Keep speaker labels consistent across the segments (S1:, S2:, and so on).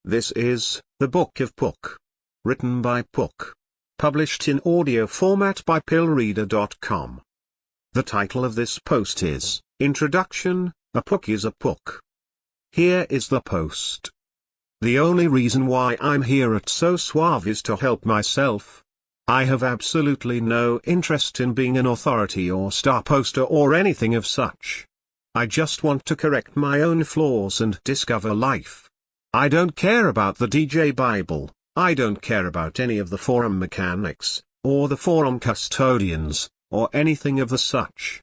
S1: This is the Book of Pook. Written by Pook. Published in audio format by pillreader.com. The title of this post is, Introduction, A Pook is a Pook. Here is the post. The only reason why I'm here at So Suave is to help myself. I have absolutely no interest in being an authority or star poster or anything of such. I just want to correct my own flaws and discover life. I don't care about the DJ Bible, I don't care about any of the forum mechanics, or the forum custodians, or anything of the such.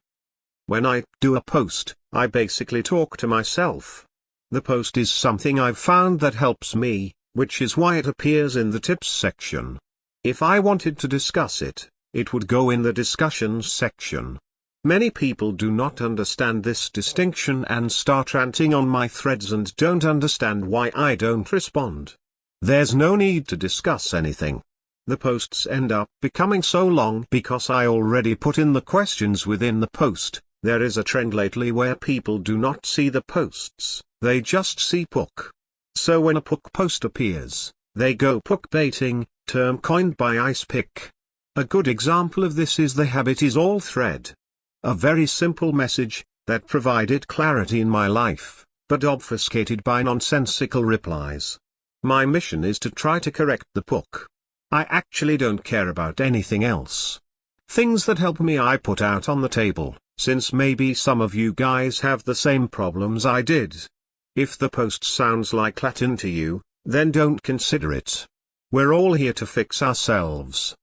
S1: When I do a post, I basically talk to myself. The post is something I've found that helps me, which is why it appears in the tips section. If I wanted to discuss it, it would go in the discussions section. Many people do not understand this distinction and start ranting on my threads and don't understand why I don't respond. There's no need to discuss anything. The posts end up becoming so long because I already put in the questions within the post. There is a trend lately where people do not see the posts, they just see Pook. So when a Pook post appears, they go Pook baiting, term coined by Icepick. A good example of this is the habit is all thread. A very simple message, that provided clarity in my life, but obfuscated by nonsensical replies. My mission is to try to correct the Pook. I actually don't care about anything else. Things that help me I put out on the table, since maybe some of you guys have the same problems I did. If the post sounds like Latin to you, then don't consider it. We're all here to fix ourselves.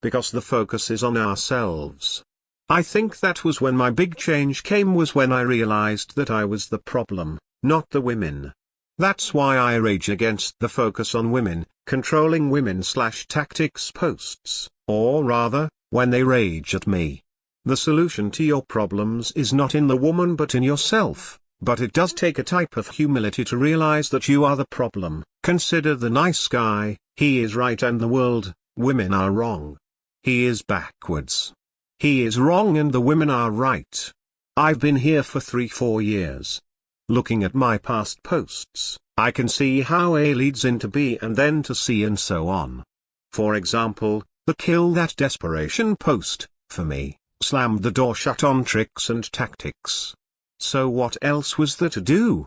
S1: Because the focus is on ourselves. I think that was when my big change came, was when I realized that I was the problem, not the women. That's why I rage against the focus on women, controlling women/tactics posts, or rather, when they rage at me. The solution to your problems is not in the woman but in yourself, but it does take a type of humility to realize that you are the problem. Consider the nice guy, he is right and the world, women are wrong. He is backwards. He is wrong and the women are right. I've been here for 3-4 years. Looking at my past posts, I can see how A leads into B and then to C and so on. For example, the Kill That Desperation post, for me, slammed the door shut on tricks and tactics. So what else was there to do?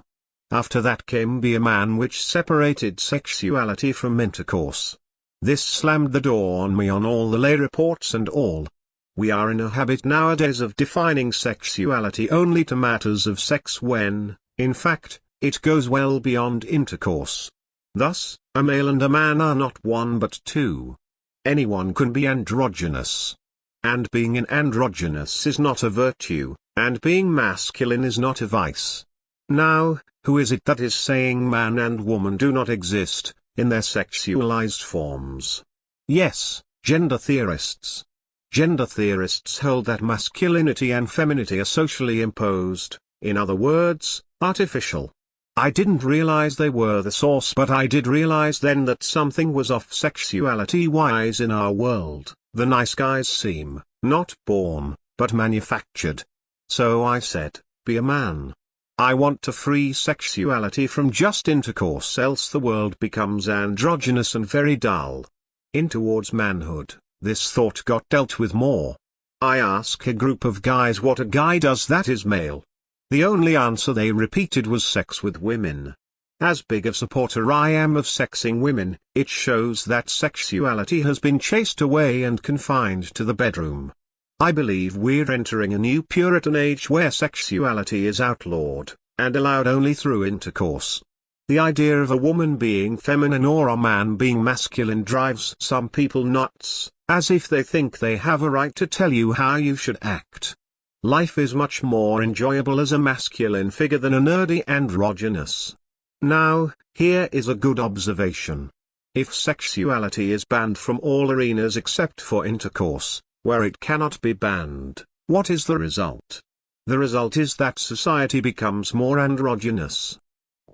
S1: After that came Be a Man, which separated sexuality from intercourse. This slammed the door on me on all the lay reports and all. We are in a habit nowadays of defining sexuality only to matters of sex when, in fact, it goes well beyond intercourse. Thus, a male and a man are not one but two. Anyone can be androgynous. And being an androgynous is not a virtue, and being masculine is not a vice. Now, who is it that is saying man and woman do not exist, in their sexualized forms? Yes, gender theorists. Gender theorists hold that masculinity and femininity are socially imposed, in other words, artificial. I didn't realize they were the source, but I did realize then that something was off sexuality-wise in our world. The nice guys seem, not born, but manufactured. So I said, be a man. I want to free sexuality from just intercourse, else the world becomes androgynous and very dull. In towards manhood. This thought got dealt with more. I asked a group of guys what a guy does that is male. The only answer they repeated was sex with women. As big a supporter I am of sexing women, it shows that sexuality has been chased away and confined to the bedroom. I believe we're entering a new Puritan age where sexuality is outlawed, and allowed only through intercourse. The idea of a woman being feminine or a man being masculine drives some people nuts, as if they think they have a right to tell you how you should act. Life is much more enjoyable as a masculine figure than a nerdy androgynous. Now, here is a good observation. If sexuality is banned from all arenas except for intercourse, where it cannot be banned, what is the result? The result is that society becomes more androgynous.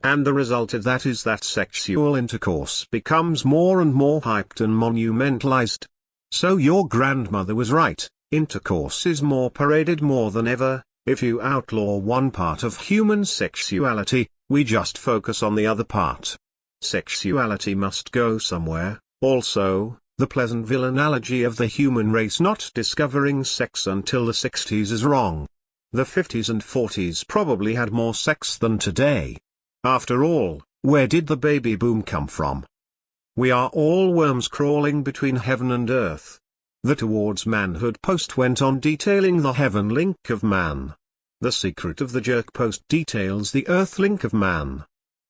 S1: And the result of that is that sexual intercourse becomes more and more hyped and monumentalized. So your grandmother was right, intercourse is more paraded more than ever. If you outlaw one part of human sexuality, we just focus on the other part. Sexuality must go somewhere. Also, the Pleasantville analogy of the human race not discovering sex until the 60s is wrong. The 50s and 40s probably had more sex than today. After all, where did the baby boom come from? We are all worms crawling between heaven and earth. The Towards Manhood post went on detailing the heaven link of man. The Secret of the Jerk post details the earth link of man.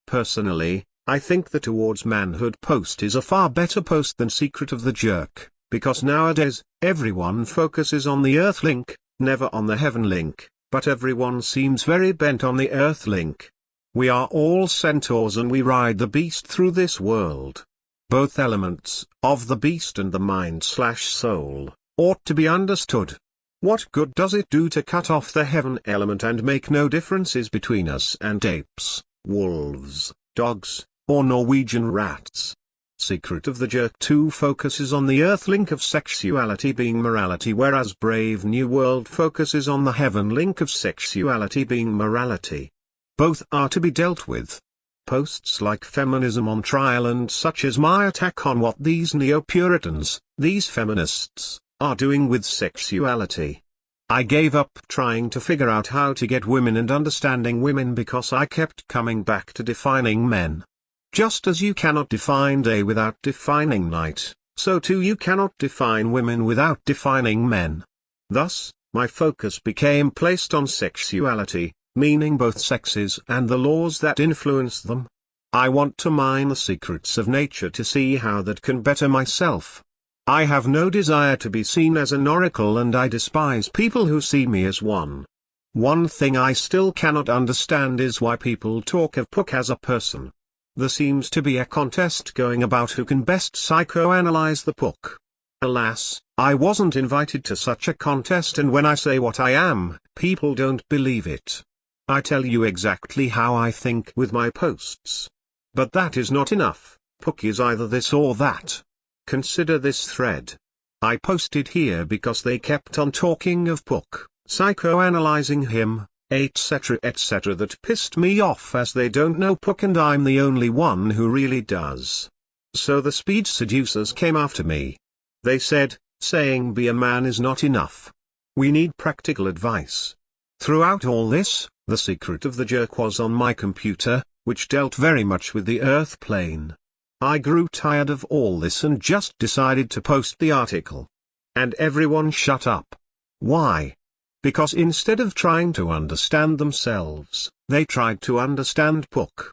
S1: Personally, I think the Towards Manhood post is a far better post than Secret of the Jerk, because nowadays, everyone focuses on the earth link, never on the heaven link, but everyone seems very bent on the earth link. We are all centaurs and we ride the beast through this world. Both elements, of the beast and the mind/soul, ought to be understood. What good does it do to cut off the heaven element and make no differences between us and apes, wolves, dogs, or Norwegian rats? Secret of the Jerk 2 focuses on the earth link of sexuality being morality, whereas Brave New World focuses on the heaven link of sexuality being morality. Both are to be dealt with. Posts like Feminism on Trial and such as my attack on what these neo-Puritans, these feminists, are doing with sexuality. I gave up trying to figure out how to get women and understanding women because I kept coming back to defining men. Just as you cannot define day without defining night, so too you cannot define women without defining men. Thus, my focus became placed on sexuality, meaning both sexes and the laws that influence them. I want to mine the secrets of nature to see how that can better myself. I have no desire to be seen as an oracle, and I despise people who see me as one. One thing I still cannot understand is why people talk of Pook as a person. There seems to be a contest going about who can best psychoanalyze the Pook. Alas, I wasn't invited to such a contest, and when I say what I am, people don't believe it. I tell you exactly how I think with my posts. But that is not enough. Pook is either this or that. Consider this thread. I posted here because they kept on talking of Pook, psychoanalyzing him, etc. etc. That pissed me off, as they don't know Pook and I'm the only one who really does. So the speed seducers came after me. They said, saying be a man is not enough. We need practical advice. Throughout all this, the Secret of the Jerk was on my computer, which dealt very much with the earth plane. I grew tired of all this and just decided to post the article. And everyone shut up. Why? Because instead of trying to understand themselves, they tried to understand Pook.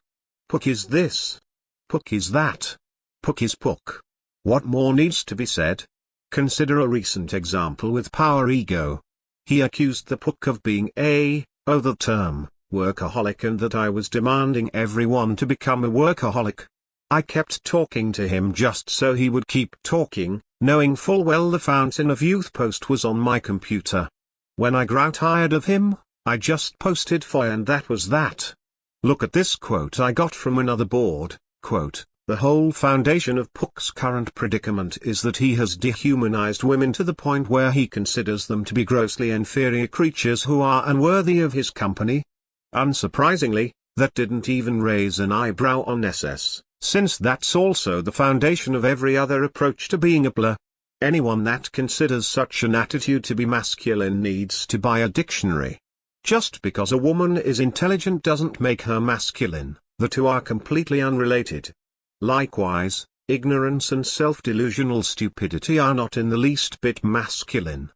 S1: Pook is this. Pook is that. Pook is Pook. What more needs to be said? Consider a recent example with Power Ego. He accused the Pook of being the term, workaholic, and that I was demanding everyone to become a workaholic. I kept talking to him just so he would keep talking, knowing full well the Fountain of Youth post was on my computer. When I grew tired of him, I just posted fire, and that was that. Look at this quote I got from another board, quote, "The whole foundation of Pook's current predicament is that he has dehumanized women to the point where he considers them to be grossly inferior creatures who are unworthy of his company." Unsurprisingly, that didn't even raise an eyebrow on SS, since that's also the foundation of every other approach to being a blah. Anyone that considers such an attitude to be masculine needs to buy a dictionary. Just because a woman is intelligent doesn't make her masculine, the two are completely unrelated. Likewise, ignorance and self-delusional stupidity are not in the least bit masculine.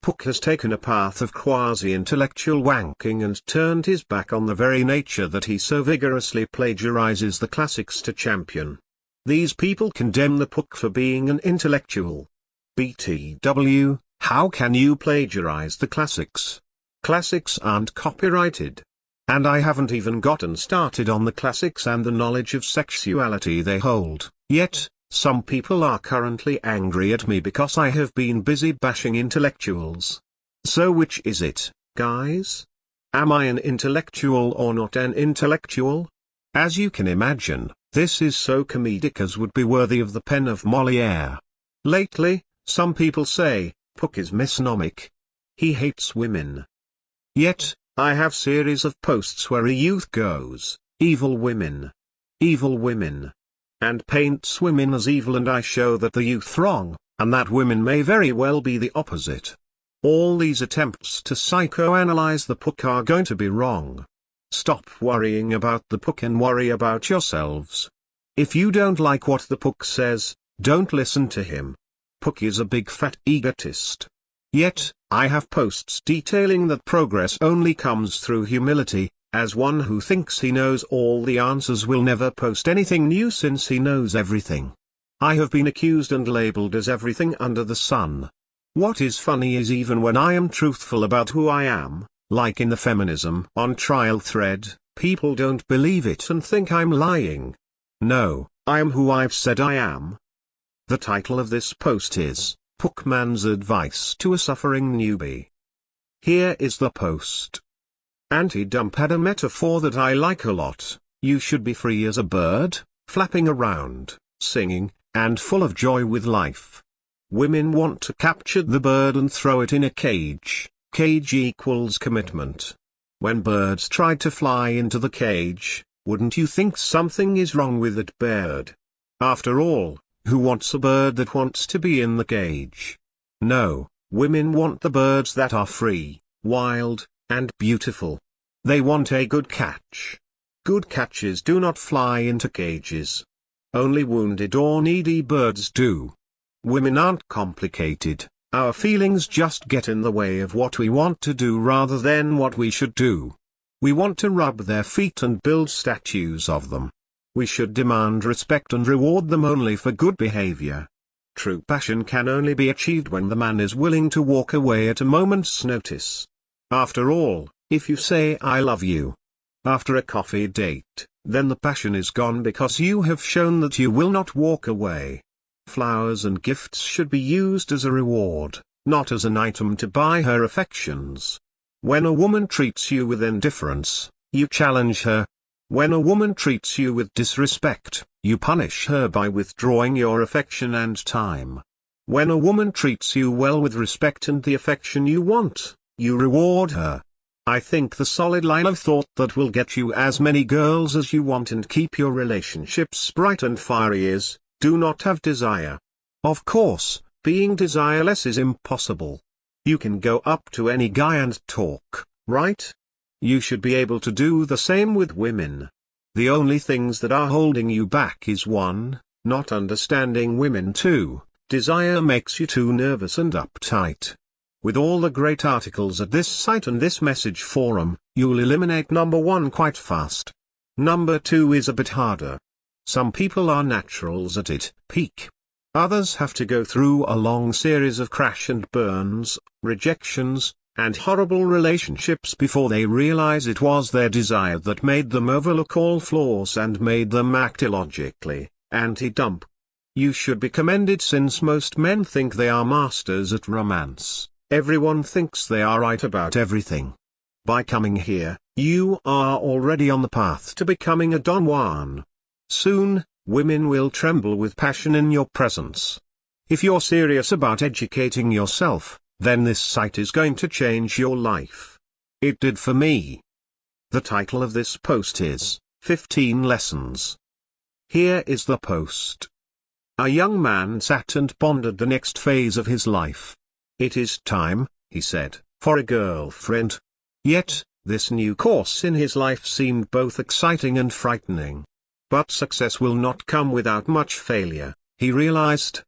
S1: Pook has taken a path of quasi-intellectual wanking and turned his back on the very nature that he so vigorously plagiarizes the classics to champion. These people condemn the Pook for being an intellectual. BTW, how can you plagiarize the classics? Classics aren't copyrighted. And I haven't even gotten started on the classics and the knowledge of sexuality they hold, yet, some people are currently angry at me because I have been busy bashing intellectuals. So which is it, guys? Am I an intellectual or not an intellectual? As you can imagine, this is so comedic as would be worthy of the pen of Molière. Lately, some people say, Pook is misonomic. He hates women. Yet, I have series of posts where a youth goes, evil women. Evil women. and paints women as evil, and I show that the youth wrong, and that women may very well be the opposite. All these attempts to psychoanalyze the Pook are going to be wrong. Stop worrying about the Pook and worry about yourselves. If you don't like what the Pook says, don't listen to him. Pook is a big fat egotist. Yet, I have posts detailing that progress only comes through humility, as one who thinks he knows all the answers will never post anything new since he knows everything. I have been accused and labeled as everything under the sun. What is funny is even when I am truthful about who I am, like in the feminism on trial thread, people don't believe it and think I'm lying. No, I am who I've said I am. The title of this post is, Pookman's Advice to a Suffering Newbie. Here is the post. Anti-Dump had a metaphor that I like a lot. You should be free as a bird, flapping around, singing, and full of joy with life. Women want to capture the bird and throw it in a cage. Cage equals commitment. When birds tried to fly into the cage, wouldn't you think something is wrong with that bird? After all, who wants a bird that wants to be in the cage? No, women want the birds that are free, wild, and beautiful. They want a good catch. Good catches do not fly into cages. Only wounded or needy birds do. Women aren't complicated, our feelings just get in the way of what we want to do rather than what we should do. We want to rub their feet and build statues of them. We should demand respect and reward them only for good behavior. True passion can only be achieved when the man is willing to walk away at a moment's notice. After all, if you say I love you after a coffee date, then the passion is gone because you have shown that you will not walk away. Flowers and gifts should be used as a reward, not as an item to buy her affections. When a woman treats you with indifference, you challenge her. When a woman treats you with disrespect, you punish her by withdrawing your affection and time. When a woman treats you well with respect and the affection you want, you reward her. I think the solid line of thought that will get you as many girls as you want and keep your relationships bright and fiery is, do not have desire. Of course, being desireless is impossible. You can go up to any guy and talk, right? You should be able to do the same with women. The only things that are holding you back is 1, not understanding women, 2, desire makes you too nervous and uptight. With all the great articles at this site and this message forum, you'll eliminate number 1 quite fast. Number 2 is a bit harder. Some people are naturals at it, peak. Others have to go through a long series of crash and burns, rejections, and horrible relationships before they realize it was their desire that made them overlook all flaws and made them act illogically. Anti-Dump. You should be commended since most men think they are masters at romance. Everyone thinks they are right about everything. By coming here, you are already on the path to becoming a Don Juan. Soon, women will tremble with passion in your presence. If you're serious about educating yourself, then this site is going to change your life. It did for me. The title of this post is, 15 Lessons. Here is the post. A young man sat and pondered the next phase of his life. It is time, he said, for a girlfriend. Yet, this new course in his life seemed both exciting and frightening. But success will not come without much failure, he realized.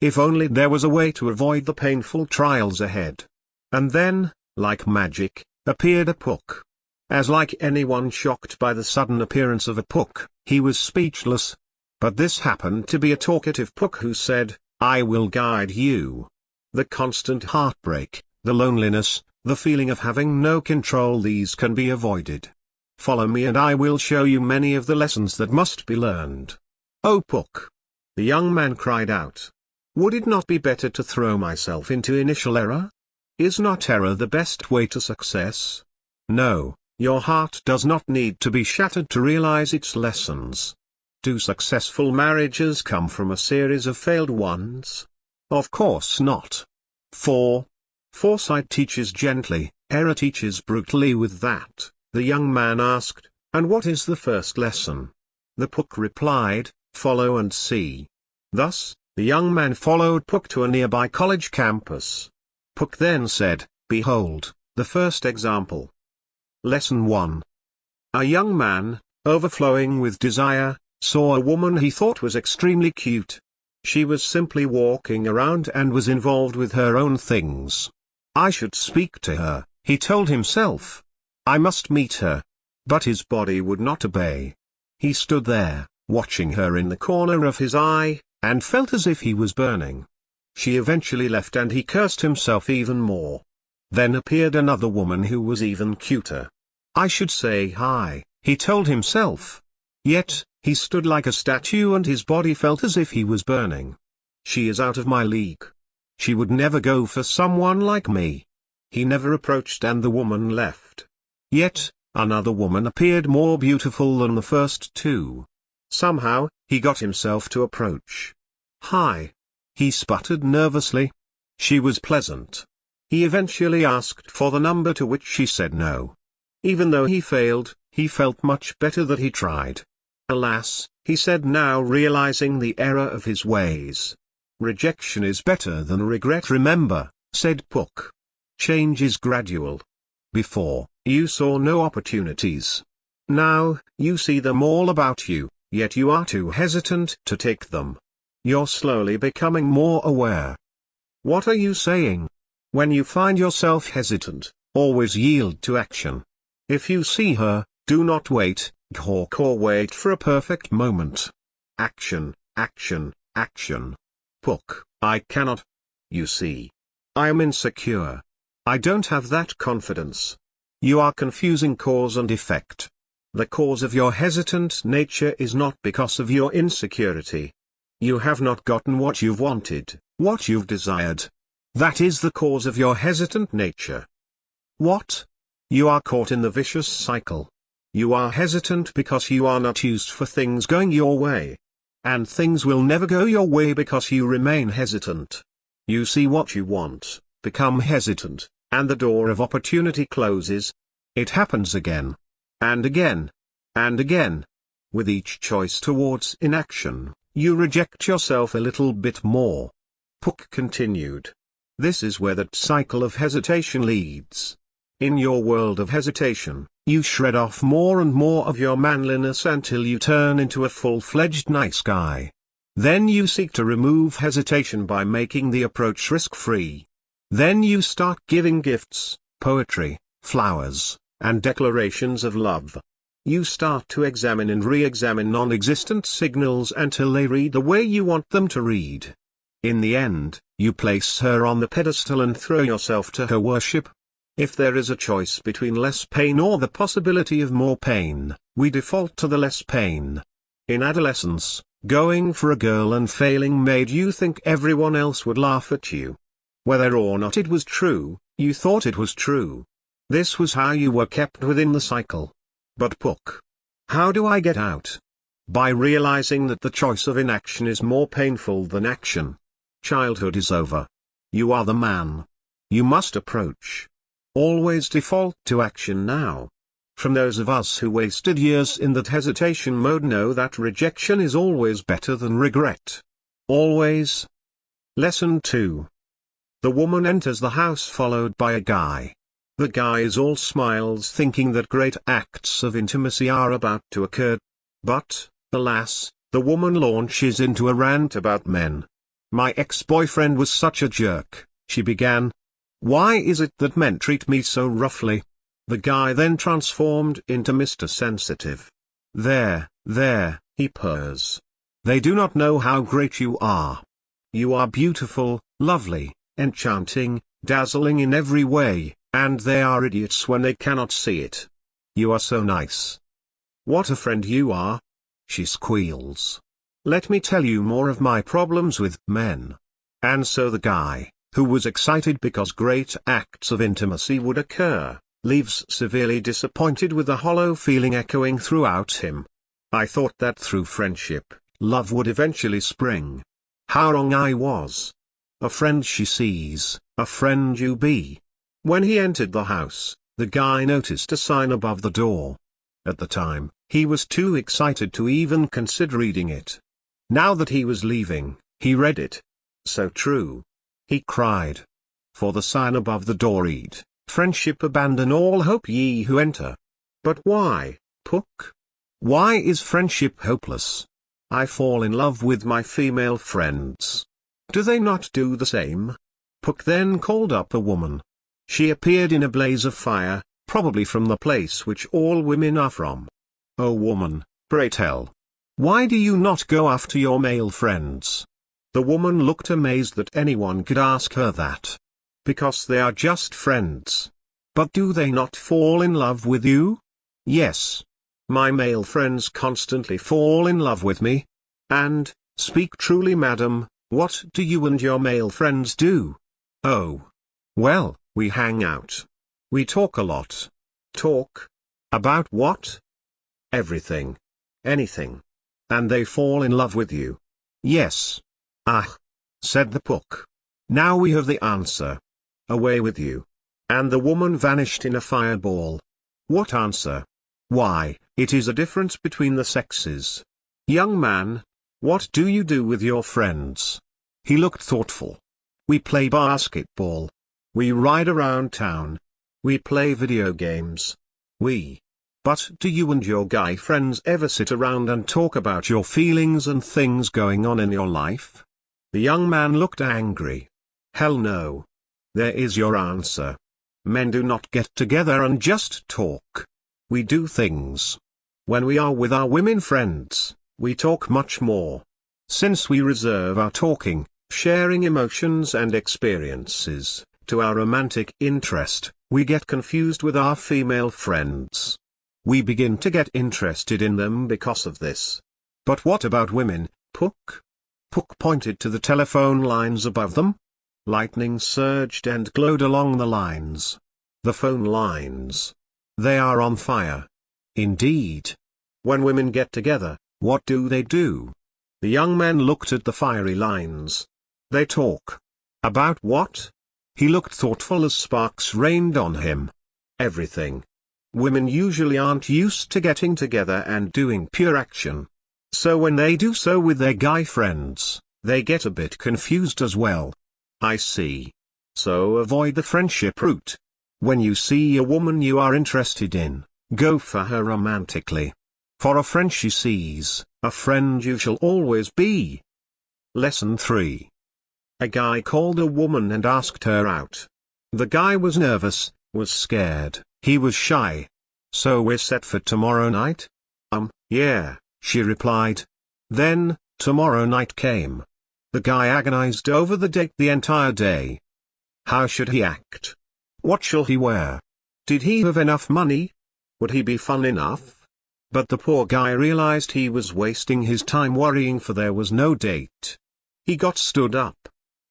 S1: If only there was a way to avoid the painful trials ahead. And then, like magic, appeared a Pook. As like anyone shocked by the sudden appearance of a Pook, he was speechless. But this happened to be a talkative Pook who said, I will guide you. The constant heartbreak, the loneliness, the feeling of having no control, these can be avoided. Follow me and I will show you many of the lessons that must be learned. Oh Pook! The young man cried out. Would it not be better to throw myself into initial error? Is not error the best way to success? No, your heart does not need to be shattered to realize its lessons. Do successful marriages come from a series of failed ones? Of course not. Foresight teaches gently, error teaches brutally. With that, the young man asked, and what is the first lesson? The Pook replied, Follow and see. Thus, the young man followed Pook to a nearby college campus. Pook then said, "Behold, the first example." Lesson 1. A young man, overflowing with desire, saw a woman he thought was extremely cute. She was simply walking around and was involved with her own things. "I should speak to her," he told himself. "I must meet her." But his body would not obey. He stood there, watching her in the corner of his eye, and felt as if he was burning. She eventually left and he cursed himself even more. Then appeared another woman who was even cuter. "I should say hi," he told himself. Yet, he stood like a statue and his body felt as if he was burning. "She is out of my league. She would never go for someone like me." He never approached and the woman left. Yet, another woman appeared more beautiful than the first two. Somehow, he got himself to approach. "Hi." He sputtered nervously. She was pleasant. He eventually asked for the number, to which she said no. Even though he failed, he felt much better that he tried. "Alas," he said, now realizing the error of his ways. "Rejection is better than regret, remember," said Pook. "Change is gradual. Before, you saw no opportunities. Now, you see them all about you, yet you are too hesitant to take them. You're slowly becoming more aware." What are you saying? When you find yourself hesitant, always yield to action. If you see her, do not wait, hawk, or wait for a perfect moment. Action, action, action. Pook, I cannot. You see. I am insecure. I don't have that confidence. You are confusing cause and effect. The cause of your hesitant nature is not because of your insecurity. You have not gotten what you've wanted, what you've desired. That is the cause of your hesitant nature. What? You are caught in the vicious cycle. You are hesitant because you are not used for things going your way. And things will never go your way because you remain hesitant. You see what you want, become hesitant, and the door of opportunity closes. It happens again. And again. And again. With each choice towards inaction, you reject yourself a little bit more. Pook continued. This is where that cycle of hesitation leads. In your world of hesitation, you shred off more and more of your manliness until you turn into a full-fledged nice guy. Then you seek to remove hesitation by making the approach risk-free. Then you start giving gifts, poetry, flowers, and declarations of love. You start to examine and re-examine non-existent signals until they read the way you want them to read. In the end, you place her on the pedestal and throw yourself to her worship. If there is a choice between less pain or the possibility of more pain, we default to the less pain. In adolescence, going for a girl and failing made you think everyone else would laugh at you. Whether or not it was true, you thought it was true. This was how you were kept within the cycle. But Pook, how do I get out? By realizing that the choice of inaction is more painful than action. Childhood is over. You are the man. You must approach. Always default to action now. From those of us who wasted years in that hesitation mode know that rejection is always better than regret. Always. Lesson 2. The woman enters the house followed by a guy. The guy is all smiles, thinking that great acts of intimacy are about to occur. But, alas, the woman launches into a rant about men. My ex-boyfriend was such a jerk, she began. Why is it that men treat me so roughly? The guy then transformed into Mr. Sensitive. There, he purrs. They do not know how great you are. You are beautiful, lovely, enchanting, dazzling in every way, and they are idiots when they cannot see it. You are so nice. What a friend you are. She squeals. Let me tell you more of my problems with men. And so the guy, who was excited because great acts of intimacy would occur, leaves severely disappointed with a hollow feeling echoing throughout him. I thought that through friendship, love would eventually spring. How wrong I was. A friend she sees, a friend you be. When he entered the house, the guy noticed a sign above the door. At the time, he was too excited to even consider reading it. Now that he was leaving, he read it. So true. He cried. For the sign above the door read, "Friendship abandon all hope ye who enter." But why, Pook? Why is friendship hopeless? I fall in love with my female friends. Do they not do the same? Pook then called up a woman. She appeared in a blaze of fire, probably from the place which all women are from. "O woman, pray tell. Why do you not go after your male friends?" The woman looked amazed that anyone could ask her that. "Because they are just friends." "But do they not fall in love with you?" "Yes. My male friends constantly fall in love with me. And, speak truly madam, what do you and your male friends do?" "Oh. Well, we hang out. We talk a lot." "Talk? About what?" "Everything. Anything. And they fall in love with you?" "Yes." "Ah," said the Pook. "Now we have the answer. Away with you." And the woman vanished in a fireball. What answer? Why, it is a difference between the sexes. "Young man, what do you do with your friends?" He looked thoughtful. "We play basketball. We ride around town. We play video games. But do you and your guy friends ever sit around and talk about your feelings and things going on in your life?" The young man looked angry. "Hell no. There is your answer. Men do not get together and just talk. We do things. When we are with our women friends, we talk much more. Since we reserve our talking, sharing emotions and experiences, to our romantic interest, we get confused with our female friends. We begin to get interested in them because of this. But what about women, Pook?" Pook pointed to the telephone lines above them. Lightning surged and glowed along the lines. "The phone lines. They are on fire." "Indeed. When women get together, what do they do?" The young man looked at the fiery lines. "They talk." "About what?" He looked thoughtful as sparks rained on him. "Everything. Women usually aren't used to getting together and doing pure action. So when they do so with their guy friends, they get a bit confused as well." "I see. So avoid the friendship route. When you see a woman you are interested in, go for her romantically. For a friend she sees, a friend you shall always be." Lesson 3. A guy called a woman and asked her out. The guy was nervous, was scared, he was shy. "So we're set for tomorrow night?" Yeah, she replied. Then, tomorrow night came. The guy agonized over the date the entire day. How should he act? What shall he wear? Did he have enough money? Would he be fun enough? But the poor guy realized he was wasting his time worrying, for there was no date. He got stood up.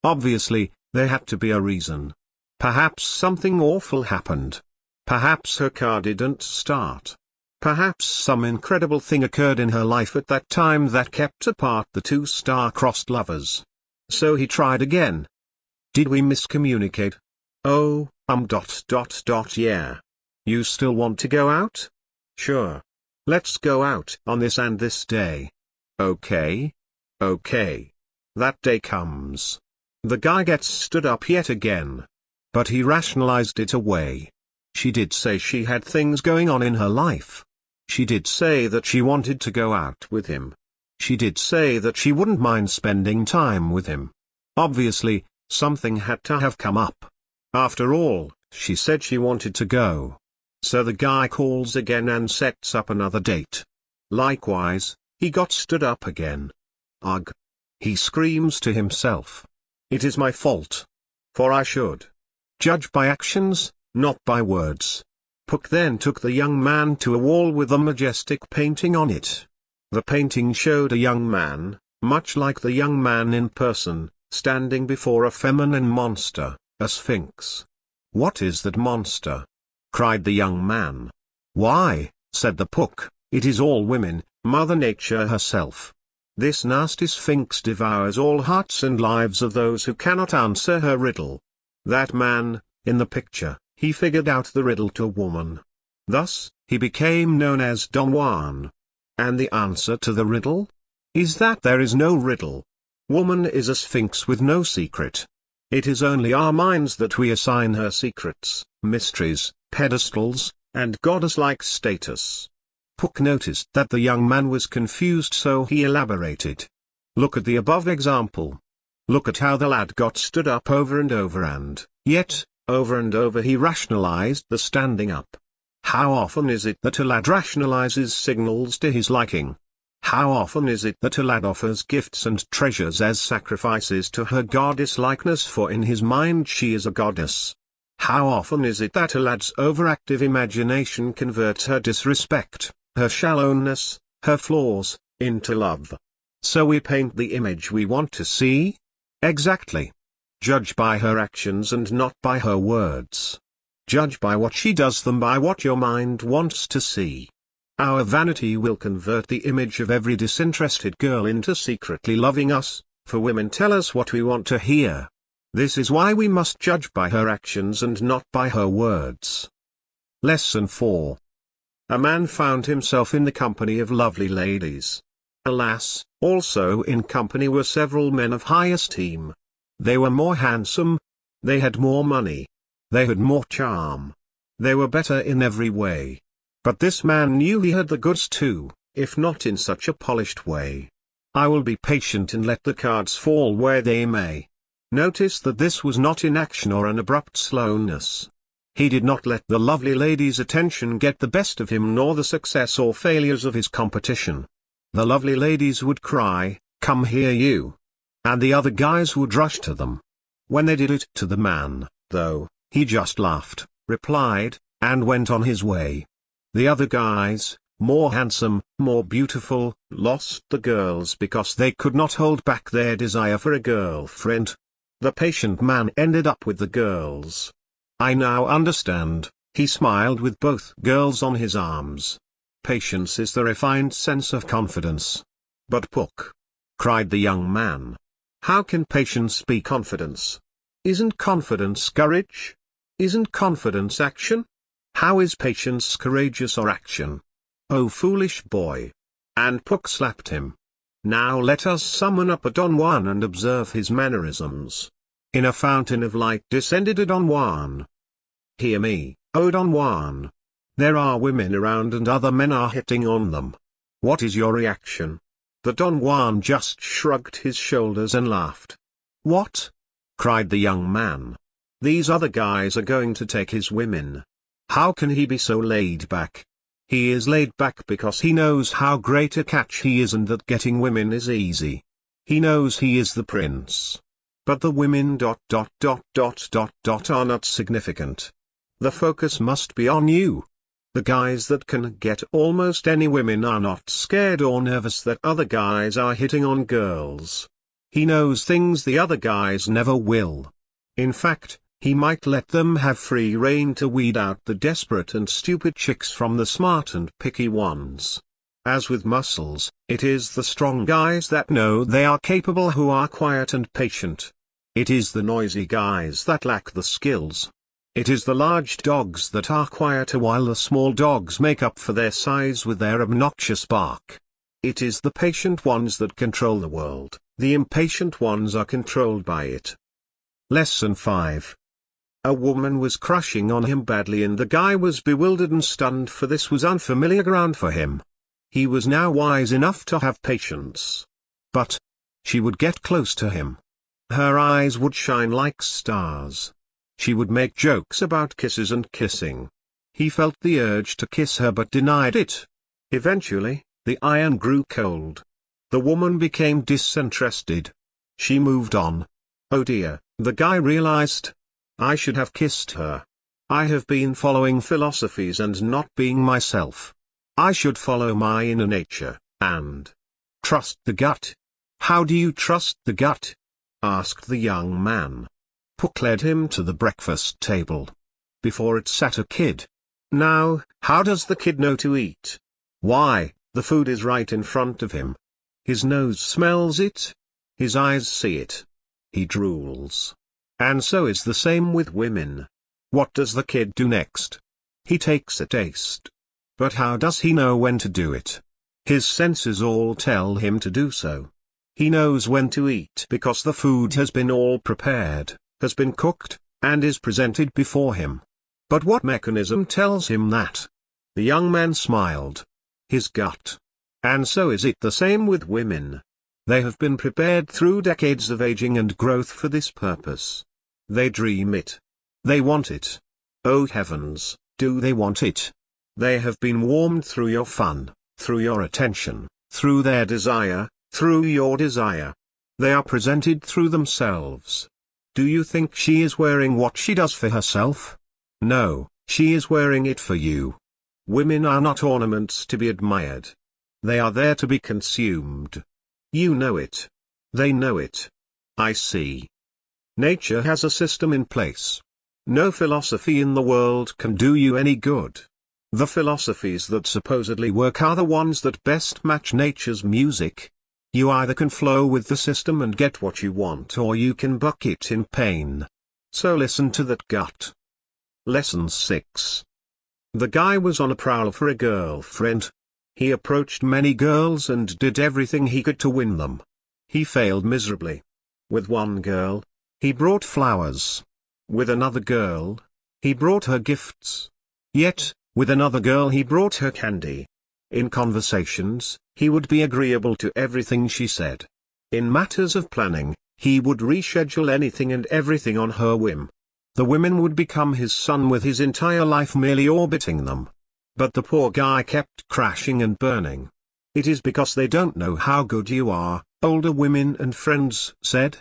S1: Obviously, there had to be a reason. Perhaps something awful happened. Perhaps her car didn't start. Perhaps some incredible thing occurred in her life at that time that kept apart the two star-crossed lovers. So he tried again. "Did we miscommunicate? Oh, yeah. You still want to go out? Sure. Let's go out on this and this day." Okay. That day comes. The guy gets stood up yet again. But he rationalized it away. She did say she had things going on in her life. She did say that she wanted to go out with him. She did say that she wouldn't mind spending time with him. Obviously, something had to have come up. After all, she said she wanted to go. So the guy calls again and sets up another date. Likewise, he got stood up again. Ugh. He screams to himself. It is my fault. For I should judge by actions, not by words. Pook then took the young man to a wall with a majestic painting on it. The painting showed a young man, much like the young man in person, standing before a feminine monster, a sphinx. "What is that monster?" cried the young man. "Why," said the Pook, "it is all women, Mother Nature herself. This nasty sphinx devours all hearts and lives of those who cannot answer her riddle. That man, in the picture, he figured out the riddle to a woman. Thus, he became known as Don Juan. And the answer to the riddle? is that there is no riddle. Woman is a sphinx with no secret. It is only our minds that we assign her secrets, mysteries, pedestals, and goddess-like status. Pook noticed that the young man was confused, so he elaborated. Look at the above example. Look at how the lad got stood up over and over, and yet, over and over he rationalized the standing up. How often is it that a lad rationalizes signals to his liking? How often is it that a lad offers gifts and treasures as sacrifices to her goddess likeness, for in his mind she is a goddess? How often is it that a lad's overactive imagination converts her disrespect, her shallowness, her flaws, into love? So we paint the image we want to see? Exactly. Judge by her actions and not by her words. Judge by what she does than by what your mind wants to see. Our vanity will convert the image of every disinterested girl into secretly loving us, for women tell us what we want to hear. This is why we must judge by her actions and not by her words. Lesson 4. A man found himself in the company of lovely ladies. Alas, also in company were several men of high esteem. They were more handsome. They had more money. They had more charm. They were better in every way. But this man knew he had the goods too, if not in such a polished way. I will be patient and let the cards fall where they may. Notice that this was not inaction or an abrupt slowness. He did not let the lovely lady's attention get the best of him, nor the success or failures of his competition. The lovely ladies would cry, "Come here you!" and the other guys would rush to them. When they did it to the man, though, he just laughed, replied, and went on his way. The other guys, more handsome, more beautiful, lost the girls because they could not hold back their desire for a girlfriend. The patient man ended up with the girls. I now understand, he smiled with both girls on his arms. Patience is the refined sense of confidence. But Pook, cried the young man. How can patience be confidence? Isn't confidence courage? Isn't confidence action? How is patience courageous or action? Oh foolish boy. And Pook slapped him. Now let us summon up a Don Juan and observe his mannerisms. In a fountain of light descended a Don Juan. Hear me, O Don Juan. There are women around and other men are hitting on them. What is your reaction? The Don Juan just shrugged his shoulders and laughed. What? Cried the young man. These other guys are going to take his women. How can he be so laid back? He is laid back because he knows how great a catch he is and that getting women is easy. He knows he is the prince. But the women ... are not significant. The focus must be on you. The guys that can get almost any women are not scared or nervous that other guys are hitting on girls. He knows things the other guys never will. In fact, he might let them have free rein to weed out the desperate and stupid chicks from the smart and picky ones. As with muscles, it is the strong guys that know they are capable who are quiet and patient. It is the noisy guys that lack the skills. It is the large dogs that are quieter while the small dogs make up for their size with their obnoxious bark. It is the patient ones that control the world, the impatient ones are controlled by it. Lesson 5. A woman was crushing on him badly and the guy was bewildered and stunned, for this was unfamiliar ground for him. He was now wise enough to have patience. But she would get close to him. Her eyes would shine like stars. She would make jokes about kisses and kissing. He felt the urge to kiss her but denied it. Eventually, the iron grew cold. The woman became disinterested. She moved on. Oh dear, the guy realized. I should have kissed her. I have been following philosophies and not being myself. I should follow my inner nature, and trust the gut. How do you trust the gut? Asked the young man. Pook led him to the breakfast table. Before it sat a kid. Now, how does the kid know to eat? Why, the food is right in front of him. His nose smells it. His eyes see it. He drools. And so is the same with women. What does the kid do next? He takes a taste. But how does he know when to do it? His senses all tell him to do so. He knows when to eat because the food has been all prepared, has been cooked, and is presented before him. But what mechanism tells him that? The young man smiled. His gut. And so is it the same with women. They have been prepared through decades of aging and growth for this purpose. They dream it. They want it. Oh heavens, do they want it? They have been warmed through your fun, through your attention, through their desire, through your desire. They are presented through themselves. Do you think she is wearing what she does for herself? No, she is wearing it for you. Women are not ornaments to be admired. They are there to be consumed. You know it. They know it. I see. Nature has a system in place. No philosophy in the world can do you any good. The philosophies that supposedly work are the ones that best match nature's music. You either can flow with the system and get what you want, or you can buck it in pain. So listen to that gut. Lesson 6. The guy was on a prowl for a girlfriend. He approached many girls and did everything he could to win them. He failed miserably. With one girl, he brought flowers. With another girl, he brought her gifts. Yet, with another girl he brought her candy. In conversations, he would be agreeable to everything she said. In matters of planning, he would reschedule anything and everything on her whim. The women would become his sun with his entire life merely orbiting them. But the poor guy kept crashing and burning. It is because they don't know how good you are, older women and friends said.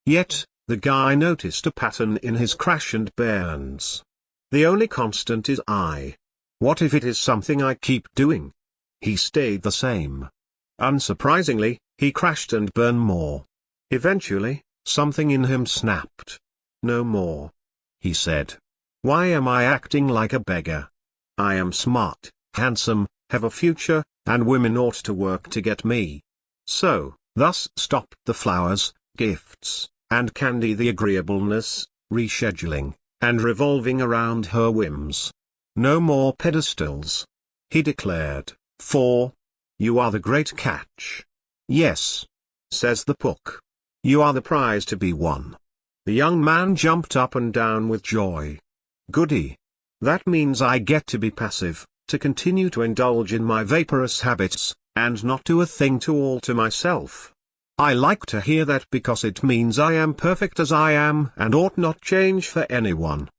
S1: Yet, the guy noticed a pattern in his crash and burns. The only constant is I. What if it is something I keep doing? He stayed the same. Unsurprisingly, he crashed and burned more. Eventually, something in him snapped. No more. He said. Why am I acting like a beggar? I am smart, handsome, have a future, and women ought to work to get me. So, thus stopped the flowers, gifts, and candy, the agreeableness, rescheduling, and revolving around her whims. No more pedestals. He declared, for you are the great catch. Yes, says the Pook. You are the prize to be won. The young man jumped up and down with joy. Goody. That means I get to be passive, to continue to indulge in my vaporous habits, and not do a thing to alter myself. I like to hear that because it means I am perfect as I am and ought not change for anyone.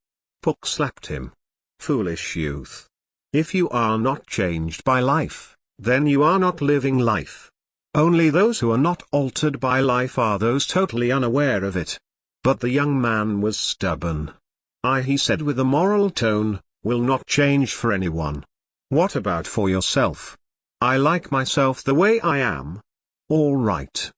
S1: Pook slapped him. Foolish youth. If you are not changed by life, then you are not living life. Only those who are not altered by life are those totally unaware of it. But the young man was stubborn. He said with a moral tone, will not change for anyone. What about for yourself? I like myself the way I am. All right.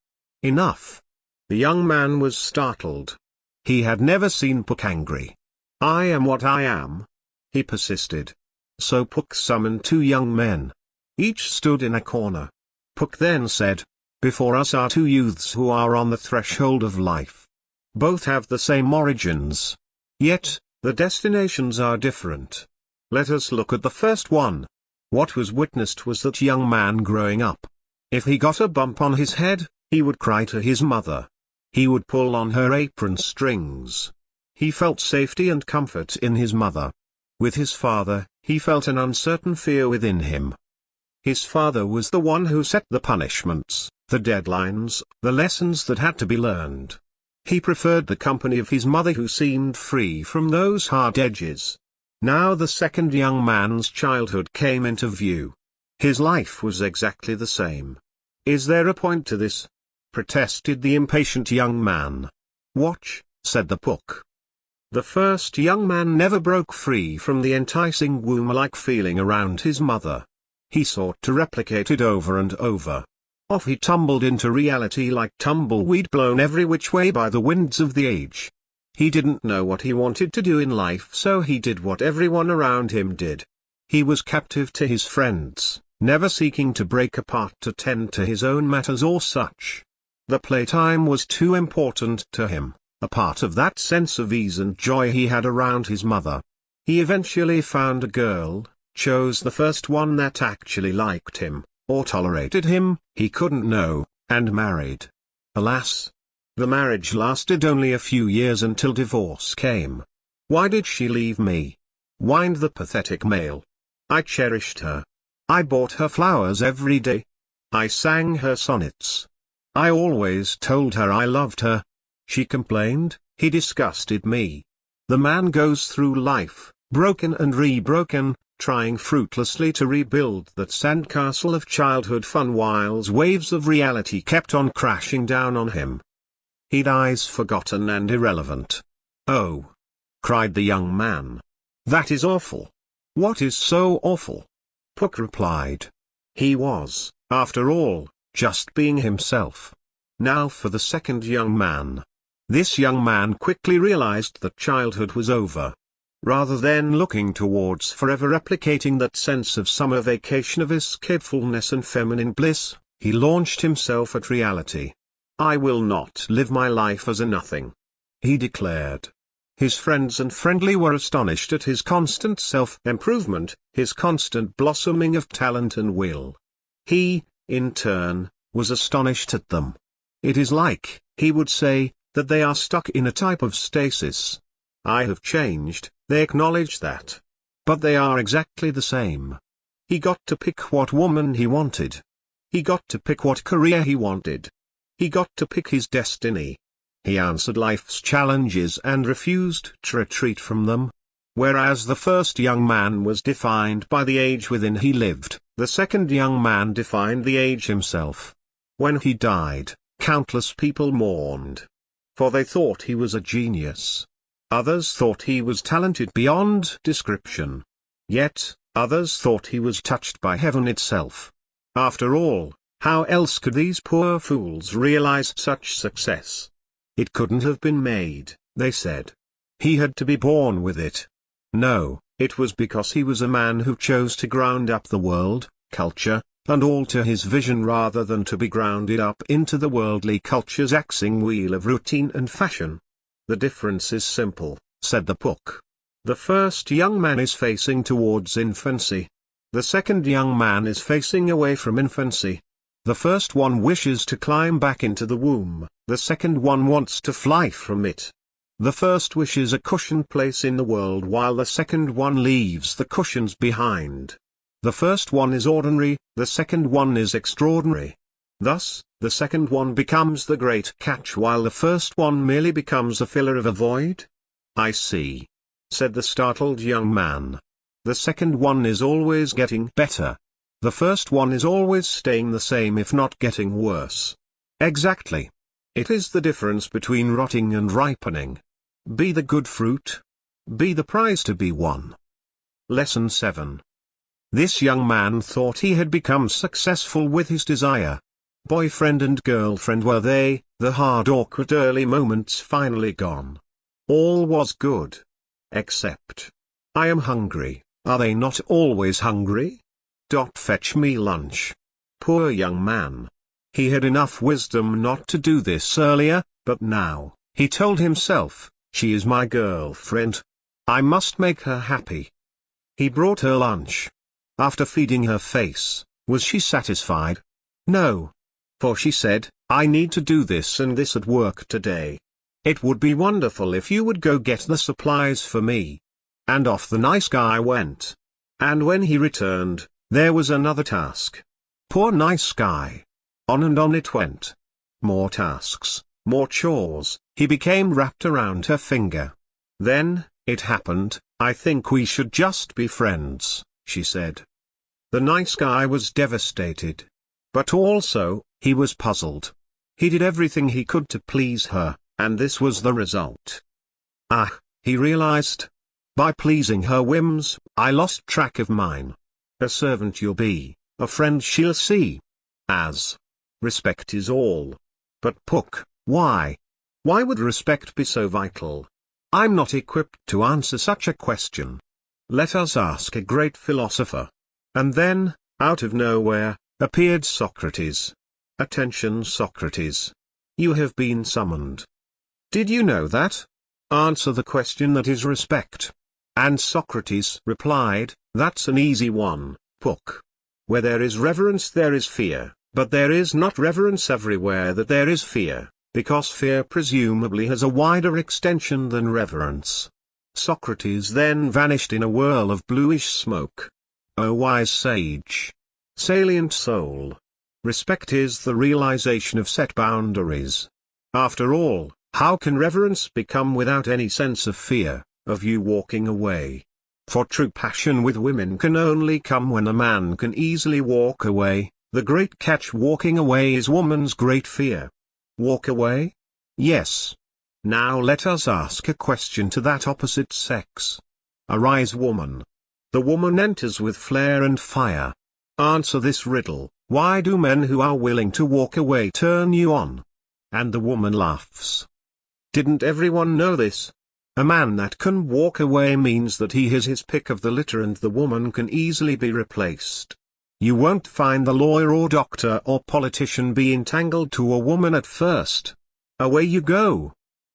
S1: Enough. The young man was startled. He had never seen Pook angry. I am what I am. He persisted. So Pook summoned two young men. Each stood in a corner. Pook then said, before us are two youths who are on the threshold of life. Both have the same origins. Yet, the destinations are different. Let us look at the first one. What was witnessed was that young man growing up. If he got a bump on his head, he would cry to his mother. He would pull on her apron strings. He felt safety and comfort in his mother. With his father, he felt an uncertain fear within him. His father was the one who set the punishments, the deadlines, the lessons that had to be learned. He preferred the company of his mother who seemed free from those hard edges. Now the second young man's childhood came into view. His life was exactly the same. Is there a point to this? Protested the impatient young man. Watch, said the Pook. The first young man never broke free from the enticing womb-like feeling around his mother. He sought to replicate it over and over. Off he tumbled into reality like tumbleweed blown every which way by the winds of the age. He didn't know what he wanted to do in life, so he did what everyone around him did. He was captive to his friends, never seeking to break apart to tend to his own matters or such. The playtime was too important to him, a part of that sense of ease and joy he had around his mother. He eventually found a girl, chose the first one that actually liked him, or tolerated him, he couldn't know, and married. Alas! The marriage lasted only a few years until divorce came. "Why did she leave me?" whined the pathetic male. "I cherished her. I bought her flowers every day. I sang her sonnets. I always told her I loved her. She complained, he disgusted me." The man goes through life, broken and rebroken, trying fruitlessly to rebuild that sandcastle of childhood fun while waves of reality kept on crashing down on him. He dies forgotten and irrelevant. "Oh!" cried the young man. "That is awful." "What is so awful?" Pook replied. He was, after all, just being himself. Now for the second young man. This young man quickly realized that childhood was over. Rather than looking towards forever replicating that sense of summer vacation of escapefulness and feminine bliss, he launched himself at reality. "I will not live my life as a nothing," he declared. His friends and friendly were astonished at his constant self-improvement, his constant blossoming of talent and will. He, in turn, was astonished at them. It is like, he would say, that they are stuck in a type of stasis. I have changed, they acknowledge that. But they are exactly the same. He got to pick what woman he wanted. He got to pick what career he wanted. He got to pick his destiny. He answered life's challenges and refused to retreat from them. Whereas the first young man was defined by the age within he lived, the second young man defined the age himself. When he died, countless people mourned. For they thought he was a genius. Others thought he was talented beyond description. Yet, others thought he was touched by heaven itself. After all, how else could these poor fools realize such success? It couldn't have been made, they said. He had to be born with it. No, it was because he was a man who chose to ground up the world, culture, and alter his vision rather than to be grounded up into the worldly culture's axing wheel of routine and fashion. "The difference is simple," said the Pook. "The first young man is facing towards infancy. The second young man is facing away from infancy. The first one wishes to climb back into the womb, the second one wants to fly from it. The first wishes a cushioned place in the world while the second one leaves the cushions behind. The first one is ordinary, the second one is extraordinary. Thus, the second one becomes the great catch while the first one merely becomes a filler of a void." "I see," said the startled young man. "The second one is always getting better. The first one is always staying the same if not getting worse." "Exactly. It is the difference between rotting and ripening. Be the good fruit. Be the prize to be won." Lesson 7. This young man thought he had become successful with his desire. Boyfriend and girlfriend were they, the hard awkward early moments finally gone. All was good. Except, "I am hungry." Are they not always hungry? Fetch me lunch. Poor young man. He had enough wisdom not to do this earlier, but now, he told himself, "She is my girlfriend. I must make her happy." He brought her lunch. After feeding her face, was she satisfied? No. For she said, "I need to do this and this at work today. It would be wonderful if you would go get the supplies for me." And off the nice guy went. And when he returned, there was another task. Poor nice guy. On and on it went. More tasks, more chores, he became wrapped around her finger. Then, it happened, "I think we should just be friends," she said. The nice guy was devastated. But also, he was puzzled. He did everything he could to please her, and this was the result. "Ah," he realized. "By pleasing her whims, I lost track of mine. A servant you'll be, a friend she'll see. As respect is all." But Pook, why? Why would respect be so vital? I'm not equipped to answer such a question. Let us ask a great philosopher. And then, out of nowhere, appeared Socrates. Attention Socrates. You have been summoned. Did you know that? Answer the question that is respect. And Socrates replied, "That's an easy one, Pook. Where there is reverence there is fear, but there is not reverence everywhere that there is fear, because fear presumably has a wider extension than reverence. Socrates then vanished in a whirl of bluish smoke. O wise sage! Salient soul! Respect is the realization of set boundaries. After all, how can reverence become without any sense of fear, of you walking away? For true passion with women can only come when a man can easily walk away. The great catch: walking away is woman's great fear. Walk away? Yes. Now let us ask a question to that opposite sex. Arise, woman. The woman enters with flair and fire. Answer this riddle: why do men who are willing to walk away turn you on? And the woman laughs. Didn't everyone know this? A man that can walk away means that he has his pick of the litter, and the woman can easily be replaced. You won't find the lawyer or doctor or politician be entangled to a woman at first. Away you go.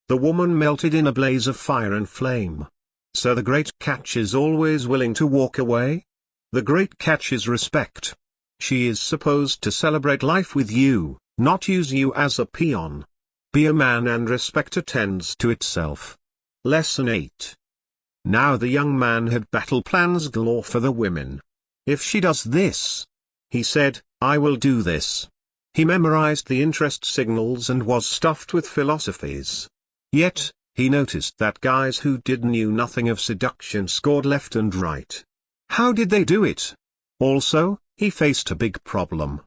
S1: The woman melted in a blaze of fire and flame. So the great catch is always willing to walk away? The great catch is respect. She is supposed to celebrate life with you, not use you as a peon. Be a man and respect attends to itself. Lesson 8. Now the young man had battle plans galore for the women. If she does this, he said, I will do this. He memorized the interest signals and was stuffed with philosophies. Yet, he noticed that guys who knew nothing of seduction scored left and right. How did they do it? Also, he faced a big problem.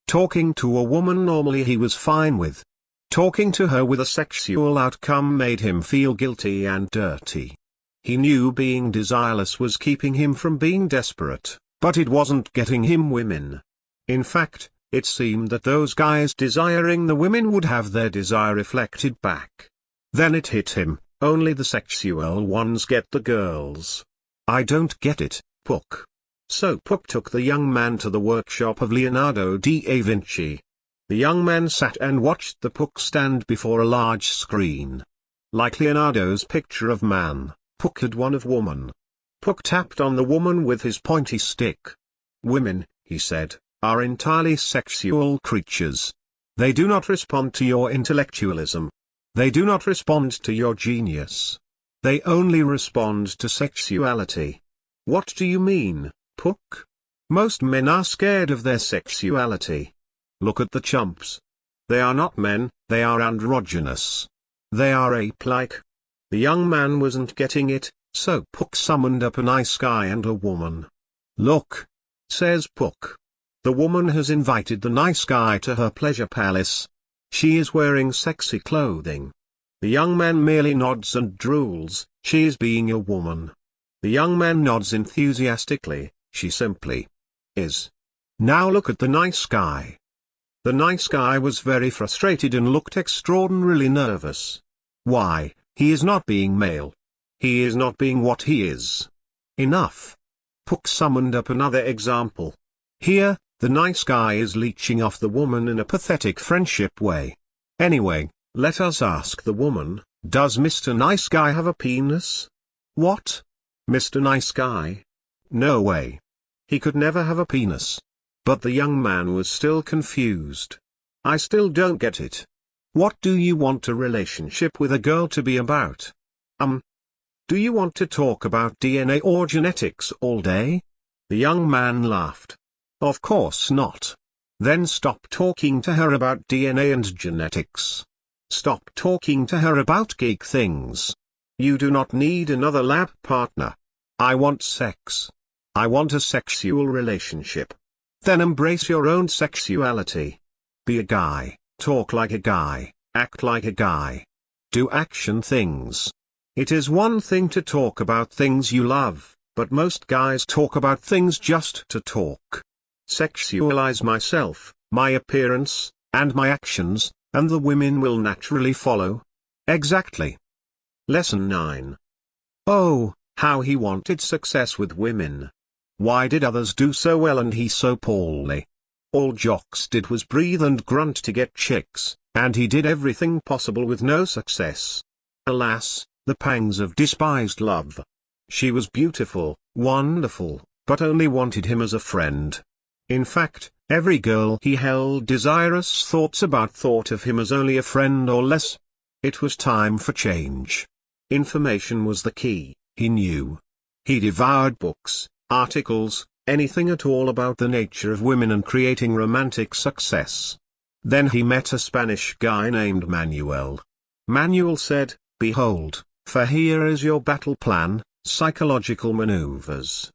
S1: Talking to a woman normally he was fine with. Talking to her with a sexual outcome made him feel guilty and dirty. He knew being desireless was keeping him from being desperate, but it wasn't getting him women. In fact, it seemed that those guys desiring the women would have their desire reflected back. Then it hit him, only the sexual ones get the girls. I don't get it, Pook. So Pook took the young man to the workshop of Leonardo da Vinci. The young man sat and watched the Pook stand before a large screen. Like Leonardo's picture of man, Pook had one of woman. Pook tapped on the woman with his pointy stick. Women, he said, are entirely sexual creatures. They do not respond to your intellectualism. They do not respond to your genius. They only respond to sexuality. What do you mean, Pook? Most men are scared of their sexuality. Look at the chumps. They are not men, they are androgynous. They are ape-like. The young man wasn't getting it, so Pook summoned up a nice guy and a woman. Look, says Pook. The woman has invited the nice guy to her pleasure palace. She is wearing sexy clothing. The young man merely nods and drools. She is being a woman. The young man nods enthusiastically. She simply is. Now look at the nice guy. The nice guy was very frustrated and looked extraordinarily nervous. Why, he is not being male. He is not being what he is. Enough. Pook summoned up another example. Here, the nice guy is leeching off the woman in a pathetic friendship way. Anyway, let us ask the woman, does Mr. Nice Guy have a penis? What? Mr. Nice Guy? No way. He could never have a penis. But the young man was still confused. I still don't get it. What do you want a relationship with a girl to be about? Do you want to talk about DNA or genetics all day? The young man laughed. Of course not. Then stop talking to her about DNA and genetics. Stop talking to her about geek things. You do not need another lab partner. I want sex. I want a sexual relationship. Then embrace your own sexuality. Be a guy, talk like a guy, act like a guy. Do action things. It is one thing to talk about things you love, but most guys talk about things just to talk. Sexualize myself, my appearance, and my actions, and the women will naturally follow. Exactly. Lesson 9. Oh, how he wanted success with women. Why did others do so well and he so poorly? All jocks did was breathe and grunt to get chicks, and he did everything possible with no success. Alas, the pangs of despised love. She was beautiful, wonderful, but only wanted him as a friend. In fact, every girl he held desirous thoughts about thought of him as only a friend or less. It was time for change. Information was the key, he knew. He devoured books, articles, anything at all about the nature of women and creating romantic success. Then he met a Spanish guy named Manuel. Manuel said, "Behold, for here is your battle plan, psychological maneuvers.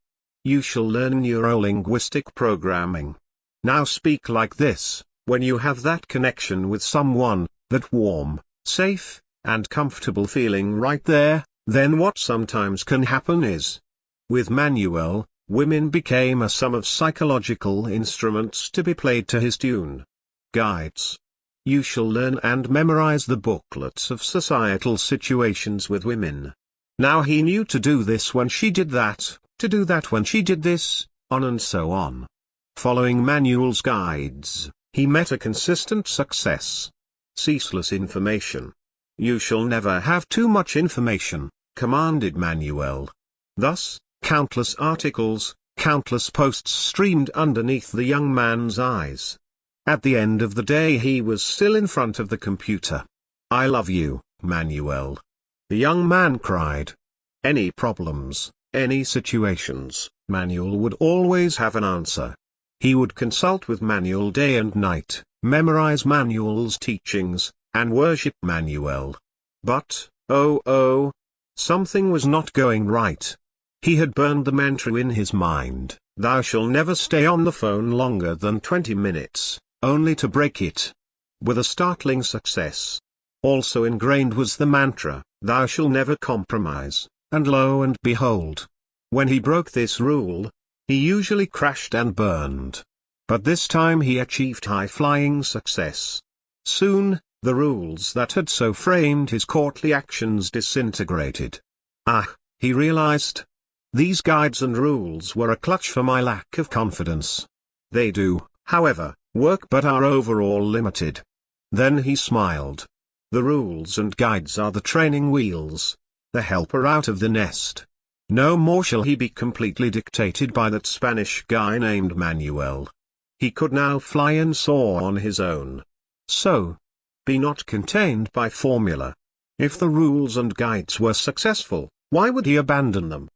S1: You shall learn neuro-linguistic programming. Now speak like this, when you have that connection with someone, that warm, safe, and comfortable feeling right there, then what sometimes can happen is." With Manuel, women became a sum of psychological instruments to be played to his tune. Guides. You shall learn and memorize the booklets of societal situations with women. Now he knew to do this when she did that, to do that when she did this, on and so on. Following Manuel's guides, he met a consistent success. Ceaseless information. You shall never have too much information, commanded Manuel. Thus, countless articles, countless posts streamed underneath the young man's eyes. At the end of the day he was still in front of the computer. "I love you, Manuel." The young man cried. Any problems, any situations, Manuel would always have an answer. He would consult with Manuel day and night, memorize Manuel's teachings, and worship Manuel. But, oh, something was not going right. He had burned the mantra in his mind, "Thou shalt never stay on the phone longer than 20 minutes, only to break it." With a startling success. Also ingrained was the mantra, "Thou shalt never compromise," and lo and behold. When he broke this rule, he usually crashed and burned. But this time he achieved high-flying success. Soon, the rules that had so framed his courtly actions disintegrated. He realized. These guides and rules were a clutch for my lack of confidence. They do, however, work but are overall limited. Then he smiled. The rules and guides are the training wheels, the helper out of the nest. No more shall he be completely dictated by that Spanish guy named Manuel. He could now fly and soar on his own. So, be not contained by formula. If the rules and guides were successful, why would he abandon them?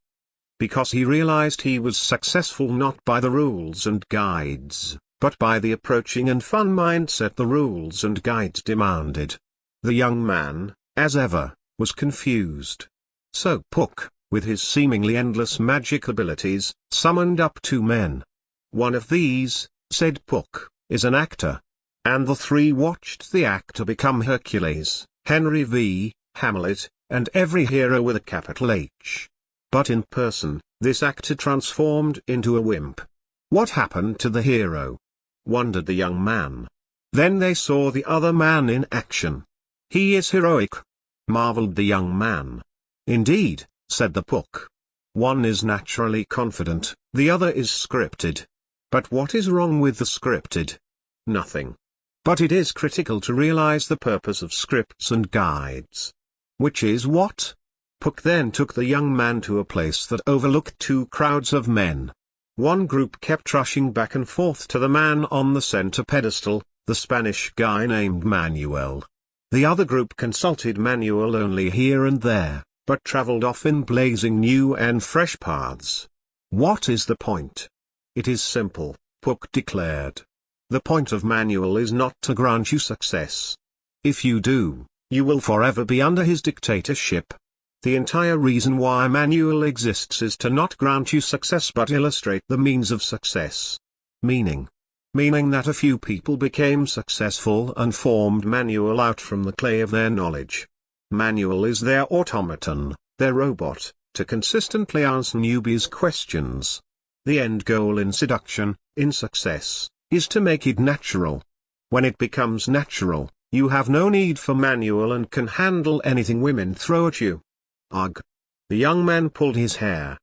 S1: Because he realized he was successful not by the rules and guides, but by the approaching and fun mindset the rules and guides demanded. The young man, as ever, was confused. So Pook, with his seemingly endless magic abilities, summoned up 2 men. "One of these," said Pook, "is an actor." And the 3 watched the actor become Hercules, Henry V, Hamlet, and every hero with a capital H. But in person, this actor transformed into a wimp. What happened to the hero? Wondered the young man. Then they saw the other man in action. "He is heroic," marveled the young man. "Indeed," said the Pook. "One is naturally confident, the other is scripted. But what is wrong with the scripted? Nothing. But it is critical to realize the purpose of scripts and guides." "Which is what?" Pook then took the young man to a place that overlooked 2 crowds of men. One group kept rushing back and forth to the man on the center pedestal, the Spanish guy named Manuel. The other group consulted Manuel only here and there, but traveled off in blazing new and fresh paths. "What is the point?" "It is simple," Pook declared. "The point of Manuel is not to grant you success. If you do, you will forever be under his dictatorship. The entire reason why Manuel exists is to not grant you success but illustrate the means of success. Meaning that a few people became successful and formed Manuel out from the clay of their knowledge. Manuel is their automaton, their robot, to consistently answer newbies' questions. The end goal in seduction, in success, is to make it natural. When it becomes natural, you have no need for Manuel and can handle anything women throw at you." Ugh. The young man pulled his hair.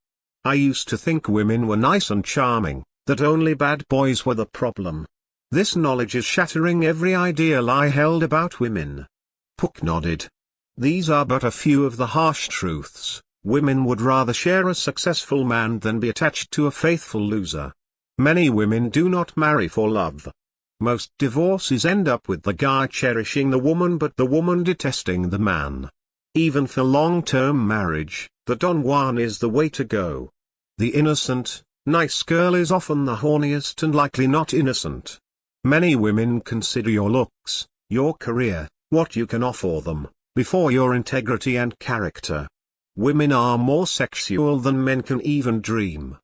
S1: "I used to think women were nice and charming, that only bad boys were the problem. This knowledge is shattering every ideal I held about women." Pook nodded. "These are but a few of the harsh truths. Women would rather share a successful man than be attached to a faithful loser. Many women do not marry for love. Most divorces end up with the guy cherishing the woman but the woman detesting the man. Even for long-term marriage, the Don Juan is the way to go. The innocent, nice girl is often the horniest and likely not innocent. Many women consider your looks, your career, what you can offer them, before your integrity and character. Women are more sexual than men can even dream.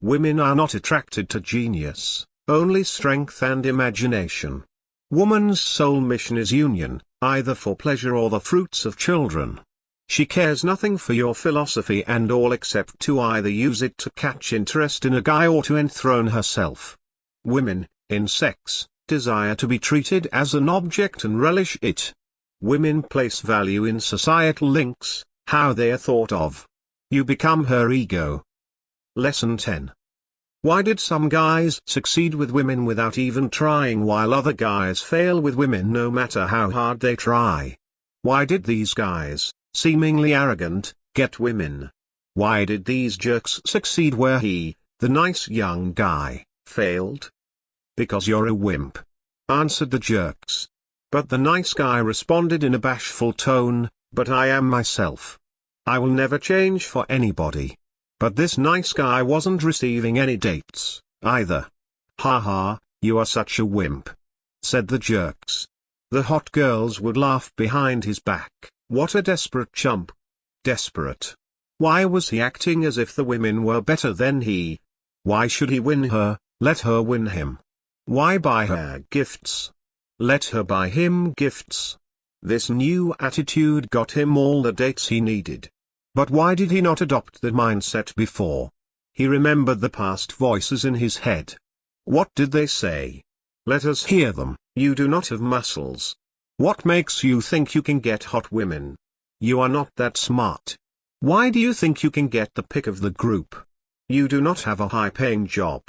S1: Women are not attracted to genius, only strength and imagination. Woman's sole mission is union, either for pleasure or the fruits of children. She cares nothing for your philosophy and all except to either use it to catch interest in a guy or to enthrone herself. Women, in sex, desire to be treated as an object and relish it. Women place value in societal links, how they are thought of. You become her ego. Lesson 10. Why did some guys succeed with women without even trying while other guys fail with women no matter how hard they try? Why did these guys, seemingly arrogant, get women? Why did these jerks succeed where he, the nice young guy, failed? Because you're a wimp, answered the jerks. But the nice guy responded in a bashful tone, but I am myself. I will never change for anybody. But this nice guy wasn't receiving any dates, either. Ha ha, you are such a wimp, said the jerks. The hot girls would laugh behind his back. What a desperate chump. Desperate. Why was he acting as if the women were better than he? Why should he win her, let her win him? Why buy her gifts? Let her buy him gifts. This new attitude got him all the dates he needed. But why did he not adopt that mindset before? He remembered the past voices in his head. What did they say? Let us hear them. You do not have muscles. What makes you think you can get hot women? You are not that smart. Why do you think you can get the pick of the group? You do not have a high-paying job.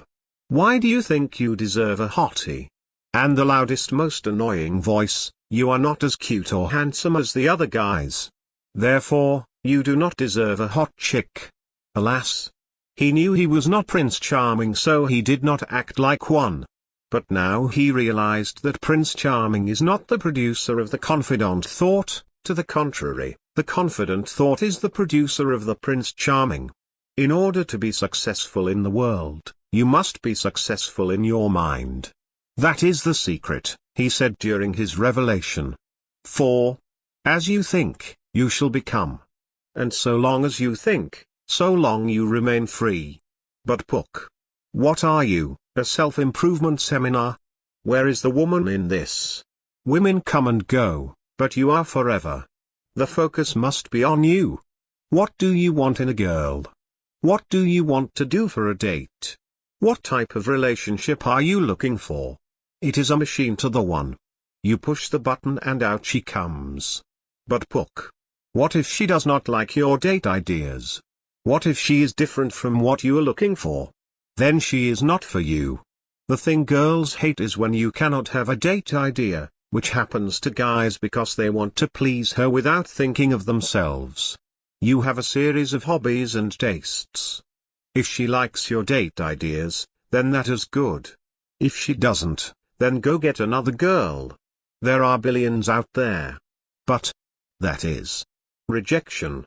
S1: Why do you think you deserve a hottie? And the loudest, most annoying voice, you are not as cute or handsome as the other guys. Therefore, you do not deserve a hot chick. Alas! He knew he was not Prince Charming, so he did not act like one. But now he realized that Prince Charming is not the producer of the confidant thought, to the contrary, the confidant thought is the producer of the Prince Charming. In order to be successful in the world, you must be successful in your mind. That is the secret, he said during his revelation. For, as you think, you shall become. And so long as you think, so long you remain free. But Pook, what are you, a self-improvement seminar? Where is the woman in this? Women come and go, but you are forever. The focus must be on you. What do you want in a girl? What do you want to do for a date? What type of relationship are you looking for? It is a machine to the one. You push the button and out she comes. But Pook, what if she does not like your date ideas? What if she is different from what you are looking for? Then she is not for you. The thing girls hate is when you cannot have a date idea, which happens to guys because they want to please her without thinking of themselves. You have a series of hobbies and tastes. If she likes your date ideas, then that is good. If she doesn't, then go get another girl. There are billions out there. But that is rejection.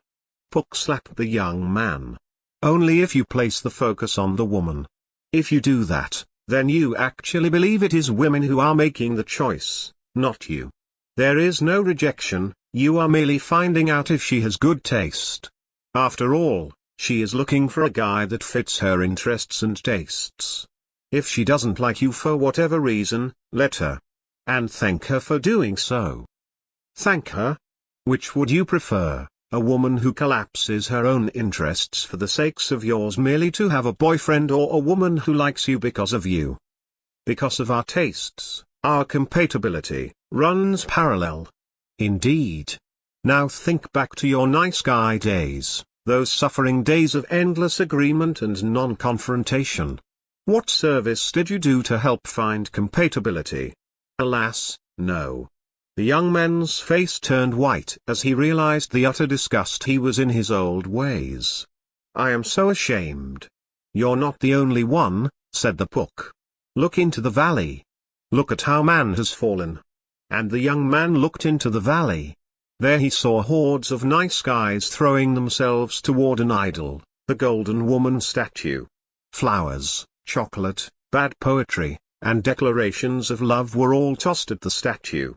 S1: Pook slapped the young man. Only if you place the focus on the woman. If you do that, then you actually believe it is women who are making the choice, not you. There is no rejection, you are merely finding out if she has good taste. After all, she is looking for a guy that fits her interests and tastes. If she doesn't like you for whatever reason, let her. And thank her for doing so. Thank her? Which would you prefer? A woman who collapses her own interests for the sakes of yours merely to have a boyfriend, or a woman who likes you because of you? Because of our tastes, our compatibility, runs parallel. Indeed. Now think back to your nice guy days, those suffering days of endless agreement and non-confrontation. What service did you do to help find compatibility? Alas, no. The young man's face turned white as he realized the utter disgust he was in his old ways. I am so ashamed. You're not the only one, said the Pook. "Look into the valley. Look at how man has fallen." And the young man looked into the valley. There he saw hordes of nice guys throwing themselves toward an idol, the golden woman statue. Flowers, chocolate, bad poetry, and declarations of love were all tossed at the statue.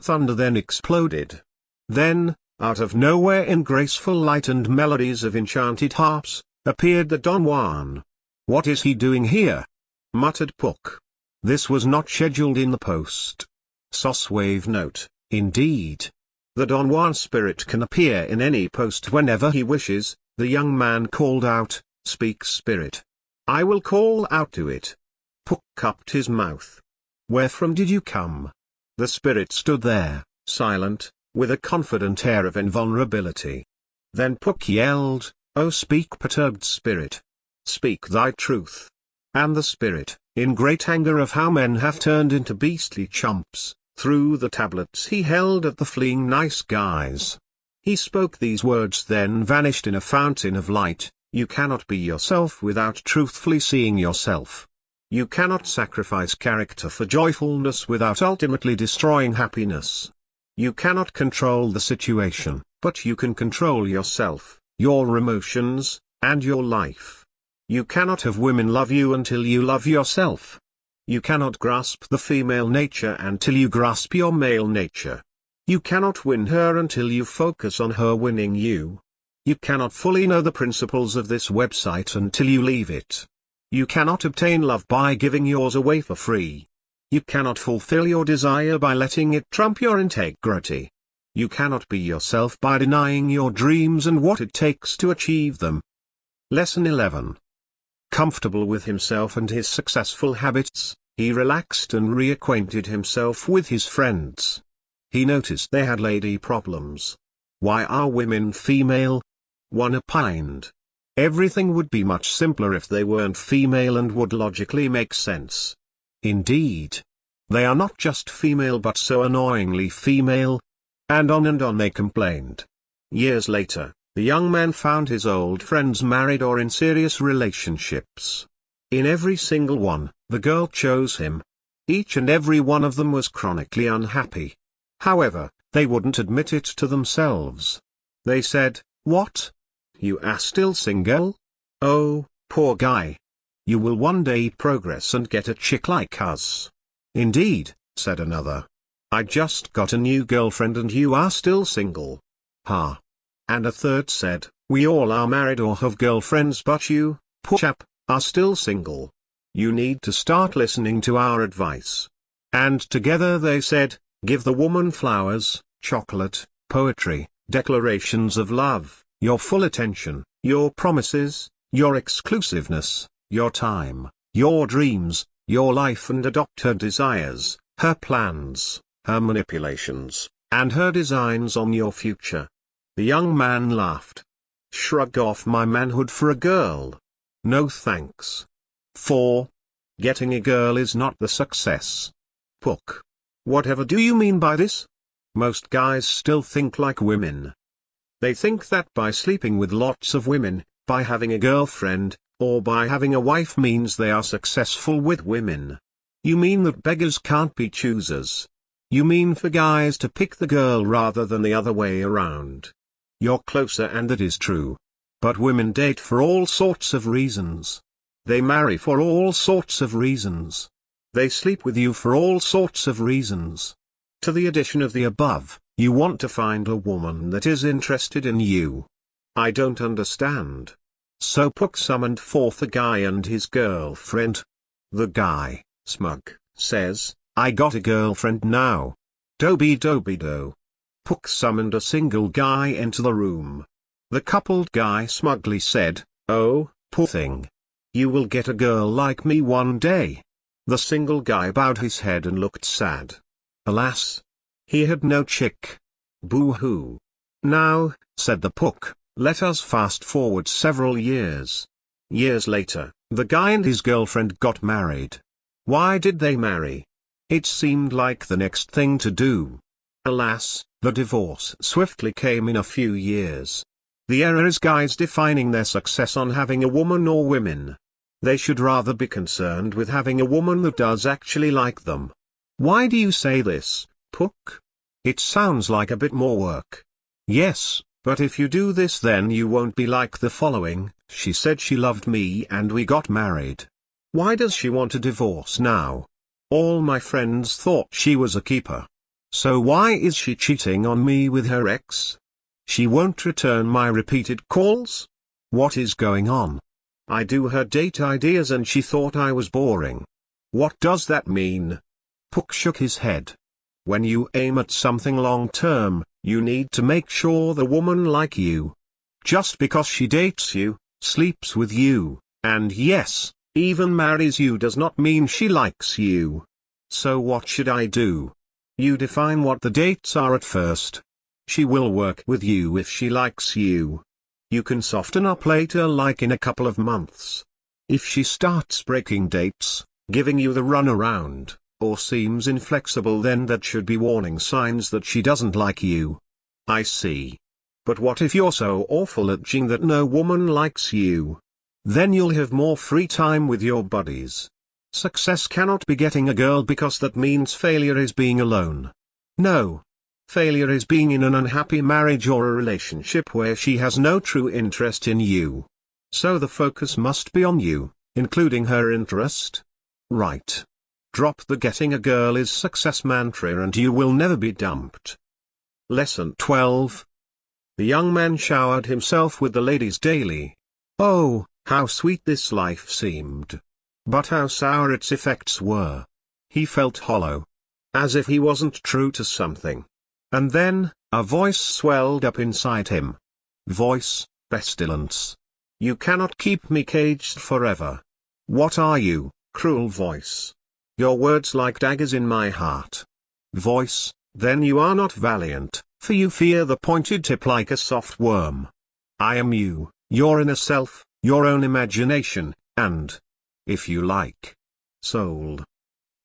S1: Thunder then exploded. Then, out of nowhere in graceful light and melodies of enchanted harps, appeared the Don Juan. "What is he doing here?" muttered Pook. This was not scheduled in the post. Soswave note, indeed. The Don Juan spirit can appear in any post whenever he wishes. The young man called out, "Speak, spirit. I will call out to it." Pook cupped his mouth. "Wherefrom did you come?" The spirit stood there, silent, with a confident air of invulnerability. Then Pook yelled, "Oh, speak, perturbed spirit. Speak thy truth." And the spirit, in great anger of how men have turned into beastly chumps, threw the tablets he held at the fleeing nice guys. He spoke these words, then vanished in a fountain of light. You cannot be yourself without truthfully seeing yourself. You cannot sacrifice character for joyfulness without ultimately destroying happiness. You cannot control the situation, but you can control yourself, your emotions, and your life. You cannot have women love you until you love yourself. You cannot grasp the female nature until you grasp your male nature. You cannot win her until you focus on her winning you. You cannot fully know the principles of this website until you leave it. You cannot obtain love by giving yours away for free. You cannot fulfill your desire by letting it trump your integrity. You cannot be yourself by denying your dreams and what it takes to achieve them. Lesson 11. Comfortable with himself and his successful habits, he relaxed and reacquainted himself with his friends. He noticed they had lady problems. Why are women female? One opined. Everything would be much simpler if they weren't female and would logically make sense. Indeed. They are not just female but so annoyingly female. And on they complained. Years later, the young man found his old friends married or in serious relationships. In every single one, the girl chose him. Each and every one of them was chronically unhappy. However, they wouldn't admit it to themselves. They said, "What? You are still single? Oh, poor guy. You will one day progress and get a chick like us." "Indeed," said another. "I just got a new girlfriend and you are still single. Ha." And a third said, "We all are married or have girlfriends but you, poor chap, are still single. You need to start listening to our advice." And together they said, "Give the woman flowers, chocolate, poetry, declarations of love, your full attention, your promises, your exclusiveness, your time, your dreams, your life, and adopt her desires, her plans, her manipulations, and her designs on your future." The young man laughed. "Shrug off my manhood for a girl. No thanks. 4. Getting a girl is not the success." Pook. Whatever do you mean by this? Most guys still think like women. They think that by sleeping with lots of women, by having a girlfriend, or by having a wife means they are successful with women. You mean that beggars can't be choosers. You mean for guys to pick the girl rather than the other way around. You're closer, and that is true. But women date for all sorts of reasons. They marry for all sorts of reasons. They sleep with you for all sorts of reasons. To the addition of the above, you want to find a woman that is interested in you. I don't understand. So Pook summoned forth a guy and his girlfriend. The guy, smug, says, "I got a girlfriend now. Doby-doby-do." Pook summoned a single guy into the room. The coupled guy smugly said, "Oh, poor thing. You will get a girl like me one day." The single guy bowed his head and looked sad. Alas! He had no chick. Boo-hoo. "Now," said the Pook, "let us fast forward several years." Years later, the guy and his girlfriend got married. Why did they marry? It seemed like the next thing to do. Alas, the divorce swiftly came in a few years. The error is guys defining their success on having a woman or women. They should rather be concerned with having a woman that does actually like them. Why do you say this, Pook? It sounds like a bit more work. Yes, but if you do this then you won't be like the following: she said she loved me and we got married. Why does she want a divorce now? All my friends thought she was a keeper. So why is she cheating on me with her ex? She won't return my repeated calls? What is going on? I do her date ideas and she thought I was boring. What does that mean? Pook shook his head. When you aim at something long-term, you need to make sure the woman like you. Just because she dates you, sleeps with you, and yes, even marries you does not mean she likes you. So what should I do? You define what the dates are at first. She will work with you if she likes you. You can soften up later, like in a couple of months. If she starts breaking dates, giving you the runaround, or seems inflexible, then that should be warning signs that she doesn't like you. I see. But what if you're so awful at jing that no woman likes you? Then you'll have more free time with your buddies. Success cannot be getting a girl, because that means failure is being alone. No. Failure is being in an unhappy marriage or a relationship where she has no true interest in you. So the focus must be on you, including her interest. Right. Drop the getting a girl is success mantra and you will never be dumped. Lesson 12. The young man showered himself with the ladies daily. Oh, how sweet this life seemed. But how sour its effects were. He felt hollow. As if he wasn't true to something. And then, a voice swelled up inside him. Voice, pestilence. You cannot keep me caged forever. What are you, cruel voice? Your words like daggers in my heart. Voice, then you are not valiant, for you fear the pointed tip like a soft worm. I am you, your inner self, your own imagination, and, if you like, soul.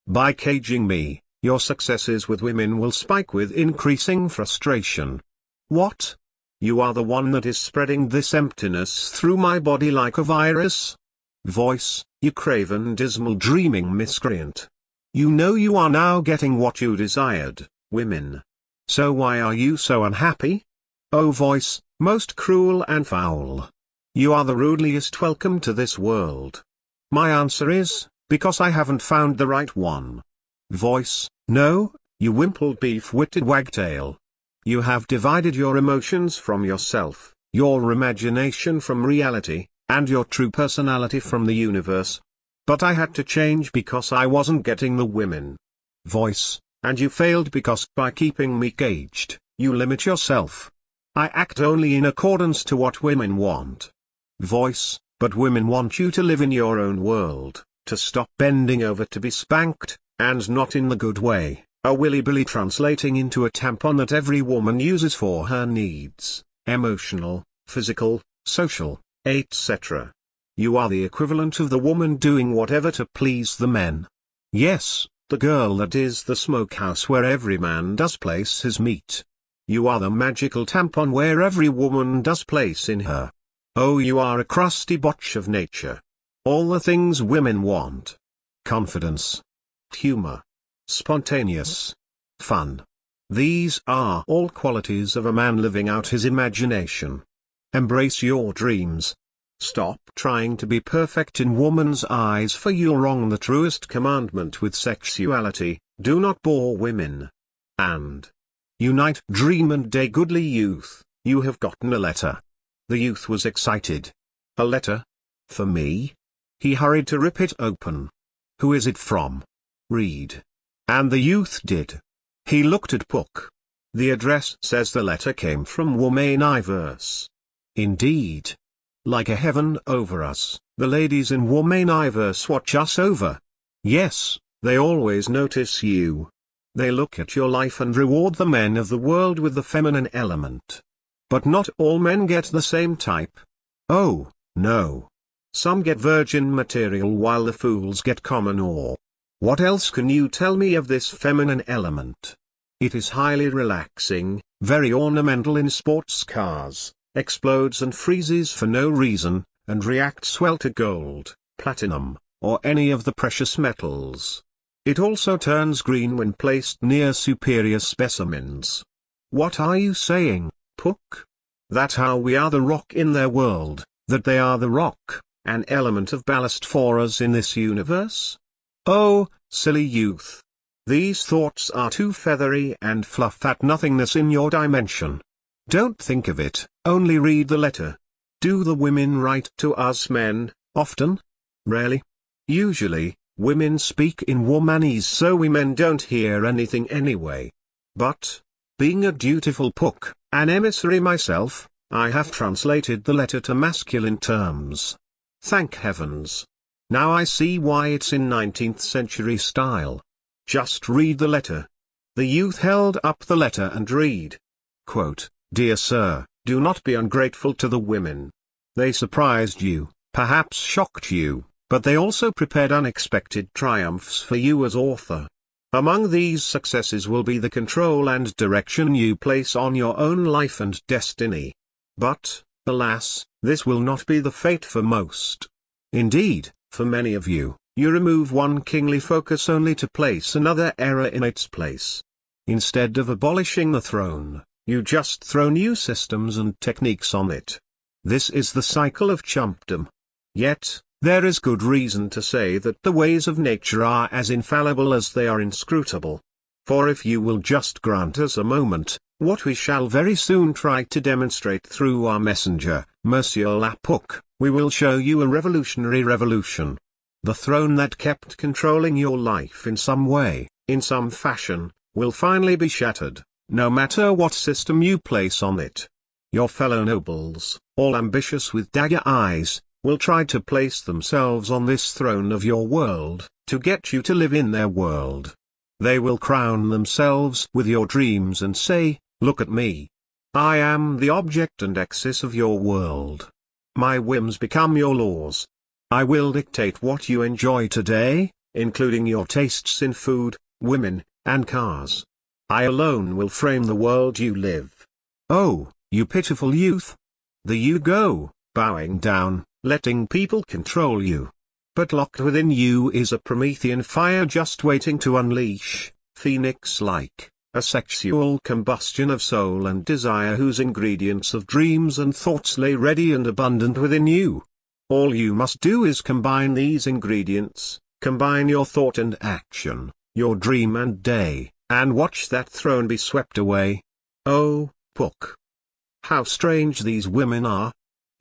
S1: By caging me, your successes with women will spike with increasing frustration. What? You are the one that is spreading this emptiness through my body like a virus? Voice, you craven dismal dreaming miscreant. You know you are now getting what you desired, women. So why are you so unhappy? Oh voice, most cruel and foul. You are the rudeliest welcome to this world. My answer is, because I haven't found the right one. Voice, no, you wimpled beef-witted wagtail. You have divided your emotions from yourself, your imagination from reality, and your true personality from the universe. But I had to change because I wasn't getting the women. Voice, and you failed because by keeping me caged, you limit yourself. I act only in accordance to what women want. Voice, but women want you to live in your own world, to stop bending over to be spanked, and not in the good way, a willy-billy translating into a tampon that every woman uses for her needs, emotional, physical, social, etc. You are the equivalent of the woman doing whatever to please the men. Yes, the girl that is the smokehouse where every man does place his meat. You are the magical tampon where every woman does place in her. Oh, you are a crusty botch of nature. All the things women want. Confidence. Humor. Spontaneous. Fun. These are all qualities of a man living out his imagination. Embrace your dreams. Stop trying to be perfect in woman's eyes, for you're wrong. The truest commandment with sexuality, do not bore women. And unite dream and day. Goodly youth, you have gotten a letter. The youth was excited. A letter? For me? He hurried to rip it open. Who is it from? Read. And the youth did. He looked at Pook. The address says the letter came from Womanivers. Indeed. Like a heaven over us, the ladies in Womanivers watch us over. Yes, they always notice you. They look at your life and reward the men of the world with the feminine element. But not all men get the same type. Oh, no. Some get virgin material while the fools get common ore. What else can you tell me of this feminine element? It is highly relaxing, very ornamental in sports cars, explodes and freezes for no reason, and reacts well to gold. platinum, or any of the precious metals. It also turns green when placed near superior specimens. What are you saying, Pook? That how we are the rock in their world, that they are the rock, an element of ballast for us in this universe? Oh, silly youth. These thoughts are too feathery and fluff at nothingness in your dimension. Don't think of it, only read the letter. Do the women write to us men, often? Rarely. Usually, women speak in womanese so we men don't hear anything anyway. But, being a dutiful Pook, an emissary myself, I have translated the letter to masculine terms. Thank heavens. Now I see why it's in 19th century style. Just read the letter. The youth held up the letter and read. Quote, Dear sir, do not be ungrateful to the women. They surprised you, perhaps shocked you, but they also prepared unexpected triumphs for you as author. Among these successes will be the control and direction you place on your own life and destiny. But, alas, this will not be the fate for most. Indeed, for many of you, you remove one kingly focus only to place another error in its place. Instead of abolishing the throne, you just throw new systems and techniques on it. This is the cycle of chumpdom. Yet, there is good reason to say that the ways of nature are as infallible as they are inscrutable. For if you will just grant us a moment, what we shall very soon try to demonstrate through our messenger, Monsieur Pook, we will show you a revolutionary revolution. The throne that kept controlling your life in some way, in some fashion, will finally be shattered, no matter what system you place on it. Your fellow nobles, all ambitious with dagger eyes, will try to place themselves on this throne of your world, to get you to live in their world. They will crown themselves with your dreams and say, look at me. I am the object and axis of your world. My whims become your laws. I will dictate what you enjoy today, including your tastes in food, women, and cars. I alone will frame the world you live. Oh, you pitiful youth. There you go, bowing down, letting people control you. But locked within you is a Promethean fire just waiting to unleash, phoenix-like, a sexual combustion of soul and desire whose ingredients of dreams and thoughts lay ready and abundant within you. All you must do is combine these ingredients, combine your thought and action, your dream and day, and watch that throne be swept away. Oh, Pook. How strange these women are.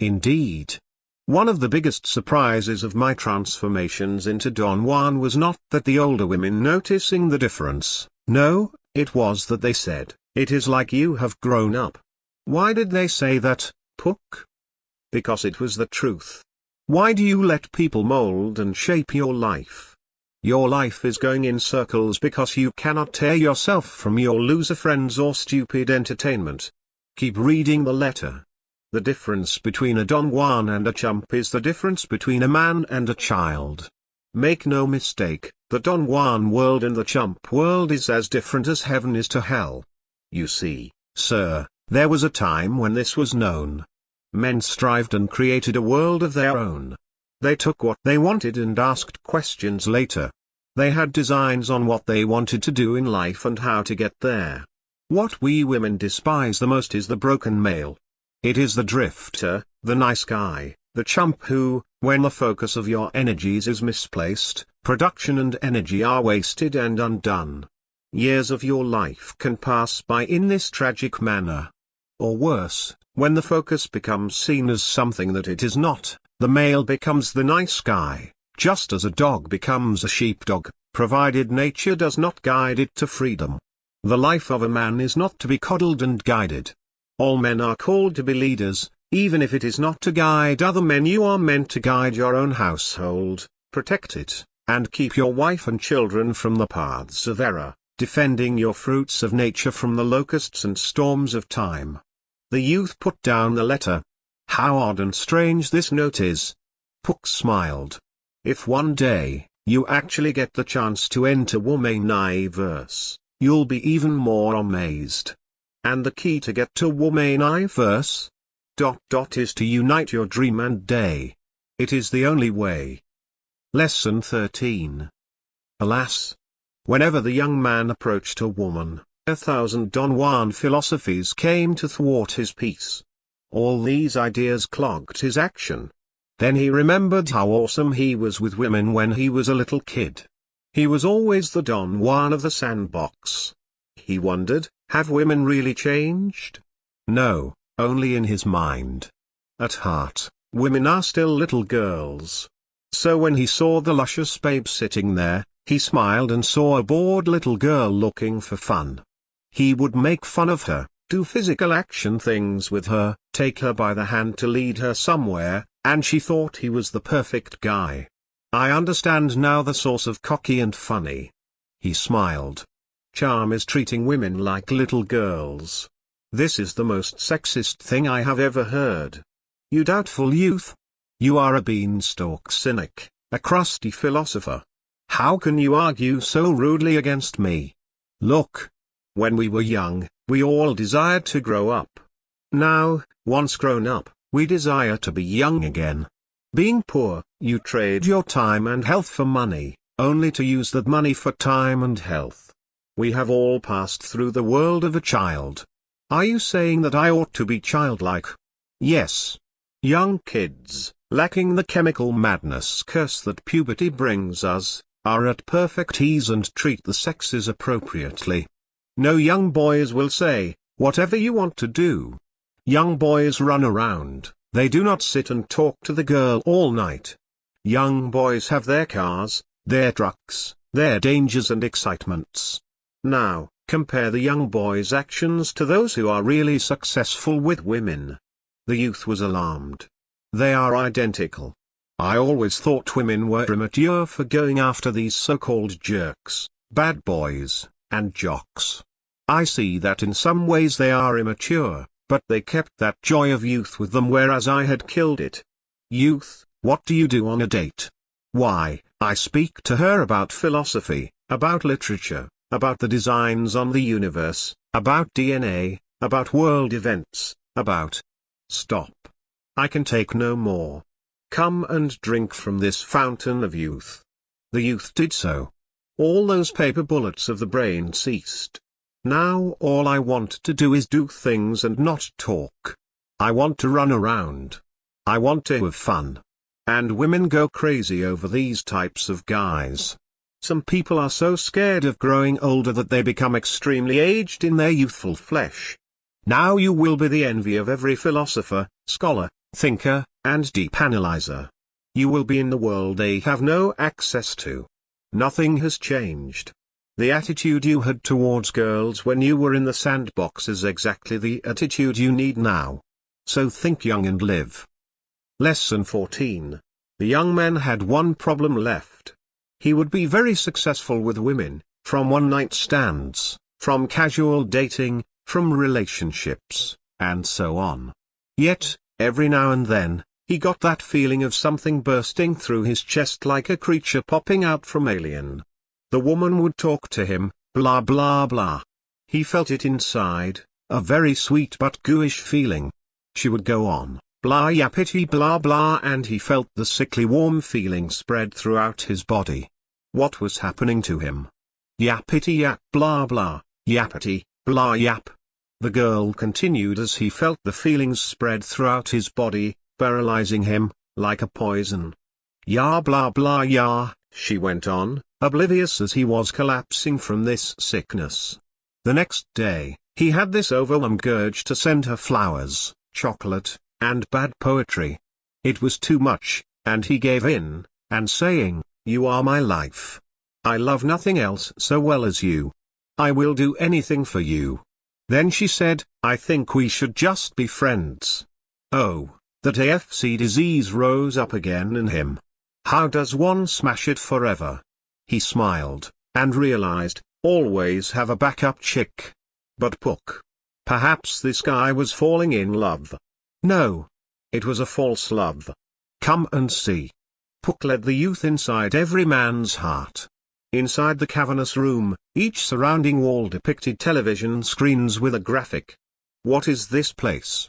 S1: Indeed. One of the biggest surprises of my transformations into Don Juan was not that the older women noticing the difference, no, it was that they said, it is like you have grown up. Why did they say that, Pook? Because it was the truth. Why do you let people mold and shape your life? Your life is going in circles because you cannot tear yourself from your loser friends or stupid entertainment. Keep reading the letter. The difference between a Don Juan and a chump is the difference between a man and a child. Make no mistake, the Don Juan world and the chump world is as different as heaven is to hell. You see, sir, there was a time when this was known. Men strived and created a world of their own. They took what they wanted and asked questions later. They had designs on what they wanted to do in life and how to get there. What we women despise the most is the broken male. It is the drifter, the nice guy, the chump who, when the focus of your energies is misplaced, production and energy are wasted and undone. Years of your life can pass by in this tragic manner. Or worse, when the focus becomes seen as something that it is not, the male becomes the nice guy, just as a dog becomes a sheepdog, provided nature does not guide it to freedom. The life of a man is not to be coddled and guided. All men are called to be leaders, even if it is not to guide other men. You are meant to guide your own household, protect it, and keep your wife and children from the paths of error, defending your fruits of nature from the locusts and storms of time. The youth put down the letter. How odd and strange this note is. Pook smiled. If one day, you actually get the chance to enter Womaniverse, you'll be even more amazed. And the key to get to Womaniverse? Is to unite your dream and day. It is the only way. Lesson 13. Alas! Whenever the young man approached a woman, 1,000 Don Juan philosophies came to thwart his peace. All these ideas clogged his action. Then he remembered how awesome he was with women when he was a little kid. He was always the Don Juan of the sandbox. He wondered, have women really changed? No, only in his mind. At heart, women are still little girls. So when he saw the luscious babe sitting there, he smiled and saw a bored little girl looking for fun. He would make fun of her, do physical action things with her, take her by the hand to lead her somewhere, and she thought he was the perfect guy. I understand now the source of cocky and funny. He smiled. Charm is treating women like little girls. This is the most sexist thing I have ever heard. You doubtful youth. You are a beanstalk cynic, a crusty philosopher. How can you argue so rudely against me? Look. When we were young, we all desired to grow up. Now, once grown up, we desire to be young again. Being poor, you trade your time and health for money, only to use that money for time and health. We have all passed through the world of a child. Are you saying that I ought to be childlike? Yes. Young kids, lacking the chemical madness curse that puberty brings us, are at perfect ease and treat the sexes appropriately. No young boys will say, whatever you want to do. Young boys run around, they do not sit and talk to the girl all night. Young boys have their cars, their trucks, their dangers and excitements. Now, compare the young boys' actions to those who are really successful with women. The youth was alarmed. They are identical. I always thought women were immature for going after these so-called jerks, bad boys, and jocks. I see that in some ways they are immature, but they kept that joy of youth with them, whereas I had killed it. Youth, what do you do on a date? Why, I speak to her about philosophy, about literature, about the designs on the universe, about DNA, about world events, about... Stop. I can take no more. Come and drink from this fountain of youth. The youth did so. All those paper bullets of the brain ceased. Now all I want to do is do things and not talk. I want to run around. I want to have fun. And women go crazy over these types of guys. Some people are so scared of growing older that they become extremely aged in their youthful flesh. Now you will be the envy of every philosopher, scholar, thinker, and deep analyzer. You will be in the world they have no access to. Nothing has changed. The attitude you had towards girls when you were in the sandbox is exactly the attitude you need now. So think young and live. Lesson 14. The young man had one problem left. He would be very successful with women, from one-night stands, from casual dating, from relationships, and so on. Yet, every now and then, he got that feeling of something bursting through his chest like a creature popping out from alien. The woman would talk to him, blah blah blah. He felt it inside, a very sweet but gooish feeling. She would go on, blah yappity blah blah, and he felt the sickly warm feeling spread throughout his body. What was happening to him? Yappity yap blah blah, yappity, blah yap. The girl continued as he felt the feelings spread throughout his body, paralyzing him, like a poison. Ya blah blah ya, she went on, oblivious as he was collapsing from this sickness. The next day, he had this overwhelming urge to send her flowers, chocolate, and bad poetry. It was too much, and he gave in, and saying, "You are my life. I love nothing else so well as you. I will do anything for you." Then she said, "I think we should just be friends." Oh, that AFC disease rose up again in him. How does one smash it forever? He smiled, and realized, always have a backup chick. But Pook. Perhaps this guy was falling in love. No. It was a false love. Come and see. Pook led the youth inside every man's heart. Inside the cavernous room, each surrounding wall depicted television screens with a graphic. What is this place?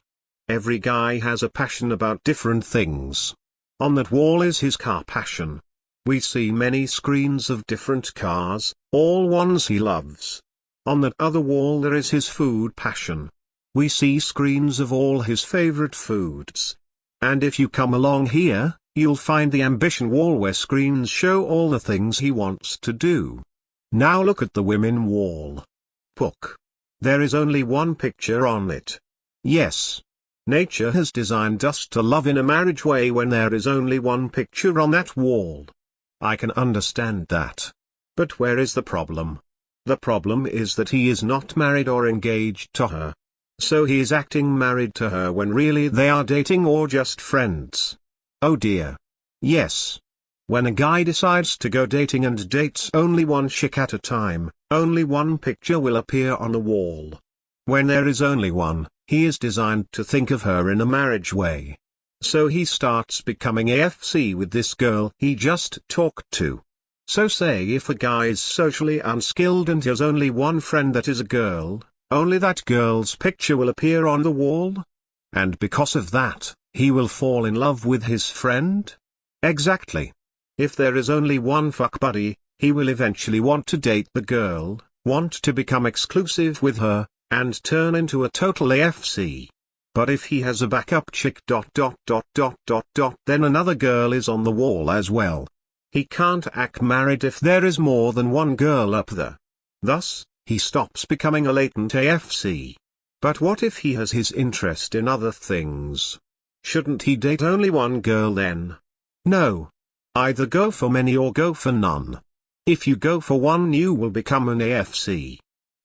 S1: Every guy has a passion about different things. On that wall is his car passion. We see many screens of different cars, all ones he loves. On that other wall there is his food passion. We see screens of all his favorite foods. And if you come along here, you'll find the ambition wall where screens show all the things he wants to do. Now look at the women wall. Pook. There is only one picture on it. Yes. Nature has designed us to love in a marriage way when there is only one picture on that wall. I can understand that. But where is the problem? The problem is that he is not married or engaged to her. So he is acting married to her when really they are dating or just friends. Oh dear. Yes. When a guy decides to go dating and dates only one chick at a time, only one picture will appear on the wall. When there is only one, he is designed to think of her in a marriage way. So he starts becoming AFC with this girl he just talked to. So say if a guy is socially unskilled and has only one friend that is a girl, only that girl's picture will appear on the wall? And because of that, he will fall in love with his friend? Exactly. If there is only one fuck buddy, he will eventually want to date the girl, want to become exclusive with her, and turn into a total AFC. But if he has a backup chick ... then another girl is on the wall as well. He can't act married if there is more than one girl up there. Thus, he stops becoming a latent AFC. But what if he has his interest in other things? Shouldn't he date only one girl then? No. Either go for many or go for none. If you go for one, you will become an AFC.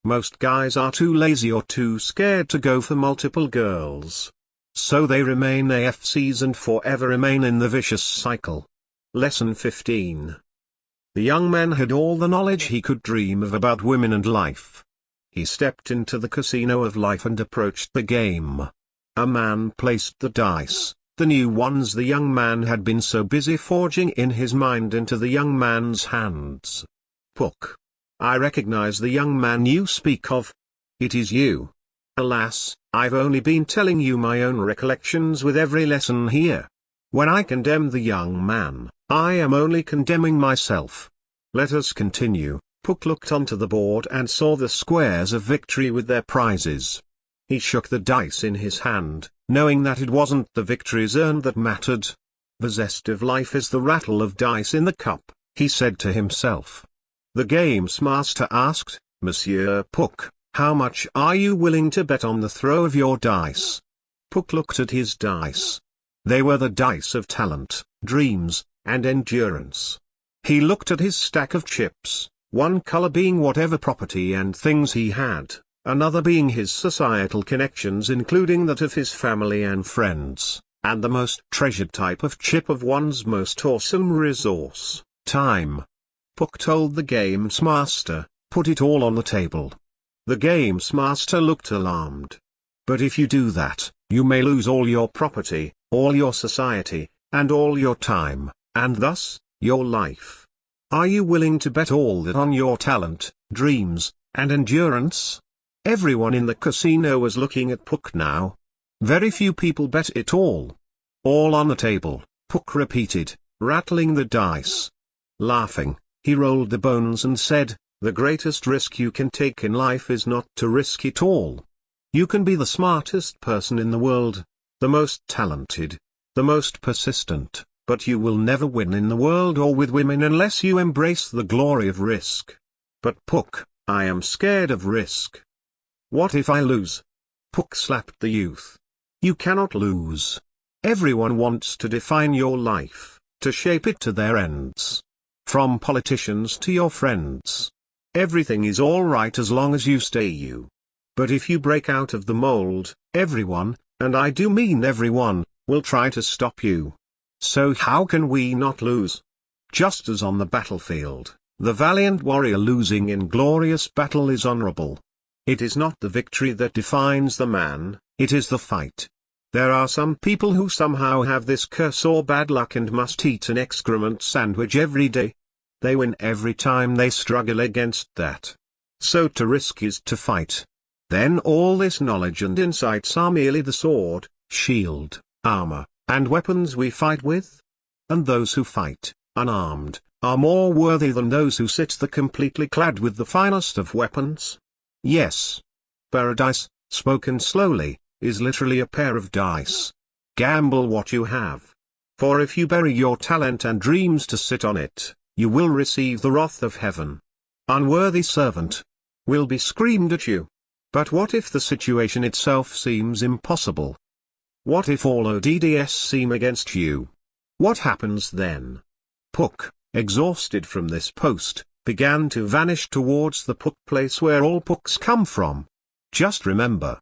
S1: Most guys are too lazy or too scared to go for multiple girls. So they remain AFCs and forever remain in the vicious cycle. Lesson 15. The young man had all the knowledge he could dream of about women and life. He stepped into the casino of life and approached the game. A man placed the dice, the new ones the young man had been so busy forging in his mind, into the young man's hands. Pook. I recognize the young man you speak of. It is you. Alas, I've only been telling you my own recollections with every lesson here. When I condemn the young man, I am only condemning myself. Let us continue. Pook looked onto the board and saw the squares of victory with their prizes. He shook the dice in his hand, knowing that it wasn't the victories earned that mattered. The zest of life is the rattle of dice in the cup, he said to himself. The games master asked, Monsieur Pook, how much are you willing to bet on the throw of your dice? Pook looked at his dice. They were the dice of talent, dreams, and endurance. He looked at his stack of chips, one color being whatever property and things he had, another being his societal connections including that of his family and friends, and the most treasured type of chip of one's most awesome resource, time. Pook told the games master, put it all on the table. The games master looked alarmed. But if you do that, you may lose all your property, all your society, and all your time, and thus, your life. Are you willing to bet all that on your talent, dreams, and endurance? Everyone in the casino was looking at Pook now. Very few people bet it all. All on the table, Pook repeated, rattling the dice. Laughing, he rolled the bones and said, the greatest risk you can take in life is not to risk it all. You can be the smartest person in the world, the most talented, the most persistent, but you will never win in the world or with women unless you embrace the glory of risk. But Pook, I am scared of risk. What if I lose? Pook slapped the youth. You cannot lose. Everyone wants to define your life, to shape it to their ends. From politicians to your friends. Everything is all right as long as you stay you. But if you break out of the mold, everyone, and I do mean everyone, will try to stop you. So how can we not lose? Just as on the battlefield, the valiant warrior losing in glorious battle is honorable. It is not the victory that defines the man, it is the fight. There are some people who somehow have this curse or bad luck and must eat an excrement sandwich every day. They win every time they struggle against that. So to risk is to fight. Then all this knowledge and insights are merely the sword, shield, armor, and weapons we fight with? And those who fight, unarmed, are more worthy than those who sit there completely clad with the finest of weapons? Yes. Paradise, spoken slowly, is literally a pair of dice. Gamble what you have. For if you bury your talent and dreams to sit on it, you will receive the wrath of heaven. Unworthy servant will be screamed at you. But what if the situation itself seems impossible? What if all odds seem against you? What happens then? Pook, exhausted from this post, began to vanish towards the Pook place where all Pooks come from. Just remember,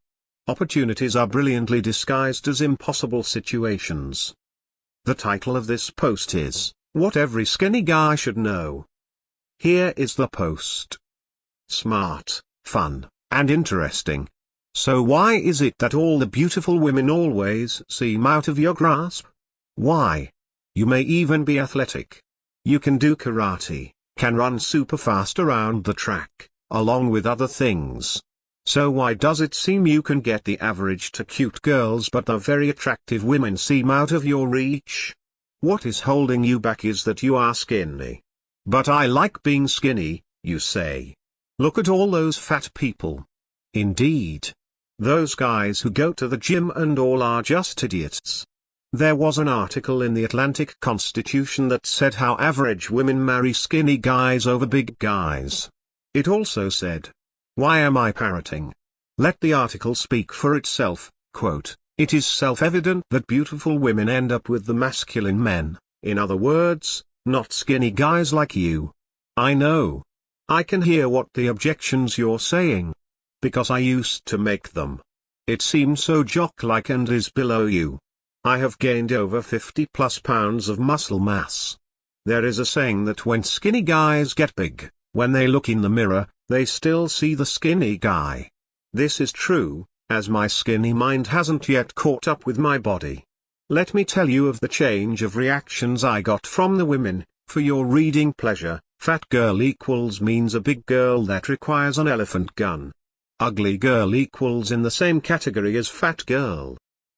S1: opportunities are brilliantly disguised as impossible situations. The title of this post is, What Every Skinny Guy Should Know. Here is the post. Smart, fun, and interesting. So why is it that all the beautiful women always seem out of your grasp? Why? You may even be athletic. You can do karate, can run super fast around the track, along with other things. So why does it seem you can get the average to cute girls but the very attractive women seem out of your reach? What is holding you back is that you are skinny. But I like being skinny, you say. Look at all those fat people. Indeed. Those guys who go to the gym and all are just idiots. There was an article in the Atlantic Constitution that said how average women marry skinny guys over big guys. It also said, why am I parroting? Let the article speak for itself, quote, it is self-evident that beautiful women end up with the masculine men, in other words, not skinny guys like you. I know. I can hear what the objections you're saying. Because I used to make them. It seems so jock-like and is below you. I have gained over 50+ pounds of muscle mass. There is a saying that when skinny guys get big, when they look in the mirror, they still see the skinny guy. This is true, as my skinny mind hasn't yet caught up with my body. Let me tell you of the change of reactions I got from the women. For your reading pleasure, fat girl equals means a big girl that requires an elephant gun. Ugly girl equals in the same category as fat girl.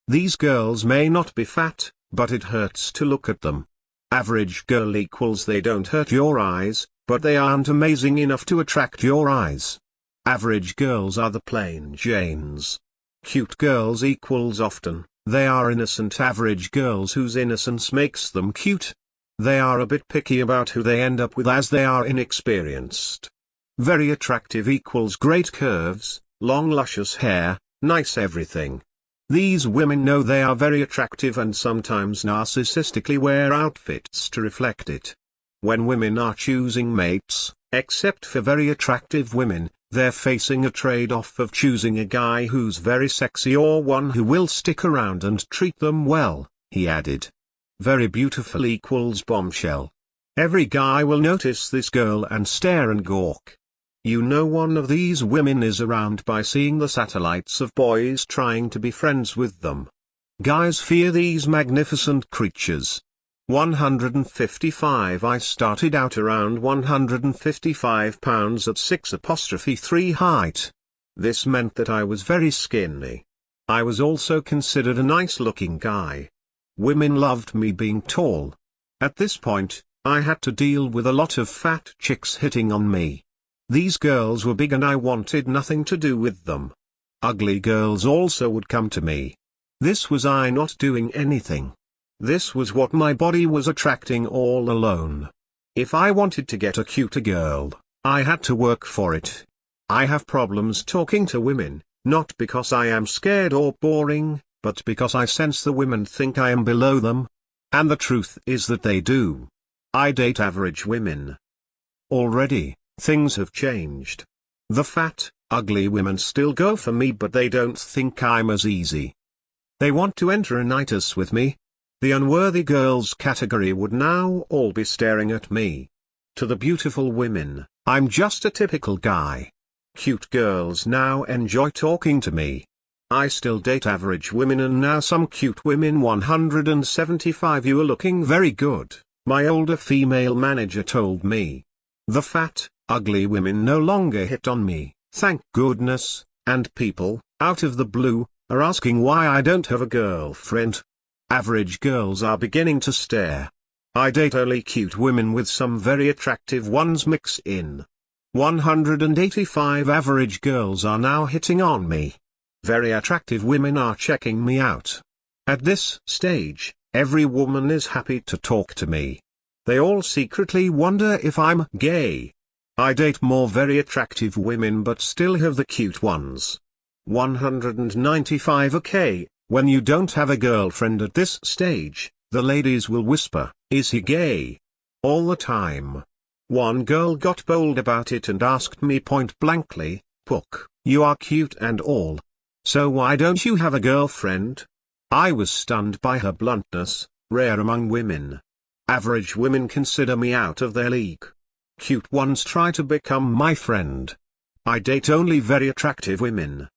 S1: These girls may not be fat, but it hurts to look at them. Average girl equals they don't hurt your eyes, but they aren't amazing enough to attract your eyes. Average girls are the plain Janes. Cute girls equals often, they are innocent average girls whose innocence makes them cute. They are a bit picky about who they end up with as they are inexperienced. Very attractive equals great curves, long luscious hair, nice everything. These women know they are very attractive and sometimes narcissistically wear outfits to reflect it. When women are choosing mates, except for very attractive women, they're facing a trade-off of choosing a guy who's very sexy or one who will stick around and treat them well, he added. Very beautiful equals bombshell. Every guy will notice this girl and stare and gawk. You know one of these women is around by seeing the satellites of boys trying to be friends with them. Guys fear these magnificent creatures. 155 I started out around 155 pounds at 6'3" height. This meant that I was very skinny. I was also considered a nice-looking guy. Women loved me being tall. At this point, I had to deal with a lot of fat chicks hitting on me. These girls were big and I wanted nothing to do with them. Ugly girls also would come to me. This was I not doing anything. This was what my body was attracting all alone. If I wanted to get a cuter girl, I had to work for it. I have problems talking to women, not because I am scared or boring, but because I sense the women think I am below them. And the truth is that they do. I date average women. Already, things have changed. The fat, ugly women still go for me but they don't think I'm as easy. They want to enter a nightus with me. The unworthy girls category would now all be staring at me. To the beautiful women, I'm just a typical guy. Cute girls now enjoy talking to me. I still date average women and now some cute women. 175 You are looking very good, my older female manager told me. The fat, ugly women no longer hit on me, thank goodness, and people, out of the blue, are asking why I don't have a girlfriend. Average girls are beginning to stare. I date only cute women with some very attractive ones mix in. 185 average girls are now hitting on me. Very attractive women are checking me out. At this stage, every woman is happy to talk to me. They all secretly wonder if I'm gay. I date more very attractive women but still have the cute ones. 195 Okay, when you don't have a girlfriend at this stage, the ladies will whisper, "Is he gay?" all the time. One girl got bold about it and asked me point blankly, "Pook, you are cute and all. So why don't you have a girlfriend?" I was stunned by her bluntness, rare among women. Average women consider me out of their league. Cute ones try to become my friend. I date only very attractive women.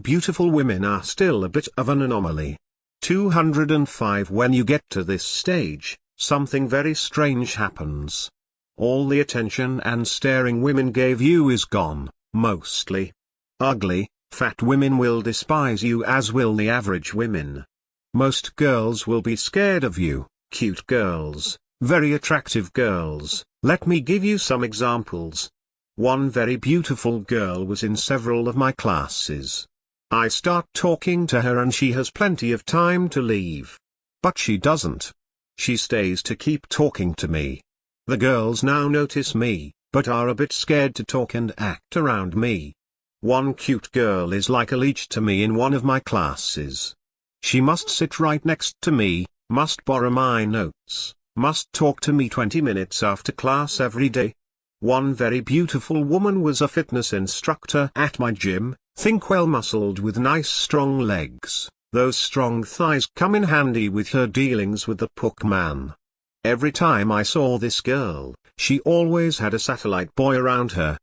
S1: Beautiful women are still a bit of an anomaly. 205 When you get to this stage, something very strange happens. All the attention and staring women gave you is gone, mostly. Ugly, fat women will despise you as will the average women. Most girls will be scared of you, cute girls, very attractive girls. Let me give you some examples. One very beautiful girl was in several of my classes. I start talking to her and she has plenty of time to leave. But she doesn't. She stays to keep talking to me. The girls now notice me, but are a bit scared to talk and act around me. One cute girl is like a leech to me in one of my classes. She must sit right next to me, must borrow my notes, must talk to me 20 minutes after class every day. One very beautiful woman was a fitness instructor at my gym, think well-muscled with nice strong legs. Those strong thighs come in handy with her dealings with the Pook man. Every time I saw this girl, she always had a satellite boy around her.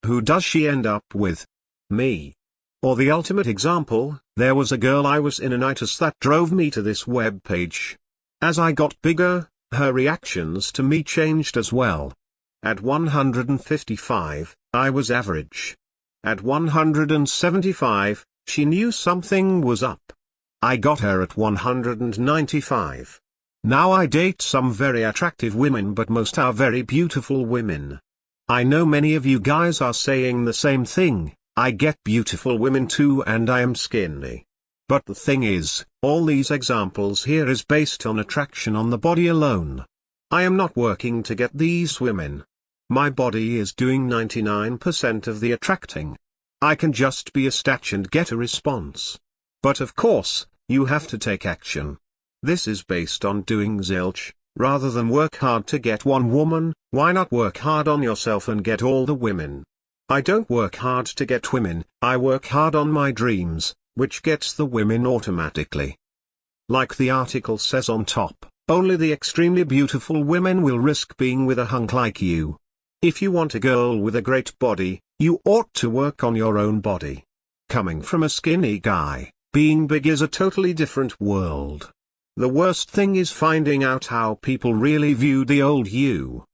S1: Who does she end up with? Me. Or the ultimate example, there was a girl I was in a nitus that drove me to this web page. As I got bigger, her reactions to me changed as well. At 155, I was average. At 175, she knew something was up. I got her at 195. Now I date some very attractive women but most are very beautiful women. I know many of you guys are saying the same thing, I get beautiful women too and I am skinny. But the thing is, all these examples here is based on attraction on the body alone. I am not working to get these women. My body is doing 99% of the attracting. I can just be a statue and get a response. But of course, you have to take action. This is based on doing zilch. Rather than work hard to get one woman, why not work hard on yourself and get all the women? I don't work hard to get women, I work hard on my dreams, which gets the women automatically. Like the article says on top, only the extremely beautiful women will risk being with a hunk like you. If you want a girl with a great body, you ought to work on your own body. Coming from a skinny guy, being big is a totally different world. The worst thing is finding out how people really view the old you.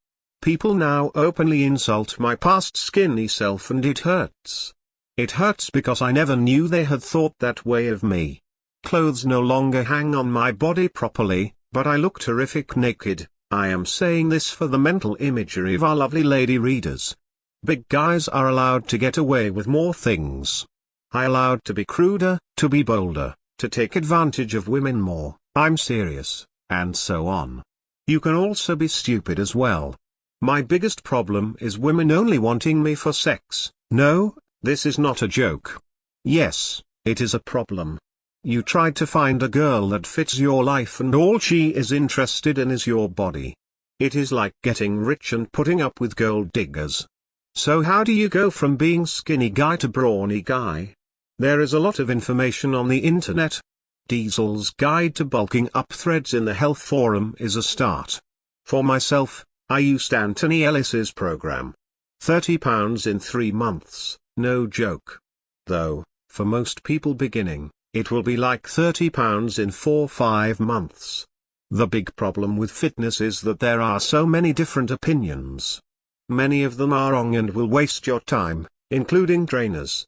S1: People now openly insult my past skinny self and it hurts. It hurts because I never knew they had thought that way of me. Clothes no longer hang on my body properly, but I look terrific naked. I am saying this for the mental imagery of our lovely lady readers. Big guys are allowed to get away with more things. I'm allowed to be cruder, to be bolder, to take advantage of women more, I'm serious, and so on. You can also be stupid as well. My biggest problem is women only wanting me for sex. No, this is not a joke. Yes, it is a problem. You tried to find a girl that fits your life and all she is interested in is your body. It is like getting rich and putting up with gold diggers. So how do you go from being skinny guy to brawny guy? There is a lot of information on the internet. Diesel's Guide to Bulking Up Threads in the Health Forum is a start. For myself, I used Anthony Ellis's program. £30 in 3 months, no joke. Though, for most people beginning, it will be like £30 in 4-5 months. The big problem with fitness is that there are so many different opinions. Many of them are wrong and will waste your time, including trainers.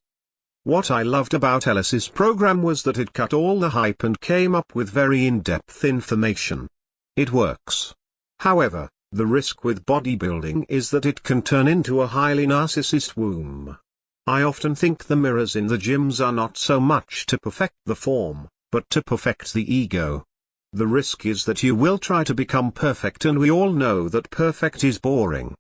S1: What I loved about Ellis's program was that it cut all the hype and came up with very in-depth information. It works. However, the risk with bodybuilding is that it can turn into a highly narcissist womb. I often think the mirrors in the gyms are not so much to perfect the form, but to perfect the ego. The risk is that you will try to become perfect, and we all know that perfect is boring.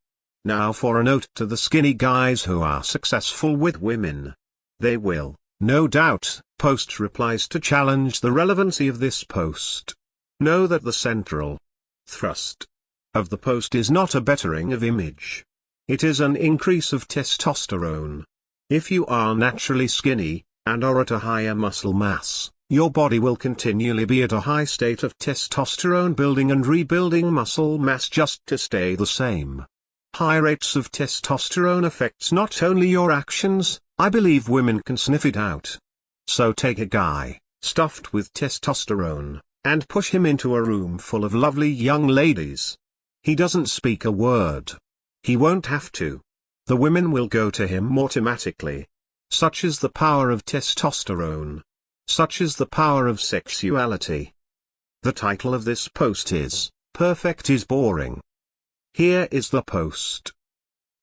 S1: Now for a note to the skinny guys who are successful with women. They will, no doubt, post replies to challenge the relevancy of this post. Know that the central thrust of the post is not a bettering of image. It is an increase of testosterone. If you are naturally skinny, and are at a higher muscle mass, your body will continually be at a high state of testosterone building and rebuilding muscle mass just to stay the same. High rates of testosterone affects not only your actions, I believe women can sniff it out. So take a guy, stuffed with testosterone, and push him into a room full of lovely young ladies. He doesn't speak a word. He won't have to. The women will go to him automatically. Such is the power of testosterone. Such is the power of sexuality. The title of this post is, Perfect is Boring. Here is the post.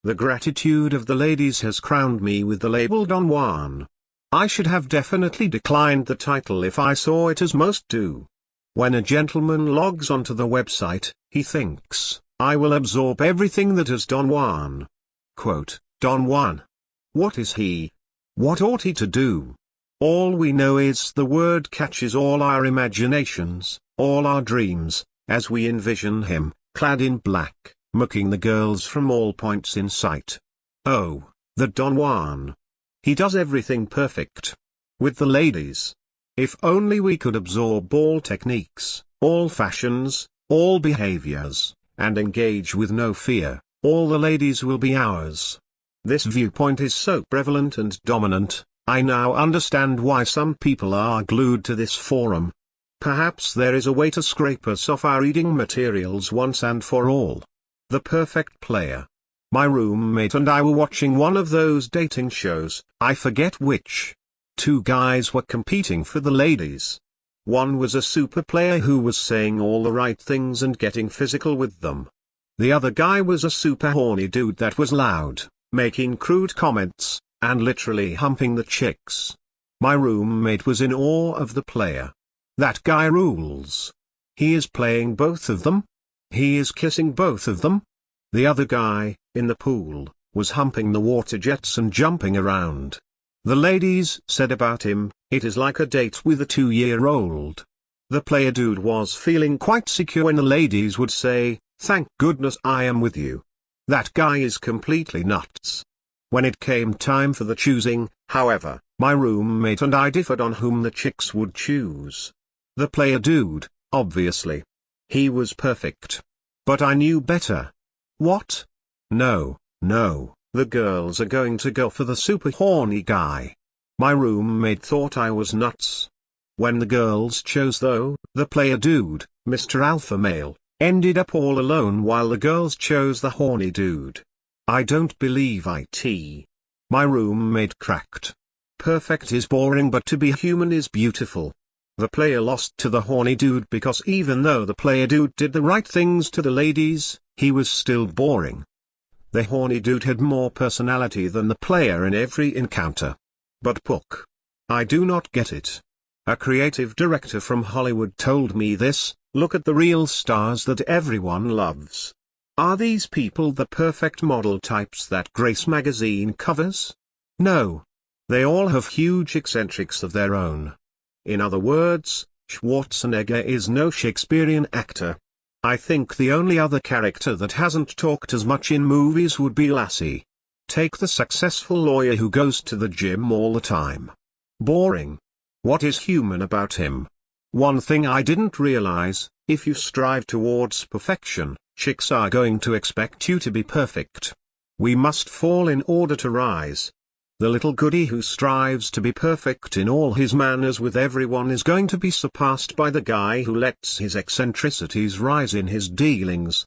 S1: The gratitude of the ladies has crowned me with the label Don Juan. I should have definitely declined the title if I saw it as most do. When a gentleman logs onto the website, he thinks, I will absorb everything that is Don Juan. Quote, Don Juan. What is he? What ought he to do? All we know is the word catches all our imaginations, all our dreams, as we envision him, clad in black, mocking the girls from all points in sight. Oh, the Don Juan. He does everything perfect. With the ladies. If only we could absorb all techniques, all fashions, all behaviors, and engage with no fear, all the ladies will be ours. This viewpoint is so prevalent and dominant, I now understand why some people are glued to this forum. Perhaps there is a way to scrape us off our reading materials once and for all. The Perfect Player. My roommate and I were watching one of those dating shows, I forget which. Two guys were competing for the ladies. One was a super player who was saying all the right things and getting physical with them. The other guy was a super horny dude that was loud, making crude comments, and literally humping the chicks. My roommate was in awe of the player. That guy rules. He is playing both of them. He is kissing both of them. The other guy, in the pool, was humping the water jets and jumping around. The ladies said about him, it is like a date with a 2-year-old. The player dude was feeling quite secure when the ladies would say, thank goodness I am with you. That guy is completely nuts. When it came time for the choosing, however, my roommate and I differed on whom the chicks would choose. The player dude, obviously. He was perfect. But I knew better. What? No, the girls are going to go for the super horny guy. My roommate thought I was nuts. When the girls chose though, the player dude, Mr. Alpha Male, ended up all alone while the girls chose the horny dude. I don't believe it. My roommate cracked. Perfect is boring, but to be human is beautiful. The player lost to the horny dude because even though the player dude did the right things to the ladies, he was still boring. The horny dude had more personality than the player in every encounter. But Pook. I do not get it. A creative director from Hollywood told me this, look at the real stars that everyone loves. Are these people the perfect model types that Grace magazine covers? No. They all have huge eccentrics of their own. In other words, Schwarzenegger is no Shakespearean actor. I think the only other character that hasn't talked as much in movies would be Lassie. Take the successful lawyer who goes to the gym all the time. Boring. What is human about him? One thing I didn't realize, if you strive towards perfection, chicks are going to expect you to be perfect. We must fall in order to rise. The little goody who strives to be perfect in all his manners with everyone is going to be surpassed by the guy who lets his eccentricities rise in his dealings.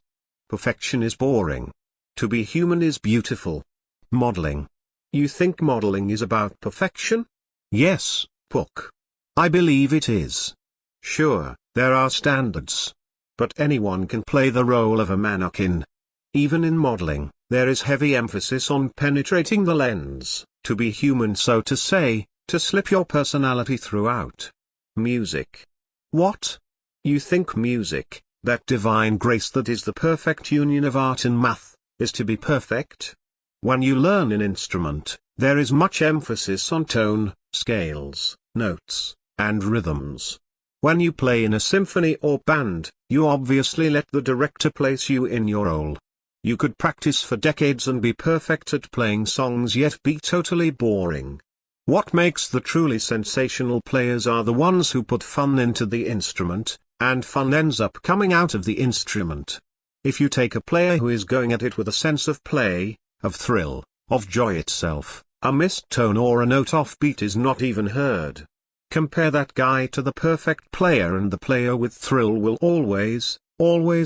S1: Perfection is boring. To be human is beautiful. Modeling. You think modeling is about perfection? Yes, Pook. I believe it is. Sure, there are standards. but anyone can play the role of a mannequin. Even in modeling, there is heavy emphasis on penetrating the lens, to be human so to say, to slip your personality throughout. Music. What? You think music, that divine grace that is the perfect union of art and math, is to be perfect? When you learn an instrument, there is much emphasis on tone, scales, notes, and rhythms. When you play in a symphony or band, you obviously let the director place you in your role. You could practice for decades and be perfect at playing songs yet be totally boring. What makes the truly sensational players are the ones who put fun into the instrument, and fun ends up coming out of the instrument. If you take a player who is going at it with a sense of play, of thrill, of joy itself, a missed tone or a note offbeat is not even heard. Compare that guy to the perfect player and the player with thrill will always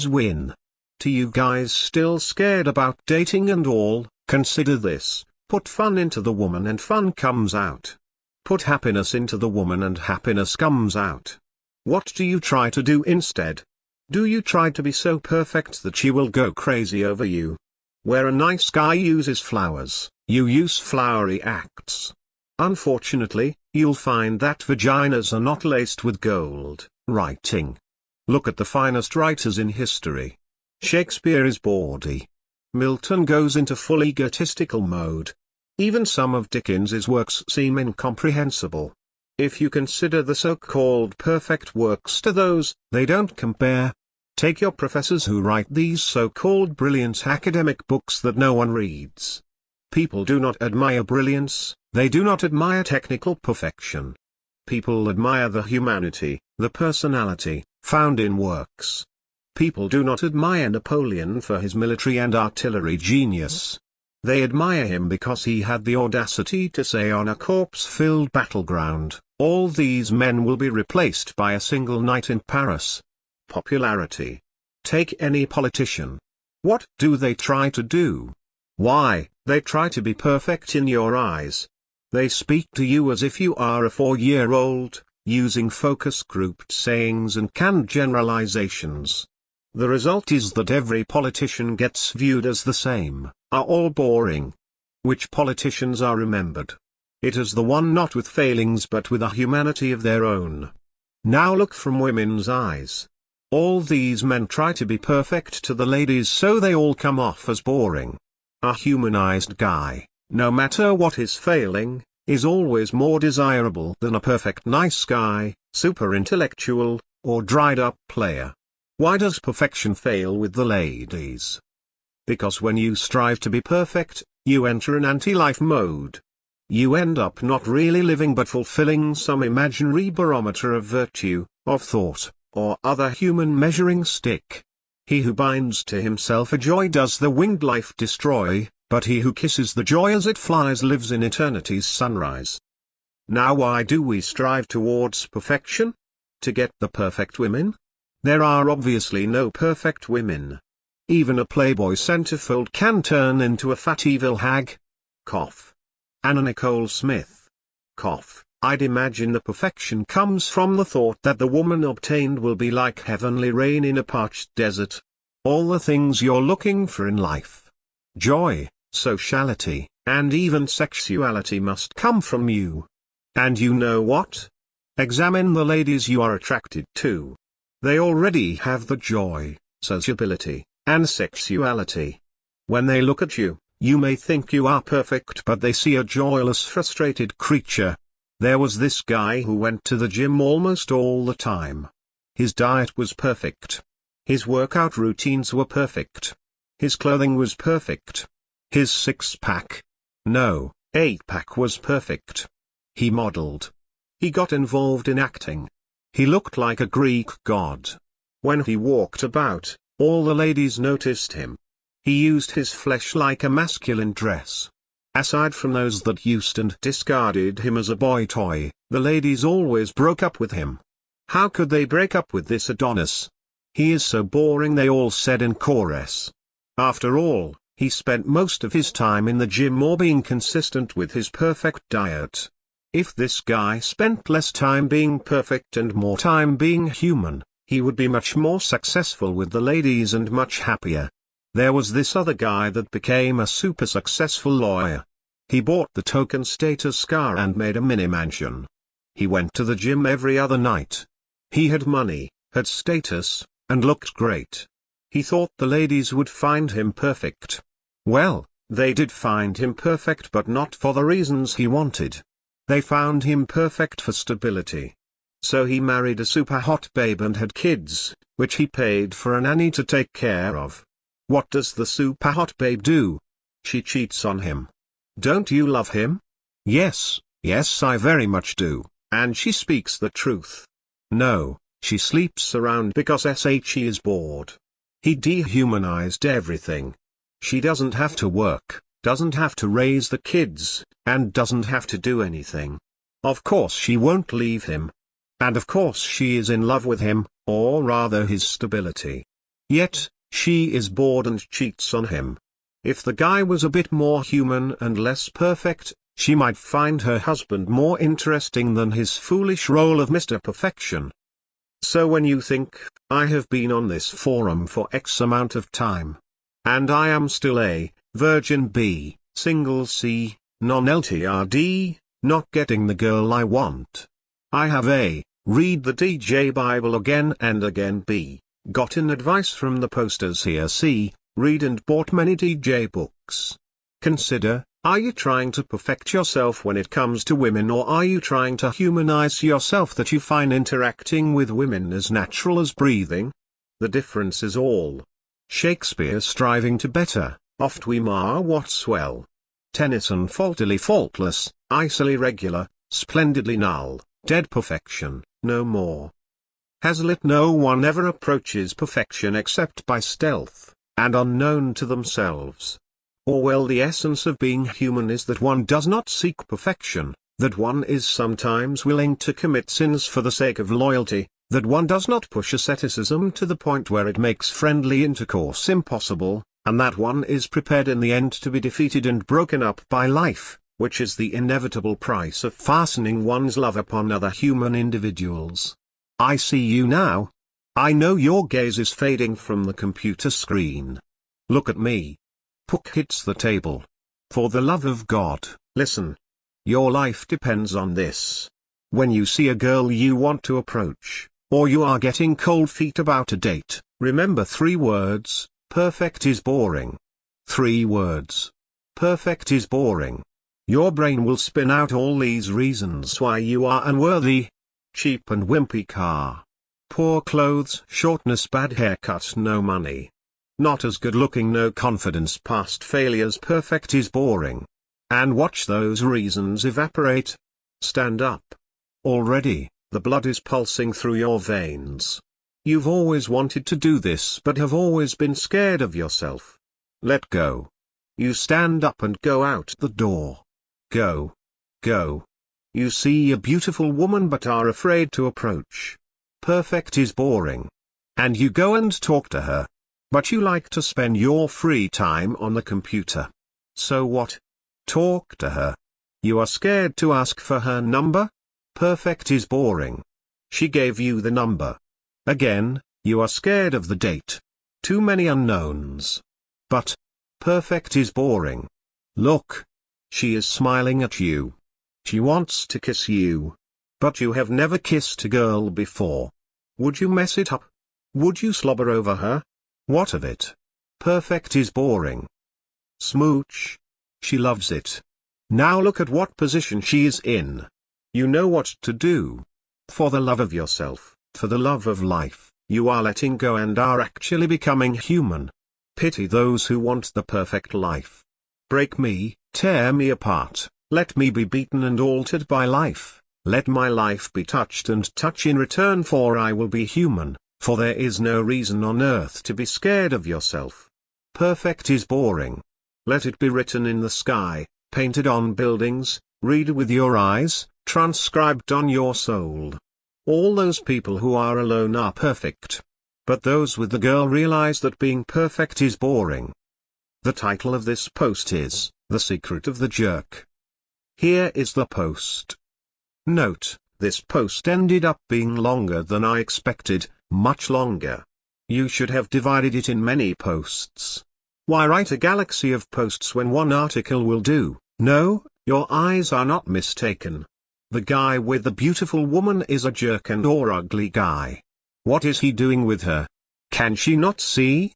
S1: win. To you guys still scared about dating and all, consider this: put fun into the woman and fun comes out. Put happiness into the woman and happiness comes out. What do you try to do instead? Do you try to be so perfect that she will go crazy over you? Where a nice guy uses flowers, you use flowery acts. Unfortunately, you'll find that vaginas are not laced with gold. Writing. Look at the finest writers in history. Shakespeare is bawdy. Milton goes into full egotistical mode. Even some of Dickens's works seem incomprehensible. If you consider the so-called perfect works to those, they don't compare. Take your professors who write these so-called brilliant academic books that no one reads. People do not admire brilliance, they do not admire technical perfection. People admire the humanity, the personality, found in works. People do not admire Napoleon for his military and artillery genius. They admire him because he had the audacity to say on a corpse-filled battleground, "All these men will be replaced by a single night in Paris." Popularity. Take any politician. What do they try to do? Why, they try to be perfect in your eyes. They speak to you as if you are a 4-year-old, using focus-grouped sayings and canned generalizations. The result is that every politician gets viewed as the same, are all boring. Which politicians are remembered? It is the one not with failings but with a humanity of their own. Now look from women's eyes. All these men try to be perfect to the ladies so they all come off as boring. A humanized guy, no matter what is failing, is always more desirable than a perfect nice guy, super intellectual, or dried up player. Why does perfection fail with the ladies? Because when you strive to be perfect, you enter an anti-life mode. You end up not really living but fulfilling some imaginary barometer of virtue, of thought, or other human measuring stick. He who binds to himself a joy does the winged life destroy, but he who kisses the joy as it flies lives in eternity's sunrise. Now why do we strive towards perfection? To get the perfect women? There are obviously no perfect women. Even a Playboy centerfold can turn into a fat evil hag. Cough. Anna Nicole Smith. Cough. I'd imagine the perfection comes from the thought that the woman obtained will be like heavenly rain in a parched desert. All the things you're looking for in life. Joy, sociality, and even sexuality must come from you. And you know what? Examine the ladies you are attracted to. They already have the joy, sociability, and sexuality. When they look at you, you may think you are perfect but they see a joyless frustrated creature. There was this guy who went to the gym almost all the time. His diet was perfect. His workout routines were perfect. His clothing was perfect. His six-pack, no, 8-pack was perfect. He modeled. He got involved in acting. He looked like a Greek god. When he walked about, all the ladies noticed him. He used his flesh like a masculine dress. Aside from those that used and discarded him as a boy toy, the ladies always broke up with him. How could they break up with this Adonis? He is so boring, they all said in chorus. After all, he spent most of his time in the gym or being consistent with his perfect diet. If this guy spent less time being perfect and more time being human, He would be much more successful with the ladies and much happier. There was this other guy that became a super successful lawyer. He bought the token status car and made a mini mansion. He went to the gym every other night. He had money, had status, and looked great. He thought the ladies would find him perfect. Well, they did find him perfect, but not for the reasons he wanted. They found him perfect for stability. So he married a super hot babe and had kids, which he paid for a nanny to take care of. What does the super hot babe do? She cheats on him. Don't you love him? Yes, yes, I very much do, and she speaks the truth. No, she sleeps around because she is bored. He dehumanized everything. She doesn't have to work, doesn't have to raise the kids, and doesn't have to do anything. Of course she won't leave him. And of course she is in love with him, or rather his stability. Yet, she is bored and cheats on him. If the guy was a bit more human and less perfect, she might find her husband more interesting than his foolish role of Mr. Perfection. So when you think, I have been on this forum for X amount of time, and I am still A, virgin B, single C, non-LTRD, not getting the girl I want. I have A, read the DJ Bible again and again. B, gotten advice from the posters here. C, read and bought many DJ books. Consider, are you trying to perfect yourself when it comes to women, or are you trying to humanize yourself that you find interacting with women as natural as breathing? The difference is all. Shakespeare striving to better, oft we mar what's well. Tennyson faultily faultless, icily regular, splendidly null, dead perfection, no more. Hazlitt no one ever approaches perfection except by stealth, and unknown to themselves. Orwell the essence of being human is that one does not seek perfection, that one is sometimes willing to commit sins for the sake of loyalty, that one does not push asceticism to the point where it makes friendly intercourse impossible, and that one is prepared in the end to be defeated and broken up by life, which is the inevitable price of fastening one's love upon other human individuals. I see you now. I know your gaze is fading from the computer screen. Look at me. Pook hits the table. For the love of God, listen. Your life depends on this. When you see a girl you want to approach, or you are getting cold feet about a date, remember 3 words, perfect is boring. 3 words. Perfect is boring. Your brain will spin out all these reasons why you are unworthy. Cheap and wimpy car. Poor clothes, shortness, bad haircut, no money. Not as good looking, no confidence, past failures. Perfect is boring. And watch those reasons evaporate. Stand up. Already, the blood is pulsing through your veins. You've always wanted to do this but have always been scared of yourself. Let go. You stand up and go out the door. Go. Go. You see a beautiful woman but are afraid to approach. Perfect is boring. And you go and talk to her. But you like to spend your free time on the computer. So what? Talk to her. You are scared to ask for her number? Perfect is boring. She gave you the number. Again, you are scared of the date. Too many unknowns. But perfect is boring. Look. She is smiling at you. She wants to kiss you. But you have never kissed a girl before. Would you mess it up? Would you slobber over her? What of it? Perfect is boring. Smooch. She loves it. Now look at what position she is in. You know what to do. For the love of yourself, for the love of life, you are letting go and are actually becoming human. Pity those who want the perfect life. Break me, tear me apart, let me be beaten and altered by life, let my life be touched and touch in return, for I will be human. For there is no reason on earth to be scared of yourself. Perfect is boring. Let it be written in the sky, painted on buildings, read with your eyes, transcribed on your soul. All those people who are alone are perfect. But those with the girl realize that being perfect is boring. The title of this post is, The Secret of the Jerk. Here is the post. Note, this post ended up being longer than I expected, much longer. You should have divided it in many posts. Why write a galaxy of posts when one article will do? No, your eyes are not mistaken. The guy with the beautiful woman is a jerk and or ugly guy. What is he doing with her? Can she not see?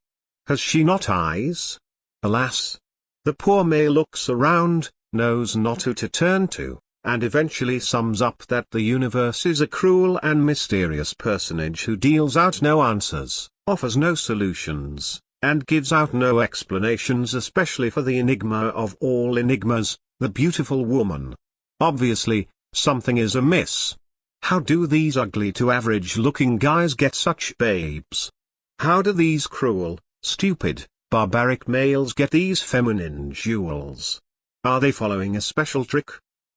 S1: Has she not eyes? Alas! The poor male looks around, knows not who to turn to, and eventually sums up that the universe is a cruel and mysterious personage who deals out no answers, offers no solutions, and gives out no explanations, especially for the enigma of all enigmas, the beautiful woman. Obviously, something is amiss. How do these ugly to average-looking guys get such babes? How do these cruel, stupid, barbaric males get these feminine jewels? Are they following a special trick?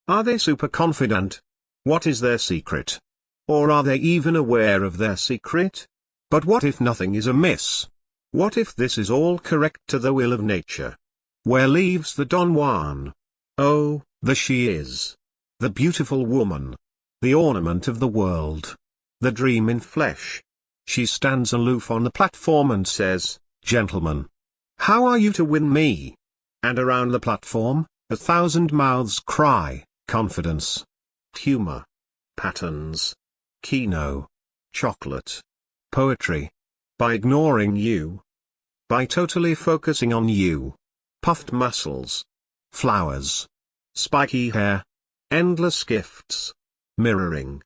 S1: Are they super confident? What is their secret? Or are they even aware of their secret? But what if nothing is amiss? What if this is all correct to the will of nature? Where leaves the Don Juan? Oh, there she is. The beautiful woman. The ornament of the world. The dream in flesh. She stands aloof on the platform and says, "Gentlemen, how are you to win me?" And around the platform, 1,000 mouths cry, confidence, humor, patterns, kino, chocolate, poetry. By ignoring you. By totally focusing on you. Puffed muscles. Flowers. Spiky hair. Endless gifts. Mirroring.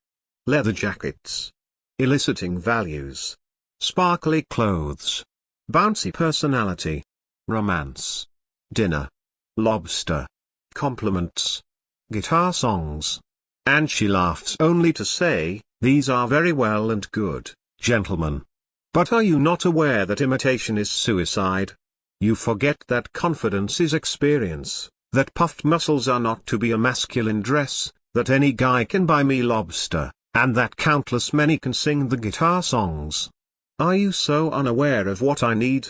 S1: Leather jackets. Eliciting values. Sparkly clothes. Bouncy personality. Romance. Dinner. Lobster. Compliments. Guitar songs. And she laughs only to say, "These are very well and good, gentlemen. But are you not aware that imitation is suicide? You forget that confidence is experience, that puffed muscles are not to be a masculine dress, that any guy can buy me lobster, and that countless many can sing the guitar songs. Are you so unaware of what I need?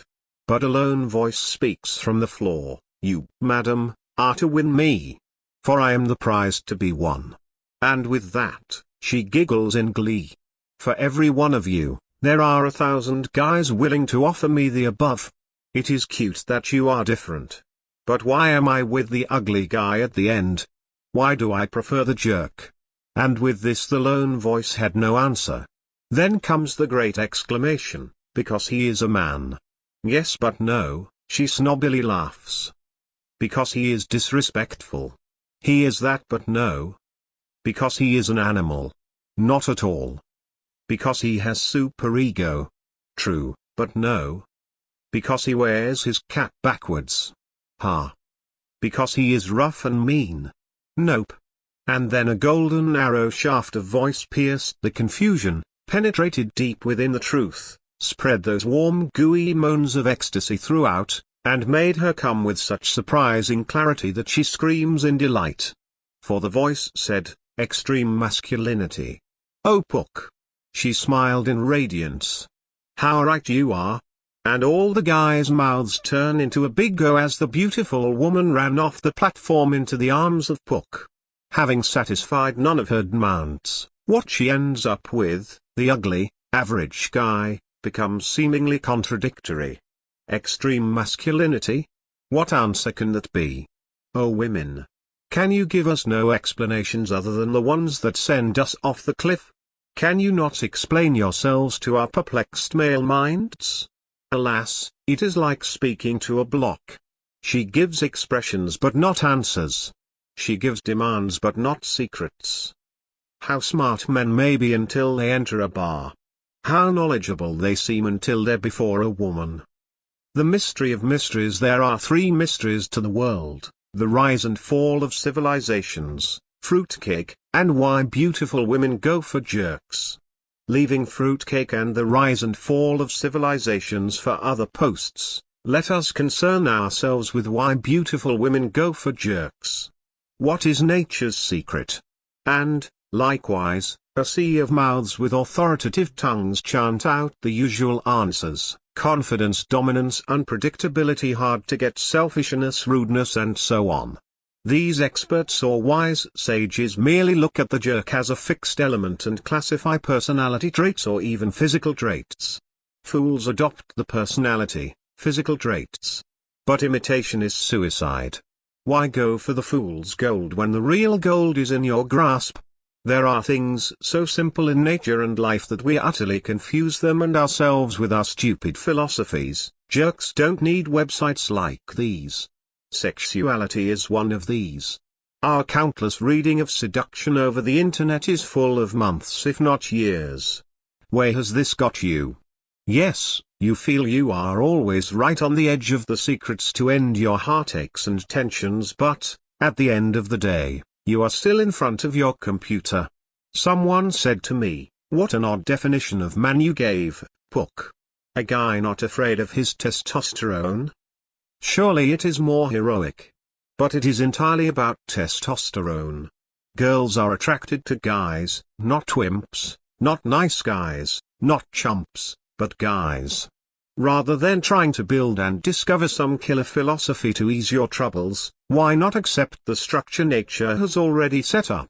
S1: But a lone voice speaks from the floor, "You, madam, are to win me. For I am the prize to be won." And with that, she giggles in glee. For every one of you, there are 1,000 guys willing to offer me the above. It is cute that you are different. But why am I with the ugly guy at the end? Why do I prefer the jerk? And with this the lone voice had no answer. Then comes the great exclamation, "Because he is a man." Yes but no, she snobbily laughs. Because he is disrespectful. He is that but no. Because he is an animal. Not at all. Because he has superego. True, but no. Because he wears his cap backwards. Ha. Because he is rough and mean. Nope. And then a golden arrow shaft of voice pierced the confusion, penetrated deep within the truth, spread those warm gooey moans of ecstasy throughout, and made her come with such surprising clarity that she screams in delight. For the voice said, "Extreme masculinity. Oh Pook." She smiled in radiance. "How right you are." And all the guys' mouths turn into a big O as the beautiful woman ran off the platform into the arms of Pook. Having satisfied none of her demands, what she ends up with, the ugly, average guy, becomes seemingly contradictory. Extreme masculinity? What answer can that be? Oh women! Can you give us no explanations other than the ones that send us off the cliff? Can you not explain yourselves to our perplexed male minds? Alas, it is like speaking to a block. She gives expressions but not answers. She gives demands but not secrets. How smart men may be until they enter a bar. How knowledgeable they seem until they're before a woman. The mystery of mysteries. There are 3 mysteries to the world: the rise and fall of civilizations, fruitcake, and why beautiful women go for jerks. Leaving fruitcake and the rise and fall of civilizations for other posts, let us concern ourselves with why beautiful women go for jerks. What is nature's secret? And, likewise, a sea of mouths with authoritative tongues chant out the usual answers: confidence, dominance, unpredictability, hard to get, selfishness, rudeness, and so on. These experts or wise sages merely look at the jerk as a fixed element and classify personality traits or even physical traits. Fools adopt the personality, physical traits. But imitation is suicide. Why go for the fool's gold when the real gold is in your grasp? There are things so simple in nature and life that we utterly confuse them and ourselves with our stupid philosophies. Jerks don't need websites like these. Sexuality is one of these. Our countless reading of seduction over the internet is full of months if not years. Where has this got you? Yes, you feel you are always right on the edge of the secrets to end your heartaches and tensions, but, at the end of the day, you are still in front of your computer. Someone said to me, "What an odd definition of man you gave, Pook. A guy not afraid of his testosterone?" Surely it is more heroic. But it is entirely about testosterone. Girls are attracted to guys, not wimps, not nice guys, not chumps, but guys. Rather than trying to build and discover some killer philosophy to ease your troubles, why not accept the structure nature has already set up?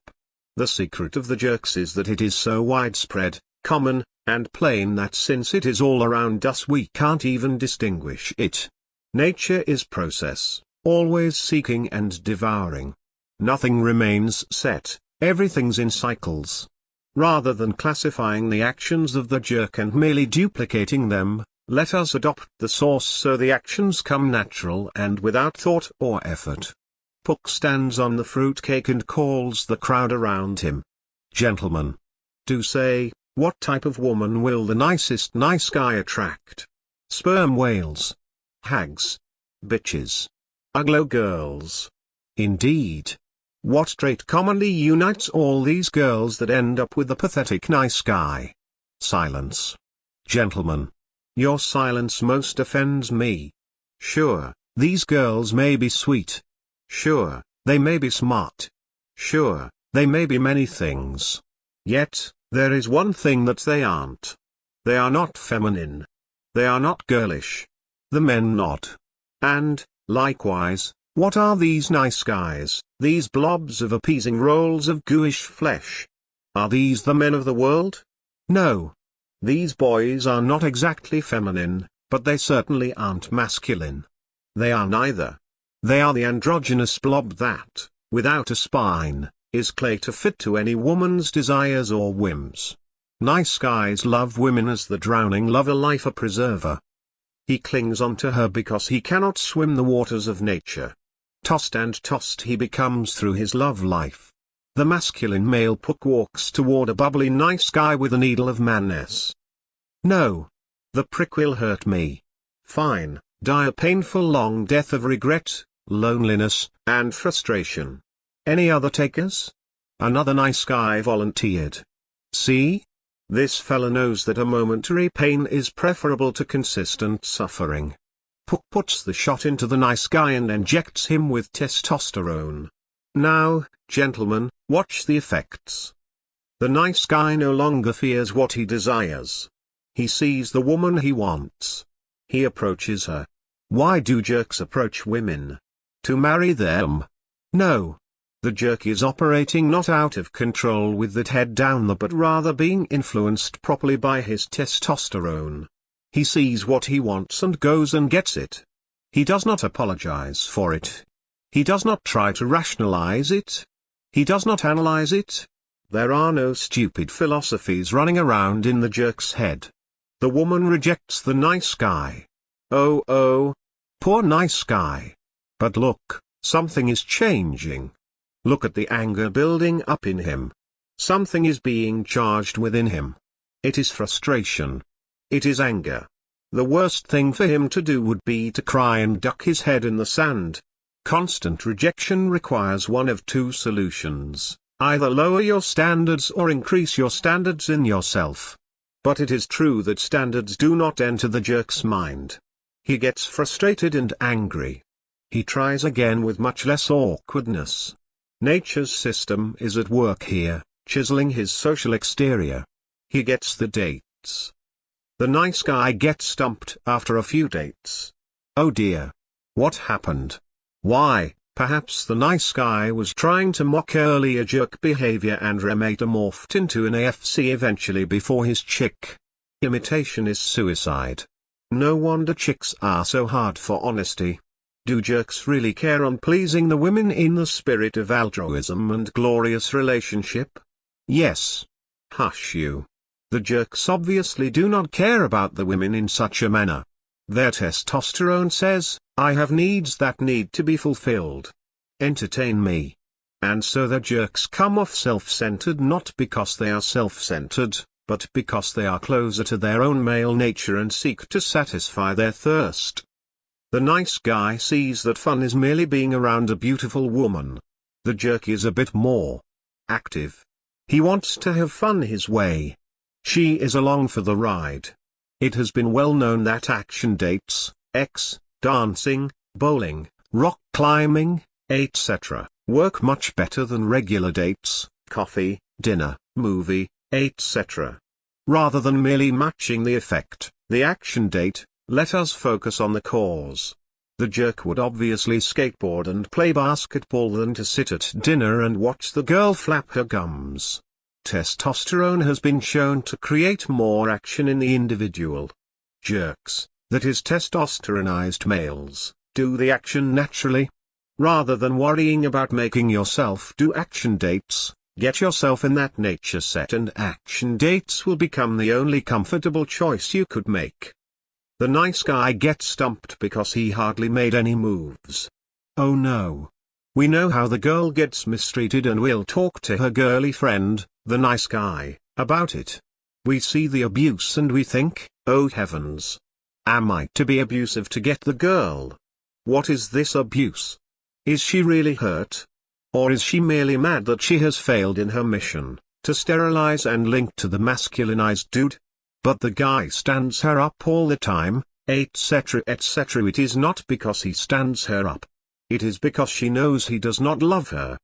S1: The secret of the jerks is that it is so widespread, common, and plain that since it is all around us we can't even distinguish it. Nature is process, always seeking and devouring. Nothing remains set, everything's in cycles. Rather than classifying the actions of the jerk and merely duplicating them, let us adopt the source so the actions come natural and without thought or effort. Pook stands on the fruitcake and calls the crowd around him. Gentlemen, do say, what type of woman will the nicest nice guy attract? Sperm whales? Hags? Bitches? Ugly girls? Indeed. What trait commonly unites all these girls that end up with the pathetic nice guy? Silence. Gentlemen, your silence most offends me. Sure, these girls may be sweet. Sure, they may be smart. Sure, they may be many things. Yet, there is one thing that they aren't. They are not feminine. They are not girlish. The men not. And, likewise, what are these nice guys, these blobs of appeasing rolls of gooish flesh? Are these the men of the world? No. These boys are not exactly feminine, but they certainly aren't masculine. They are neither. They are the androgynous blob that, without a spine, is clay to fit to any woman's desires or whims. Nice guys love women as the drowning love a life preserver. He clings onto her because he cannot swim the waters of nature. Tossed and tossed he becomes through his love life. The masculine male Pook walks toward a bubbly nice guy with a needle of madness. No. The prick will hurt me. Fine, die a painful long death of regret, loneliness, and frustration. Any other takers? Another nice guy volunteered. See? This fella knows that a momentary pain is preferable to consistent suffering. Pook puts the shot into the nice guy and injects him with testosterone. Now, gentlemen, watch the effects. The nice guy no longer fears what he desires. He sees the woman he wants. He approaches her. Why do jerks approach women? To marry them? No. The jerk is operating not out of control with that head down but rather being influenced properly by his testosterone. He sees what he wants and goes and gets it. He does not apologize for it. He does not try to rationalize it. He does not analyze it. There are no stupid philosophies running around in the jerk's head. The woman rejects the nice guy. Oh, poor nice guy. But look, something is changing. Look at the anger building up in him. Something is being charged within him. It is frustration. It is anger. The worst thing for him to do would be to cry and duck his head in the sand. Constant rejection requires one of two solutions: either lower your standards or increase your standards in yourself. But it is true that standards do not enter the jerk's mind. He gets frustrated and angry. He tries again with much less awkwardness. Nature's system is at work here, chiseling his social exterior. He gets the dates. The nice guy gets stumped after a few dates. Oh dear. What happened? Why, Perhaps the nice guy was trying to mock earlier jerk behavior and remetamorphed into an AFC eventually before his chick. Imitation is suicide. No wonder chicks are so hard for honesty. Do jerks really care on pleasing the women in the spirit of altruism and glorious relationship? Yes. Hush you. The jerks obviously do not care about the women in such a manner. Their testosterone says, I have needs that need to be fulfilled. Entertain me. And so the jerks come off self-centered not because they are self-centered, but because they are closer to their own male nature and seek to satisfy their thirst. The nice guy sees that fun is merely being around a beautiful woman. The jerk is a bit more active. He wants to have fun his way. She is along for the ride. It has been well known that action dates, dancing, bowling, rock climbing, etc., work much better than regular dates, coffee, dinner, movie, etc. Rather than merely matching the effect, the action date, let us focus on the cause. The jerk would obviously skateboard and play basketball than to sit at dinner and watch the girl flap her gums. Testosterone has been shown to create more action in the individual. Jerks, that is testosteronized males, do the action naturally. Rather than worrying about making yourself do action dates, get yourself in that nature set and action dates will become the only comfortable choice you could make. The nice guy gets stumped because he hardly made any moves. Oh no. We know how the girl gets mistreated and we'll talk to her girly friend, the nice guy, about it. We see the abuse and we think, oh heavens. Am I to be abusive to get the girl? What is this abuse? Is she really hurt? Or is she merely mad that she has failed in her mission, to sterilize and link to the masculinized dude? But the guy stands her up all the time, etc. etc. It is not because he stands her up. It is because she knows he does not love her.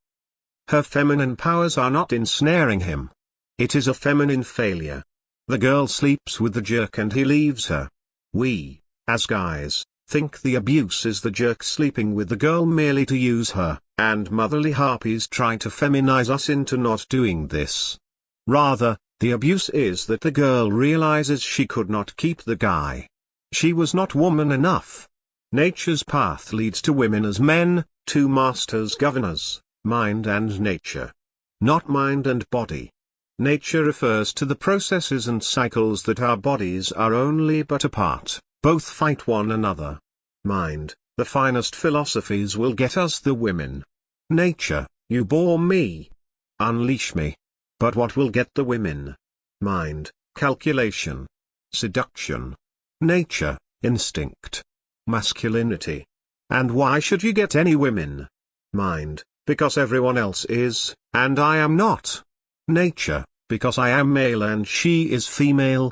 S1: Her feminine powers are not ensnaring him. It is a feminine failure. The girl sleeps with the jerk and he leaves her. We, as guys, think the abuse is the jerk sleeping with the girl merely to use her, and motherly harpies try to feminize us into not doing this. Rather, the abuse is that the girl realizes she could not keep the guy. She was not woman enough. Nature's path leads to women as men, two masters governors, mind and nature. Not mind and body. Nature refers to the processes and cycles that our bodies are only but a part, both fight one another. Mind, the finest philosophies will get us the women. Nature, you bore me. Unleash me. But what will get the women? Mind, calculation. Seduction. Nature, instinct. Masculinity. And why should you get any women? Mind, because everyone else is, and I am not. Nature, because I am male and she is female.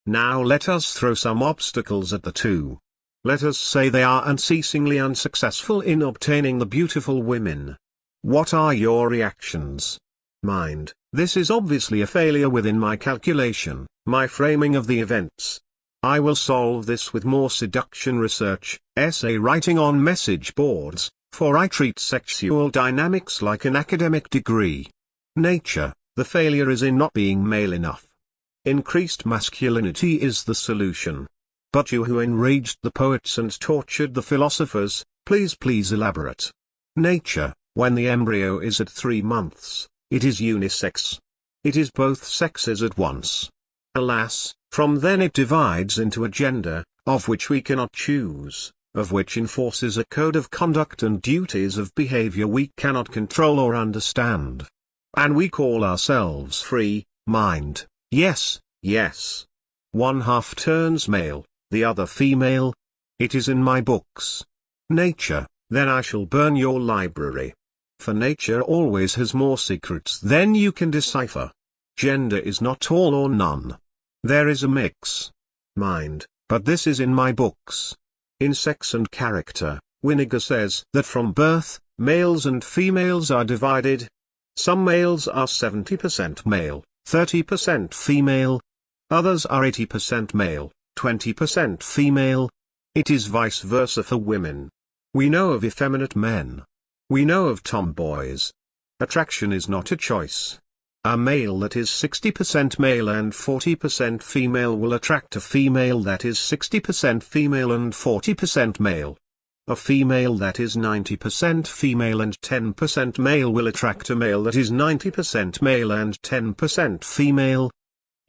S1: Now let us throw some obstacles at the two. Let us say they are unceasingly unsuccessful in obtaining the beautiful women. What are your reactions? Mind, this is obviously a failure within my calculation, my framing of the events. I will solve this with more seduction research, essay writing on message boards, for I treat sexual dynamics like an academic degree. Nature, the failure is in not being male enough. Increased masculinity is the solution. But you who enraged the poets and tortured the philosophers, please elaborate. Nature, when the embryo is at 3 months, it is unisex. It is both sexes at once. Alas, from then it divides into a gender, of which we cannot choose, of which enforces a code of conduct and duties of behavior we cannot control or understand. And we call ourselves free, mind, yes, yes. One half turns male, the other female. It is in my books. Nature, then I shall burn your library. For nature always has more secrets than you can decipher. Gender is not all or none. There is a mix. Mind, but this is in my books. In Sex and Character, Winnegar says that from birth, males and females are divided. Some males are 70% male, 30% female. Others are 80% male, 20% female. It is vice versa for women. We know of effeminate men. We know of tomboys. Attraction is not a choice. A male that is 60% male and 40% female will attract a female that is 60% female and 40% male. A female that is 90% female and 10% male will attract a male that is 90% male and 10% female.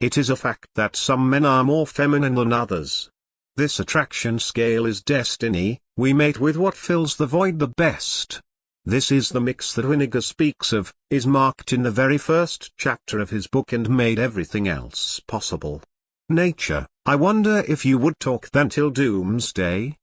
S1: It is a fact that some men are more feminine than others. This attraction scale is destiny. We mate with what fills the void the best. This is the mix that Winnegar speaks of, is marked in the very first chapter of his book and made everything else possible. Nature, I wonder if you would talk then till doomsday?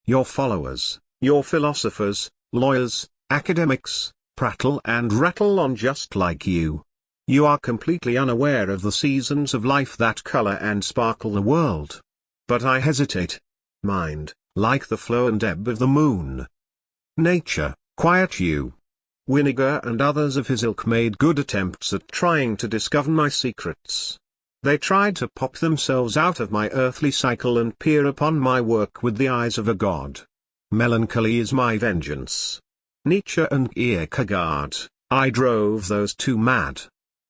S1: Your followers, your philosophers, lawyers, academics, prattle and rattle on just like you. You are completely unaware of the seasons of life that color and sparkle the world. But I hesitate. Mind, like the flow and ebb of the moon. Nature, quiet you. Winnegar and others of his ilk made good attempts at trying to discover my secrets. They tried to pop themselves out of my earthly cycle and peer upon my work with the eyes of a god. Melancholy is my vengeance. Nietzsche and Kierkegaard, I drove those two mad.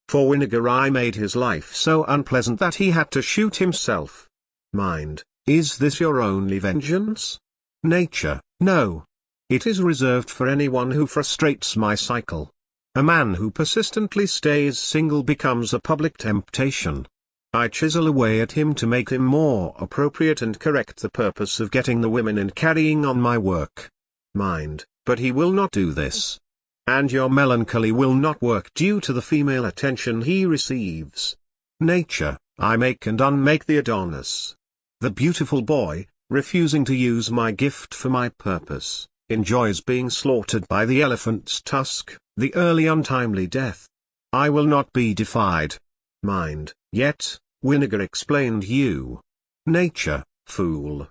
S1: For Winnegar I made his life so unpleasant that he had to shoot himself. Mind, is this your only vengeance? Nature, no. It is reserved for anyone who frustrates my cycle. A man who persistently stays single becomes a public temptation. I chisel away at him to make him more appropriate and correct the purpose of getting the women and carrying on my work. Mind, but he will not do this. And your melancholy will not work due to the female attention he receives. Nature, I make and unmake the Adonis. The beautiful boy, refusing to use my gift for my purpose, enjoys being slaughtered by the elephant's tusk, the early untimely death. I will not be defied. Mind, yet, Winnegar explained you. Nature, fool.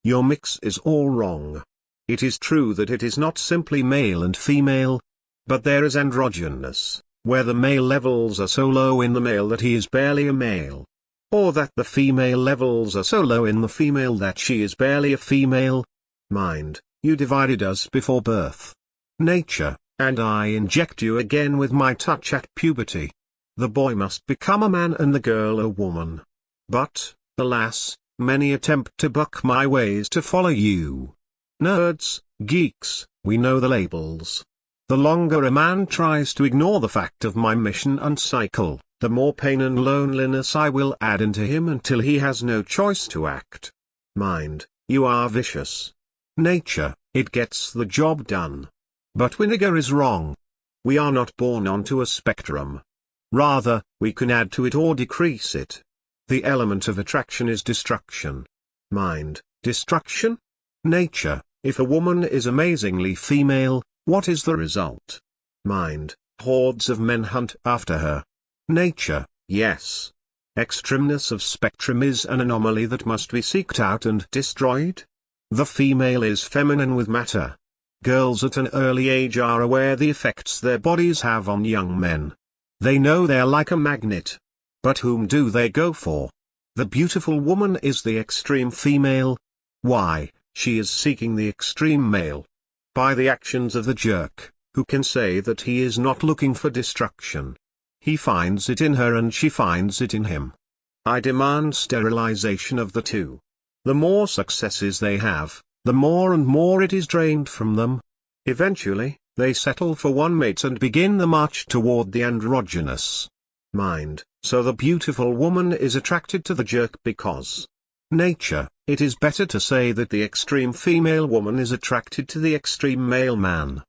S1: Your mix is all wrong. It is true that it is not simply male and female, but there is androgynous, where the male levels are so low in the male that he is barely a male. Or that the female levels are so low in the female that she is barely a female. Mind, you divided us before birth. Nature, and I inject you again with my touch at puberty. The boy must become a man and the girl a woman. But, alas, many attempt to buck my ways to follow you. Nerds, geeks, we know the labels. The longer a man tries to ignore the fact of my mission and cycle, the more pain and loneliness I will add into him until he has no choice to act. Mind, you are vicious. Nature, it gets the job done. But Winnegar is wrong. We are not born onto a spectrum. Rather, we can add to it or decrease it. The element of attraction is destruction. Mind, destruction? Nature, if a woman is amazingly female, what is the result? Mind, hordes of men hunt after her. Nature, yes. Extremeness of spectrum is an anomaly that must be seeked out and destroyed. The female is feminine with matter. Girls at an early age are aware the effects their bodies have on young men. They know they're like a magnet. But whom do they go for? The beautiful woman is the extreme female. Why, she is seeking the extreme male. By the actions of the jerk, who can say that he is not looking for destruction? He finds it in her and she finds it in him. I demand sterilization of the two. The more successes they have, the more and more it is drained from them. Eventually, they settle for one mate and begin the march toward the androgynous. Mind, so the beautiful woman is attracted to the jerk because nature, it is better to say that the extreme female woman is attracted to the extreme male man.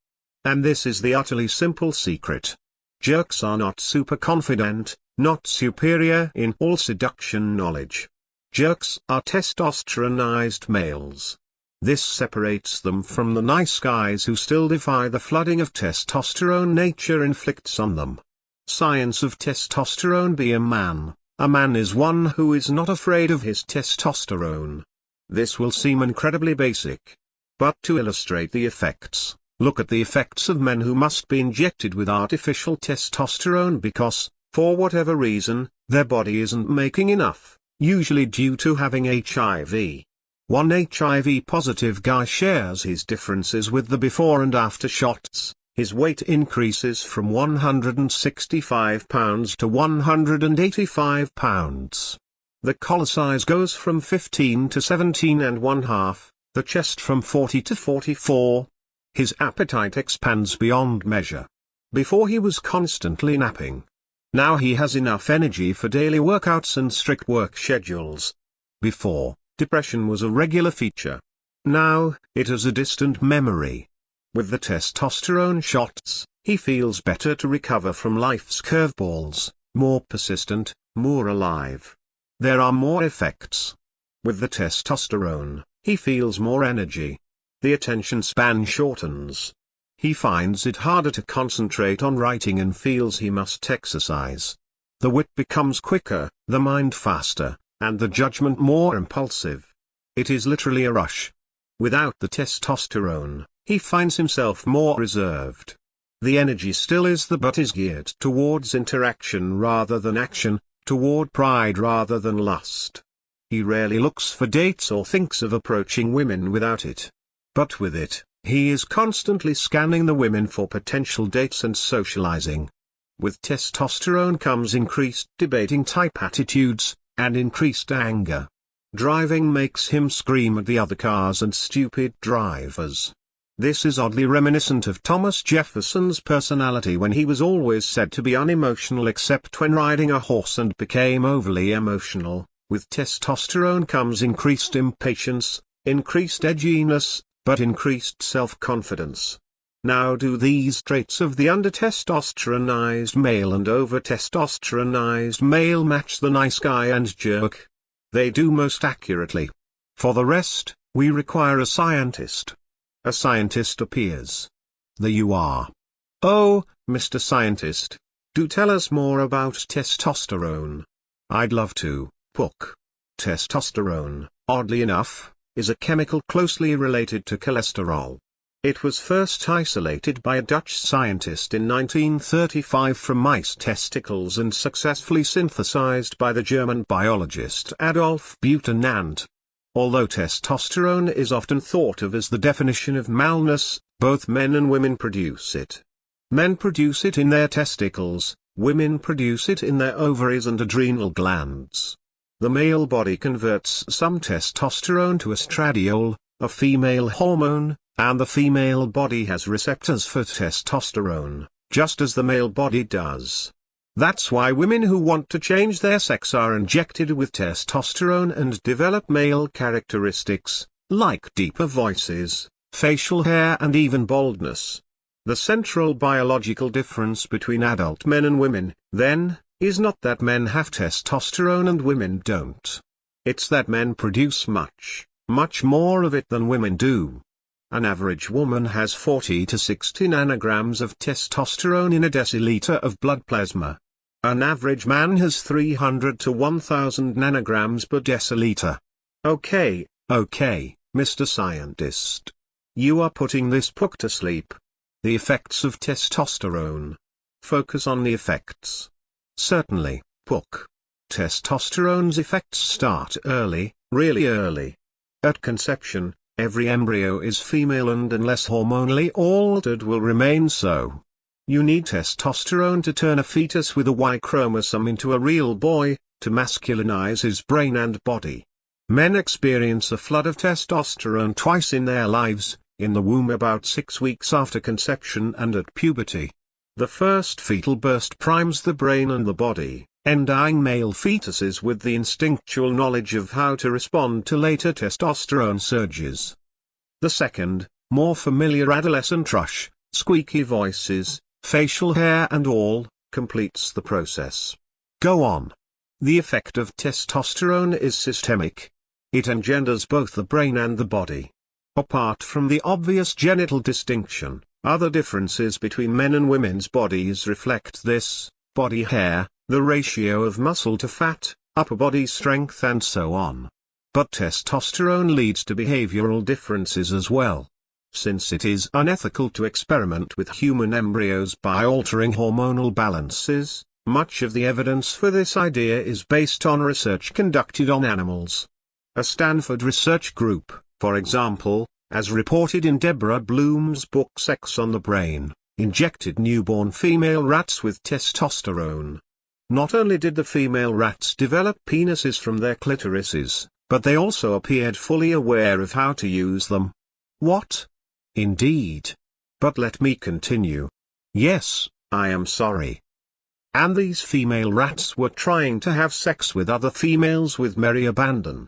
S1: And this is the utterly simple secret. Jerks are not super confident, not superior in all seduction knowledge. Jerks are testosteronized males. This separates them from the nice guys who still defy the flooding of testosterone nature inflicts on them. Science of testosterone. Be a man. A man is one who is not afraid of his testosterone. This will seem incredibly basic. But to illustrate the effects, look at the effects of men who must be injected with artificial testosterone because, for whatever reason, their body isn't making enough, usually due to having HIV. One HIV-positive guy shares his differences with the before and after shots. His weight increases from 165 pounds to 185 pounds. The collar size goes from 15 to 17.5, the chest from 40 to 44. His appetite expands beyond measure. Before he was constantly napping. Now he has enough energy for daily workouts and strict work schedules. Before, depression was a regular feature. Now, it is a distant memory. With the testosterone shots, he feels better to recover from life's curveballs, more persistent, more alive. There are more effects. With the testosterone, he feels more energy. The attention span shortens. He finds it harder to concentrate on writing and feels he must exercise. The wit becomes quicker, the mind faster, and the judgment more impulsive. It is literally a rush. Without the testosterone, he finds himself more reserved. The energy still is there but is geared towards interaction rather than action, toward pride rather than lust. He rarely looks for dates or thinks of approaching women without it. But with it, he is constantly scanning the women for potential dates and socializing. With testosterone comes increased debating type attitudes, and increased anger. Driving makes him scream at the other cars and stupid drivers. This is oddly reminiscent of Thomas Jefferson's personality when he was always said to be unemotional except when riding a horse and became overly emotional. With testosterone comes increased impatience, increased edginess, but increased self-confidence. Now do these traits of the under-testosteronized male and over-testosteronized male match the nice guy and jerk? They do most accurately. For the rest, we require a scientist. A scientist appears. There you are. Oh, Mr. Scientist, do tell us more about testosterone. I'd love to, Pook. Testosterone, oddly enough, is a chemical closely related to cholesterol. It was first isolated by a Dutch scientist in 1935 from mice testicles and successfully synthesized by the German biologist Adolf Butenandt. Although testosterone is often thought of as the definition of maleness, both men and women produce it. Men produce it in their testicles, women produce it in their ovaries and adrenal glands. The male body converts some testosterone to estradiol, a female hormone, and the female body has receptors for testosterone, just as the male body does. That's why women who want to change their sex are injected with testosterone and develop male characteristics, like deeper voices, facial hair and even baldness. The central biological difference between adult men and women, then, is not that men have testosterone and women don't. It's that men produce much more of it than women do. An average woman has 40 to 60 nanograms of testosterone in a deciliter of blood plasma. An average man has 300 to 1000 nanograms per deciliter. Okay, Mr. Scientist. You are putting this Pook to sleep. The effects of testosterone. Focus on the effects. Certainly, Pook. Testosterone's effects start early, really early. At conception, every embryo is female and unless hormonally altered will remain so. You need testosterone to turn a fetus with a Y chromosome into a real boy, to masculinize his brain and body. Men experience a flood of testosterone twice in their lives, in the womb about 6 weeks after conception and at puberty. The first fetal burst primes the brain and the body, endowing male fetuses with the instinctual knowledge of how to respond to later testosterone surges. The second, more familiar adolescent rush, squeaky voices, facial hair and all, completes the process. Go on. The effect of testosterone is systemic. It engenders both the brain and the body. Apart from the obvious genital distinction, other differences between men and women's bodies reflect this: body hair, the ratio of muscle to fat, upper body strength and so on. But testosterone leads to behavioral differences as well. Since it is unethical to experiment with human embryos by altering hormonal balances, much of the evidence for this idea is based on research conducted on animals. A Stanford research group, for example, as reported in Deborah Bloom's book Sex on the Brain, injected newborn female rats with testosterone. Not only did the female rats develop penises from their clitorises, but they also appeared fully aware of how to use them. What? Indeed. But let me continue. Yes, I am sorry. And these female rats were trying to have sex with other females with merry abandon.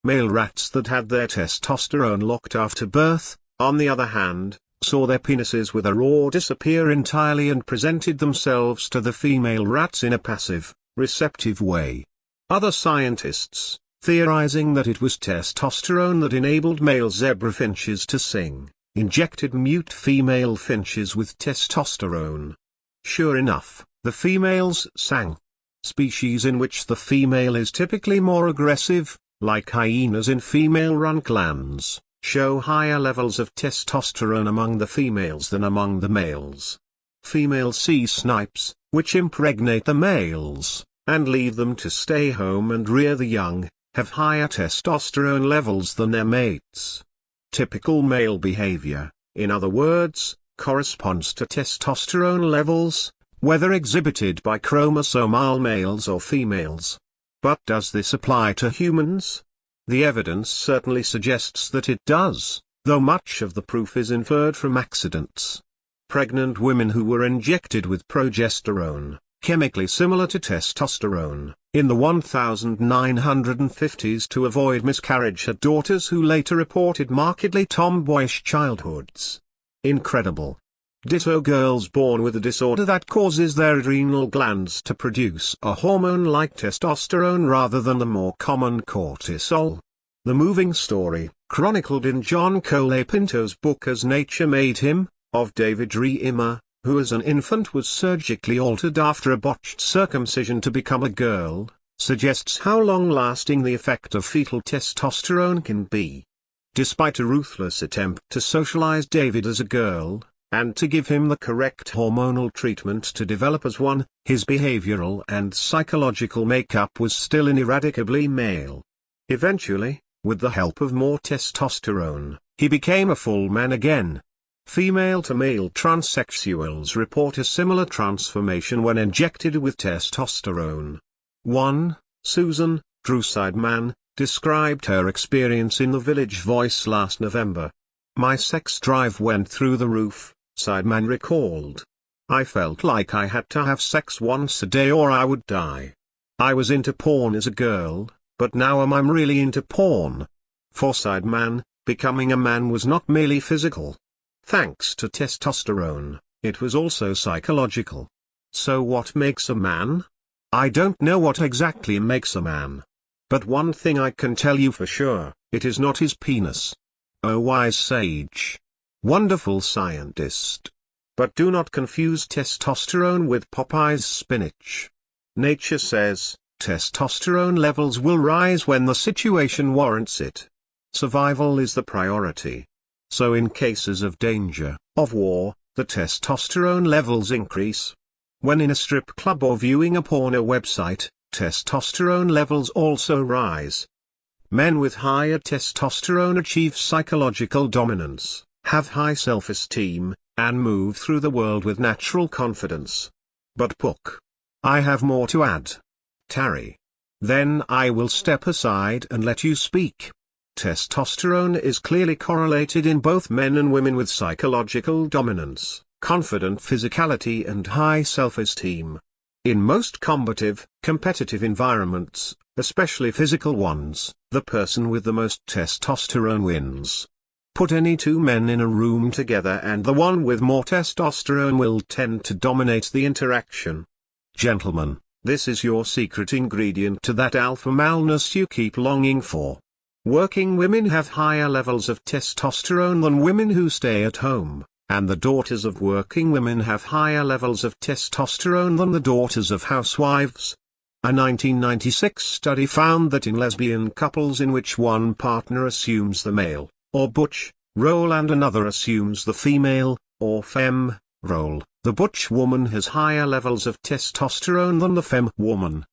S1: Male rats that had their testosterone locked after birth, on the other hand, saw their penises with a raw disappear entirely and presented themselves to the female rats in a passive, receptive way. Other scientists, theorizing that it was testosterone that enabled male zebra finches to sing, injected mute female finches with testosterone. Sure enough, the females sang. Species in which the female is typically more aggressive, like hyenas in female-run clans, show higher levels of testosterone among the females than among the males. Female sea snipes, which impregnate the males, and leave them to stay home and rear the young, have higher testosterone levels than their mates. Typical male behavior, in other words, corresponds to testosterone levels, whether exhibited by chromosomal males or females. But does this apply to humans? The evidence certainly suggests that it does, though much of the proof is inferred from accidents. Pregnant women who were injected with progesterone, chemically similar to testosterone, in the 1950s to avoid miscarriage had daughters who later reported markedly tomboyish childhoods. Incredible. Ditto girls born with a disorder that causes their adrenal glands to produce a hormone like testosterone rather than the more common cortisol. The moving story, chronicled in John Colapinto's book As Nature Made Him, of David Reimer, who as an infant was surgically altered after a botched circumcision to become a girl, suggests how long-lasting the effect of fetal testosterone can be. Despite a ruthless attempt to socialize David as a girl, and to give him the correct hormonal treatment to develop as one, his behavioral and psychological makeup was still ineradicably male. Eventually, with the help of more testosterone, he became a full man again. Female-to-male transsexuals report a similar transformation when injected with testosterone. 1. Susan, Drew Sideman, described her experience in The Village Voice last November. My sex drive went through the roof, Sideman recalled. I felt like I had to have sex once a day or I would die. I was into porn as a girl, but now I'm really into porn. For Sideman, becoming a man was not merely physical. Thanks to testosterone, it was also psychological. So what makes a man? I don't know what exactly makes a man. But one thing I can tell you for sure, it is not his penis. O wise sage. Wonderful scientist. But do not confuse testosterone with Popeye's spinach. Nature says, testosterone levels will rise when the situation warrants it. Survival is the priority. So in cases of danger, of war, the testosterone levels increase. When in a strip club or viewing a porno website, testosterone levels also rise. Men with higher testosterone achieve psychological dominance, have high self-esteem, and move through the world with natural confidence. But Pook, I have more to add. Tarry. Then I will step aside and let you speak. Testosterone is clearly correlated in both men and women with psychological dominance, confident physicality and high self-esteem. In most combative, competitive environments, especially physical ones, the person with the most testosterone wins. Put any two men in a room together and the one with more testosterone will tend to dominate the interaction. Gentlemen, this is your secret ingredient to that alpha maleness you keep longing for. Working women have higher levels of testosterone than women who stay at home, and the daughters of working women have higher levels of testosterone than the daughters of housewives. A 1996 study found that in lesbian couples in which one partner assumes the male, or butch, role and another assumes the female, or femme, role, the butch woman has higher levels of testosterone than the femme woman.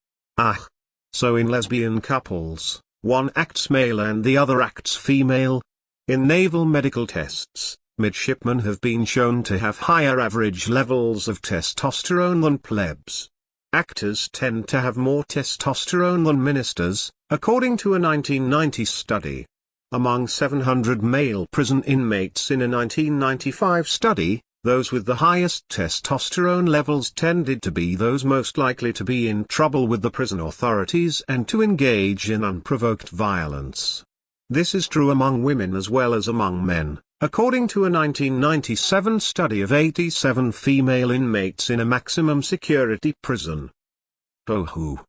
S1: So in lesbian couples, One acts male and the other acts female. In naval medical tests, midshipmen have been shown to have higher average levels of testosterone than plebs. Actors tend to have more testosterone than ministers, according to a 1990 study. Among 700 male prison inmates in a 1995 study, those with the highest testosterone levels tended to be those most likely to be in trouble with the prison authorities and to engage in unprovoked violence. This is true among women as well as among men, according to a 1997 study of 87 female inmates in a maximum security prison. Oh.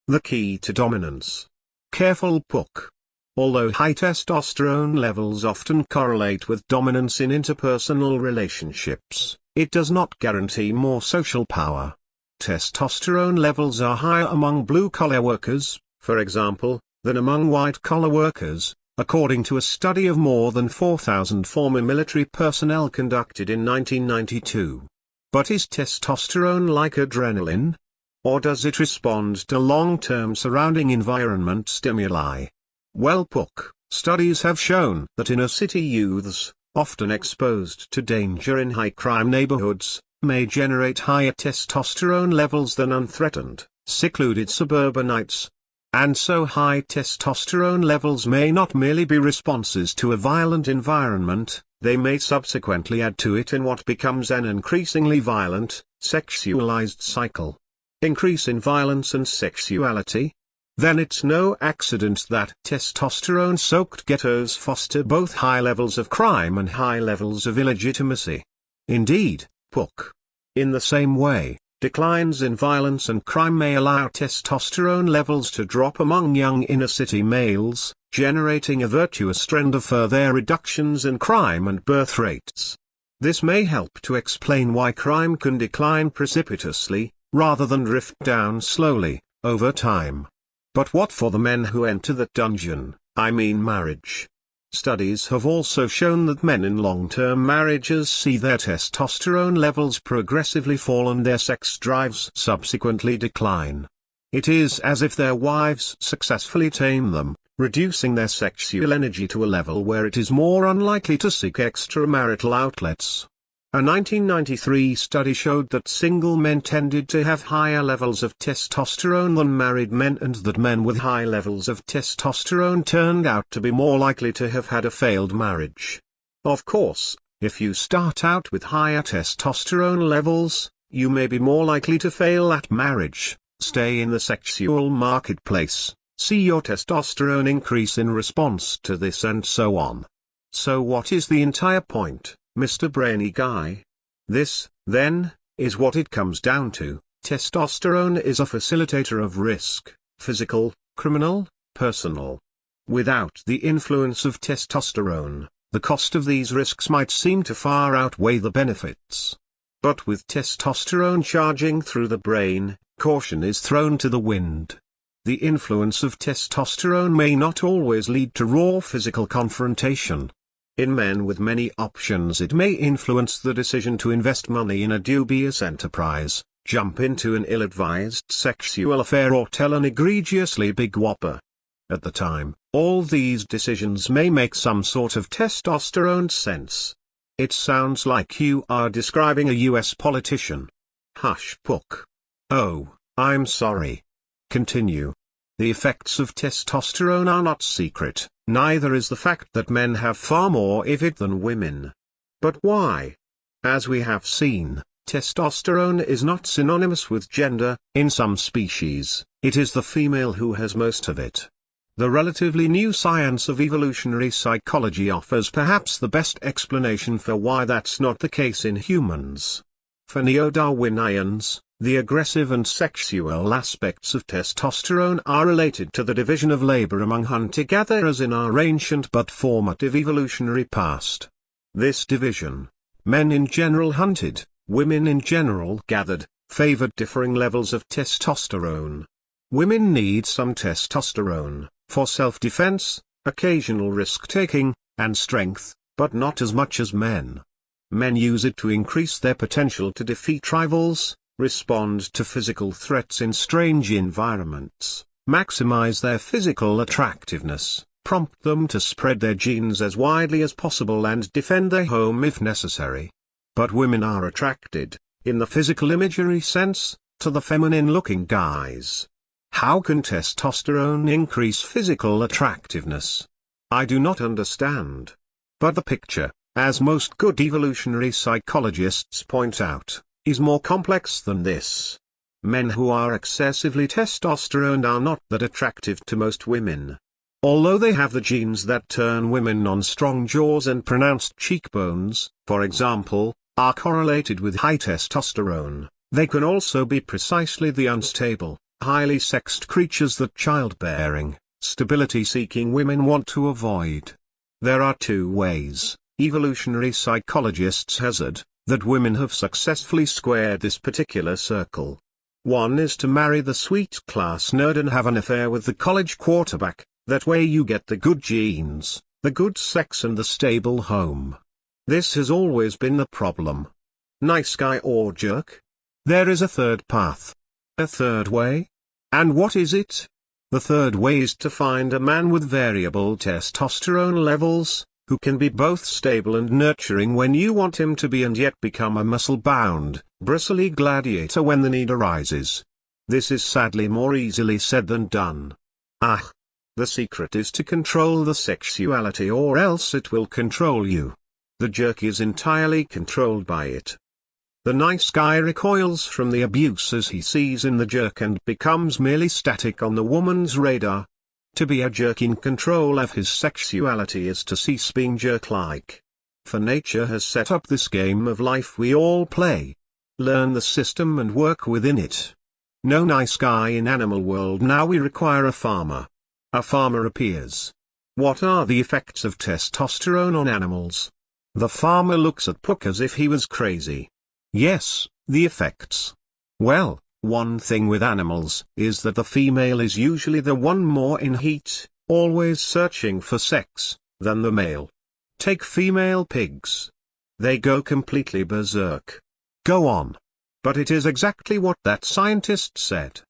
S1: The key to dominance. Careful Pook. Although high testosterone levels often correlate with dominance in interpersonal relationships, it does not guarantee more social power. Testosterone levels are higher among blue-collar workers, for example, than among white-collar workers, according to a study of more than 4,000 former military personnel conducted in 1992. But is testosterone like adrenaline? Or does it respond to long-term surrounding environment stimuli? Well, Pook, studies have shown that inner-city youths, often exposed to danger in high-crime neighborhoods, may generate higher testosterone levels than unthreatened, secluded suburbanites. And so high testosterone levels may not merely be responses to a violent environment, they may subsequently add to it in what becomes an increasingly violent, sexualized cycle. Increase in violence and sexuality? Then it's no accident that testosterone-soaked ghettos foster both high levels of crime and high levels of illegitimacy. Indeed, Pook. In the same way, declines in violence and crime may allow testosterone levels to drop among young inner-city males, generating a virtuous trend of further reductions in crime and birth rates. This may help to explain why crime can decline precipitously, rather than drift down slowly, over time. But what for the men who enter that dungeon, I mean marriage? Studies have also shown that men in long-term marriages see their testosterone levels progressively fall and their sex drives subsequently decline. It is as if their wives successfully tame them, reducing their sexual energy to a level where it is more unlikely to seek extramarital outlets. A 1993 study showed that single men tended to have higher levels of testosterone than married men and that men with high levels of testosterone turned out to be more likely to have had a failed marriage. Of course, if you start out with higher testosterone levels, you may be more likely to fail at marriage, stay in the sexual marketplace, see your testosterone increase in response to this and so on. So what is the entire point, Mr. Brainy Guy? This, then, is what it comes down to. Testosterone is a facilitator of risk, physical, criminal, personal. Without the influence of testosterone, the cost of these risks might seem to far outweigh the benefits. But with testosterone charging through the brain, caution is thrown to the wind. The influence of testosterone may not always lead to raw physical confrontation. In men with many options it may influence the decision to invest money in a dubious enterprise, jump into an ill-advised sexual affair or tell an egregiously big whopper. At the time, all these decisions may make some sort of testosterone sense. It sounds like you are describing a US politician. Hush, Pook. Oh, I'm sorry. Continue. The effects of testosterone are not secret, neither is the fact that men have far more of it than women. But why? As we have seen, testosterone is not synonymous with gender. In some species, it is the female who has most of it. The relatively new science of evolutionary psychology offers perhaps the best explanation for why that's not the case in humans. For neo-Darwinians, the aggressive and sexual aspects of testosterone are related to the division of labor among hunter-gatherers in our ancient but formative evolutionary past. This division, men in general hunted, women in general gathered, favored differing levels of testosterone. Women need some testosterone, for self-defense, occasional risk-taking, and strength, but not as much as men. Men use it to increase their potential to defeat rivals, respond to physical threats in strange environments, maximize their physical attractiveness, prompt them to spread their genes as widely as possible and defend their home if necessary. But women are attracted, in the physical imagery sense, to the feminine-looking guys. How can testosterone increase physical attractiveness? I do not understand. But the picture, as most good evolutionary psychologists point out, is more complex than this. Men who are excessively testosterone are not that attractive to most women. Although they have the genes that turn women on, strong jaws and pronounced cheekbones, for example, are correlated with high testosterone, they can also be precisely the unstable, highly sexed creatures that childbearing, stability-seeking women want to avoid. There are two ways, evolutionary psychologists hazard, that women have successfully squared this particular circle. One is to marry the sweet class nerd and have an affair with the college quarterback. That way you get the good genes, the good sex and the stable home. This has always been the problem. Nice guy or jerk? There is a third path. A third way? And what is it? The third way is to find a man with variable testosterone levels, who can be both stable and nurturing when you want him to be and yet become a muscle-bound, bristly gladiator when the need arises. This is sadly more easily said than done. Ah! The secret is to control the sexuality or else it will control you. The jerk is entirely controlled by it. The nice guy recoils from the abuses he sees in the jerk and becomes merely static on the woman's radar. To be a jerk in control of his sexuality is to cease being jerk-like. For nature has set up this game of life we all play. Learn the system and work within it. No nice guy in animal world now. We require a farmer. A farmer appears. What are the effects of testosterone on animals? The farmer looks at Pook as if he was crazy. Yes, the effects. Well, one thing with animals is that the female is usually the one more in heat, always searching for sex, than the male. Take female pigs. They go completely berserk. Go on. But it is exactly what that scientist said.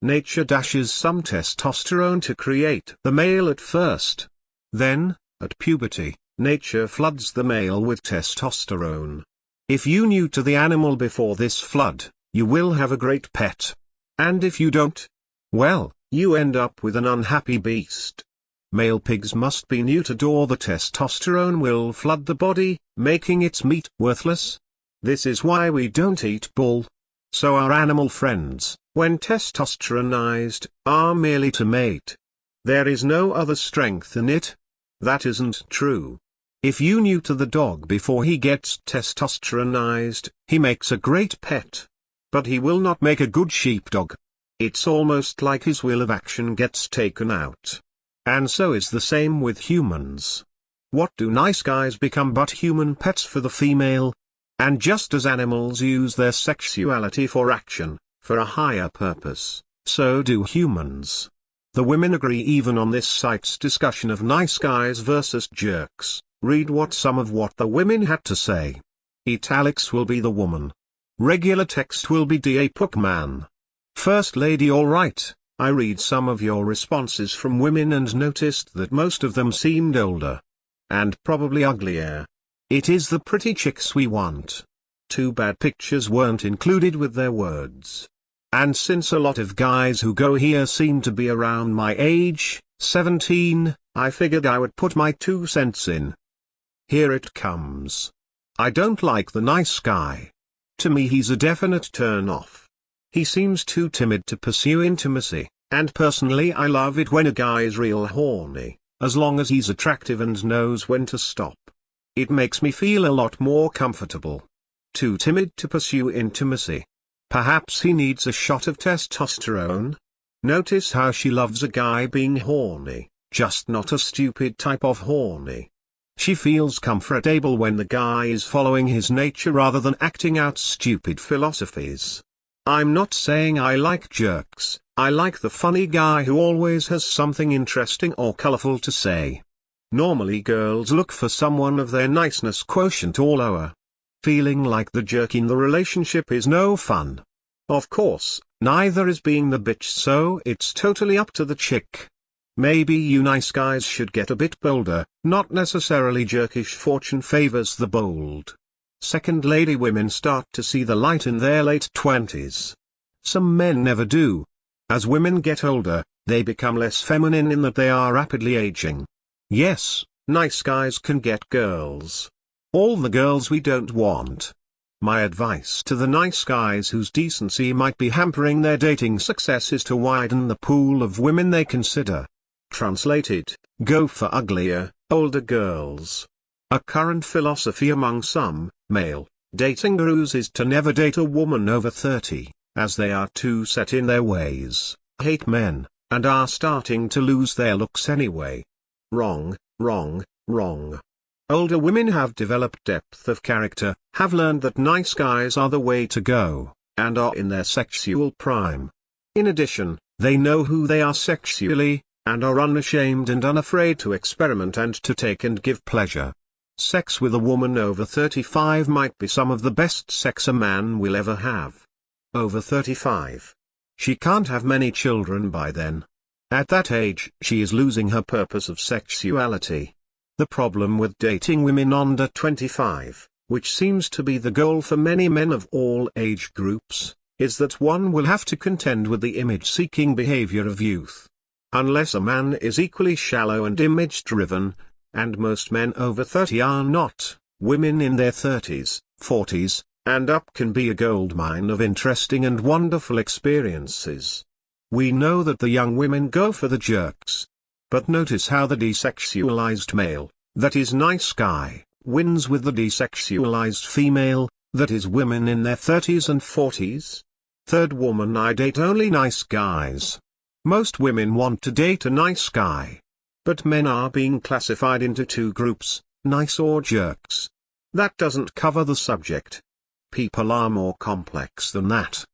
S1: Nature dashes some testosterone to create the male at first. Then, at puberty, nature floods the male with testosterone. If you knew to the animal before this flood, you will have a great pet. And if you don't, well, you end up with an unhappy beast. Male pigs must be neutered or the testosterone will flood the body, making its meat worthless. This is why we don't eat bull. So our animal friends, when testosteronized, are merely to mate. There is no other strength in it. That isn't true. If you neuter the dog before he gets testosteronized, he makes a great pet. But he will not make a good sheepdog. It's almost like his will of action gets taken out. And so is the same with humans. What do nice guys become but human pets for the female? And just as animals use their sexuality for action, for a higher purpose, so do humans. The women agree even on this site's discussion of nice guys versus jerks. Read some of what the women had to say. Italics will be the woman. Regular text will be D.A. Pook man. First lady. Alright, I read some of your responses from women and noticed that most of them seemed older. And probably uglier. It is the pretty chicks we want. Too bad pictures weren't included with their words. And since a lot of guys who go here seem to be around my age, 17, I figured I would put my 2 cents in. Here it comes. I don't like the nice guy. To me he's a definite turn-off. He seems too timid to pursue intimacy, and personally I love it when a guy is real horny, as long as he's attractive and knows when to stop. It makes me feel a lot more comfortable. Too timid to pursue intimacy. Perhaps he needs a shot of testosterone? Notice how she loves a guy being horny, just not a stupid type of horny. She feels comfortable when the guy is following his nature rather than acting out stupid philosophies. I'm not saying I like jerks, I like the funny guy who always has something interesting or colorful to say. Normally girls look for someone of their niceness quotient or lower. Feeling like the jerk in the relationship is no fun. Of course, neither is being the bitch, so it's totally up to the chick. Maybe you nice guys should get a bit bolder, not necessarily jerkish. Fortune favors the bold. Second lady women start to see the light in their late 20s. Some men never do. As women get older, they become less feminine in that they are rapidly aging. Yes, nice guys can get girls. All the girls we don't want. My advice to the nice guys whose decency might be hampering their dating success is to widen the pool of women they consider. Translated, go for uglier, older girls. A current philosophy among some male dating gurus is to never date a woman over 30, as they are too set in their ways, hate men, and are starting to lose their looks anyway. Wrong, wrong, wrong. Older women have developed depth of character, have learned that nice guys are the way to go, and are in their sexual prime. In addition, they know who they are sexually, and are unashamed and unafraid to experiment and to take and give pleasure. Sex with a woman over 35 might be some of the best sex a man will ever have. Over 35. She can't have many children by then. At that age, she is losing her purpose of sexuality. The problem with dating women under 25, which seems to be the goal for many men of all age groups, is that one will have to contend with the image-seeking behavior of youth. Unless a man is equally shallow and image-driven, and most men over 30 are not, women in their 30s, 40s, and up can be a goldmine of interesting and wonderful experiences. We know that the young women go for the jerks. But notice how the desexualized male, that is nice guy, wins with the desexualized female, that is women in their 30s and 40s. Third woman, I date only nice guys. Most women want to date a nice guy. But men are being classified into two groups, nice or jerks. That doesn't cover the subject. People are more complex than that.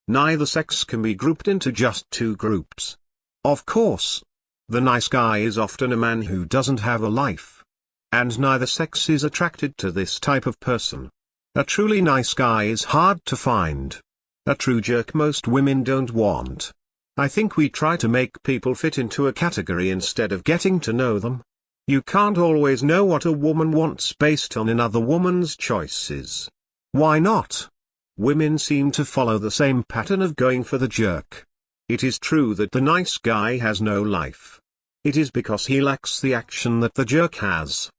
S1: Neither sex can be grouped into just two groups. Of course, the nice guy is often a man who doesn't have a life. And neither sex is attracted to this type of person. A truly nice guy is hard to find. A true jerk most women don't want. I think we try to make people fit into a category instead of getting to know them. You can't always know what a woman wants based on another woman's choices. Why not? Women seem to follow the same pattern of going for the jerk. It is true that the nice guy has no life. It is because he lacks the action that the jerk has.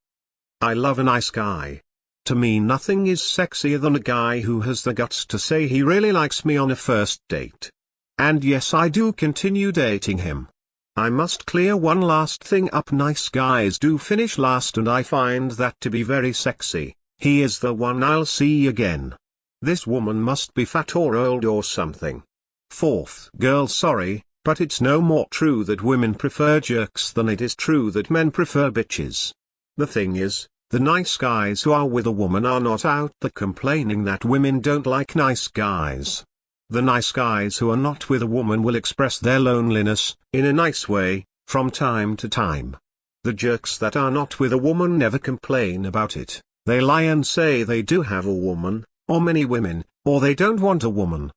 S1: I love a nice guy. To me, nothing is sexier than a guy who has the guts to say he really likes me on a first date. And yes, I do continue dating him. I must clear one last thing up. Nice guys do finish last, and I find that to be very sexy. He is the one I'll see again. This woman must be fat or old or something. Fourth girl, sorry, but it's no more true that women prefer jerks than it is true that men prefer bitches. The thing is, the nice guys who are with a woman are not out there complaining that women don't like nice guys. The nice guys who are not with a woman will express their loneliness, in a nice way, from time to time. The jerks that are not with a woman never complain about it. They lie and say they do have a woman, or many women, or they don't want a woman.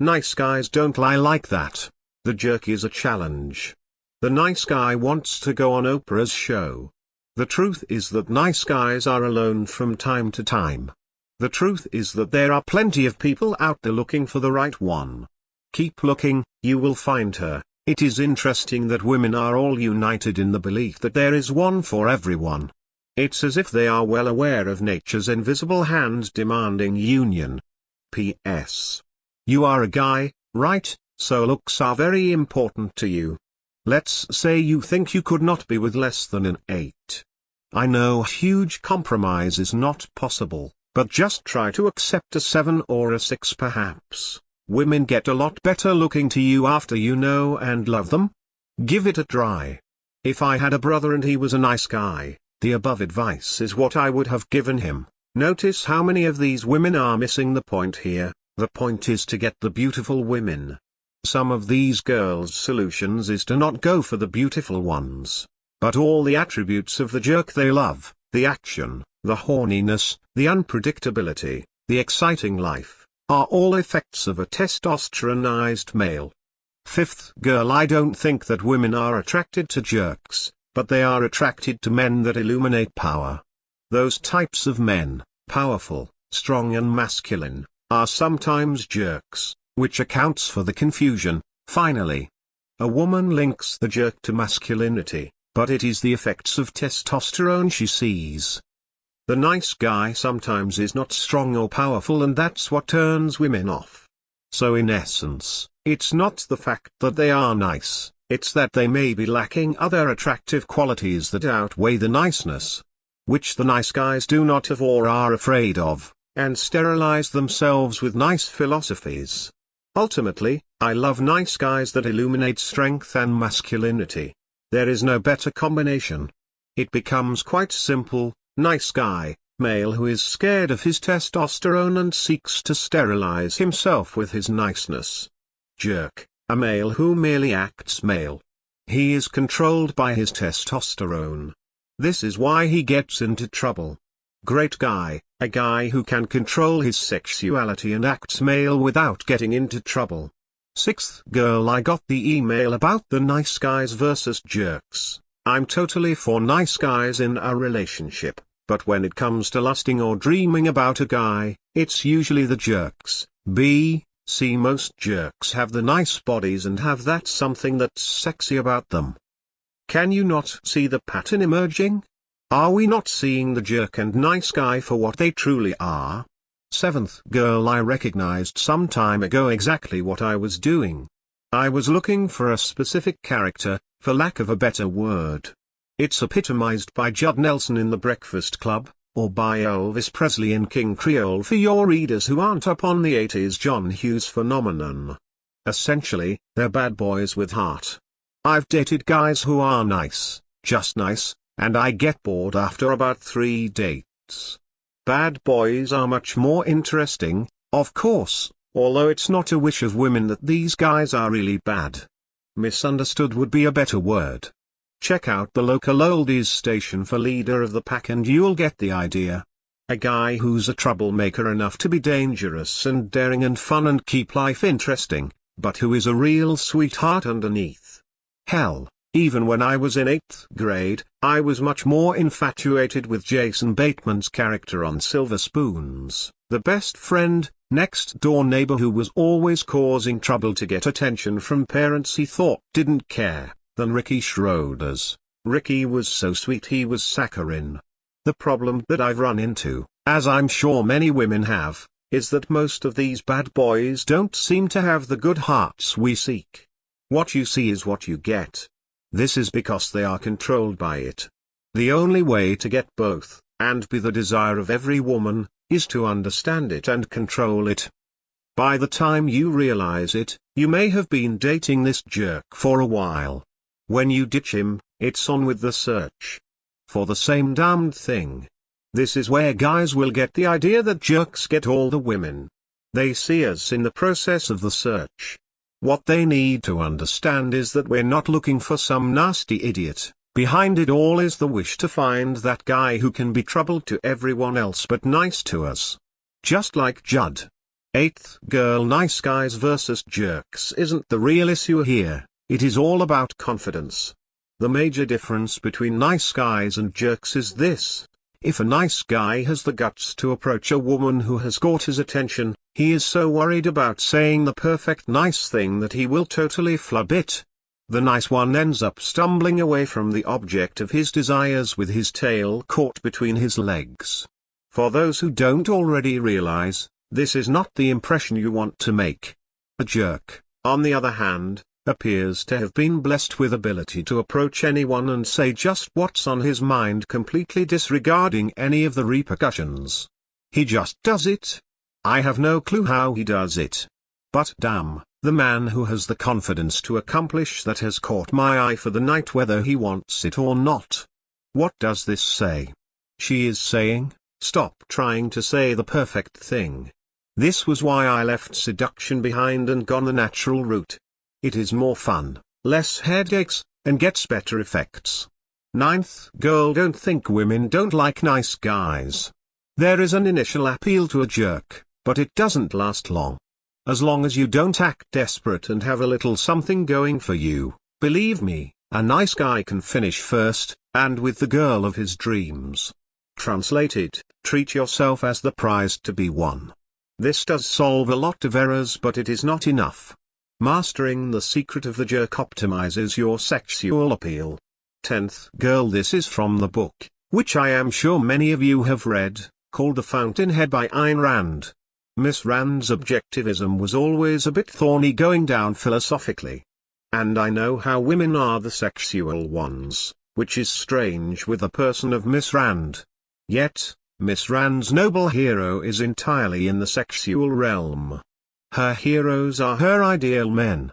S1: Nice guys don't lie like that. The jerk is a challenge. The nice guy wants to go on Oprah's show. The truth is that nice guys are alone from time to time. The truth is that there are plenty of people out there looking for the right one. Keep looking, you will find her. It is interesting that women are all united in the belief that there is one for everyone. It's as if they are well aware of nature's invisible hand demanding union. P.S. You are a guy, right? So looks are very important to you. Let's say you think you could not be with less than an 8. I know huge compromise is not possible, but just try to accept a 7 or a 6 perhaps. Women get a lot better looking to you after you know and love them. Give it a try. If I had a brother and he was a nice guy, the above advice is what I would have given him. Notice how many of these women are missing the point here. The point is to get the beautiful women. Some of these girls' solutions is to not go for the beautiful ones, but all the attributes of the jerk they love, the action, the horniness, the unpredictability, the exciting life, are all effects of a testosteronized male. Fifth girl, I don't think that women are attracted to jerks, but they are attracted to men that illuminate power. Those types of men, powerful, strong and masculine, are sometimes jerks, which accounts for the confusion. Finally, a woman links the jerk to masculinity, but it is the effects of testosterone she sees. The nice guy sometimes is not strong or powerful, and that's what turns women off. So in essence, it's not the fact that they are nice, it's that they may be lacking other attractive qualities that outweigh the niceness, which the nice guys do not have or are afraid of, and sterilize themselves with nice philosophies. Ultimately, I love nice guys that illuminate strength and masculinity. There is no better combination. It becomes quite simple: nice guy, male who is scared of his testosterone and seeks to sterilize himself with his niceness. Jerk, a male who merely acts male. He is controlled by his testosterone. This is why he gets into trouble. Great guy, a guy who can control his sexuality and acts male without getting into trouble. Sixth girl, I got the email about the nice guys versus jerks. I'm totally for nice guys in a relationship, but when it comes to lusting or dreaming about a guy, it's usually the jerks. See, most jerks have the nice bodies and have that something that's sexy about them. Can you not see the pattern emerging? Are we not seeing the jerk and nice guy for what they truly are? Seventh girl, I recognized some time ago exactly what I was doing. I was looking for a specific character, for lack of a better word. It's epitomized by Judd Nelson in The Breakfast Club, or by Elvis Presley in King Creole for your readers who aren't up on the 80s John Hughes phenomenon. Essentially, they're bad boys with heart. I've dated guys who are nice, just nice, and I get bored after about 3 dates. Bad boys are much more interesting, of course, although it's not a wish of women that these guys are really bad. Misunderstood would be a better word. Check out the local oldies station for Leader of the Pack and you'll get the idea. A guy who's a troublemaker enough to be dangerous and daring and fun and keep life interesting, but who is a real sweetheart underneath. Hell, even when I was in 8th grade, I was much more infatuated with Jason Bateman's character on Silver Spoons, the best friend, next-door neighbor who was always causing trouble to get attention from parents he thought didn't care, than Ricky Schroeder's. Ricky was so sweet he was saccharine. The problem that I've run into, as I'm sure many women have, is that most of these bad boys don't seem to have the good hearts we seek. What you see is what you get. This is because they are controlled by it. The only way to get both, and be the desire of every woman, is to understand it and control it. By the time you realize it, you may have been dating this jerk for a while. When you ditch him, it's on with the search for the same damned thing. This is where guys will get the idea that jerks get all the women. They see us in the process of the search. What they need to understand is that we're not looking for some nasty idiot. Behind it all is the wish to find that guy who can be trouble to everyone else but nice to us. Just like Judd. 8th girl, nice guys versus jerks isn't the real issue here, it is all about confidence. The major difference between nice guys and jerks is this: if a nice guy has the guts to approach a woman who has caught his attention, he is so worried about saying the perfect nice thing that he will totally flub it. The nice one ends up stumbling away from the object of his desires with his tail caught between his legs. For those who don't already realize, this is not the impression you want to make. A jerk, on the other hand, appears to have been blessed with ability to approach anyone and say just what's on his mind, completely disregarding any of the repercussions. He just does it. I have no clue how he does it. But damn, the man who has the confidence to accomplish that has caught my eye for the night whether he wants it or not. What does this say? She is saying, stop trying to say the perfect thing. This was why I left seduction behind and gone the natural route. It is more fun, less headaches, and gets better effects. 9th girl, don't think women don't like nice guys. There is an initial appeal to a jerk, but it doesn't last long. As long as you don't act desperate and have a little something going for you, believe me, a nice guy can finish first, and with the girl of his dreams. Translated, treat yourself as the prize to be won. This does solve a lot of errors, but it is not enough. Mastering the secret of the jerk optimizes your sexual appeal. 10th girl. This is from the book, which I am sure many of you have read, called The Fountainhead by Ayn Rand. Miss Rand's objectivism was always a bit thorny going down philosophically. And I know how women are the sexual ones, which is strange with the person of Miss Rand. Yet, Miss Rand's noble hero is entirely in the sexual realm. Her heroes are her ideal men.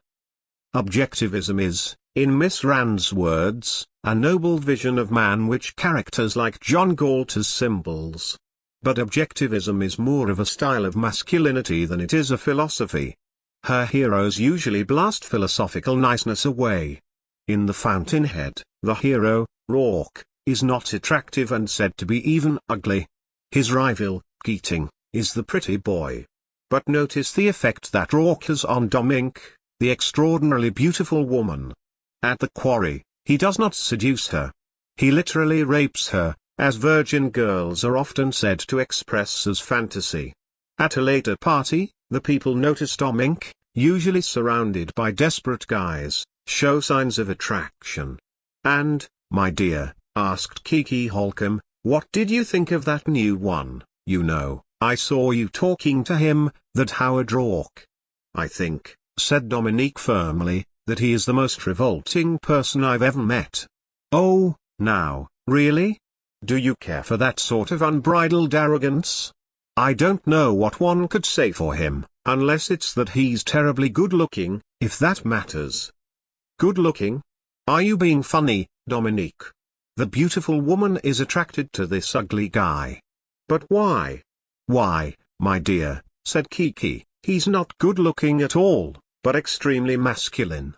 S1: Objectivism is, in Miss Rand's words, a noble vision of man which characters like John Galt as symbols. But objectivism is more of a style of masculinity than it is a philosophy. Her heroes usually blast philosophical niceness away. In The Fountainhead, the hero, Rourke, is not attractive and said to be even ugly. His rival, Keating, is the pretty boy. But notice the effect that Rourke has on Dominic, the extraordinarily beautiful woman. At the quarry, he does not seduce her. He literally rapes her, as virgin girls are often said to express as fantasy. At a later party, the people notice Dominic, usually surrounded by desperate guys, show signs of attraction. And, my dear, asked Kiki Holcomb, what did you think of that new one? You know, I saw you talking to him, that Howard Rourke. I think, said Dominique firmly, that he is the most revolting person I've ever met. Oh, now, really? Do you care for that sort of unbridled arrogance? I don't know what one could say for him, unless it's that he's terribly good-looking, if that matters. Good-looking? Are you being funny, Dominique? The beautiful woman is attracted to this ugly guy. But why? Why, my dear, said Kiki, he's not good-looking at all, but extremely masculine.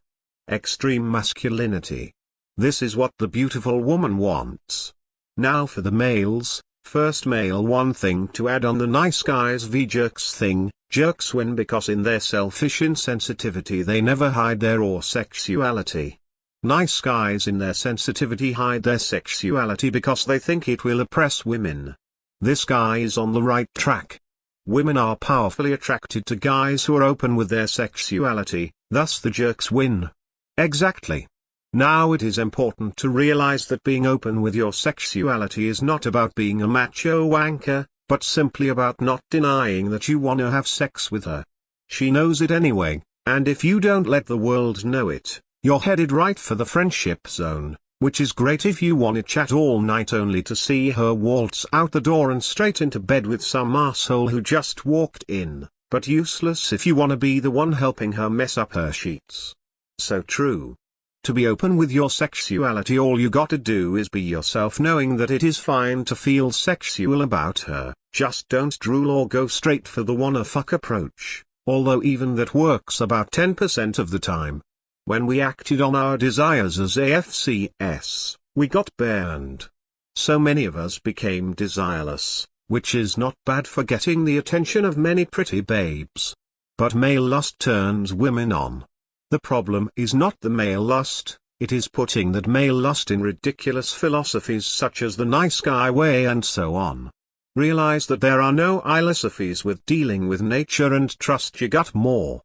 S1: Extreme masculinity. This is what the beautiful woman wants. Now for the males. First male, one thing to add on the nice guys v jerks thing. Jerks win because in their selfish insensitivity they never hide their raw sexuality. Nice guys in their sensitivity hide their sexuality because they think it will oppress women. This guy is on the right track. Women are powerfully attracted to guys who are open with their sexuality, thus the jerks win. Exactly. Now it is important to realize that being open with your sexuality is not about being a macho wanker, but simply about not denying that you wanna have sex with her. She knows it anyway, and if you don't let the world know it, you're headed right for the friendship zone, which is great if you wanna chat all night only to see her waltz out the door and straight into bed with some arsehole who just walked in, but useless if you wanna be the one helping her mess up her sheets. So true. To be open with your sexuality, all you gotta do is be yourself, knowing that it is fine to feel sexual about her, just don't drool or go straight for the wanna fuck approach, although even that works about 10% of the time. When we acted on our desires as AFCS, we got burned. So many of us became desireless, which is not bad for getting the attention of many pretty babes. But male lust turns women on. The problem is not the male lust, it is putting that male lust in ridiculous philosophies such as the nice guy way and so on. Realize that there are no philosophies with dealing with nature and trust your gut more.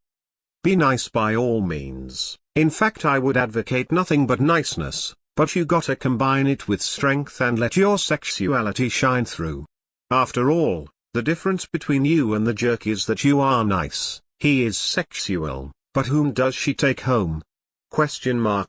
S1: Be nice by all means. In fact, I would advocate nothing but niceness, but you gotta combine it with strength and let your sexuality shine through. After all, the difference between you and the jerk is that you are nice, he is sexual. But whom does she take home?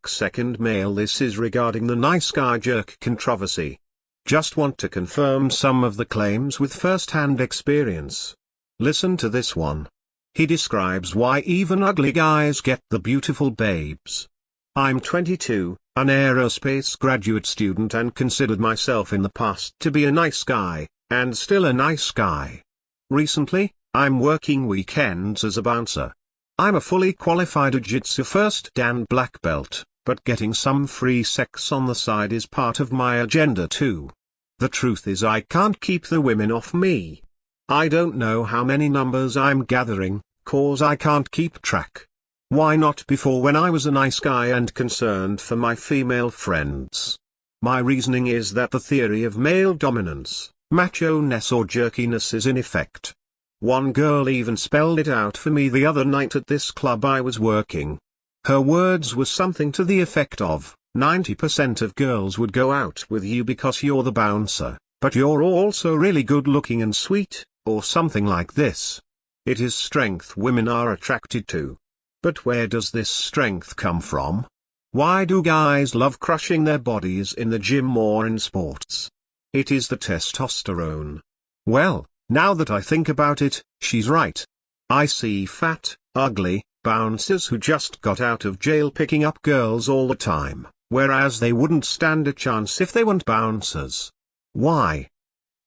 S1: Second male. This is regarding the nice guy jerk controversy. Just want to confirm some of the claims with first-hand experience. Listen to this one. He describes why even ugly guys get the beautiful babes. I'm 22, an aerospace graduate student, and considered myself in the past to be a nice guy, and still a nice guy. Recently, I'm working weekends as a bouncer. I'm a fully qualified jiu-jitsu first dan black belt, but getting some free sex on the side is part of my agenda too. The truth is I can't keep the women off me. I don't know how many numbers I'm gathering, cause I can't keep track. Why not before, when I was a nice guy and concerned for my female friends? My reasoning is that the theory of male dominance, macho-ness or jerkiness is in effect. One girl even spelled it out for me the other night at this club I was working. Her words were something to the effect of, 90% of girls would go out with you because you're the bouncer, but you're also really good looking and sweet, or something like this. It is strength women are attracted to. But where does this strength come from? Why do guys love crushing their bodies in the gym or in sports? It is the testosterone. Well, now that I think about it, she's right. I see fat, ugly bouncers who just got out of jail picking up girls all the time, whereas they wouldn't stand a chance if they weren't bouncers. Why?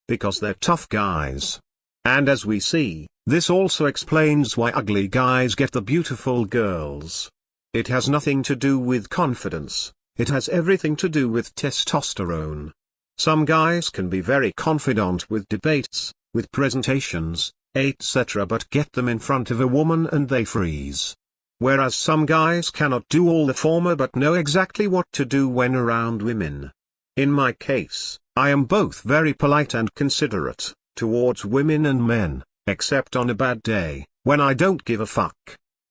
S1: Because they're tough guys. And as we see, this also explains why ugly guys get the beautiful girls. It has nothing to do with confidence, it has everything to do with testosterone. Some guys can be very confident with debates, with presentations, etc., but get them in front of a woman and they freeze. Whereas some guys cannot do all the former but know exactly what to do when around women. In my case, I am both very polite and considerate towards women and men, except on a bad day, when I don't give a fuck.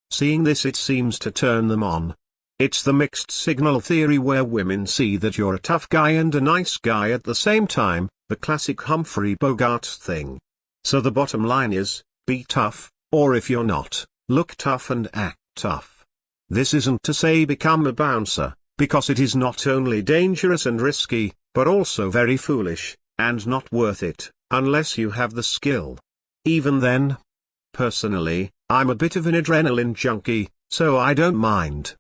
S1: Seeing this, it seems to turn them on. It's the mixed signal theory, where women see that you're a tough guy and a nice guy at the same time, the classic Humphrey Bogart thing. So the bottom line is, be tough, or if you're not, look tough and act tough. This isn't to say become a bouncer, because it is not only dangerous and risky, but also very foolish, and not worth it, unless you have the skill. Even then, personally, I'm a bit of an adrenaline junkie, so I don't mind.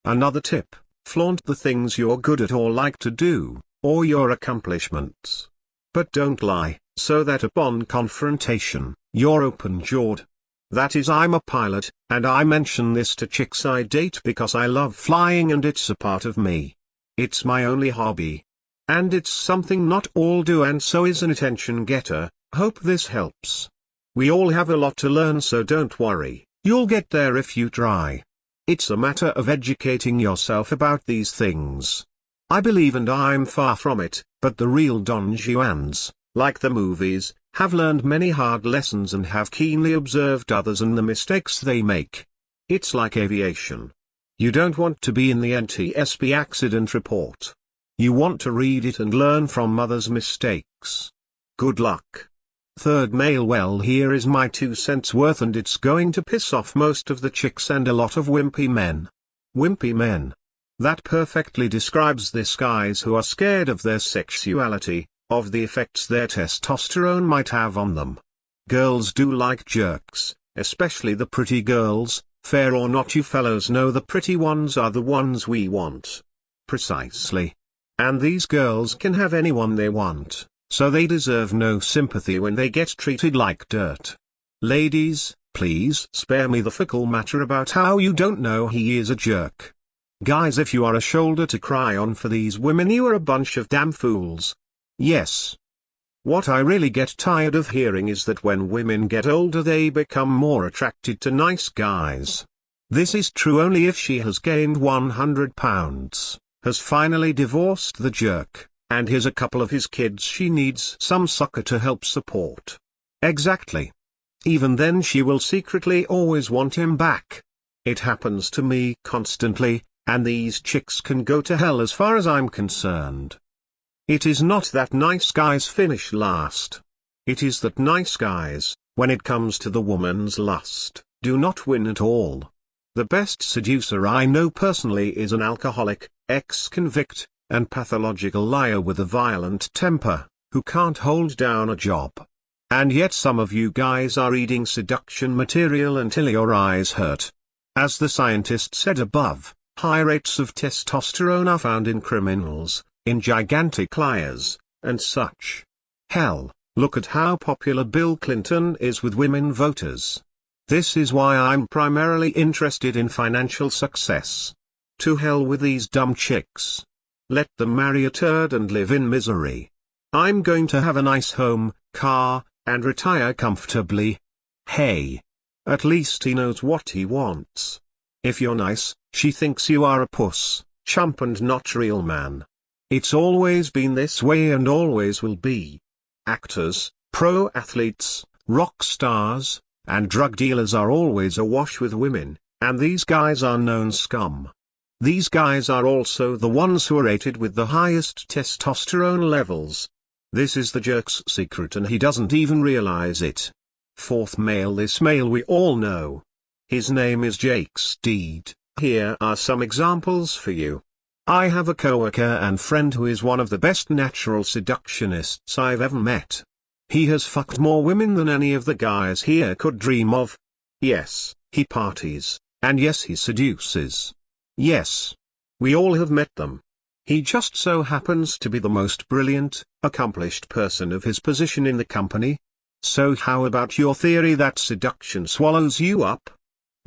S1: Another tip: flaunt the things you're good at or like to do, or your accomplishments. But don't lie, so that upon confrontation, you're open-jawed. That is, I'm a pilot, and I mention this to chicks I date because I love flying and it's a part of me. It's my only hobby. And it's something not all do, and so is an attention getter. Hope this helps. We all have a lot to learn, so don't worry, you'll get there if you try. It's a matter of educating yourself about these things. I believe, and I'm far from it, but the real Don Juans, like the movies, have learned many hard lessons and have keenly observed others and the mistakes they make. It's like aviation. You don't want to be in the NTSB accident report. You want to read it and learn from others' mistakes. Good luck. Third mail. Well, here is my 2 cents worth, and it's going to piss off most of the chicks and a lot of wimpy men. Wimpy men. That perfectly describes this: guys who are scared of their sexuality, of the effects their testosterone might have on them. Girls do like jerks, especially the pretty girls. Fair or not, you fellows know the pretty ones are the ones we want. Precisely. And these girls can have anyone they want, so they deserve no sympathy when they get treated like dirt. Ladies, please spare me the fickle matter about how you don't know he is a jerk. Guys, if you are a shoulder to cry on for these women, you are a bunch of damn fools. Yes. What I really get tired of hearing is that when women get older they become more attracted to nice guys. This is true only if she has gained 100 pounds, has finally divorced the jerk, and here's a couple of his kids she needs some sucker to help support. Exactly. Even then she will secretly always want him back. It happens to me constantly, and these chicks can go to hell as far as I'm concerned. It is not that nice guys finish last. It is that nice guys, when it comes to the woman's lust, do not win at all. The best seducer I know personally is an alcoholic, ex-convict, and pathological liar with a violent temper, who can't hold down a job. And yet some of you guys are reading seduction material until your eyes hurt. As the scientist said above, high rates of testosterone are found in criminals, in gigantic liars, and such. Hell, look at how popular Bill Clinton is with women voters. This is why I'm primarily interested in financial success. To hell with these dumb chicks. Let them marry a turd and live in misery. I'm going to have a nice home, car, and retire comfortably. Hey. At least he knows what he wants. If you're nice, she thinks you are a puss, chump and not real man. It's always been this way and always will be. Actors, pro athletes, rock stars, and drug dealers are always awash with women, and these guys are known scum. These guys are also the ones who are rated with the highest testosterone levels. This is the jerk's secret and he doesn't even realize it. Fourth male. This male we all know. His name is Jake Steed. Here are some examples for you. I have a coworker and friend who is one of the best natural seductionists I've ever met. He has fucked more women than any of the guys here could dream of. Yes, he parties, and yes, he seduces. Yes. We all have met them. He just so happens to be the most brilliant, accomplished person of his position in the company. So how about your theory that seduction swallows you up?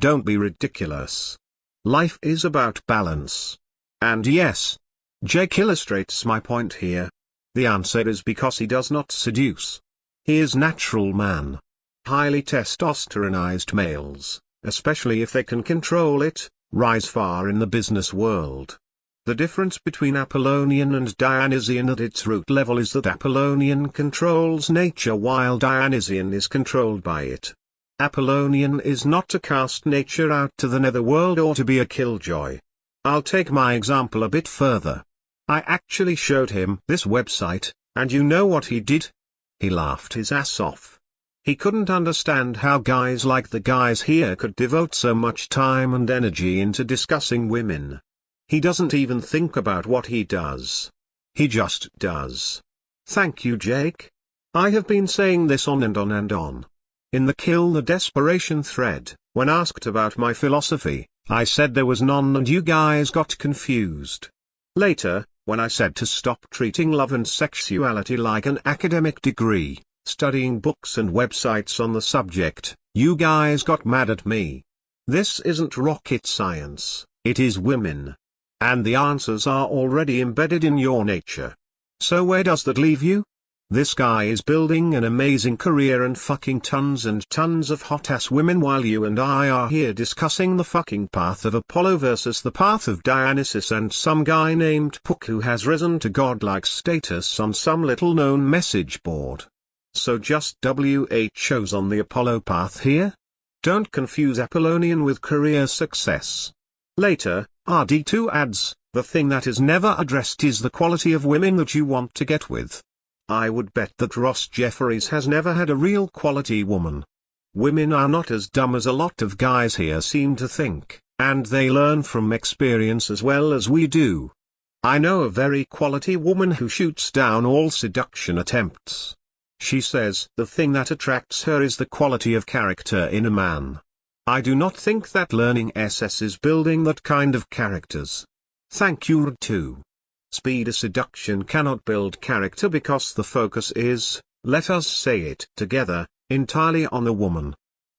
S1: Don't be ridiculous. Life is about balance. And yes, Jake illustrates my point here. The answer is because he does not seduce. He is natural man. Highly testosteronized males, especially if they can control it, rise far in the business world. The difference between Apollonian and Dionysian at its root level is that Apollonian controls nature while Dionysian is controlled by it. Apollonian is not to cast nature out to the netherworld or to be a killjoy. I'll take my example a bit further. I actually showed him this website, and you know what he did? He laughed his ass off. He couldn't understand how guys like the guys here could devote so much time and energy into discussing women. He doesn't even think about what he does. He just does. Thank you, Jake. I have been saying this on and on and on. In the Kill the Desperation thread, when asked about my philosophy, I said there was none and you guys got confused. Later, when I said to stop treating love and sexuality like an academic degree, studying books and websites on the subject, you guys got mad at me. This isn't rocket science, it is women. And the answers are already embedded in your nature. So where does that leave you? This guy is building an amazing career and fucking tons and tons of hot-ass women while you and I are here discussing the fucking path of Apollo versus the path of Dionysus and some guy named Pook who has risen to godlike status on some little-known message board. So just WHO's on the Apollo path here? Don't confuse Apollonian with career success. Later, RD2 adds, the thing that is never addressed is the quality of women that you want to get with. I would bet that Ross Jeffries has never had a real quality woman. Women are not as dumb as a lot of guys here seem to think, and they learn from experience as well as we do. I know a very quality woman who shoots down all seduction attempts. She says the thing that attracts her is the quality of character in a man. I do not think that learning SS is building that kind of characters. Thank you, RD2. Speed seduction cannot build character because the focus is, let us say it together, entirely on the woman.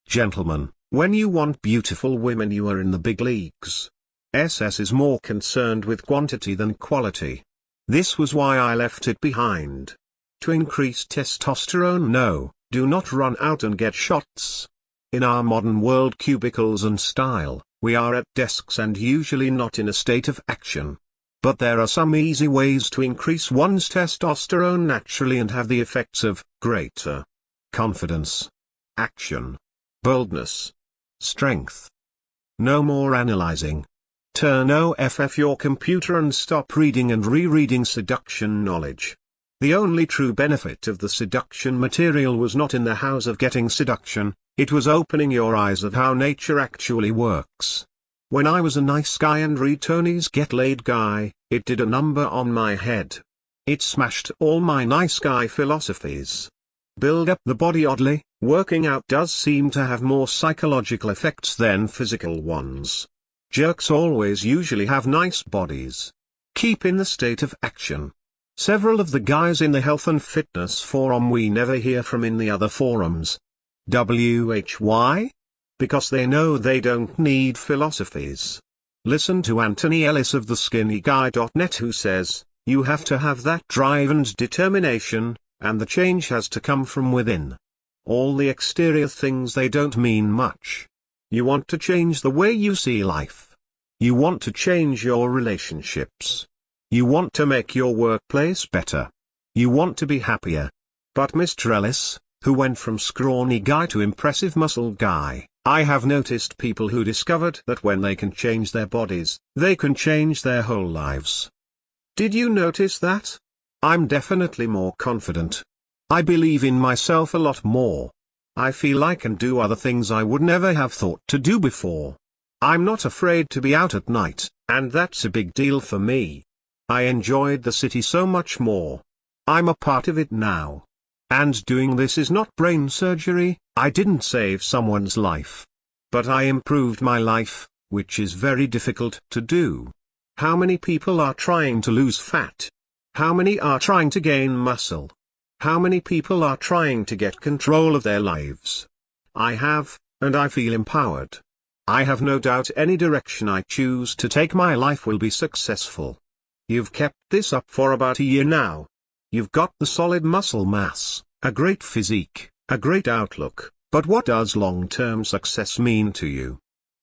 S1: Gentlemen, when you want beautiful women you are in the big leagues. SS is more concerned with quantity than quality. This was why I left it behind. To increase testosterone, no, do not run out and get shots. In our modern world, cubicles and style, we are at desks and usually not in a state of action. But there are some easy ways to increase one's testosterone naturally and have the effects of greater confidence, action, boldness, strength. No more analyzing. Turn off your computer and stop reading and rereading seduction knowledge. The only true benefit of the seduction material was not in the hows of getting seduction, it was opening your eyes of how nature actually works. When I was a nice guy and read Tony's Get Laid Guy, it did a number on my head. It smashed all my nice guy philosophies. Build up the body. Oddly, working out does seem to have more psychological effects than physical ones. Jerks always usually have nice bodies. Keep in the state of action. Several of the guys in the health and fitness forum we never hear from in the other forums. Why? Because they know they don't need philosophies. Listen to Anthony Ellis of theskinnyguy.net who says, you have to have that drive and determination, and the change has to come from within. All the exterior things, they don't mean much. You want to change the way you see life. You want to change your relationships. You want to make your workplace better. You want to be happier. But Mr. Ellis, who went from scrawny guy to impressive muscle guy, I have noticed people who discovered that when they can change their bodies, they can change their whole lives. Did you notice that? I'm definitely more confident. I believe in myself a lot more. I feel I can do other things I would never have thought to do before. I'm not afraid to be out at night, and that's a big deal for me. I enjoyed the city so much more. I'm a part of it now. And doing this is not brain surgery. I didn't save someone's life. But I improved my life, which is very difficult to do. How many people are trying to lose fat? How many are trying to gain muscle? How many people are trying to get control of their lives? I have, and I feel empowered. I have no doubt any direction I choose to take, my life will be successful. You've kept this up for about a year now. You've got the solid muscle mass, a great physique, a great outlook, but what does long-term success mean to you?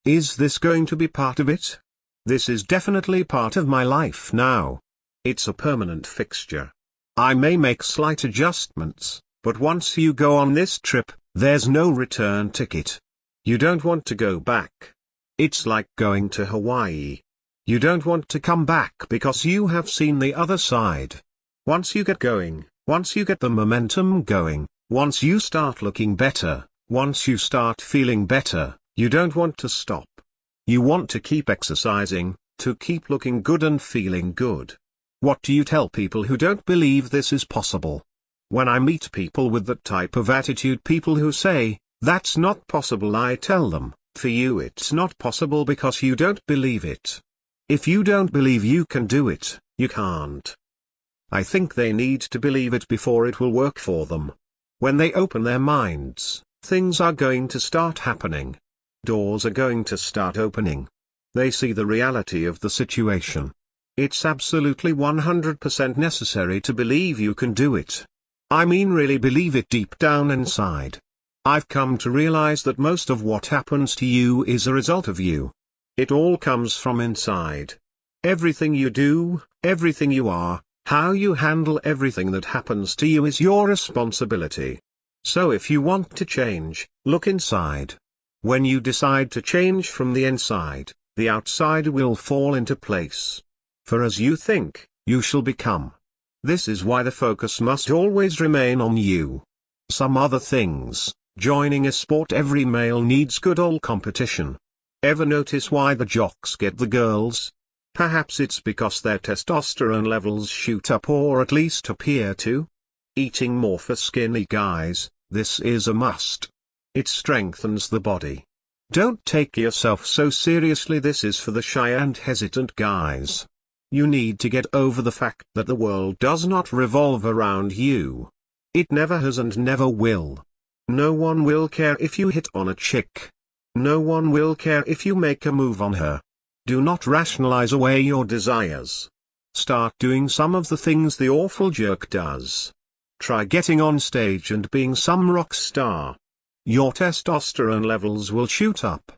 S1: Is this going to be part of it? This is definitely part of my life now. It's a permanent fixture. I may make slight adjustments, but once you go on this trip, there's no return ticket. You don't want to go back. It's like going to Hawaii. You don't want to come back because you have seen the other side. Once you get going, once you get the momentum going, once you start looking better, once you start feeling better, you don't want to stop. You want to keep exercising, to keep looking good and feeling good. What do you tell people who don't believe this is possible? When I meet people with that type of attitude, people who say, "That's not possible," I tell them, for you it's not possible because you don't believe it. If you don't believe you can do it, you can't. I think they need to believe it before it will work for them. When they open their minds, things are going to start happening. Doors are going to start opening. They see the reality of the situation. It's absolutely 100% necessary to believe you can do it. I mean, really believe it deep down inside. I've come to realize that most of what happens to you is a result of you. It all comes from inside. Everything you do, everything you are, how you handle everything that happens to you is your responsibility. So if you want to change, look inside. When you decide to change from the inside, the outside will fall into place. For as you think, you shall become. This is why the focus must always remain on you. Some other things, joining a sport, every male needs good old competition. Ever notice why the jocks get the girls? Perhaps it's because their testosterone levels shoot up, or at least appear to. Eating more for skinny guys, this is a must. It strengthens the body. Don't take yourself so seriously, this is for the shy and hesitant guys. You need to get over the fact that the world does not revolve around you. It never has and never will. No one will care if you hit on a chick. No one will care if you make a move on her. Do not rationalize away your desires. Start doing some of the things the awful jerk does. Try getting on stage and being some rock star. Your testosterone levels will shoot up.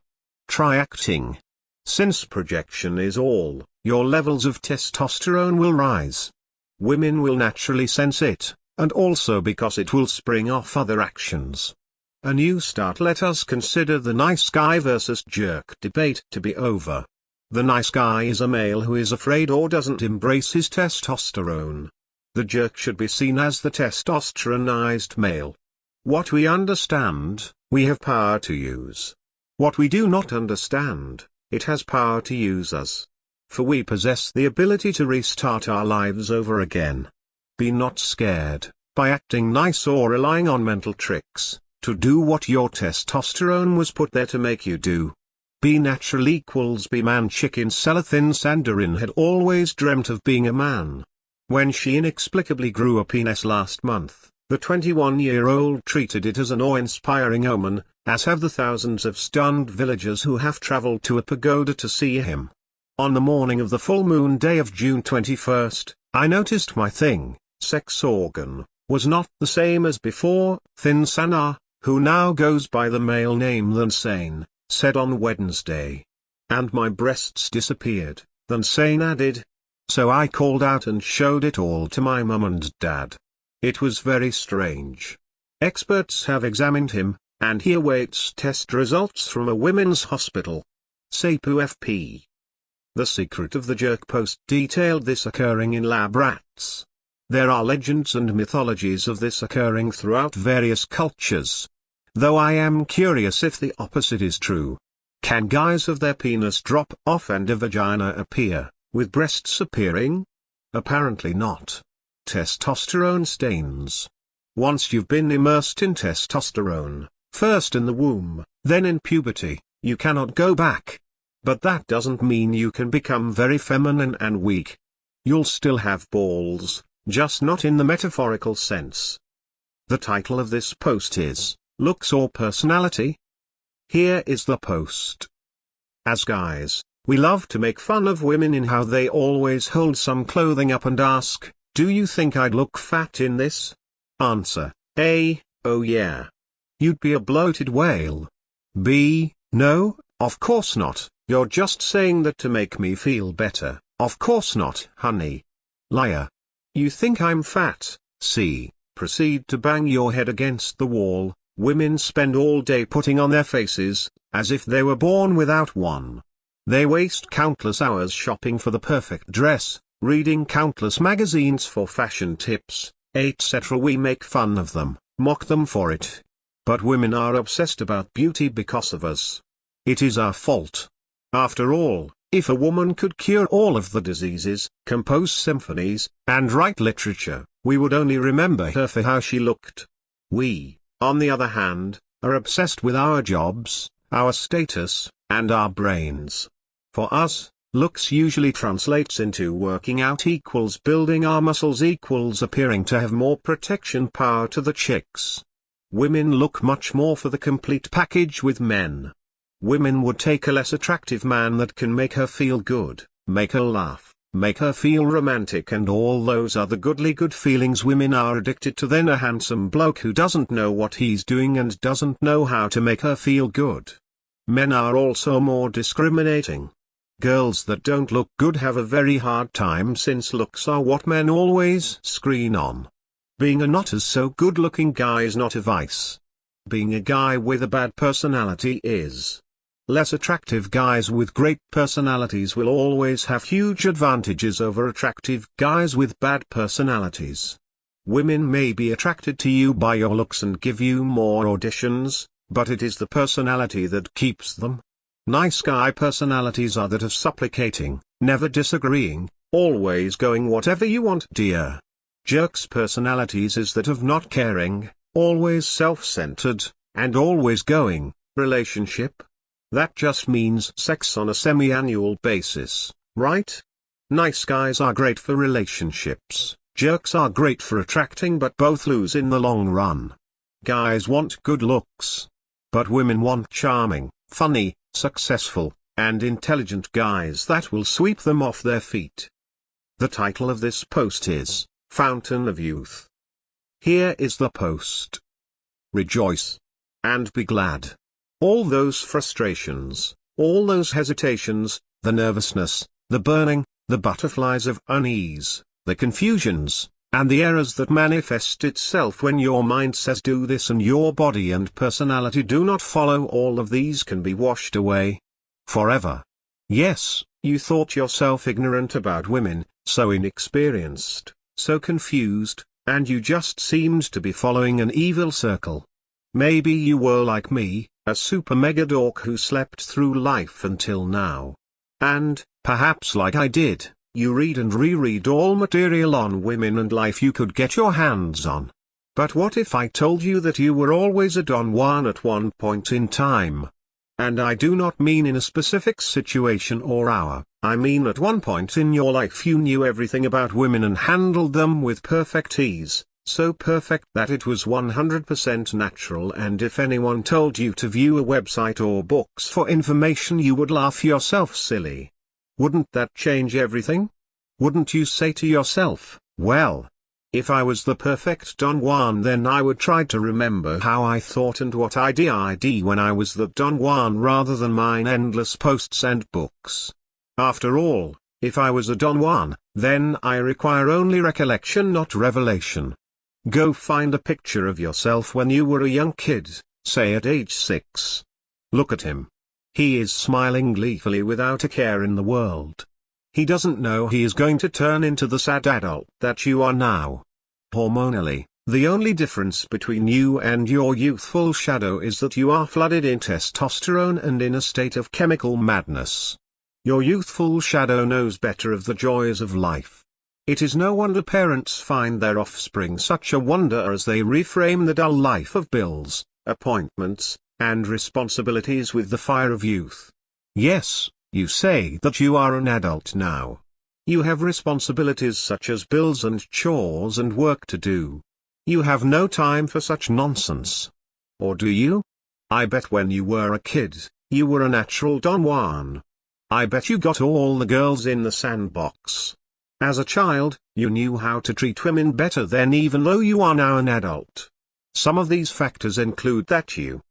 S1: Try acting. Since projection is all, your levels of testosterone will rise. Women will naturally sense it, and also because it will spring off other actions. A new start. Let us consider the nice guy versus jerk debate to be over. The nice guy is a male who is afraid or doesn't embrace his testosterone. The jerk should be seen as the testosteronized male. What we understand, we have power to use. What we do not understand, it has power to use us. For we possess the ability to restart our lives over again. Be not scared, by acting nice or relying on mental tricks, to do what your testosterone was put there to make you do. Be natural equals be man. Chicken seller Thin Sandarin had always dreamt of being a man. When she inexplicably grew a penis last month, the 21-year-old treated it as an awe-inspiring omen, as have the thousands of stunned villagers who have traveled to a pagoda to see him. On the morning of the full moon day of June 21st, I noticed my thing, sex organ, was not the same as before. Thin Sana, who now goes by the male name Than Sane, said on Wednesday. And my breasts disappeared, Than Sane added. So I called out and showed it all to my mum and dad. It was very strange. Experts have examined him, and he awaits test results from a women's hospital. Sapu FP. The Secret of the Jerk post detailed this occurring in lab rats. There are legends and mythologies of this occurring throughout various cultures. Though I am curious if the opposite is true. Can guys have their penis drop off and a vagina appear, with breasts appearing? Apparently not. Testosterone stains. Once you've been immersed in testosterone, first in the womb, then in puberty, you cannot go back. But that doesn't mean you can become very feminine and weak. You'll still have balls, just not in the metaphorical sense. The title of this post is, Looks or Personality? Here is the post. As guys, we love to make fun of women in how they always hold some clothing up and ask, do you think I'd look fat in this? Answer, A, oh yeah. You'd be a bloated whale. B, no, of course not, you're just saying that to make me feel better, of course not, honey. Liar. You think I'm fat? C, proceed to bang your head against the wall. Women spend all day putting on their faces, as if they were born without one. They waste countless hours shopping for the perfect dress, reading countless magazines for fashion tips, etc. We make fun of them, mock them for it. But women are obsessed about beauty because of us. It is our fault. After all, if a woman could cure all of the diseases, compose symphonies, and write literature, we would only remember her for how she looked. We, on the other hand, are obsessed with our jobs, our status, and our brains. For us, looks usually translates into working out equals building our muscles equals appearing to have more protection power to the chicks. Women look much more for the complete package with men. Women would take a less attractive man that can make her feel good, make her laugh, make her feel romantic and all those other goodly good feelings women are addicted to than a handsome bloke who doesn't know what he's doing and doesn't know how to make her feel good. Men are also more discriminating. Girls that don't look good have a very hard time since looks are what men always screen on. Being a not as so good looking guy is not a vice. Being a guy with a bad personality is. Less attractive guys with great personalities will always have huge advantages over attractive guys with bad personalities. Women may be attracted to you by your looks and give you more auditions, but it is the personality that keeps them. Nice guy personalities are that of supplicating, never disagreeing, always going whatever you want dear. Jerks personalities is that of not caring, always self-centered, and always going, relationship. That just means sex on a semi-annual basis, right? Nice guys are great for relationships, jerks are great for attracting but both lose in the long run. Guys want good looks. But women want charming, funny, successful, and intelligent guys that will sweep them off their feet. The title of this post is, Fountain of Youth. Here is the post. Rejoice. And be glad. All those frustrations, all those hesitations, the nervousness, the burning, the butterflies of unease, the confusions, and the errors that manifest itself when your mind says do this and your body and personality do not follow, all of these can be washed away. Forever. Yes, you thought yourself ignorant about women, so inexperienced, so confused, and you just seemed to be following an evil circle. Maybe you were like me, a super mega dork who slept through life until now. And, perhaps like I did, you read and reread all material on women and life you could get your hands on. But what if I told you that you were always a Don Juan at one point in time? And I do not mean in a specific situation or hour, I mean at one point in your life you knew everything about women and handled them with perfect ease. So perfect that it was 100% natural, and if anyone told you to view a website or books for information you would laugh yourself silly. Wouldn't that change everything? Wouldn't you say to yourself, well, If I was the perfect Don Juan, then I would try to remember how I thought and what I did when I was the Don Juan, rather than mine endless posts and books. After all, if I was a Don Juan, then I require only recollection, not revelation. Go find a picture of yourself when you were a young kid, say at age 6. Look at him. He is smiling gleefully without a care in the world. He doesn't know he is going to turn into the sad adult that you are now. Hormonally, the only difference between you and your youthful shadow is that you are flooded in testosterone and in a state of chemical madness. Your youthful shadow knows better of the joys of life. It is no wonder parents find their offspring such a wonder as they reframe the dull life of bills, appointments, and responsibilities with the fire of youth. Yes, you say that you are an adult now. You have responsibilities such as bills and chores and work to do. You have no time for such nonsense. Or do you? I bet when you were a kid, you were a natural Don Juan. I bet you got all the girls in the sandbox. As a child, you knew how to treat women better than even though you are now an adult. Some of these factors include that you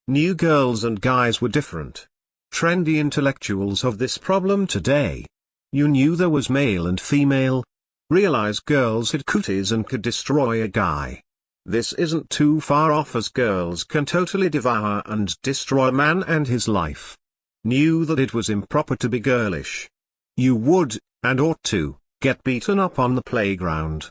S1: knew girls and guys were different. Trendy intellectuals of this problem today. You knew there was male and female. Realize girls had cooties and could destroy a guy. This isn't too far off, as girls can totally devour and destroy a man and his life. Knew that it was improper to be girlish. You would, and ought to, get beaten up on the playground.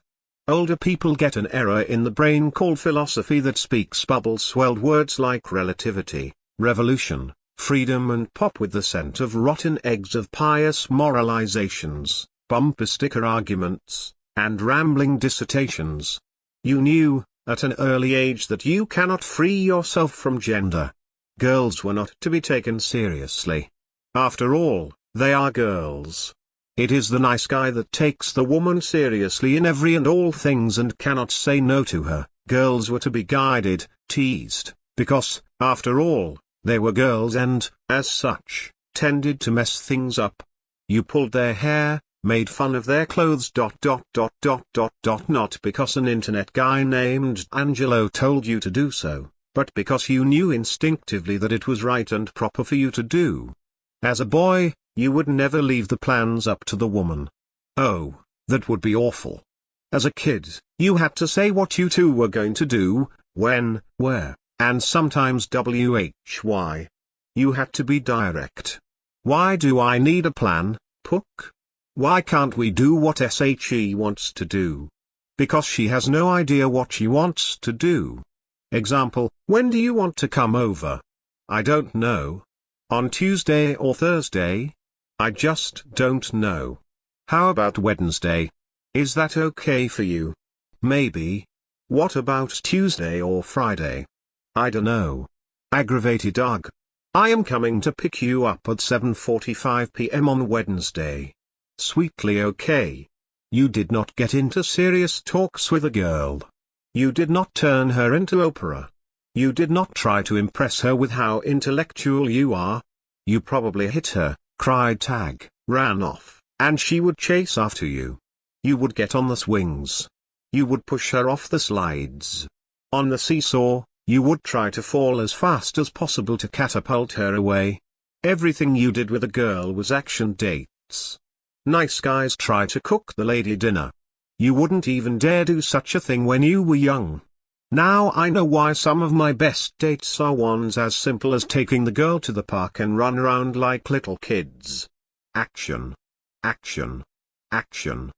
S1: Older people get an error in the brain called philosophy that speaks bubble-swelled words like relativity, revolution, freedom, and pop with the scent of rotten eggs of pious moralizations, bumper sticker arguments, and rambling dissertations. You knew, at an early age, that you cannot free yourself from gender. Girls were not to be taken seriously. After all, they are girls. It is the nice guy that takes the woman seriously in every and all things and cannot say no to her. Girls were to be guided, teased, because, after all, they were girls and, as such, tended to mess things up. You pulled their hair, made fun of their clothes. Not because an internet guy named Angelo told you to do so, but because you knew instinctively that it was right and proper for you to do. As a boy, you would never leave the plans up to the woman. Oh, that would be awful. As a kid, you had to say what you two were going to do, when, where, and sometimes why. You had to be direct. Why do I need a plan, Pook? Why can't we do what she wants to do? Because she has no idea what she wants to do. Example, when do you want to come over? I don't know. On Tuesday or Thursday? I just don't know. How about Wednesday? Is that okay for you? Maybe. What about Tuesday or Friday? I dunno. Aggravated ugh. I am coming to pick you up at 7:45 p.m. on Wednesday. Sweetly okay. You did not get into serious talks with a girl. You did not turn her into Oprah. You did not try to impress her with how intellectual you are. You probably hit her, cried tag, ran off, and she would chase after you. You would get on the swings. You would push her off the slides. On the seesaw, you would try to fall as fast as possible to catapult her away. Everything you did with a girl was action dates. Nice guys try to cook the lady dinner. You wouldn't even dare do such a thing when you were young. Now I know why some of my best dates are ones as simple as taking the girl to the park and run around like little kids. Action. Action. Action.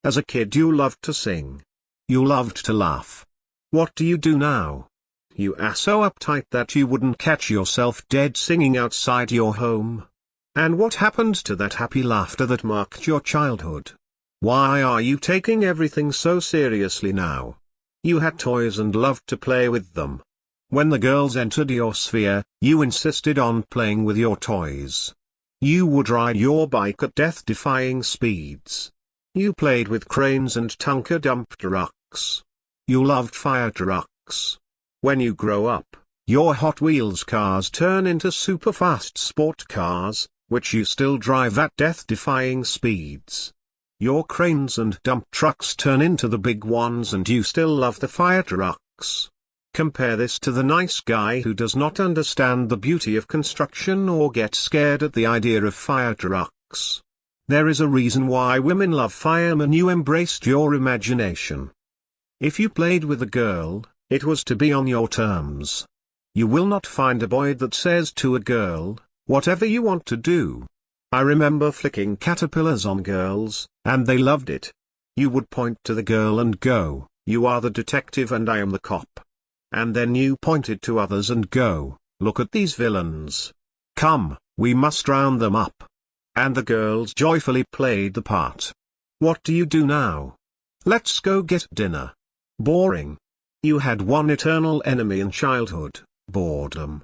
S1: As a kid you loved to sing. You loved to laugh. What do you do now? You are so uptight that you wouldn't catch yourself dead singing outside your home. And what happened to that happy laughter that marked your childhood? Why are you taking everything so seriously now? You had toys and loved to play with them. When the girls entered your sphere, you insisted on playing with your toys. You would ride your bike at death-defying speeds. You played with cranes and Tonka dump trucks. You loved fire trucks. When you grow up, your Hot Wheels cars turn into super-fast sport cars, which you still drive at death-defying speeds. Your cranes and dump trucks turn into the big ones and you still love the fire trucks. Compare this to the nice guy who does not understand the beauty of construction or get scared at the idea of fire trucks. There is a reason why women love firemen. You embraced your imagination. If you played with a girl, it was to be on your terms. You will not find a boy that says to a girl, "Whatever you want to do." I remember flicking caterpillars on girls, and they loved it. You would point to the girl and go, "You are the detective and I am the cop." And then you pointed to others and go, "Look at these villains. Come, we must round them up." And the girls joyfully played the part. What do you do now? Let's go get dinner. Boring. You had one eternal enemy in childhood, boredom.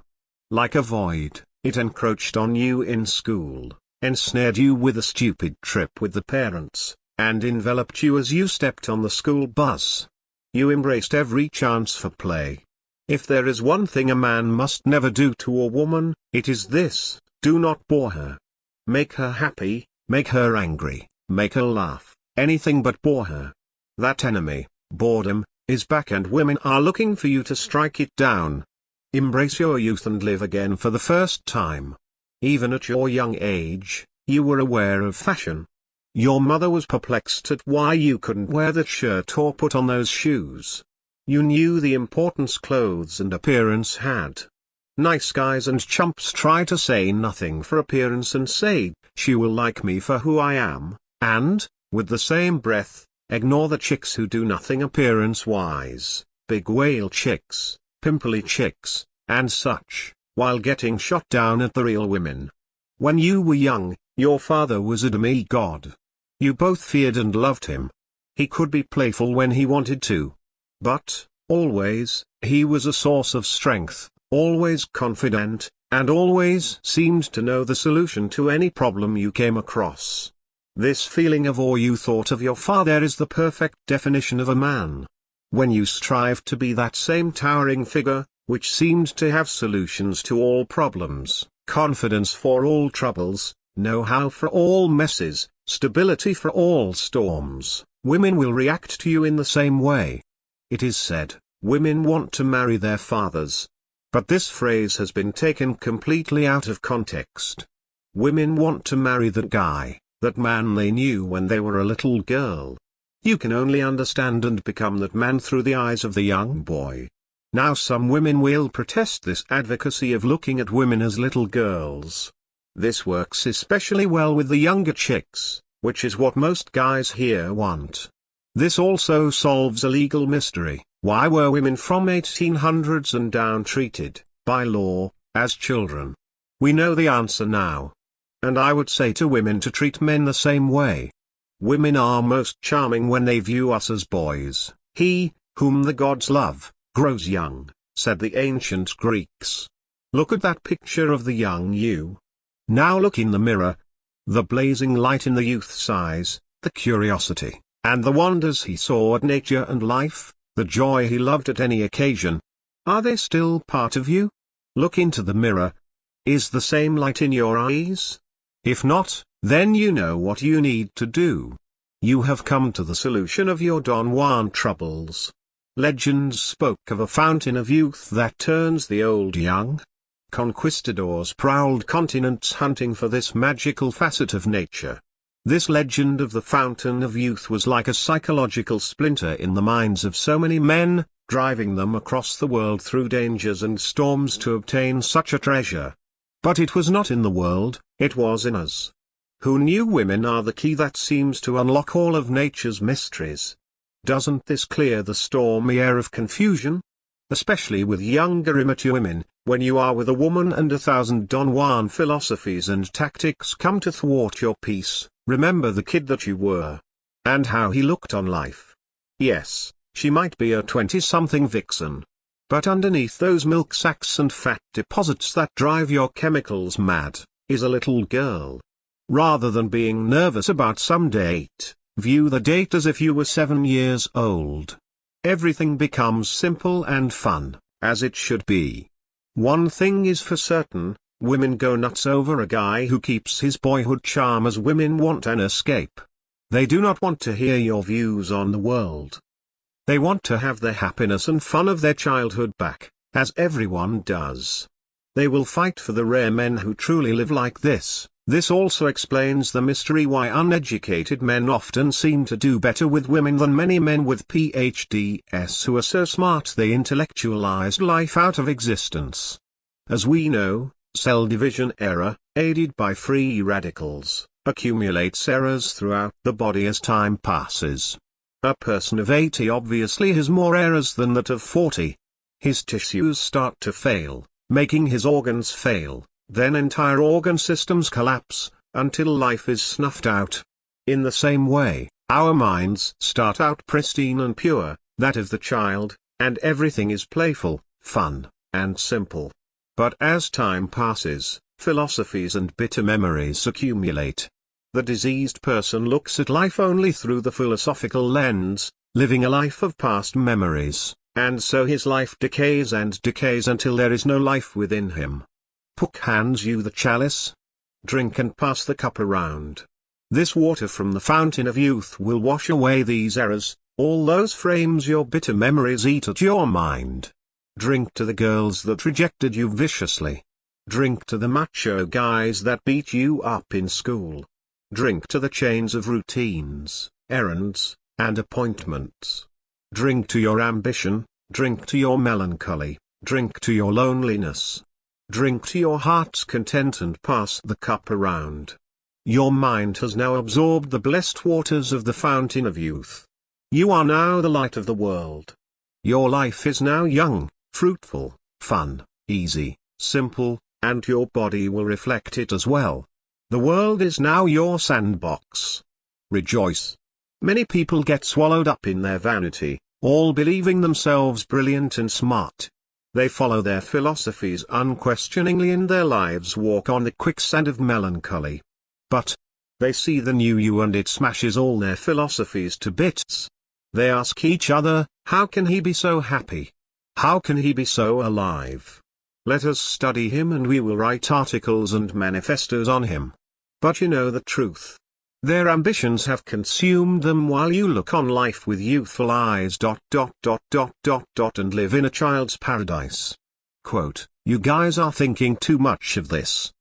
S1: Like a void, it encroached on you in school, ensnared you with a stupid trip with the parents, and enveloped you as you stepped on the school bus. You embraced every chance for play. If there is one thing a man must never do to a woman, it is this: do not bore her. Make her happy, make her angry, make her laugh, anything but bore her. That enemy, boredom, is back and women are looking for you to strike it down. Embrace your youth and live again for the first time. Even at your young age, you were aware of fashion. Your mother was perplexed at why you couldn't wear that shirt or put on those shoes. You knew the importance clothes and appearance had. Nice guys and chumps try to say nothing for appearance and say, "She will like me for who I am," and, with the same breath, ignore the chicks who do nothing appearance-wise, big whale chicks, pimply chicks, and such, while getting shot down at the real women. When you were young, your father was a demigod. You both feared and loved him. He could be playful when he wanted to. But, always, he was a source of strength, always confident, and always seemed to know the solution to any problem you came across. This feeling of awe you thought of your father is the perfect definition of a man. When you strive to be that same towering figure, which seemed to have solutions to all problems, confidence for all troubles, know-how for all messes, stability for all storms, women will react to you in the same way. It is said, women want to marry their fathers. But this phrase has been taken completely out of context. Women want to marry that guy, that man they knew when they were a little girl. You can only understand and become that man through the eyes of the young boy. Now some women will protest this advocacy of looking at women as little girls. This works especially well with the younger chicks, which is what most guys here want. This also solves a legal mystery. Why were women from 1800s and down treated, by law, as children? We know the answer now. And I would say to women to treat men the same way. Women are most charming when they view us as boys. He, whom the gods love, grows young, said the ancient Greeks. Look at that picture of the young you. Now look in the mirror. The blazing light in the youth's eyes, the curiosity, and the wonders he saw at nature and life, the joy he loved at any occasion. Are they still part of you? Look into the mirror. Is the same light in your eyes? If not, then you know what you need to do. You have come to the solution of your Don Juan troubles. Legends spoke of a fountain of youth that turns the old young. Conquistadors prowled continents hunting for this magical facet of nature. This legend of the fountain of youth was like a psychological splinter in the minds of so many men, driving them across the world through dangers and storms to obtain such a treasure. But it was not in the world, it was in us. Who knew women are the key that seems to unlock all of nature's mysteries? Doesn't this clear the stormy air of confusion? Especially with younger immature women, when you are with a woman and 1,000 Don Juan philosophies and tactics come to thwart your peace, remember the kid that you were. And how he looked on life. Yes, she might be a 20-something vixen. But underneath those milk sacks and fat deposits that drive your chemicals mad, is a little girl. Rather than being nervous about some date, view the date as if you were 7 years old. Everything becomes simple and fun, as it should be. One thing is for certain, women go nuts over a guy who keeps his boyhood charm as women want an escape. They do not want to hear your views on the world. They want to have the happiness and fun of their childhood back, as everyone does. They will fight for the rare men who truly live like this. This also explains the mystery why uneducated men often seem to do better with women than many men with PhDs who are so smart they intellectualized life out of existence. As we know, cell division error, aided by free radicals, accumulates errors throughout the body as time passes. A person of 80 obviously has more errors than that of 40. His tissues start to fail, making his organs fail. Then entire organ systems collapse, until life is snuffed out. In the same way, our minds start out pristine and pure, that of the child, and everything is playful, fun, and simple. But as time passes, philosophies and bitter memories accumulate. The diseased person looks at life only through the philosophical lens, living a life of past memories, and so his life decays and decays until there is no life within him. Pook hands you the chalice. Drink and pass the cup around. This water from the fountain of youth will wash away these errors, all those frames your bitter memories eat at your mind. Drink to the girls that rejected you viciously. Drink to the macho guys that beat you up in school. Drink to the chains of routines, errands, and appointments. Drink to your ambition, drink to your melancholy, drink to your loneliness. Drink to your heart's content and pass the cup around. Your mind has now absorbed the blessed waters of the fountain of youth. You are now the light of the world. Your life is now young, fruitful, fun, easy, simple, and your body will reflect it as well. The world is now your sandbox. Rejoice. Many people get swallowed up in their vanity, all believing themselves brilliant and smart. They follow their philosophies unquestioningly and their lives walk on the quicksand of melancholy. But they see the new you and it smashes all their philosophies to bits. They ask each other, how can he be so happy? How can he be so alive? Let us study him and we will write articles and manifestos on him. But you know the truth. Their ambitions have consumed them while you look on life with youthful eyes. And live in a child's paradise. Quote, you guys are thinking too much of this.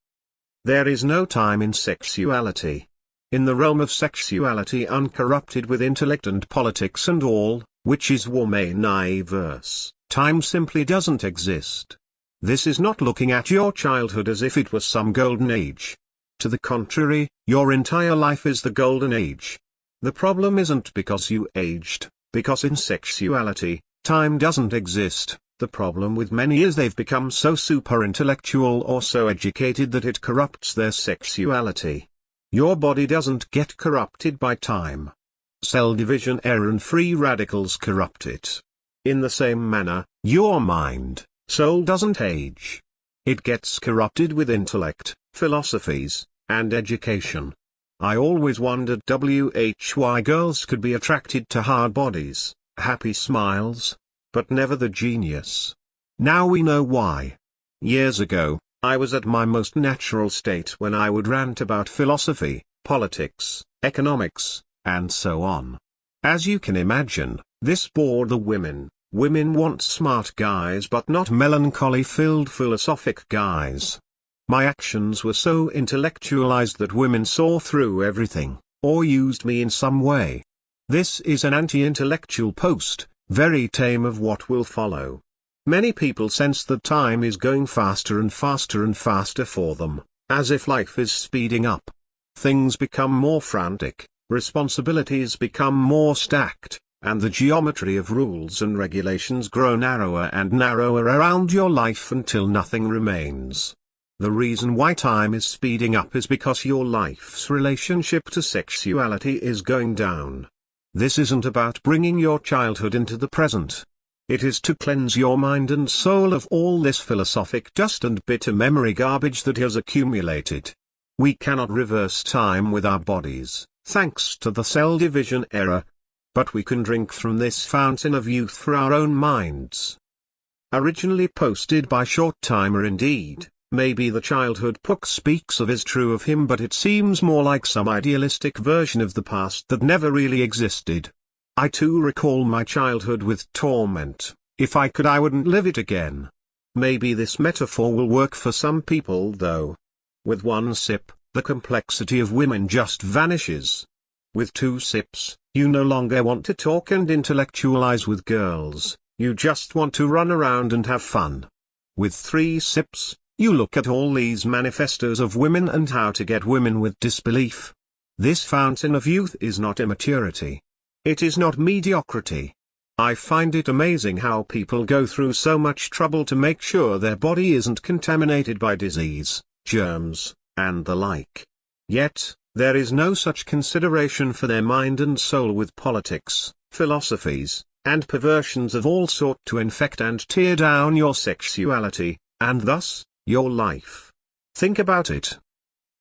S1: There is no time in sexuality. In the realm of sexuality uncorrupted with intellect and politics and all, which is verse, time simply doesn't exist. This is not looking at your childhood as if it was some golden age. To the contrary, your entire life is the golden age. The problem isn't because you aged, because in sexuality, time doesn't exist. The problem with many is they've become so super intellectual or so educated that it corrupts their sexuality. Your body doesn't get corrupted by time. Cell division error and free radicals corrupt it. In the same manner, your mind, soul doesn't age. It gets corrupted with intellect, philosophies, and education. I always wondered why girls could be attracted to hard bodies, happy smiles, but never the genius. Now we know why. Years ago, I was at my most natural state when I would rant about philosophy, politics, economics, and so on. As you can imagine, this bored the women. Women want smart guys but not melancholy-filled philosophic guys. My actions were so intellectualized that women saw through everything, or used me in some way. This is an anti-intellectual post, very tame of what will follow. Many people sense that time is going faster and faster and faster for them, as if life is speeding up. Things become more frantic, responsibilities become more stacked, and the geometry of rules and regulations grow narrower and narrower around your life until nothing remains. The reason why time is speeding up is because your life's relationship to sexuality is going down. This isn't about bringing your childhood into the present. It is to cleanse your mind and soul of all this philosophic dust and bitter memory garbage that has accumulated. We cannot reverse time with our bodies, thanks to the cell division error. But we can drink from this fountain of youth for our own minds. Originally posted by Short Timer Indeed, Maybe the childhood Pook speaks of is true of him, but it seems more like some idealistic version of the past that never really existed. I too recall my childhood with torment. If I could, I wouldn't live it again. Maybe this metaphor will work for some people though. With one sip, the complexity of women just vanishes. With 2 sips, you no longer want to talk and intellectualize with girls, you just want to run around and have fun. With 3 sips, you look at all these manifestos of women and how to get women with disbelief. This fountain of youth is not immaturity. It is not mediocrity. I find it amazing how people go through so much trouble to make sure their body isn't contaminated by disease, germs, and the like. Yet, there is no such consideration for their mind and soul with politics, philosophies, and perversions of all sorts to infect and tear down your sexuality, and thus, your life. Think about it.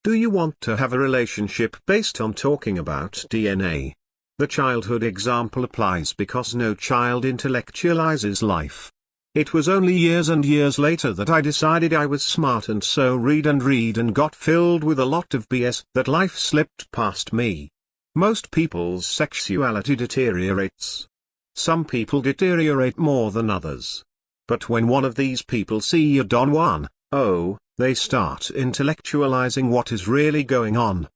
S1: Do you want to have a relationship based on talking about DNA? The childhood example applies because no child intellectualizes life. It was only years and years later that I decided I was smart and so read and got filled with a lot of BS that life slipped past me. Most people's sexuality deteriorates. Some people deteriorate more than others. But when one of these people see a Don Juan, they start intellectualizing what is really going on.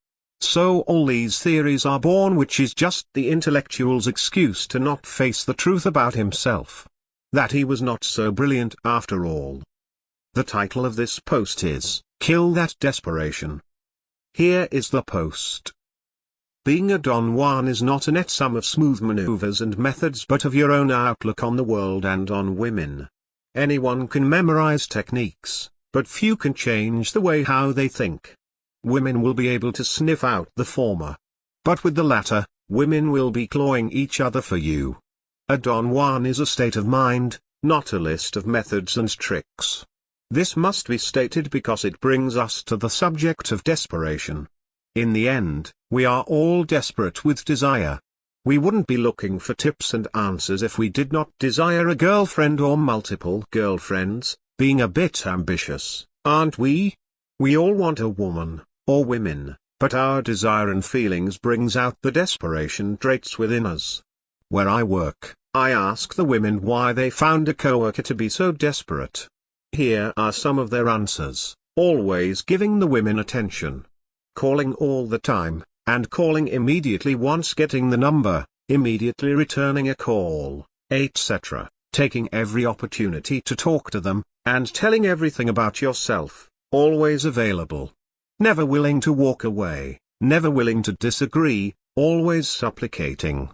S1: So all these theories are born, which is just the intellectual's excuse to not face the truth about himself. That he was not so brilliant after all. The title of this post is, Kill That Desperation. Here is the post. Being a Don Juan is not a net sum of smooth maneuvers and methods, but of your own outlook on the world and on women. Anyone can memorize techniques, but few can change the way how they think. Women will be able to sniff out the former. But with the latter, women will be clawing each other for you. A Don Juan is a state of mind, not a list of methods and tricks. This must be stated because it brings us to the subject of desperation. In the end, we are all desperate with desire. We wouldn't be looking for tips and answers if we did not desire a girlfriend or multiple girlfriends, being a bit ambitious, aren't we? We all want a woman, or women, but our desire and feelings brings out the desperation traits within us. Where I work, I ask the women why they found a coworker to be so desperate. Here are some of their answers: always giving the women attention, calling all the time, and calling immediately once getting the number, immediately returning a call, etc., taking every opportunity to talk to them, and telling everything about yourself, always available. Never willing to walk away, never willing to disagree, always supplicating,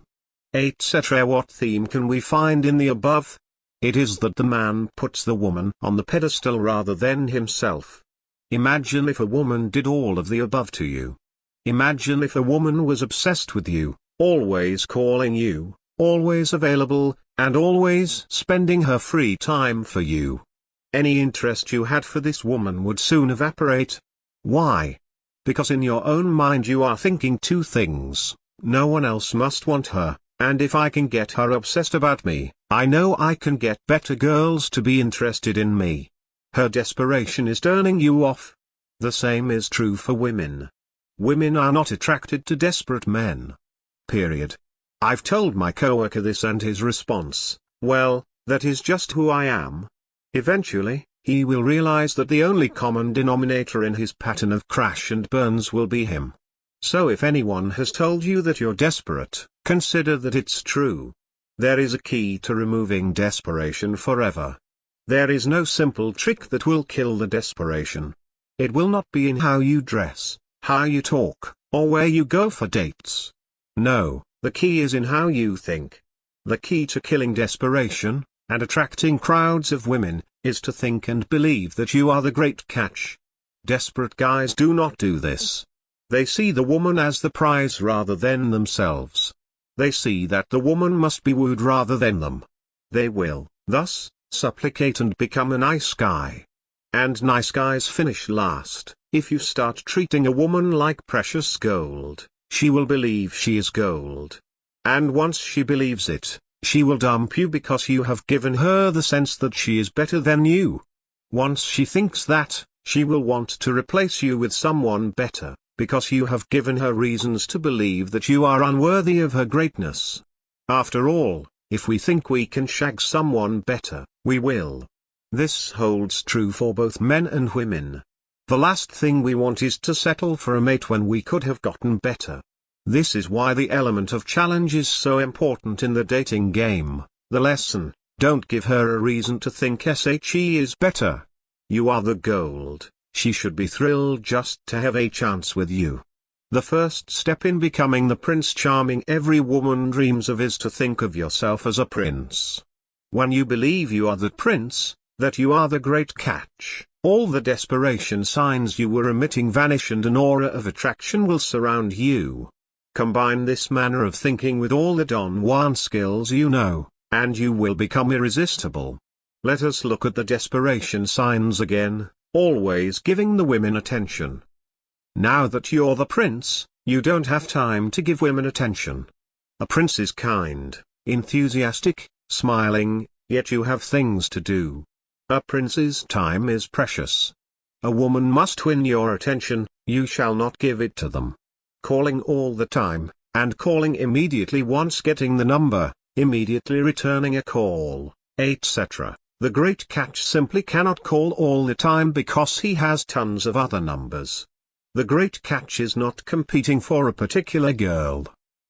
S1: etc. What theme can we find in the above? It is that the man puts the woman on the pedestal rather than himself. Imagine if a woman did all of the above to you. Imagine if a woman was obsessed with you, always calling you, always available, and always spending her free time for you. Any interest you had for this woman would soon evaporate. Why? Because in your own mind you are thinking 2 things: no one else must want her, and if I can get her obsessed about me, I know I can get better girls to be interested in me. Her desperation is turning you off. The same is true for women. Women are not attracted to desperate men. Period. I've told my coworker this and his response, well, that is just who I am. Eventually, he will realize that the only common denominator in his pattern of crash and burns will be him. So if anyone has told you that you're desperate, consider that it's true. There is a key to removing desperation forever. There is no simple trick that will kill the desperation. It will not be in how you dress, how you talk, or where you go for dates. No, the key is in how you think. The key to killing desperation, and attracting crowds of women, is to think and believe that you are the great catch. Desperate guys do not do this. They see the woman as the prize rather than themselves. They see that the woman must be wooed rather than them. They will, thus, supplicate and become a nice guy. And nice guys finish last. If you start treating a woman like precious gold, she will believe she is gold. And once she believes it, she will dump you because you have given her the sense that she is better than you. Once she thinks that, She will want to replace you with someone better, because you have given her reasons to believe that you are unworthy of her greatness. After all, if we think we can shag someone better, we will. This holds true for both men and women. The last thing we want is to settle for a mate when we could have gotten better. This is why the element of challenge is so important in the dating game. The lesson: don't give her a reason to think she is better. You are the gold. She should be thrilled just to have a chance with you. The first step in becoming the Prince Charming every woman dreams of is to think of yourself as a prince. When you believe you are the prince, that you are the great catch, all the desperation signs you were emitting vanish and an aura of attraction will surround you. Combine this manner of thinking with all the Don Juan skills you know, and you will become irresistible. Let us look at the desperation signs again, always giving the women attention. Now that you're the prince, you don't have time to give women attention. A prince is kind, enthusiastic, smiling, yet you have things to do. A prince's time is precious. A woman must win your attention, you shall not give it to them. Calling all the time, and calling immediately once getting the number, immediately returning a call, etc. The great catch simply cannot call all the time because he has tons of other numbers. The great catch is not competing for a particular girl.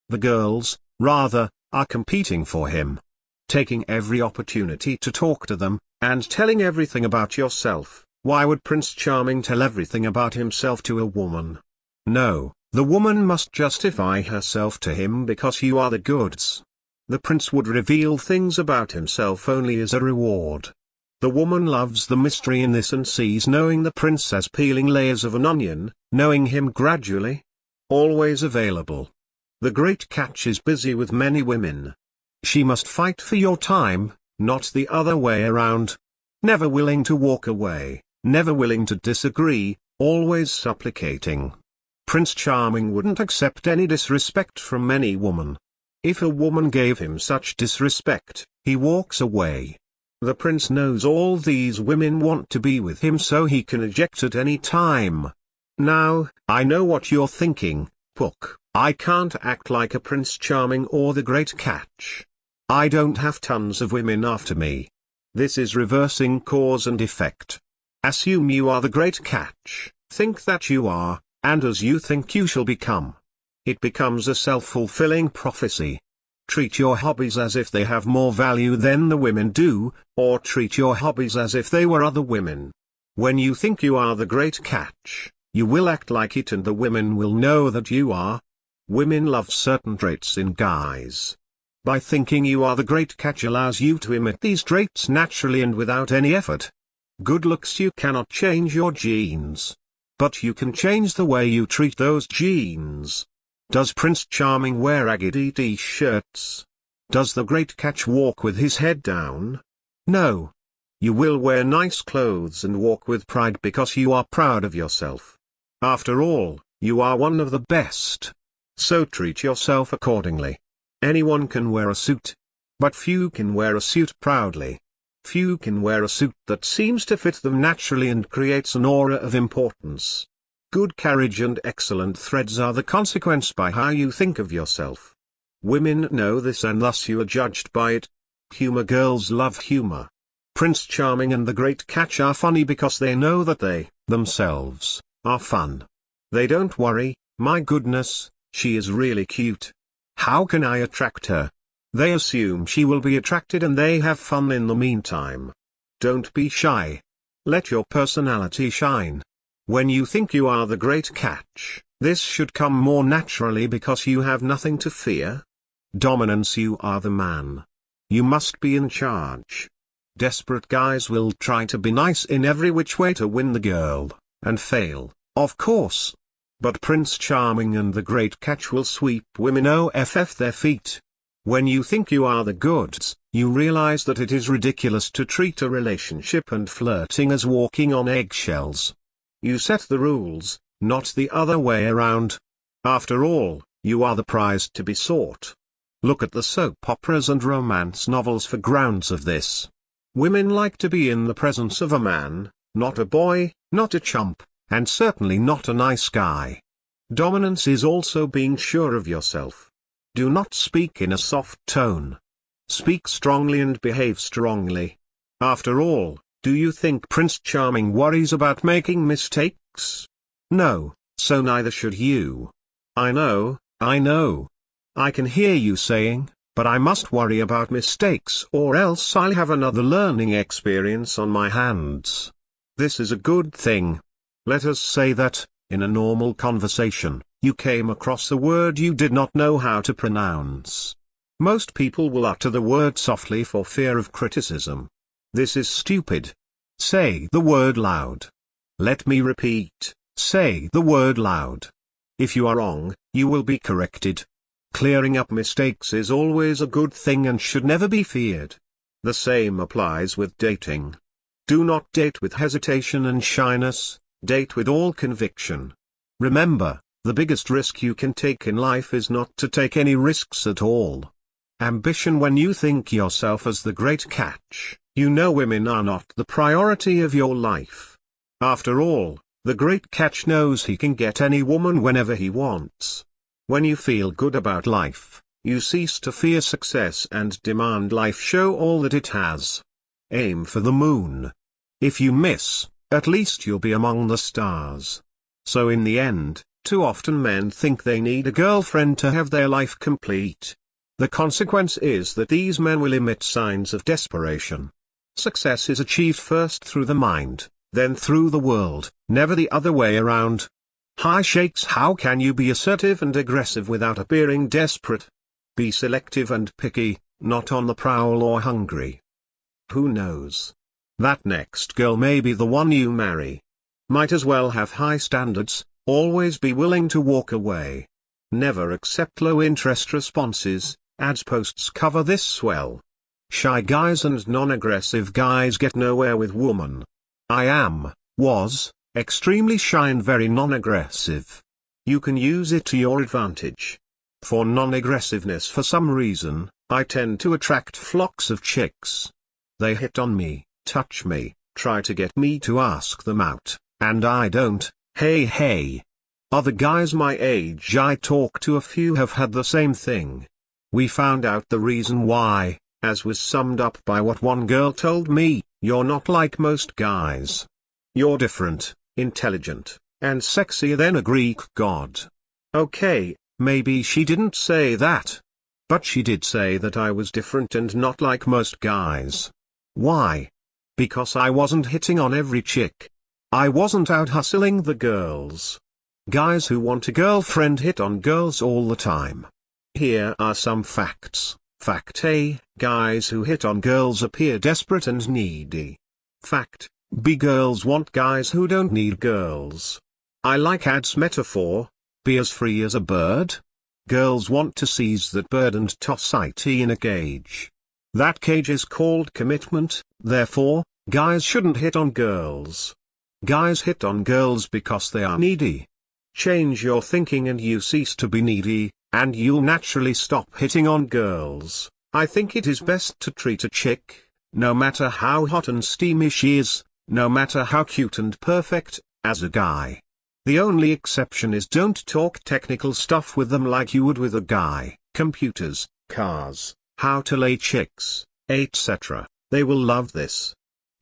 S1: The girls, rather, are competing for him. Taking every opportunity to talk to them, and telling everything about yourself. Why would Prince Charming tell everything about himself to a woman? No, the woman must justify herself to him because you are the goods. The prince would reveal things about himself only as a reward. The woman loves the mystery in this and sees knowing the prince as peeling layers of an onion, knowing him gradually. Always available. The great catch is busy with many women. She must fight for your time, not the other way around. Never willing to walk away, never willing to disagree, always supplicating. Prince Charming wouldn't accept any disrespect from any woman. If a woman gave him such disrespect, he walks away. The prince knows all these women want to be with him so he can eject at any time. Now, I know what you're thinking, Pook. I can't act like a Prince Charming or the Great Catch. I don't have tons of women after me. This is reversing cause and effect. Assume you are the Great Catch, think that you are, and as you think you shall become. It becomes a self-fulfilling prophecy. Treat your hobbies as if they have more value than the women do, or treat your hobbies as if they were other women. When you think you are the Great Catch, you will act like it and the women will know that you are. Women love certain traits in guys. By thinking you are the Great Catch allows you to emit these traits naturally and without any effort. Good looks you cannot change your genes. But you can change the way you treat those genes. Does Prince Charming wear raggedy t-shirts? Does the Great Catch walk with his head down? No. You will wear nice clothes and walk with pride because you are proud of yourself. After all, you are one of the best. So treat yourself accordingly. Anyone can wear a suit. But few can wear a suit proudly. Few can wear a suit that seems to fit them naturally and creates an aura of importance. Good carriage and excellent threads are the consequence by how you think of yourself. Women know this and thus you are judged by it. Humor girls love humor. Prince Charming and the Great Catch are funny because they know that they, themselves, are fun. They don't worry, my goodness, she is really cute. How can I attract her? They assume she will be attracted and they have fun in the meantime. Don't be shy. Let your personality shine. When you think you are the Great Catch, this should come more naturally because you have nothing to fear. Dominance, you are the man. You must be in charge. Desperate guys will try to be nice in every which way to win the girl, and fail, of course. But Prince Charming and the Great Catch will sweep women off their feet. When you think you are the goods, you realize that it is ridiculous to treat a relationship and flirting as walking on eggshells. You set the rules, not the other way around. After all, you are the prize to be sought. Look at the soap operas and romance novels for grounds of this. Women like to be in the presence of a man, not a boy, not a chump, and certainly not a nice guy. Dominance is also being sure of yourself. Do not speak in a soft tone. Speak strongly and behave strongly. After all, do you think Prince Charming worries about making mistakes? No, so neither should you. I know. I can hear you saying, but I must worry about mistakes or else I'll have another learning experience on my hands. This is a good thing. Let us say that, in a normal conversation, you came across a word you did not know how to pronounce. Most people will utter the word softly for fear of criticism. This is stupid. Say the word loud. Let me repeat, say the word loud. If you are wrong, you will be corrected. Clearing up mistakes is always a good thing and should never be feared. The same applies with dating. Do not date with hesitation and shyness, date with all conviction. Remember, the biggest risk you can take in life is not to take any risks at all. Ambition. When you think yourself as the great catch, you know women are not the priority of your life. After all, the great catch knows he can get any woman whenever he wants. When you feel good about life, you cease to fear success and demand life show all that it has. Aim for the moon. If you miss, at least you'll be among the stars. So in the end, too often men think they need a girlfriend to have their life complete. The consequence is that these men will emit signs of desperation. Success is achieved first through the mind, then through the world, never the other way around. Hi shakes, how can you be assertive and aggressive without appearing desperate? Be selective and picky, not on the prowl or hungry. Who knows? That next girl may be the one you marry. Might as well have high standards, always be willing to walk away. Never accept low interest responses, ads posts cover this well. Shy guys and non-aggressive guys get nowhere with woman. Was extremely shy and very non-aggressive. You can use it to your advantage. For non-aggressiveness, for some reason, I tend to attract flocks of chicks. They hit on me, touch me, try to get me to ask them out, and I don't. Hey. Other guys my age I talk to, a few have had the same thing. We found out the reason why, as was summed up by what one girl told me: you're not like most guys. You're different, intelligent, and sexier than a Greek god. Okay, maybe she didn't say that. But she did say that I was different and not like most guys. Why? Because I wasn't hitting on every chick. I wasn't out hustling the girls. Guys who want a girlfriend hit on girls all the time. Here are some facts. Fact A: guys who hit on girls appear desperate and needy. Fact B: girls want guys who don't need girls. I like ads metaphor. Be as free as a bird. Girls want to seize that bird and toss it in a cage. That cage is called commitment, therefore, guys shouldn't hit on girls. Guys hit on girls because they are needy. Change your thinking and you cease to be needy, and you'll naturally stop hitting on girls. I think it is best to treat a chick, no matter how hot and steamy she is, no matter how cute and perfect, as a guy. The only exception is don't talk technical stuff with them like you would with a guy. Computers, cars, how to lay chicks, etc. They will love this.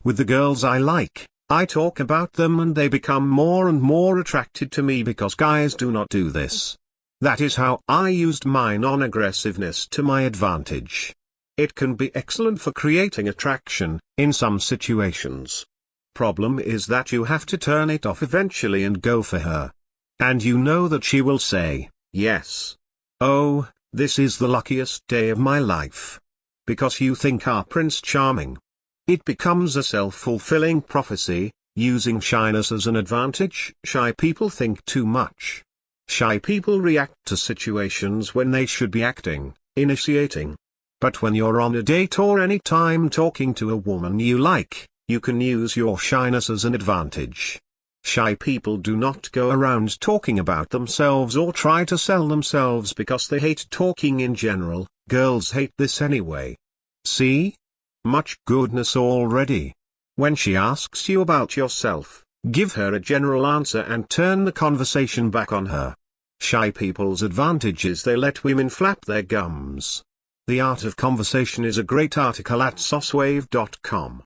S1: With the girls I like, I talk about them and they become more and more attracted to me because guys do not do this. That is how I used my non-aggressiveness to my advantage. It can be excellent for creating attraction, in some situations. Problem is that you have to turn it off eventually and go for her. And you know that she will say, yes. Oh, this is the luckiest day of my life. Because you think are Prince Charming. It becomes a self-fulfilling prophecy, using shyness as an advantage. Shy people think too much. Shy people react to situations when they should be acting, initiating. But when you're on a date or any time talking to a woman you like, you can use your shyness as an advantage. Shy people do not go around talking about themselves or try to sell themselves because they hate talking in general. Girls hate this anyway. See? Much goodness already. When she asks you about yourself, give her a general answer and turn the conversation back on her. Shy people's advantage is they let women flap their gums. The Art of Conversation is a great article at saucewave.com.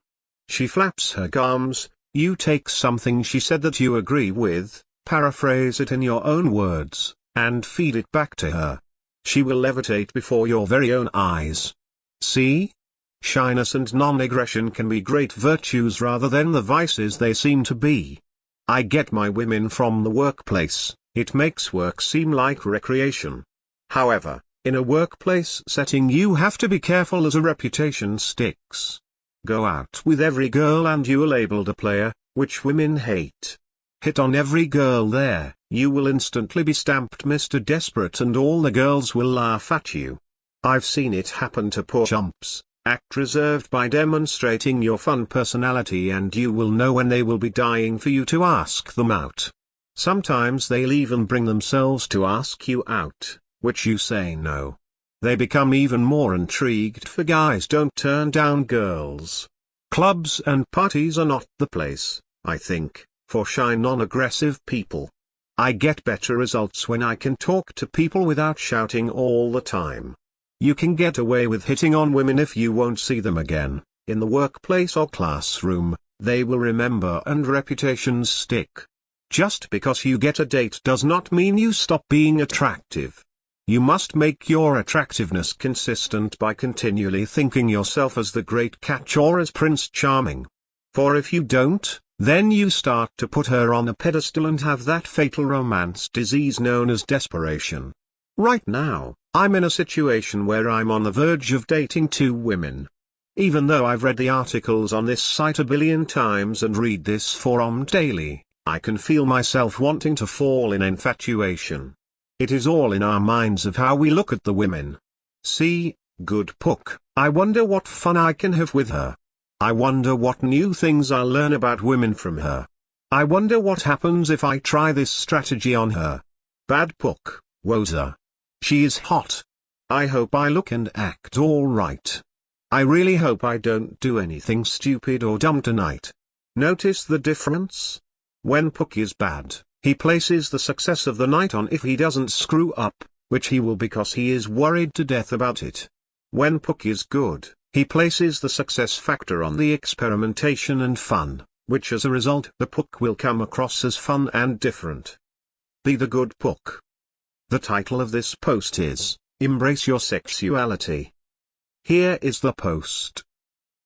S1: She flaps her gums, you take something she said that you agree with, paraphrase it in your own words, and feed it back to her. She will levitate before your very own eyes. See? Shyness and non-aggression can be great virtues rather than the vices they seem to be. I get my women from the workplace. It makes work seem like recreation. However, in a workplace setting you have to be careful as a reputation sticks. Go out with every girl and you are labeled a player, which women hate. Hit on every girl there, you will instantly be stamped Mr. Desperate and all the girls will laugh at you. I've seen it happen to poor chumps. Act reserved by demonstrating your fun personality and you will know when they will be dying for you to ask them out. Sometimes they'll even bring themselves to ask you out, which you say no. They become even more intrigued, for guys don't turn down girls. Clubs and parties are not the place, I think, for shy non-aggressive people. I get better results when I can talk to people without shouting all the time. You can get away with hitting on women if you won't see them again, in the workplace or classroom, they will remember and reputations stick. Just because you get a date does not mean you stop being attractive. You must make your attractiveness consistent by continually thinking yourself as the great catch or as Prince Charming. For if you don't, then you start to put her on a pedestal and have that fatal romance disease known as desperation. Right now, I'm in a situation where I'm on the verge of dating 2 women. Even though I've read the articles on this site a billion times and read this forum daily, I can feel myself wanting to fall in infatuation. It is all in our minds of how we look at the women. See, good Pook, I wonder what fun I can have with her. I wonder what new things I'll learn about women from her. I wonder what happens if I try this strategy on her. Bad Pook, Woza. She is hot. I hope I look and act all right. I really hope I don't do anything stupid or dumb tonight. Notice the difference? When Pook is bad, he places the success of the night on if he doesn't screw up, which he will because he is worried to death about it. When Pook is good, he places the success factor on the experimentation and fun, which as a result the Pook will come across as fun and different. Be the good Pook. The title of this post is, Embrace Your Sexuality. Here is the post.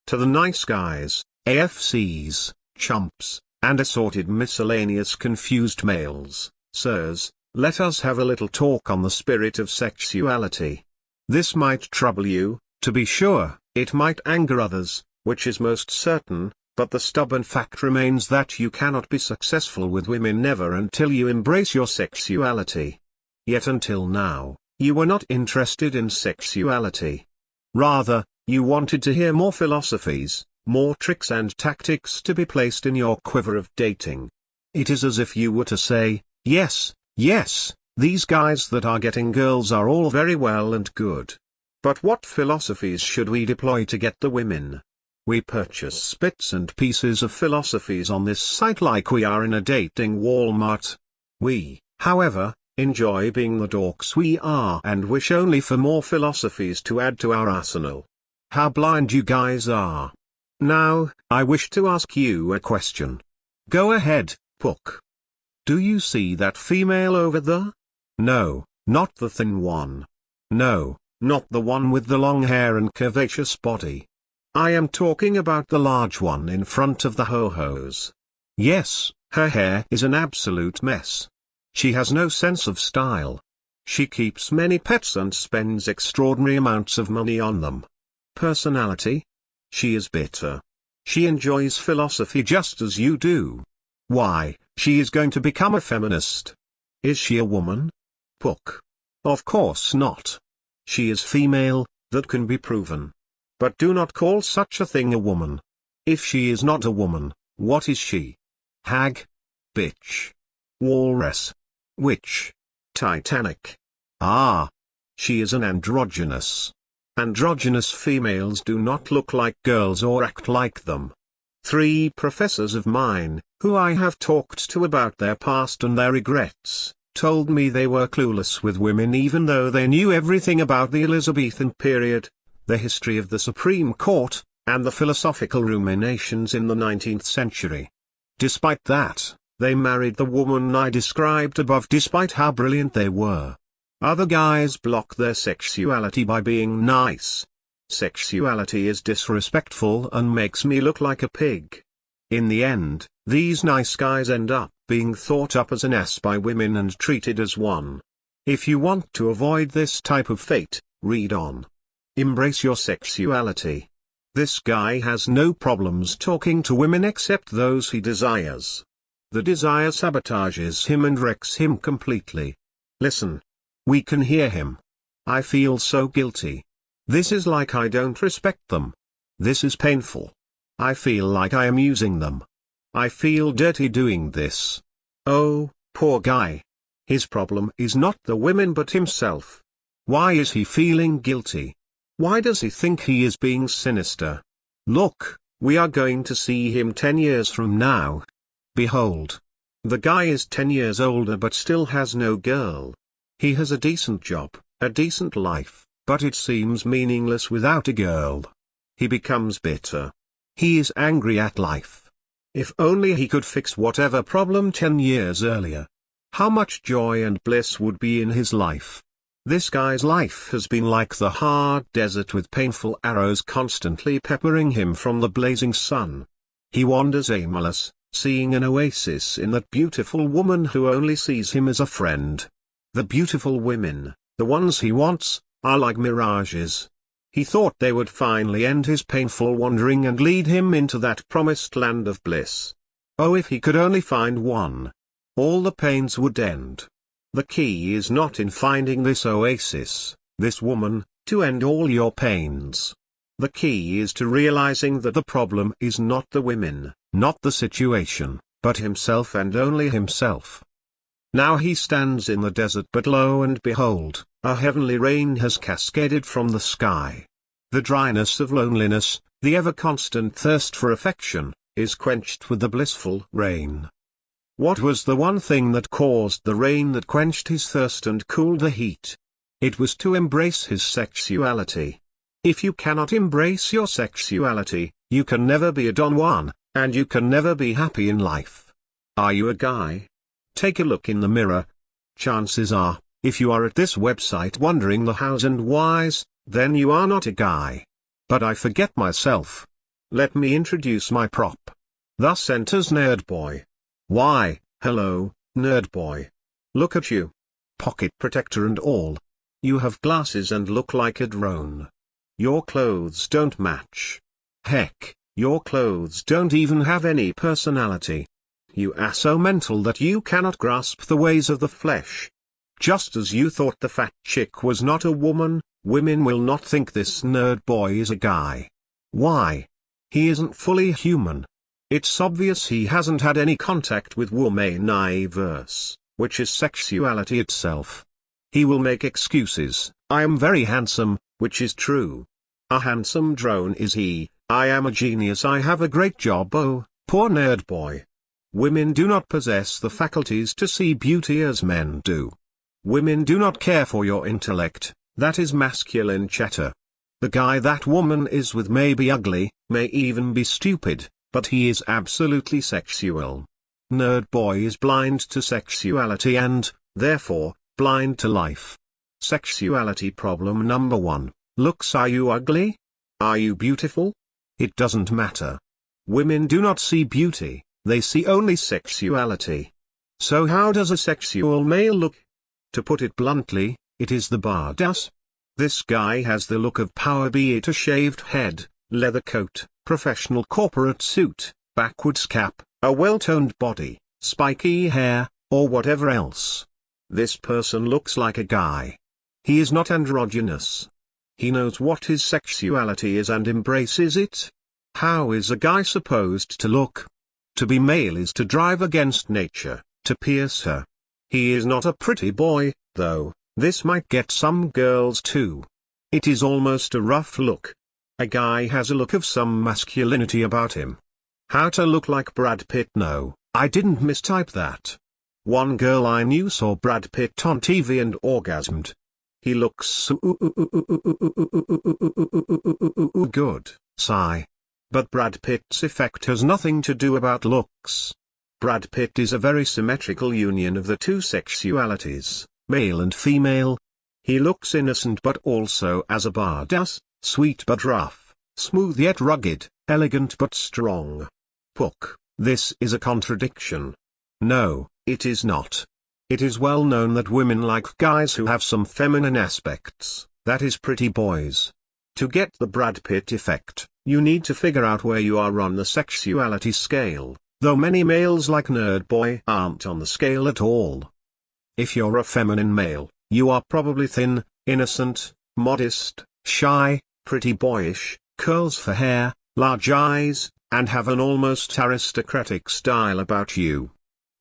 S1: To the nice guys, AFCs, chumps, and assorted miscellaneous confused males, sirs, let us have a little talk on the spirit of sexuality. This might trouble you, to be sure, it might anger others, which is most certain, but the stubborn fact remains that you cannot be successful with women never until you embrace your sexuality. Yet until now, you were not interested in sexuality. Rather, you wanted to hear more philosophies, more tricks and tactics to be placed in your quiver of dating. It is as if you were to say, yes, these guys that are getting girls are all very well and good. But what philosophies should we deploy to get the women? We purchase bits and pieces of philosophies on this site like we are in a dating Walmart. We, however, enjoy being the dorks we are and wish only for more philosophies to add to our arsenal. How blind you guys are. Now, I wish to ask you a question. Go ahead, Pook. Do you see that female over there? No, not the thin one. No, not the one with the long hair and curvaceous body. I am talking about the large one in front of the ho-hos. Yes, her hair is an absolute mess. She has no sense of style. She keeps many pets and spends extraordinary amounts of money on them. Personality? She is bitter. She enjoys philosophy just as you do. Why, she is going to become a feminist. Is she a woman? Pook. Of course not. She is female, that can be proven. But do not call such a thing a woman. If she is not a woman, what is she? Hag? Bitch? Walrus? Witch? Titanic? Ah! She is an androgynous. Androgynous females do not look like girls or act like them. 3 professors of mine, who I have talked to about their past and their regrets, told me they were clueless with women even though they knew everything about the Elizabethan period, the history of the Supreme Court, and the philosophical ruminations in the 19th century. Despite that, they married the woman I described above despite how brilliant they were. Other guys block their sexuality by being nice. Sexuality is disrespectful and makes me look like a pig. In the end, these nice guys end up being thought up as an ass by women and treated as one. If you want to avoid this type of fate, read on. Embrace your sexuality. This guy has no problems talking to women except those he desires. The desire sabotages him and wrecks him completely. Listen. We can hear him. I feel so guilty. This is like I don't respect them. This is painful. I feel like I am using them. I feel dirty doing this. Oh, poor guy. His problem is not the women but himself. Why is he feeling guilty? Why does he think he is being sinister? Look, we are going to see him 10 years from now. Behold. The guy is 10 years older but still has no girl. He has a decent job, a decent life, but it seems meaningless without a girl. He becomes bitter. He is angry at life. If only he could fix whatever problem 10 years earlier. How much joy and bliss would be in his life. This guy's life has been like the hard desert with painful arrows constantly peppering him from the blazing sun. He wanders aimless, seeing an oasis in that beautiful woman who only sees him as a friend. The beautiful women, the ones he wants, are like mirages. He thought they would finally end his painful wandering and lead him into that promised land of bliss. Oh, if he could only find one. All the pains would end. The key is not in finding this oasis, this woman, to end all your pains. The key is to realizing that the problem is not the women, not the situation, but himself and only himself. Now he stands in the desert but lo and behold, a heavenly rain has cascaded from the sky. The dryness of loneliness, the ever-constant thirst for affection, is quenched with the blissful rain. What was the one thing that caused the rain that quenched his thirst and cooled the heat? It was to embrace his sexuality. If you cannot embrace your sexuality, you can never be a Don Juan, and you can never be happy in life. Are you a guy? Take a look in the mirror. Chances are, if you are at this website wondering the hows and whys, then you are not a guy. But I forget myself. Let me introduce my prop. Thus enters Nerd Boy. Why, hello, Nerd Boy. Look at you. Pocket protector and all. You have glasses and look like a drone. Your clothes don't match. Heck, your clothes don't even have any personality. You are so mental that you cannot grasp the ways of the flesh. Just as you thought the fat chick was not a woman, women will not think this nerd boy is a guy. Why? He isn't fully human. It's obvious he hasn't had any contact with womaniverse, which is sexuality itself. He will make excuses. I am very handsome, which is true. A handsome drone is he. I am a genius. I have a great job. Oh, poor nerd boy. Women do not possess the faculties to see beauty as men do. Women do not care for your intellect, that is masculine chatter. The guy that woman is with may be ugly, may even be stupid, but he is absolutely sexual. Nerd boy is blind to sexuality and, therefore, blind to life. Sexuality problem number 1. Looks. Are you ugly? Are you beautiful? It doesn't matter. Women do not see beauty. They see only sexuality. So how does a sexual male look? To put it bluntly, it is the badass. This guy has the look of power, be it a shaved head, leather coat, professional corporate suit, backwards cap, a well-toned body, spiky hair, or whatever else. This person looks like a guy. He is not androgynous. He knows what his sexuality is and embraces it. How is a guy supposed to look? To be male is to drive against nature, to pierce her. He is not a pretty boy, though. This might get some girls too. It is almost a rough look. A guy has a look of some masculinity about him. How to look like Brad Pitt? No, I didn't mistype that. One girl I knew saw Brad Pitt on TV and orgasmed. He looks so good, sigh. But Brad Pitt's effect has nothing to do about looks. Brad Pitt is a very symmetrical union of the two sexualities, male and female. He looks innocent but also as a badass, sweet but rough, smooth yet rugged, elegant but strong. Pook, this is a contradiction. No, it is not. It is well known that women like guys who have some feminine aspects, that is pretty boys. To get the Brad Pitt effect, you need to figure out where you are on the sexuality scale, though many males like Nerd Boy aren't on the scale at all. If you're a feminine male, you are probably thin, innocent, modest, shy, pretty boyish, curls for hair, large eyes, and have an almost aristocratic style about you.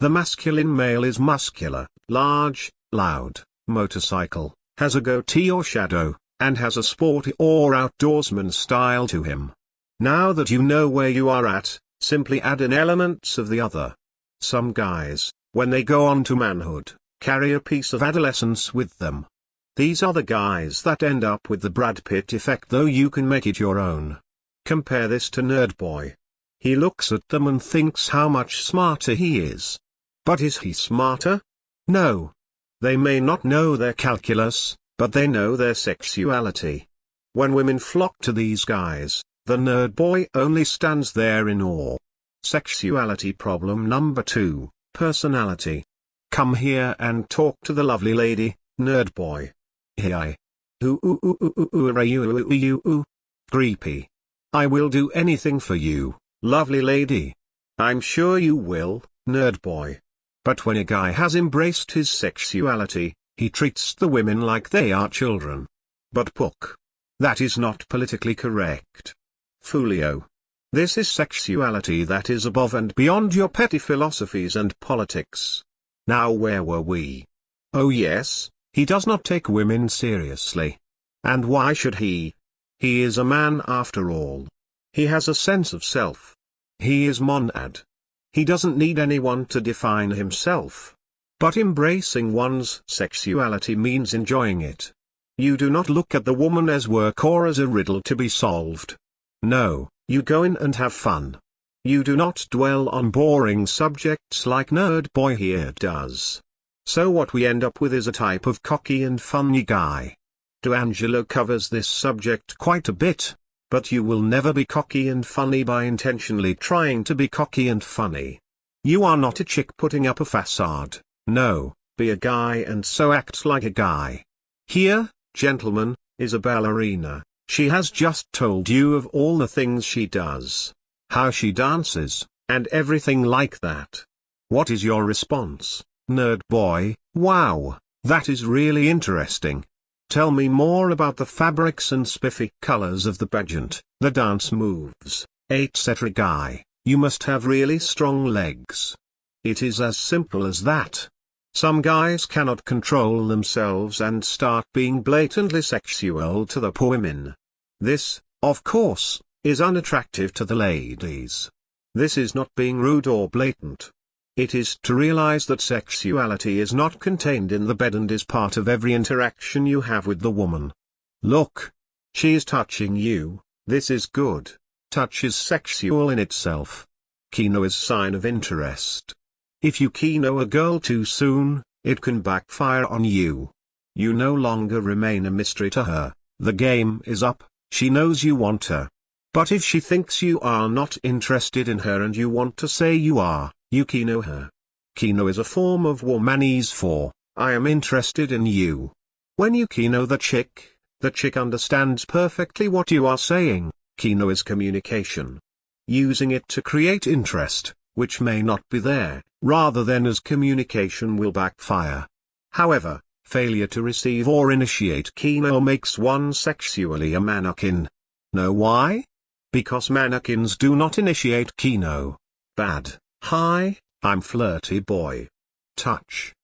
S1: The masculine male is muscular, large, loud, motorcycle, has a goatee or shadow, and has a sporty or outdoorsman style to him. Now that you know where you are at, simply add in elements of the other. Some guys, when they go on to manhood, carry a piece of adolescence with them. These are the guys that end up with the Brad Pitt effect, though you can make it your own. Compare this to Nerd Boy. He looks at them and thinks how much smarter he is. But is he smarter? No. They may not know their calculus, but they know their sexuality. When women flock to these guys, the Nerd Boy only stands there in awe. Sexuality problem number 2, personality. Come here and talk to the lovely lady, Nerd Boy. Hi. Creepy. I will do anything for you, lovely lady. I'm sure you will, Nerd Boy. But when a guy has embraced his sexuality, he treats the women like they are children. But Pook. That is not politically correct. Foolio. This is sexuality that is above and beyond your petty philosophies and politics. Now where were we? Oh yes, he does not take women seriously. And why should he? He is a man after all. He has a sense of self. He is monad. He doesn't need anyone to define himself. But embracing one's sexuality means enjoying it. You do not look at the woman as work or as a riddle to be solved. No, you go in and have fun. You do not dwell on boring subjects like Nerd Boy here does. So what we end up with is a type of cocky and funny guy. D'Angelo covers this subject quite a bit. But you will never be cocky and funny by intentionally trying to be cocky and funny. You are not a chick putting up a facade. No, be a guy and so act like a guy. Here, gentlemen, is a ballerina. She has just told you of all the things she does, how she dances, and everything like that. What is your response, Nerd Boy? Wow, that is really interesting. Tell me more about the fabrics and spiffy colors of the pageant, the dance moves, etc. Guy, you must have really strong legs. It is as simple as that. Some guys cannot control themselves and start being blatantly sexual to the poor women. This, of course, is unattractive to the ladies. This is not being rude or blatant. It is to realize that sexuality is not contained in the bed and is part of every interaction you have with the woman. Look. She is touching you, this is good. Touch is sexual in itself. Kino is sign of interest. If you kino a girl too soon, it can backfire on you. You no longer remain a mystery to her, the game is up, she knows you want her. But if she thinks you are not interested in her and you want to say you are, you kino her. Kino is a form of womanese for, I am interested in you. When you kino the chick understands perfectly what you are saying. Kino is communication. Using it to create interest, which may not be there, rather than as communication will backfire. However, failure to receive or initiate kino makes one sexually a mannequin. Know why? Because mannequins do not initiate kino. Bad. Hi, I'm Flirty Boy. Touch,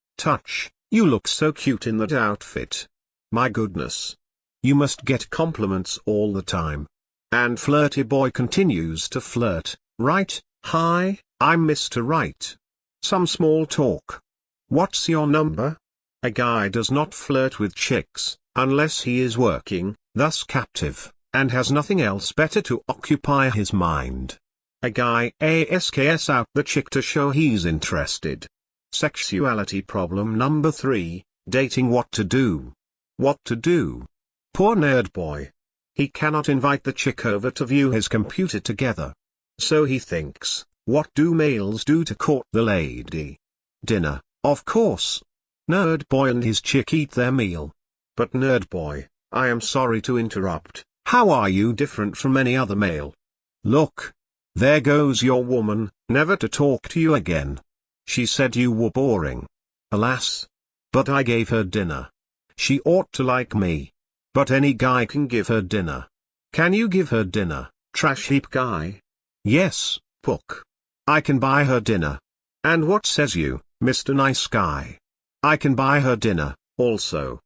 S1: you look so cute in that outfit. My goodness. You must get compliments all the time. And Flirty Boy continues to flirt, right, Hi, I'm Mr. Right. Some small talk. What's your number? A guy does not flirt with chicks, unless he is working, thus captive, and has nothing else better to occupy his mind. A guy asks out the chick to show he's interested. Sexuality problem number 3, dating. What to do? What to do? Poor nerd boy. He cannot invite the chick over to view his computer together. So he thinks, what do males do to court the lady? Dinner, of course. Nerd boy and his chick eat their meal. But nerd boy, I am sorry to interrupt, how are you different from any other male? Look. There goes your woman, never to talk to you again. She said you were boring. Alas. But I gave her dinner. She ought to like me. But any guy can give her dinner. Can you give her dinner, trash heap guy? Yes, Pook. I can buy her dinner. And what says you, Mr. Nice Guy? I can buy her dinner, also.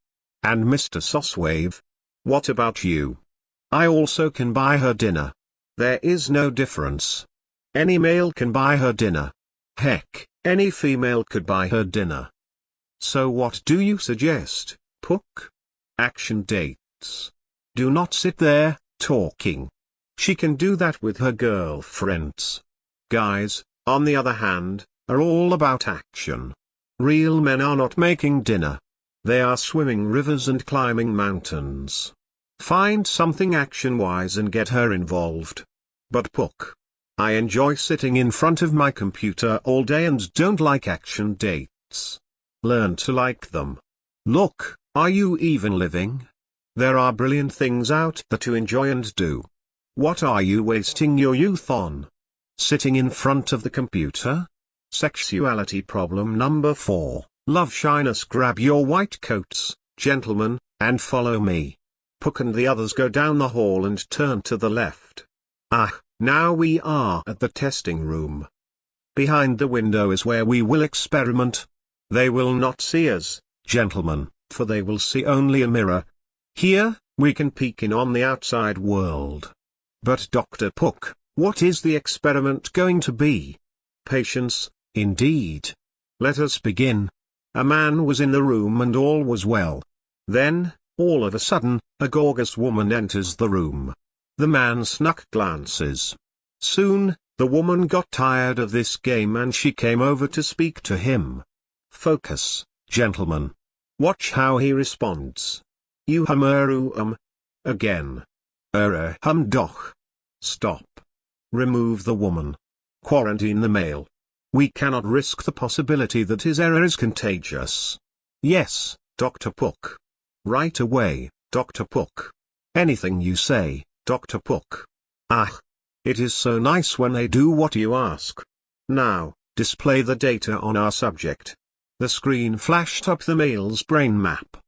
S1: And Mr. Saucewave? What about you? I also can buy her dinner. There is no difference. Any male can buy her dinner. Heck, any female could buy her dinner. So what do you suggest, Pook? Action dates. Do not sit there, talking. She can do that with her girlfriends. Guys, on the other hand, are all about action. Real men are not making dinner. They are swimming rivers and climbing mountains. Find something action-wise and get her involved. But Pook, I enjoy sitting in front of my computer all day and don't like action dates. Learn to like them. Look, are you even living? There are brilliant things out there to enjoy and do. What are you wasting your youth on? Sitting in front of the computer? Sexuality problem number 4, love shyness. Grab your white coats, gentlemen, and follow me. Pook and the others go down the hall and turn to the left. Now we are at the testing room. Behind the window is where we will experiment. They will not see us, gentlemen, for they will see only a mirror. Here, we can peek in on the outside world. But Dr. Pook, what is the experiment going to be? Patience, indeed. Let us begin. A man was in the room and all was well. Then, all of a sudden, a gorgeous woman enters the room. The man snuck glances. Soon, the woman got tired of this game and she came over to speak to him. Focus, gentlemen. Watch how he responds. You again. Doch. Stop. Remove the woman. Quarantine the male. We cannot risk the possibility that his error is contagious. Yes, Dr. Pook. Right away, Dr. Pook. Anything you say, Dr. Pook. It is so nice when they do what you ask. Now, display the data on our subject. The screen flashed up the male's brain map.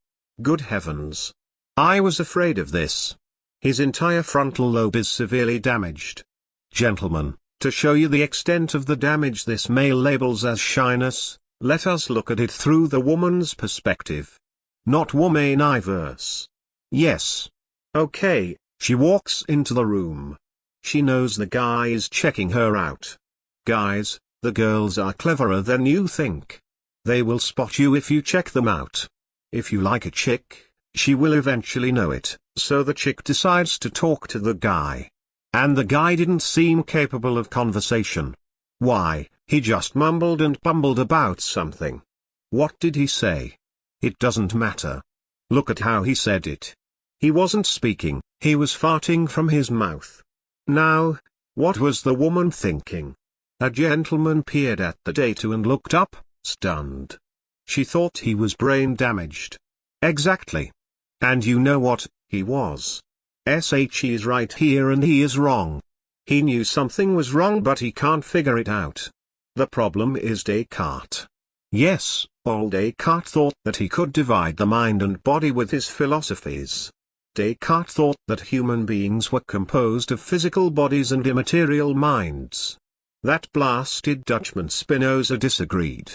S1: Good heavens. I was afraid of this. His entire frontal lobe is severely damaged. Gentlemen, to show you the extent of the damage this male labels as shyness, let us look at it through the woman's perspective. Not woman-iverse. Yes. Okay, she walks into the room. She knows the guy is checking her out. Guys, the girls are cleverer than you think. They will spot you if you check them out. If you like a chick, she will eventually know it, so the chick decides to talk to the guy. And the guy didn't seem capable of conversation. Why, he just mumbled and bumbled about something. What did he say? It doesn't matter. Look at how he said it. He wasn't speaking, he was farting from his mouth. Now, what was the woman thinking? A gentleman peered at the data and looked up, stunned. She thought he was brain damaged. Exactly. And you know what, he was. He is right here and he is wrong. He knew something was wrong but he can't figure it out. The problem is Descartes. Yes, old Descartes thought that he could divide the mind and body with his philosophies. Descartes thought that human beings were composed of physical bodies and immaterial minds. That blasted Dutchman Spinoza disagreed.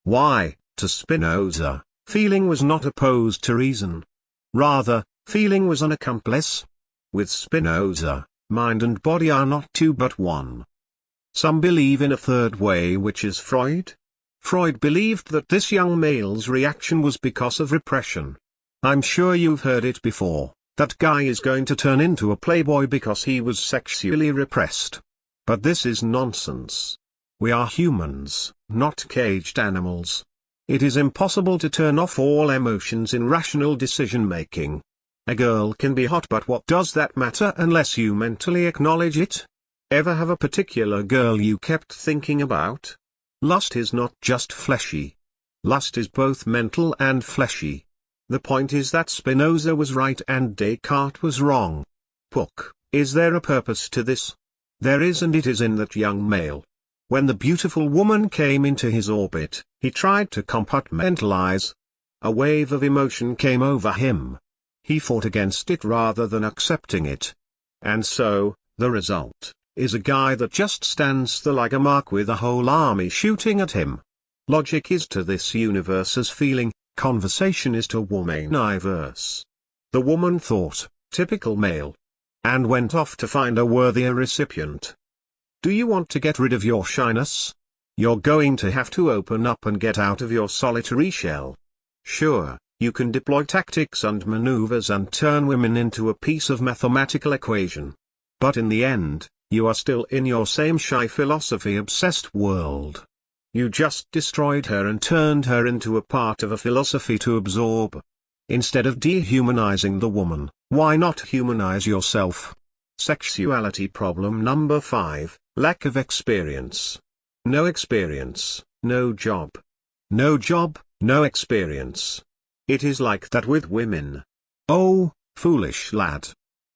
S1: Why, to Spinoza, feeling was not opposed to reason. Rather, feeling was an accomplice. With Spinoza, mind and body are not two but one. Some believe in a third way, which is Freud. Freud believed that this young male's reaction was because of repression. I'm sure you've heard it before, that guy is going to turn into a playboy because he was sexually repressed. But this is nonsense. We are humans, not caged animals. It is impossible to turn off all emotions in rational decision-making. A girl can be hot, but what does that matter unless you mentally acknowledge it? Ever have a particular girl you kept thinking about? Lust is not just fleshy. Lust is both mental and fleshy. The point is that Spinoza was right and Descartes was wrong. Pook, is there a purpose to this? There is, and it is in that young male. When the beautiful woman came into his orbit, he tried to compartmentalize. A wave of emotion came over him. He fought against it rather than accepting it. And so, the result is a guy that just stands there like a mark with a whole army shooting at him. Logic is to this universe as feeling, conversation is to womaniverse. The woman thought, typical male, and went off to find a worthier recipient. Do you want to get rid of your shyness? You're going to have to open up and get out of your solitary shell. Sure, you can deploy tactics and maneuvers and turn women into a piece of mathematical equation. But in the end, you are still in your same shy philosophy-obsessed world. You just destroyed her and turned her into a part of a philosophy to absorb. Instead of dehumanizing the woman, why not humanize yourself? Sexuality problem number 5, lack of experience. No experience, no job. No job, no experience. It is like that with women. Oh, foolish lad.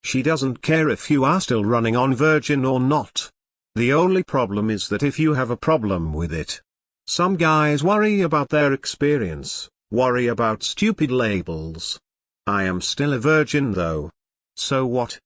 S1: She doesn't care if you are still running on virgin or not. The only problem is that if you have a problem with it. Some guys worry about their experience, worry about stupid labels. I am still a virgin though. So what?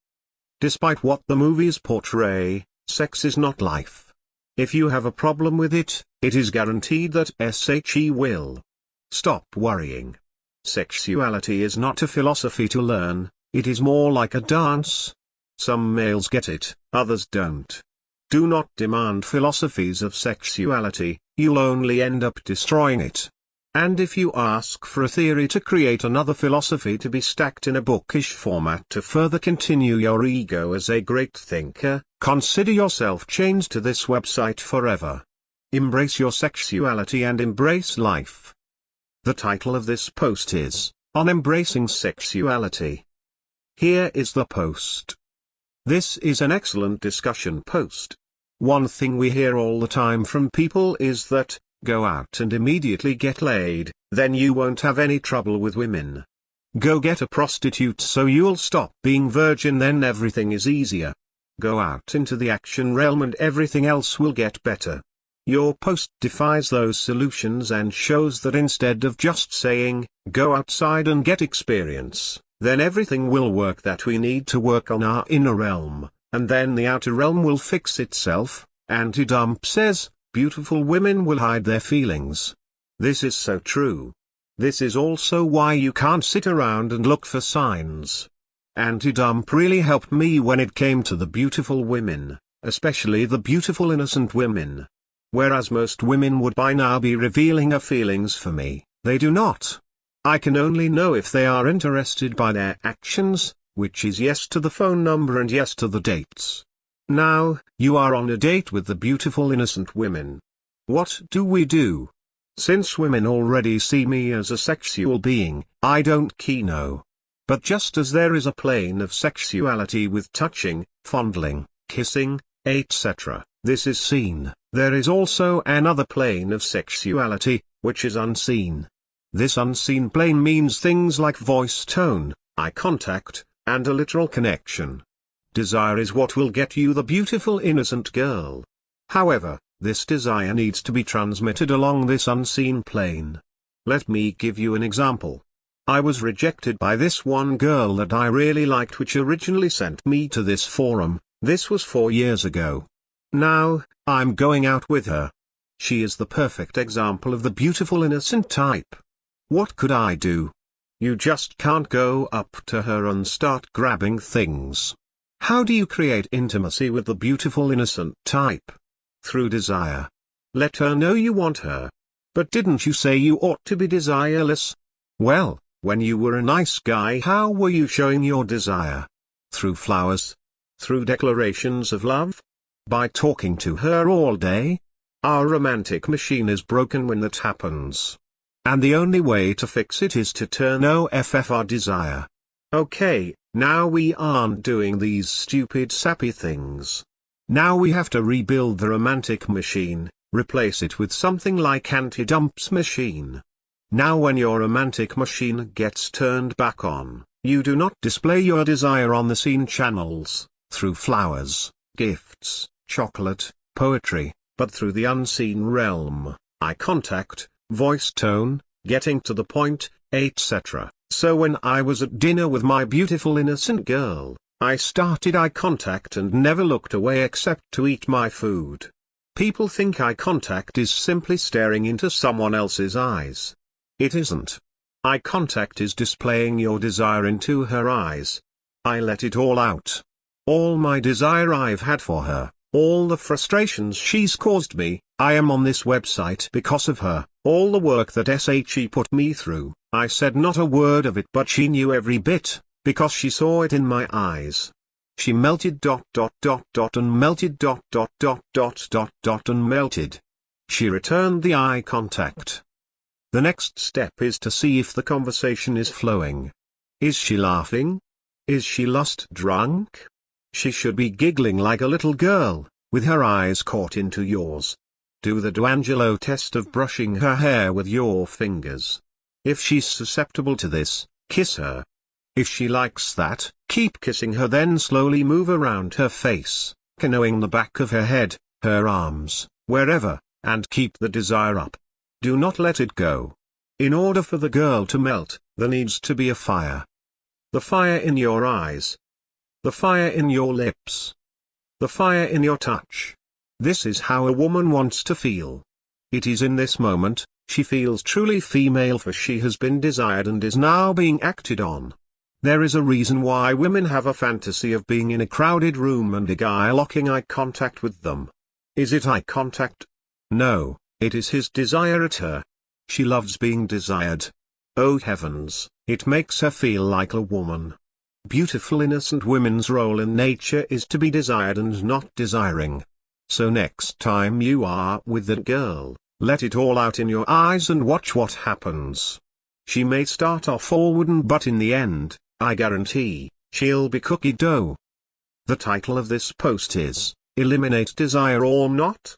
S1: Despite what the movies portray, sex is not life. If you have a problem with it, it is guaranteed that SHE will. Stop worrying. Sexuality is not a philosophy to learn. It is more like a dance. Some males get it, others don't. Do not demand philosophies of sexuality, you'll only end up destroying it. And if you ask for a theory to create another philosophy to be stacked in a bookish format to further continue your ego as a great thinker, consider yourself chained to this website forever. Embrace your sexuality and embrace life. The title of this post is, On Embracing Sexuality. Here is the post. This is an excellent discussion post. One thing we hear all the time from people is that, go out and immediately get laid, then you won't have any trouble with women. Go get a prostitute so you'll stop being virgin, then everything is easier. Go out into the action realm and everything else will get better. Your post defies those solutions and shows that instead of just saying, go outside and get experience, then everything will work, that we need to work on our inner realm, and then the outer realm will fix itself. Anti-Dump says, beautiful women will hide their feelings. This is so true. This is also why you can't sit around and look for signs. Anti-Dump really helped me when it came to the beautiful women, especially the beautiful innocent women. Whereas most women would by now be revealing her feelings for me, they do not. I can only know if they are interested by their actions, which is yes to the phone number and yes to the dates. Now, you are on a date with the beautiful innocent women. What do we do? Since women already see me as a sexual being, I don't know. But just as there is a plane of sexuality with touching, fondling, kissing, etc., this is seen, there is also another plane of sexuality, which is unseen. This unseen plane means things like voice tone, eye contact, and a literal connection. Desire is what will get you the beautiful innocent girl. However, this desire needs to be transmitted along this unseen plane. Let me give you an example. I was rejected by this one girl that I really liked, which originally sent me to this forum. This was 4 years ago. Now, I'm going out with her. She is the perfect example of the beautiful innocent type. What could I do? You just can't go up to her and start grabbing things. How do you create intimacy with the beautiful innocent type? through desire. Let her know you want her. But didn't you say you ought to be desireless? Well, when you were a nice guy, how were you showing your desire? Through flowers? Through declarations of love? By talking to her all day? Our romantic machine is broken when that happens. And the only way to fix it is to turn off our desire. Okay, now we aren't doing these stupid sappy things. Now we have to rebuild the romantic machine, replace it with something like anti-dumps machine. Now when your romantic machine gets turned back on, you do not display your desire on the seen channels, through flowers, gifts, chocolate, poetry, but through the unseen realm, eye contact, voice tone, getting to the point, etc. So when I was at dinner with my beautiful innocent girl, I started eye contact and never looked away except to eat my food. People think eye contact is simply staring into someone else's eyes. It isn't. Eye contact is displaying your desire into her eyes. I let it all out. All my desire I've had for her, all the frustrations she's caused me. I am on this website because of her. All the work that she put me through, I said not a word of it, but she knew every bit, because she saw it in my eyes. She melted and melted and melted. She returned the eye contact. The next step is to see if the conversation is flowing. Is she laughing? Is she lust drunk? She should be giggling like a little girl, with her eyes caught into yours. Do the D'Angelo test of brushing her hair with your fingers. If she's susceptible to this, kiss her. If she likes that, keep kissing her, then slowly move around her face, canoeing the back of her head, her arms, wherever, and keep the desire up. Do not let it go. In order for the girl to melt, there needs to be a fire. The fire in your eyes. The fire in your lips. The fire in your touch. This is how a woman wants to feel. It is in this moment, she feels truly female, for she has been desired and is now being acted on. There is a reason why women have a fantasy of being in a crowded room and a guy locking eye contact with them. Is it eye contact? No, it is his desire at her. She loves being desired. Oh heavens, it makes her feel like a woman. Beautiful innocent women's role in nature is to be desired and not desiring. So next time you are with that girl, let it all out in your eyes and watch what happens. She may start off all wooden, but in the end, I guarantee, she'll be cookie dough. The title of this post is, Eliminate Desire or Not?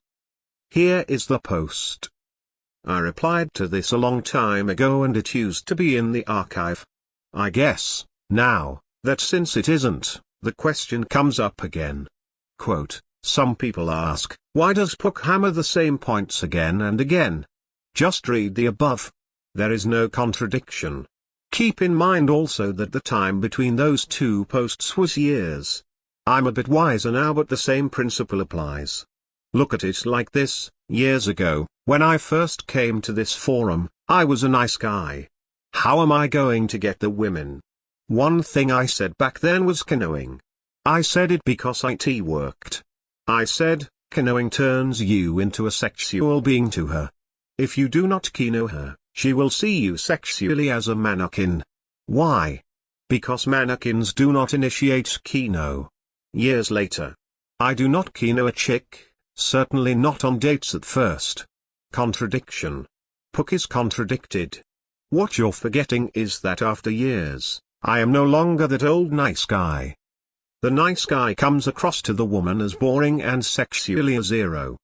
S1: Here is the post. I replied to this a long time ago and it used to be in the archive. I guess, now, that since it isn't, the question comes up again. Quote, some people ask, why does Pook hammer the same points again and again? Just read the above. There is no contradiction. Keep in mind also that the time between those two posts was years. I'm a bit wiser now, but the same principle applies. Look at it like this, years ago, when I first came to this forum, I was a nice guy. How am I going to get the women? One thing I said back then was canoeing. I said it because IT worked. I said, canoeing turns you into a sexual being to her. If you do not kino her, she will see you sexually as a mannequin. Why? Because mannequins do not initiate kino. Years later. I do not kino a chick, certainly not on dates at first. Contradiction. Pook is contradicted. What you're forgetting is that after years, I am no longer that old nice guy. The nice guy comes across to the woman as boring and sexually a zero.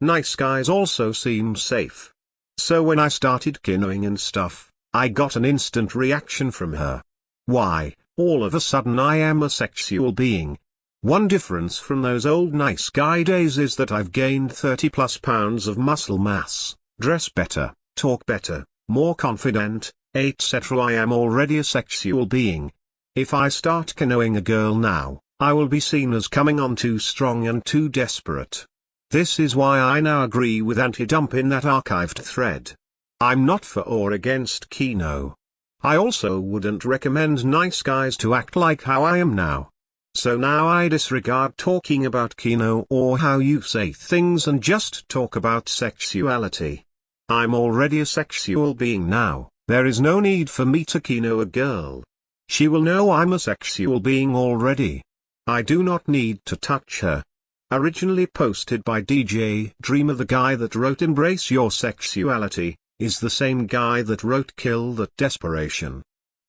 S1: Nice guys also seem safe. So when I started kinoing and stuff, I got an instant reaction from her. Why, all of a sudden I am a sexual being. One difference from those old nice guy days is that I've gained 30+ pounds of muscle mass, dress better, talk better, more confident, etc. I am already a sexual being. If I start canoeing a girl now, I will be seen as coming on too strong and too desperate. This is why I now agree with anti-dump in that archived thread. I'm not for or against kino. I also wouldn't recommend nice guys to act like how I am now. So now I disregard talking about Kino or how you say things and just talk about sexuality. I'm already a sexual being now, there is no need for me to Kino a girl. She will know I'm a sexual being already. I do not need to touch her. Originally posted by DJ Dreamer. The guy that wrote Embrace Your Sexuality is the same guy that wrote Kill That Desperation.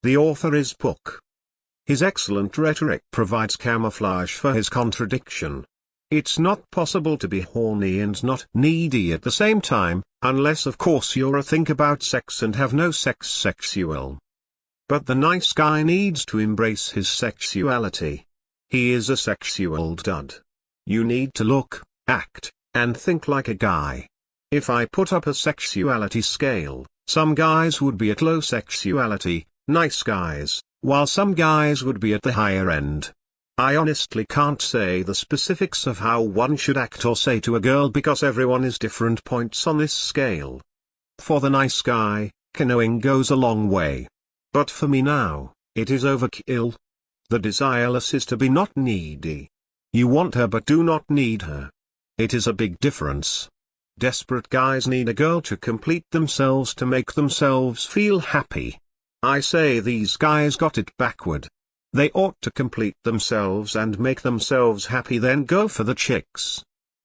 S1: The author is Pook. His excellent rhetoric provides camouflage for his contradiction. It's not possible to be horny and not needy at the same time, unless of course you're a think about sex and have no sex sexual. But the nice guy needs to embrace his sexuality. He is a sexual dud. You need to look, act, and think like a guy. If I put up a sexuality scale, some guys would be at low sexuality, nice guys, while some guys would be at the higher end. I honestly can't say the specifics of how one should act or say to a girl because everyone is different points on this scale. For the nice guy, canoeing goes a long way. But for me now, it is overkill. The desireless is to be not needy. You want her but do not need her. It is a big difference. Desperate guys need a girl to complete themselves to make themselves feel happy. I say these guys got it backward. They ought to complete themselves and make themselves happy, then go for the chicks.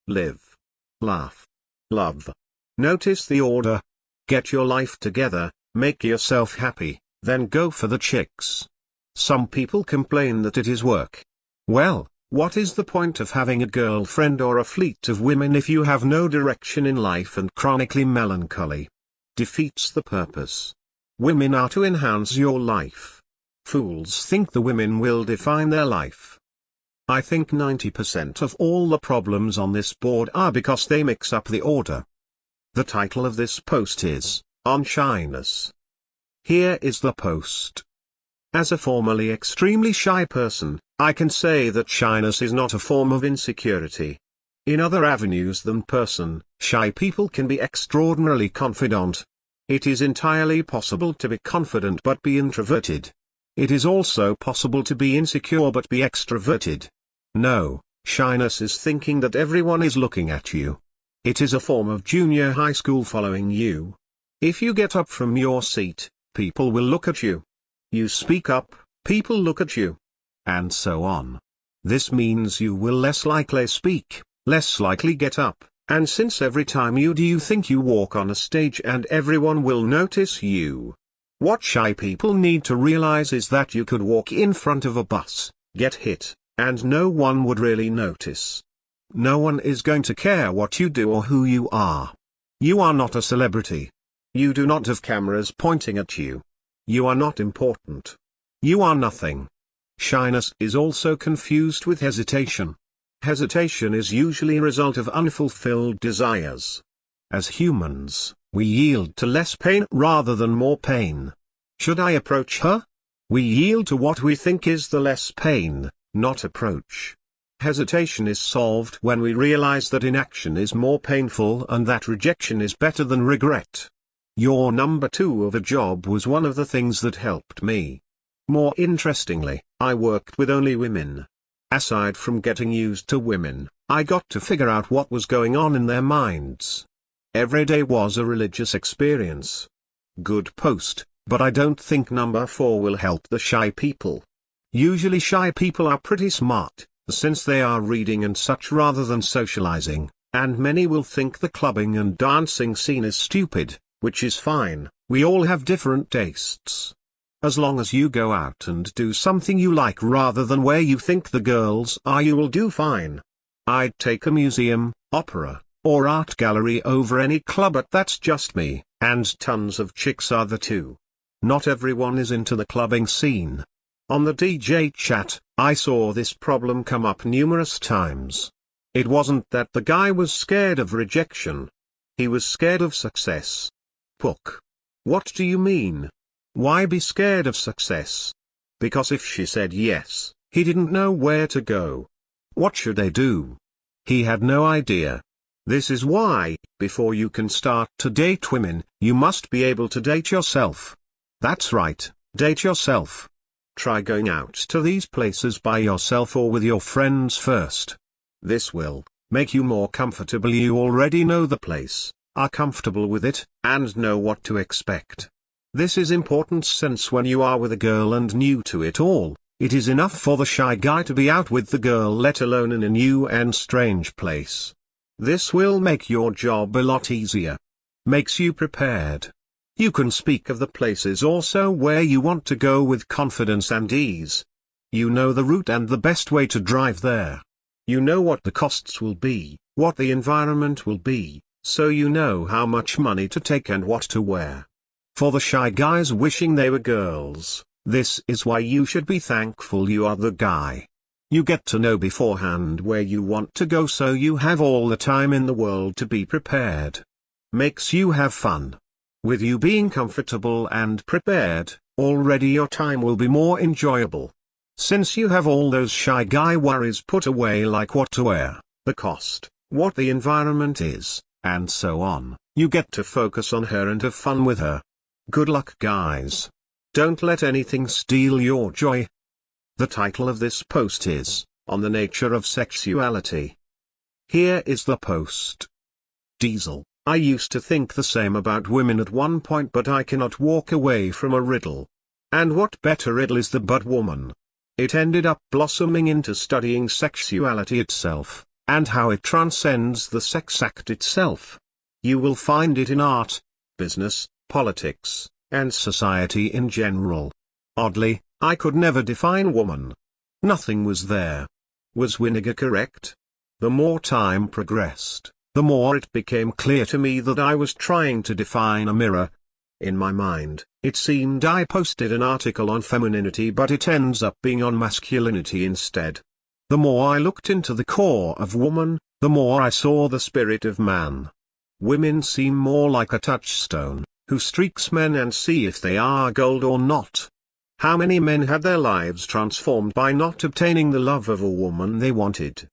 S1: Live. Laugh. Love. Notice the order. Get your life together, make yourself happy, then go for the chicks. Some people complain that it is work. Well, what is the point of having a girlfriend or a fleet of women if you have no direction in life and chronically melancholy? Defeats the purpose. Women are to enhance your life. Fools think the women will define their life. I think 90% of all the problems on this board are because they mix up the order. The title of this post is, On Shyness. Here is the post. As a formerly extremely shy person, I can say that shyness is not a form of insecurity. In other avenues than person, shy people can be extraordinarily confident. It is entirely possible to be confident but be introverted. It is also possible to be insecure but be extroverted. No, shyness is thinking that everyone is looking at you. It is a form of junior high school following you. If you get up from your seat, people will look at you. You speak up, people look at you. And so on. This means you will less likely speak, less likely get up, and since every time you do you think you walk on a stage and everyone will notice you. What shy people need to realize is that you could walk in front of a bus, get hit, and no one would really notice. No one is going to care what you do or who you are. You are not a celebrity. You do not have cameras pointing at you. You are not important. You are nothing. Shyness is also confused with hesitation. Hesitation is usually a result of unfulfilled desires. As humans, we yield to less pain rather than more pain. Should I approach her? We yield to what we think is the less pain, not approach. Hesitation is solved when we realize that inaction is more painful and that rejection is better than regret. Your number 2 of a job was one of the things that helped me. More interestingly, I worked with only women. Aside from getting used to women, I got to figure out what was going on in their minds. Every day was a religious experience. Good post, but I don't think number 4 will help the shy people. Usually shy people are pretty smart, since they are reading and such rather than socializing, and many will think the clubbing and dancing scene is stupid, which is fine, we all have different tastes. As long as you go out and do something you like rather than where you think the girls are, you will do fine. I'd take a museum, opera, or art gallery over any club, but that's just me, and tons of chicks are the two. Not everyone is into the clubbing scene. On the DJ chat, I saw this problem come up numerous times. It wasn't that the guy was scared of rejection. He was scared of success. Pook. What do you mean? Why be scared of success? Because if she said yes, he didn't know where to go. What should they do? He had no idea. This is why, before you can start to date women, you must be able to date yourself. That's right, date yourself. Try going out to these places by yourself or with your friends first. This will make you more comfortable. You already know the place, are comfortable with it, and know what to expect. This is important since when you are with a girl and new to it all, it is enough for the shy guy to be out with the girl, let alone in a new and strange place. This will make your job a lot easier. Makes you prepared. You can speak of the places also where you want to go with confidence and ease. You know the route and the best way to drive there. You know what the costs will be, what the environment will be, so you know how much money to take and what to wear. For the shy guys wishing they were girls, this is why you should be thankful you are the guy. You get to know beforehand where you want to go, so you have all the time in the world to be prepared. Makes you have fun. With you being comfortable and prepared, already your time will be more enjoyable. Since you have all those shy guy worries put away, like what to wear, the cost, what the environment is, and so on, you get to focus on her and have fun with her. Good luck, guys. Don't let anything steal your joy. The title of this post is, On the Nature of Sexuality. Here is the post. Diesel. I used to think the same about women at one point, but I cannot walk away from a riddle. And what better riddle is the but woman? It ended up blossoming into studying sexuality itself, and how it transcends the sex act itself. You will find it in art, business, politics, and society in general. Oddly, I could never define woman. Nothing was there. Was Winnegar correct? The more time progressed, the more it became clear to me that I was trying to define a mirror. In my mind, it seemed I posted an article on femininity, but it ends up being on masculinity instead. The more I looked into the core of woman, the more I saw the spirit of man. Women seem more like a touchstone, who streaks men and see if they are gold or not. How many men had their lives transformed by not obtaining the love of a woman they wanted?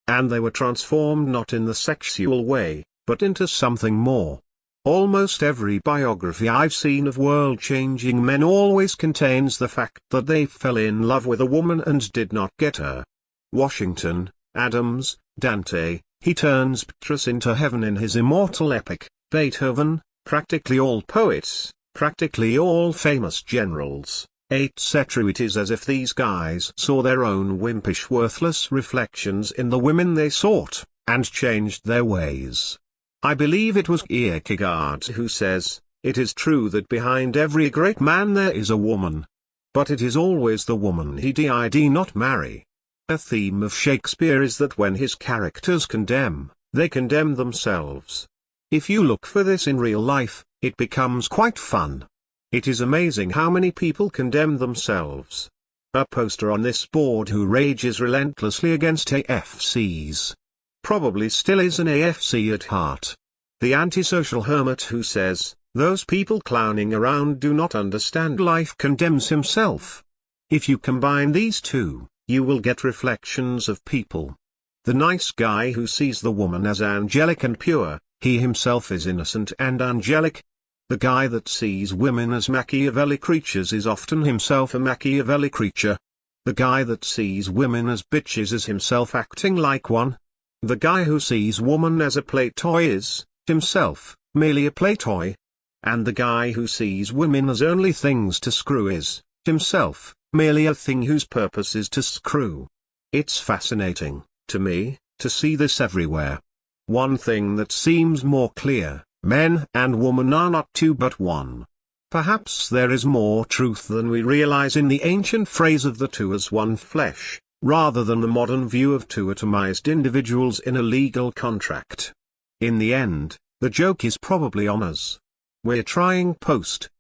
S1: And they were transformed not in the sexual way, but into something more. Almost every biography I've seen of world-changing men always contains the fact that they fell in love with a woman and did not get her. Washington, Adams, Dante, he turns Petrus into heaven in his immortal epic, Beethoven, practically all poets, practically all famous generals, etc. It is as if these guys saw their own wimpish, worthless reflections in the women they sought, and changed their ways. I believe it was Kierkegaard who says, "It is true that behind every great man there is a woman. But it is always the woman he did not marry." A theme of Shakespeare is that when his characters condemn, they condemn themselves. If you look for this in real life, it becomes quite fun. It is amazing how many people condemn themselves. A poster on this board who rages relentlessly against AFCs. Probably still is an AFC at heart. The antisocial hermit who says, "Those people clowning around do not understand life," condemns himself. If you combine these two, you will get reflections of people. The nice guy who sees the woman as angelic and pure, he himself is innocent and angelic. The guy that sees women as Machiavelli creatures is often himself a Machiavelli creature. The guy that sees women as bitches is himself acting like one. The guy who sees woman as a play toy is, himself, merely a play toy. And the guy who sees women as only things to screw is, himself, merely a thing whose purpose is to screw. It's fascinating, to me, to see this everywhere. One thing that seems more clear, men and woman are not two but one. Perhaps there is more truth than we realize in the ancient phrase of the two as one flesh, rather than the modern view of two atomized individuals in a legal contract. In the end, the joke is probably on us. We're trying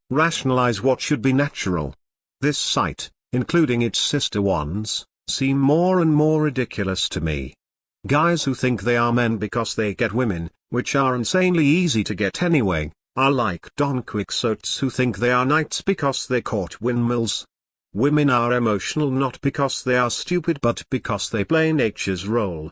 S1: rationalize what should be natural. This site, including its sister ones, seem more and more ridiculous to me. Guys who think they are men because they get women, which are insanely easy to get anyway, are like Don Quixotes who think they are knights because they caught windmills. Women are emotional not because they are stupid but because they play nature's role.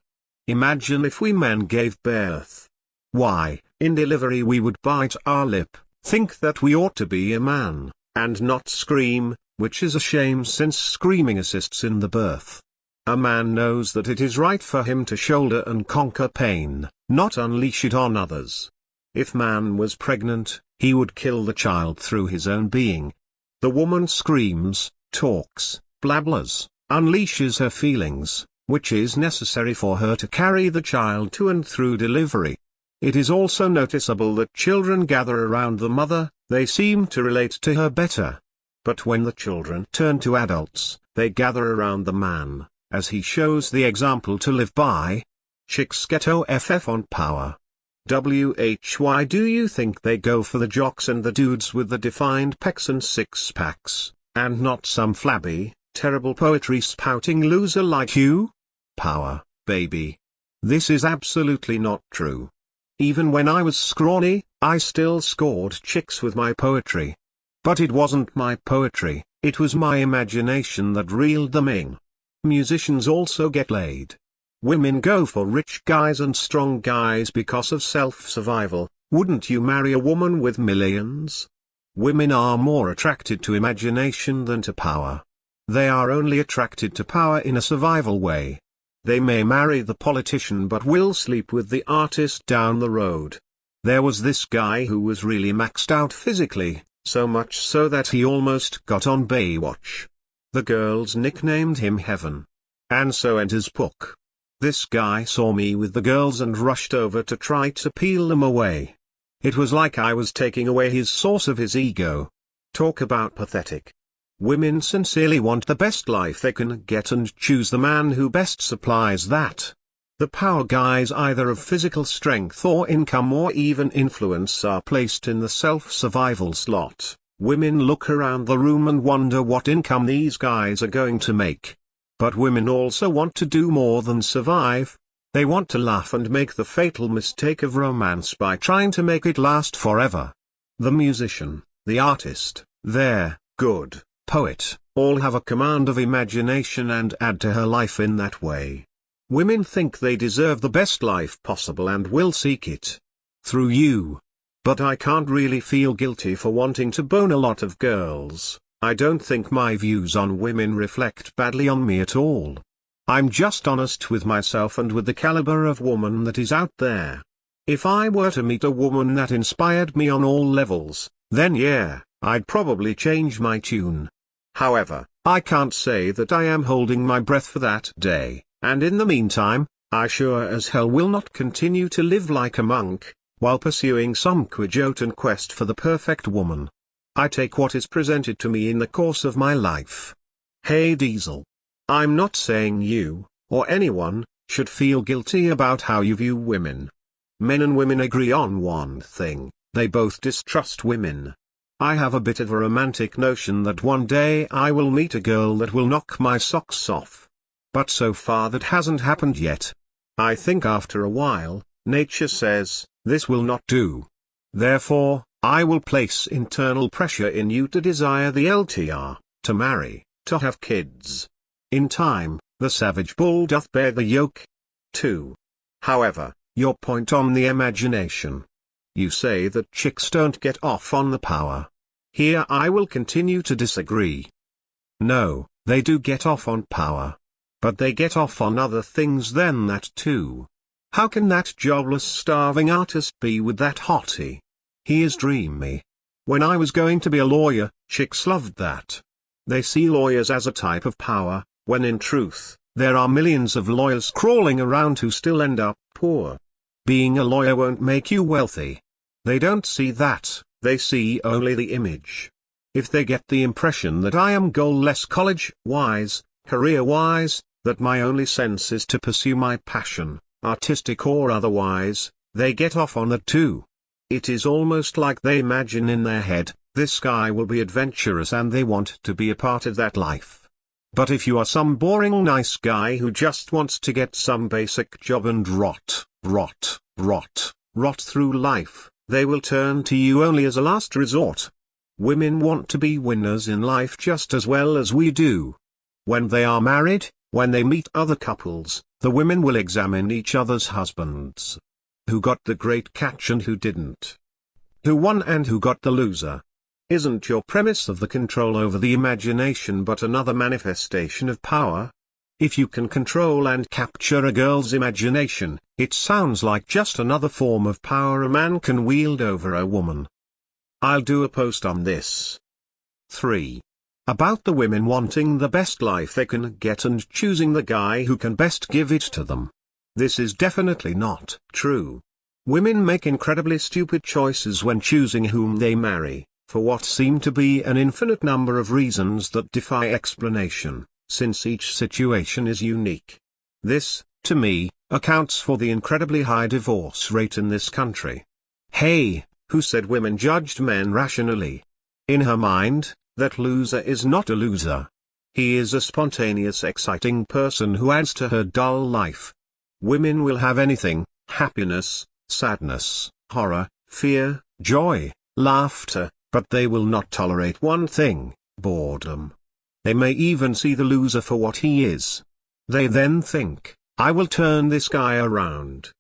S1: Imagine if we men gave birth. Why, in delivery we would bite our lip, think that we ought to be a man, and not scream, which is a shame since screaming assists in the birth. A man knows that it is right for him to shoulder and conquer pain, not unleash it on others. If man was pregnant, he would kill the child through his own being. The woman screams, talks, blabbers, unleashes her feelings, which is necessary for her to carry the child to and through delivery. It is also noticeable that children gather around the mother, they seem to relate to her better. But when the children turn to adults, they gather around the man, as he shows the example to live by. Chicks get OFF on power. Why do you think they go for the jocks and the dudes with the defined pecs and six-packs, and not some flabby, terrible poetry spouting loser like you? Power, baby. This is absolutely not true. Even when I was scrawny, I still scored chicks with my poetry. But it wasn't my poetry, it was my imagination that reeled them in. Musicians also get laid. Women go for rich guys and strong guys because of self-survival. Wouldn't you marry a woman with millions? Women are more attracted to imagination than to power. They are only attracted to power in a survival way. They may marry the politician but will sleep with the artist down the road. There was this guy who was really maxed out physically, so much so that he almost got on Baywatch. The girls nicknamed him Heaven. And so enters Pook. This guy saw me with the girls and rushed over to try to peel them away. It was like I was taking away his source of his ego. Talk about pathetic. Women sincerely want the best life they can get and choose the man who best supplies that. The power guys either of physical strength or income or even influence are placed in the self-survival slot. Women look around the room and wonder what income these guys are going to make. But women also want to do more than survive. They want to laugh and make the fatal mistake of romance by trying to make it last forever. The musician, the artist, their good poet, all have a command of imagination and add to her life in that way. Women think they deserve the best life possible and will seek it. Through you. But I can't really feel guilty for wanting to bone a lot of girls. I don't think my views on women reflect badly on me at all. I'm just honest with myself and with the caliber of woman that is out there. If I were to meet a woman that inspired me on all levels, then yeah, I'd probably change my tune. However, I can't say that I am holding my breath for that day, and in the meantime, I sure as hell will not continue to live like a monk, while pursuing some quixotic quest for the perfect woman. I take what is presented to me in the course of my life. Hey Diesel. I'm not saying you, or anyone, should feel guilty about how you view women. Men and women agree on one thing, they both distrust women. I have a bit of a romantic notion that one day I will meet a girl that will knock my socks off. But so far that hasn't happened yet. I think after a while, nature says, this will not do. Therefore, I will place internal pressure in you to desire the LTR, to marry, to have kids. In time, the savage bull doth bear the yoke. 2. However, your point on the imagination. You say that chicks don't get off on the power. Here I will continue to disagree. No, they do get off on power. But they get off on other things than that too. How can that jobless starving artist be with that hottie? He is dreamy. When I was going to be a lawyer, chicks loved that. They see lawyers as a type of power, when in truth, there are millions of lawyers crawling around who still end up poor. Being a lawyer won't make you wealthy. They don't see that, they see only the image. If they get the impression that I am goal-less college-wise, career-wise, that my only sense is to pursue my passion, artistic or otherwise, they get off on that too. It is almost like they imagine in their head, this guy will be adventurous and they want to be a part of that life. But if you are some boring nice guy who just wants to get some basic job and rot through life, they will turn to you only as a last resort. Women want to be winners in life just as well as we do. When they are married, when they meet other couples, the women will examine each other's husbands. Who got the great catch and who didn't? Who won and who got the loser? Isn't your premise of the control over the imagination but another manifestation of power? If you can control and capture a girl's imagination, it sounds like just another form of power a man can wield over a woman. I'll do a post on this. 3. About the women wanting the best life they can get and choosing the guy who can best give it to them. This is definitely not true. Women make incredibly stupid choices when choosing whom they marry, for what seem to be an infinite number of reasons that defy explanation, since each situation is unique. This, to me, accounts for the incredibly high divorce rate in this country. Hey, who said women judged men rationally? In her mind, that loser is not a loser. He is a spontaneous, exciting person who adds to her dull life. Women will have anything: happiness, sadness, horror, fear, joy, laughter, but they will not tolerate one thing: boredom. They may even see the loser for what he is. They then think, I will turn this guy around.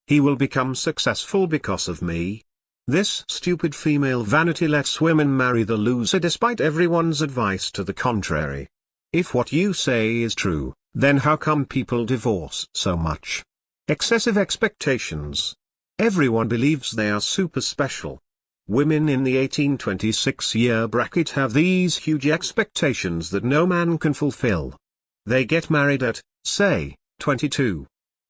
S1: He will become successful because of me. This stupid female vanity lets women marry the loser despite everyone's advice to the contrary. If what you say is true, then how come people divorce so much? Excessive expectations. Everyone believes they are super special. Women in the 1826 year bracket have these huge expectations that no man can fulfill. They get married at, say, 22.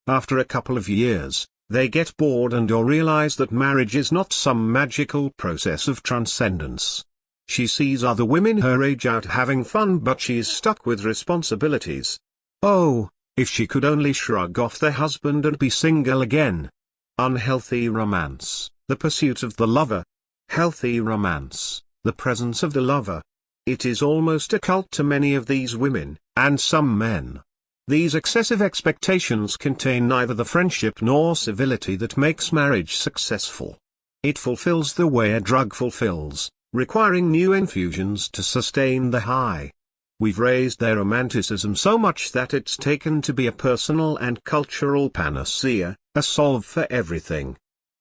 S1: After a couple of years, they get bored and/or realize that marriage is not some magical process of transcendence. She sees other women her age out having fun, but she is stuck with responsibilities. Oh, if she could only shrug off their husband and be single again. Unhealthy romance, the pursuit of the lover. Healthy romance, the presence of the lover. It is almost a cult to many of these women, and some men. These excessive expectations contain neither the friendship nor civility that makes marriage successful. It fulfills the way a drug fulfills, requiring new infusions to sustain the high. We've raised their romanticism so much that it's taken to be a personal and cultural panacea, a solve for everything.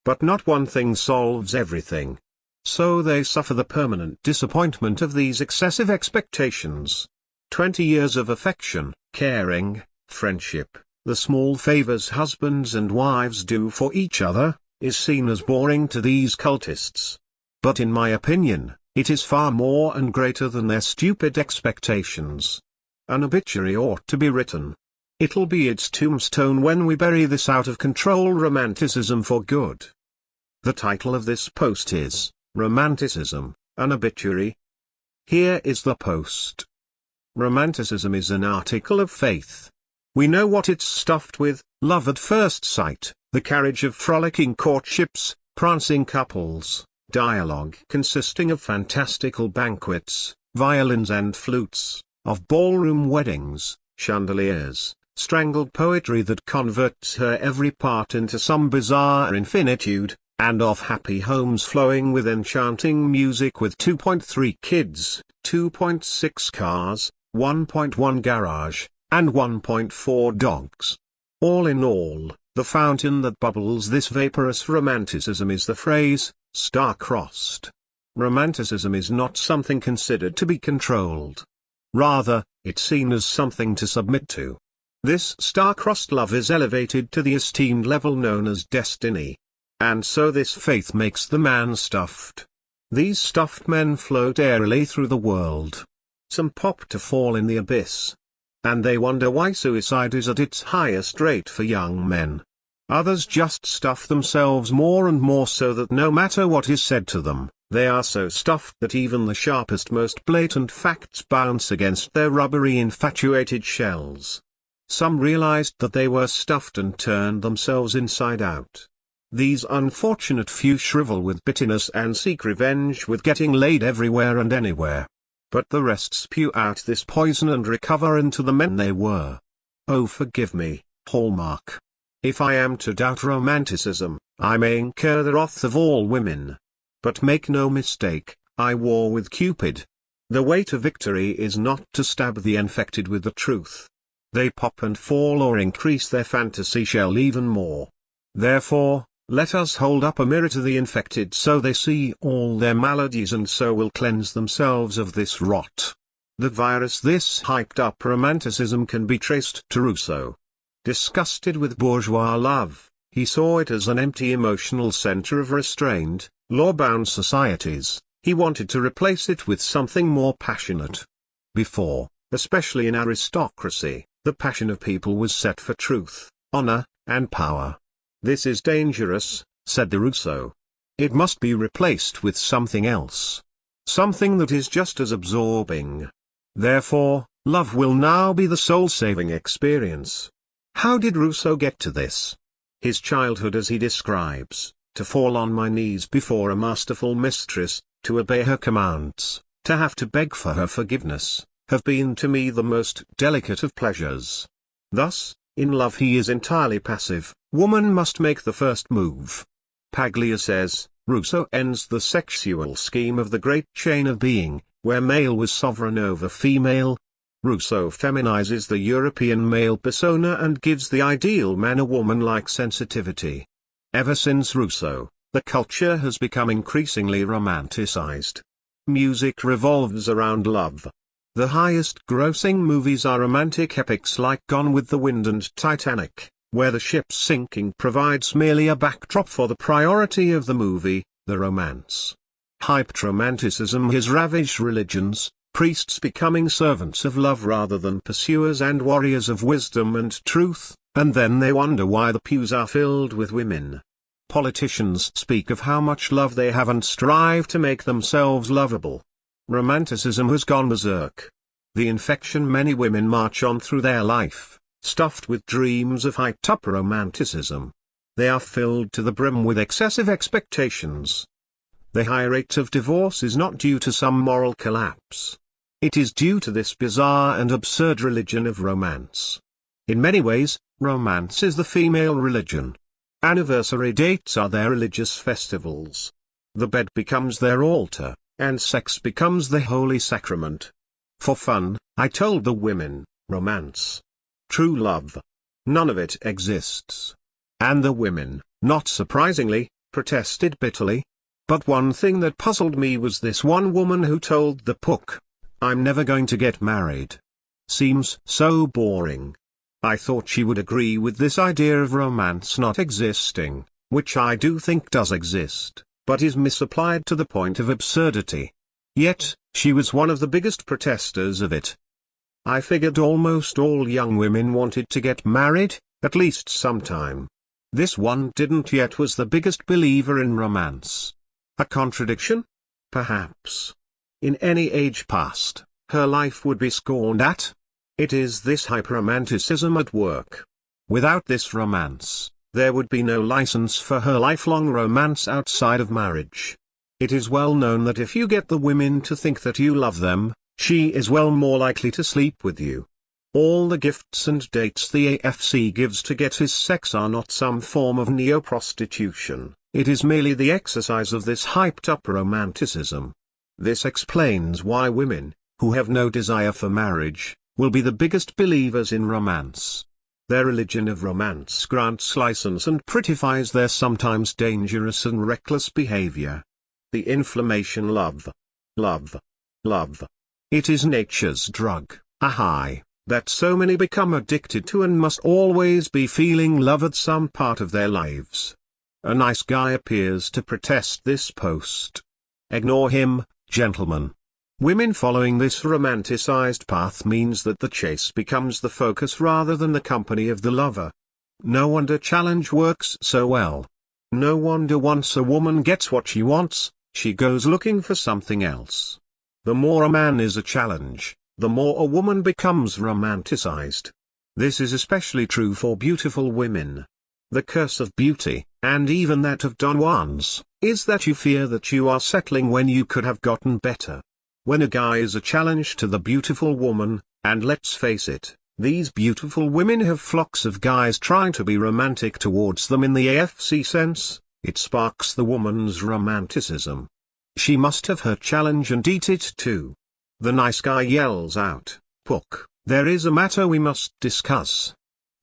S1: But not one thing solves everything. So they suffer the permanent disappointment of these excessive expectations. 20 years of affection, caring, friendship, the small favors husbands and wives do for each other, is seen as boring to these cultists. But in my opinion, it is far more and greater than their stupid expectations. An obituary ought to be written. It'll be its tombstone when we bury this out-of-control romanticism for good. The title of this post is, Romanticism, an Obituary. Here is the post. Romanticism is an article of faith. We know what it's stuffed with: love at first sight, the carriage of frolicking courtships, prancing couples, dialogue consisting of fantastical banquets, violins and flutes, of ballroom weddings, chandeliers, strangled poetry that converts her every part into some bizarre infinitude, and of happy homes flowing with enchanting music with 2.3 kids, 2.6 cars, 1.1 garage, and 1.4 dogs. All in all, the fountain that bubbles this vaporous romanticism is the phrase, star-crossed. Romanticism is not something considered to be controlled. Rather, it's seen as something to submit to. This star-crossed love is elevated to the esteemed level known as destiny. And so this faith makes the man stuffed. These stuffed men float airily through the world. Some pop to fall in the abyss. And they wonder why suicide is at its highest rate for young men. Others just stuff themselves more and more so that no matter what is said to them, they are so stuffed that even the sharpest, most blatant facts bounce against their rubbery, infatuated shells. Some realized that they were stuffed and turned themselves inside out. These unfortunate few shrivel with bitterness and seek revenge with getting laid everywhere and anywhere. But the rest spew out this poison and recover into the men they were. Oh, forgive me, Hallmark. If I am to doubt romanticism, I may incur the wrath of all women. But make no mistake, I war with Cupid. The way to victory is not to stab the infected with the truth. They pop and fall or increase their fantasy shell even more. Therefore, Let us hold up a mirror to the infected so they see all their maladies and so will cleanse themselves of this rot. The virus, this hyped-up romanticism, can be traced to Rousseau. Disgusted with bourgeois love, he saw it as an empty emotional center of restrained, law-bound societies. He wanted to replace it with something more passionate. Before, especially in aristocracy, the passion of people was set for truth, honor, and power. This is dangerous, said the Rousseau. It must be replaced with something else. Something that is just as absorbing. Therefore, love will now be the soul-saving experience. How did Rousseau get to this? His childhood, as he describes, to fall on my knees before a masterful mistress, to obey her commands, to have to beg for her forgiveness, have been to me the most delicate of pleasures. Thus, in love he is entirely passive, woman must make the first move. Paglia says, Rousseau ends the sexual scheme of the great chain of being, where male was sovereign over female. Rousseau feminizes the European male persona and gives the ideal man a woman-like sensitivity. Ever since Rousseau, the culture has become increasingly romanticized. Music revolves around love. The highest-grossing movies are romantic epics like Gone with the Wind and Titanic, where the ship's sinking provides merely a backdrop for the priority of the movie, the romance. Hyped romanticism has ravaged religions, priests becoming servants of love rather than pursuers and warriors of wisdom and truth, and then they wonder why the pews are filled with women. Politicians speak of how much love they have and strive to make themselves lovable. Romanticism has gone berserk. The infection many women march on through their life, stuffed with dreams of hyped-up romanticism. They are filled to the brim with excessive expectations. The high rate of divorce is not due to some moral collapse. It is due to this bizarre and absurd religion of romance. In many ways, romance is the female religion. Anniversary dates are their religious festivals. The bed becomes their altar, and sex becomes the holy sacrament. For fun, I told the women, romance. True love. None of it exists. And the women, not surprisingly, protested bitterly. But one thing that puzzled me was this one woman who told the Pook, I'm never going to get married. Seems so boring. I thought she would agree with this idea of romance not existing, which I do think does exist, but is misapplied to the point of absurdity. Yet, she was one of the biggest protesters of it. I figured almost all young women wanted to get married, at least sometime. This one didn't yet was the biggest believer in romance. A contradiction? Perhaps. In any age past, her life would be scorned at. It is this hyperromanticism at work. Without this romance, there would be no license for her lifelong romance outside of marriage. It is well known that if you get the women to think that you love them, she is well more likely to sleep with you. All the gifts and dates the AFC gives to get his sex are not some form of neo-prostitution, it is merely the exercise of this hyped-up romanticism. This explains why women, who have no desire for marriage, will be the biggest believers in romance. Their religion of romance grants license and prettifies their sometimes dangerous and reckless behavior. The inflammation love. Love. Love. It is nature's drug, a high, that so many become addicted to and must always be feeling love at some part of their lives. A nice guy appears to protest this post. Ignore him, gentlemen. Women following this romanticized path means that the chase becomes the focus rather than the company of the lover. No wonder challenge works so well. No wonder once a woman gets what she wants, she goes looking for something else. The more a man is a challenge, the more a woman becomes romanticized. This is especially true for beautiful women. The curse of beauty, and even that of Don Juans, is that you fear that you are settling when you could have gotten better. When a guy is a challenge to the beautiful woman, and let's face it, these beautiful women have flocks of guys trying to be romantic towards them in the AFC sense, it sparks the woman's romanticism. She must have her challenge and eat it too. The nice guy yells out, Pook, there is a matter we must discuss.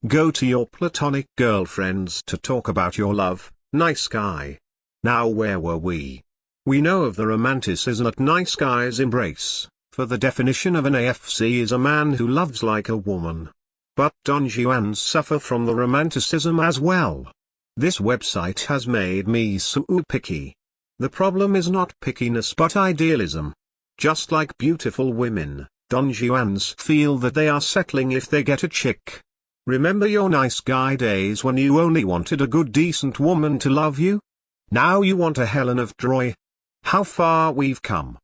S1: Go to your platonic girlfriends to talk about your love, Nice guy. Now where were we? We know of the romanticism that nice guys embrace, for the definition of an AFC is a man who loves like a woman. But Don Juans suffer from the romanticism as well. This website has made me so picky. The problem is not pickiness but idealism. Just like beautiful women, Don Juans feel that they are settling if they get a chick. Remember your nice guy days when you only wanted a good decent woman to love you? Now you want a Helen of Troy. How far we've come.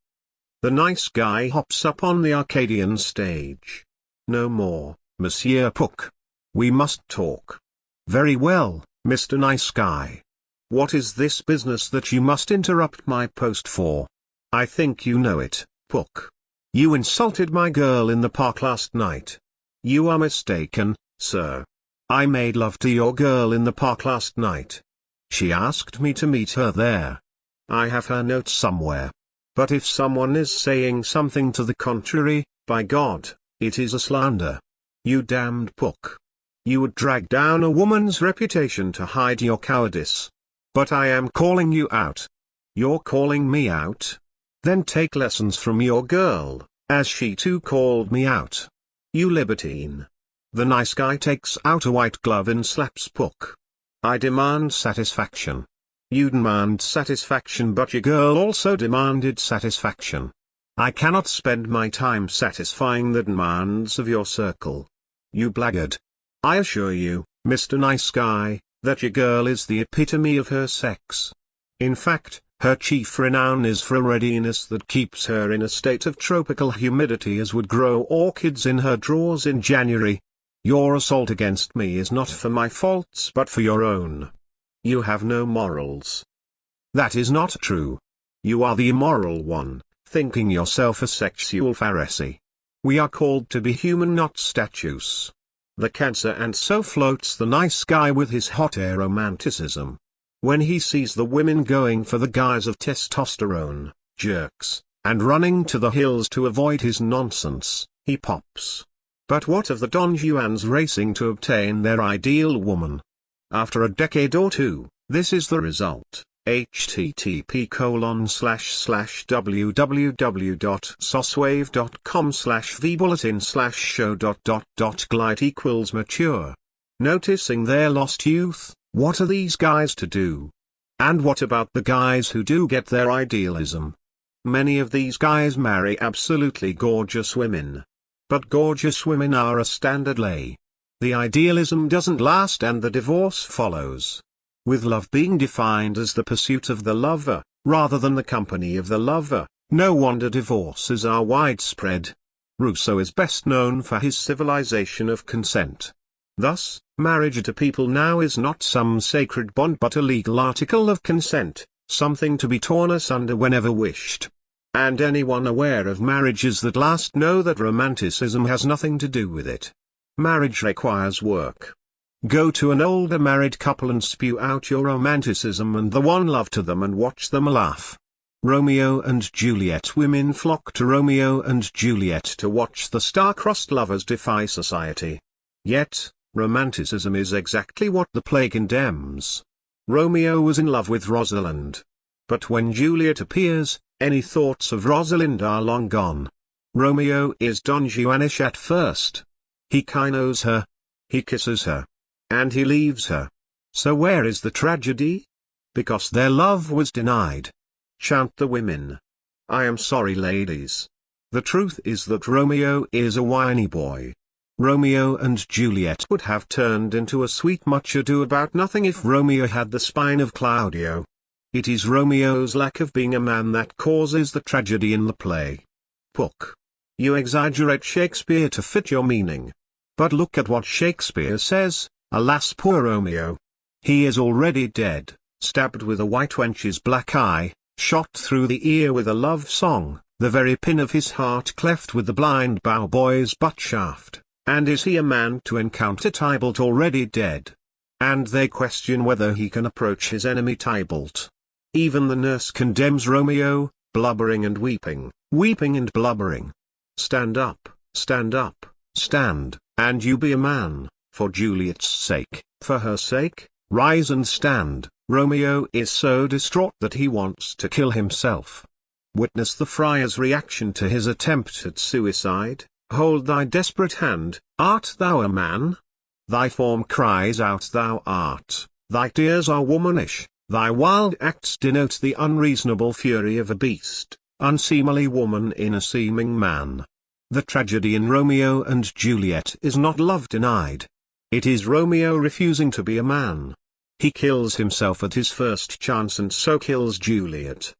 S1: The nice guy hops up on the Arcadian stage. No more, Monsieur Pook. We must talk. Very well, Mr. Nice Guy. What is this business that you must interrupt my post for? I think you know it, Pook. You insulted my girl in the park last night. You are mistaken, sir. I made love to your girl in the park last night. She asked me to meet her there. I have her notes somewhere. But if someone is saying something to the contrary, by God, it is a slander. You damned Pook. You would drag down a woman's reputation to hide your cowardice. But I am calling you out. You're calling me out? Then take lessons from your girl, as she too called me out. You libertine. The nice guy takes out a white glove and slaps Pook. I demand satisfaction. You demand satisfaction but your girl also demanded satisfaction. I cannot spend my time satisfying the demands of your circle. You blackguard. I assure you, Mr. Nice Guy, that your girl is the epitome of her sex. In fact, her chief renown is for a readiness that keeps her in a state of tropical humidity as would grow orchids in her drawers in January. Your assault against me is not for my faults but for your own. You have no morals. That is not true. You are the immoral one, thinking yourself a sexual Pharisee. We are called to be human, not statues. The cancer and so floats the nice guy with his hot air romanticism. When he sees the women going for the guise of testosterone, jerks, and running to the hills to avoid his nonsense, he pops. But what of the Don Juans racing to obtain their ideal woman? After a decade or two, this is the result. http://www.soswave.com/vbulletin/show. Glide equals mature. Noticing their lost youth, what are these guys to do? And what about the guys who do get their idealism? Many of these guys marry absolutely gorgeous women. But gorgeous women are a standard lay. The idealism doesn't last and the divorce follows. With love being defined as the pursuit of the lover, rather than the company of the lover, no wonder divorces are widespread. Rousseau is best known for his civilization of consent. Thus, marriage to people now is not some sacred bond but a legal article of consent, something to be torn asunder whenever wished. And anyone aware of marriages that last know that romanticism has nothing to do with it. Marriage requires work. Go to an older married couple and spew out your romanticism and the one love to them and watch them laugh. Romeo and Juliet women flock to Romeo and Juliet to watch the star-crossed lovers defy society. Yet, romanticism is exactly what the play condemns. Romeo was in love with Rosalind. But when Juliet appears, any thoughts of Rosalind are long gone. Romeo is Don Juanish at first. He kinos her. He kisses her. And he leaves her. So where is the tragedy? Because their love was denied. Chant the women. I am sorry, ladies. The truth is that Romeo is a whiny boy. Romeo and Juliet would have turned into a sweet Much Ado About Nothing if Romeo had the spine of Claudio. It is Romeo's lack of being a man that causes the tragedy in the play. Pook. You exaggerate Shakespeare to fit your meaning. But look at what Shakespeare says, alas poor Romeo. He is already dead, stabbed with a white wench's black eye, shot through the ear with a love song, the very pin of his heart cleft with the blind bow boy's butt shaft, and is he a man to encounter Tybalt already dead? And they question whether he can approach his enemy Tybalt. Even the nurse condemns Romeo, blubbering and weeping, weeping and blubbering. Stand up, stand, and you be a man, for Juliet's sake, for her sake, rise and stand, Romeo is so distraught that he wants to kill himself. Witness the friar's reaction to his attempt at suicide. Hold thy desperate hand, art thou a man? Thy form cries out thou art, thy tears are womanish, thy wild acts denote the unreasonable fury of a beast, unseemly woman in a seeming man. The tragedy in Romeo and Juliet is not love denied. It is Romeo refusing to be a man. He kills himself at his first chance and so kills Juliet.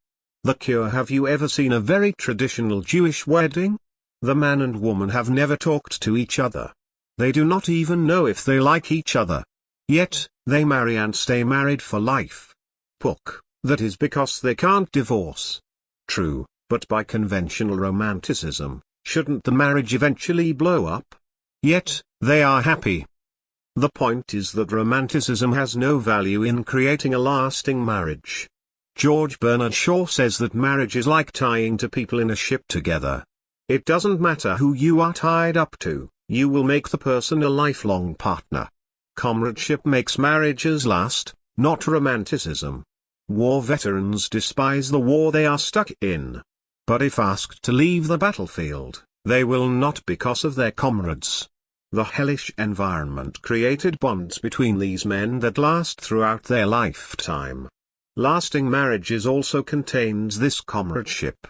S1: The Cure. Have you ever seen a very traditional Jewish wedding? The man and woman have never talked to each other. They do not even know if they like each other. Yet, they marry and stay married for life. Pook. That is because they can't divorce. True, but by conventional romanticism, shouldn't the marriage eventually blow up? Yet, they are happy. The point is that romanticism has no value in creating a lasting marriage. George Bernard Shaw says that marriage is like tying two people in a ship together. It doesn't matter who you are tied up to, you will make the person a lifelong partner. Comradeship makes marriages last, not romanticism. War veterans despise the war they are stuck in. But if asked to leave the battlefield, they will not because of their comrades. The hellish environment created bonds between these men that last throughout their lifetime. Lasting marriages also contains this comradeship.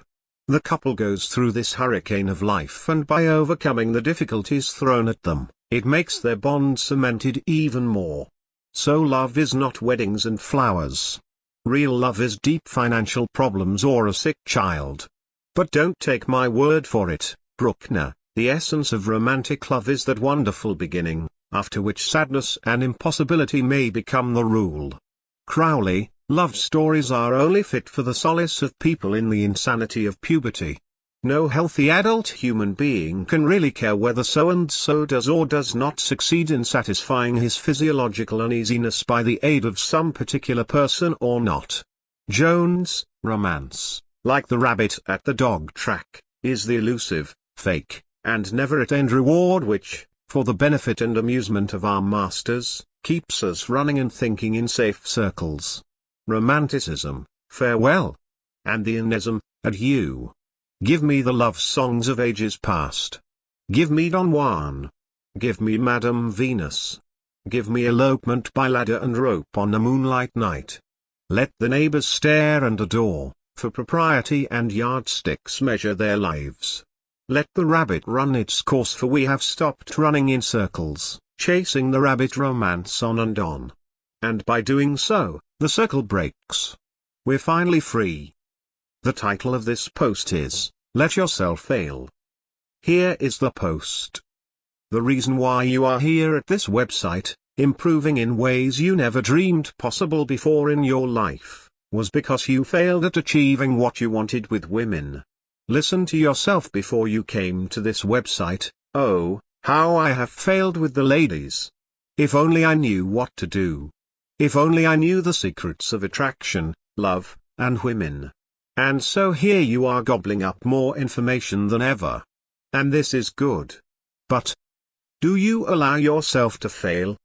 S1: The couple goes through this hurricane of life, and by overcoming the difficulties thrown at them, it makes their bond cemented even more. So love is not weddings and flowers. Real love is deep financial problems or a sick child. But don't take my word for it, Bruckner. The essence of romantic love is that wonderful beginning, after which sadness and impossibility may become the rule. Crowley. Love stories are only fit for the solace of people in the insanity of puberty. No healthy adult human being can really care whether so-and-so does or does not succeed in satisfying his physiological uneasiness by the aid of some particular person or not. Jones. Romance, like the rabbit at the dog track, is the elusive, fake, and never-at-end reward which, for the benefit and amusement of our masters, keeps us running and thinking in safe circles. Romanticism, farewell. Andeanism, adieu. Give me the love songs of ages past. Give me Don Juan. Give me Madame Venus. Give me elopement by ladder and rope on a moonlight night. Let the neighbors stare and adore, for propriety and yardsticks measure their lives. Let the rabbit run its course, for we have stopped running in circles, chasing the rabbit romance on and on. And by doing so, the circle breaks. We're finally free. The title of this post is, Let Yourself Fail. Here is the post. The reason why you are here at this website, improving in ways you never dreamed possible before in your life, was because you failed at achieving what you wanted with women. Listen to yourself before you came to this website. Oh, how I have failed with the ladies. If only I knew what to do. If only I knew the secrets of attraction, love, and women. And so here you are gobbling up more information than ever. And this is good. But do you allow yourself to fail?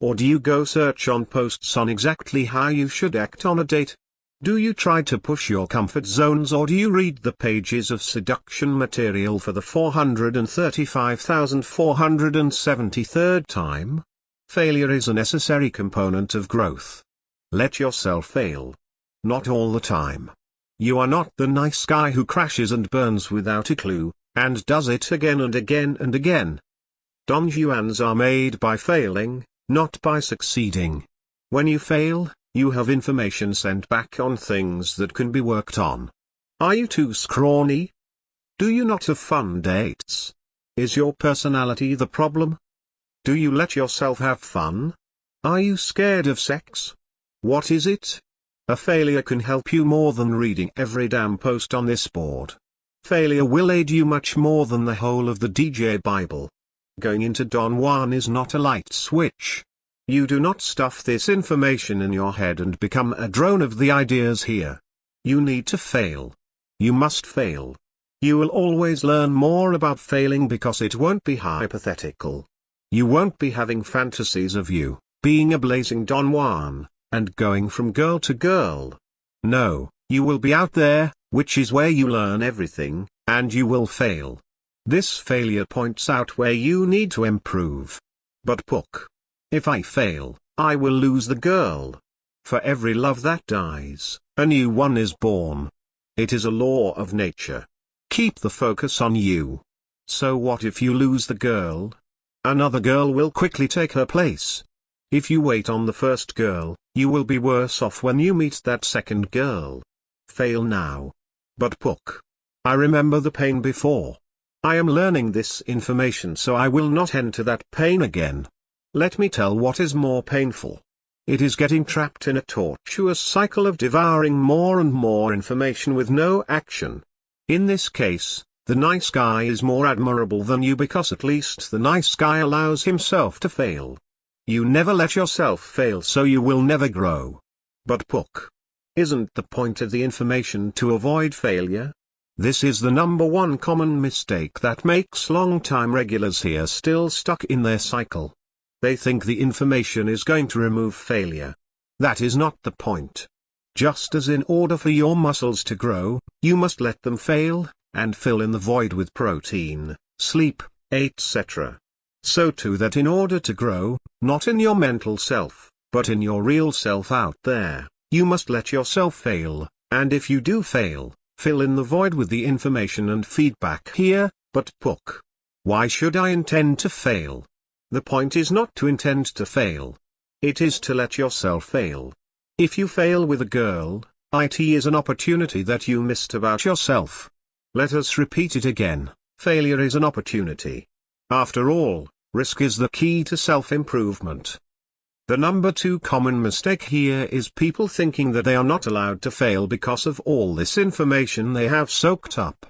S1: Or do you go search on posts on exactly how you should act on a date? Do you try to push your comfort zones, or do you read the pages of seduction material for the 435,473rd time? Failure is a necessary component of growth. Let yourself fail. Not all the time. You are not the nice guy who crashes and burns without a clue, and does it again and again and again. Don Juans are made by failing, not by succeeding. When you fail, you have information sent back on things that can be worked on. Are you too scrawny? Do you not have fun dates? Is your personality the problem? Do you let yourself have fun? Are you scared of sex? What is it? A failure can help you more than reading every damn post on this board. Failure will aid you much more than the whole of the DJ Bible. Going into Don Juan is not a light switch. You do not stuff this information in your head and become a drone of the ideas here. You need to fail. You must fail. You will always learn more about failing because it won't be hypothetical. You won't be having fantasies of you being a blazing Don Juan, and going from girl to girl. No, you will be out there, which is where you learn everything, and you will fail. This failure points out where you need to improve. But Pook, if I fail, I will lose the girl. For every love that dies, a new one is born. It is a law of nature. Keep the focus on you. So what if you lose the girl? Another girl will quickly take her place. If you wait on the first girl, you will be worse off when you meet that second girl. Fail now. But Pook, I remember the pain before. I am learning this information so I will not enter that pain again. Let me tell what is more painful. It is getting trapped in a tortuous cycle of devouring more and more information with no action. In this case, the nice guy is more admirable than you because at least the nice guy allows himself to fail. You never let yourself fail so you will never grow. But Pook, isn't the point of the information to avoid failure? This is the number one common mistake that makes long-time regulars here still stuck in their cycle. They think the information is going to remove failure. That is not the point. Just as in order for your muscles to grow, you must let them fail, and fill in the void with protein, sleep, etc. So too that in order to grow, not in your mental self, but in your real self out there, you must let yourself fail, and if you do fail, fill in the void with the information and feedback here. But Pook, why should I intend to fail? The point is not to intend to fail. It is to let yourself fail. If you fail with a girl, it is an opportunity that you missed about yourself. Let us repeat it again, failure is an opportunity. After all, risk is the key to self-improvement. The number two common mistake here is people thinking that they are not allowed to fail because of all this information they have soaked up.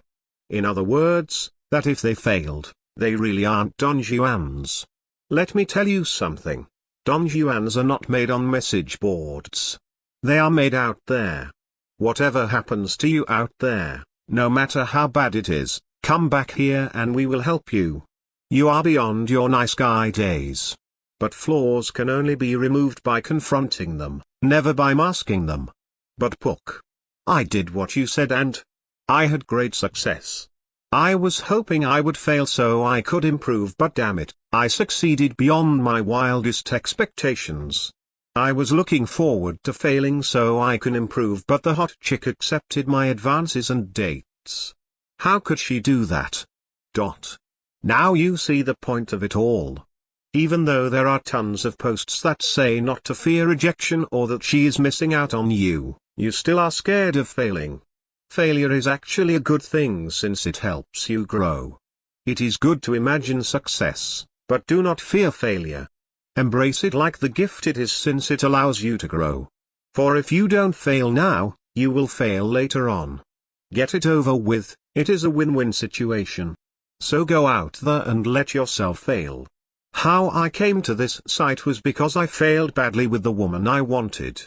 S1: In other words, that if they failed, they really aren't Don Juans. Let me tell you something. Don Juans are not made on message boards. They are made out there. Whatever happens to you out there, no matter how bad it is, come back here and we will help you. You are beyond your nice guy days. But flaws can only be removed by confronting them, never by masking them. But Pook, I did what you said and I had great success. I was hoping I would fail so I could improve, but damn it, I succeeded beyond my wildest expectations. I was looking forward to failing so I can improve, but the hot chick accepted my advances and dates. How could she do that? Now you see the point of it all. Even though there are tons of posts that say not to fear rejection or that she is missing out on you, you still are scared of failing. Failure is actually a good thing since it helps you grow. It is good to imagine success, but do not fear failure. Embrace it like the gift it is since it allows you to grow. For if you don't fail now, you will fail later on. Get it over with, it is a win-win situation. So go out there and let yourself fail. How I came to this site was because I failed badly with the woman I wanted.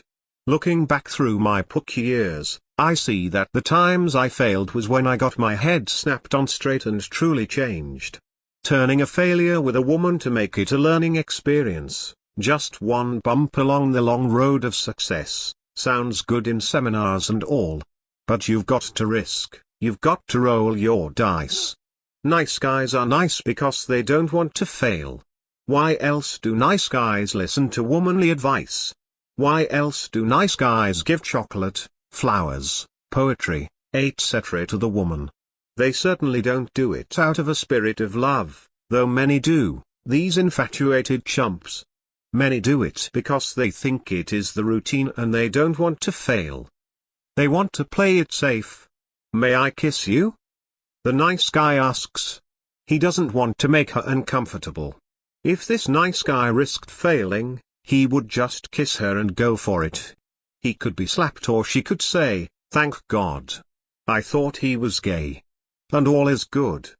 S1: Looking back through my Pook years, I see that the times I failed was when I got my head snapped on straight and truly changed. Turning a failure with a woman to make it a learning experience, just one bump along the long road of success, sounds good in seminars and all. But you've got to risk, you've got to roll your dice. Nice guys are nice because they don't want to fail. Why else do nice guys listen to womanly advice? Why else do nice guys give chocolate, flowers, poetry, etc. to the woman? They certainly don't do it out of a spirit of love, though many do, these infatuated chumps. Many do it because they think it is the routine and they don't want to fail. They want to play it safe. May I kiss you? The nice guy asks. He doesn't want to make her uncomfortable. If this nice guy risked failing, he would just kiss her and go for it. He could be slapped or she could say, "Thank God. I thought he was gay." And all is good.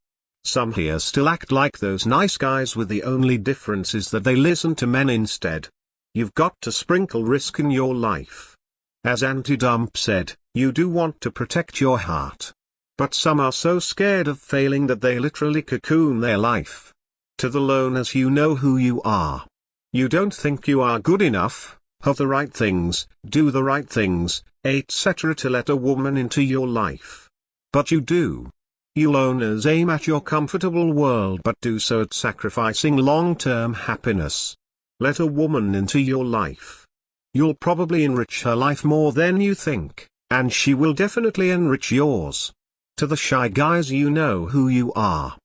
S1: Some here still act like those nice guys with the only difference is that they listen to men instead. You've got to sprinkle risk in your life. As Anti-Dump said, you do want to protect your heart. But some are so scared of failing that they literally cocoon their life. To the loners, you know who you are. You don't think you are good enough, Have the right things, do the right things, etc. to let a woman into your life. But you do. You loners aim at your comfortable world but do so at sacrificing long-term happiness. Let a woman into your life. You'll probably enrich her life more than you think, and she will definitely enrich yours. To the shy guys, you know who you are.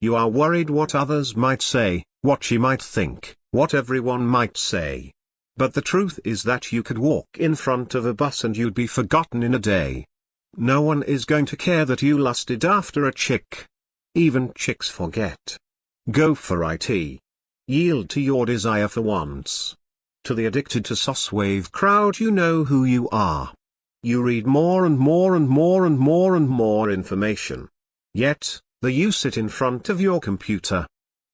S1: You are worried what others might say, what she might think, what everyone might say. But the truth is that you could walk in front of a bus and you'd be forgotten in a day. No one is going to care that you lusted after a chick. Even chicks forget. Go for it. Yield to your desire for once. To the addicted to sauce-wave crowd, you know who you are. You read more and more and more and more and more information. Yet, there you sit in front of your computer.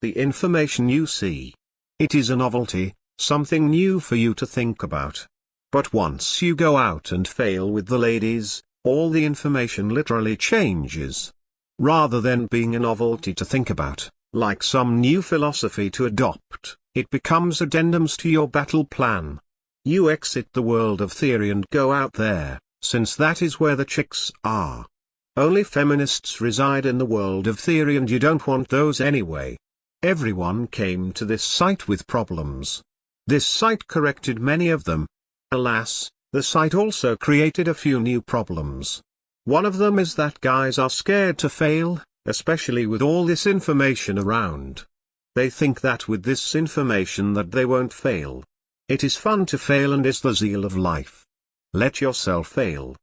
S1: The information you see. It is a novelty, something new for you to think about. But once you go out and fail with the ladies, all the information literally changes. Rather than being a novelty to think about, like some new philosophy to adopt, it becomes addendums to your battle plan. You exit the world of theory and go out there, since that is where the chicks are. Only feminists reside in the world of theory and you don't want those anyway. Everyone came to this site with problems. This site corrected many of them. Alas, the site also created a few new problems. One of them is that guys are scared to fail, especially with all this information around. They think that with this information that they won't fail. It is fun to fail and is the zeal of life. Let yourself fail.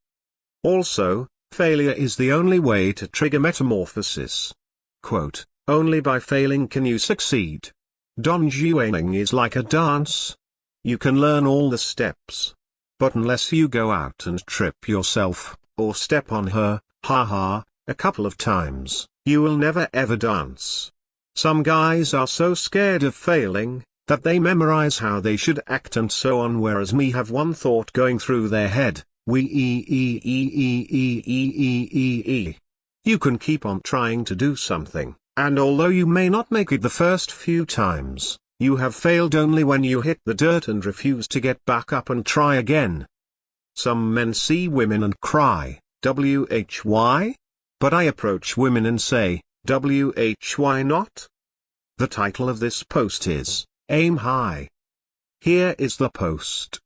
S1: Also, failure is the only way to trigger metamorphosis. Quote, only by failing can you succeed. Don Juaning is like a dance. You can learn all the steps. But unless you go out and trip yourself, or step on her, a couple of times, you will never ever dance. Some guys are so scared of failing, that they memorize how they should act and so on, whereas me have one thought going through their head, You can keep on trying to do something. And although you may not make it the first few times, you have failed only when you hit the dirt and refuse to get back up and try again. Some men see women and cry, why? But I approach women and say, why not? The title of this post is, Aim High. Here is the post.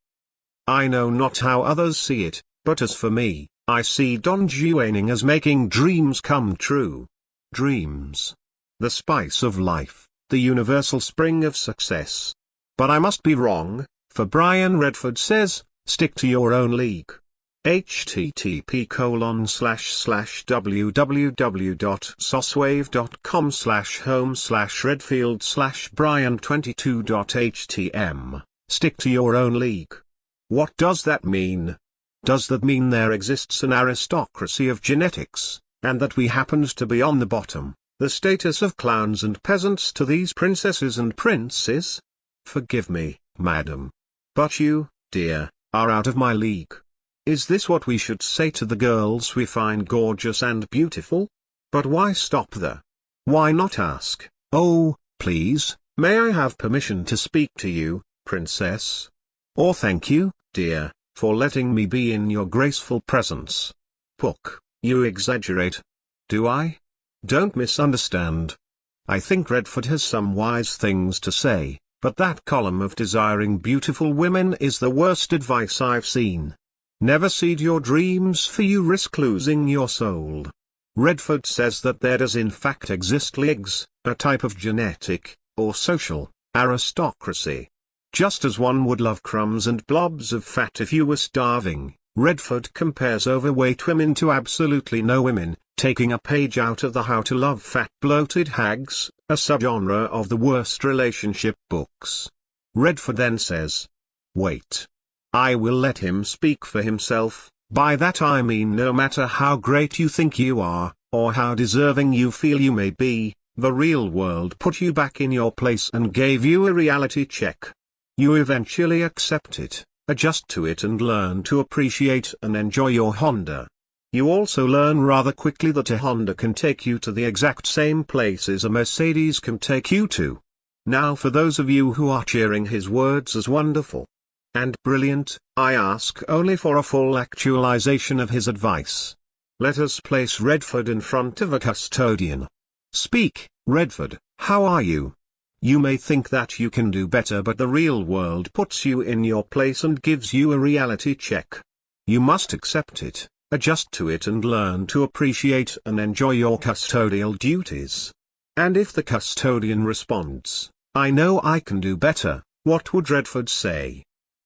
S1: I know not how others see it, but as for me, I see Don Juaning as making dreams come true. Dreams. The spice of life, the universal spring of success. But I must be wrong, for Brian Redford says, stick to your own league. http://www.saucewave.com/home/redfield/brian22.htm. Stick to your own league. What does that mean? Does that mean there exists an aristocracy of genetics, and that we happened to be on the bottom, the status of clowns and peasants to these princesses and princes? Forgive me, madam. But you, dear, are out of my league. Is this what we should say to the girls we find gorgeous and beautiful? But why stop there? Why not ask, oh, please, may I have permission to speak to you, princess? Or thank you, dear, for letting me be in your graceful presence. Pook, you exaggerate. Do I? Don't misunderstand. I think Redford has some wise things to say, but that column of desiring beautiful women is the worst advice I've seen. Never cede your dreams, for you risk losing your soul. Redford says that there does in fact exist leagues, a type of genetic, or social, aristocracy. Just as one would love crumbs and blobs of fat if you were starving, Redford compares overweight women to absolutely no women, taking a page out of the How to Love Fat Bloated Hags, a subgenre of the worst relationship books. Redford then says, wait. I will let him speak for himself. By that I mean no matter how great you think you are, or how deserving you feel you may be, the real world put you back in your place and gave you a reality check. You eventually accept it, adjust to it and learn to appreciate and enjoy your Honda. You also learn rather quickly that a Honda can take you to the exact same places a Mercedes can take you to. Now for those of you who are cheering his words as wonderful. and brilliant, I ask only for a full actualization of his advice. Let us place Redford in front of a custodian. Speak, Redford, how are you? You may think that you can do better, but the real world puts you in your place and gives you a reality check. You must accept it, adjust to it, and learn to appreciate and enjoy your custodial duties. And if the custodian responds, I know I can do better, what would Redford say?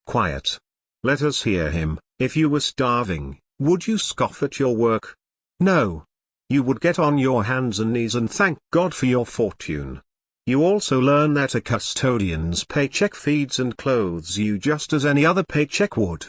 S1: Quiet. Let us hear him. If you were starving, would you scoff at your work? No. You would get on your hands and knees and thank God for your fortune. You also learn that a custodian's paycheck feeds and clothes you just as any other paycheck would.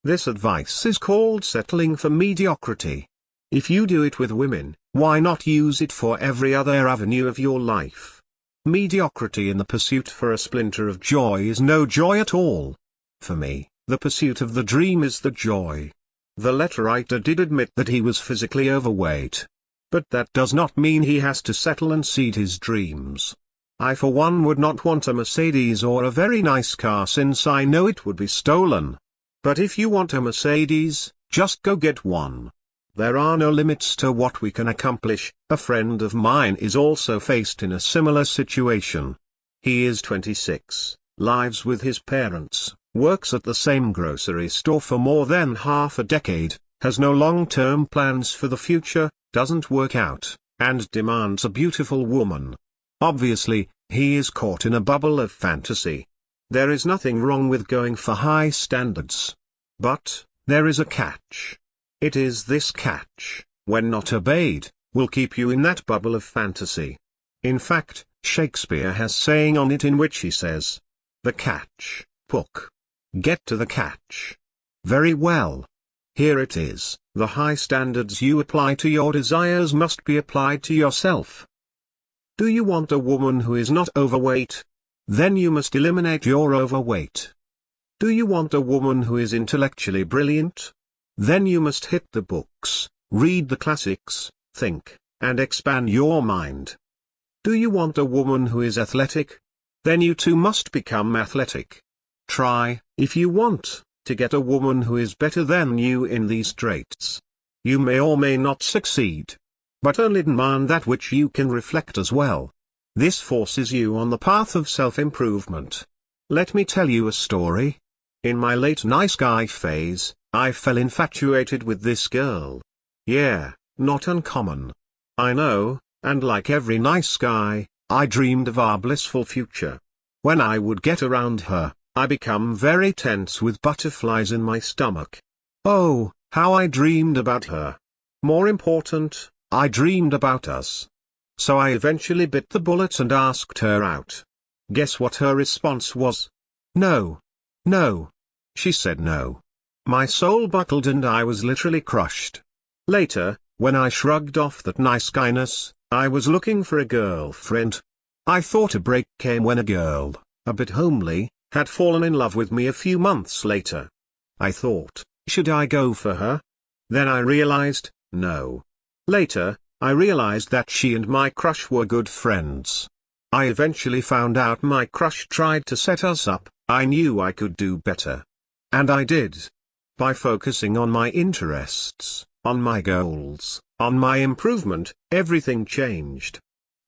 S1: This advice is called settling for mediocrity. If you do it with women, why not use it for every other avenue of your life? Mediocrity in the pursuit for a splinter of joy is no joy at all. For me, the pursuit of the dream is the joy. The letter writer did admit that he was physically overweight. But that does not mean he has to settle and cede his dreams. I for one would not want a Mercedes or a very nice car, since I know it would be stolen. But if you want a Mercedes, just go get one. There are no limits to what we can accomplish. A friend of mine is also faced in a similar situation. He is 26, lives with his parents, works at the same grocery store for more than half a decade, has no long-term plans for the future, doesn't work out, and demands a beautiful woman. Obviously, he is caught in a bubble of fantasy. There is nothing wrong with going for high standards. But there is a catch. It is this catch, when not obeyed, will keep you in that bubble of fantasy. In fact, Shakespeare has saying on it in which he says, "The catch, Pook. Get to the catch." Very well. Here it is, the high standards you apply to your desires must be applied to yourself. Do you want a woman who is not overweight? Then you must eliminate your overweight. Do you want a woman who is intellectually brilliant? Then you must hit the books, read the classics, think, and expand your mind. Do you want a woman who is athletic? Then you too must become athletic. Try, if you want, to get a woman who is better than you in these traits. You may or may not succeed. But only demand that which you can reflect as well. This forces you on the path of self-improvement. Let me tell you a story. In my late nice guy phase, I fell infatuated with this girl. Yeah, not uncommon. I know, and like every nice guy, I dreamed of our blissful future. When I would get around her, I become very tense with butterflies in my stomach. Oh, how I dreamed about her. More important, I dreamed about us. So I eventually bit the bullet and asked her out. Guess what her response was? No. No. She said no. My soul buckled and I was literally crushed. Later, when I shrugged off that nice guyness, I was looking for a girlfriend. I thought a break came when a girl, a bit homely, had fallen in love with me a few months later. I thought, should I go for her? Then I realized, no. Later, I realized that she and my crush were good friends. I eventually found out my crush tried to set us up. I knew I could do better. And I did. By focusing on my interests, on my goals, on my improvement, everything changed.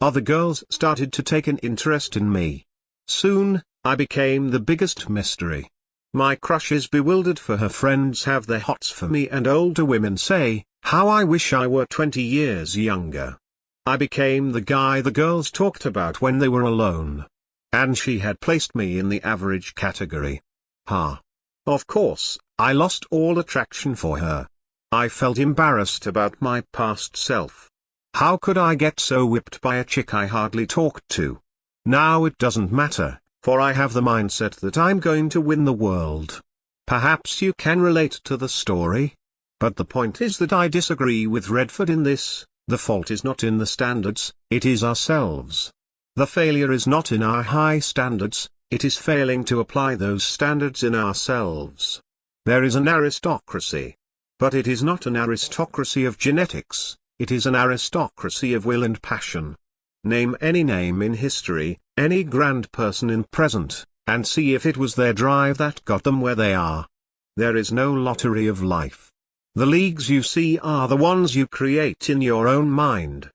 S1: Other girls started to take an interest in me. Soon, I became the biggest mystery. My crush is bewildered, for her friends have their hots for me, and older women say, how I wish I were 20 years younger. I became the guy the girls talked about when they were alone. And she had placed me in the average category. Ha. Of course, I lost all attraction for her. I felt embarrassed about my past self. How could I get so whipped by a chick I hardly talked to? Now it doesn't matter, for I have the mindset that I'm going to win the world. Perhaps you can relate to the story? But the point is that I disagree with Redford in this. The fault is not in the standards, it is ourselves. The failure is not in our high standards, it is failing to apply those standards in ourselves. There is an aristocracy. But it is not an aristocracy of genetics, it is an aristocracy of will and passion. Name any name in history, any grand person in present, and see if it was their drive that got them where they are. There is no lottery of life. The leagues you see are the ones you create in your own mind.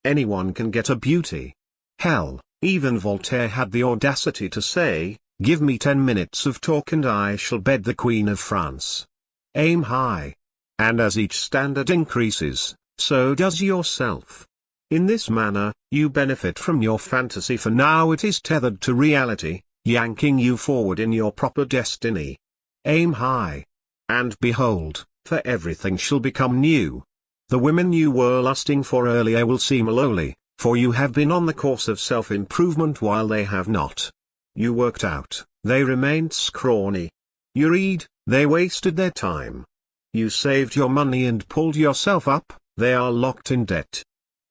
S1: Anyone can get a beauty. Hell, even Voltaire had the audacity to say, "Give me 10 minutes of talk and I shall bed the Queen of France." Aim high. And as each standard increases, so does yourself. In this manner, you benefit from your fantasy, for now it is tethered to reality, yanking you forward in your proper destiny. Aim high. And behold, for everything shall become new. The women you were lusting for earlier will seem lowly, for you have been on the course of self-improvement while they have not. You worked out, they remained scrawny. You read, they wasted their time. You saved your money and pulled yourself up, they are locked in debt.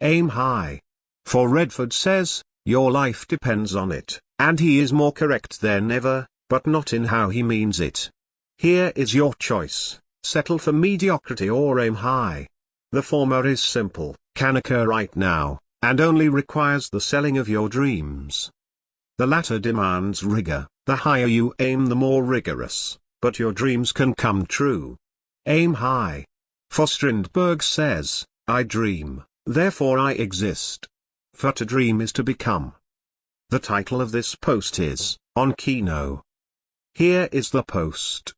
S1: Aim high. For Redford says, your life depends on it, and he is more correct than ever, but not in how he means it. Here is your choice, settle for mediocrity or aim high. The former is simple, can occur right now, and only requires the selling of your dreams. The latter demands rigor, the higher you aim the more rigorous, but your dreams can come true. Aim high. For Strindberg says, I dream, therefore I exist. For to dream is to become. The title of this post is, On Kino. Here is the post.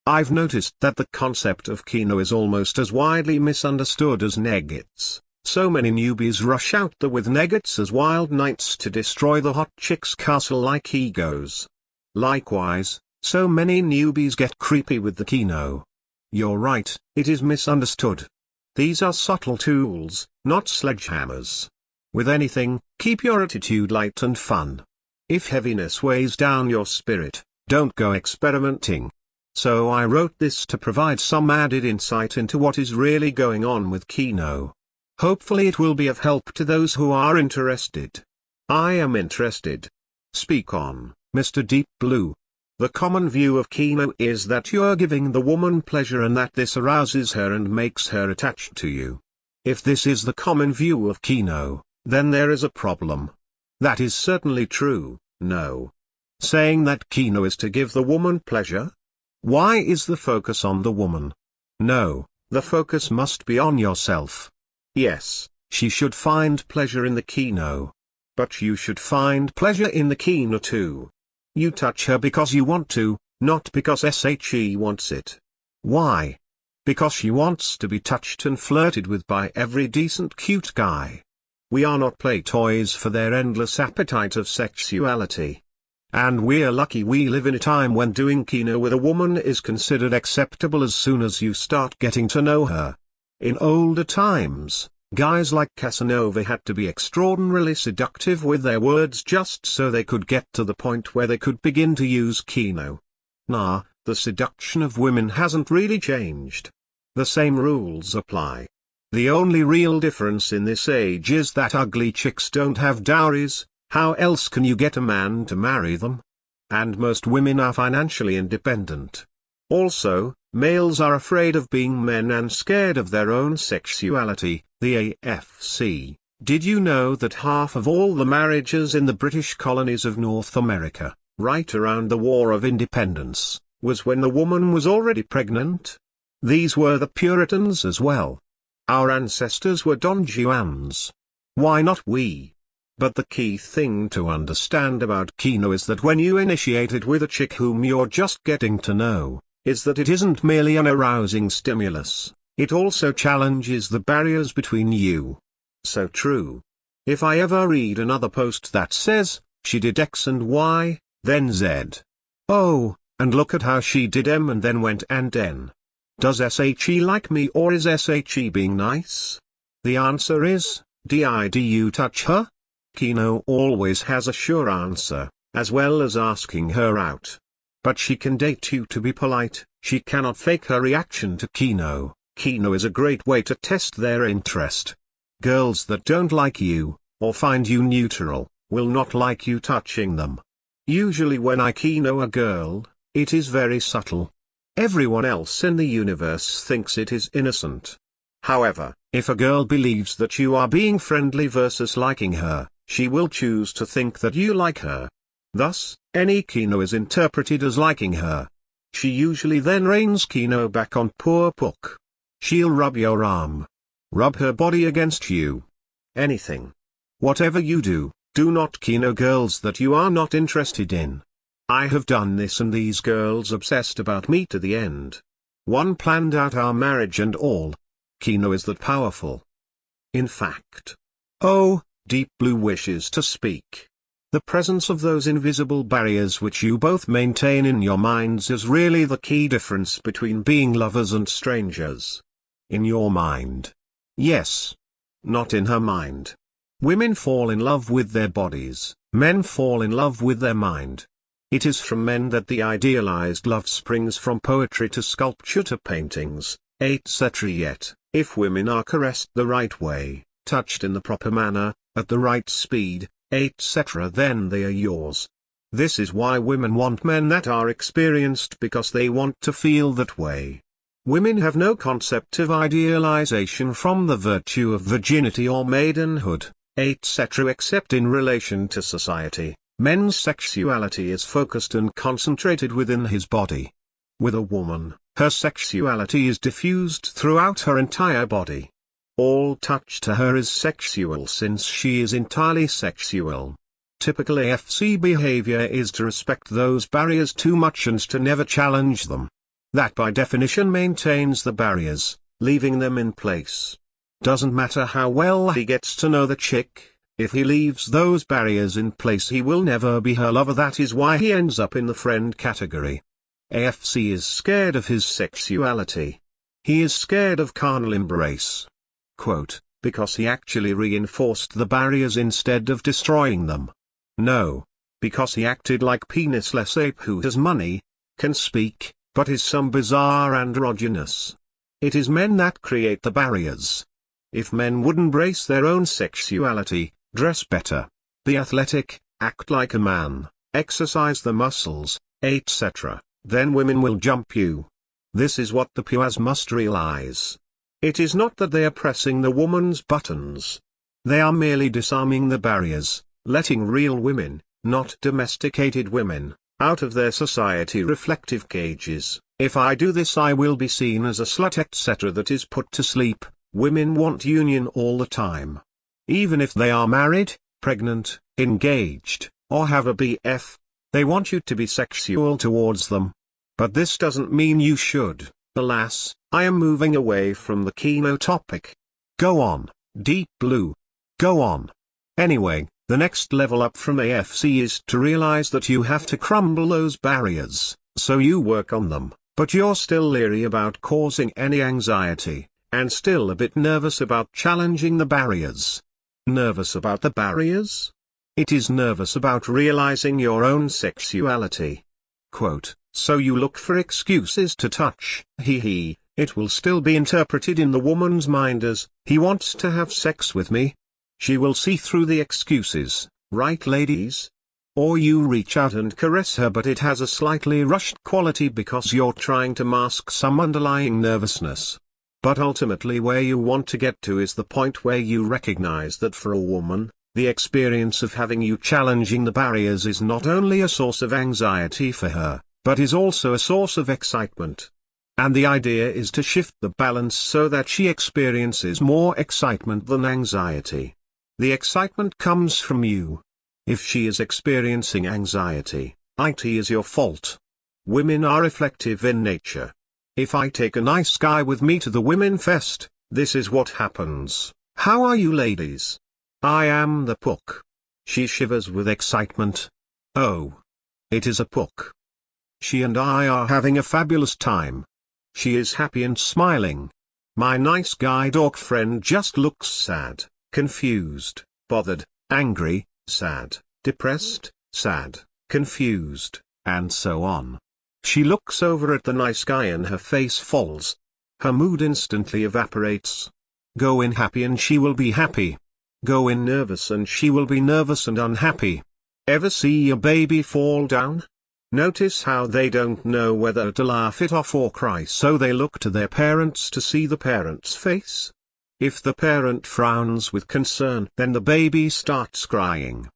S1: I've noticed that the concept of kino is almost as widely misunderstood as nuggets. So many newbies rush out there with nuggets as wild knights to destroy the hot chick's castle like egos. Likewise, so many newbies get creepy with the kino. You're right, it is misunderstood. These are subtle tools, not sledgehammers. With anything, keep your attitude light and fun. If heaviness weighs down your spirit, don't go experimenting. So I wrote this to provide some added insight into what is really going on with kino. Hopefully it will be of help to those who are interested. I am interested. Speak on, Mr. Deep Blue. The common view of kino is that you're giving the woman pleasure and that this arouses her and makes her attached to you. If this is the common view of kino, then there is a problem. That is certainly true, no. Saying that kino is to give the woman pleasure? Why is the focus on the woman? No, the focus must be on yourself. Yes, she should find pleasure in the kino. But you should find pleasure in the kino too. You touch her because you want to, not because she wants it. Why? Because she wants to be touched and flirted with by every decent cute guy. We are not play toys for their endless appetite of sexuality. And we're lucky we live in a time when doing kino with a woman is considered acceptable as soon as you start getting to know her. In older times, guys like Casanova had to be extraordinarily seductive with their words just so they could get to the point where they could begin to use kino. Nah, the seduction of women hasn't really changed. The same rules apply. The only real difference in this age is that ugly chicks don't have dowries. How else can you get a man to marry them? And most women are financially independent. Also, males are afraid of being men and scared of their own sexuality, the AFC. Did you know that half of all the marriages in the British colonies of North America, right around the War of Independence, was when the woman was already pregnant? These were the Puritans as well. Our ancestors were Don Juans. Why not we? But the key thing to understand about kino is that when you initiate it with a chick whom you're just getting to know, is that it isn't merely an arousing stimulus, it also challenges the barriers between you. So true. If I ever read another post that says, she did X and Y, then Z. Oh, and look at how she did M and then went and N. Does SHE like me or is SHE being nice? The answer is, did you touch her? Kino always has a sure answer, as well as asking her out. But she can date you to be polite, she cannot fake her reaction to kino. Kino is a great way to test their interest. Girls that don't like you, or find you neutral, will not like you touching them. Usually when I kino a girl, it is very subtle. Everyone else in the universe thinks it is innocent. However, if a girl believes that you are being friendly versus liking her, she will choose to think that you like her. Thus, any Kino is interpreted as liking her. She usually then rains Kino back on poor Pook. She'll rub your arm. Rub her body against you. Anything. Whatever you do, do not Kino girls that you are not interested in. I have done this and these girls obsessed about me to the end. One planned out our marriage and all. Kino is that powerful. In fact. Oh, Deep Blue wishes to speak. The presence of those invisible barriers which you both maintain in your minds is really the key difference between being lovers and strangers. In your mind. Yes. Not in her mind. Women fall in love with their bodies, men fall in love with their mind. It is from men that the idealized love springs, from poetry to sculpture to paintings, etc. Yet, if women are caressed the right way, touched in the proper manner, at the right speed, etc., then they are yours. This is why women want men that are experienced, because they want to feel that way. Women have no concept of idealization from the virtue of virginity or maidenhood, etc., except in relation to society. Men's sexuality is focused and concentrated within his body. With a woman, her sexuality is diffused throughout her entire body. All touch to her is sexual since she is entirely sexual. Typical AFC behavior is to respect those barriers too much and to never challenge them. That by definition maintains the barriers, leaving them in place. Doesn't matter how well he gets to know the chick. If he leaves those barriers in place, he will never be her lover. That is why he ends up in the friend category. AFC is scared of his sexuality. He is scared of carnal embrace. Quote, because he actually reinforced the barriers instead of destroying them. No. Because he acted like penisless ape who has money, can speak, but is some bizarre androgynous. It is men that create the barriers. If men would embrace their own sexuality, dress better, be athletic, act like a man, exercise the muscles, etc., then women will jump you. This is what the puas must realize. It is not that they are pressing the woman's buttons. They are merely disarming the barriers, letting real women, not domesticated women, out of their society reflective cages. If I do this, I will be seen as a slut, etc. That is put to sleep. Women want union all the time. Even if they are married, pregnant, engaged, or have a BF, they want you to be sexual towards them. But this doesn't mean you should. Alas, I am moving away from the Kino topic. Go on, Deep Blue. Go on. Anyway, the next level up from AFC is to realize that you have to crumble those barriers, so you work on them, but you're still leery about causing any anxiety, and still a bit nervous about challenging the barriers. Nervous about the barriers? It is nervous about realizing your own sexuality. Quote, so you look for excuses to touch. It will still be interpreted in the woman's mind as, he wants to have sex with me. She will see through the excuses, right ladies? Or you reach out and caress her, but it has a slightly rushed quality because you're trying to mask some underlying nervousness. But ultimately where you want to get to is the point where you recognize that for a woman, the experience of having you challenging the barriers is not only a source of anxiety for her, but is also a source of excitement. And the idea is to shift the balance so that she experiences more excitement than anxiety. The excitement comes from you. If she is experiencing anxiety, it is your fault. Women are reflective in nature. If I take a nice guy with me to the women fest, this is what happens. How are you ladies? I am the Pook. She shivers with excitement. Oh. It is a Pook. She and I are having a fabulous time. She is happy and smiling. My nice guy dog friend just looks sad, confused, bothered, angry, sad, depressed, sad, confused, and so on. She looks over at the nice guy and her face falls. Her mood instantly evaporates. Go in happy and she will be happy. Go in nervous and she will be nervous and unhappy. Ever see a baby fall down? Notice how they don't know whether to laugh it off or cry, so they look to their parents to see the parent's face. If the parent frowns with concern, then the baby starts crying.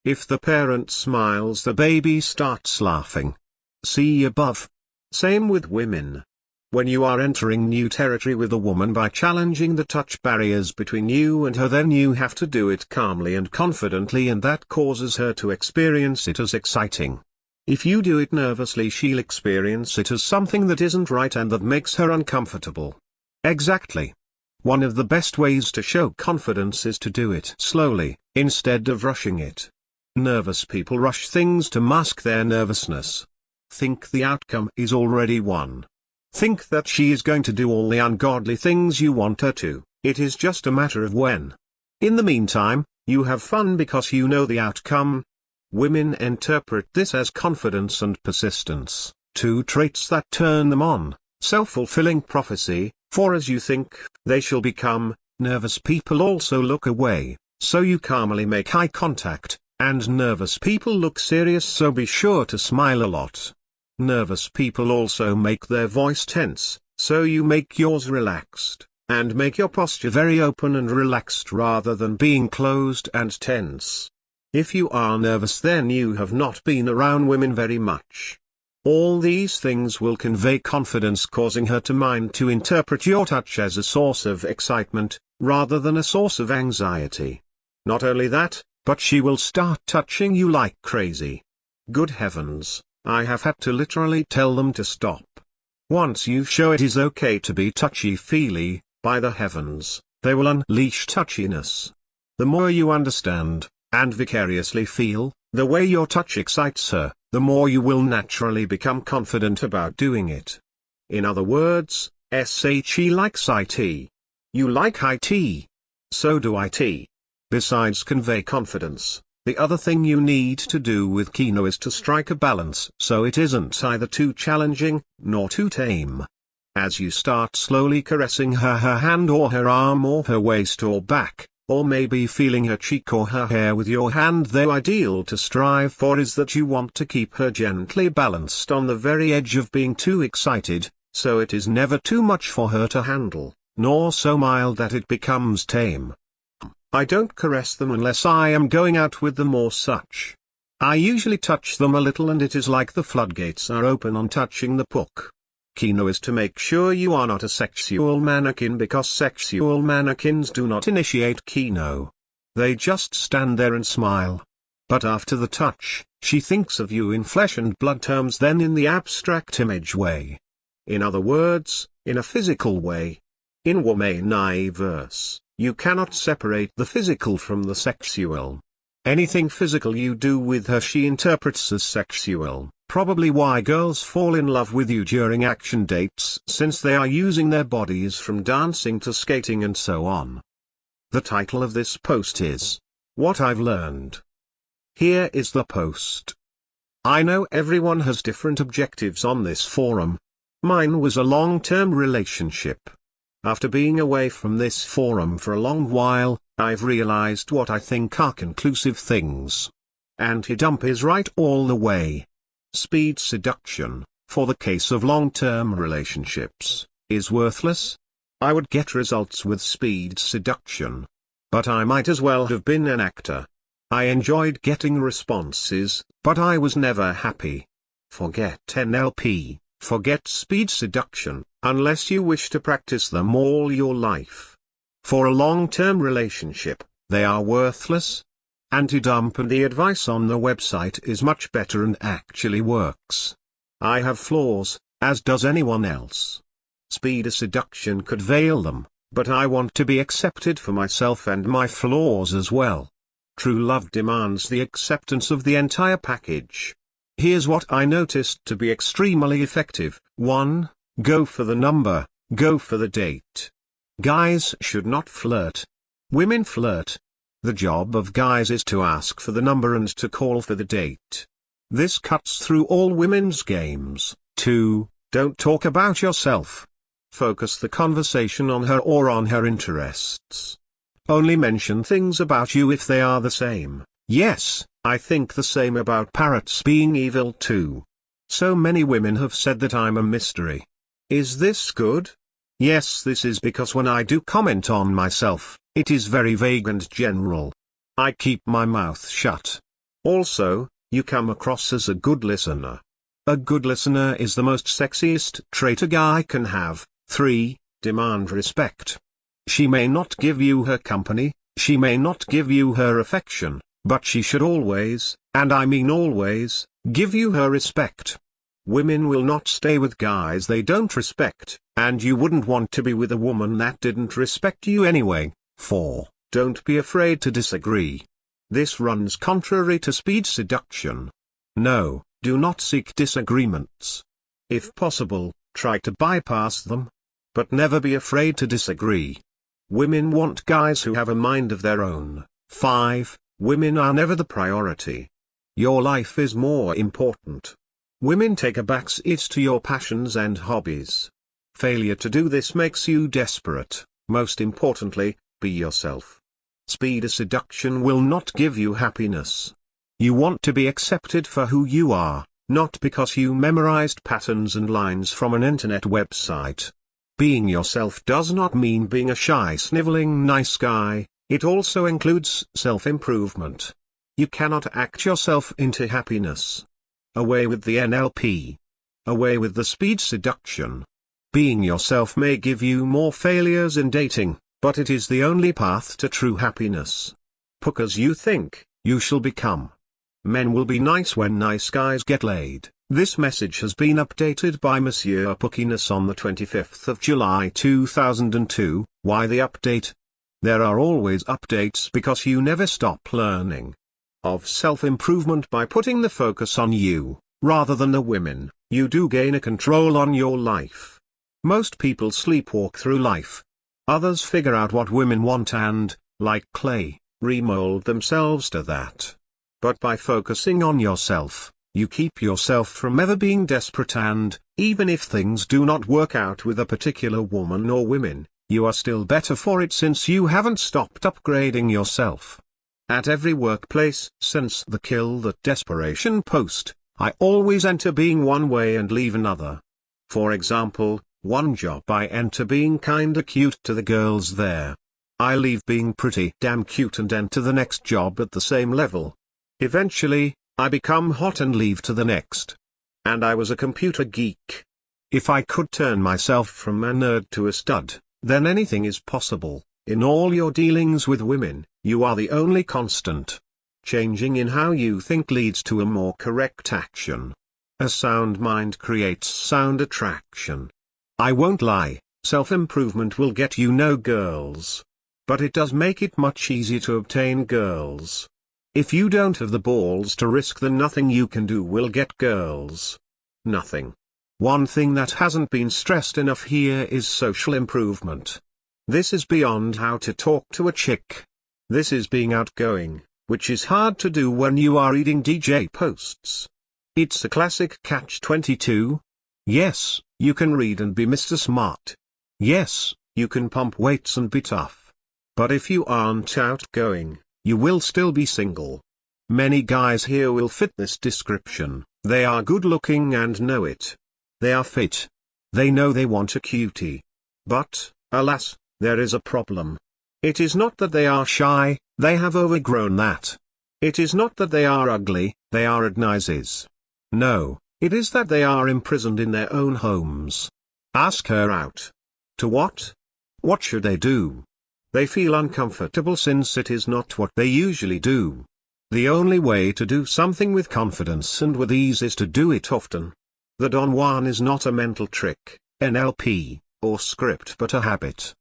S1: If the parent smiles, the baby starts laughing. See above. Same with women. When you are entering new territory with a woman by challenging the touch barriers between you and her, then you have to do it calmly and confidently, and that causes her to experience it as exciting. If you do it nervously, she'll experience it as something that isn't right and that makes her uncomfortable. Exactly. One of the best ways to show confidence is to do it slowly, instead of rushing it. Nervous people rush things to mask their nervousness. Think the outcome is already won. Think that she is going to do all the ungodly things you want her to, it is just a matter of when. In the meantime, you have fun because you know the outcome. Women interpret this as confidence and persistence, two traits that turn them on. Self-fulfilling prophecy, for as you think, they shall become. Nervous people also look away, so you calmly make eye contact, and nervous people look serious, so be sure to smile a lot. Nervous people also make their voice tense, so you make yours relaxed, and make your posture very open and relaxed rather than being closed and tense. If you are nervous, then you have not been around women very much. All these things will convey confidence, causing her to interpret your touch as a source of excitement, rather than a source of anxiety. Not only that, but she will start touching you like crazy. Good heavens, I have had to literally tell them to stop. Once you show it is okay to be touchy-feely, by the heavens, they will unleash touchiness. The more you understand, and vicariously feel, the way your touch excites her, the more you will naturally become confident about doing it. In other words, she likes it. You like it. So do it. Besides convey confidence, the other thing you need to do with Kino is to strike a balance so it isn't either too challenging, nor too tame. As you start slowly caressing her hand or her arm or her waist or back, or maybe feeling her cheek or her hair with your hand, the ideal to strive for is that you want to keep her gently balanced on the very edge of being too excited, so it is never too much for her to handle, nor so mild that it becomes tame. I don't caress them unless I am going out with them or such. I usually touch them a little, and it is like the floodgates are open on touching the Pook. Kino is to make sure you are not a sexual mannequin, because sexual mannequins do not initiate Kino. They just stand there and smile. But after the touch, she thinks of you in flesh and blood terms, then in the abstract image way. In other words, in a physical way. In Womanai-verse, you cannot separate the physical from the sexual. Anything physical you do with her she interprets as sexual, probably why girls fall in love with you during action dates, since they are using their bodies from dancing to skating and so on. The title of this post is, What I've Learned. Here is the post. I know everyone has different objectives on this forum. Mine was a long-term relationship. After being away from this forum for a long while, I've realized what I think are conclusive things. Anti-dump is right all the way. Speed seduction, for the case of long-term relationships, is worthless. I would get results with speed seduction. But I might as well have been an actor. I enjoyed getting responses, but I was never happy. Forget NLP, forget speed seduction, unless you wish to practice them all your life. For a long-term relationship, they are worthless. Anti-dump and the advice on the website is much better and actually works. I have flaws, as does anyone else. Speed seduction could veil them, but I want to be accepted for myself and my flaws as well. True love demands the acceptance of the entire package. Here's what I noticed to be extremely effective. 1. Go for the number, go for the date. Guys should not flirt. Women flirt. The job of guys is to ask for the number and to call for the date. This cuts through all women's games. 2. Don't talk about yourself. Focus the conversation on her or on her interests. Only mention things about you if they are the same. Yes, I think the same about parrots being evil too. So many women have said that I'm a mystery. Is this good? Yes, this is because when I do comment on myself, it is very vague and general. I keep my mouth shut. Also, you come across as a good listener. A good listener is the most sexiest trait a guy can have. 3. Demand respect. She may not give you her company, she may not give you her affection, but she should always, and I mean always, give you her respect. Women will not stay with guys they don't respect, and you wouldn't want to be with a woman that didn't respect you anyway. 4. Don't be afraid to disagree. This runs contrary to speed seduction. No, do not seek disagreements. If possible, try to bypass them. But never be afraid to disagree. Women want guys who have a mind of their own. 5. Women are never the priority. Your life is more important. Women take a backseat to your passions and hobbies. Failure to do this makes you desperate. Most importantly, be yourself. Speed seduction will not give you happiness. You want to be accepted for who you are, not because you memorized patterns and lines from an internet website. Being yourself does not mean being a shy sniveling nice guy, it also includes self-improvement. You cannot act yourself into happiness. Away with the NLP. Away with the speed seduction. Being yourself may give you more failures in dating, but it is the only path to true happiness. Pook as you think, you shall become. Men will be nice when nice guys get laid. This message has been updated by Monsieur Pookiness on the 25th of July 2002. Why the update? There are always updates because you never stop learning. Of self-improvement by putting the focus on you, rather than the women, you do gain a control on your life. Most people sleepwalk through life. Others figure out what women want and, like clay, remold themselves to that. But by focusing on yourself, you keep yourself from ever being desperate and, even if things do not work out with a particular woman or women, you are still better for it since you haven't stopped upgrading yourself. At every workplace since the Kill That Desperation post, I always enter being one way and leave another. For example, one job I enter being kinda cute to the girls there. I leave being pretty damn cute and enter the next job at the same level. Eventually, I become hot and leave to the next. And I was a computer geek. If I could turn myself from a nerd to a stud, then anything is possible. In all your dealings with women, you are the only constant. Changing in how you think leads to a more correct action. A sound mind creates sound attraction. I won't lie, self-improvement will get you no girls. But it does make it much easier to obtain girls. If you don't have the balls to risk, then nothing you can do will get girls. Nothing. One thing that hasn't been stressed enough here is social improvement. This is beyond how to talk to a chick. This is being outgoing, which is hard to do when you are reading DJ posts. It's a classic catch-22. Yes, you can read and be Mr. Smart. Yes, you can pump weights and be tough. But if you aren't outgoing, you will still be single. Many guys here will fit this description. They are good looking and know it. They are fit. They know they want a cutie. But, alas, there is a problem. It is not that they are shy, they have overgrown that. It is not that they are ugly, they are adnises. No, it is that they are imprisoned in their own homes. Ask her out. To what? What should they do? They feel uncomfortable since it is not what they usually do. The only way to do something with confidence and with ease is to do it often. The Don Juan is not a mental trick, NLP, or script but a habit.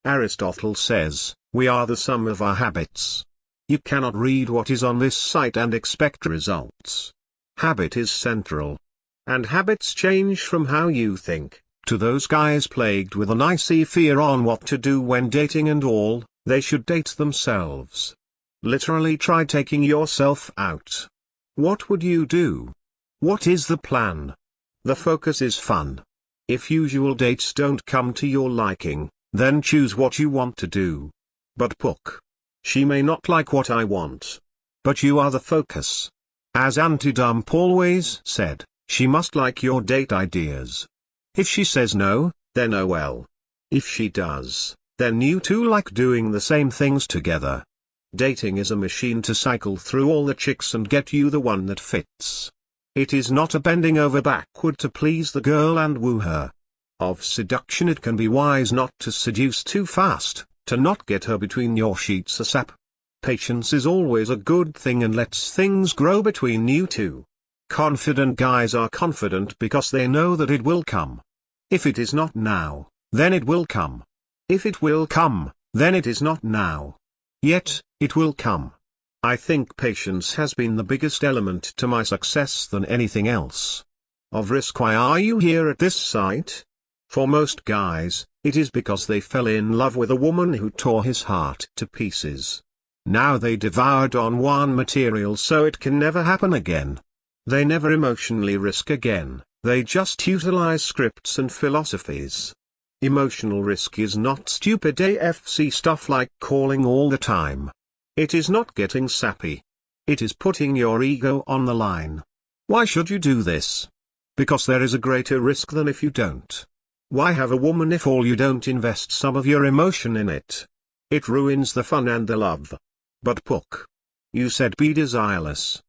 S1: Aristotle says, we are the sum of our habits. You cannot read what is on this site and expect results. Habit is central. And habits change from how you think. To those guys plagued with an icy fear on what to do when dating and all, they should date themselves. Literally try taking yourself out. What would you do? What is the plan? The focus is fun. If usual dates don't come to your liking, then choose what you want to do. But Pook. She may not like what I want. But you are the focus. As Auntie Dump always said, she must like your date ideas. If she says no, then oh well. If she does, then you two like doing the same things together. Dating is a machine to cycle through all the chicks and get you the one that fits. It is not a bending over backward to please the girl and woo her. Of seduction it can be wise not to seduce too fast, to not get her between your sheets asap. Patience is always a good thing and lets things grow between you two. Confident guys are confident because they know that it will come. If it is not now, then it will come. If it will come, then it is not now. Yet, it will come. I think patience has been the biggest element to my success than anything else. Of risk, why are you here at this site? For most guys, it is because they fell in love with a woman who tore his heart to pieces. Now they devour Don Juan material so it can never happen again. They never emotionally risk again, they just utilize scripts and philosophies. Emotional risk is not stupid AFC stuff like calling all the time. It is not getting sappy. It is putting your ego on the line. Why should you do this? Because there is a greater risk than if you don't. Why have a woman if all you don't invest some of your emotion in it? It ruins the fun and the love. But Pook, you said be desireless.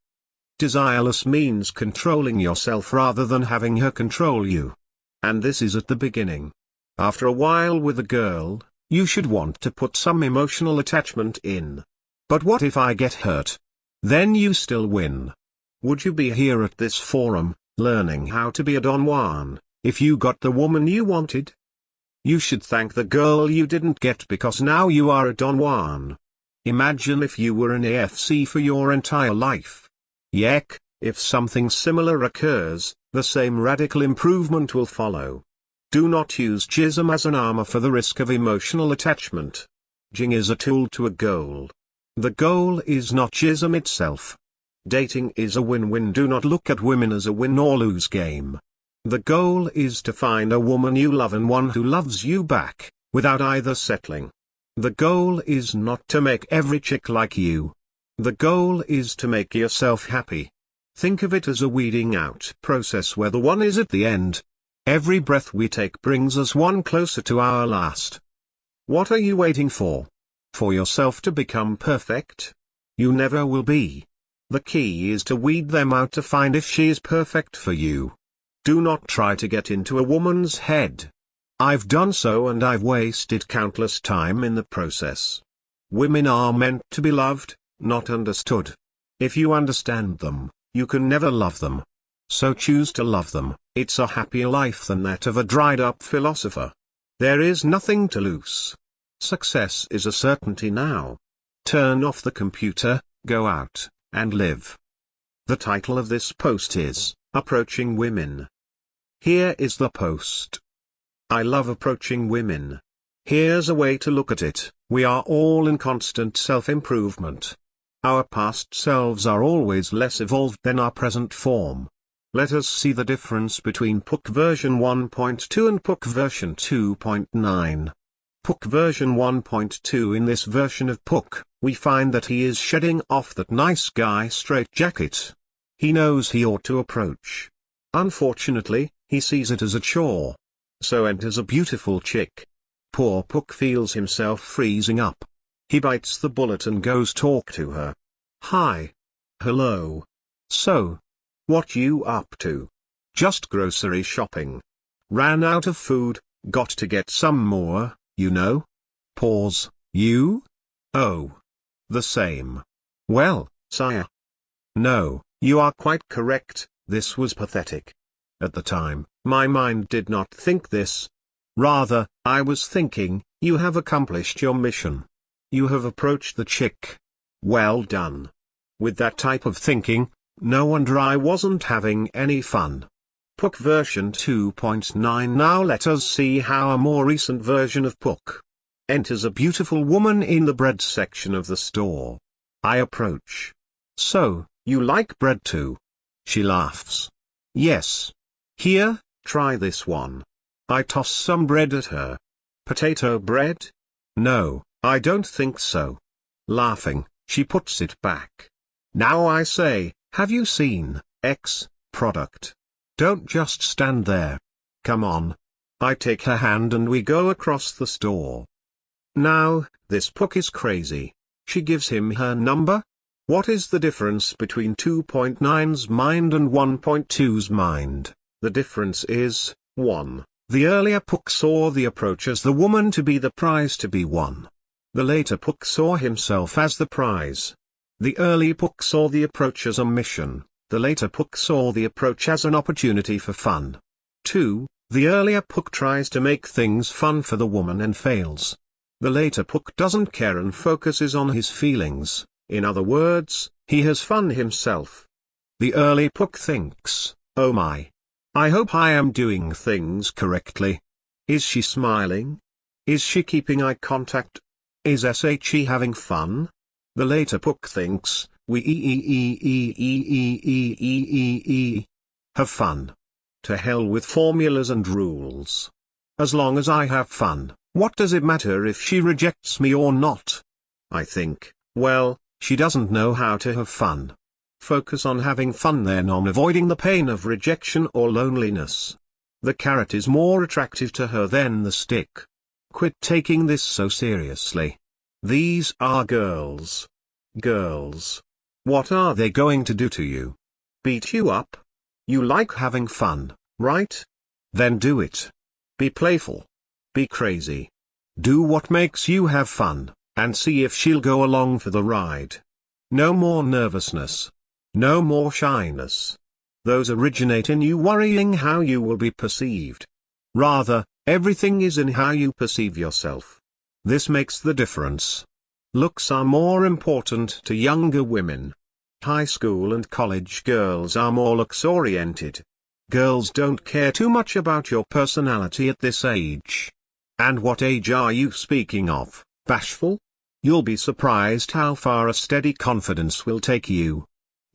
S1: Desireless means controlling yourself rather than having her control you. And this is at the beginning. After a while with a girl, you should want to put some emotional attachment in. But what if I get hurt? Then you still win. Would you be here at this forum, learning how to be a Don Juan, if you got the woman you wanted? You should thank the girl you didn't get because now you are a Don Juan. Imagine if you were an AFC for your entire life. Yek, if something similar occurs, the same radical improvement will follow. Do not use jism as an armor for the risk of emotional attachment. Jing is a tool to a goal. The goal is not jism itself. Dating is a win-win. Do not look at women as a win or lose game. The goal is to find a woman you love and one who loves you back, without either settling. The goal is not to make every chick like you. The goal is to make yourself happy. Think of it as a weeding out process where the one is at the end. Every breath we take brings us one closer to our last. What are you waiting for? For yourself to become perfect? You never will be. The key is to weed them out to find if she is perfect for you. Do not try to get into a woman's head. I've done so and I've wasted countless time in the process. Women are meant to be loved, not understood. If you understand them, you can never love them. So choose to love them. It's a happier life than that of a dried-up philosopher. There is nothing to lose. Success is a certainty now. Turn off the computer, go out, and live. The title of this post is, Approaching Women. Here is the post. I love approaching women. Here's a way to look at it, we are all in constant self-improvement. Our past selves are always less evolved than our present form. Let us see the difference between Pook version 1.2 and Pook version 2.9. Pook version 1.2. In this version of Pook, we find that he is shedding off that nice guy straitjacket. He knows he ought to approach. Unfortunately, he sees it as a chore. So enters a beautiful chick. Poor Pook feels himself freezing up. He bites the bullet and goes talk to her. Hi. Hello. So, what you up to? Just grocery shopping. Ran out of food, got to get some more, you know. Pause. You? Oh. The same. Well, sire. No, you are quite correct, this was pathetic. At the time, my mind did not think this. Rather, I was thinking, you have accomplished your mission. You have approached the chick. Well done. With that type of thinking, no wonder I wasn't having any fun. Pook version 2.9. Now let us see how a more recent version of Pook. Enters a beautiful woman in the bread section of the store. I approach. So, you like bread too? She laughs. Yes. Here, try this one. I toss some bread at her. Potato bread? No, I don't think so. Laughing, she puts it back. Now I say, have you seen X product? Don't just stand there. Come on. I take her hand and we go across the store. Now, this Pook is crazy. She gives him her number. What is the difference between 2.9's mind and 1.2's mind? The difference is, 1. The earlier Pook saw the approach as the woman to be the prize to be won. The later Pook saw himself as the prize. The early Pook saw the approach as a mission, the later Pook saw the approach as an opportunity for fun. 2. The earlier Pook tries to make things fun for the woman and fails. The later Pook doesn't care and focuses on his feelings, in other words, he has fun himself. The early Pook thinks, oh my. I hope I am doing things correctly. Is she smiling? Is she keeping eye contact? Is she having fun? The later Pook thinks, have fun. To hell with formulas and rules. As long as I have fun, what does it matter if she rejects me or not? I think, well, she doesn't know how to have fun. Focus on having fun then, on avoiding the pain of rejection or loneliness. The carrot is more attractive to her than the stick. Quit taking this so seriously. These are girls. Girls. What are they going to do to you? Beat you up? You like having fun, right? Then do it. Be playful. Be crazy. Do what makes you have fun, and see if she'll go along for the ride. No more nervousness. No more shyness. Those originate in you worrying how you will be perceived. Rather, everything is in how you perceive yourself. This makes the difference. Looks are more important to younger women. High school and college girls are more looks-oriented. Girls don't care too much about your personality at this age. And what age are you speaking of, bashful? You'll be surprised how far a steady confidence will take you.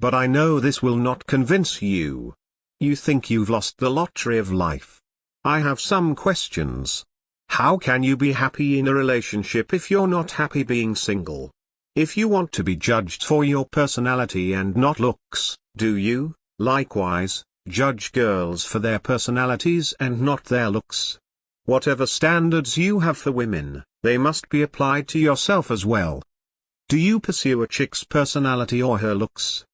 S1: But I know this will not convince you. You think you've lost the lottery of life. I have some questions. How can you be happy in a relationship if you're not happy being single? If you want to be judged for your personality and not looks, do you, likewise, judge girls for their personalities and not their looks? Whatever standards you have for women, they must be applied to yourself as well. Do you pursue a chick's personality or her looks?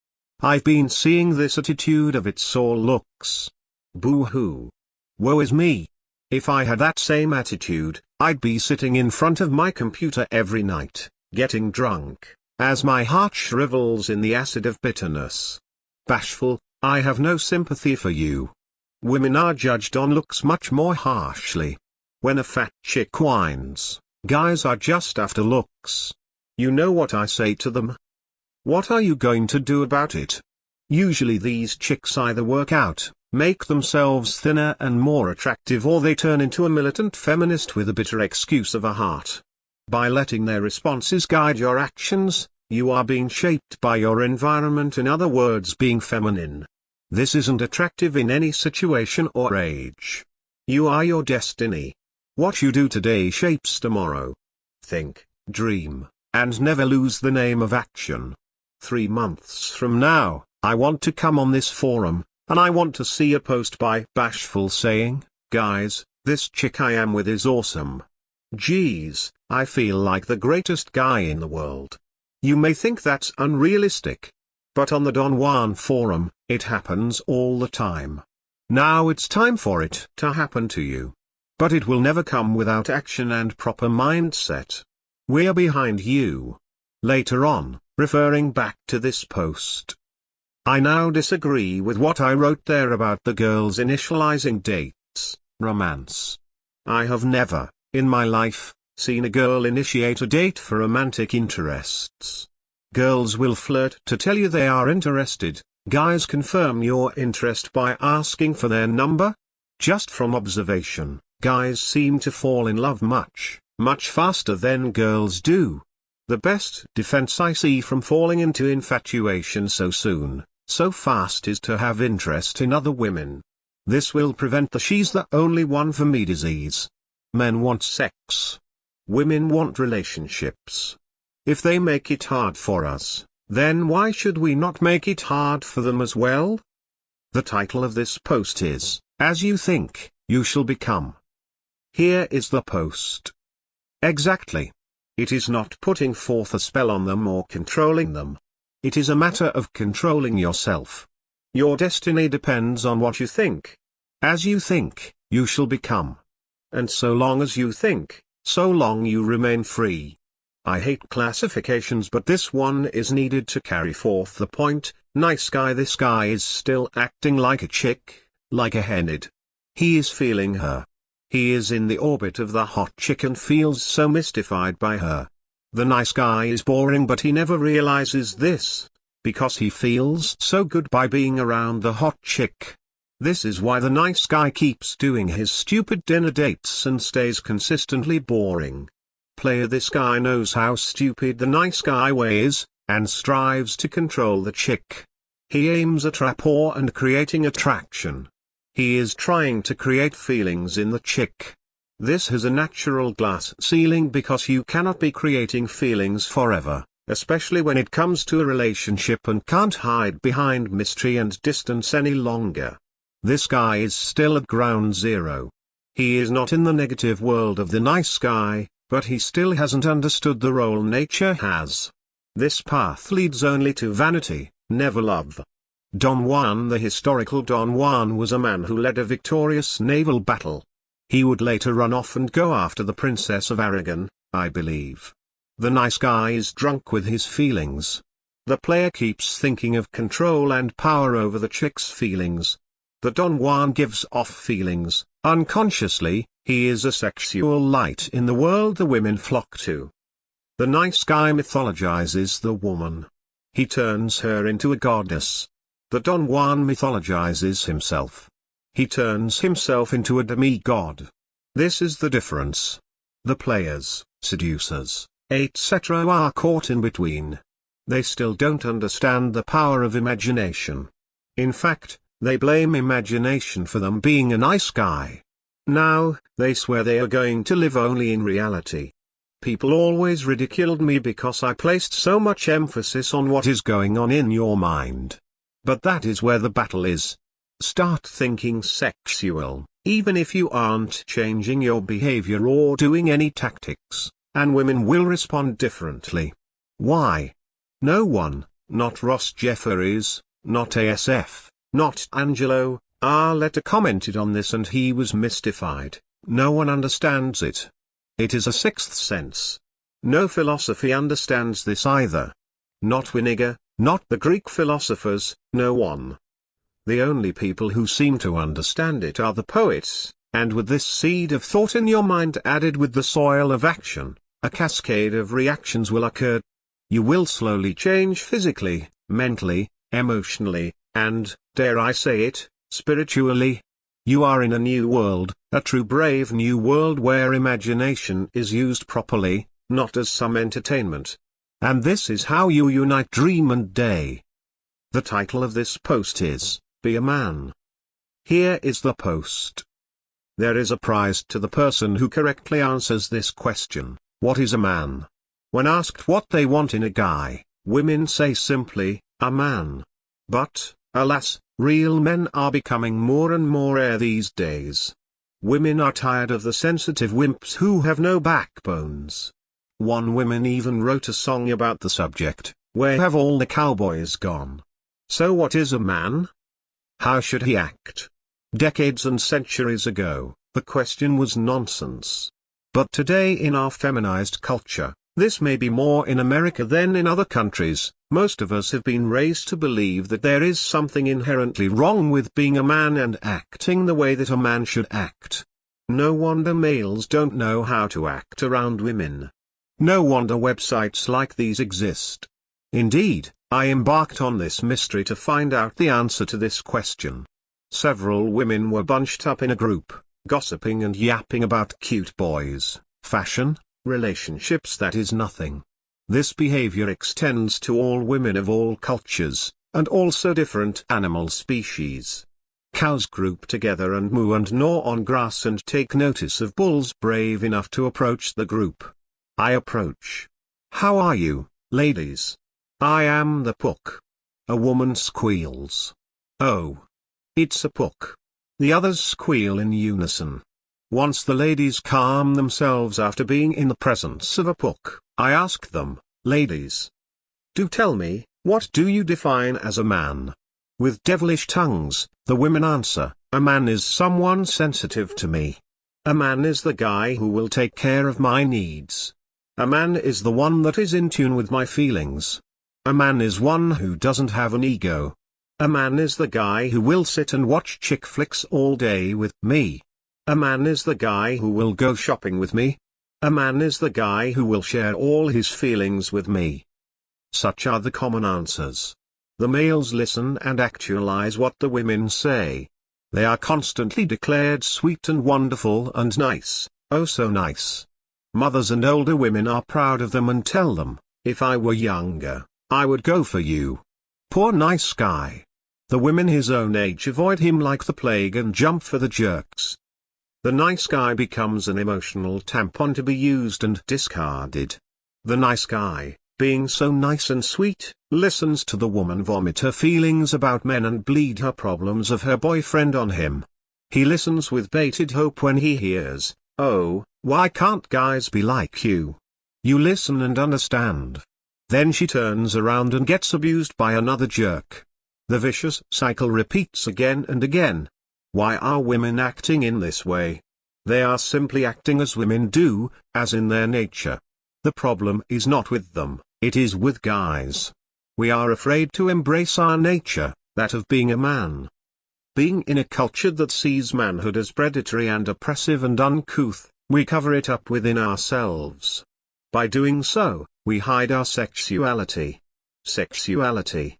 S1: I've been seeing this attitude of it's all looks. Boo-hoo. Woe is me. If I had that same attitude, I'd be sitting in front of my computer every night, getting drunk, as my heart shrivels in the acid of bitterness. Bashful, I have no sympathy for you. Women are judged on looks much more harshly. When a fat chick whines, guys are just after looks. You know what I say to them? What are you going to do about it? Usually these chicks either work out, make themselves thinner and more attractive, or they turn into a militant feminist with a bitter excuse of a heart. By letting their responses guide your actions, you are being shaped by your environment, in other words being feminine. This isn't attractive in any situation or age. You are your destiny. What you do today shapes tomorrow. Think, dream, and never lose the name of action. 3 months from now, I want to come on this forum, and I want to see a post by Bashful saying, guys, this chick I am with is awesome. Geez, I feel like the greatest guy in the world. You may think that's unrealistic. But on the Don Juan forum, it happens all the time. Now it's time for it to happen to you. But it will never come without action and proper mindset. We're behind you. Later on, referring back to this post. I now disagree with what I wrote there about the girls initializing dates, romance. I have never, in my life, seen a girl initiate a date for romantic interests. Girls will flirt to tell you they are interested, guys confirm your interest by asking for their number. Just from observation, guys seem to fall in love much faster than girls do. The best defense I see from falling into infatuation so soon, so fast is to have interest in other women. This will prevent the she's the only one for me disease. Men want sex. Women want relationships. If they make it hard for us, then why should we not make it hard for them as well? The title of this post is, As You Think, You Shall Become. Here is the post. Exactly. It is not putting forth a spell on them or controlling them. It is a matter of controlling yourself. Your destiny depends on what you think. As you think, you shall become. And so long as you think, so long you remain free. I hate classifications, but this one is needed to carry forth the point. Nice guy. This guy is still acting like a chick, like a henid. He is feeling her. He is in the orbit of the hot chick and feels so mystified by her. The nice guy is boring, but he never realizes this, because he feels so good by being around the hot chick. This is why the nice guy keeps doing his stupid dinner dates and stays consistently boring. Player. This guy knows how stupid the nice guy way is, and strives to control the chick. He aims at rapport and creating attraction. He is trying to create feelings in the chick. This has a natural glass ceiling because you cannot be creating feelings forever, especially when it comes to a relationship, and can't hide behind mystery and distance any longer. This guy is still at ground zero. He is not in the negative world of the nice guy, but he still hasn't understood the role nature has. This path leads only to vanity, never love. Don Juan. The historical Don Juan was a man who led a victorious naval battle. He would later run off and go after the Princess of Aragon, I believe. The nice guy is drunk with his feelings. The player keeps thinking of control and power over the chick's feelings. The Don Juan gives off feelings. Unconsciously, he is a sexual light in the world the women flock to. The nice guy mythologizes the woman. He turns her into a goddess. The Don Juan mythologizes himself. He turns himself into a demigod. This is the difference. The players, seducers, etc. are caught in between. They still don't understand the power of imagination. In fact, they blame imagination for them being a nice guy. Now, they swear they are going to live only in reality. People always ridiculed me because I placed so much emphasis on what is going on in your mind. But that is where the battle is. Start thinking sexual, even if you aren't changing your behavior or doing any tactics, and women will respond differently. Why? No one, not Ross Jefferies, not ASF, not Angelo, Arletta commented on this and he was mystified. No one understands it. It is a sixth sense. No philosophy understands this either. Not Winiger, not the Greek philosophers, no one. The only people who seem to understand it are the poets, and with this seed of thought in your mind added with the soil of action, a cascade of reactions will occur. You will slowly change physically, mentally, emotionally, and, dare I say it, spiritually. You are in a new world, a true brave new world where imagination is used properly, not as some entertainment. And this is how you unite dream and day. The title of this post is, Be a Man. Here is the post. There is a prize to the person who correctly answers this question, what is a man? When asked what they want in a guy, women say simply, a man. But, alas, real men are becoming more and more rare these days. Women are tired of the sensitive wimps who have no backbones. One woman even wrote a song about the subject, Where Have All the Cowboys Gone? So what is a man? How should he act? Decades and centuries ago, the question was nonsense. But today in our feminized culture, this may be more in America than in other countries, most of us have been raised to believe that there is something inherently wrong with being a man and acting the way that a man should act. No wonder males don't know how to act around women. No wonder websites like these exist. Indeed, I embarked on this mystery to find out the answer to this question. Several women were bunched up in a group, gossiping and yapping about cute boys, fashion, relationships. That is nothing. This behavior extends to all women of all cultures, and also different animal species. Cows group together and moo and gnaw on grass and take notice of bulls brave enough to approach the group. I approach. How are you, ladies? I am the Pook. A woman squeals. Oh. It's a Pook. The others squeal in unison. Once the ladies calm themselves after being in the presence of a Pook, I ask them, ladies, do tell me, what do you define as a man? With devilish tongues, the women answer, a man is someone sensitive to me. A man is the guy who will take care of my needs. A man is the one that is in tune with my feelings. A man is one who doesn't have an ego. A man is the guy who will sit and watch chick flicks all day with me. A man is the guy who will go shopping with me. A man is the guy who will share all his feelings with me. Such are the common answers. The males listen and actualize what the women say. They are constantly declared sweet and wonderful and nice, oh so nice. Mothers and older women are proud of them and tell them, if I were younger, I would go for you. Poor nice guy. The women his own age avoid him like the plague and jump for the jerks. The nice guy becomes an emotional tampon to be used and discarded. The nice guy, being so nice and sweet, listens to the woman vomit her feelings about men and bleed her problems of her boyfriend on him. He listens with bated hope when he hears, oh, why can't guys be like you? You listen and understand. Then she turns around and gets abused by another jerk. The vicious cycle repeats again and again. Why are women acting in this way? They are simply acting as women do, as in their nature. The problem is not with them, it is with guys. We are afraid to embrace our nature, that of being a man. Being in a culture that sees manhood as predatory and oppressive and uncouth, we cover it up within ourselves. By doing so, we hide our sexuality. Sexuality.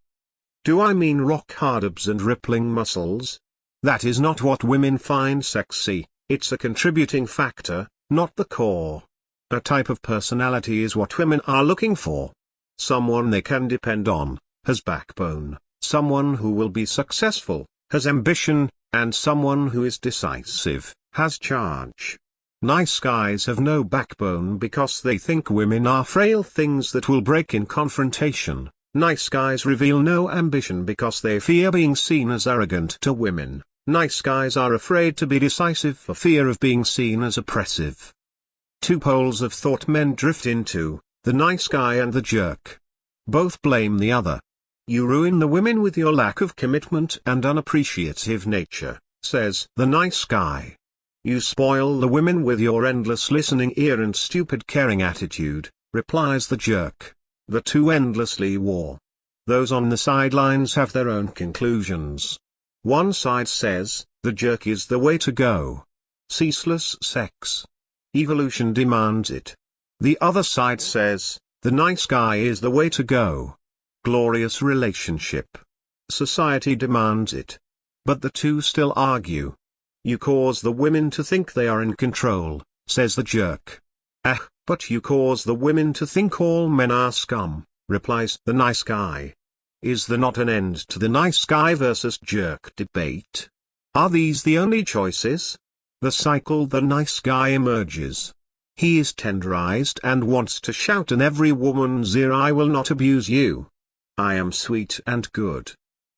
S1: Do I mean rock-hard abs and rippling muscles? That is not what women find sexy, it's a contributing factor, not the core. A type of personality is what women are looking for. Someone they can depend on, has backbone, someone who will be successful, has ambition, and someone who is decisive, has charge. Nice guys have no backbone because they think women are frail things that will break in confrontation. Nice guys reveal no ambition because they fear being seen as arrogant to women. Nice guys are afraid to be decisive for fear of being seen as oppressive. Two poles of thought men drift into, the nice guy and the jerk. Both blame the other. You ruin the women with your lack of commitment and unappreciative nature, says the nice guy. You spoil the women with your endless listening ear and stupid caring attitude, replies the jerk. The two endlessly war. Those on the sidelines have their own conclusions. One side says, the jerk is the way to go. Ceaseless sex. Evolution demands it. The other side says, the nice guy is the way to go. Glorious relationship. Society demands it. But the two still argue. You cause the women to think they are in control, says the jerk. Ah, but you cause the women to think all men are scum, replies the nice guy. Is there not an end to the nice guy versus jerk debate? Are these the only choices? The cycle the nice guy emerges. He is tenderized and wants to shout in every woman's ear, I will not abuse you. I am sweet and good.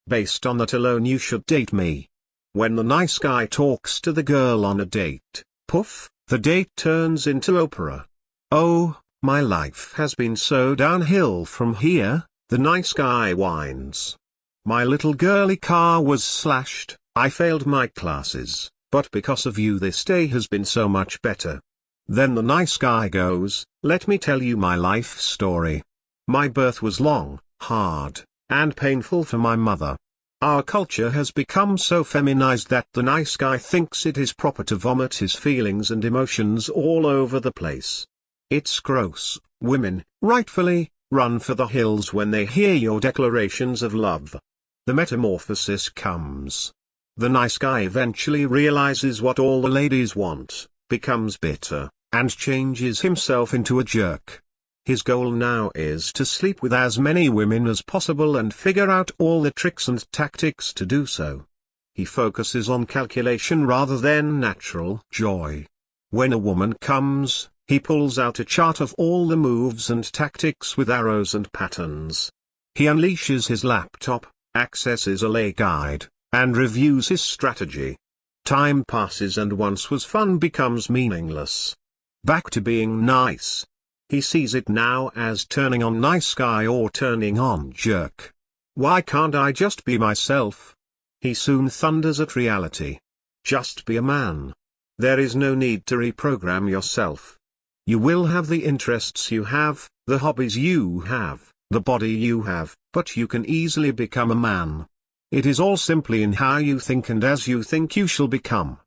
S1: Based on that alone you should date me. When the nice guy talks to the girl on a date, poof, the date turns into opera. Oh, my life has been so downhill from here, the nice guy whines. My little girly car was slashed, I failed my classes, but because of you this day has been so much better. Then the nice guy goes, let me tell you my life story. My birth was long, hard, and painful for my mother. Our culture has become so feminized that the nice guy thinks it is proper to vomit his feelings and emotions all over the place. It's gross. Women, rightfully, run for the hills when they hear your declarations of love. The metamorphosis comes. The nice guy eventually realizes what all the ladies want, becomes bitter, and changes himself into a jerk. His goal now is to sleep with as many women as possible and figure out all the tricks and tactics to do so. He focuses on calculation rather than natural joy. When a woman comes, he pulls out a chart of all the moves and tactics with arrows and patterns. He unleashes his laptop, accesses a lay guide, and reviews his strategy. Time passes and once was fun becomes meaningless. Back to being nice. He sees it now as turning on nice guy or turning on jerk. Why can't I just be myself? He soon thunders at reality. Just be a man. There is no need to reprogram yourself. You will have the interests you have, the hobbies you have, the body you have, but you can easily become a man. It is all simply in how you think, and as you think you shall become.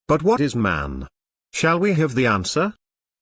S1: But what is man? Shall we have the answer?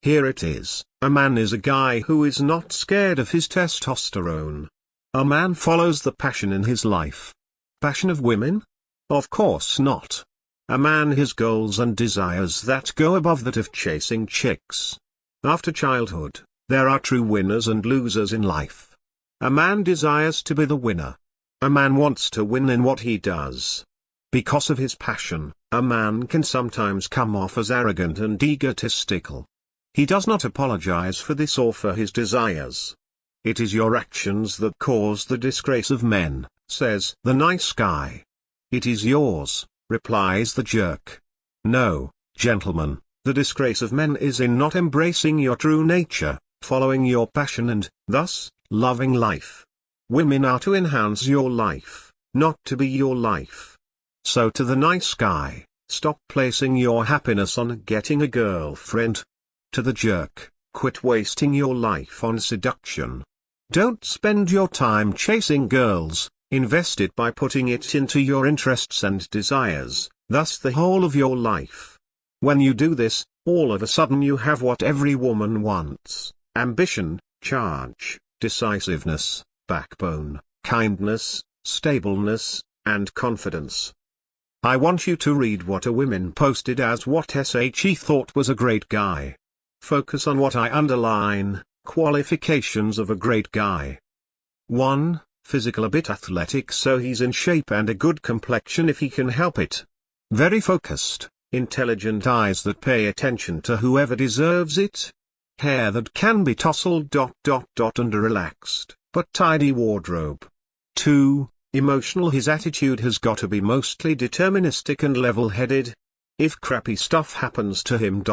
S1: Here it is. A man is a guy who is not scared of his testosterone. A man follows the passion in his life. Passion of women? Of course not. A man has goals and desires that go above that of chasing chicks. After childhood, there are true winners and losers in life. A man desires to be the winner. A man wants to win in what he does. Because of his passion, a man can sometimes come off as arrogant and egotistical. He does not apologize for this or for his desires. It is your actions that cause the disgrace of men, says the nice guy. It is yours, replies the jerk. No, gentlemen, the disgrace of men is in not embracing your true nature, following your passion and, thus, loving life. Women are to enhance your life, not to be your life. So to the nice guy, stop placing your happiness on getting a girlfriend. To the jerk, quit wasting your life on seduction. Don't spend your time chasing girls, invest it by putting it into your interests and desires, thus the whole of your life. When you do this, all of a sudden you have what every woman wants: ambition, charge, decisiveness, backbone, kindness, stableness, and confidence. I want you to read what a woman posted as what she thought was a great guy. Focus on what I underline: qualifications of a great guy. 1. Physical, a bit athletic so he's in shape, and a good complexion if he can help it. Very focused, intelligent eyes that pay attention to whoever deserves it. Hair that can be tousled ... and a relaxed, but tidy wardrobe. 2. Emotional, his attitude has got to be mostly deterministic and level-headed. If crappy stuff happens to him ...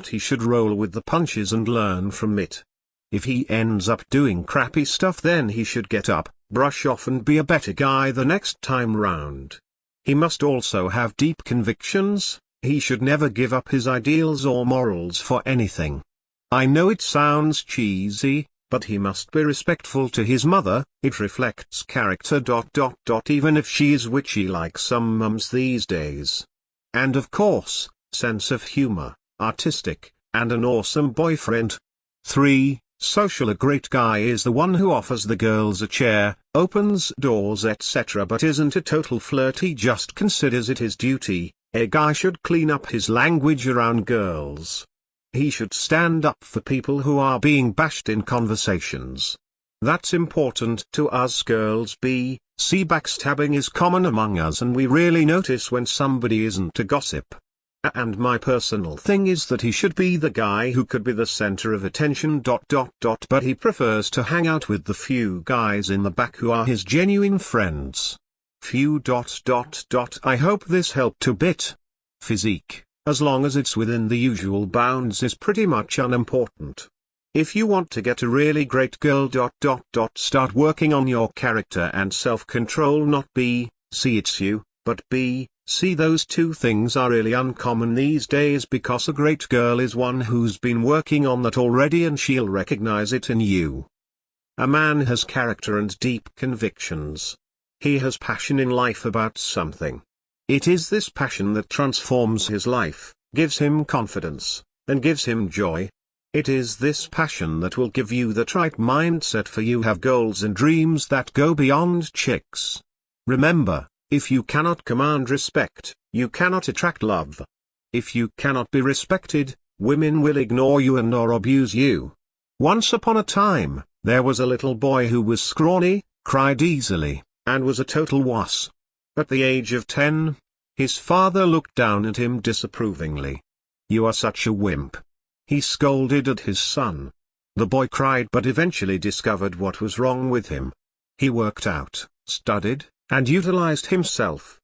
S1: he should roll with the punches and learn from it. If he ends up doing crappy stuff, then he should get up, brush off, and be a better guy the next time round. He must also have deep convictions. He should never give up his ideals or morals for anything. I know it sounds cheesy, but he must be respectful to his mother. It reflects character ... even if she is witchy like some mums these days. And of course, sense of humor, artistic, and an awesome boyfriend. 3. Social, a great guy is the one who offers the girls a chair, opens doors, etc., but isn't a total flirt. He just considers it his duty. A guy should clean up his language around girls. He should stand up for people who are being bashed in conversations. That's important to us girls. See, backstabbing is common among us, and we really notice when somebody isn't a gossip. And my personal thing is that he should be the guy who could be the center of attention ... but he prefers to hang out with the few guys in the back who are his genuine friends. Few ... I hope this helped a bit. Physique, as long as it's within the usual bounds, is pretty much unimportant. If you want to get a really great girl ... start working on your character and self-control. Not see it's you, but see, those two things are really uncommon these days, because a great girl is one who's been working on that already, and she'll recognize it in you. A man has character and deep convictions. He has passion in life about something. It is this passion that transforms his life, gives him confidence, and gives him joy. It is this passion that will give you the right mindset, for you have goals and dreams that go beyond chicks. Remember, if you cannot command respect, you cannot attract love. If you cannot be respected, women will ignore you and or abuse you. Once upon a time, there was a little boy who was scrawny, cried easily, and was a total wuss. At the age of 10, his father looked down at him disapprovingly. "You are such a wimp," he scolded at his son. The boy cried, but eventually discovered what was wrong with him. He worked out, studied, and utilized himself.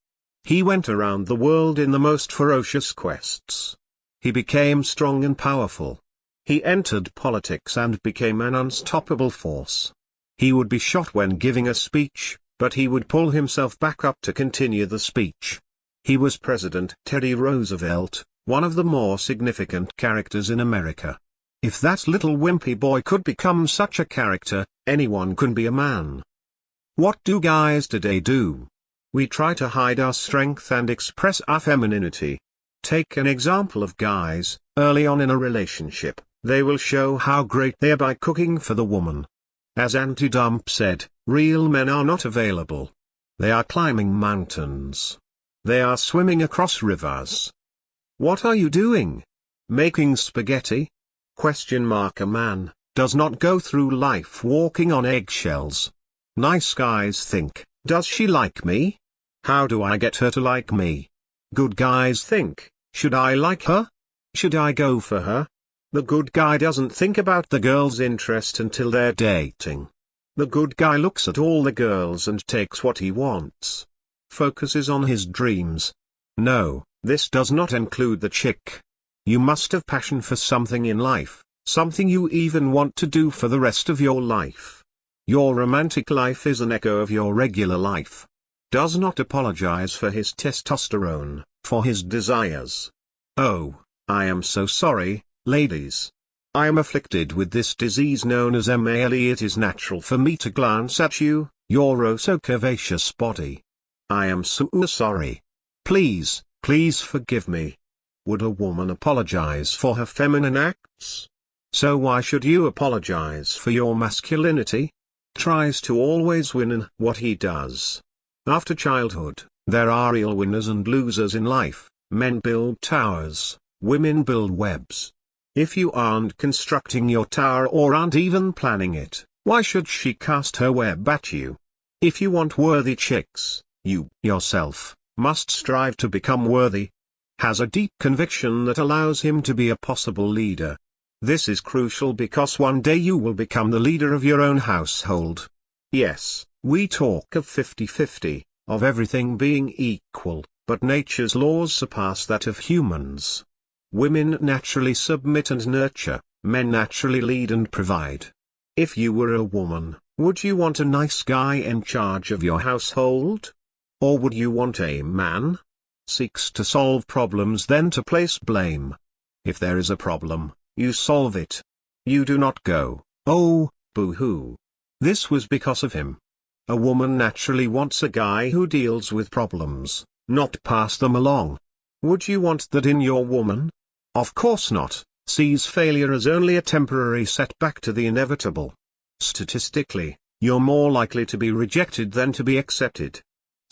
S1: He went around the world in the most ferocious quests. He became strong and powerful. He entered politics and became an unstoppable force. He would be shot when giving a speech, but he would pull himself back up to continue the speech. He was President Teddy Roosevelt, one of the more significant characters in America. If that little wimpy boy could become such a character, anyone can be a man. What do guys today do? We try to hide our strength and express our femininity. Take an example of guys. Early on in a relationship, they will show how great they are by cooking for the woman. As Auntie Dump said, real men are not available. They are climbing mountains. They are swimming across rivers. What are you doing? Making spaghetti? A man does not go through life walking on eggshells. Nice guys think, does she like me? How do I get her to like me? Good guys think, should I like her? Should I go for her? The good guy doesn't think about the girl's interest until they're dating. The good guy looks at all the girls and takes what he wants. Focuses on his dreams. No, this does not include the chick. You must have passion for something in life, something you even want to do for the rest of your life. Your romantic life is an echo of your regular life. Does not apologize for his testosterone, for his desires. Oh, I am so sorry, ladies. I am afflicted with this disease known as MALE. It is natural for me to glance at you, your oh so curvaceous body. I am so sorry. Please, please forgive me. Would a woman apologize for her feminine acts? So why should you apologize for your masculinity? Tries to always win in what he does. After childhood, there are real winners and losers in life. Men build towers, women build webs. If you aren't constructing your tower or aren't even planning it, why should she cast her web at you? If you want worthy chicks, you, yourself, must strive to become worthy. Has a deep conviction that allows him to be a possible leader. This is crucial because one day you will become the leader of your own household. Yes, we talk of 50-50, of everything being equal, but nature's laws surpass that of humans. Women naturally submit and nurture, men naturally lead and provide. If you were a woman, would you want a nice guy in charge of your household? Or would you want a man? Seeks to solve problems then to place blame. If there is a problem, you solve it. You do not go, oh, boo-hoo. This was because of him. A woman naturally wants a guy who deals with problems, not pass them along. Would you want that in your woman? Of course not. Sees failure as only a temporary setback to the inevitable. Statistically, you're more likely to be rejected than to be accepted.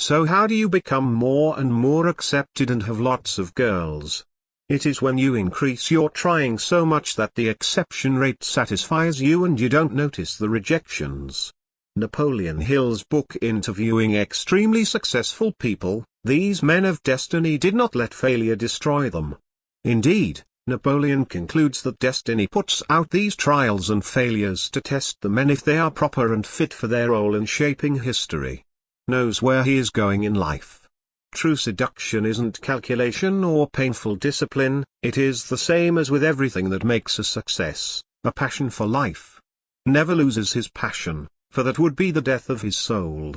S1: So how do you become more and more accepted and have lots of girls? It is when you increase your trying so much that the acceptance rate satisfies you and you don't notice the rejections. Napoleon Hill's book Interviewing Extremely Successful People, these men of destiny did not let failure destroy them. Indeed, Napoleon concludes that destiny puts out these trials and failures to test the men if they are proper and fit for their role in shaping history. Knows where he is going in life. True seduction isn't calculation or painful discipline, it is the same as with everything that makes a success, a passion for life. Never loses his passion, for that would be the death of his soul.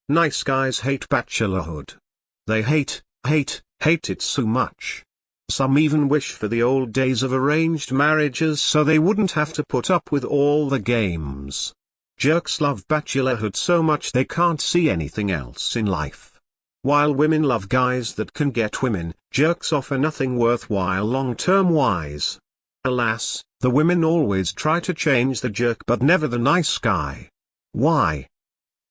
S1: Nice guys hate bachelorhood. They hate it so much. Some even wish for the old days of arranged marriages so they wouldn't have to put up with all the games. Jerks love bachelorhood so much they can't see anything else in life. While women love guys that can get women, jerks offer nothing worthwhile long-term wise. Alas, the women always try to change the jerk but never the nice guy. Why?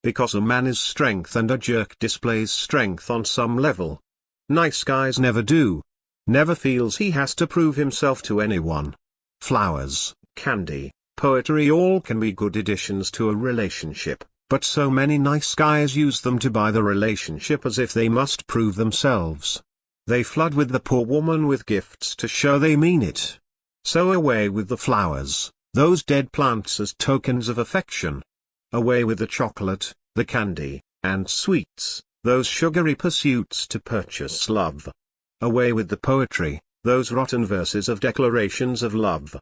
S1: Because a man is strength and a jerk displays strength on some level. Nice guys never do. Never feels he has to prove himself to anyone. Flowers, candy, poetry all can be good additions to a relationship, but so many nice guys use them to buy the relationship as if they must prove themselves. They flood with the poor woman with gifts to show they mean it. So away with the flowers, those dead plants as tokens of affection. Away with the chocolate, the candy, and sweets, those sugary pursuits to purchase love. Away with the poetry, those rotten verses of declarations of love.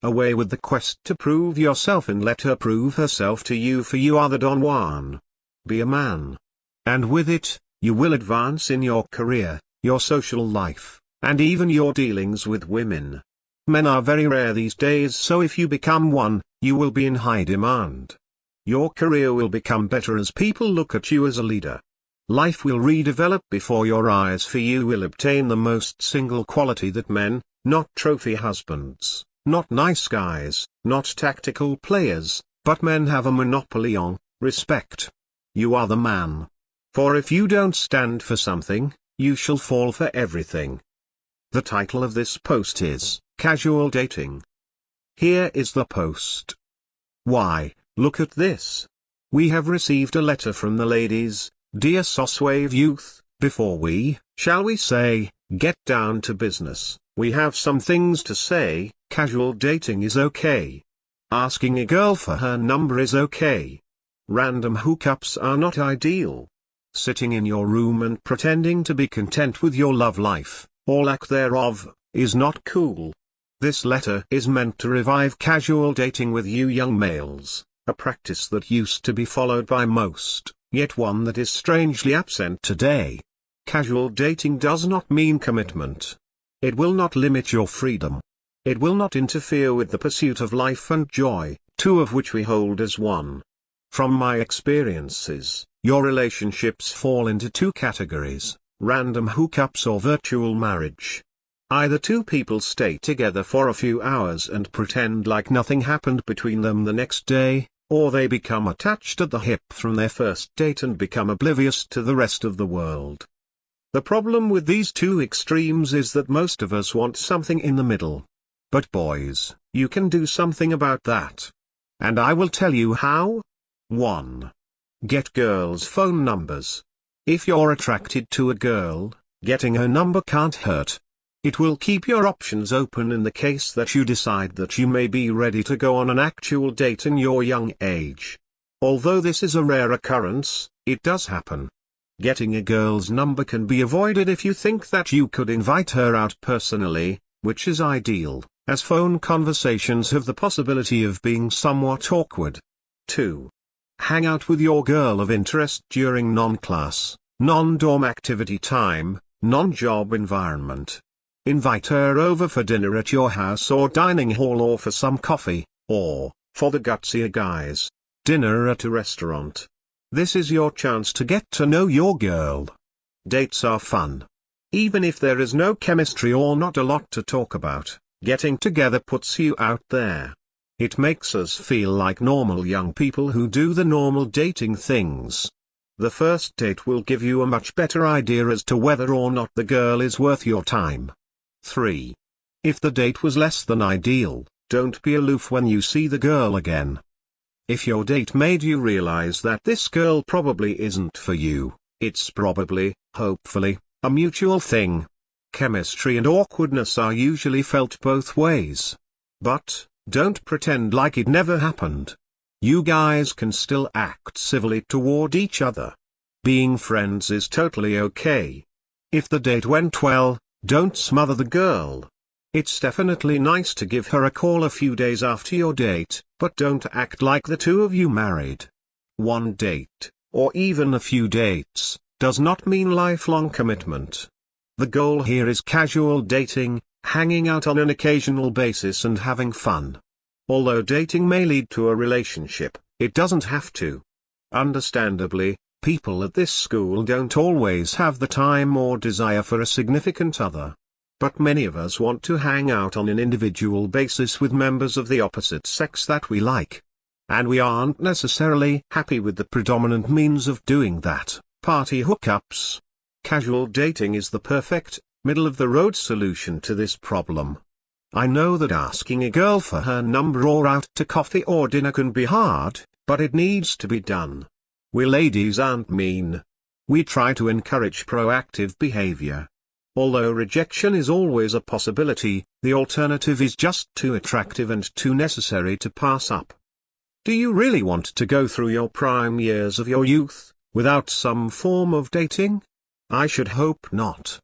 S1: Away with the quest to prove yourself and let her prove herself to you, for you are the Don Juan. Be a man. And with it, you will advance in your career, your social life, and even your dealings with women. Men are very rare these days, so if you become one, you will be in high demand. Your career will become better as people look at you as a leader. Life will redevelop before your eyes, for you will obtain the most single quality that men, not trophy husbands, not nice guys, not tactical players, but men have a monopoly on: respect. You are the man. For if you don't stand for something, you shall fall for everything. The title of this post is Casual Dating. Here is the post. Why, look at this. We have received a letter from the ladies. Dear Soswave youth, before we, shall we say, get down to business, we have some things to say. Casual dating is okay. Asking a girl for her number is okay. Random hookups are not ideal. Sitting in your room and pretending to be content with your love life, or lack thereof, is not cool. This letter is meant to revive casual dating with you young males, a practice that used to be followed by most, yet one that is strangely absent today. Casual dating does not mean commitment. It will not limit your freedom. It will not interfere with the pursuit of life and joy, two of which we hold as one. From my experiences, your relationships fall into two categories: random hookups or virtual marriage. Either two people stay together for a few hours and pretend like nothing happened between them the next day, or they become attached at the hip from their first date and become oblivious to the rest of the world. The problem with these two extremes is that most of us want something in the middle. But boys, you can do something about that. And I will tell you how. 1. Get girls' phone numbers. If you're attracted to a girl, getting her number can't hurt. It will keep your options open in the case that you decide that you may be ready to go on an actual date in your young age. Although this is a rare occurrence, it does happen. Getting a girl's number can be avoided if you think that you could invite her out personally, which is ideal, as phone conversations have the possibility of being somewhat awkward. 2. Hang out with your girl of interest during non-class, non-dorm activity time, non-job environment. Invite her over for dinner at your house or dining hall, or for some coffee, or, for the gutsier guys, dinner at a restaurant. This is your chance to get to know your girl. Dates are fun. Even if there is no chemistry or not a lot to talk about, getting together puts you out there. It makes us feel like normal young people who do the normal dating things. The first date will give you a much better idea as to whether or not the girl is worth your time. 3. If the date was less than ideal, don't be aloof when you see the girl again. If your date made you realize that this girl probably isn't for you, it's probably, hopefully, a mutual thing. Chemistry and awkwardness are usually felt both ways. But, don't pretend like it never happened. You guys can still act civilly toward each other. Being friends is totally okay. If the date went well, don't smother the girl. It's definitely nice to give her a call a few days after your date, but don't act like the two of you married. One date, or even a few dates, does not mean lifelong commitment. The goal here is casual dating, hanging out on an occasional basis and having fun. Although dating may lead to a relationship, it doesn't have to. Understandably, people at this school don't always have the time or desire for a significant other. But many of us want to hang out on an individual basis with members of the opposite sex that we like. And we aren't necessarily happy with the predominant means of doing that, party hookups. Casual dating is the perfect, middle-of-the-road solution to this problem. I know that asking a girl for her number or out to coffee or dinner can be hard, but it needs to be done. We ladies aren't mean. We try to encourage proactive behavior. Although rejection is always a possibility, the alternative is just too attractive and too necessary to pass up. Do you really want to go through your prime years of your youth without some form of dating? I should hope not.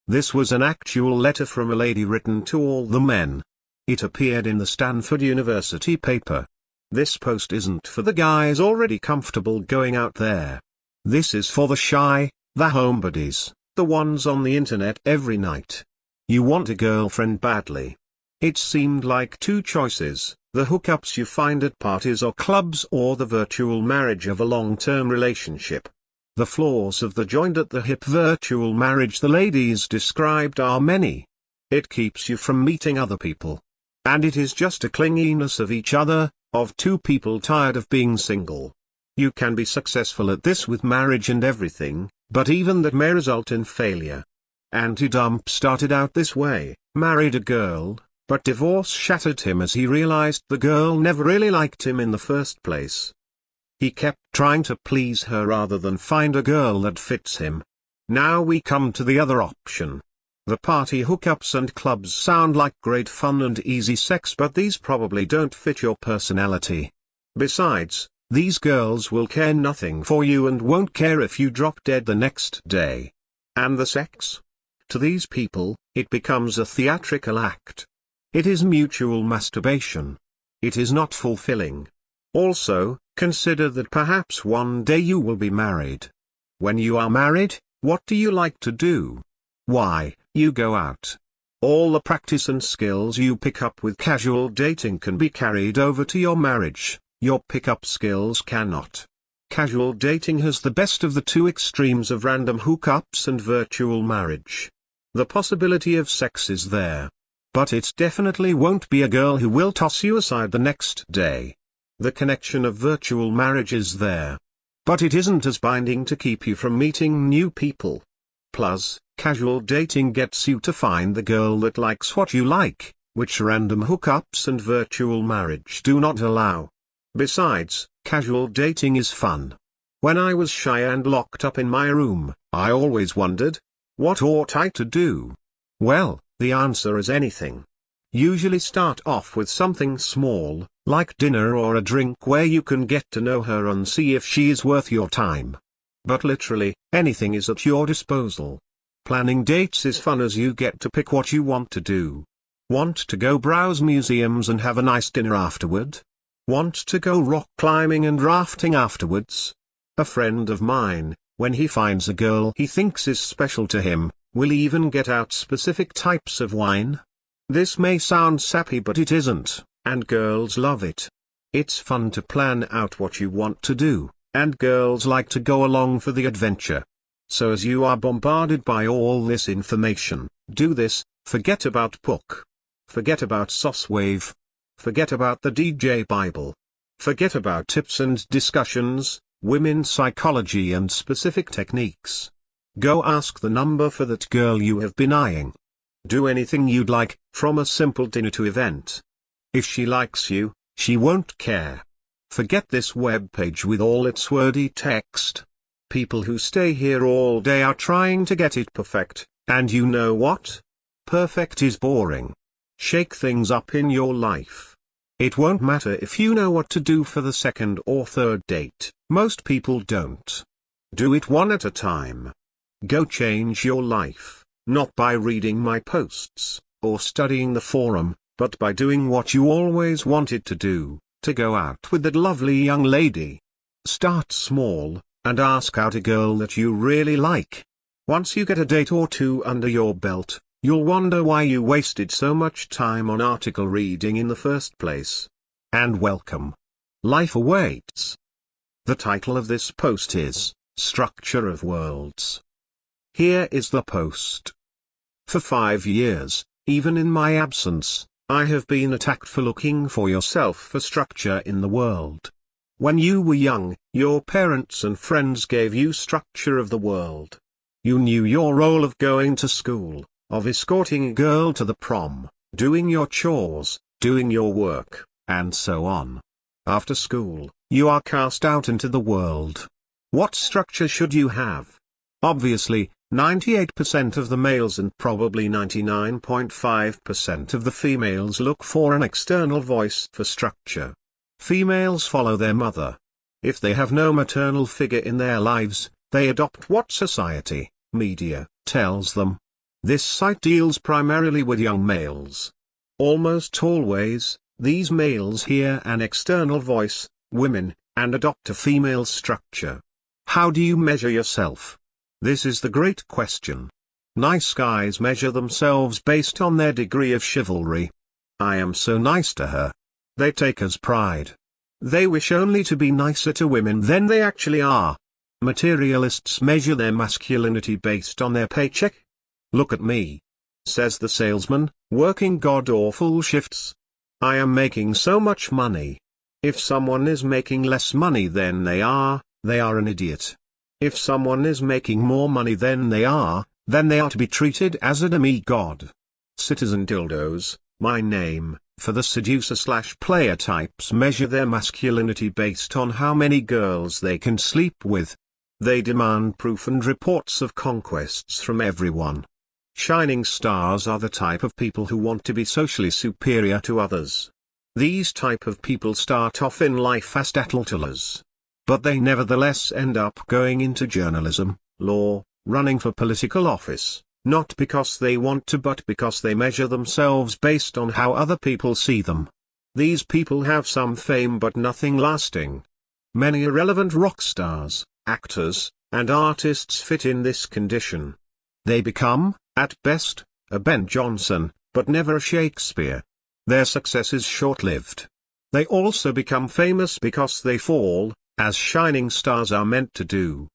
S1: This was an actual letter from a lady written to all the men. It appeared in the Stanford University paper. This post isn't for the guys already comfortable going out there. This is for the shy, the homebodies, the ones on the internet every night. You want a girlfriend badly. It seemed like two choices: the hookups you find at parties or clubs, or the virtual marriage of a long-term relationship. The flaws of the joined-at-the-hip virtual marriage the ladies described are many. It keeps you from meeting other people. And it is just a clinginess of each other, of two people tired of being single. You can be successful at this with marriage and everything, but even that may result in failure. Anti-Dump started out this way: married a girl, but divorce shattered him as he realized the girl never really liked him in the first place. He kept trying to please her rather than find a girl that fits him. Now we come to the other option. The party hookups and clubs sound like great fun and easy sex, but these probably don't fit your personality. Besides, these girls will care nothing for you and won't care if you drop dead the next day. And the sex? To these people, it becomes a theatrical act. It is mutual masturbation. It is not fulfilling. Also, consider that perhaps one day you will be married. When you are married, what do you like to do? Why, you go out. All the practice and skills you pick up with casual dating can be carried over to your marriage. Your pickup skills cannot. Casual dating has the best of the two extremes of random hookups and virtual marriage. The possibility of sex is there. But it definitely won't be a girl who will toss you aside the next day. The connection of virtual marriage is there. But it isn't as binding to keep you from meeting new people. Plus, casual dating gets you to find the girl that likes what you like, which random hookups and virtual marriage do not allow. Besides, casual dating is fun. When I was shy and locked up in my room, I always wondered, what ought I to do? Well, the answer is anything. Usually start off with something small, like dinner or a drink where you can get to know her and see if she is worth your time. But literally, anything is at your disposal. Planning dates is fun as you get to pick what you want to do. Want to go browse museums and have a nice dinner afterward? Want to go rock climbing and rafting afterwards? A friend of mine, when he finds a girl he thinks is special to him, will even get out specific types of wine. This may sound sappy, but it isn't, and girls love it. It's fun to plan out what you want to do, and girls like to go along for the adventure. So as you are bombarded by all this information, do this: forget about Pook. Forget about Saucewave. Forget about the DJ Bible. Forget about tips and discussions, women's psychology and specific techniques. Go ask the number for that girl you have been eyeing. Do anything you'd like, from a simple dinner to event. If she likes you, she won't care. Forget this web page with all its wordy text. People who stay here all day are trying to get it perfect, and you know what? Perfect is boring. Shake things up in your life. It won't matter if you know what to do for the second or third date, most people don't. Do it one at a time. Go change your life, not by reading my posts, or studying the forum, but by doing what you always wanted to do, to go out with that lovely young lady. Start small, and ask out a girl that you really like. Once you get a date or two under your belt, you'll wonder why you wasted so much time on article reading in the first place. And welcome. Life awaits. The title of this post is, Structure of Worlds. Here is the post. For 5 years, even in my absence, I have been attacked for looking for yourself for structure in the world. When you were young, your parents and friends gave you structure of the world. You knew your role of going to school, of escorting a girl to the prom, doing your chores, doing your work, and so on. After school, you are cast out into the world. What structure should you have? Obviously, 98% of the males and probably 99.5% of the females look for an external voice for structure. Females follow their mother. If they have no maternal figure in their lives, they adopt what society, media, tells them. This site deals primarily with young males. Almost always, these males hear an external voice, women, and adopt a female structure. How do you measure yourself? This is the great question. Nice guys measure themselves based on their degree of chivalry. I am so nice to her. They take as pride. They wish only to be nicer to women than they actually are. Materialists measure their masculinity based on their paycheck. Look at me, says the salesman, working god-awful shifts. I am making so much money. If someone is making less money than they are an idiot. If someone is making more money than they are to be treated as a demigod. Citizen dildos, my name, for the seducer/player types measure their masculinity based on how many girls they can sleep with. They demand proof and reports of conquests from everyone. Shining stars are the type of people who want to be socially superior to others. These type of people start off in life as tattletellers. But they nevertheless end up going into journalism, law, running for political office, not because they want to but because they measure themselves based on how other people see them. These people have some fame but nothing lasting. Many irrelevant rock stars, actors, and artists fit in this condition. They become, at best, a Ben Jonson, but never a Shakespeare. Their success is short-lived. They also become famous because they fall, as shining stars are meant to do.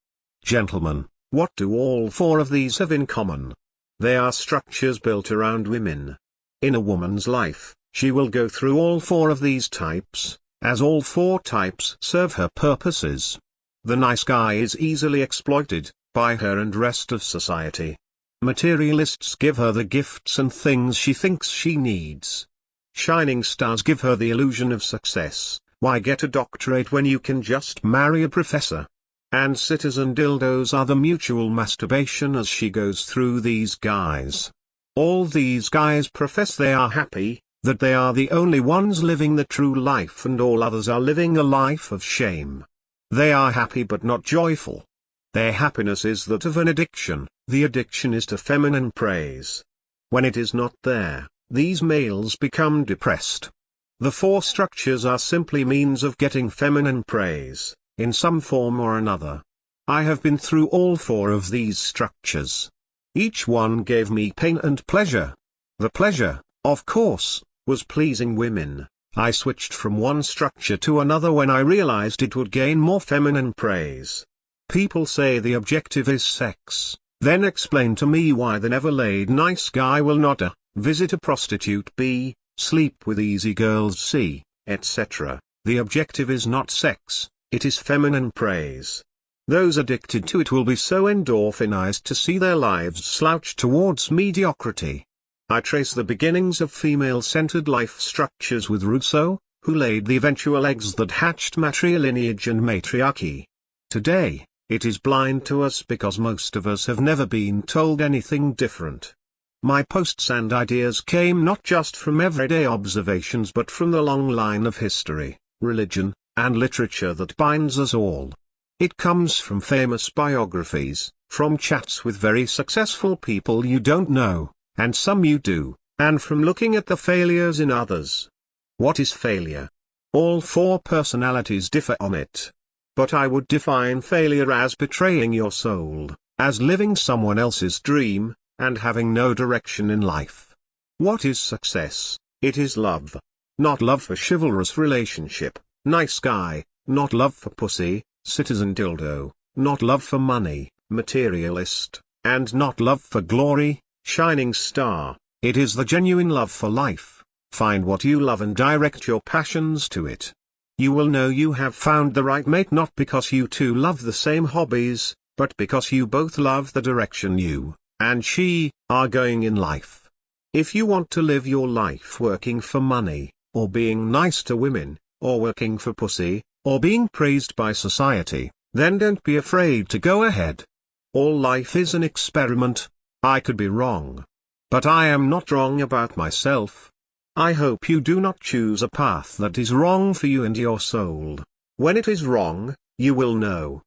S1: Gentlemen, what do all four of these have in common? They are structures built around women. In a woman's life, she will go through all four of these types, as all four types serve her purposes. The nice guy is easily exploited, by her and rest of society. Materialists give her the gifts and things she thinks she needs. Shining stars give her the illusion of success. Why get a doctorate when you can just marry a professor? And citizen dildos are the mutual masturbation as she goes through these guys. All these guys profess they are happy, that they are the only ones living the true life and all others are living a life of shame. They are happy but not joyful. Their happiness is that of an addiction, the addiction is to feminine praise. When it is not there, these males become depressed. The four structures are simply means of getting feminine praise, in some form or another. I have been through all four of these structures. Each one gave me pain and pleasure. The pleasure, of course, was pleasing women. I switched from one structure to another when I realized it would gain more feminine praise. People say the objective is sex, then explain to me why the never-laid nice guy will not a. Visit a prostitute b. Sleep with easy girls c. etc. The objective is not sex, it is feminine praise. Those addicted to it will be so endorphinized to see their lives slouch towards mediocrity. I trace the beginnings of female-centered life structures with Rousseau, who laid the eventual eggs that hatched matrilineage and matriarchy. Today, it is blind to us because most of us have never been told anything different. My posts and ideas came not just from everyday observations but from the long line of history, religion, and literature that binds us all. It comes from famous biographies, from chats with very successful people you don't know, and some you do, and from looking at the failures in others. What is failure? All four personalities differ on it. But I would define failure as betraying your soul, as living someone else's dream, and having no direction in life. What is success? It is love. Not love for chivalrous relationship, nice guy, not love for pussy, citizen dildo, not love for money, materialist, and not love for glory, shining star. It is the genuine love for life. Find what you love and direct your passions to it. You will know you have found the right mate not because you two love the same hobbies, but because you both love the direction you and she are going in life. If you want to live your life working for money, or being nice to women, or working for pussy, or being praised by society, then don't be afraid to go ahead. All life is an experiment. I could be wrong. But I am not wrong about myself. I hope you do not choose a path that is wrong for you and your soul. When it is wrong, you will know.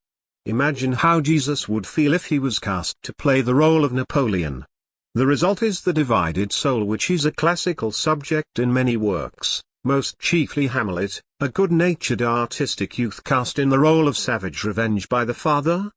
S1: Imagine how Jesus would feel if he was cast to play the role of Napoleon. The result is the divided soul, which is a classical subject in many works, most chiefly Hamlet, a good-natured artistic youth cast in the role of savage revenge by the father.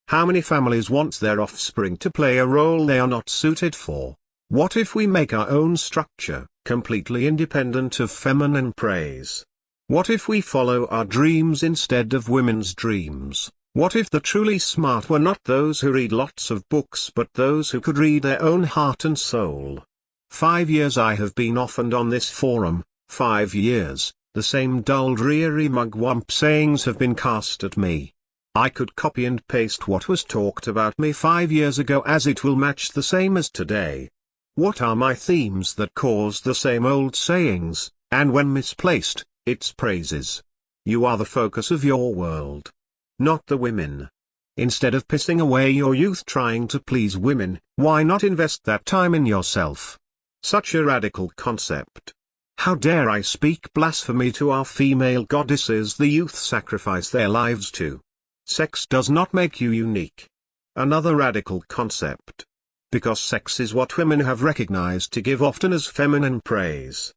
S1: How many families want their offspring to play a role they are not suited for? What if we make our own structure, completely independent of feminine praise? What if we follow our dreams instead of women's dreams? What if the truly smart were not those who read lots of books but those who could read their own heart and soul? 5 years I have been off and on this forum, 5 years, the same dull dreary mugwump sayings have been cast at me. I could copy and paste what was talked about me 5 years ago as it will match the same as today. What are my themes that cause the same old sayings, and when misplaced, its praises? You are the focus of your world, not the women. Instead of pissing away your youth trying to please women, why not invest that time in yourself? Such a radical concept. How dare I speak blasphemy to our female goddesses the youth sacrifice their lives to? Sex does not make you unique. Another radical concept. Because sex is what women have recognized to give often as feminine praise.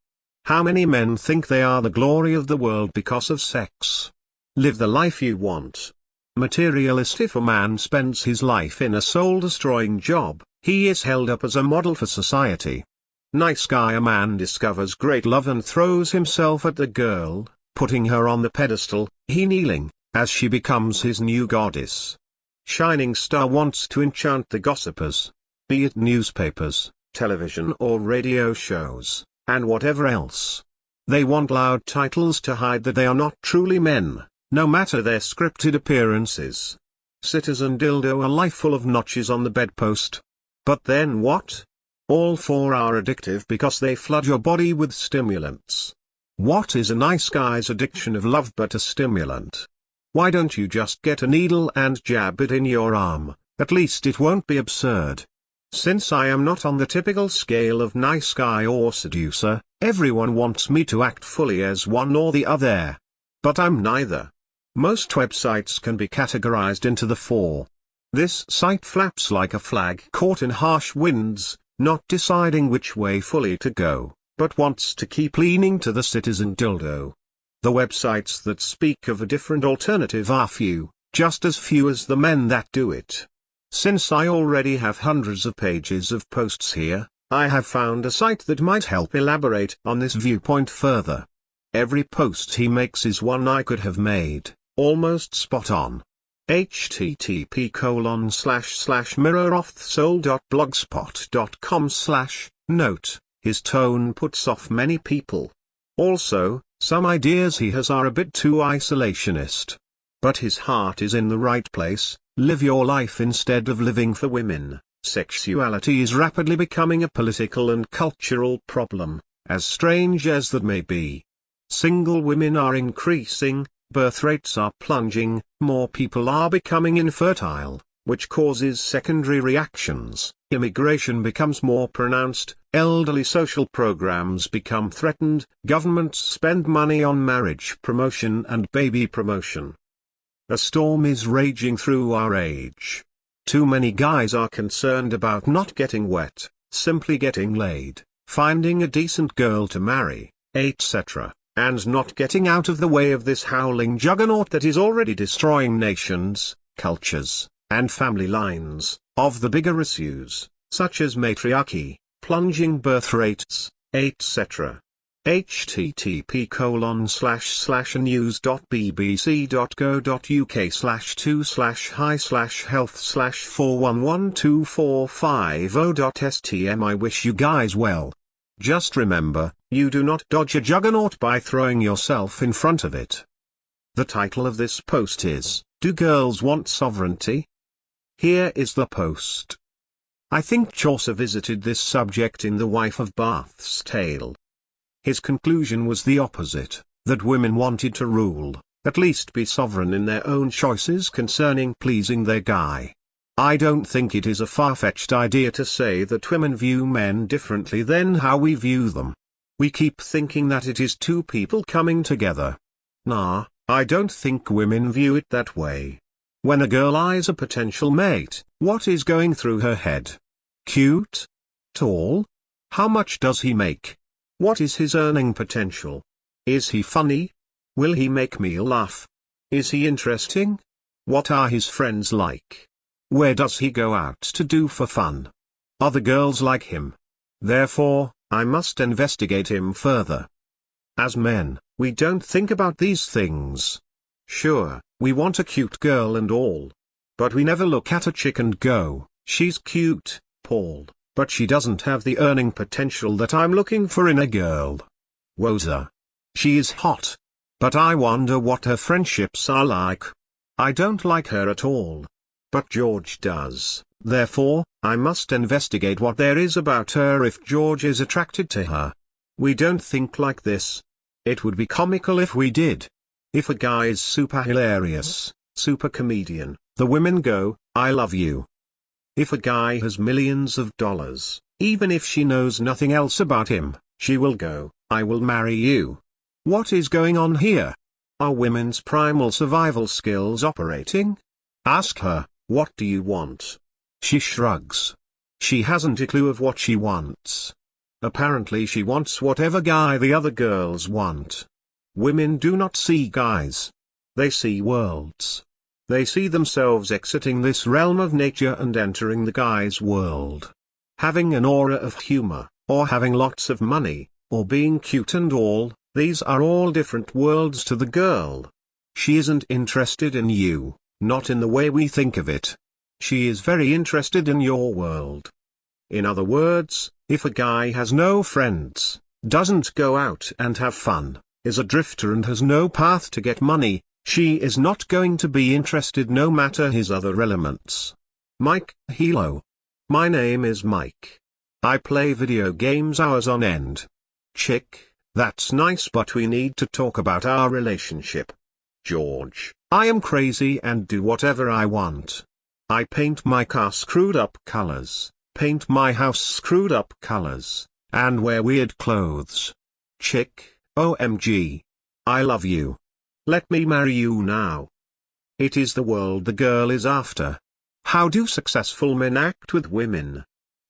S1: How many men think they are the glory of the world because of sex? Live the life you want. Materialist. If a man spends his life in a soul-destroying job, he is held up as a model for society. Nice guy. A man discovers great love and throws himself at the girl, putting her on the pedestal, he kneeling, as she becomes his new goddess. Shining star wants to enchant the gossipers, be it newspapers, television or radio shows, and whatever else. They want loud titles to hide that they are not truly men, no matter their scripted appearances. Citizen dildo, a life full of notches on the bedpost. But then what? All four are addictive because they flood your body with stimulants. What is a nice guy's addiction of love but a stimulant? Why don't you just get a needle and jab it in your arm? At least it won't be absurd. Since I am not on the typical scale of nice guy or seducer, everyone wants me to act fully as one or the other. But I'm neither. Most websites can be categorized into the four. This site flaps like a flag caught in harsh winds, not deciding which way fully to go, but wants to keep leaning to the citizen dildo. The websites that speak of a different alternative are few, just as few as the men that do it. Since I already have hundreds of pages of posts here, I have found a site that might help elaborate on this viewpoint further. Every post he makes is one I could have made, almost spot on. http://mirroroffthesoul.blogspot.com/note, his tone puts off many people. Also, some ideas he has are a bit too isolationist. But his heart is in the right place. Live your life instead of living for women. Sexuality is rapidly becoming a political and cultural problem, as strange as that may be. Single women are increasing, birth rates are plunging, more people are becoming infertile, which causes secondary reactions. Immigration becomes more pronounced, elderly social programs become threatened, governments spend money on marriage promotion and baby promotion. A storm is raging through our age. Too many guys are concerned about not getting wet, simply getting laid, finding a decent girl to marry, etc., and not getting out of the way of this howling juggernaut that is already destroying nations, cultures, and family lines, of the bigger issues, such as matriarchy, plunging birth rates, etc. http://news.bbc.co.uk/2/high/health/4112450.stm. I wish you guys well. Just remember, you do not dodge a juggernaut by throwing yourself in front of it. The title of this post is, Do Girls Want Sovereignty? Here is the post. I think Chaucer visited this subject in The Wife of Bath's Tale. His conclusion was the opposite, that women wanted to rule, at least be sovereign in their own choices concerning pleasing their guy. I don't think it is a far-fetched idea to say that women view men differently than how we view them. We keep thinking that it is two people coming together. Nah, I don't think women view it that way. When a girl eyes a potential mate, what is going through her head? Cute? Tall? How much does he make? What is his earning potential? Is he funny? Will he make me laugh? Is he interesting? What are his friends like? Where does he go out to do for fun? Are the girls like him? Therefore, I must investigate him further. As men, we don't think about these things. Sure, we want a cute girl and all. But we never look at a chick and go, she's cute, Paul, but she doesn't have the earning potential that I'm looking for in a girl. Woza. She is hot. But I wonder what her friendships are like. I don't like her at all. But George does, therefore, I must investigate what there is about her if George is attracted to her. We don't think like this. It would be comical if we did. If a guy is super hilarious, super comedian, the women go, I love you. If a guy has millions of dollars, even if she knows nothing else about him, she will go, I will marry you. What is going on here? Are women's primal survival skills operating? Ask her, what do you want? She shrugs. She hasn't a clue of what she wants. Apparently she wants whatever guy the other girls want. Women do not see guys. They see worlds. They see themselves exiting this realm of nature and entering the guy's world. Having an aura of humor, or having lots of money, or being cute and all, these are all different worlds to the girl. She isn't interested in you, not in the way we think of it. She is very interested in your world. In other words, if a guy has no friends, doesn't go out and have fun, is a drifter and has no path to get money, she is not going to be interested no matter his other elements. Mike, hello. My name is Mike. I play video games hours on end. Chick, that's nice but we need to talk about our relationship. George, I am crazy and do whatever I want. I paint my car screwed up colors, paint my house screwed up colors, and wear weird clothes. Chick, OMG. I love you. Let me marry you now. It is the world the girl is after. How do successful men act with women?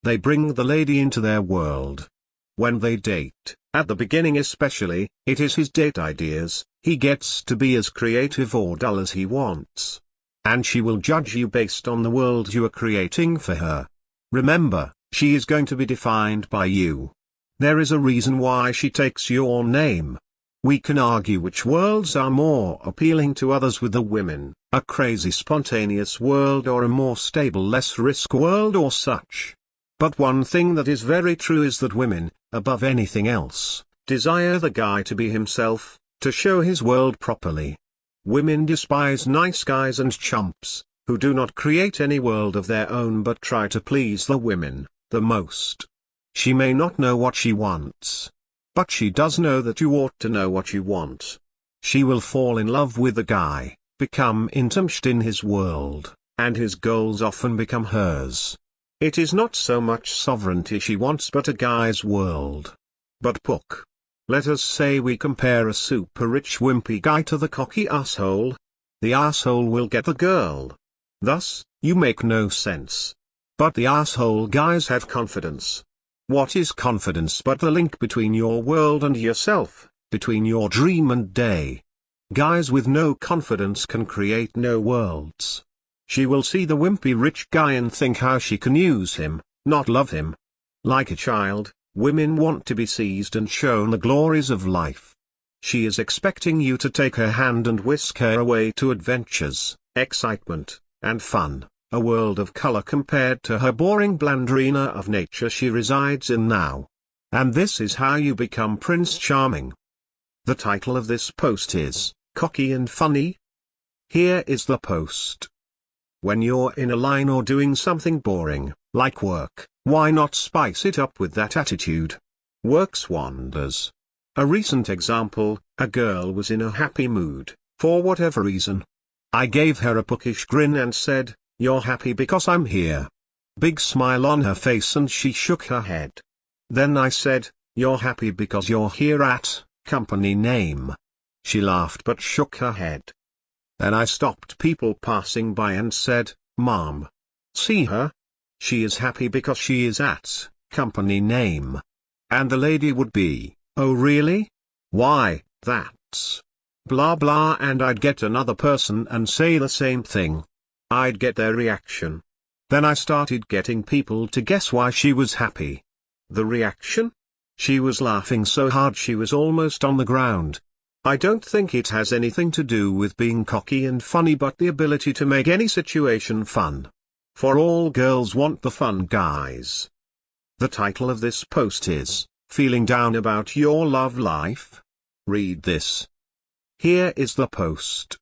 S1: They bring the lady into their world. When they date, at the beginning especially, it is his date ideas, he gets to be as creative or dull as he wants. And she will judge you based on the world you are creating for her. Remember, she is going to be defined by you. There is a reason why she takes your name. We can argue which worlds are more appealing to others with the women, a crazy spontaneous world or a more stable less risk world or such. But one thing that is very true is that women, above anything else, desire the guy to be himself, to show his world properly. Women despise nice guys and chumps, who do not create any world of their own but try to please the women, the most. She may not know what she wants. But she does know that you ought to know what you want. She will fall in love with the guy, become enmeshed in his world, and his goals often become hers. It is not so much sovereignty she wants but a guy's world. But Pook. Let us say we compare a super rich wimpy guy to the cocky asshole. The asshole will get the girl. Thus, you make no sense. But the asshole guys have confidence. What is confidence but the link between your world and yourself, between your dream and day? Guys with no confidence can create no worlds. She will see the wimpy rich guy and think how she can use him, not love him. Like a child, women want to be seized and shown the glories of life. She is expecting you to take her hand and whisk her away to adventures, excitement, and fun. A world of color compared to her boring bland arena of nature she resides in now. And this is how you become Prince Charming. The title of this post is, Cocky and Funny. Here is the post. When you're in a line or doing something boring, like work, why not spice it up with that attitude? Works wonders. A recent example, a girl was in a happy mood, for whatever reason. I gave her a bookish grin and said, "You're happy because I'm here." Big smile on her face and she shook her head. Then I said, "You're happy because you're here at, company name." She laughed but shook her head. Then I stopped people passing by and said, "Mom. See her? She is happy because she is at, company name. And the lady would be, "Oh really? Why, that's blah blah," and I'd get another person and say the same thing. I'd get their reaction. Then I started getting people to guess why she was happy. The reaction? She was laughing so hard she was almost on the ground. I don't think it has anything to do with being cocky and funny, but the ability to make any situation fun. For all girls want the fun guys. The title of this post is, "Feeling Down About Your Love Life?" Read this. Here is the post.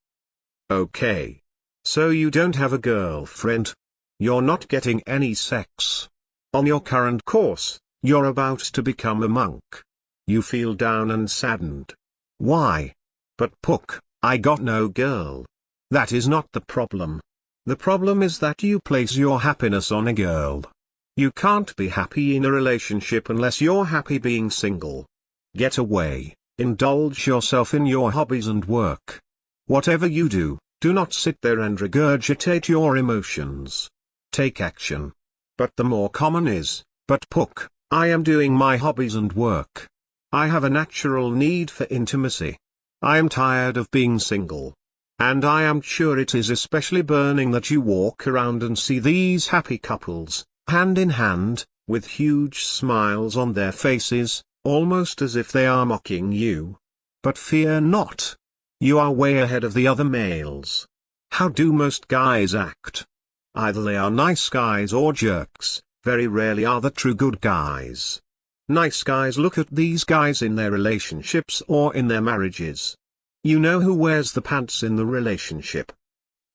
S1: Okay. So you don't have a girlfriend. You're not getting any sex. On your current course, you're about to become a monk. You feel down and saddened. Why? But Pook, I got no girl. That is not the problem. The problem is that you place your happiness on a girl. You can't be happy in a relationship unless you're happy being single. Get away, indulge yourself in your hobbies and work. Whatever you do, do not sit there and regurgitate your emotions. Take action. But the more common is, "But Pook, I am doing my hobbies and work. I have a natural need for intimacy. I am tired of being single." And I am sure it is especially burning that you walk around and see these happy couples, hand in hand, with huge smiles on their faces, almost as if they are mocking you. But fear not. You are way ahead of the other males. How do most guys act? Either they are nice guys or jerks. Very rarely are the true good guys. Nice guys look at these guys in their relationships or in their marriages. You know who wears the pants in the relationship.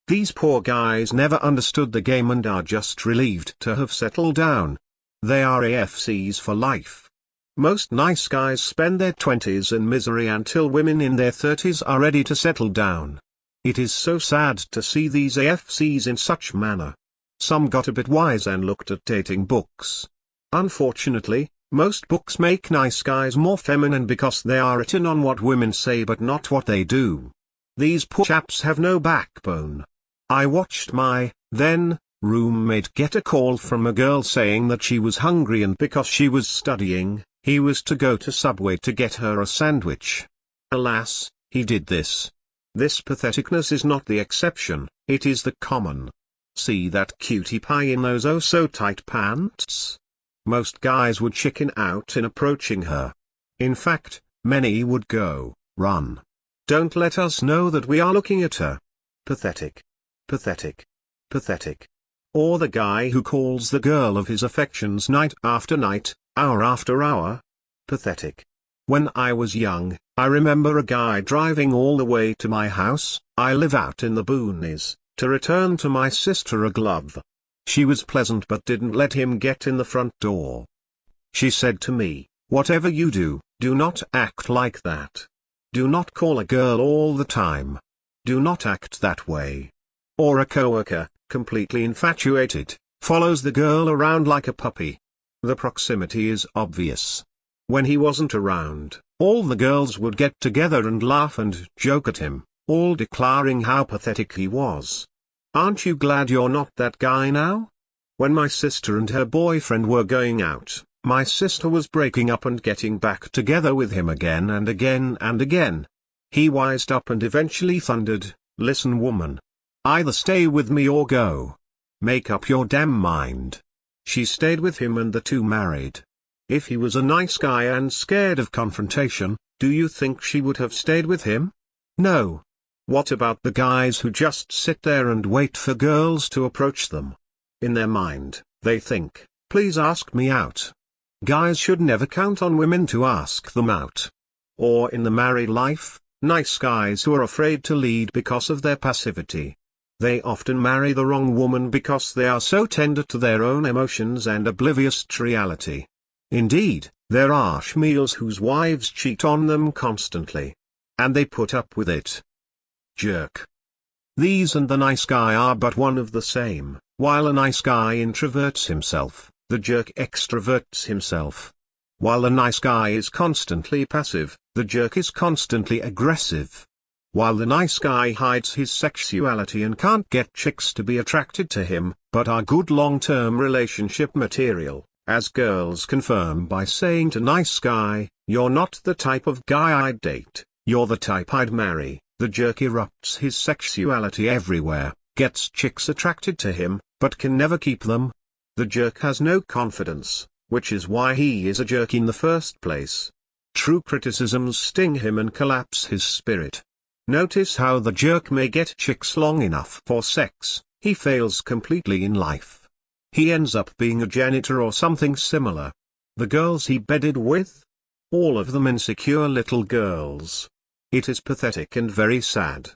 S1: These poor guys never understood the game and are just relieved to have settled down. They are AFCs for life. Most nice guys spend their 20s in misery until women in their 30s are ready to settle down. It is so sad to see these AFCs in such manner. Some got a bit wise and looked at dating books. Unfortunately, most books make nice guys more feminine because they are written on what women say but not what they do. These poor chaps have no backbone. I watched my, then, roommate get a call from a girl saying that she was hungry and because she was studying, he was to go to Subway to get her a sandwich. Alas, he did this. This patheticness is not the exception, it is the common. See that cutie pie in those oh-so-tight pants? Most guys would chicken out in approaching her. In fact, many would go, "Run. Don't let us know that we are looking at her." Pathetic. Pathetic. Pathetic. Or the guy who calls the girl of his affections night after night, hour after hour. Pathetic. When I was young, I remember a guy driving all the way to my house, I live out in the boonies, to return to my sister a glove. She was pleasant but didn't let him get in the front door. She said to me, "Whatever you do, do not act like that. Do not call a girl all the time. Do not act that way." Or a coworker, completely infatuated, follows the girl around like a puppy. The proximity is obvious. When he wasn't around, all the girls would get together and laugh and joke at him, all declaring how pathetic he was. Aren't you glad you're not that guy now? When my sister and her boyfriend were going out, my sister was breaking up and getting back together with him again and again and again. He wised up and eventually thundered, "Listen, woman. Either stay with me or go. Make up your damn mind." She stayed with him and the two married. If he was a nice guy and scared of confrontation, do you think she would have stayed with him? No. What about the guys who just sit there and wait for girls to approach them? In their mind, they think, "Please ask me out." Guys should never count on women to ask them out. Or in the married life, nice guys who are afraid to lead because of their passivity. They often marry the wrong woman because they are so tender to their own emotions and oblivious to reality. Indeed, there are schmeals whose wives cheat on them constantly. And they put up with it. Jerk. These and the nice guy are but one of the same. While a nice guy introverts himself, the jerk extroverts himself. While the nice guy is constantly passive, the jerk is constantly aggressive. While the nice guy hides his sexuality and can't get chicks to be attracted to him, but are good long-term relationship material, as girls confirm by saying to nice guy, "You're not the type of guy I'd date, you're the type I'd marry." The jerk erupts his sexuality everywhere, gets chicks attracted to him, but can never keep them. The jerk has no confidence, which is why he is a jerk in the first place. True criticisms sting him and collapse his spirit. Notice how the jerk may get chicks long enough for sex, he fails completely in life. He ends up being a janitor or something similar. The girls he bedded with? All of them insecure little girls. It is pathetic and very sad.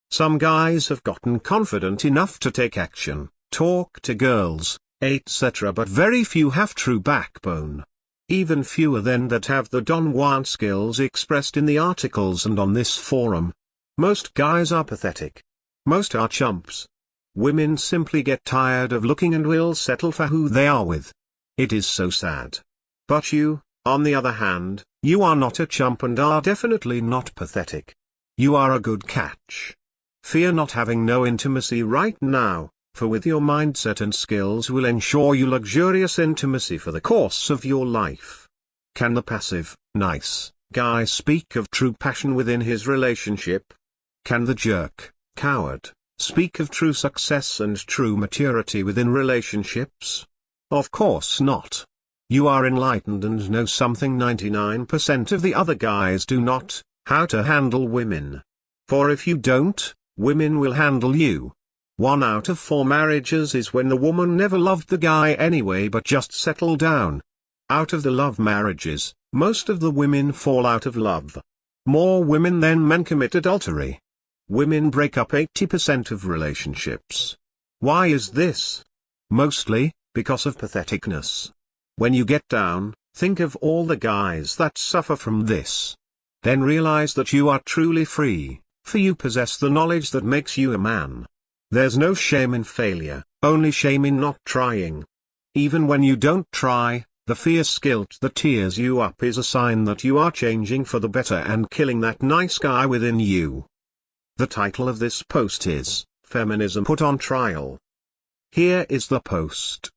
S1: Some guys have gotten confident enough to take action, talk to girls, etc., but very few have true backbone. Even fewer than that have the Don Juan skills expressed in the articles and on this forum. Most guys are pathetic. Most are chumps. Women simply get tired of looking and will settle for who they are with. It is so sad. But you, on the other hand, you are not a chump and are definitely not pathetic. You are a good catch. Fear not having no intimacy right now, for with your mindset and skills will ensure you luxurious intimacy for the course of your life. Can the passive, nice, guy speak of true passion within his relationship? Can the jerk, coward, speak of true success and true maturity within relationships? Of course not. You are enlightened and know something 99% of the other guys do not, how to handle women. For if you don't, women will handle you. 1 out of 4 marriages is when the woman never loved the guy anyway but just settled down. Out of the love marriages, most of the women fall out of love. More women than men commit adultery. Women break up 80% of relationships. Why is this? Mostly, because of patheticness. When you get down, think of all the guys that suffer from this. Then realize that you are truly free, for you possess the knowledge that makes you a man. There's no shame in failure, only shame in not trying. Even when you don't try, the fierce guilt that tears you up is a sign that you are changing for the better and killing that nice guy within you. The title of this post is, Feminism Put on Trial. Here is the post.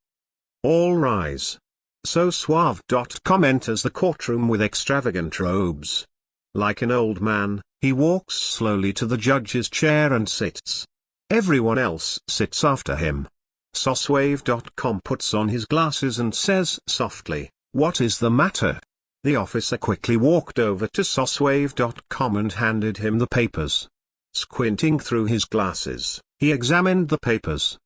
S1: All rise. So Suave.com enters the courtroom with extravagant robes. Like an old man, he walks slowly to the judge's chair and sits. Everyone else sits after him. Soswave.com puts on his glasses and says softly, "What is the matter?" The officer quickly walked over to Soswave.com and handed him the papers. Squinting through his glasses, he examined the papers.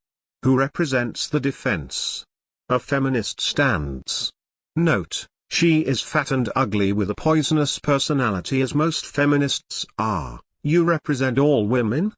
S1: Who represents the defense? A feminist stands. Note, she is fat and ugly with a poisonous personality as most feminists are. You represent all women?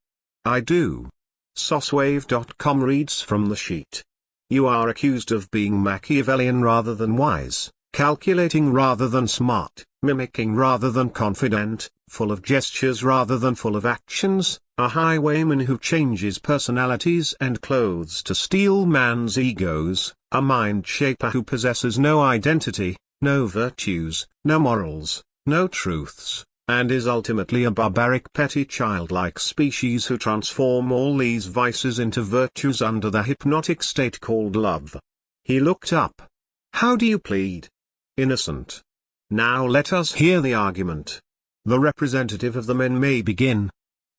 S1: I do. Soswave.com reads from the sheet. You are accused of being Machiavellian rather than wise, calculating rather than smart, mimicking rather than confident, full of gestures rather than full of actions, a highwayman who changes personalities and clothes to steal man's egos, a mind shaper who possesses no identity, no virtues, no morals, no truths, and is ultimately a barbaric petty childlike species who transform all these vices into virtues under the hypnotic state called love. He looked up. How do you plead? Innocent. Now let us hear the argument. The representative of the men may begin.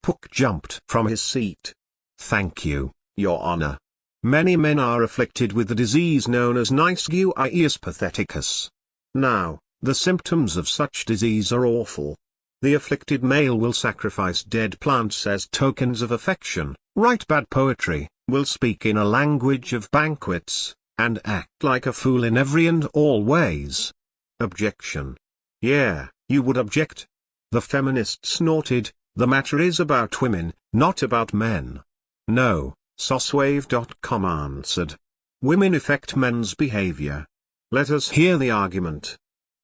S1: Pook jumped from his seat. Thank you, Your Honor. Many men are afflicted with the disease known as Niceguius patheticus. Now, the symptoms of such disease are awful. The afflicted male will sacrifice dead plants as tokens of affection, write bad poetry, will speak in a language of banquets, and act like a fool in every and all ways. Objection. Yeah, you would object. The feminist snorted, the matter is about women, not about men. No, Soswave.com answered. Women affect men's behavior. Let us hear the argument.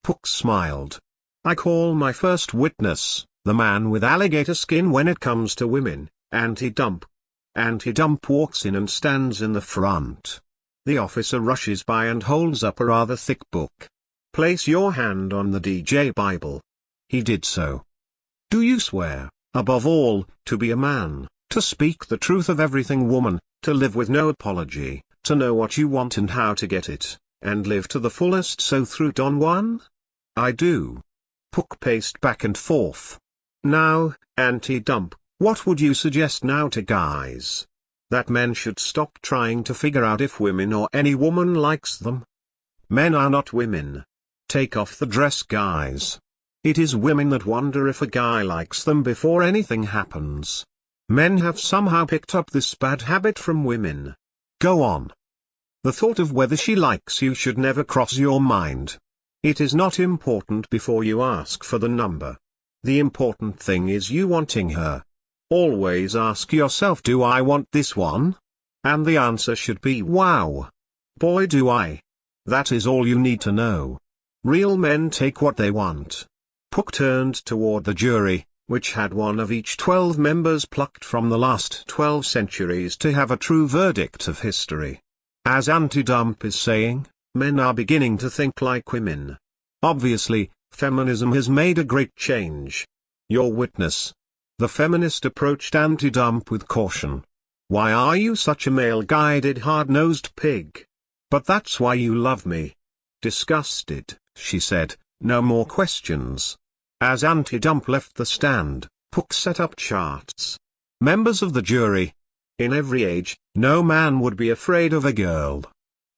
S1: Pook smiled. I call my first witness, the man with alligator skin when it comes to women, Anti-Dump. Anti-Dump walks in and stands in the front. The officer rushes by and holds up a rather thick book. Place your hand on the DJ Bible. He did so. Do you swear, above all, to be a man, to speak the truth of everything woman, to live with no apology, to know what you want and how to get it, and live to the fullest so through Don Juan? I do. Pook paced back and forth. Now, anti-dump, what would you suggest now to guys? That men should stop trying to figure out if women or any woman likes them. Men are not women. Take off the dress, guys. It is women that wonder if a guy likes them before anything happens. Men have somehow picked up this bad habit from women. Go on. The thought of whether she likes you should never cross your mind. It is not important before you ask for the number. The important thing is you wanting her. Always ask yourself, do I want this one? And the answer should be wow. Boy, do I. That is all you need to know. Real men take what they want. Pook turned toward the jury, which had one of each 12 members plucked from the last 12 centuries to have a true verdict of history. As Anti-Dump is saying, men are beginning to think like women. Obviously, feminism has made a great change. Your witness. The feminist approached Anti-Dump with caution. Why are you such a male-guided hard-nosed pig? But that's why you love me. Disgusted, she said, no more questions. As Anti-Dump left the stand, Pook set up charts. Members of the jury. In every age, no man would be afraid of a girl.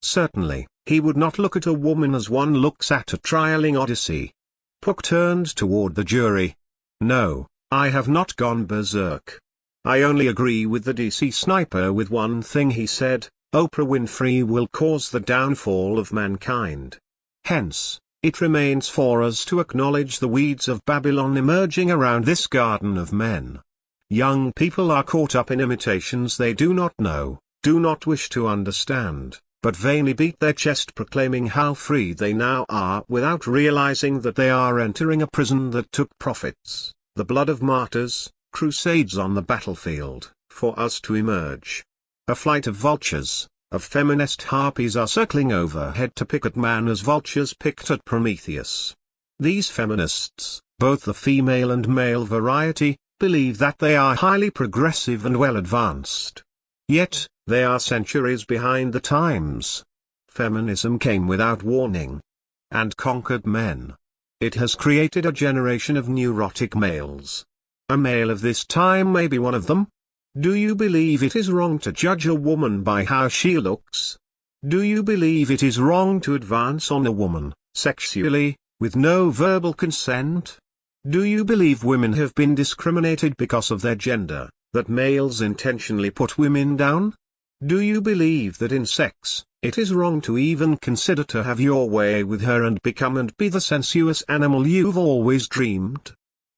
S1: Certainly, he would not look at a woman as one looks at a trialing Odyssey. Pook turned toward the jury. No, I have not gone berserk. I only agree with the DC sniper with one thing he said, Oprah Winfrey will cause the downfall of mankind. Hence, it remains for us to acknowledge the weeds of Babylon emerging around this garden of men. Young people are caught up in imitations they do not know, do not wish to understand, but vainly beat their chest proclaiming how free they now are without realizing that they are entering a prison that took profits, the blood of martyrs, crusades on the battlefield, for us to emerge. A flight of vultures, of feminist harpies are circling overhead to pick at man as vultures picked at Prometheus. These feminists, both the female and male variety, believe that they are highly progressive and well advanced. Yet, they are centuries behind the times. Feminism came without warning. And conquered men. It has created a generation of neurotic males. A male of this time may be one of them. Do you believe it is wrong to judge a woman by how she looks? Do you believe it is wrong to advance on a woman, sexually, with no verbal consent? Do you believe women have been discriminated because of their gender, that males intentionally put women down? Do you believe that in sex, it is wrong to even consider to have your way with her and become and be the sensuous animal you've always dreamed?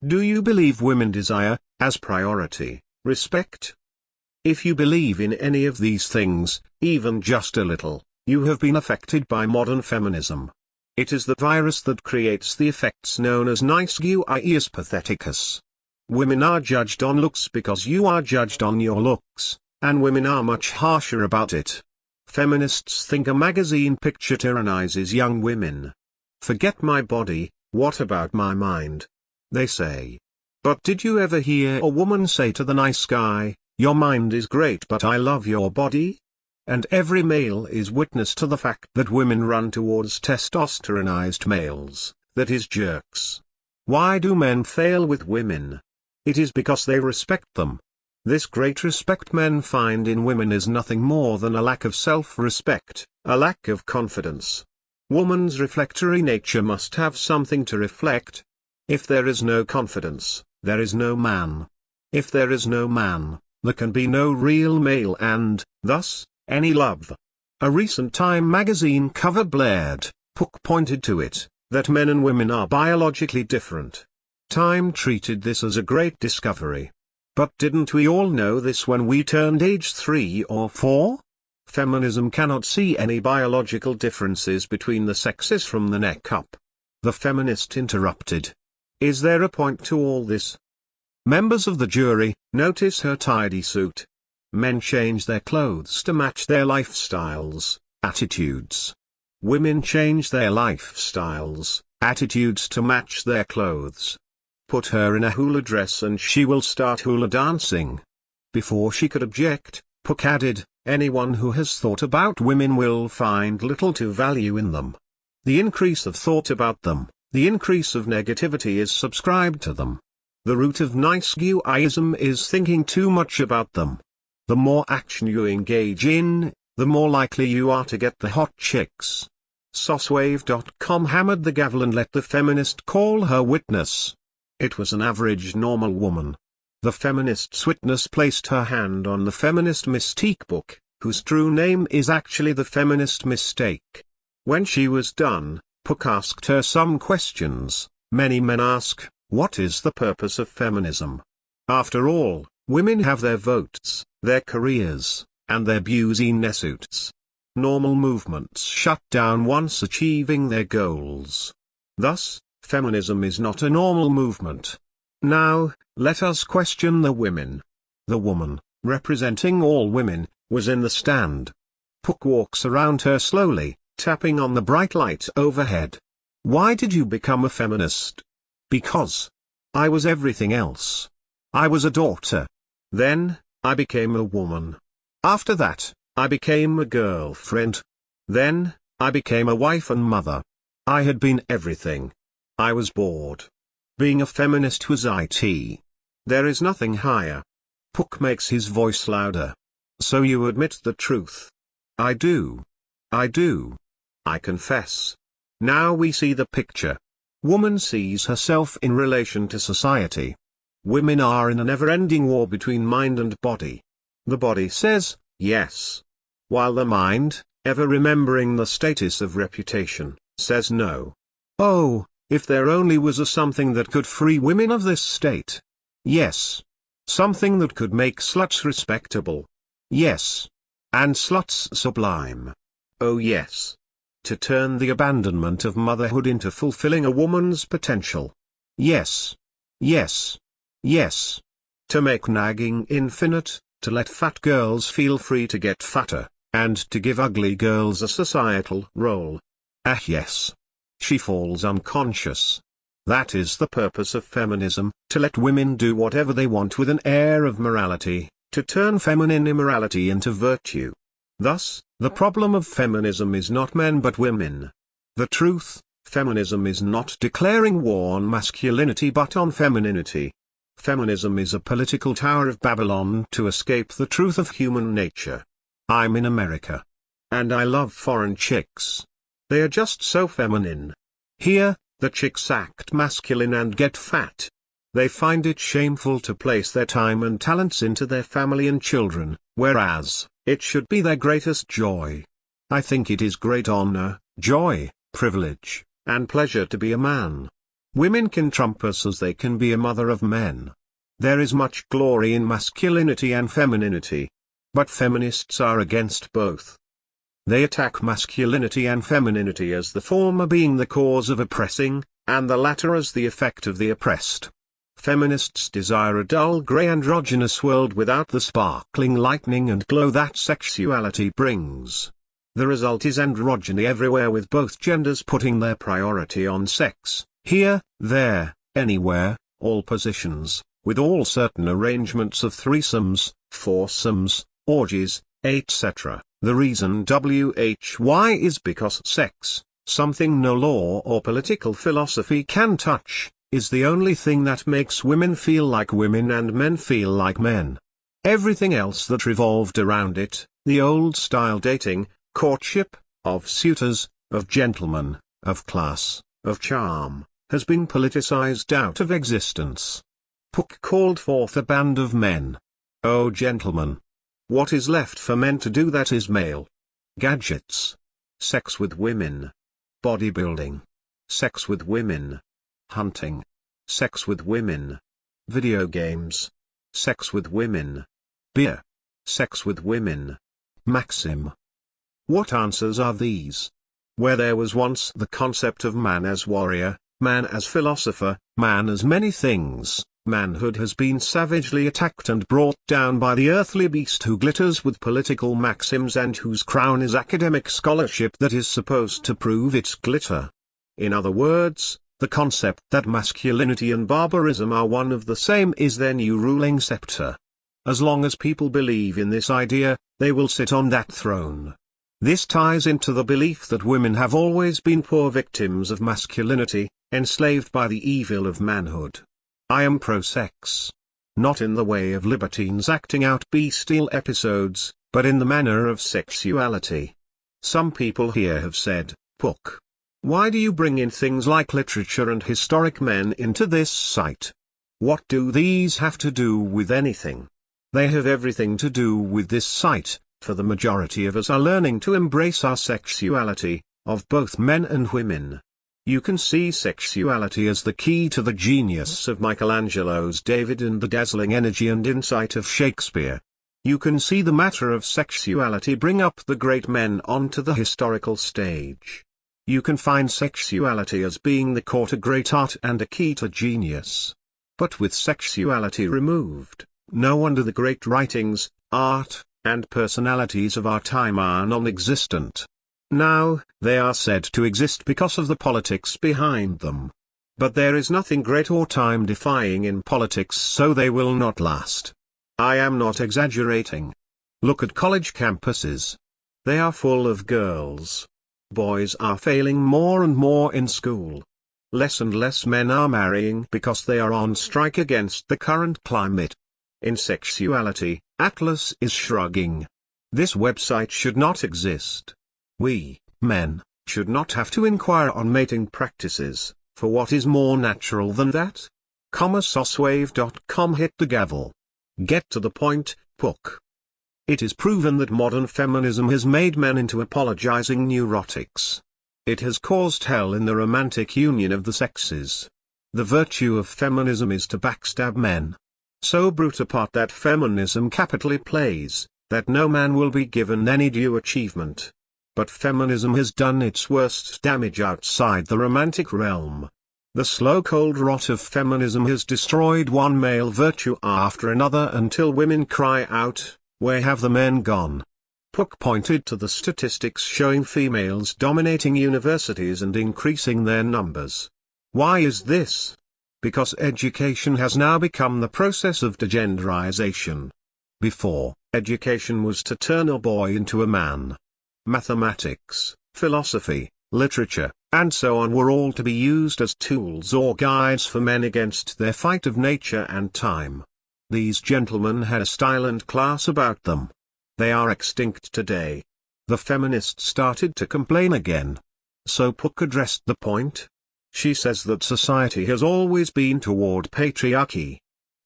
S1: Do you believe women desire, as priority, respect? If you believe in any of these things, even just a little, you have been affected by modern feminism. It is the virus that creates the effects known as nice guius patheticus. Women are judged on looks because you are judged on your looks, and women are much harsher about it. Feminists think a magazine picture tyrannizes young women. Forget my body, what about my mind? They say. But did you ever hear a woman say to the nice guy, your mind is great but I love your body? And every male is witness to the fact that women run towards testosteronized males, that is jerks. Why do men fail with women? It is because they respect them. This great respect men find in women is nothing more than a lack of self-respect, a lack of confidence. Woman's reflectory nature must have something to reflect. If there is no confidence, there is no man. If there is no man, there can be no real male and, thus, any love. A recent Time magazine cover blared, Pook pointed to it, that men and women are biologically different. Time treated this as a great discovery. But didn't we all know this when we turned age 3 or 4? Feminism cannot see any biological differences between the sexes from the neck up. The feminist interrupted. Is there a point to all this? Members of the jury, notice her tidy suit. Men change their clothes to match their lifestyles, attitudes. Women change their lifestyles, attitudes to match their clothes. Put her in a hula dress and she will start hula dancing. Before she could object, Pook added, Anyone who has thought about women will find little to value in them. The increase of thought about them, the increase of negativity is subscribed to them. The root of niceguism is thinking too much about them. The more action you engage in, the more likely you are to get the hot chicks. Saucewave.com hammered the gavel and let the feminist call her witness. It was an average normal woman. The feminist's witness placed her hand on the feminist mystique book, whose true name is actually the feminist mistake. When she was done, Pook asked her some questions. Many men ask, what is the purpose of feminism? After all, women have their votes, their careers, and their beauty-suits. Normal movements shut down once achieving their goals. Thus, feminism is not a normal movement. Now, let us question the women. The woman, representing all women, was in the stand. Pook walks around her slowly, tapping on the bright light overhead. Why did you become a feminist? Because I was everything else. I was a daughter. Then, I became a woman. After that, I became a girlfriend. Then, I became a wife and mother. I had been everything. I was bored. Being a feminist was it. There is nothing higher. Pook makes his voice louder. So you admit the truth. I do. I do. I confess. Now we see the picture. Woman sees herself in relation to society. Women are in a never-ending war between mind and body. The body says, yes. While the mind, ever remembering the status of reputation, says no. Oh, if there only was a something that could free women of this state. Yes. Something that could make sluts respectable. Yes. And sluts sublime. Oh yes. To turn the abandonment of motherhood into fulfilling a woman's potential. Yes. Yes. Yes. To make nagging infinite, to let fat girls feel free to get fatter, and to give ugly girls a societal role. Ah yes. She falls unconscious. That is the purpose of feminism, to let women do whatever they want with an air of morality, to turn feminine immorality into virtue. Thus, the problem of feminism is not men but women. The truth, feminism is not declaring war on masculinity but on femininity. Feminism is a political Tower of Babylon to escape the truth of human nature. I'm in America. And I love foreign chicks. They are just so feminine. Here, the chicks act masculine and get fat. They find it shameful to place their time and talents into their family and children, whereas, it should be their greatest joy. I think it is great honor, joy, privilege, and pleasure to be a man. Women can trump us as they can be a mother of men. There is much glory in masculinity and femininity. But feminists are against both. They attack masculinity and femininity as the former being the cause of oppressing, and the latter as the effect of the oppressed. Feminists desire a dull grey androgynous world without the sparkling lightning and glow that sexuality brings. The result is androgyny everywhere, with both genders putting their priority on sex, here, there, anywhere, all positions, with all certain arrangements of threesomes, foursomes, orgies, etc. The reason why is because sex, something no law or political philosophy can touch, is the only thing that makes women feel like women and men feel like men. Everything else that revolved around it, the old-style dating, courtship, of suitors, of gentlemen, of class, of charm, has been politicized out of existence. Pook called forth a band of men. Oh gentlemen! What is left for men to do that is male? Gadgets. Sex with women. Bodybuilding. Sex with women. Hunting. Sex with women. Video games. Sex with women. Beer. Sex with women. Maxim. What answers are these? Where there was once the concept of man as warrior, man as philosopher, man as many things, manhood has been savagely attacked and brought down by the earthly beast who glitters with political maxims and whose crown is academic scholarship that is supposed to prove its glitter. In other words, the concept that masculinity and barbarism are one of the same is their new ruling scepter. As long as people believe in this idea, they will sit on that throne. This ties into the belief that women have always been poor victims of masculinity, enslaved by the evil of manhood. I am pro-sex. Not in the way of libertines acting out bestial episodes, but in the manner of sexuality. Some people here have said, Pook, why do you bring in things like literature and historic men into this site? What do these have to do with anything? They have everything to do with this site, for the majority of us are learning to embrace our sexuality, of both men and women. You can see sexuality as the key to the genius of Michelangelo's David and the dazzling energy and insight of Shakespeare. You can see the matter of sexuality bring up the great men onto the historical stage. You can find sexuality as being the core to great art and a key to genius. But with sexuality removed, no wonder the great writings, art, and personalities of our time are non-existent. Now, they are said to exist because of the politics behind them. But there is nothing great or time-defying in politics, so they will not last. I am not exaggerating. Look at college campuses. They are full of girls. Boys are failing more and more in school. Less and less men are marrying because they are on strike against the current climate. In sexuality, Atlas is shrugging. This website should not exist. We, men, should not have to inquire on mating practices, for what is more natural than that? Saucewave.com hit the gavel. Get to the point, Pook. It is proven that modern feminism has made men into apologizing neurotics. It has caused hell in the romantic union of the sexes. The virtue of feminism is to backstab men. So brute a part that feminism capitally plays, that no man will be given any due achievement. But feminism has done its worst damage outside the romantic realm. The slow cold rot of feminism has destroyed one male virtue after another until women cry out, "Where have the men gone?" Pook pointed to the statistics showing females dominating universities and increasing their numbers. Why is this? Because education has now become the process of degenderization. Before, education was to turn a boy into a man. Mathematics, philosophy, literature, and so on were all to be used as tools or guides for men against their fight of nature and time. These gentlemen had a style and class about them. They are extinct today. The feminists started to complain again. So Pook addressed the point. She says that society has always been toward patriarchy.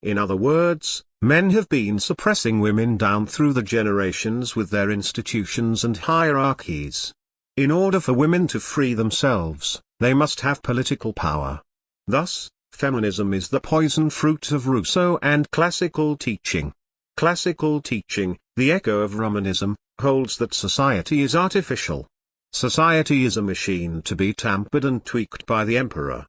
S1: In other words, men have been suppressing women down through the generations with their institutions and hierarchies. In order for women to free themselves, they must have political power. Thus, feminism is the poison fruit of Rousseau and classical teaching. Classical teaching, the echo of Romanism, holds that society is artificial. Society is a machine to be tampered and tweaked by the emperor.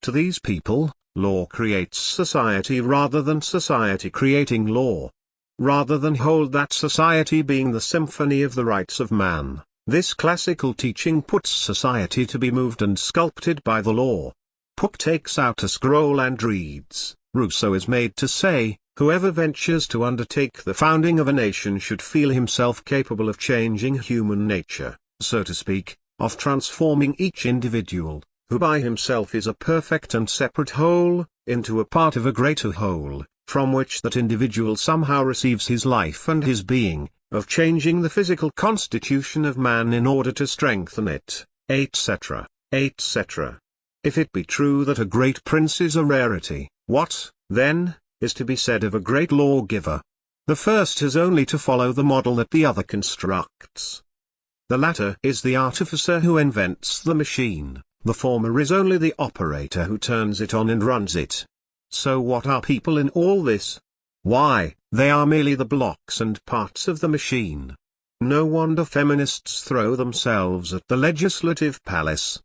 S1: To these people, law creates society rather than society creating law. Rather than hold that society being the symphony of the rights of man, this classical teaching puts society to be moved and sculpted by the law. Pook takes out a scroll and reads, Rousseau is made to say, whoever ventures to undertake the founding of a nation should feel himself capable of changing human nature, so to speak, of transforming each individual, who by himself is a perfect and separate whole, into a part of a greater whole, from which that individual somehow receives his life and his being, of changing the physical constitution of man in order to strengthen it, etc., etc. If it be true that a great prince is a rarity, what, then, is to be said of a great lawgiver? The first has only to follow the model that the other constructs. The latter is the artificer who invents the machine, the former is only the operator who turns it on and runs it. So what are people in all this? Why, they are merely the blocks and parts of the machine. No wonder feminists throw themselves at the legislative palace.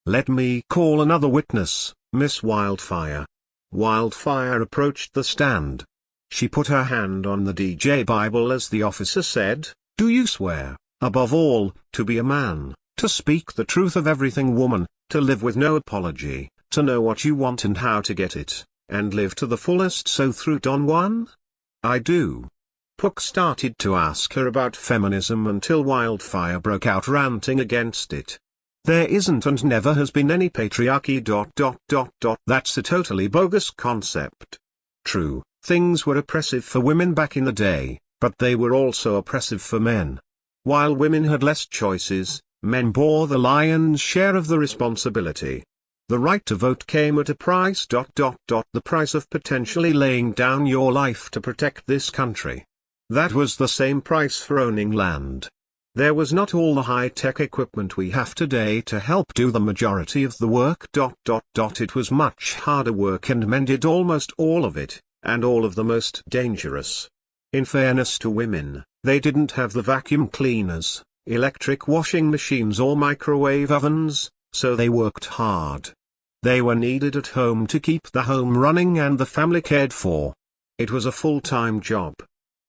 S1: Let me call another witness, Miss Wildfire. Wildfire approached the stand. She put her hand on the DJ Bible as the officer said, "Do you swear, above all, to be a man, to speak the truth of everything woman, to live with no apology, to know what you want and how to get it, and live to the fullest so through Don Juan?" I do. Pook started to ask her about feminism until Wildfire broke out ranting against it. There isn't and never has been any patriarchy. That's a totally bogus concept. True, things were oppressive for women back in the day, but they were also oppressive for men. While women had less choices, men bore the lion's share of the responsibility. The right to vote came at a price. The price of potentially laying down your life to protect this country. That was the same price for owning land. There was not all the high-tech equipment we have today to help do the majority of the work. It was much harder work and men did almost all of it, and all of the most dangerous. In fairness to women, they didn't have the vacuum cleaners, electric washing machines or microwave ovens, so they worked hard. They were needed at home to keep the home running and the family cared for. It was a full-time job.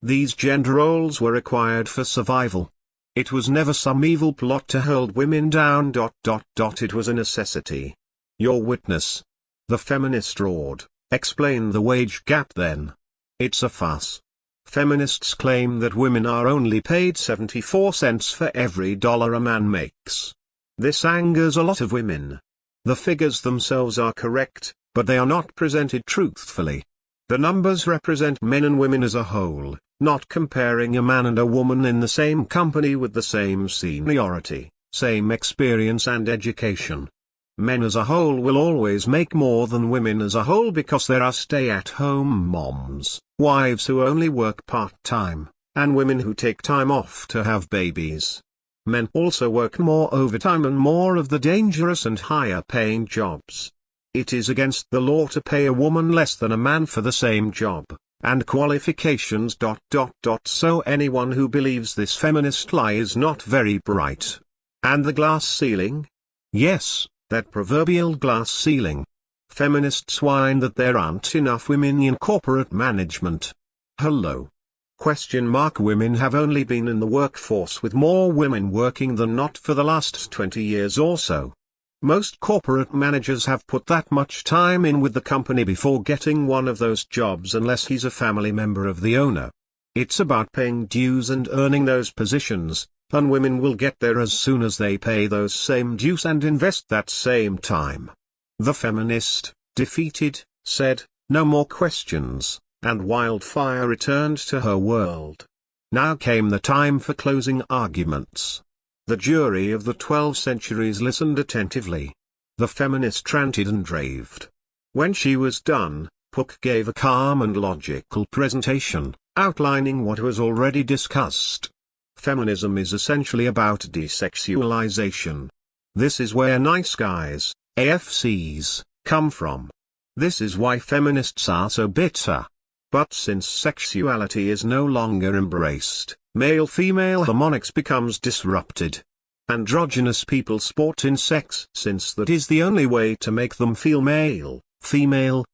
S1: These gender roles were required for survival. It was never some evil plot to hold women down. It was a necessity. Your witness. The feminist roared, explain the wage gap then. It's a farce. Feminists claim that women are only paid 74 cents for every dollar a man makes. This angers a lot of women. The figures themselves are correct, but they are not presented truthfully. The numbers represent men and women as a whole, not comparing a man and a woman in the same company with the same seniority, same experience and education. Men as a whole will always make more than women as a whole because there are stay-at-home moms, wives who only work part-time, and women who take time off to have babies. Men also work more overtime and more of the dangerous and higher-paying jobs. It is against the law to pay a woman less than a man for the same job and qualifications. So anyone who believes this feminist lie is not very bright. And the glass ceiling? Yes, that proverbial glass ceiling. Feminists whine that there aren't enough women in corporate management. Hello. Women have only been in the workforce with more women working than not for the last 20 years or so. Most corporate managers have put that much time in with the company before getting one of those jobs unless he's a family member of the owner. It's about paying dues and earning those positions, and women will get there as soon as they pay those same dues and invest that same time. The feminist, defeated, said, "No more questions," and Wildfire returned to her world. Now came the time for closing arguments. The jury of the 12 centuries listened attentively. The feminist ranted and raved. When she was done, Pook gave a calm and logical presentation, outlining what was already discussed. Feminism is essentially about desexualization. This is where nice guys, AFCs, come from. This is why feminists are so bitter. But since sexuality is no longer embraced, male-female harmonics becomes disrupted. Androgynous people sport in sex since that is the only way to make them feel male, female.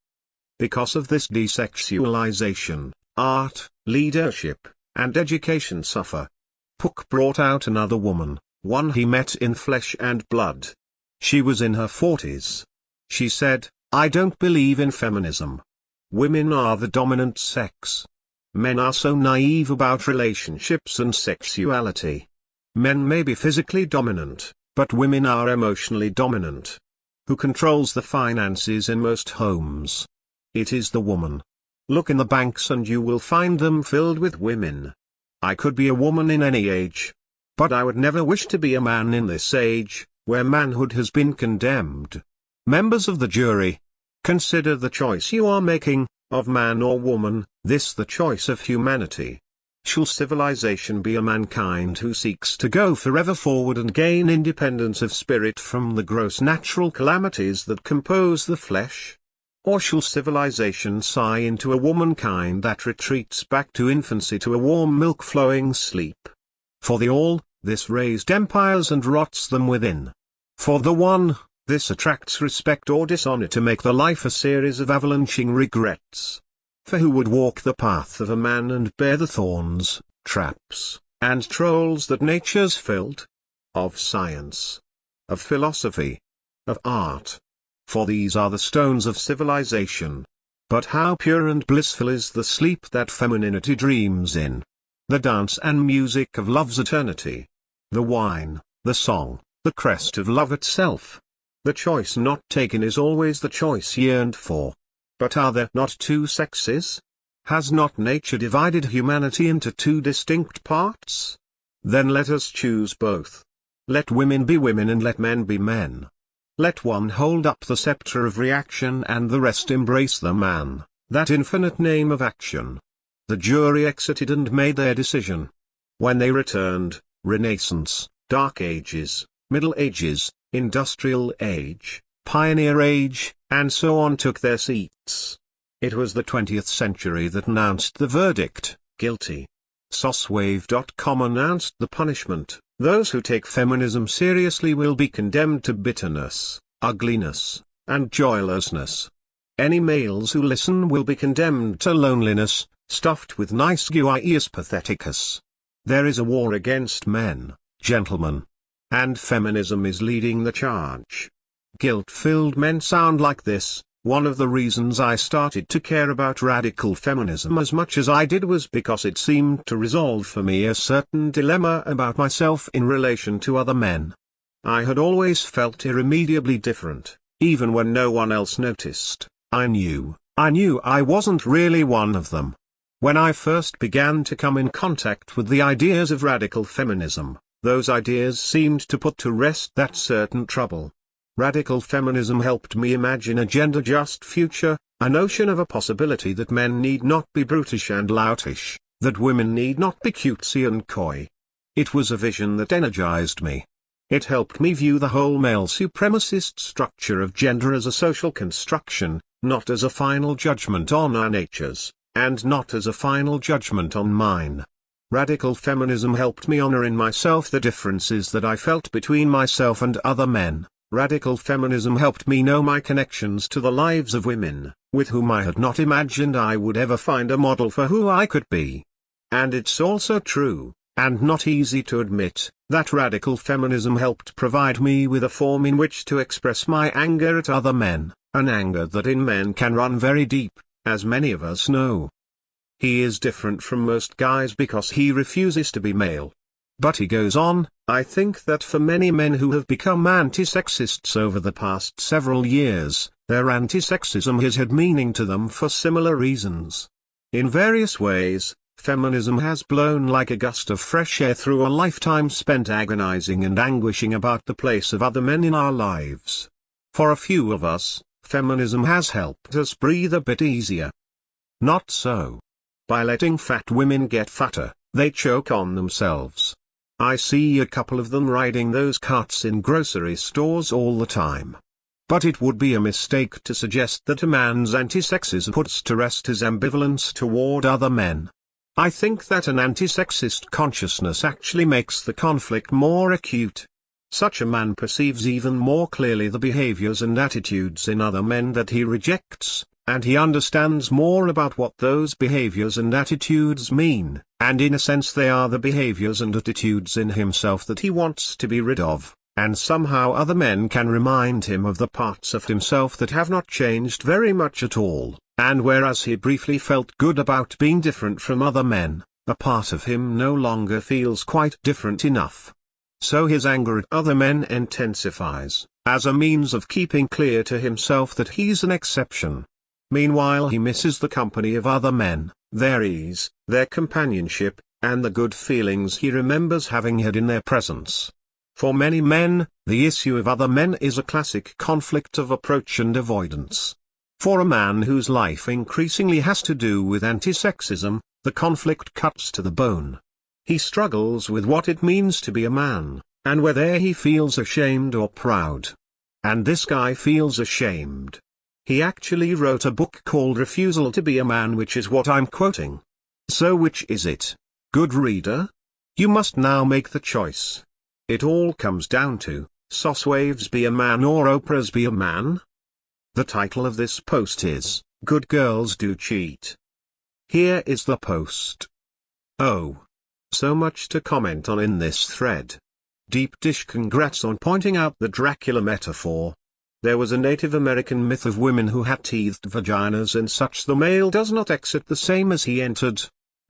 S1: Because of this desexualization, art, leadership, and education suffer. Pook brought out another woman, one he met in flesh and blood. She was in her 40s. She said, "I don't believe in feminism. Women are the dominant sex. Men are so naive about relationships and sexuality. Men may be physically dominant, but women are emotionally dominant. Who controls the finances in most homes? It is the woman. Look in the banks and you will find them filled with women. I could be a woman in any age. But I would never wish to be a man in this age, where manhood has been condemned." Members of the jury, consider the choice you are making, of man or woman, this the choice of humanity. Shall civilization be a mankind who seeks to go forever forward and gain independence of spirit from the gross natural calamities that compose the flesh? Or shall civilization sigh into a womankind that retreats back to infancy to a warm milk-flowing sleep? For the all, this raised empires and rots them within. For the one, this attracts respect or dishonor to make the life a series of avalanching regrets. For who would walk the path of a man and bear the thorns, traps, and trolls that nature's filled? Of science, of philosophy, of art. For these are the stones of civilization. But how pure and blissful is the sleep that femininity dreams in. The dance and music of love's eternity. The wine, the song, the crest of love itself. The choice not taken is always the choice yearned for. But are there not two sexes? Has not nature divided humanity into two distinct parts? Then let us choose both. Let women be women and let men be men. Let one hold up the scepter of reaction and the rest embrace the man, that infinite name of action. The jury exited and made their decision. When they returned, Renaissance, Dark Ages, Middle Ages, Industrial Age, Pioneer Age, and so on took their seats. It was the 20th century that announced the verdict, guilty. Soswave.com announced the punishment. Those who take feminism seriously will be condemned to bitterness, ugliness, and joylessness. Any males who listen will be condemned to loneliness, stuffed with nice guius patheticus. There is a war against men, gentlemen. And feminism is leading the charge. Guilt-filled men sound like this. One of the reasons I started to care about radical feminism as much as I did was because it seemed to resolve for me a certain dilemma about myself in relation to other men. I had always felt irremediably different, even when no one else noticed. I knew I wasn't really one of them. When I first began to come in contact with the ideas of radical feminism, those ideas seemed to put to rest that certain trouble. Radical feminism helped me imagine a gender-just future, a notion of a possibility that men need not be brutish and loutish, that women need not be cutesy and coy. It was a vision that energized me. It helped me view the whole male supremacist structure of gender as a social construction, not as a final judgment on our natures, and not as a final judgment on mine. Radical feminism helped me honor in myself the differences that I felt between myself and other men. Radical feminism helped me know my connections to the lives of women, with whom I had not imagined I would ever find a model for who I could be. And it's also true, and not easy to admit, that radical feminism helped provide me with a form in which to express my anger at other men, an anger that in men can run very deep, as many of us know. He is different from most guys because he refuses to be male. But he goes on, I think that for many men who have become anti-sexists over the past several years, their anti-sexism has had meaning to them for similar reasons. In various ways, feminism has blown like a gust of fresh air through a lifetime spent agonizing and anguishing about the place of other men in our lives. For a few of us, feminism has helped us breathe a bit easier. Not so. By letting fat women get fatter, they choke on themselves. I see a couple of them riding those carts in grocery stores all the time. But it would be a mistake to suggest that a man's anti-sexism puts to rest his ambivalence toward other men. I think that an anti-sexist consciousness actually makes the conflict more acute. Such a man perceives even more clearly the behaviors and attitudes in other men that he rejects, and he understands more about what those behaviors and attitudes mean, and in a sense they are the behaviors and attitudes in himself that he wants to be rid of, and somehow other men can remind him of the parts of himself that have not changed very much at all, and whereas he briefly felt good about being different from other men, a part of him no longer feels quite different enough. So his anger at other men intensifies, as a means of keeping clear to himself that he's an exception. Meanwhile he misses the company of other men, their ease, their companionship, and the good feelings he remembers having had in their presence. For many men, the issue of other men is a classic conflict of approach and avoidance. For a man whose life increasingly has to do with anti-sexism, the conflict cuts to the bone. He struggles with what it means to be a man, and whether he feels ashamed or proud. And this guy feels ashamed. He actually wrote a book called Refusal to be a Man, which is what I'm quoting. So which is it, good reader? You must now make the choice. It all comes down to, Soswaves be a man or Oprah's be a man? The title of this post is, Good Girls Do Cheat. Here is the post. Oh. So much to comment on in this thread. Deep dish congrats on pointing out the Dracula metaphor. There was a Native American myth of women who had teethed vaginas, and such the male does not exit the same as he entered.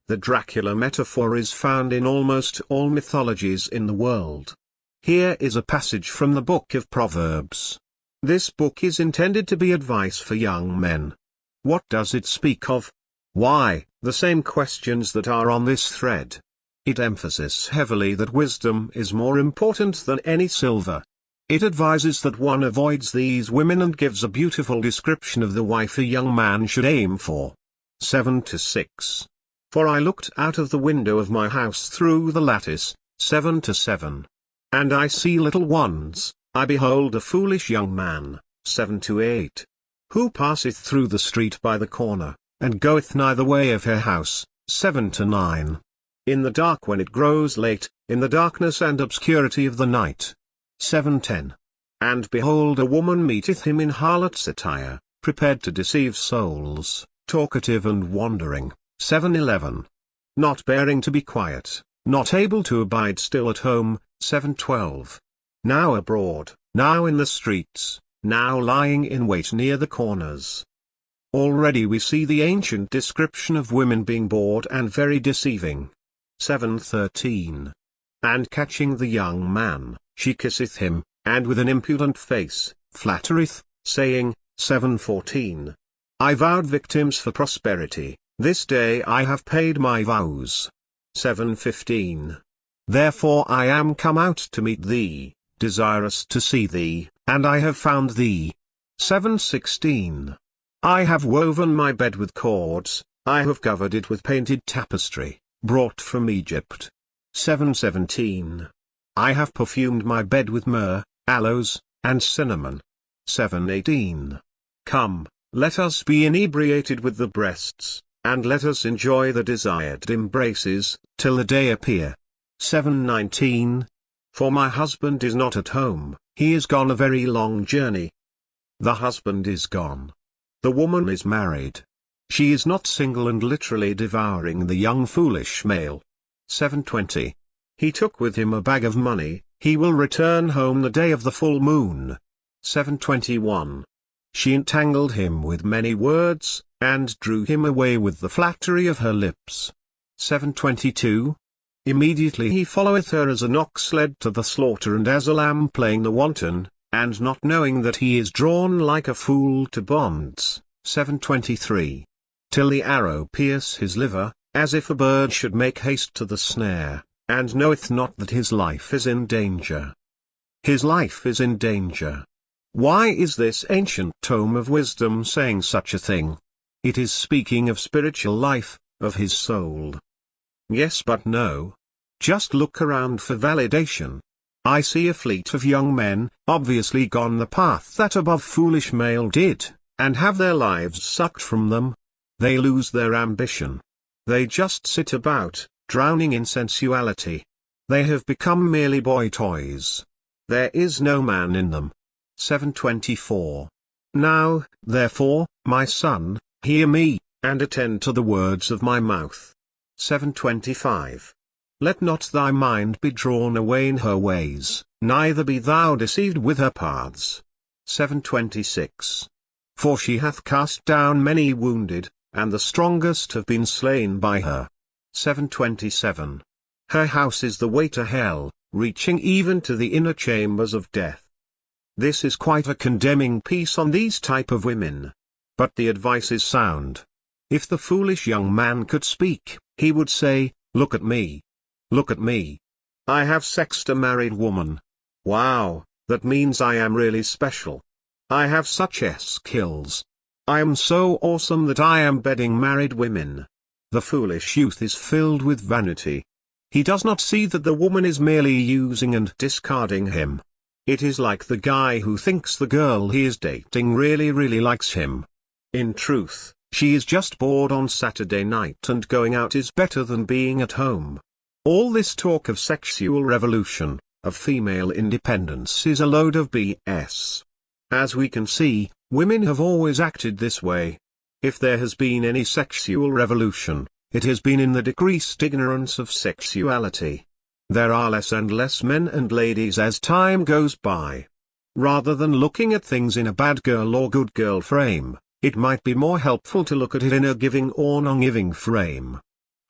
S1: The Dracula metaphor is found in almost all mythologies in the world. Here is a passage from the Book of Proverbs. This book is intended to be advice for young men. What does it speak of? Why, the same questions that are on this thread. It emphasizes heavily that wisdom is more important than any silver. It advises that one avoids these women and gives a beautiful description of the wife a young man should aim for. 7-6. For I looked out of the window of my house through the lattice, 7-7. And I see little ones, I behold a foolish young man, 7-8. Who passeth through the street by the corner, and goeth nigh the way of her house, 7-9. In the dark when it grows late, in the darkness and obscurity of the night. 7-10. And behold, a woman meeteth him in harlot's attire, prepared to deceive souls, talkative and wandering, 7-11. Not bearing to be quiet, not able to abide still at home, 7-12. Now abroad, now in the streets, now lying in wait near the corners. Already we see the ancient description of women being bored and very deceiving. 7-13. And catching the young man, she kisseth him, and with an impudent face, flattereth, saying, 7-14. I vowed victims for prosperity, this day I have paid my vows. 7-15. Therefore I am come out to meet thee, desirous to see thee, and I have found thee. 7-16. I have woven my bed with cords, I have covered it with painted tapestry, brought from Egypt. 7-17. I have perfumed my bed with myrrh, aloes, and cinnamon. 7-18. Come, let us be inebriated with the breasts, and let us enjoy the desired embraces, till the day appear. 7-19. For my husband is not at home, he is gone a very long journey. The husband is gone. The woman is married. She is not single and literally devouring the young foolish male. 7-20. He took with him a bag of money, he will return home the day of the full moon. 7-21. She entangled him with many words, and drew him away with the flattery of her lips. 7-22. Immediately he followeth her as an ox led to the slaughter and as a lamb playing the wanton, and not knowing that he is drawn like a fool to bonds. 7-23. Till the arrow pierce his liver, as if a bird should make haste to the snare, and knoweth not that his life is in danger. His life is in danger. Why is this ancient tome of wisdom saying such a thing? It is speaking of spiritual life, of his soul. Yes but no. Just look around for validation. I see a fleet of young men, obviously gone the path that above foolish male did, and have their lives sucked from them. They lose their ambition. They just sit about, drowning in sensuality. They have become merely boy toys. There is no man in them. 7-24. Now, therefore, my son, hear me, and attend to the words of my mouth. 7-25. Let not thy mind be drawn away in her ways, neither be thou deceived with her paths. 7-26. For she hath cast down many wounded, and the strongest have been slain by her. 7-27. Her house is the way to hell, reaching even to the inner chambers of death. This is quite a condemning piece on these type of women. But the advice is sound. If the foolish young man could speak, he would say, look at me. Look at me. I have sexed a married woman. Wow, that means I am really special. I have such skills. I am so awesome that I am bedding married women. The foolish youth is filled with vanity. He does not see that the woman is merely using and discarding him. It is like the guy who thinks the girl he is dating really likes him. In truth, she is just bored on Saturday night, and going out is better than being at home. All this talk of sexual revolution, of female independence is a load of BS. As we can see, women have always acted this way. If there has been any sexual revolution, it has been in the decreased ignorance of sexuality. There are less and less men and ladies as time goes by. Rather than looking at things in a bad girl or good girl frame, it might be more helpful to look at it in a giving or non-giving frame.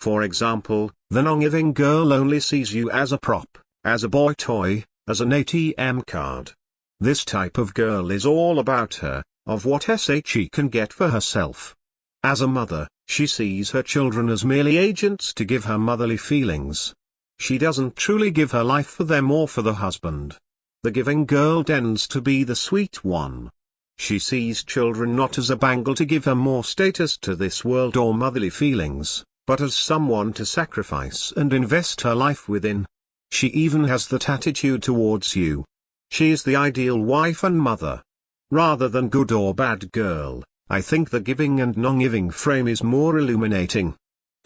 S1: For example, the non-giving girl only sees you as a prop, as a boy toy, as an ATM card. This type of girl is all about her, of what she can get for herself. As a mother, she sees her children as merely agents to give her motherly feelings. She doesn't truly give her life for them or for the husband. The giving girl tends to be the sweet one. She sees children not as a bangle to give her more status to this world or motherly feelings, but as someone to sacrifice and invest her life within. She even has that attitude towards you. She is the ideal wife and mother. Rather than good or bad girl, I think the giving and non-giving frame is more illuminating.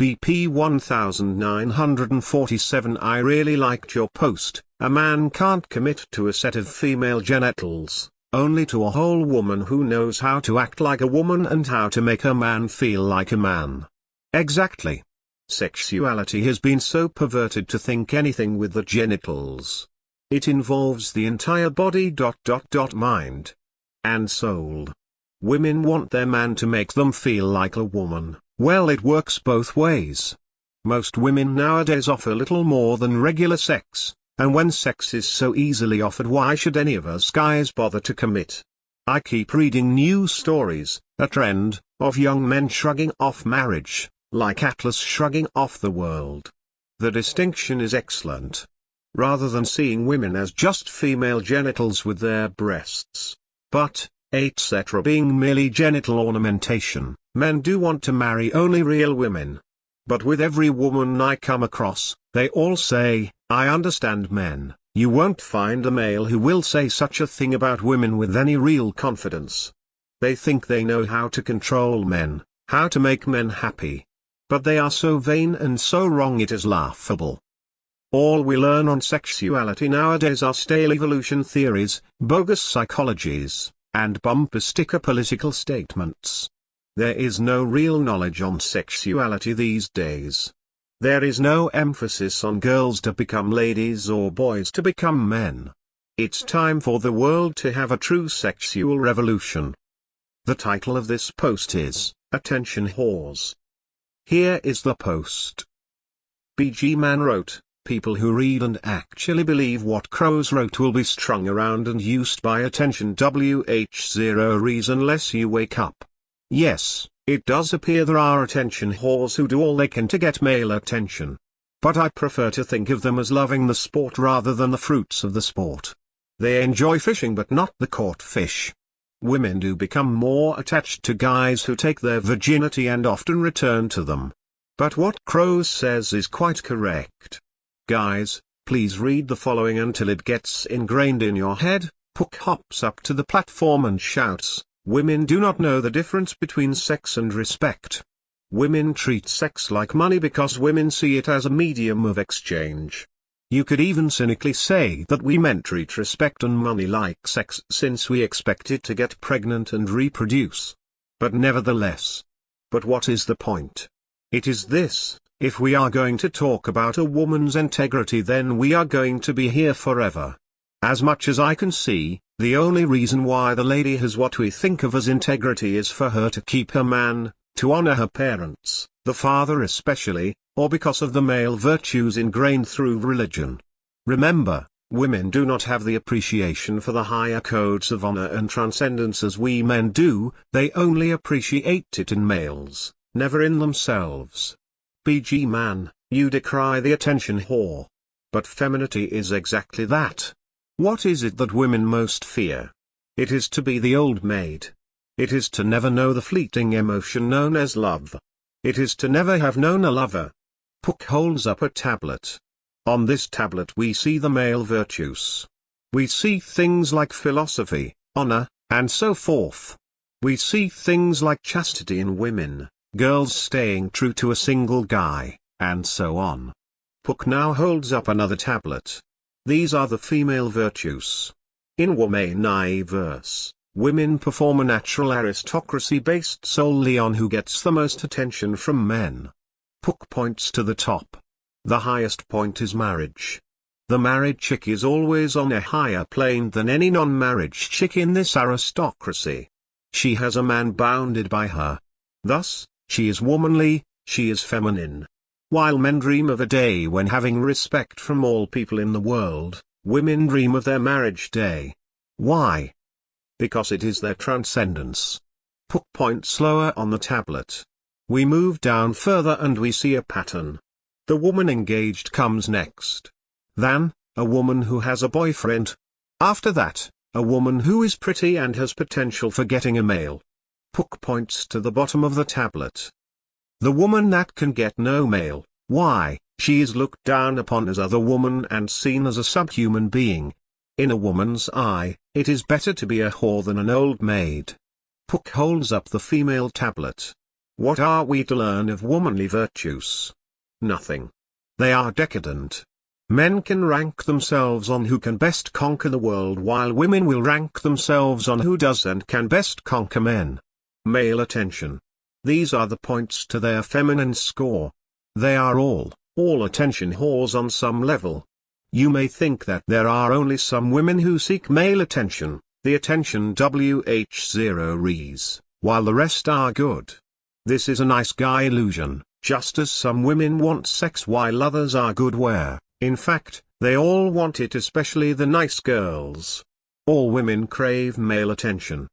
S1: BP 1947. I really liked your post. A man can't commit to a set of female genitals, only to a whole woman who knows how to act like a woman and how to make her man feel like a man. Exactly. Sexuality has been so perverted to think anything with the genitals. It involves the entire body. Mind and soul. Women want their man to make them feel like a woman. Well, it works both ways. Most women nowadays offer little more than regular sex, and when sex is so easily offered, why should any of us guys bother to commit? I keep reading news stories, a trend, of young men shrugging off marriage, like Atlas shrugging off the world. The distinction is excellent. Rather than seeing women as just female genitals with their breasts, butt, etc. being merely genital ornamentation, men do want to marry only real women. But with every woman I come across, they all say, I understand men. You won't find a male who will say such a thing about women with any real confidence. They think they know how to control men, how to make men happy. But they are so vain and so wrong, it is laughable. All we learn on sexuality nowadays are stale evolution theories, bogus psychologies, and bumper sticker political statements. There is no real knowledge on sexuality these days. There is no emphasis on girls to become ladies or boys to become men. It's time for the world to have a true sexual revolution. The title of this post is, Attention Whores. Here is the post. BG Man wrote, people who read and actually believe what crows wrote will be strung around and used by attention WH0 reason unless you wake up. Yes, it does appear there are attention whores who do all they can to get male attention. But I prefer to think of them as loving the sport rather than the fruits of the sport. They enjoy fishing but not the caught fish. Women do become more attached to guys who take their virginity and often return to them. But what Crows says is quite correct. Guys, please read the following until it gets ingrained in your head. Pook hops up to the platform and shouts, women do not know the difference between sex and respect. Women treat sex like money because women see it as a medium of exchange. You could even cynically say that women treat respect and money like sex since we expect it to get pregnant and reproduce. But nevertheless. But what is the point? It is this, if we are going to talk about a woman's integrity, then we are going to be here forever. As much as I can see, the only reason why the lady has what we think of as integrity is for her to keep her man, to honor her parents, the father especially, or because of the male virtues ingrained through religion. Remember, women do not have the appreciation for the higher codes of honor and transcendence as we men do, they only appreciate it in males, never in themselves. BG Man, you decry the attention whore. But femininity is exactly that. What is it that women most fear? It is to be the old maid. It is to never know the fleeting emotion known as love. It is to never have known a lover. Pook holds up a tablet. On this tablet we see the male virtues. We see things like philosophy, honor, and so forth. We see things like chastity in women, girls staying true to a single guy, and so on. Pook now holds up another tablet. These are the female virtues. In Womaniverse, women perform a natural aristocracy based solely on who gets the most attention from men. Pook points to the top. The highest point is marriage. The married chick is always on a higher plane than any non-marriage chick in this aristocracy. She has a man bounded by her. Thus, she is womanly, she is feminine. While men dream of a day when having respect from all people in the world, women dream of their marriage day. Why? Because it is their transcendence. Pook points lower on the tablet. We move down further and we see a pattern. The woman engaged comes next. Then, a woman who has a boyfriend. After that, a woman who is pretty and has potential for getting a male. Pook points to the bottom of the tablet. The woman that can get no male, why, she is looked down upon as other woman and seen as a subhuman being. In a woman's eye, it is better to be a whore than an old maid. Pook holds up the female tablet. What are we to learn of womanly virtues? Nothing. They are decadent. Men can rank themselves on who can best conquer the world, while women will rank themselves on who does and can best conquer men. Male attention. These are the points to their feminine score. They are all attention whores on some level. You may think that there are only some women who seek male attention, the attention WH0 while the rest are good. This is a nice guy illusion, just as some women want sex while others are good where, in fact, they all want it, especially the nice girls. All women crave male attention.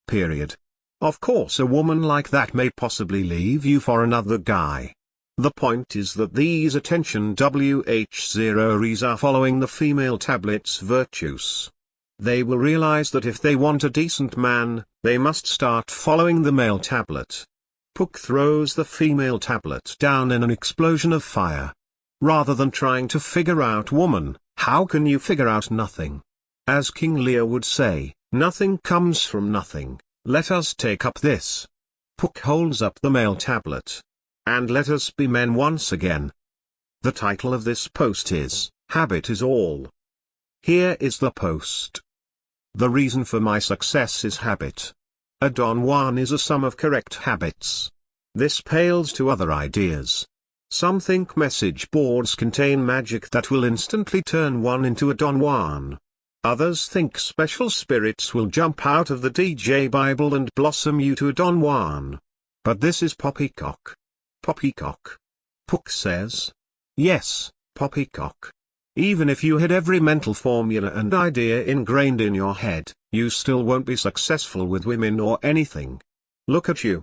S1: Period. Of course a woman like that may possibly leave you for another guy. The point is that these attention WH0s are following the female tablet's virtues. They will realize that if they want a decent man, they must start following the male tablet. Pook throws the female tablet down in an explosion of fire. Rather than trying to figure out woman, how can you figure out nothing? As King Lear would say, nothing comes from nothing, let us take up this. Pook holds up the male tablet. And let us be men once again. The title of this post is, Habit is All. Here is the post. The reason for my success is habit. A Don Juan is a sum of correct habits. This pales to other ideas. Some think message boards contain magic that will instantly turn one into a Don Juan. Others think special spirits will jump out of the DJ Bible and blossom you to a Don Juan. But this is poppycock. Poppycock. Pook says. Yes, poppycock. Even if you had every mental formula and idea ingrained in your head, you still won't be successful with women or anything. Look at you.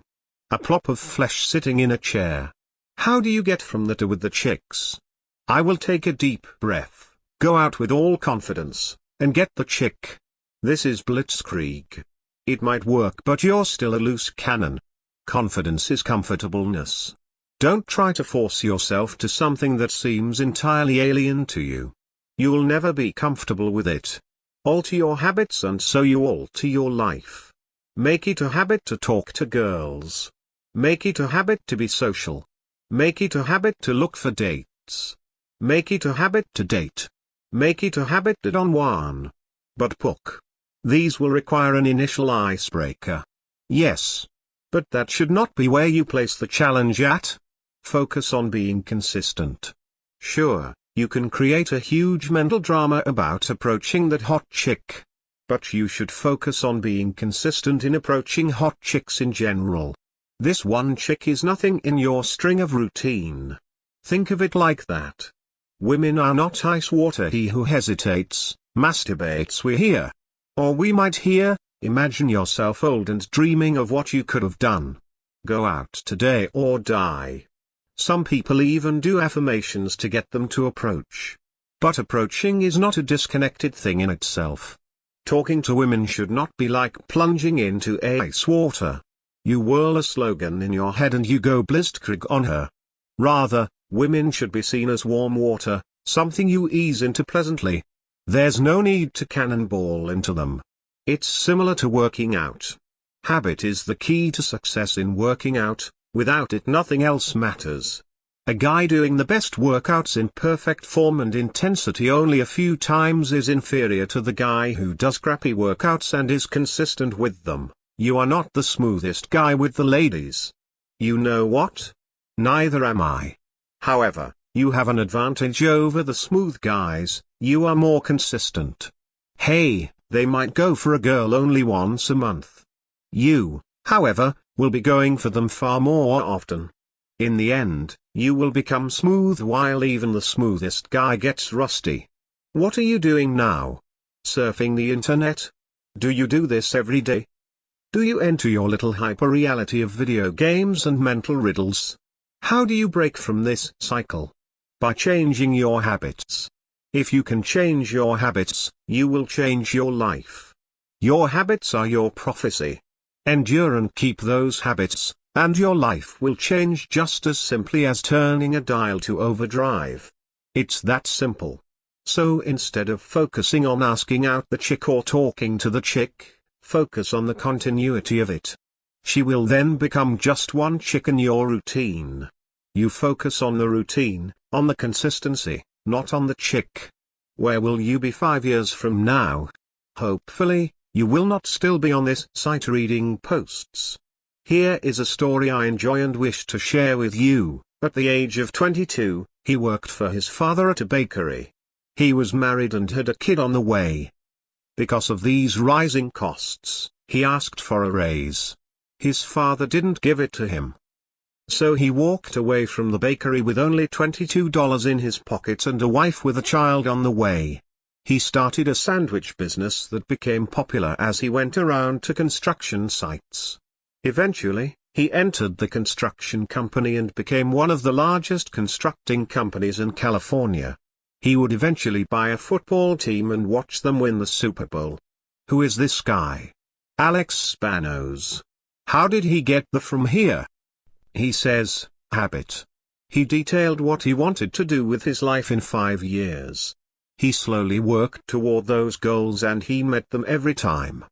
S1: A plop of flesh sitting in a chair. How do you get from that to with the chicks? I will take a deep breath, go out with all confidence, and get the chick. This is blitzkrieg. It might work, but you're still a loose cannon. Confidence is comfortableness. Don't try to force yourself to something that seems entirely alien to you. You'll never be comfortable with it. Alter your habits and so you alter your life. Make it a habit to talk to girls. Make it a habit to be social. Make it a habit to look for dates. Make it a habit to date. Make it a habit to Don Juan. But Pook. These will require an initial icebreaker. Yes. But that should not be where you place the challenge at. Focus on being consistent. Sure, you can create a huge mental drama about approaching that hot chick. But you should focus on being consistent in approaching hot chicks in general. This one chick is nothing in your string of routine. Think of it like that. Women are not ice water. He who hesitates, masturbates. We hear. Or we might hear, imagine yourself old and dreaming of what you could have done. Go out today or die. Some people even do affirmations to get them to approach. But approaching is not a disconnected thing in itself. Talking to women should not be like plunging into ice water. You whirl a slogan in your head and you go blitzkrieg on her. Rather, women should be seen as warm water, something you ease into pleasantly. There's no need to cannonball into them. It's similar to working out. Habit is the key to success in working out. Without it nothing else matters. A guy doing the best workouts in perfect form and intensity only a few times is inferior to the guy who does crappy workouts and is consistent with them. You are not the smoothest guy with the ladies. You know what? Neither am I. However, you have an advantage over the smooth guys, you are more consistent. Hey, they might go for a girl only once a month. You, however, will be going for them far more often. In the end, you will become smooth while even the smoothest guy gets rusty. What are you doing now? Surfing the internet? Do you do this every day? Do you enter your little hyper-reality of video games and mental riddles? How do you break from this cycle? By changing your habits. If you can change your habits, you will change your life. Your habits are your prophecy. Endure and keep those habits, and your life will change just as simply as turning a dial to overdrive. It's that simple. So instead of focusing on asking out the chick or talking to the chick, focus on the continuity of it. She will then become just one chick in your routine. You focus on the routine, on the consistency, not on the chick. Where will you be 5 years from now? Hopefully, you will not still be on this site reading posts. Here is a story I enjoy and wish to share with you. At the age of 22, he worked for his father at a bakery. He was married and had a kid on the way. Because of these rising costs, he asked for a raise. His father didn't give it to him. So he walked away from the bakery with only $22 in his pocket and a wife with a child on the way. He started a sandwich business that became popular as he went around to construction sites. Eventually, he entered the construction company and became one of the largest constructing companies in California. He would eventually buy a football team and watch them win the Super Bowl. Who is this guy? Alex Spanos. How did he get the from here? He says, habit. He detailed what he wanted to do with his life in 5 years. He slowly worked toward those goals and he met them every time.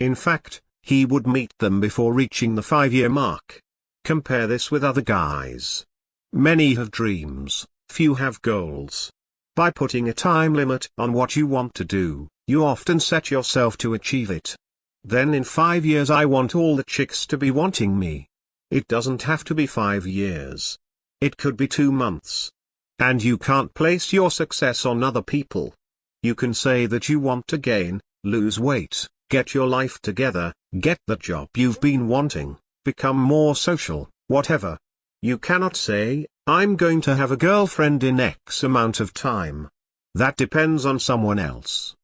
S1: In fact, he would meet them before reaching the 5-year mark. Compare this with other guys. Many have dreams, few have goals. By putting a time limit on what you want to do, you often set yourself to achieve it. Then in 5 years I want all the chicks to be wanting me. It doesn't have to be 5 years. It could be 2 months. And you can't place your success on other people. You can say that you want to gain, lose weight, get your life together, get the job you've been wanting, become more social, whatever. You cannot say, I'm going to have a girlfriend in X amount of time. That depends on someone else.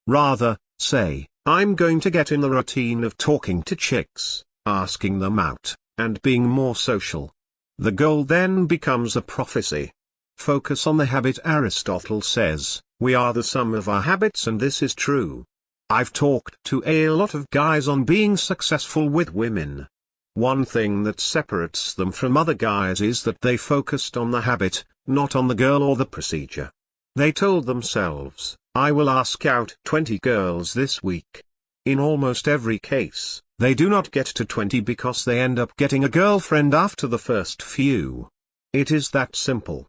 S1: Rather, say, I'm going to get in the routine of talking to chicks, asking them out, and being more social. The goal then becomes a prophecy. Focus on the habit. Aristotle says, we are the sum of our habits, and this is true. I've talked to a lot of guys on being successful with women. One thing that separates them from other guys is that they focused on the habit, not on the girl or the procedure. They told themselves, I will ask out 20 girls this week. In almost every case, they do not get to 20 because they end up getting a girlfriend after the first few. It is that simple.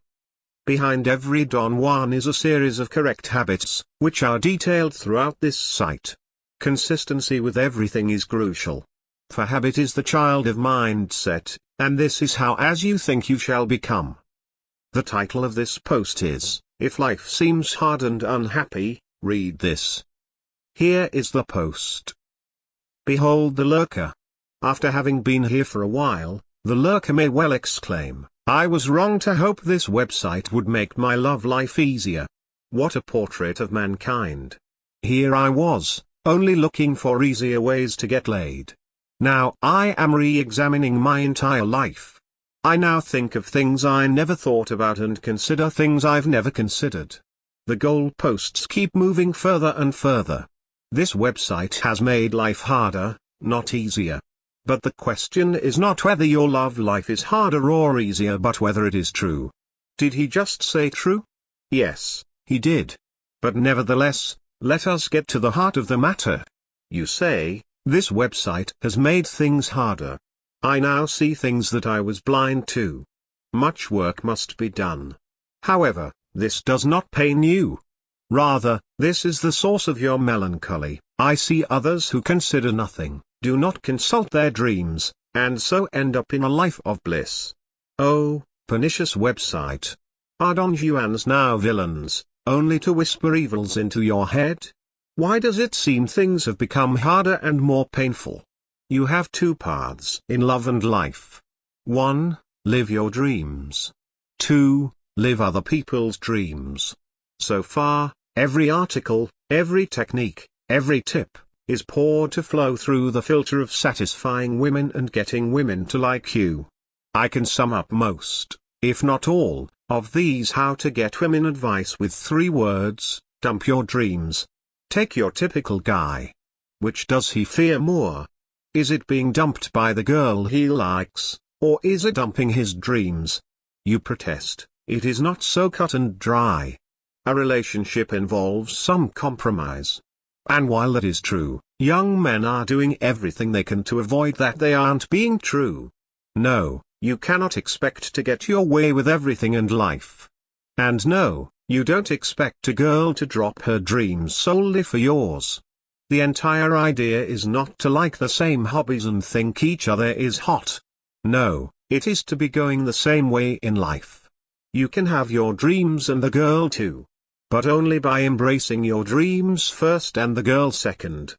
S1: Behind every Don Juan is a series of correct habits, which are detailed throughout this site. Consistency with everything is crucial. For habit is the child of mindset, and this is how as you think you shall become. The title of this post is, If Life Seems Hard and Unhappy, Read This. Here is the post. Behold the lurker. After having been here for a while, the lurker may well exclaim, I was wrong to hope this website would make my love life easier. What a portrait of mankind. Here I was, only looking for easier ways to get laid. Now I am re-examining my entire life. I now think of things I never thought about and consider things I've never considered. The goalposts keep moving further and further. This website has made life harder, not easier. But the question is not whether your love life is harder or easier, but whether it is true. Did he just say true? Yes, he did. But nevertheless, let us get to the heart of the matter. You say, this website has made things harder. I now see things that I was blind to. Much work must be done. However, this does not pain you. Rather, this is the source of your melancholy. I see others who consider nothing, do not consult their dreams, and so end up in a life of bliss. Oh, pernicious website. Are Don Juans now villains, only to whisper evils into your head? Why does it seem things have become harder and more painful? You have two paths in love and life. 1. Live your dreams. 2. Live other people's dreams. So far, every article, every technique, every tip, is poured to flow through the filter of satisfying women and getting women to like you. I can sum up most, if not all, of these how to get women advice with 3 words: dump your dreams. Take your typical guy. Which does he fear more? Is it being dumped by the girl he likes, or is it dumping his dreams? You protest, it is not so cut and dry. A relationship involves some compromise. And while that is true, young men are doing everything they can to avoid that. They aren't being true. No, you cannot expect to get your way with everything in life. And no, you don't expect a girl to drop her dreams solely for yours. The entire idea is not to like the same hobbies and think each other is hot. No, it is to be going the same way in life. You can have your dreams and the girl too. But only by embracing your dreams first and the girl second.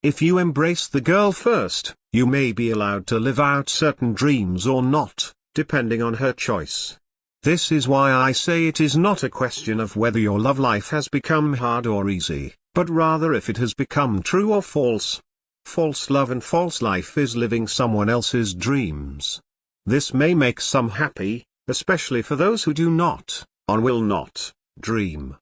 S1: If you embrace the girl first, you may be allowed to live out certain dreams or not, depending on her choice. This is why I say it is not a question of whether your love life has become hard or easy, but rather if it has become true or false. False love and false life is living someone else's dreams. This may make some happy, especially for those who do not, or will not, dream.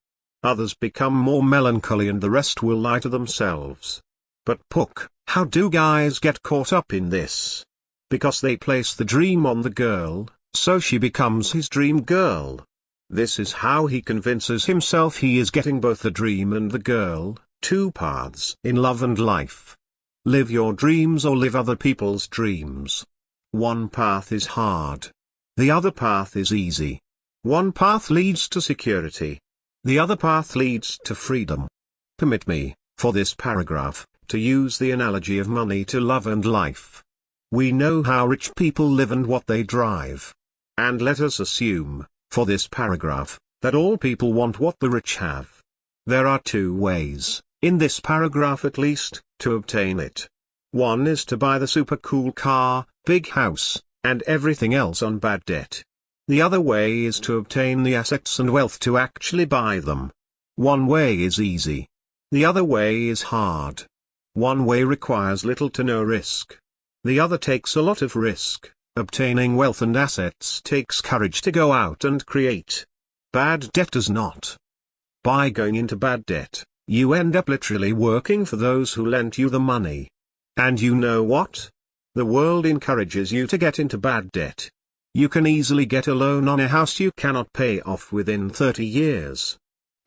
S1: Others become more melancholy and the rest will lie to themselves. But Pook, how do guys get caught up in this? Because they place the dream on the girl, so she becomes his dream girl. This is how he convinces himself he is getting both the dream and the girl, 2 paths in love and life. Live your dreams or live other people's dreams. One path is hard. The other path is easy. One path leads to security. The other path leads to freedom. Permit me, for this paragraph, to use the analogy of money to love and life. We know how rich people live and what they drive. And let us assume, for this paragraph, that all people want what the rich have. There are 2 ways, in this paragraph at least, to obtain it. One is to buy the super cool car, big house, and everything else on bad debt. The other way is to obtain the assets and wealth to actually buy them. One way is easy. The other way is hard. One way requires little to no risk. The other takes a lot of risk. Obtaining wealth and assets takes courage to go out and create. Bad debt does not. By going into bad debt, you end up literally working for those who lent you the money. And you know what? The world encourages you to get into bad debt. You can easily get a loan on a house you cannot pay off within 30 years.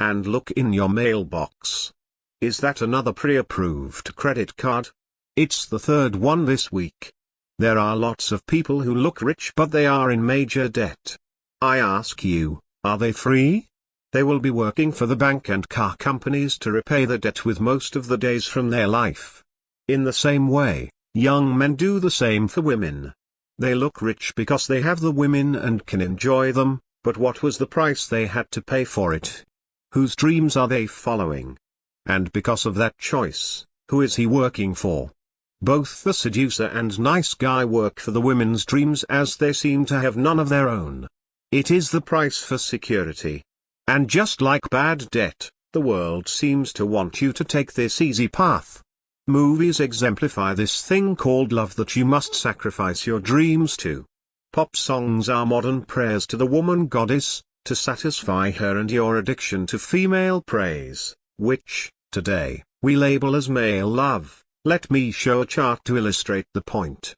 S1: And look in your mailbox. Is that another pre-approved credit card? It's the 3rd one this week. There are lots of people who look rich but they are in major debt. I ask you, are they free? They will be working for the bank and car companies to repay the debt with most of the days from their life. In the same way, young men do the same for women. They look rich because they have the women and can enjoy them, but what was the price they had to pay for it? Whose dreams are they following? And because of that choice, who is he working for? Both the seducer and nice guy work for the women's dreams as they seem to have none of their own. It is the price for security. And just like bad debt, the world seems to want you to take this easy path. Movies exemplify this thing called love that you must sacrifice your dreams to. Pop songs are modern prayers to the woman goddess, to satisfy her and your addiction to female praise, which, today, we label as male love. Let me show a chart to illustrate the point.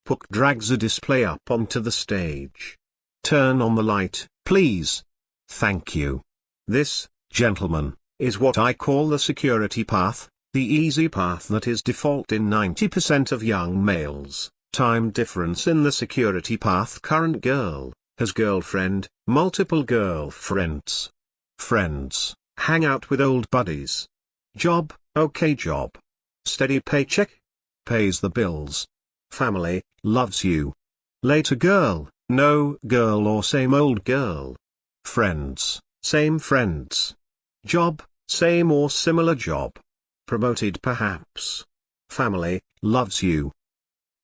S1: Pook drags a display up onto the stage. Turn on the light, please. Thank you. This, gentlemen, is what I call the security path. The easy path that is default in 90% of young males. Time difference in the security path. Current girl, has girlfriend, multiple girlfriends. Friends, hang out with old buddies. Job, okay job. Steady paycheck, pays the bills. Family, loves you. Later girl, no girl or same old girl. Friends, same friends. Job, same or similar job. Promoted perhaps. Family, loves you.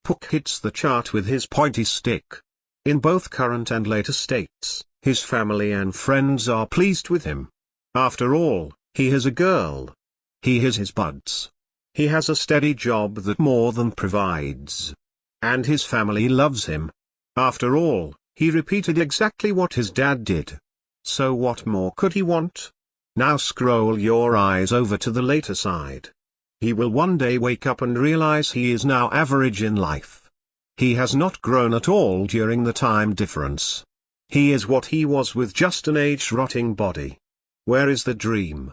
S1: Pook hits the chart with his pointy stick. In both current and later states, his family and friends are pleased with him. After all, he has a girl. He has his buds. He has a steady job that more than provides. And his family loves him. After all, he repeated exactly what his dad did. So what more could he want? Now scroll your eyes over to the later side. He will one day wake up and realize he is now average in life. He has not grown at all during the time difference. He is what he was with just an age-rotting body. Where is the dream?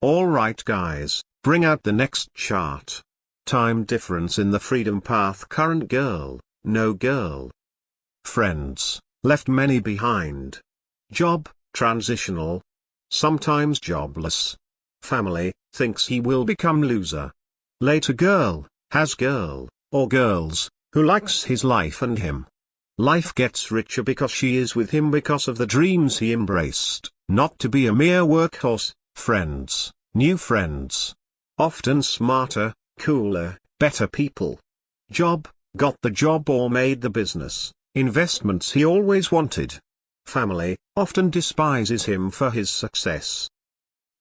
S1: Alright guys, bring out the next chart. Time difference in the freedom path. Current girl, no girl. Friends, left many behind. Job, transitional. Sometimes jobless. Family, thinks he will become loser. Later girl, has girl, or girls, who likes his life and him. Life gets richer because she is with him because of the dreams he embraced, not to be a mere workhorse. Friends, new friends. Often smarter, cooler, better people. Job, got the job or made the business, investments he always wanted. Family, often despises him for his success.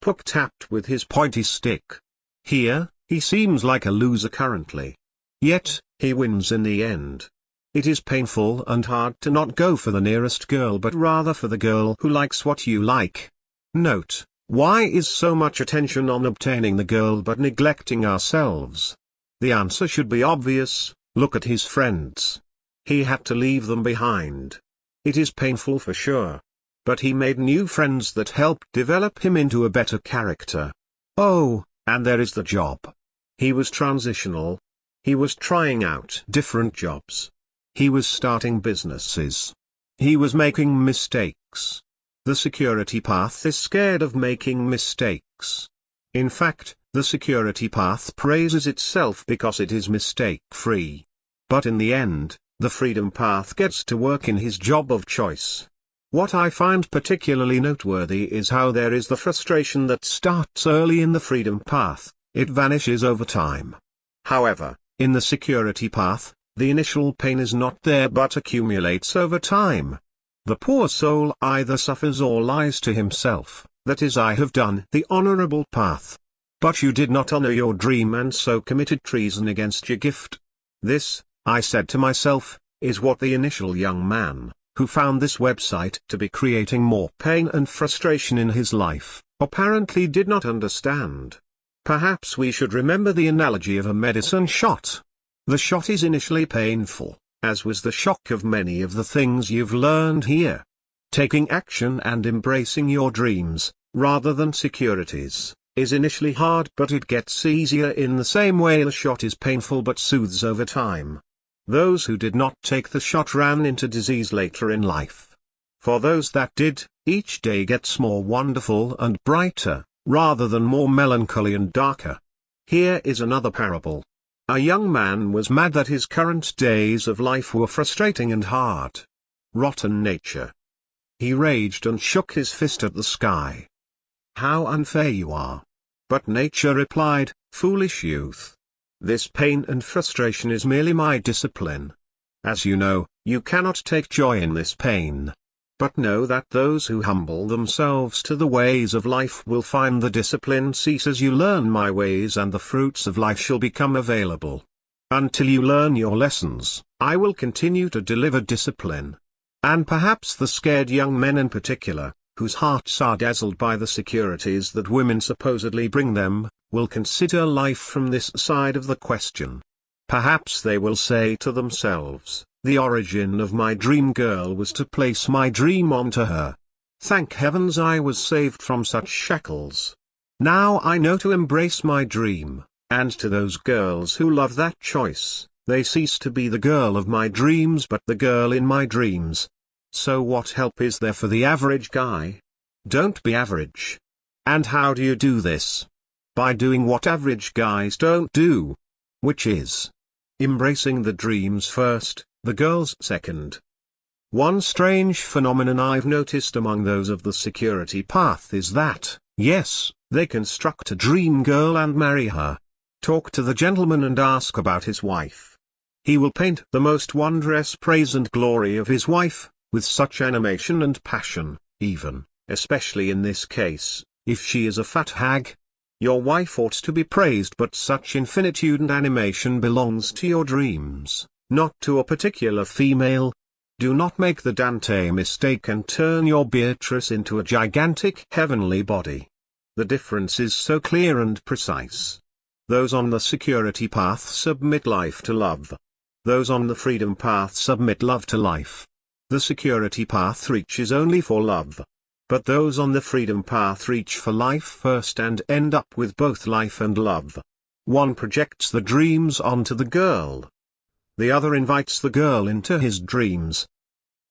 S1: Pook tapped with his pointy stick. Here, he seems like a loser currently. Yet, he wins in the end. It is painful and hard to not go for the nearest girl but rather for the girl who likes what you like. Note, why is so much attention on obtaining the girl but neglecting ourselves? The answer should be obvious. Look at his friends. He had to leave them behind. It is painful for sure. But he made new friends that helped develop him into a better character. Oh, and there is the job. He was transitional. He was trying out different jobs. He was starting businesses. He was making mistakes. The security path is scared of making mistakes. In fact, the security path praises itself because it is mistake-free. But in the end, the freedom path gets to work in his job of choice. What I find particularly noteworthy is how there is the frustration that starts early in the freedom path, it vanishes over time. However, in the security path, the initial pain is not there but accumulates over time. The poor soul either suffers or lies to himself, that is, I have done the honorable path. But you did not honor your dream and so committed treason against your gift. This, I said to myself, is what the initial young man, who found this website to be creating more pain and frustration in his life, apparently did not understand. Perhaps we should remember the analogy of a medicine shot. The shot is initially painful, as was the shock of many of the things you've learned here. Taking action and embracing your dreams, rather than securities, is initially hard but it gets easier in the same way the shot is painful but soothes over time. Those who did not take the shot ran into disease later in life. For those that did, each day gets more wonderful and brighter, rather than more melancholy and darker. Here is another parable. A young man was mad that his current days of life were frustrating and hard. Rotten nature. He raged and shook his fist at the sky. How unfair you are. But nature replied, foolish youth. This pain and frustration is merely my discipline. As you know, you cannot take joy in this pain. But know that those who humble themselves to the ways of life will find the discipline cease as you learn my ways and the fruits of life shall become available. Until you learn your lessons, I will continue to deliver discipline. And perhaps the scared young men in particular, whose hearts are dazzled by the securities that women supposedly bring them, will consider life from this side of the question. Perhaps they will say to themselves, the origin of my dream girl was to place my dream onto her. Thank heavens I was saved from such shackles. Now I know to embrace my dream, and to those girls who love that choice, they cease to be the girl of my dreams but the girl in my dreams. So what help is there for the average guy? Don't be average. And how do you do this? By doing what average guys don't do. Which is embracing the dreams first, the girls second. One strange phenomenon I've noticed among those of the security path is that, yes, they construct a dream girl and marry her. Talk to the gentleman and ask about his wife. He will paint the most wondrous praise and glory of his wife, with such animation and passion, even, especially in this case, if she is a fat hag. Your wife ought to be praised, but such infinitude and animation belongs to your dreams, not to a particular female. Do not make the Dante mistake and turn your Beatrice into a gigantic heavenly body. The difference is so clear and precise. Those on the security path submit life to love. Those on the freedom path submit love to life. The security path reaches only for love. But those on the freedom path reach for life first and end up with both life and love. One projects the dreams onto the girl. The other invites the girl into his dreams.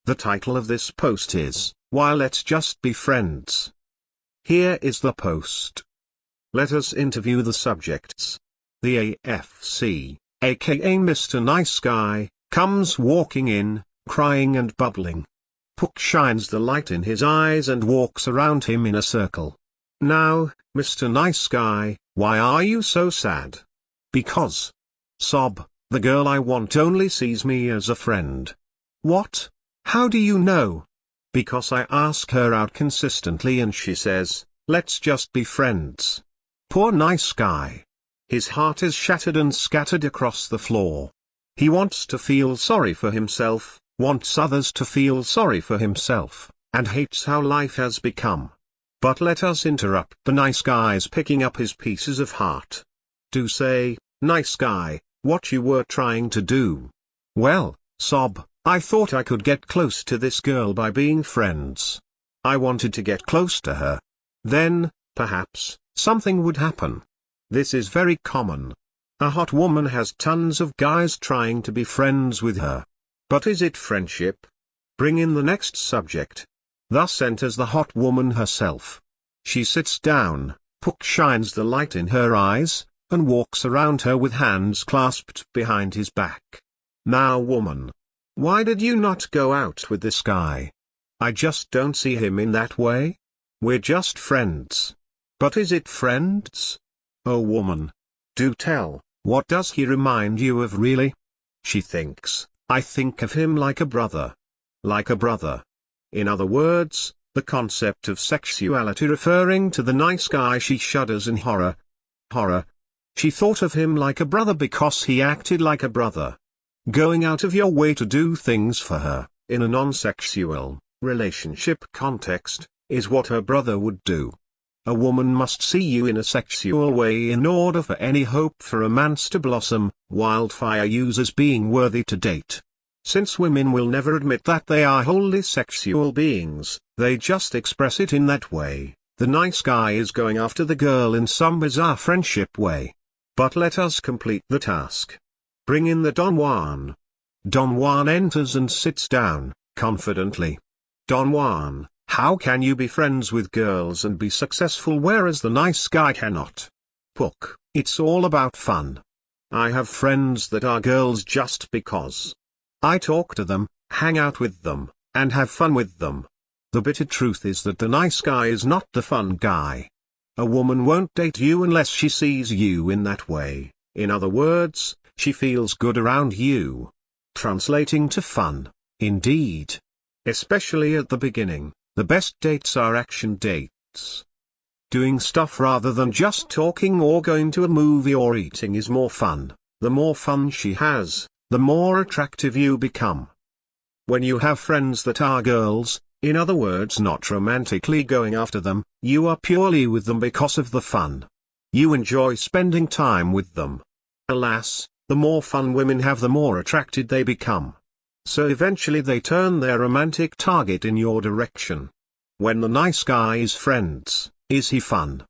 S1: The title of this post is, Why Let's Just Be Friends. Here is the post. Let us interview the subjects. The AFC, aka Mr. Nice Guy, comes walking in, crying and bubbling. Pook shines the light in his eyes and walks around him in a circle. Now, Mr. Nice Guy, why are you so sad? Because. Sob, the girl I want only sees me as a friend. What? How do you know? Because I ask her out consistently and she says, let's just be friends. Poor Nice Guy. His heart is shattered and scattered across the floor. He wants to feel sorry for himself, wants others to feel sorry for himself, and hates how life has become. But let us interrupt the Nice Guy's picking up his pieces of heart. Do say, Nice Guy, what you were trying to do. Well, Sob, I thought I could get close to this girl by being friends. I wanted to get close to her. Then, perhaps, something would happen. This is very common. A hot woman has tons of guys trying to be friends with her. But is it friendship? Bring in the next subject. Thus enters the hot woman herself. She sits down, Pook shines the light in her eyes, and walks around her with hands clasped behind his back. Now woman. Why did you not go out with this guy? I just don't see him in that way. We're just friends. But is it friends? Oh woman. Do tell, what does he remind you of really? She thinks, I think of him like a brother. Like a brother. In other words, the concept of sexuality referring to the Nice Guy, she shudders in horror. Horror. She thought of him like a brother because he acted like a brother. Going out of your way to do things for her, in a non-sexual relationship context, is what her brother would do. A woman must see you in a sexual way in order for any hope for romance to blossom, wildfire users being worthy to date. Since women will never admit that they are wholly sexual beings, they just express it in that way. The Nice Guy is going after the girl in some bizarre friendship way. But let us complete the task. Bring in the Don Juan. Don Juan enters and sits down, confidently. Don Juan, how can you be friends with girls and be successful whereas the Nice Guy cannot? Pook, it's all about fun. I have friends that are girls just because. I talk to them, hang out with them, and have fun with them. The bitter truth is that the Nice Guy is not the fun guy. A woman won't date you unless she sees you in that way. In other words, she feels good around you. Translating to fun, indeed. Especially at the beginning, the best dates are action dates. Doing stuff rather than just talking or going to a movie or eating is more fun. The more fun she has, the more attractive you become. When you have friends that are girls, in other words not romantically going after them, you are purely with them because of the fun. You enjoy spending time with them. Alas, the more fun women have the more attracted they become. So eventually they turn their romantic target in your direction. When the Nice Guy is friends, is he fun?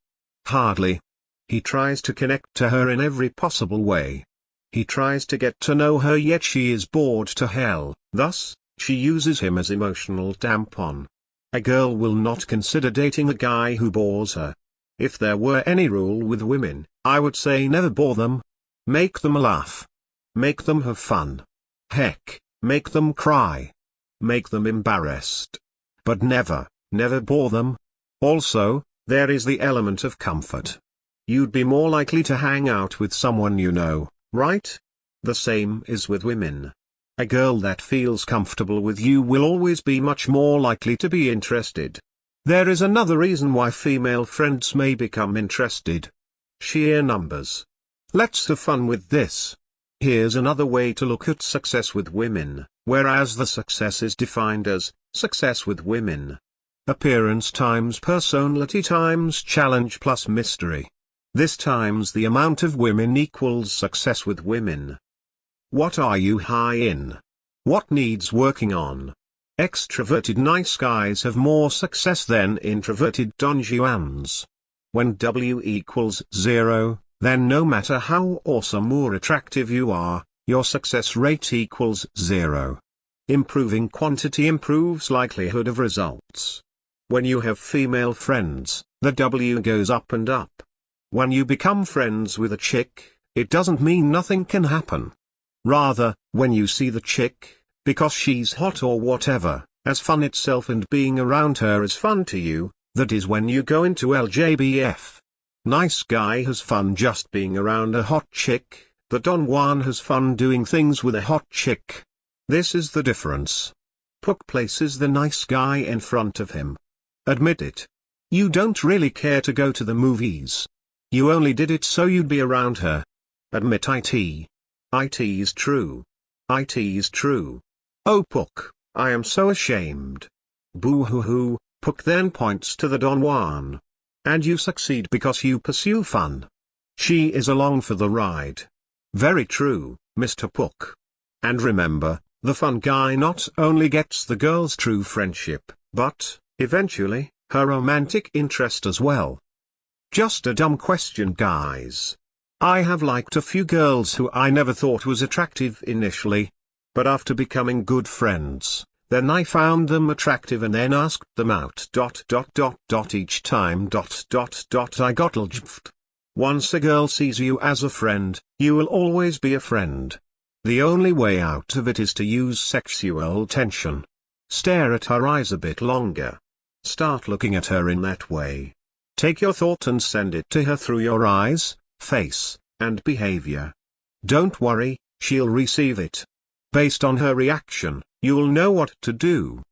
S1: Hardly. He tries to connect to her in every possible way. He tries to get to know her, yet she is bored to hell, thus, she uses him as emotional tampon. A girl will not consider dating a guy who bores her. If there were any rule with women, I would say never bore them. Make them laugh. Make them have fun. Heck, make them cry. make them embarrassed. But never, never bore them. Also, there is the element of comfort. You'd be more likely to hang out with someone you know, right? The same is with women. A girl that feels comfortable with you will always be much more likely to be interested. There is another reason why female friends may become interested. Sheer numbers. Let's have fun with this. Here's another way to look at success with women, whereas the success is defined as success with women. Appearance times personality times challenge plus mystery. This times the amount of women equals success with women. What are you high in? What needs working on? Extroverted nice guys have more success than introverted Don Juans. When W equals 0, then no matter how awesome or attractive you are, your success rate equals 0. Improving quantity improves likelihood of results. When you have female friends, the W goes up and up. When you become friends with a chick, it doesn't mean nothing can happen. Rather, when you see the chick, because she's hot or whatever, as fun itself and being around her is fun to you, that is when you go into LJBF. Nice guy has fun just being around a hot chick, the Don Juan has fun doing things with a hot chick. This is the difference. Pook places the nice guy in front of him. Admit it. You don't really care to go to the movies. You only did it so you'd be around her. Admit it. It is true. It is true. Oh Pook, I am so ashamed. Boo-hoo-hoo, Pook then points to the Don Juan. And you succeed because you pursue fun. She is along for the ride. Very true, Mr. Pook. And remember, the fun guy not only gets the girl's true friendship, but, eventually, her romantic interest as well. Just a dumb question, guys. I have liked a few girls who I never thought was attractive initially. But after becoming good friends, then I found them attractive and then asked them out. Each time I got ljfed. Once a girl sees you as a friend, you will always be a friend. The only way out of it is to use sexual tension. Stare at her eyes a bit longer. Start looking at her in that way. Take your thought and send it to her through your eyes, face, and behavior. Don't worry, she'll receive it. Based on her reaction, you'll know what to do.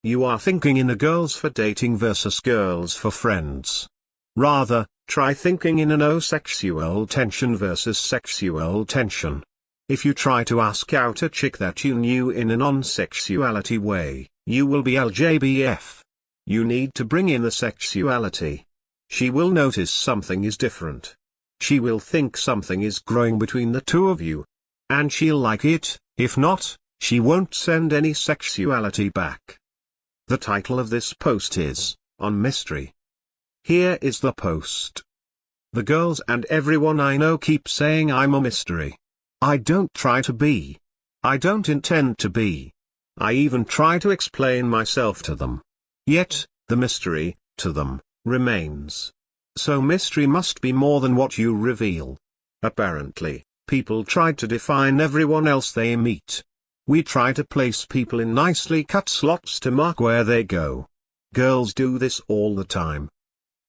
S1: You are thinking in a girls for dating versus girls for friends. Rather, try thinking in a no sexual tension versus sexual tension. If you try to ask out a chick that you knew in a non-sexuality way, you will be LJBF. You need to bring in the sexuality. She will notice something is different. She will think something is growing between the two of you. And she'll like it, if not, she won't send any sexuality back. The title of this post is, On Mystery. Here is the post. The girls and everyone I know keep saying I'm a mystery. I don't try to be. I don't intend to be. I even try to explain myself to them. Yet, the mystery, to them, remains. So mystery must be more than what you reveal. Apparently, people try to define everyone else they meet. We try to place people in nicely cut slots to mark where they go. Girls do this all the time.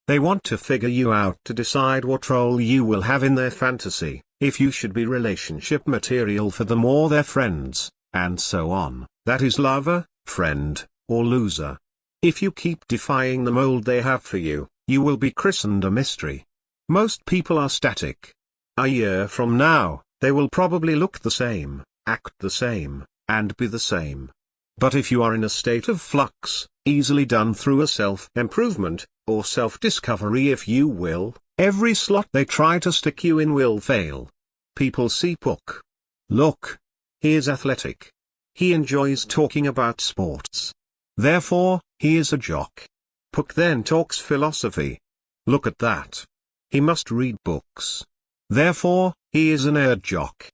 S1: They want to figure you out to decide what role you will have in their fantasy, if you should be relationship material for them or their friends, and so on. That is lover, friend, or loser. If you keep defying the mold they have for you, you will be christened a mystery. Most people are static. A year from now, they will probably look the same, act the same, and be the same. But if you are in a state of flux, easily done through a self-improvement, or self-discovery if you will, every slot they try to stick you in will fail. People see Pook. Look. He is athletic. He enjoys talking about sports. Therefore, he is a jock. Pook then talks philosophy. Look at that. He must read books. Therefore, he is a nerd jock.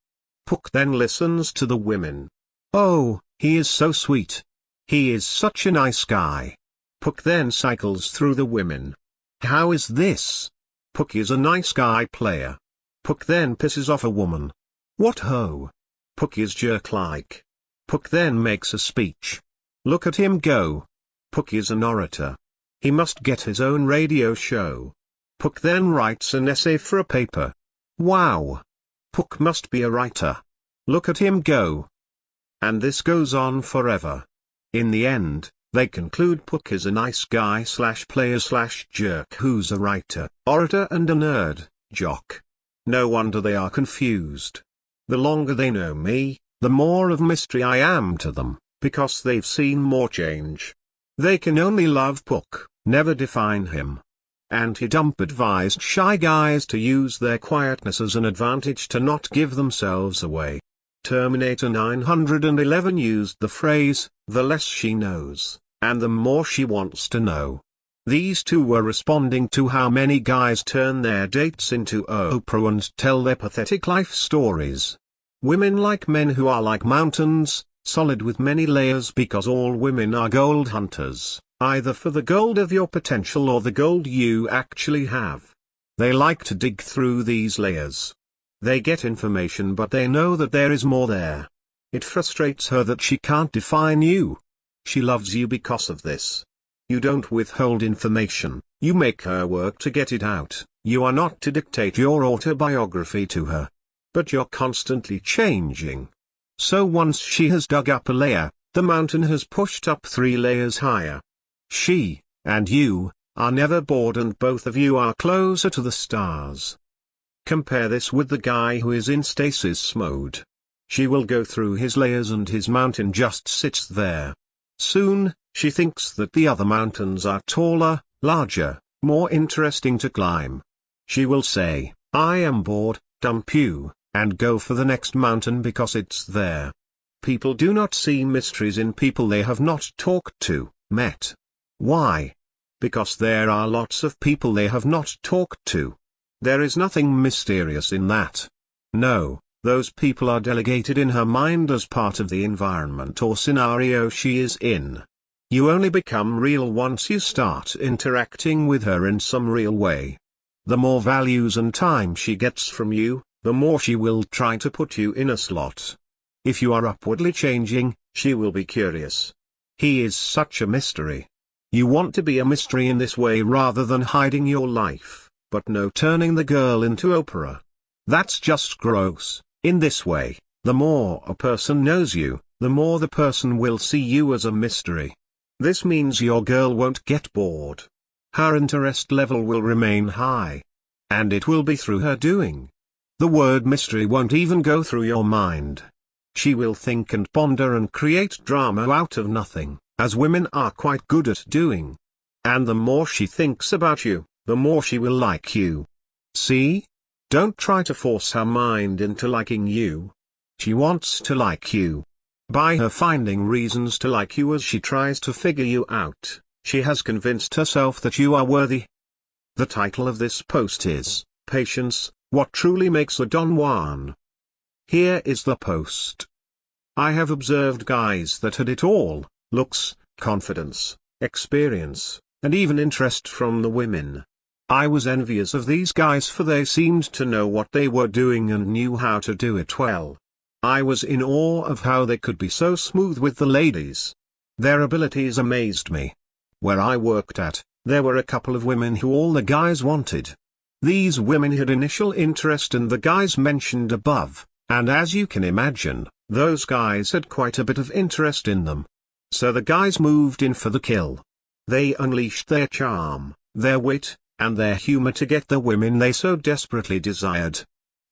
S1: Pook then listens to the women. Oh, he is so sweet. He is such a nice guy. Pook then cycles through the women. How is this? Pook is a nice guy player. Pook then pisses off a woman. What ho? Pook is jerk-like. Pook then makes a speech. Look at him go. Pook is an orator. He must get his own radio show. Pook then writes an essay for a paper. Wow. Pook must be a writer. Look at him go. And this goes on forever. In the end, they conclude Pook is a nice guy / player / jerk who's a writer, orator and a nerd, jock. No wonder they are confused. The longer they know me, the more of mystery I am to them, because they've seen more change. They can only love Pook, never define him. Anti-Dump advised shy guys to use their quietness as an advantage to not give themselves away. Terminator 911 used the phrase, the less she knows, and the more she wants to know. These two were responding to how many guys turn their dates into Oprah and tell their pathetic life stories. Women like men who are like mountains, solid with many layers, because all women are gold hunters, either for the gold of your potential or the gold you actually have. They like to dig through these layers. They get information, but they know that there is more there. It frustrates her that she can't define you. She loves you because of this. You don't withhold information, you make her work to get it out. You are not to dictate your autobiography to her. But you're constantly changing. So once she has dug up a layer, the mountain has pushed up 3 layers higher. She, and you, are never bored, and both of you are closer to the stars. Compare this with the guy who is in stasis mode. She will go through his layers and his mountain just sits there. Soon, she thinks that the other mountains are taller, larger, more interesting to climb. She will say, I am bored, dump you, and go for the next mountain because it's there. People do not see mysteries in people they have not talked to, met. Why? Because there are lots of people they have not talked to. There is nothing mysterious in that. No, those people are delegated in her mind as part of the environment or scenario she is in. You only become real once you start interacting with her in some real way. The more values and time she gets from you, the more she will try to put you in a slot. If you are upwardly changing, she will be curious. He is such a mystery. You want to be a mystery in this way rather than hiding your life, but no turning the girl into Oprah. That's just gross. In this way, the more a person knows you, the more the person will see you as a mystery. This means your girl won't get bored. Her interest level will remain high. And it will be through her doing. The word mystery won't even go through your mind. She will think and ponder and create drama out of nothing, as women are quite good at doing. And the more she thinks about you, the more she will like you. See? Don't try to force her mind into liking you. She wants to like you. By her finding reasons to like you as she tries to figure you out, she has convinced herself that you are worthy. The title of this post is, Patience, What Truly Makes a Don Juan. Here is the post. I have observed guys that had it all, looks, confidence, experience, and even interest from the women. I was envious of these guys, for they seemed to know what they were doing and knew how to do it well. I was in awe of how they could be so smooth with the ladies. Their abilities amazed me. Where I worked at, there were a couple of women who all the guys wanted. These women had initial interest in the guys mentioned above, and as you can imagine, those guys had quite a bit of interest in them. So the guys moved in for the kill. They unleashed their charm, their wit, and their humor to get the women they so desperately desired.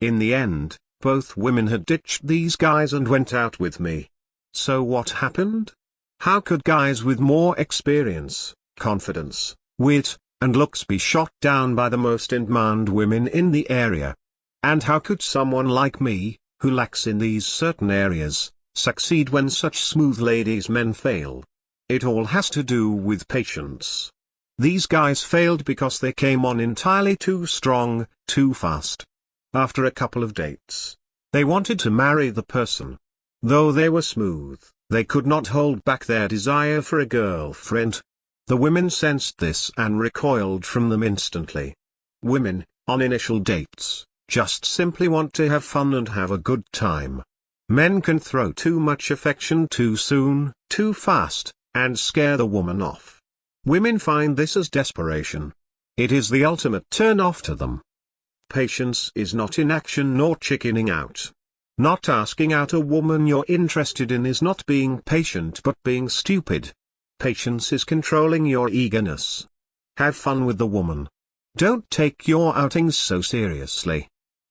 S1: In the end, both women had ditched these guys and went out with me. So what happened? How could guys with more experience, confidence, wit, and looks be shot down by the most in-demand women in the area? And how could someone like me, who lacks in these certain areas, succeed when such smooth ladies men fail? It all has to do with patience. These guys failed because they came on entirely too strong, too fast. After a couple of dates, they wanted to marry the person. Though they were smooth, they could not hold back their desire for a girlfriend. The women sensed this and recoiled from them instantly. Women, on initial dates, just simply want to have fun and have a good time. Men can throw too much affection too soon, too fast, and scare the woman off. Women find this as desperation. It is the ultimate turn-off to them. Patience is not inaction nor chickening out. Not asking out a woman you're interested in is not being patient but being stupid. Patience is controlling your eagerness. Have fun with the woman. Don't take your outings so seriously.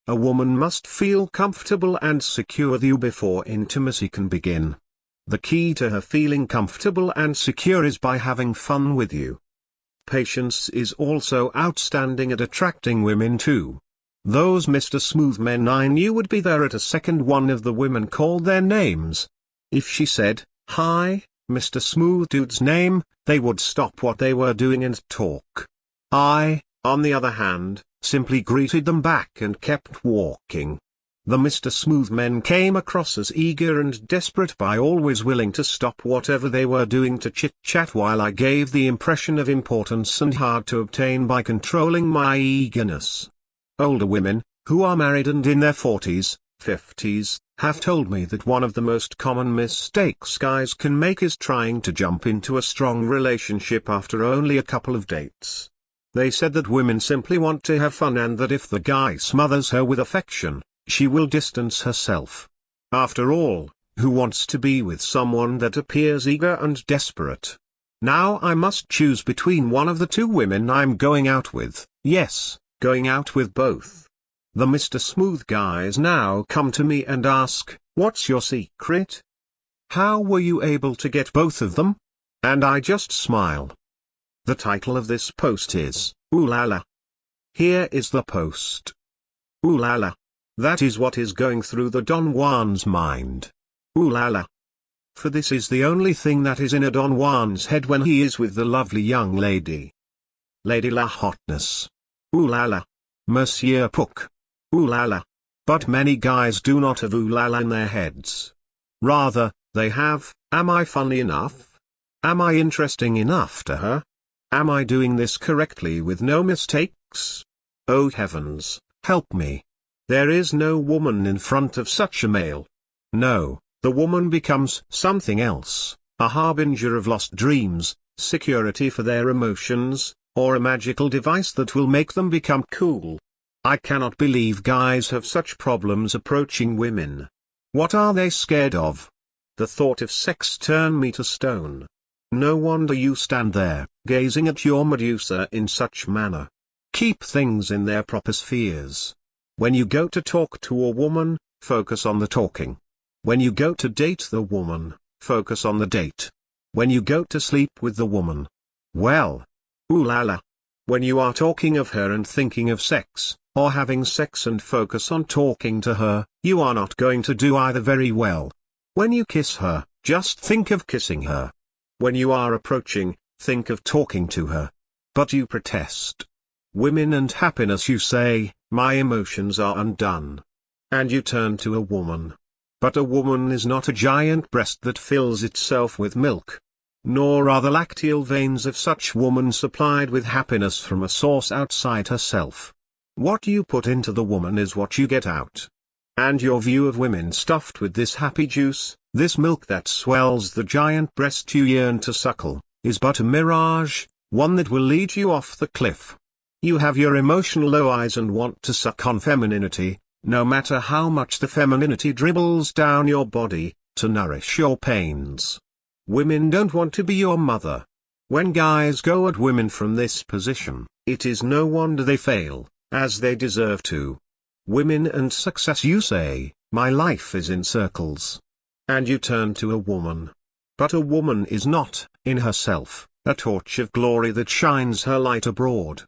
S1: A woman must feel comfortable and secure with you before intimacy can begin. The key to her feeling comfortable and secure is by having fun with you. Patience is also outstanding at attracting women too. Those Mr. Smooth men I knew would be there at a second one of the women called their names. If she said, "Hi, Mr. Smooth Dude's name," they would stop what they were doing and talk. I, on the other hand, simply greeted them back and kept walking. The Mr. Smooth men came across as eager and desperate by always willing to stop whatever they were doing to chit-chat, while I gave the impression of importance and hard to obtain by controlling my eagerness. Older women, who are married and in their 40s, 50s, have told me that one of the most common mistakes guys can make is trying to jump into a strong relationship after only a couple of dates. They said that women simply want to have fun and that if the guy smothers her with affection, she will distance herself. After all, who wants to be with someone that appears eager and desperate? Now I must choose between one of the two women I'm going out with. Yes, going out with both. The Mr. Smooth guys now come to me and ask, "What's your secret? How were you able to get both of them?" And I just smile. The title of this post is, "Ooh la la." Here is the post. Ooh la la. That is what is going through the Don Juan's mind. Ooh la la. For this is the only thing that is in a Don Juan's head when he is with the lovely young lady. Lady La Hotness. Ooh la la. Monsieur Pook. Ooh la la. But many guys do not have ooh la la in their heads. Rather, they have, am I funny enough? Am I interesting enough to her? Am I doing this correctly with no mistakes? Oh heavens, help me. There is no woman in front of such a male. No, the woman becomes something else, a harbinger of lost dreams, security for their emotions, or a magical device that will make them become cool. I cannot believe guys have such problems approaching women. What are they scared of? The thought of sex turned me to stone. No wonder you stand there, gazing at your Medusa in such manner. Keep things in their proper spheres. When you go to talk to a woman, focus on the talking. When you go to date the woman, focus on the date. When you go to sleep with the woman, well, ooh la la. When you are talking of her and thinking of sex, or having sex and focus on talking to her, you are not going to do either very well. When you kiss her, just think of kissing her. When you are approaching, think of talking to her. But you protest. Women and happiness, you say, my emotions are undone. And you turn to a woman. But a woman is not a giant breast that fills itself with milk. Nor are the lacteal veins of such woman supplied with happiness from a source outside herself. What you put into the woman is what you get out. And your view of women stuffed with this happy juice, this milk that swells the giant breast you yearn to suckle, is but a mirage, one that will lead you off the cliff. You have your emotional low eyes and want to suck on femininity, no matter how much the femininity dribbles down your body, to nourish your pains. Women don't want to be your mother. When guys go at women from this position, it is no wonder they fail, as they deserve to. Women and success, you say, my life is in circles. And you turn to a woman. But a woman is not, in herself, a torch of glory that shines her light abroad.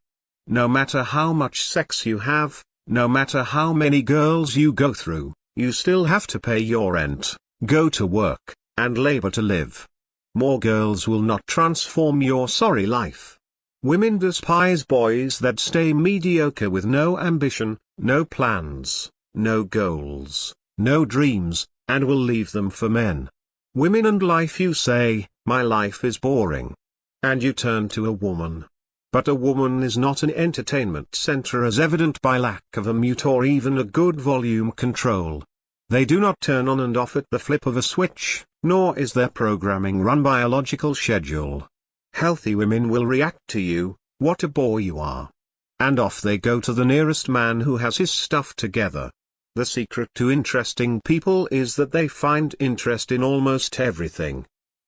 S1: No matter how much sex you have, no matter how many girls you go through, you still have to pay your rent, go to work, and labor to live. More girls will not transform your sorry life. Women despise boys that stay mediocre with no ambition, no plans, no goals, no dreams, and will leave them for men. Women and life, you say, my life is boring. And you turn to a woman. But a woman is not an entertainment center, as evident by lack of a mute or even a good volume control. They do not turn on and off at the flip of a switch, Nor is their programming run by a logical schedule. Healthy women will react to you, what a bore you are. And off they go to the nearest man who has his stuff together. The secret to interesting people is that they find interest in almost everything.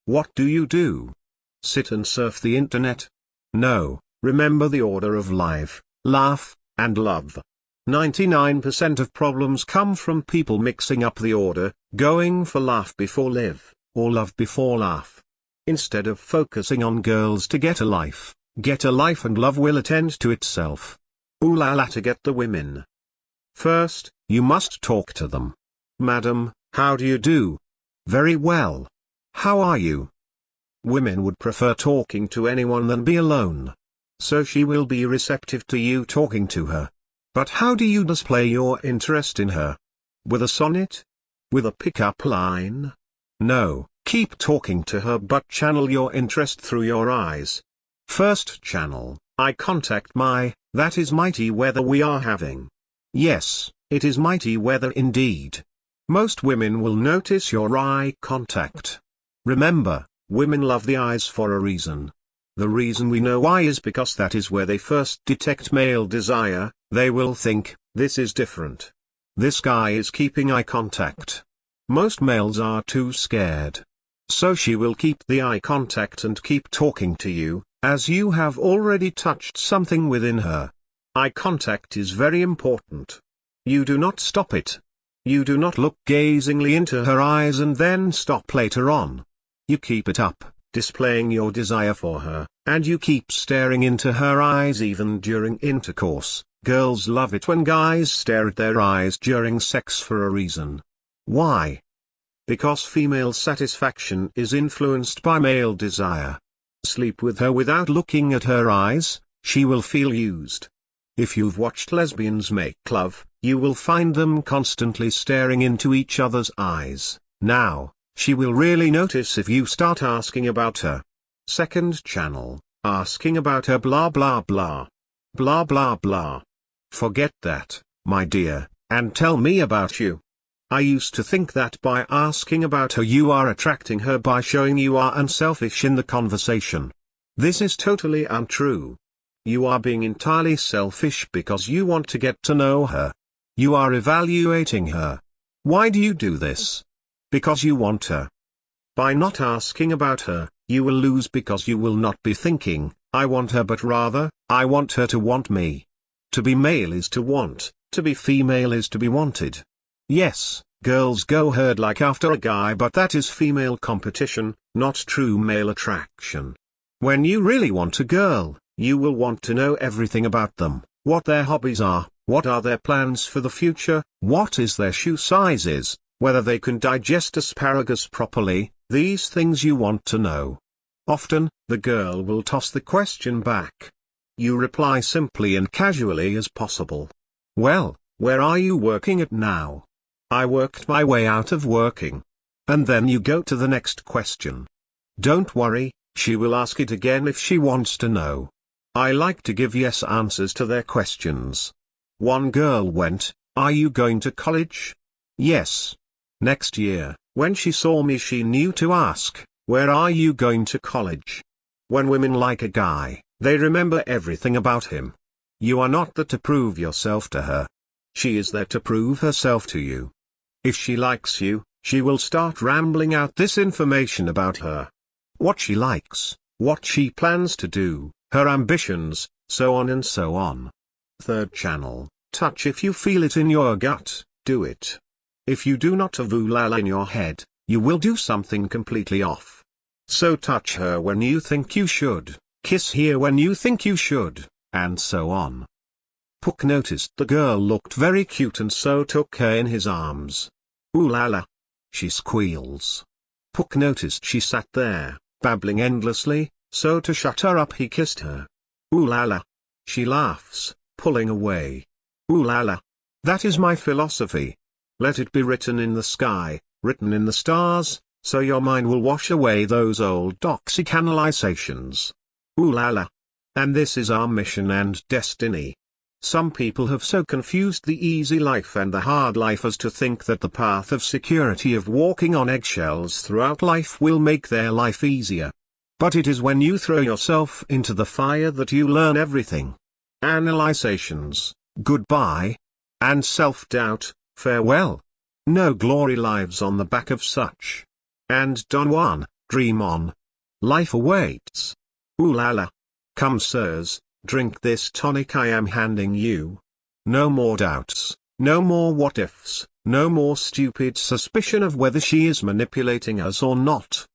S1: What do? Sit and surf the internet? No, remember the order of life, laugh, and love. 99% of problems come from people mixing up the order, going for laugh before live, or love before laugh. Instead of focusing on girls to get a life and love will attend to itself. Ooh la la to get the women. First, you must talk to them. Madam, how do you do? Very well. How are you? Women would prefer talking to anyone than be alone. So she will be receptive to you talking to her. But how do you display your interest in her? With a sonnet? With a pick-up line? No, keep talking to her but channel your interest through your eyes. First channel, eye contact. That is mighty weather we are having. Yes, it is mighty weather indeed. Most women will notice your eye contact. Remember, women love the eyes for a reason. The reason we know why is because that is where they first detect male desire. They will think, this is different. This guy is keeping eye contact. Most males are too scared. So she will keep the eye contact and keep talking to you, as you have already touched something within her. Eye contact is very important. You do not stop it. You do not look gazingly into her eyes and then stop later on. You keep it up, displaying your desire for her, and you keep staring into her eyes even during intercourse. Girls love it when guys stare at their eyes during sex for a reason. Why? Because female satisfaction is influenced by male desire. Sleep with her without looking at her eyes, she will feel used. If you've watched lesbians make love, you will find them constantly staring into each other's eyes. Now, she will really notice if you start asking about her. Second channel, asking about her blah blah blah. Blah blah blah. Forget that, my dear, and tell me about you. I used to think that by asking about her you are attracting her by showing you are unselfish in the conversation. This is totally untrue. You are being entirely selfish because you want to get to know her. You are evaluating her. Why do you do this? Because you want her. By not asking about her, you will lose because you will not be thinking, I want her, but rather, I want her to want me. To be male is to want, to be female is to be wanted. Yes, girls go herd like after a guy, but that is female competition, not true male attraction. When you really want a girl, you will want to know everything about them, what their hobbies are, what are their plans for the future, what is their shoe sizes, whether they can digest asparagus properly, these things you want to know. Often, the girl will toss the question back. You reply simply and casually as possible. Well, where are you working at now? I worked my way out of working. And then you go to the next question. Don't worry, she will ask it again if she wants to know. I like to give yes answers to their questions. One girl went, are you going to college? Yes. Next year, when she saw me she knew to ask, where are you going to college? When women like a guy, they remember everything about him. You are not there to prove yourself to her. She is there to prove herself to you. If she likes you, she will start rambling out this information about her. What she likes, what she plans to do, her ambitions, so on and so on. Third channel, touch. If you feel it in your gut, do it. If you do not have ooh la la in your head, you will do something completely off. So touch her when you think you should, kiss here when you think you should, and so on. Pook noticed the girl looked very cute and so took her in his arms. Ooh la la. She squeals. Pook noticed she sat there, babbling endlessly, so to shut her up he kissed her. Ooh la la. She laughs, pulling away. Ooh la la. That is my philosophy. Let it be written in the sky, written in the stars, so your mind will wash away those old toxic analyzations. Ooh la la. And this is our mission and destiny. Some people have so confused the easy life and the hard life as to think that the path of security of walking on eggshells throughout life will make their life easier. But it is when you throw yourself into the fire that you learn everything. Analyzations, goodbye. And self-doubt, farewell. No glory lives on the back of such. And Don Juan, dream on. Life awaits. Ooh la la. Come sirs, drink this tonic I am handing you. No more doubts, no more what-ifs, no more stupid suspicion of whether she is manipulating us or not.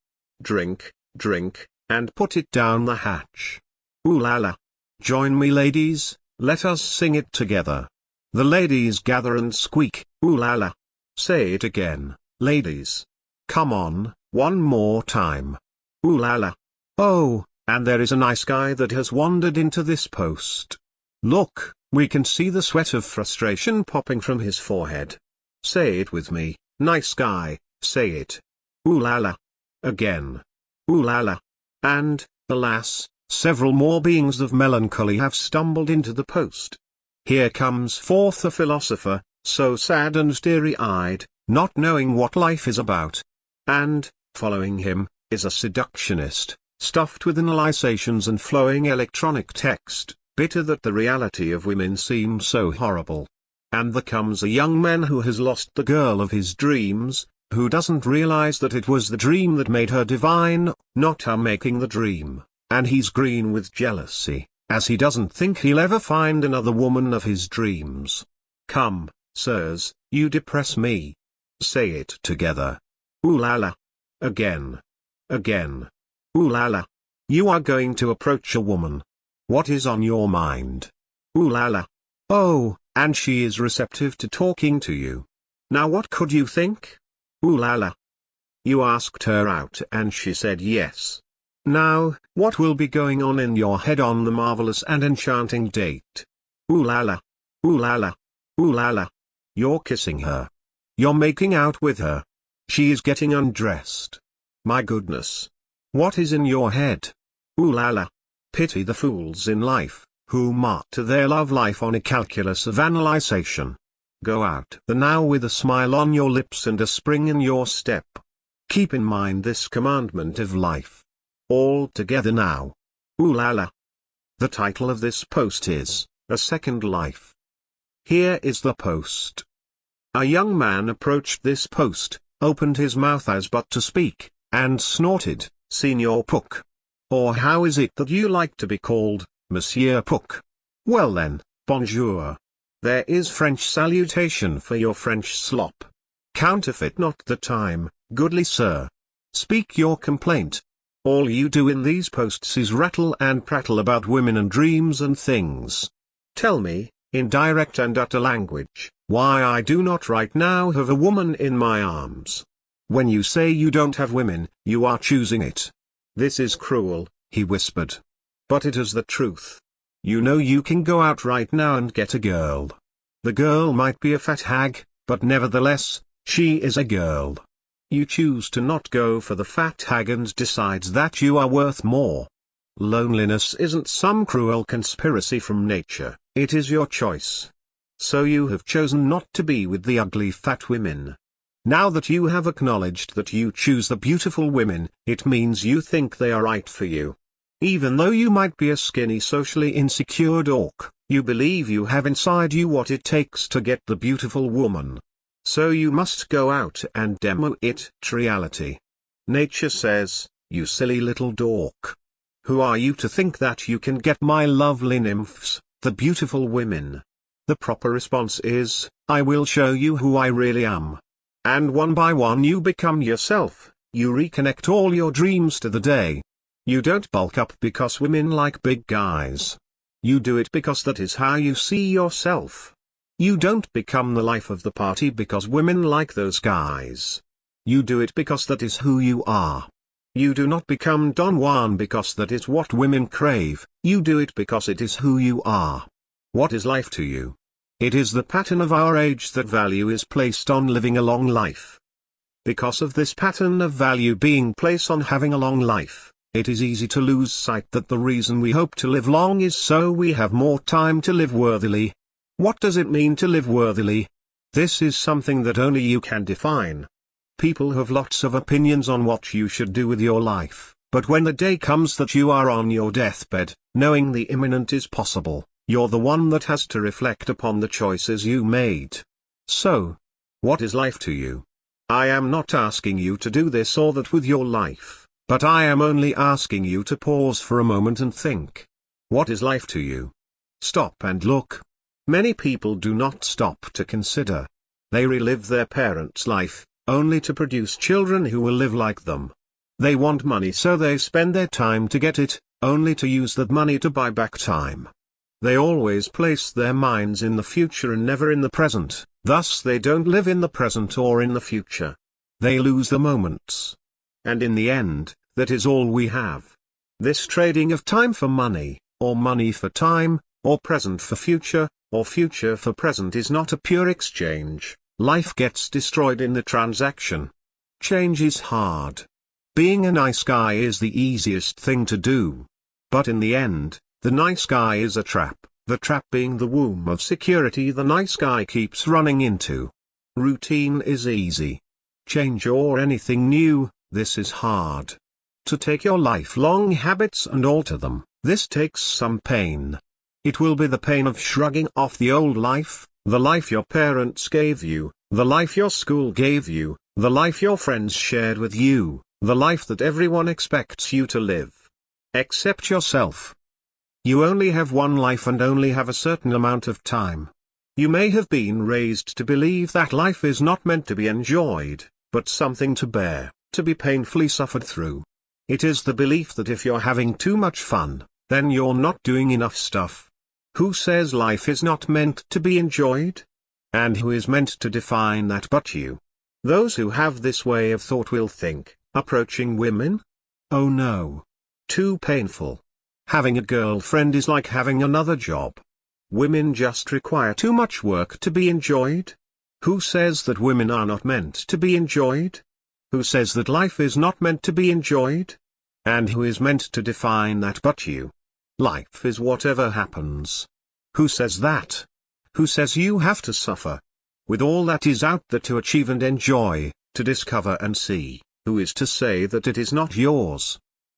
S1: Drink, drink, and put it down the hatch. Ooh la la. Join me ladies, let us sing it together. The ladies gather and squeak, ooh la la. Say it again, ladies. Come on, one more time. Ooh la la. Oh, and there is a nice guy that has wandered into this post. Look, we can see the sweat of frustration popping from his forehead. Say it with me, nice guy, say it. Ooh la la. Again. Ooh la la. And, alas, several more beings of melancholy have stumbled into the post. Here comes forth a philosopher, so sad and teary-eyed, not knowing what life is about. And, following him, is a seductionist, stuffed with analyzations and flowing electronic text, bitter that the reality of women seems so horrible. And there comes a young man who has lost the girl of his dreams, who doesn't realize that it was the dream that made her divine, not her making the dream, and he's green with jealousy, as he doesn't think he'll ever find another woman of his dreams. Come, sirs, you depress me. Say it together. Ooh la la. Again. Again. Ooh la la. You are going to approach a woman. What is on your mind? Ooh la la. Oh, and she is receptive to talking to you. Now what could you think? Ooh la la. You asked her out and she said yes. Now, what will be going on in your head on the marvelous and enchanting date? Ooh la la. Ooh la la. Ooh la la. You're kissing her. You're making out with her. She is getting undressed. My goodness. What is in your head? Ooh la la. Pity the fools in life, who martyr their love life on a calculus of analyzation. Go out the now with a smile on your lips and a spring in your step. Keep in mind this commandment of life. All together now. Ooh la la. The title of this post is, A Second Life. Here is the post. A young man approached this post, opened his mouth as but to speak, and snorted, Signor Pook. Or how is it that you like to be called, Monsieur Pook? Well then, bonjour. There is French salutation for your French slop. Counterfeit not the time, goodly sir. Speak your complaint. All you do in these posts is rattle and prattle about women and dreams and things. Tell me, in direct and utter language, why I do not right now have a woman in my arms. When you say you don't have women, you are choosing it. This is cruel, he whispered. But it is the truth. You know you can go out right now and get a girl. The girl might be a fat hag, but nevertheless, she is a girl. You choose to not go for the fat hag and decides that you are worth more. Loneliness isn't some cruel conspiracy from nature, it is your choice. So you have chosen not to be with the ugly fat women. Now that you have acknowledged that you choose the beautiful women, it means you think they are right for you. Even though you might be a skinny socially insecure dork, you believe you have inside you what it takes to get the beautiful woman. So you must go out and demo it to reality. Nature says, you silly little dork. Who are you to think that you can get my lovely nymphs, the beautiful women? The proper response is, I will show you who I really am. And one by one you become yourself, you reconnect all your dreams to the day. You don't bulk up because women like big guys. You do it because that is how you see yourself. You don't become the life of the party because women like those guys. You do it because that is who you are. You do not become Don Juan because that is what women crave, you do it because it is who you are. What is life to you? It is the pattern of our age that value is placed on living a long life. Because of this pattern of value being placed on having a long life, It is easy to lose sight that the reason we hope to live long is so we have more time to live worthily. What does it mean to live worthily? This is something that only you can define. People have lots of opinions on what you should do with your life, but when the day comes that you are on your deathbed, knowing the imminent is possible, you're the one that has to reflect upon the choices you made. So, what is life to you? I am not asking you to do this or that with your life, but I am only asking you to pause for a moment and think. What is life to you? Stop and look. Many people do not stop to consider. They relive their parents' life, only to produce children who will live like them. They want money, so they spend their time to get it, only to use that money to buy back time. They always place their minds in the future and never in the present, thus they don't live in the present or in the future. They lose the moments. And in the end, that is all we have. This trading of time for money, or money for time, or present for future, or future for present is not a pure exchange. Life gets destroyed in the transaction. Change is hard. Being a nice guy is the easiest thing to do. But in the end, the nice guy is a trap, the trap being the womb of security the nice guy keeps running into. Routine is easy. Change or anything new, this is hard. To take your lifelong habits and alter them, this takes some pain. It will be the pain of shrugging off the old life, the life your parents gave you, the life your school gave you, the life your friends shared with you, the life that everyone expects you to live. Except yourself. You only have one life and only have a certain amount of time. You may have been raised to believe that life is not meant to be enjoyed, but something to bear, to be painfully suffered through. It is the belief that if you're having too much fun, then you're not doing enough stuff. Who says life is not meant to be enjoyed? And who is meant to define that but you? Those who have this way of thought will think, approaching women? Oh no. Too painful. Having a girlfriend is like having another job. Women just require too much work to be enjoyed? Who says that women are not meant to be enjoyed? Who says that life is not meant to be enjoyed? And who is meant to define that but you? Life is whatever happens. Who says that? Who says you have to suffer? With all that is out there to achieve and enjoy, to discover and see, who is to say that it is not yours?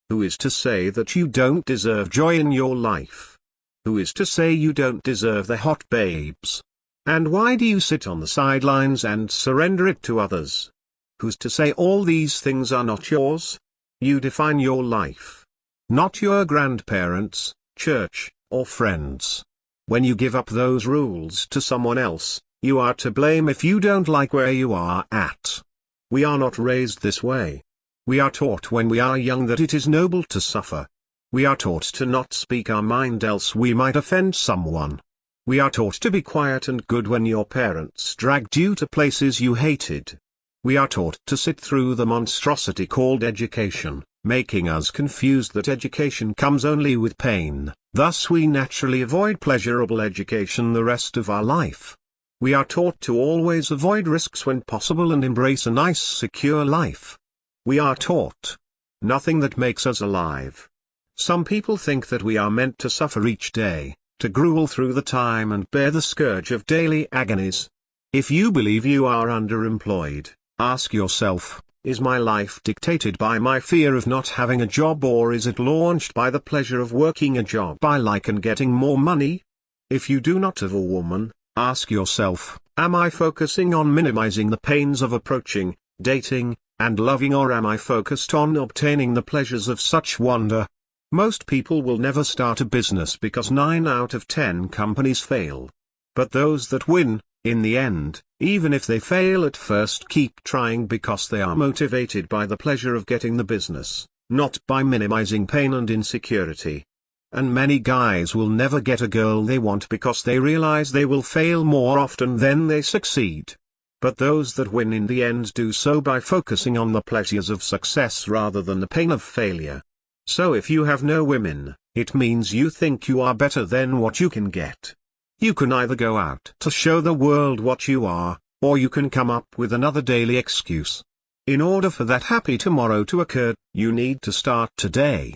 S1: Who is to say that you don't deserve joy in your life? Who is to say you don't deserve the hot babes? And why do you sit on the sidelines and surrender it to others? Who's to say all these things are not yours? You define your life. Not your grandparents, church, or friends. When you give up those rules to someone else, you are to blame if you don't like where you are at. We are not raised this way. We are taught when we are young that it is noble to suffer. We are taught to not speak our mind else we might offend someone. We are taught to be quiet and good when your parents dragged you to places you hated. We are taught to sit through the monstrosity called education, making us confused that education comes only with pain, thus we naturally avoid pleasurable education the rest of our life. We are taught to always avoid risks when possible and embrace a nice secure life. We are taught nothing that makes us alive. Some people think that we are meant to suffer each day, to gruel through the time and bear the scourge of daily agonies. If you believe you are underemployed, ask yourself, is my life dictated by my fear of not having a job, or is it launched by the pleasure of working a job I like and getting more money? If you do not have a woman, ask yourself, am I focusing on minimizing the pains of approaching, dating, and loving, or am I focused on obtaining the pleasures of such wonder? Most people will never start a business because 9 out of 10 companies fail. But those that win, in the end, even if they fail at first, keep trying because they are motivated by the pleasure of getting the business, not by minimizing pain and insecurity. And many guys will never get a girl they want because they realize they will fail more often than they succeed. But those that win in the end do so by focusing on the pleasures of success rather than the pain of failure. So if you have no women, it means you think you are better than what you can get. You can either go out to show the world what you are, or you can come up with another daily excuse. In order for that happy tomorrow to occur, you need to start today.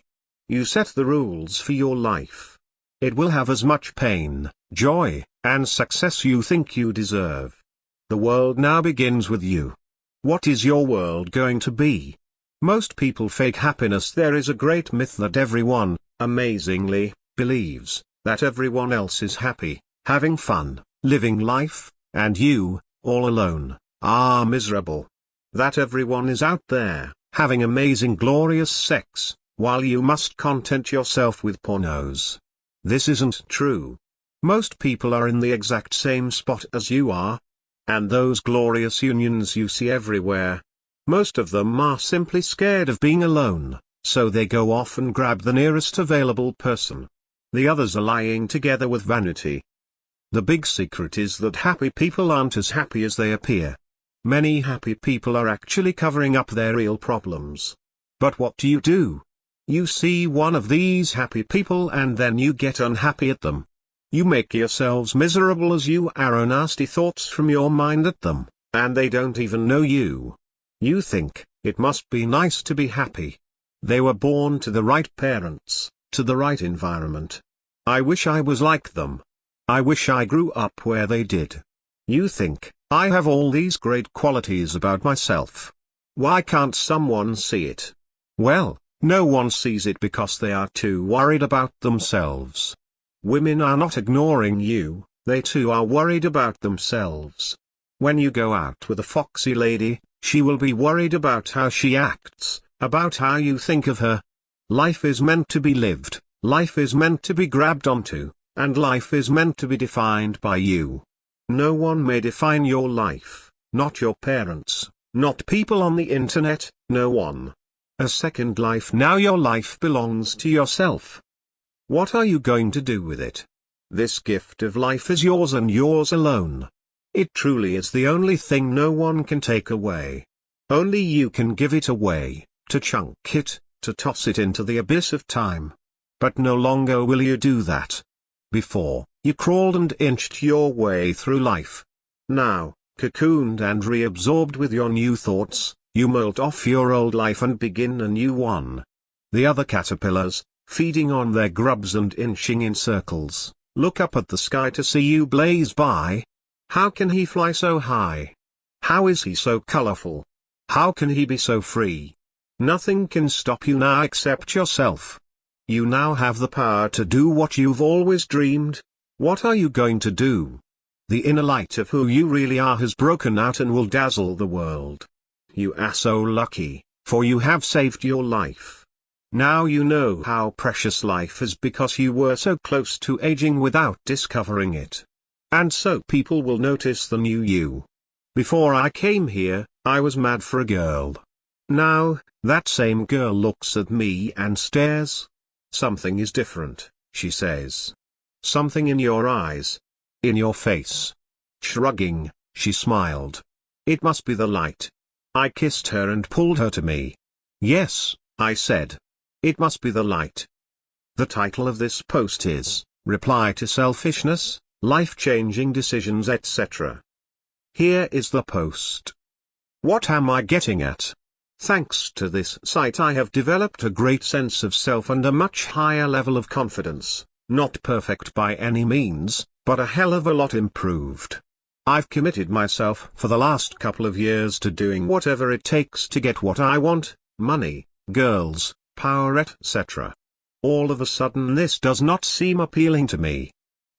S1: You set the rules for your life. It will have as much pain, joy, and success you think you deserve. The world now begins with you. What is your world going to be? Most people fake happiness. There is a great myth that everyone, amazingly, believes that everyone else is happy, having fun, living life, and you, all alone, are miserable. That everyone is out there, having amazing glorious sex, while you must content yourself with pornos. This isn't true. Most people are in the exact same spot as you are. And those glorious unions you see everywhere, most of them are simply scared of being alone, so they go off and grab the nearest available person. The others are lying together with vanity. The big secret is that happy people aren't as happy as they appear. Many happy people are actually covering up their real problems. But what do? You see one of these happy people and then you get unhappy at them. You make yourselves miserable as you arrow nasty thoughts from your mind at them, and they don't even know you. You think, it must be nice to be happy. They were born to the right parents, to the right environment. I wish I was like them. I wish I grew up where they did. You think, I have all these great qualities about myself. Why can't someone see it? Well, no one sees it because they are too worried about themselves. Women are not ignoring you, they too are worried about themselves. When you go out with a foxy lady, she will be worried about how she acts, about how you think of her. Life is meant to be lived, life is meant to be grabbed onto, and life is meant to be defined by you. No one may define your life, not your parents, not people on the internet, no one. A second life. Now your life belongs to yourself. What are you going to do with it? This gift of life is yours and yours alone. It truly is the only thing no one can take away. Only you can give it away, to chunk it, to toss it into the abyss of time. But no longer will you do that. Before, you crawled and inched your way through life. Now, cocooned and reabsorbed with your new thoughts, you molt off your old life and begin a new one. The other caterpillars, feeding on their grubs and inching in circles, look up at the sky to see you blaze by. How can he fly so high? How is he so colorful? How can he be so free? Nothing can stop you now except yourself. You now have the power to do what you've always dreamed. What are you going to do? The inner light of who you really are has broken out and will dazzle the world. You are so lucky, for you have saved your life. Now you know how precious life is because you were so close to aging without discovering it. And so people will notice the new you. Before I came here, I was mad for a girl. Now, that same girl looks at me and stares. Something is different, she says. Something in your eyes. In your face. Shrugging, she smiled. It must be the light. I kissed her and pulled her to me. Yes, I said. It must be the light. The title of this post is, Reply to Selfishness, Life-Changing Decisions etc. Here is the post. What am I getting at? Thanks to this site I have developed a great sense of self and a much higher level of confidence, not perfect by any means, but a hell of a lot improved. I've committed myself for the last couple of years to doing whatever it takes to get what I want, money, girls, power etc. All of a sudden this does not seem appealing to me.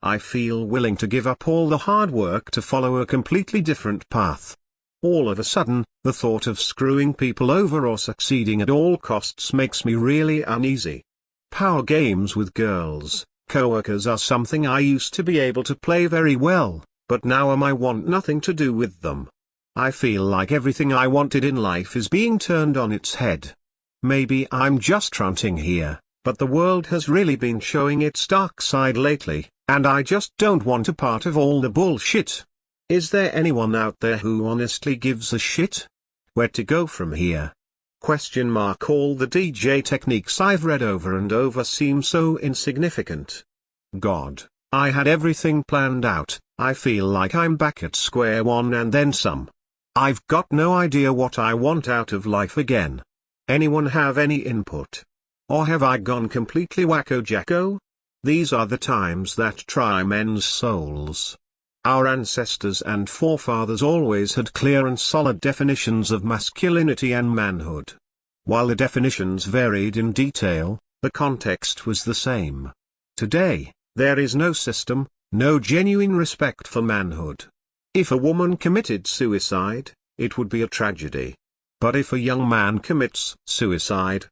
S1: I feel willing to give up all the hard work to follow a completely different path. All of a sudden, the thought of screwing people over or succeeding at all costs makes me really uneasy. Power games with girls, coworkers are something I used to be able to play very well, but now I want nothing to do with them. I feel like everything I wanted in life is being turned on its head. Maybe I'm just ranting here, but the world has really been showing its dark side lately, and I just don't want a part of all the bullshit. Is there anyone out there who honestly gives a shit? Where to go from here? Question mark. All the DJ techniques I've read over and over seem so insignificant. God, I had everything planned out. I feel like I'm back at square one and then some. I've got no idea what I want out of life again. Anyone have any input? Or have I gone completely wacko-jacko? These are the times that try men's souls. Our ancestors and forefathers always had clear and solid definitions of masculinity and manhood. While the definitions varied in detail, the context was the same. Today, there is no system, no genuine respect for manhood. If a woman committed suicide, it would be a tragedy. But if a young man commits suicide,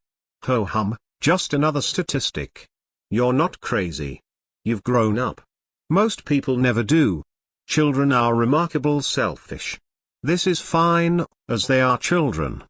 S1: ho-hum, just another statistic. You're not crazy. You've grown up. Most people never do. Children are remarkably selfish. This is fine, as they are children.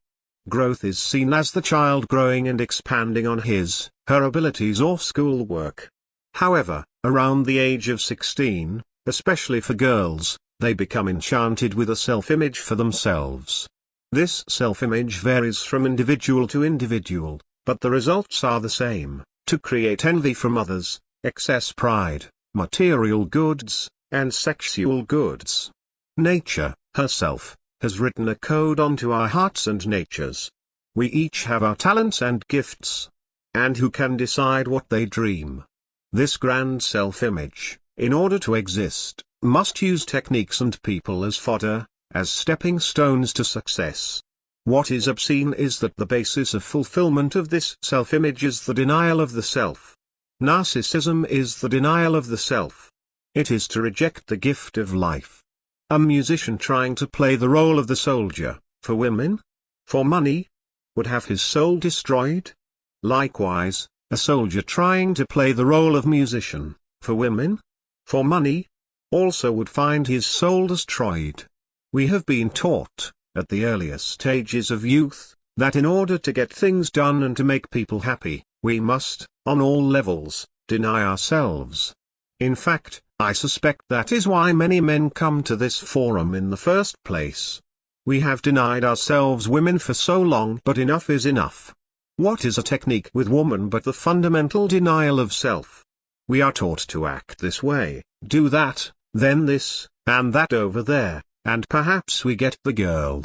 S1: Growth is seen as the child growing and expanding on her abilities or schoolwork. However, around the age of 16, especially for girls, they become enchanted with a self-image for themselves. This self-image varies from individual to individual, but the results are the same: to create envy from others, excess pride, material goods, and sexual goods. Nature, herself, has written a code onto our hearts and natures. We each have our talents and gifts. And who can decide what they dream? This grand self-image, in order to exist, must use techniques and people as fodder, as stepping stones to success. What is obscene is that the basis of fulfillment of this self-image is the denial of the self. Narcissism is the denial of the self. It is to reject the gift of life. A musician trying to play the role of the soldier, for women, for money, would have his soul destroyed. Likewise, a soldier trying to play the role of musician, for women, for money, also would find his soul destroyed. We have been taught, at the earliest stages of youth, that in order to get things done and to make people happy, we must, on all levels, deny ourselves. In fact, I suspect that is why many men come to this forum in the first place. We have denied ourselves women for so long, but enough is enough. What is a technique with woman but the fundamental denial of self? We are taught to act this way, do that, then this, and that over there, and perhaps we get the girl.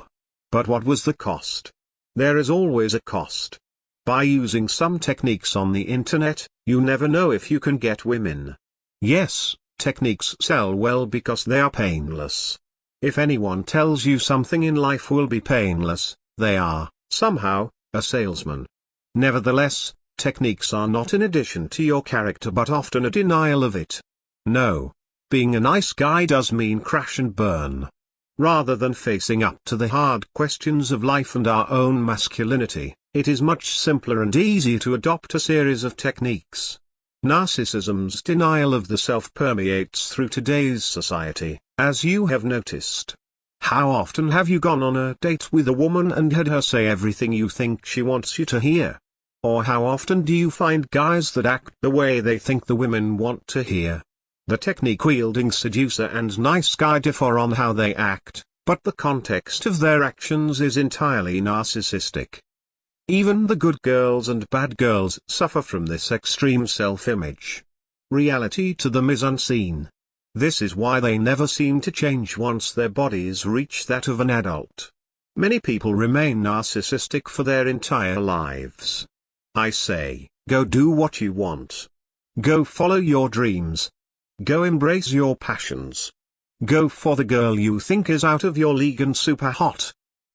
S1: But what was the cost? There is always a cost. By using some techniques on the internet, you never know if you can get women. Yes, techniques sell well because they are painless. If anyone tells you something in life will be painless, they are, somehow, a salesman. Nevertheless, techniques are not an addition to your character but often a denial of it. No. Being a nice guy does mean crash and burn. Rather than facing up to the hard questions of life and our own masculinity, it is much simpler and easier to adopt a series of techniques. Narcissism's denial of the self permeates through today's society, as you have noticed. How often have you gone on a date with a woman and had her say everything you think she wants you to hear? Or how often do you find guys that act the way they think the women want to hear? The technique-wielding seducer and nice guy differ on how they act, but the context of their actions is entirely narcissistic. Even the good girls and bad girls suffer from this extreme self-image. Reality to them is unseen. This is why they never seem to change once their bodies reach that of an adult. Many people remain narcissistic for their entire lives. I say, go do what you want. Go follow your dreams. Go embrace your passions. Go for the girl you think is out of your league and super hot.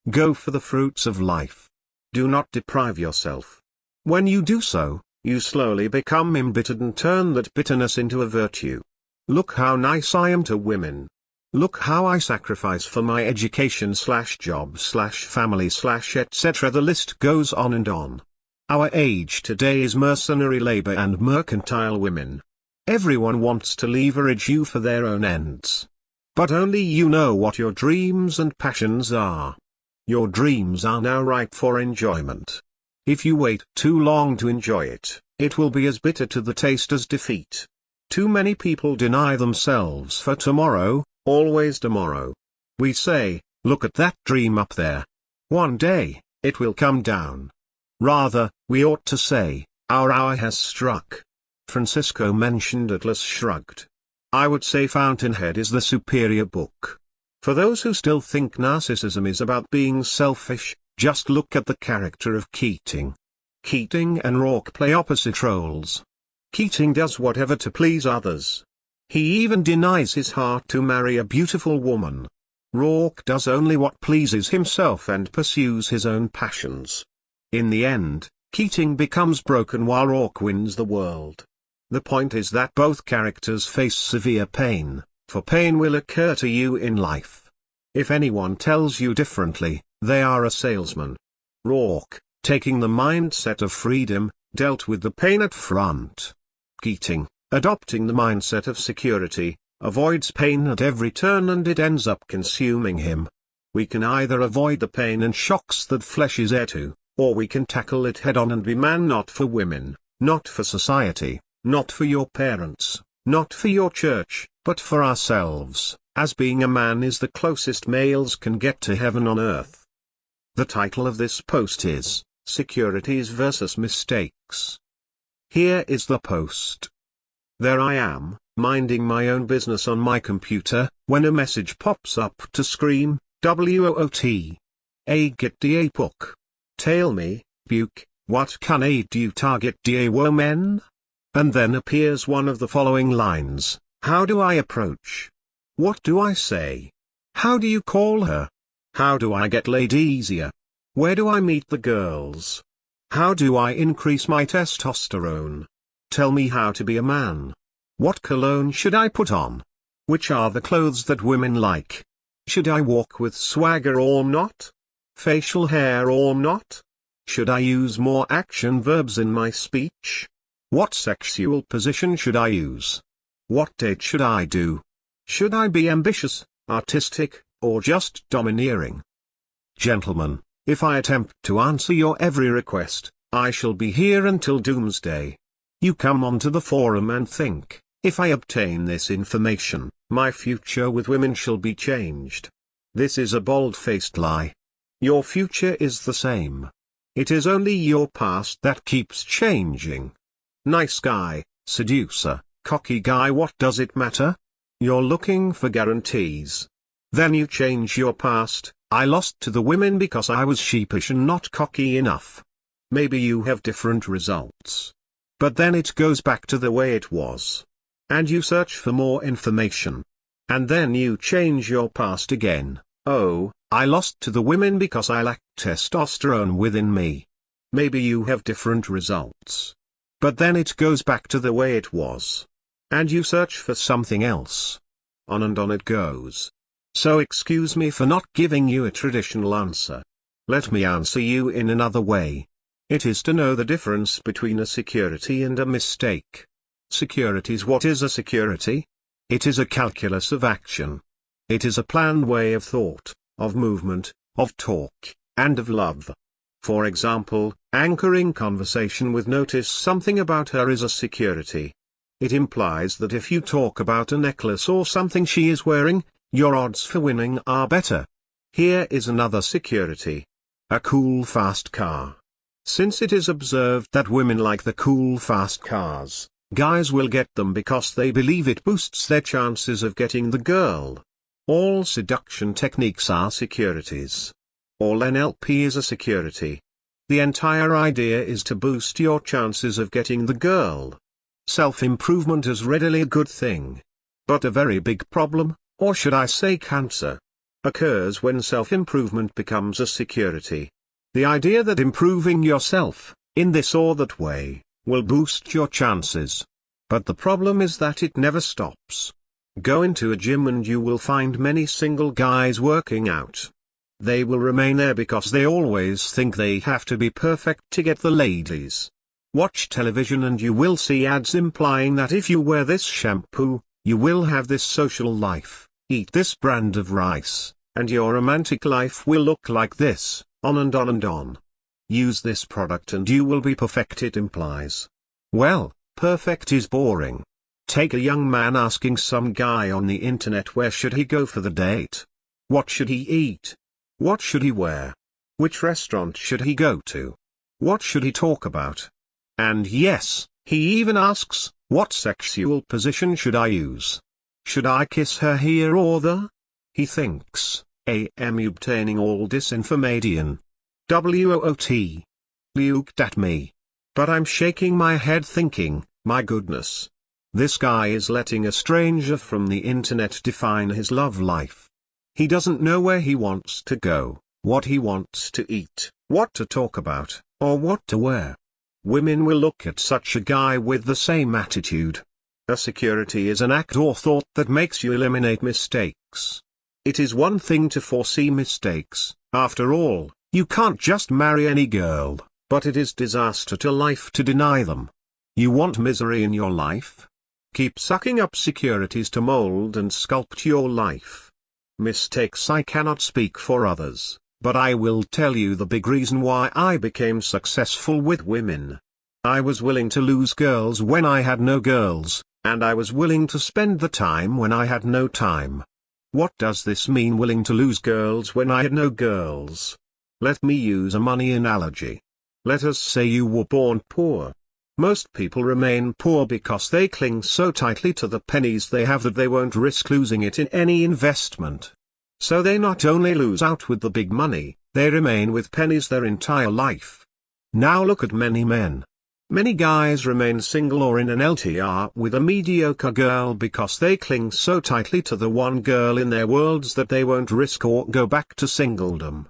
S1: Go for the fruits of life. Do not deprive yourself. When you do so, you slowly become embittered and turn that bitterness into a virtue. Look how nice I am to women. Look how I sacrifice for my education/job/family/etc. The list goes on and on. Our age today is mercenary labor and mercantile women. Everyone wants to leverage you for their own ends. But only you know what your dreams and passions are. Your dreams are now ripe for enjoyment. If you wait too long to enjoy it, it will be as bitter to the taste as defeat. Too many people deny themselves for tomorrow, always tomorrow. We say, look at that dream up there. One day, it will come down. Rather, we ought to say, our hour has struck. Francisco mentioned Atlas Shrugged. I would say Fountainhead is the superior book. For those who still think narcissism is about being selfish, just look at the character of Keating. Keating and Rourke play opposite roles. Keating does whatever to please others. He even denies his heart to marry a beautiful woman. Rourke does only what pleases himself and pursues his own passions. In the end, Keating becomes broken while Rourke wins the world. The point is that both characters face severe pain, for pain will occur to you in life. If anyone tells you differently, they are a salesman. Rourke, taking the mindset of freedom, dealt with the pain at front. Keating, adopting the mindset of security, avoids pain at every turn and it ends up consuming him. We can either avoid the pain and shocks that flesh is heir to, or we can tackle it head on and be man, not for women, not for society, not for your parents, not for your church, but for ourselves, as being a man is the closest males can get to heaven on earth. The title of this post is, Securities versus Mistakes. Here is the post. There I am, minding my own business on my computer, when a message pops up to scream, WOOT. A get da Pook. Tell me, Pook, what can I do target da women? And then appears one of the following lines, how do I approach? What do I say? How do you call her? How do I get laid easier? Where do I meet the girls? How do I increase my testosterone? Tell me how to be a man. What cologne should I put on? Which are the clothes that women like? Should I walk with swagger or not? Facial hair or not? Should I use more action verbs in my speech? What sexual position should I use? What date should I do? Should I be ambitious, artistic, or just domineering? Gentlemen, if I attempt to answer your every request, I shall be here until doomsday. You come onto the forum and think, if I obtain this information, my future with women shall be changed. This is a bold-faced lie. Your future is the same. It is only your past that keeps changing. Nice guy, seducer, cocky guy, what does it matter? You're looking for guarantees. Then you change your past. I lost to the women because I was sheepish and not cocky enough. Maybe you have different results. But then it goes back to the way it was. And you search for more information. And then you change your past again. Oh, I lost to the women because I lacked testosterone within me. Maybe you have different results. But then it goes back to the way it was. And you search for something else. On and on it goes. So excuse me for not giving you a traditional answer. Let me answer you in another way. It is to know the difference between a security and a mistake. Securities. What is a security? It is a calculus of action. It is a planned way of thought, of movement, of talk, and of love. For example, anchoring conversation with notice something about her is a security. It implies that if you talk about a necklace or something she is wearing, your odds for winning are better. Here is another security. A cool fast car. Since it is observed that women like the cool fast cars, guys will get them because they believe it boosts their chances of getting the girl. All seduction techniques are securities. All NLP is a security. The entire idea is to boost your chances of getting the girl. Self-improvement is readily a good thing. But a very big problem, or should I say cancer, occurs when self-improvement becomes a security. The idea that improving yourself, in this or that way, will boost your chances. But the problem is that it never stops. Go into a gym and you will find many single guys working out. They will remain there because they always think they have to be perfect to get the ladies. Watch television and you will see ads implying that if you wear this shampoo, you will have this social life, eat this brand of rice, and your romantic life will look like this, on and on and on. Use this product and you will be perfect, it implies. Well, perfect is boring. Take a young man asking some guy on the internet where should he go for the date. What should he eat? What should he wear? Which restaurant should he go to? What should he talk about? And yes, he even asks, what sexual position should I use? Should I kiss her here or there? He thinks, am obtaining all disinformation. WOT. Looked at me. But I'm shaking my head thinking, my goodness. This guy is letting a stranger from the internet define his love life. He doesn't know where he wants to go, what he wants to eat, what to talk about, or what to wear. Women will look at such a guy with the same attitude. A security is an act or thought that makes you eliminate mistakes. It is one thing to foresee mistakes, after all, you can't just marry any girl, but it is disaster to life to deny them. You want misery in your life? Keep sucking up securities to mold and sculpt your life. Mistakes. I cannot speak for others, but I will tell you the big reason why I became successful with women. I was willing to lose girls when I had no girls, and I was willing to spend the time when I had no time. What does this mean, willing to lose girls when I had no girls? Let me use a money analogy. Let us say you were born poor. Most people remain poor because they cling so tightly to the pennies they have that they won't risk losing it in any investment. So they not only lose out with the big money, they remain with pennies their entire life. Now look at many men. Many guys remain single or in an LTR with a mediocre girl because they cling so tightly to the one girl in their worlds that they won't risk or go back to singledom.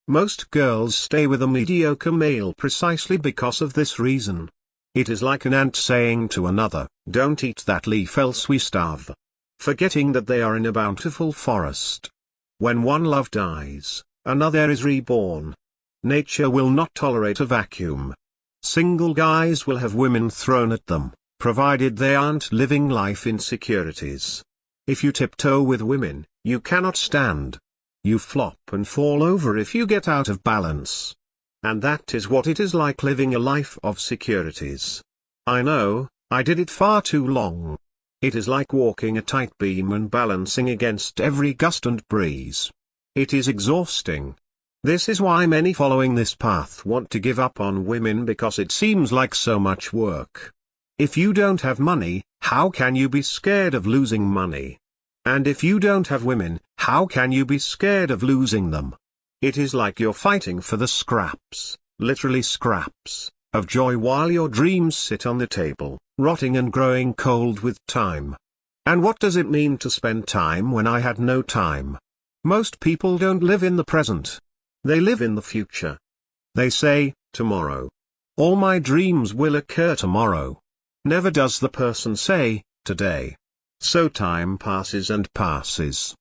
S1: Most girls stay with a mediocre male precisely because of this reason. It is like an ant saying to another, "Don't eat that leaf else we starve," forgetting that they are in a bountiful forest. When one love dies, another is reborn. Nature will not tolerate a vacuum. Single guys will have women thrown at them, provided they aren't living life in securities. If you tiptoe with women, you cannot stand. You flop and fall over if you get out of balance. And that is what it is like living a life of securities. I know, I did it far too long. It is like walking a tight beam and balancing against every gust and breeze. It is exhausting. This is why many following this path want to give up on women, because it seems like so much work. If you don't have money, how can you be scared of losing money? And if you don't have women, how can you be scared of losing them? It is like you're fighting for the scraps, literally scraps, of joy while your dreams sit on the table, rotting and growing cold with time. And what does it mean to spend time when I had no time? Most people don't live in the present. They live in the future. They say, tomorrow. All my dreams will occur tomorrow. Never does the person say, today. So time passes and passes.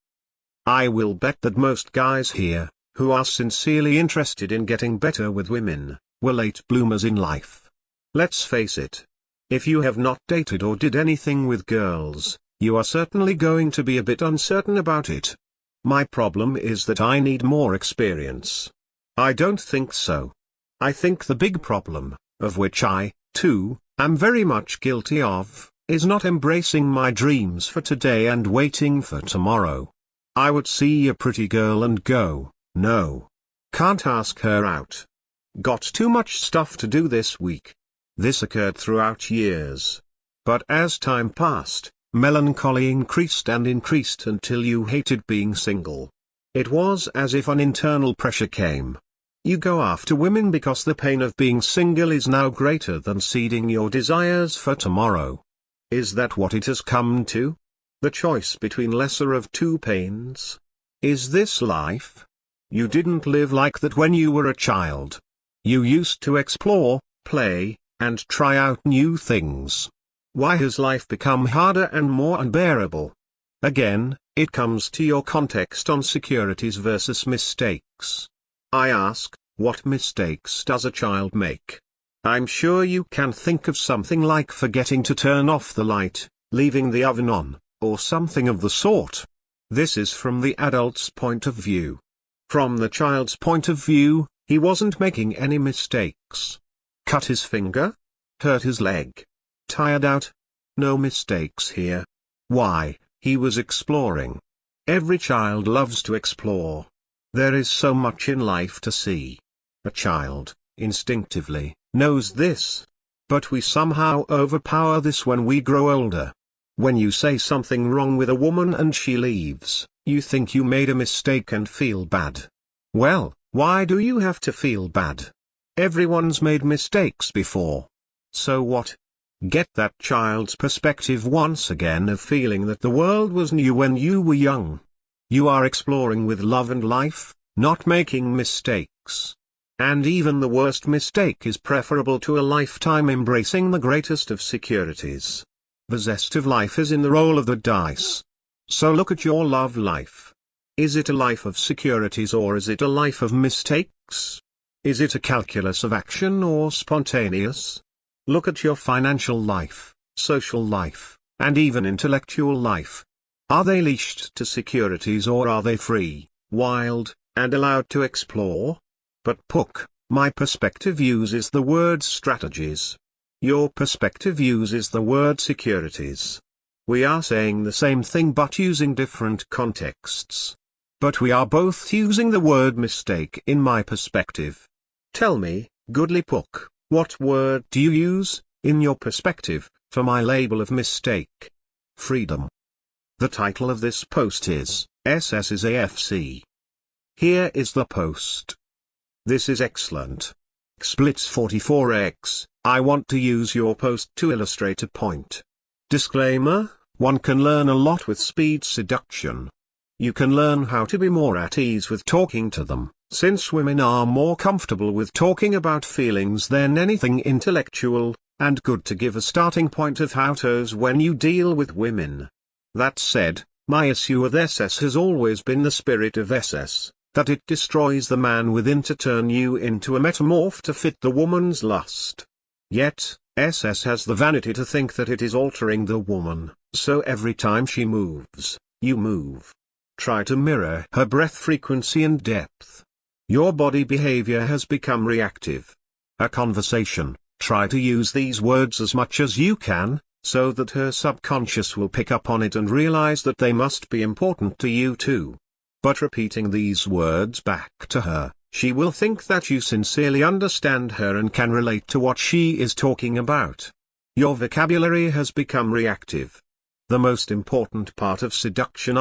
S1: I will bet that most guys here, who are sincerely interested in getting better with women, were late bloomers in life. Let's face it. If you have not dated or did anything with girls, you are certainly going to be a bit uncertain about it. My problem is that I need more experience. I don't think so. I think the big problem, of which I, too, am very much guilty of, is not embracing my dreams for today and waiting for tomorrow. I would see a pretty girl and go, no. Can't ask her out. Got too much stuff to do this week. This occurred throughout years. But as time passed, melancholy increased and increased until you hated being single. It was as if an internal pressure came. You go after women because the pain of being single is now greater than ceding your desires for tomorrow. Is that what it has come to? The choice between lesser of two pains? Is this life? You didn't live like that when you were a child. You used to explore, play, and try out new things. Why has life become harder and more unbearable? Again, it comes to your context on securities versus mistakes. I ask, what mistakes does a child make? I'm sure you can think of something like forgetting to turn off the light, leaving the oven on, or something of the sort. This is from the adult's point of view. From the child's point of view, he wasn't making any mistakes. Cut his finger? Hurt his leg? Tired out? No mistakes here. Why, he was exploring. Every child loves to explore. There is so much in life to see. A child, instinctively, knows this. But we somehow overpower this when we grow older. When you say something wrong with a woman and she leaves, You think you made a mistake and feel bad. Well, why do you have to feel bad? Everyone's made mistakes before. So what? Get that child's perspective once again of feeling that the world was new when you were young. You are exploring with love and life, not making mistakes. And even the worst mistake is preferable to a lifetime embracing the greatest of securities. The zest of life is in the roll of the dice. So look at your love life. Is it a life of securities or is it a life of mistakes? Is it a calculus of action or spontaneous? Look at your financial life, social life, and even intellectual life. Are they leashed to securities or are they free, wild, and allowed to explore? But Pook, my perspective uses the word strategies. Your perspective uses the word securities. We are saying the same thing but using different contexts. But we are both using the word mistake in my perspective. Tell me, goodly Pook, what word do you use, in your perspective, for my label of mistake? Freedom. The title of this post is, SS is AFC. Here is the post. This is excellent. Splits 44x, I want to use your post to illustrate a point. Disclaimer, one can learn a lot with speed seduction. You can learn how to be more at ease with talking to them, since women are more comfortable with talking about feelings than anything intellectual, and good to give a starting point of how-tos when you deal with women. That said, my issue with SS has always been the spirit of SS, that it destroys the man within to turn you into a metamorph to fit the woman's lust. Yet, SS has the vanity to think that it is altering the woman, so every time she moves, you move. Try to mirror her breath frequency and depth. Your body behavior has become reactive. A conversation, try to use these words as much as you can, so that her subconscious will pick up on it and realize that they must be important to you too. But repeating these words back to her, she will think that you sincerely understand her and can relate to what she is talking about. Your vocabulary has become reactive. The most important part of seduction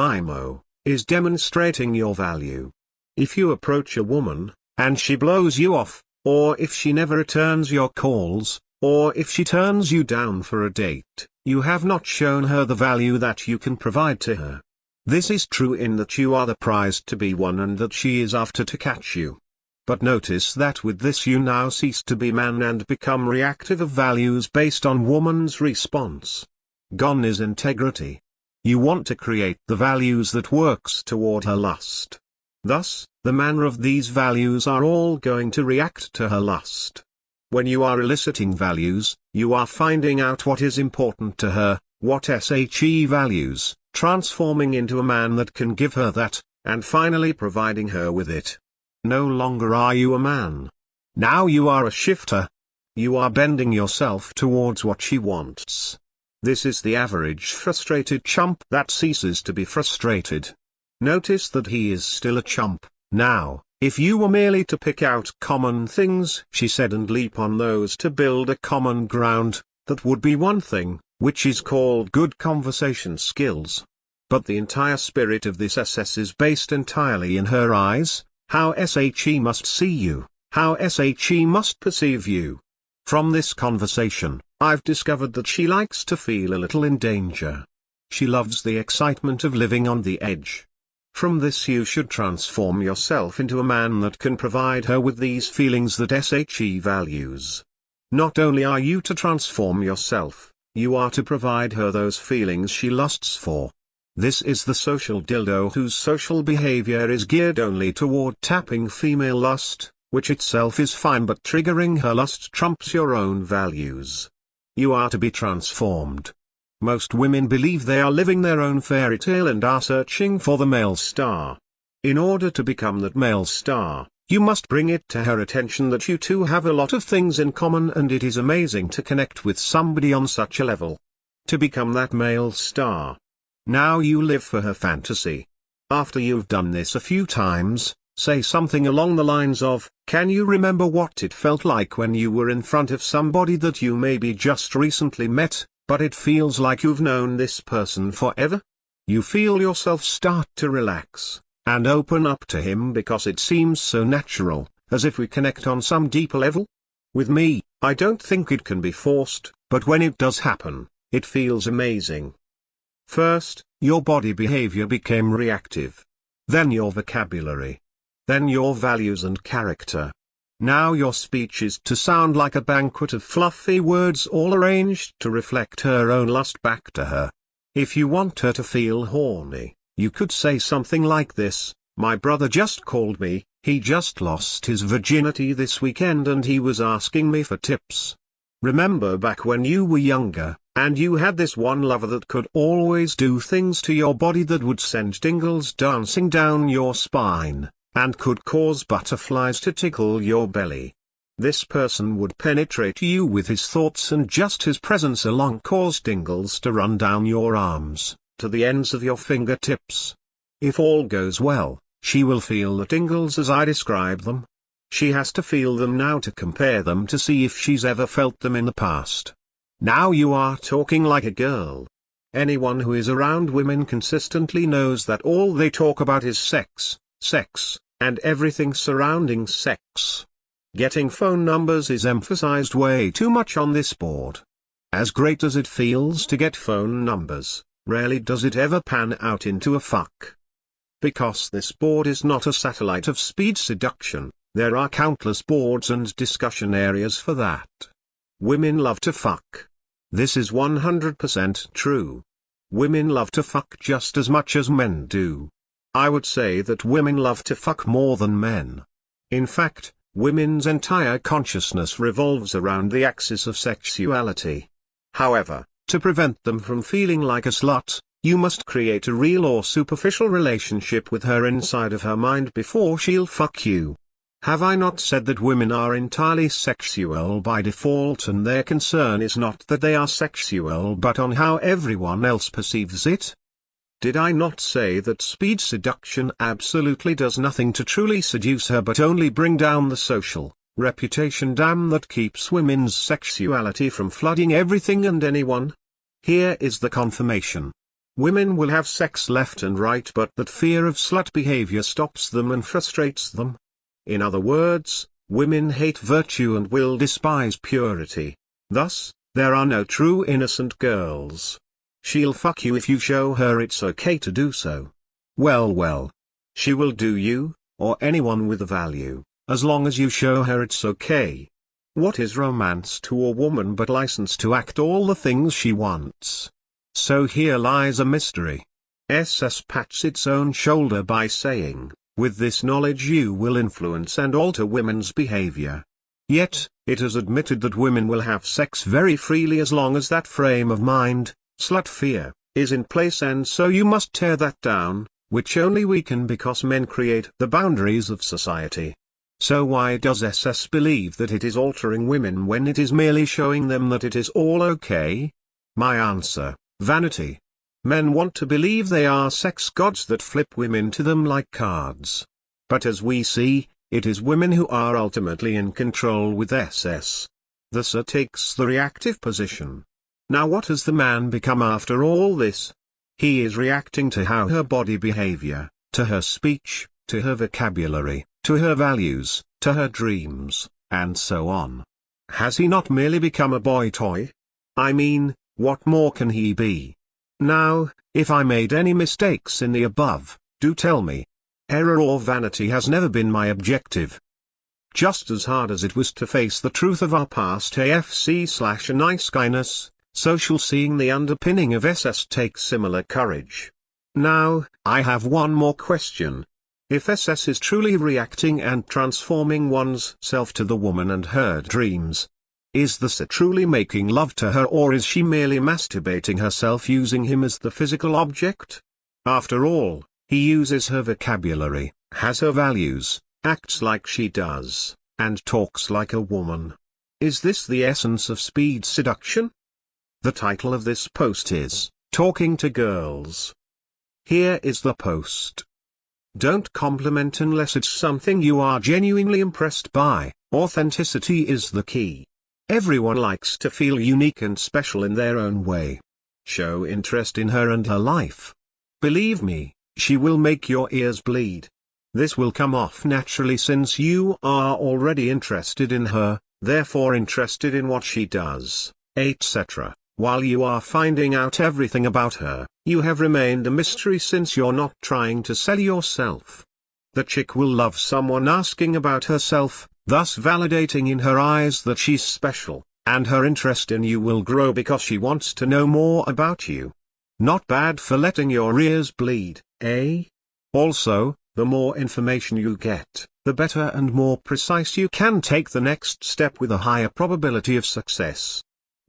S1: is demonstrating your value. If you approach a woman, and she blows you off, or if she never returns your calls, or if she turns you down for a date, you have not shown her the value that you can provide to her. This is true in that you are the prize to be won and that she is after to catch you. But notice that with this you now cease to be man and become reactive of values based on woman's response. Gone is integrity. You want to create the values that works toward her lust. Thus, the manner of these values are all going to react to her lust. When you are eliciting values, you are finding out what is important to her, what she values, transforming into a man that can give her that, and finally providing her with it. No longer are you a man. Now you are a shifter. You are bending yourself towards what she wants. This is the average frustrated chump that ceases to be frustrated. Notice that he is still a chump. Now, if you were merely to pick out common things she said and leap on those to build a common ground, that would be one thing, which is called good conversation skills. But the entire spirit of this SS is based entirely in her eyes, how she must see you, how she must perceive you. From this conversation, I've discovered that she likes to feel a little in danger. She loves the excitement of living on the edge. From this you should transform yourself into a man that can provide her with these feelings that she values. Not only are you to transform yourself, you are to provide her those feelings she lusts for. This is the social dildo whose social behavior is geared only toward tapping female lust, which itself is fine but triggering her lust trumps your own values. You are to be transformed. Most women believe they are living their own fairy tale and are searching for the male star. In order to become that male star, you must bring it to her attention that you two have a lot of things in common and it is amazing to connect with somebody on such a level. To become that male star. Now you live for her fantasy. After you've done this a few times, say something along the lines of, can you remember what it felt like when you were in front of somebody that you maybe just recently met, but it feels like you've known this person forever? You feel yourself start to relax, and open up to him because it seems so natural, as if we connect on some deeper level. With me, I don't think it can be forced, but when it does happen, it feels amazing. First, your body behavior became reactive. Then your vocabulary. Then your values and character. Now your speech is to sound like a banquet of fluffy words all arranged to reflect her own lust back to her. If you want her to feel horny, you could say something like this: "My brother just called me, he just lost his virginity this weekend and he was asking me for tips. Remember back when you were younger, and you had this one lover that could always do things to your body that would send tingles dancing down your spine, and could cause butterflies to tickle your belly. This person would penetrate you with his thoughts, and just his presence along cause tingles to run down your arms, to the ends of your fingertips. If all goes well, she will feel the tingles as I describe them. She has to feel them now to compare them to see if she's ever felt them in the past. Now you are talking like a girl. Anyone who is around women consistently knows that all they talk about is sex, and everything surrounding sex. Getting phone numbers is emphasized way too much on this board. As great as it feels to get phone numbers, rarely does it ever pan out into a fuck. Because this board is not a satellite of speed seduction, there are countless boards and discussion areas for that. Women love to fuck. This is 100% true. Women love to fuck just as much as men do. I would say that women love to fuck more than men. In fact, women's entire consciousness revolves around the axis of sexuality. However, to prevent them from feeling like a slut, you must create a real or superficial relationship with her inside of her mind before she'll fuck you. Have I not said that women are entirely sexual by default, and their concern is not that they are sexual but on how everyone else perceives it? Did I not say that speed seduction absolutely does nothing to truly seduce her but only bring down the social reputation dam that keeps women's sexuality from flooding everything and anyone? Here is the confirmation. Women will have sex left and right, but that fear of slut behavior stops them and frustrates them. In other words, women hate virtue and will despise purity. Thus, there are no true innocent girls. She'll fuck you if you show her it's okay to do so. Well. She will do you, or anyone with a value, as long as you show her it's okay. What is romance to a woman but license to act all the things she wants? So here lies a mystery. SS pats its own shoulder by saying, with this knowledge you will influence and alter women's behavior. Yet, it is admitted that women will have sex very freely as long as that frame of mind, slut fear, is in place, and so you must tear that down, which only we can because men create the boundaries of society. So why does SS believe that it is altering women when it is merely showing them that it is all okay? My answer: vanity. Men want to believe they are sex gods that flip women to them like cards. But as we see, it is women who are ultimately in control with SS. The sir takes the reactive position. Now what has the man become after all this? He is reacting to how her body behavior, to her speech, to her vocabulary, to her values, to her dreams, and so on. Has he not merely become a boy toy? I mean, what more can he be? Now, if I made any mistakes in the above, do tell me. Error or vanity has never been my objective. Just as hard as it was to face the truth of our past AFC/nice guyness, social seeing the underpinning of SS takes similar courage. Now, I have one more question. If SS is truly reacting and transforming one's self to the woman and her dreams, is the sir truly making love to her, or is she merely masturbating herself using him as the physical object? After all, he uses her vocabulary, has her values, acts like she does, and talks like a woman. Is this the essence of speed seduction? The title of this post is, Talking to Girls. Here is the post. Don't compliment unless it's something you are genuinely impressed by. Authenticity is the key. Everyone likes to feel unique and special in their own way. Show interest in her and her life. Believe me, she will make your ears bleed. This will come off naturally since you are already interested in her, therefore interested in what she does, etc. While you are finding out everything about her, you have remained a mystery since you're not trying to sell yourself. The chick will love someone asking about herself, thus validating in her eyes that she's special, and her interest in you will grow because she wants to know more about you. Not bad for letting your ears bleed, eh? Also, the more information you get, the better and more precise you can take the next step with a higher probability of success.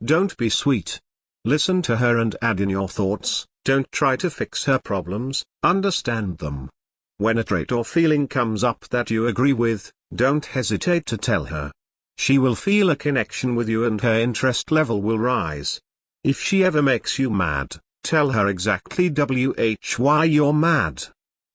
S1: Don't be sweet. Listen to her and add in your thoughts, don't try to fix her problems, understand them. When a trait or feeling comes up that you agree with, don't hesitate to tell her. She will feel a connection with you and her interest level will rise. If she ever makes you mad, tell her exactly why you're mad.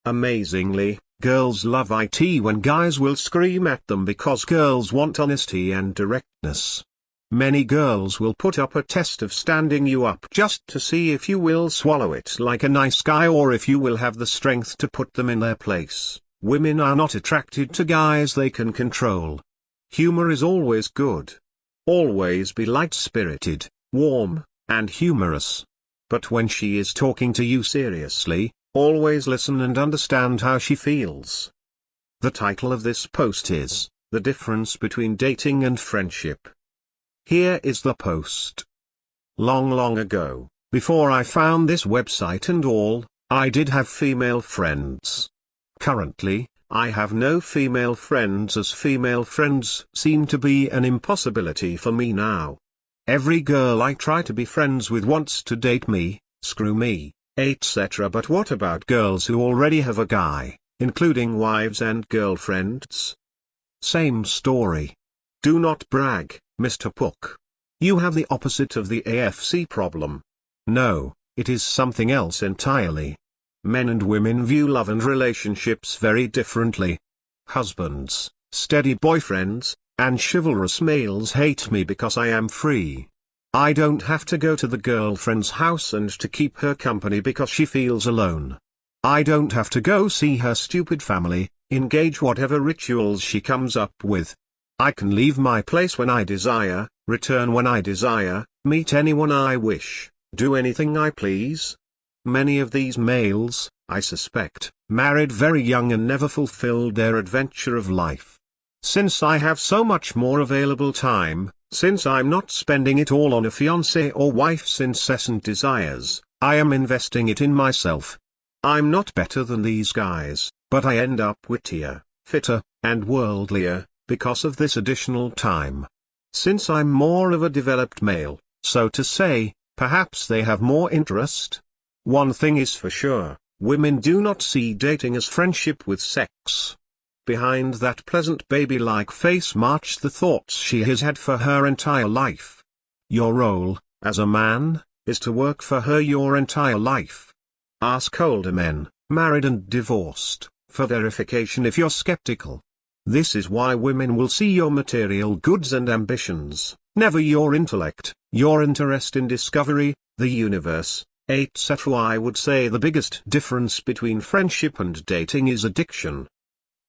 S1: Amazingly, girls love it when guys will scream at them because girls want honesty and directness. Many girls will put up a test of standing you up just to see if you will swallow it like a nice guy or if you will have the strength to put them in their place. Women are not attracted to guys they can control. Humor is always good. Always be light-spirited, warm, and humorous. But when she is talking to you seriously, always listen and understand how she feels. The title of this post is, The Difference Between Dating and Friendship. Here is the post. Long ago, before I found this website and all, I did have female friends. Currently, I have no female friends as female friends seem to be an impossibility for me now. Every girl I try to be friends with wants to date me, screw me, etc. But what about girls who already have a guy, including wives and girlfriends? Same story. Do not brag, Mr. Pook. You have the opposite of the AFC problem. No, it is something else entirely. Men and women view love and relationships very differently. Husbands, steady boyfriends, and chivalrous males hate me because I am free. I don't have to go to the girlfriend's house and to keep her company because she feels alone. I don't have to go see her stupid family, engage whatever rituals she comes up with. I can leave my place when I desire, return when I desire, meet anyone I wish, do anything I please. Many of these males, I suspect, married very young and never fulfilled their adventure of life. Since I have so much more available time, since I'm not spending it all on a fiancé or wife's incessant desires, I am investing it in myself. I'm not better than these guys, but I end up wittier, fitter, and worldlier, because of this additional time. Since I'm more of a developed male, so to say, perhaps they have more interest. One thing is for sure, women do not see dating as friendship with sex. Behind that pleasant baby-like face march the thoughts she has had for her entire life. Your role, as a man, is to work for her your entire life. Ask older men, married and divorced, for verification if you're skeptical. This is why women will see your material goods and ambitions, never your intellect, your interest in discovery, the universe, etc. I would say the biggest difference between friendship and dating is addiction.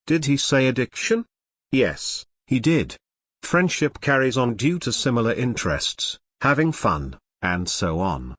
S1: Did he say addiction? Yes, he did. Friendship carries on due to similar interests, having fun, and so on.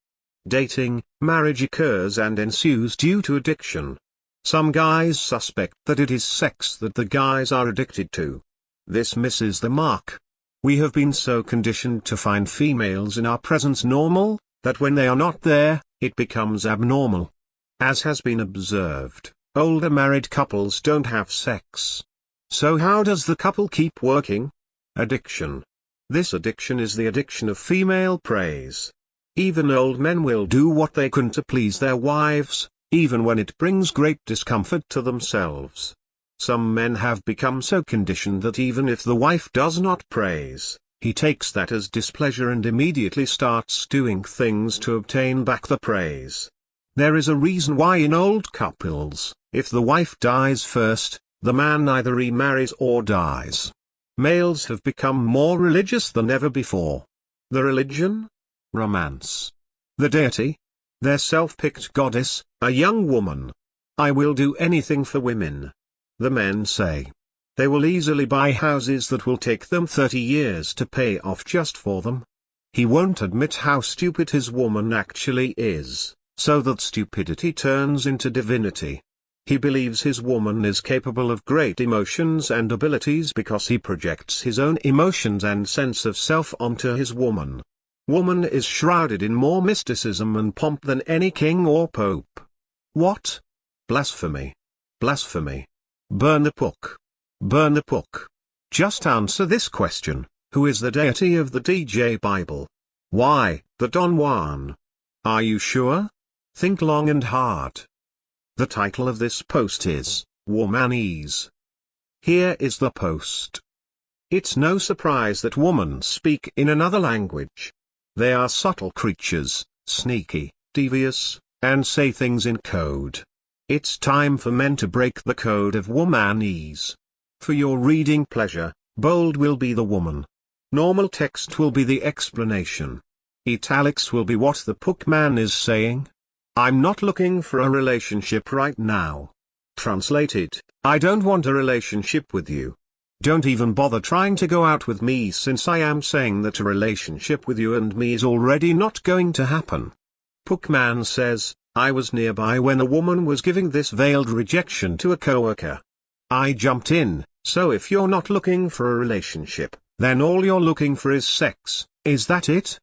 S1: Dating, marriage occurs and ensues due to addiction. Some guys suspect that it is sex that the guys are addicted to. This misses the mark. We have been so conditioned to find females in our presence normal, that when they are not there, it becomes abnormal. As has been observed, older married couples don't have sex. So how does the couple keep working? Addiction. This addiction is the addiction of female praise. Even old men will do what they can to please their wives, even when it brings great discomfort to themselves. Some men have become so conditioned that even if the wife does not praise, he takes that as displeasure and immediately starts doing things to obtain back the praise. There is a reason why in old couples, if the wife dies first, the man either remarries or dies. Males have become more religious than ever before. The religion? Romance. The deity? Their self-picked goddess, a young woman. I will do anything for women. The men say. They will easily buy houses that will take them 30 years to pay off just for them. He won't admit how stupid his woman actually is, so that stupidity turns into divinity. He believes his woman is capable of great emotions and abilities because he projects his own emotions and sense of self onto his woman. Woman is shrouded in more mysticism and pomp than any king or pope. What? Blasphemy. Blasphemy. Burn the Pook. Burn the Pook. Just answer this question: who is the deity of the DJ Bible? Why, the Don Juan. Are you sure? Think long and hard. The title of this post is, Womanese. Here is the post. It's no surprise that women speak in another language. They are subtle creatures, sneaky, devious, and say things in code. It's time for men to break the code of womanese. For your reading pleasure, bold will be the woman. Normal text will be the explanation. Italics will be what the Pook man is saying. I'm not looking for a relationship right now. Translated, I don't want a relationship with you. Don't even bother trying to go out with me, since I am saying that a relationship with you and me is already not going to happen. Pook man says, I was nearby when a woman was giving this veiled rejection to a coworker. I jumped in, so if you're not looking for a relationship, then all you're looking for is sex, is that it?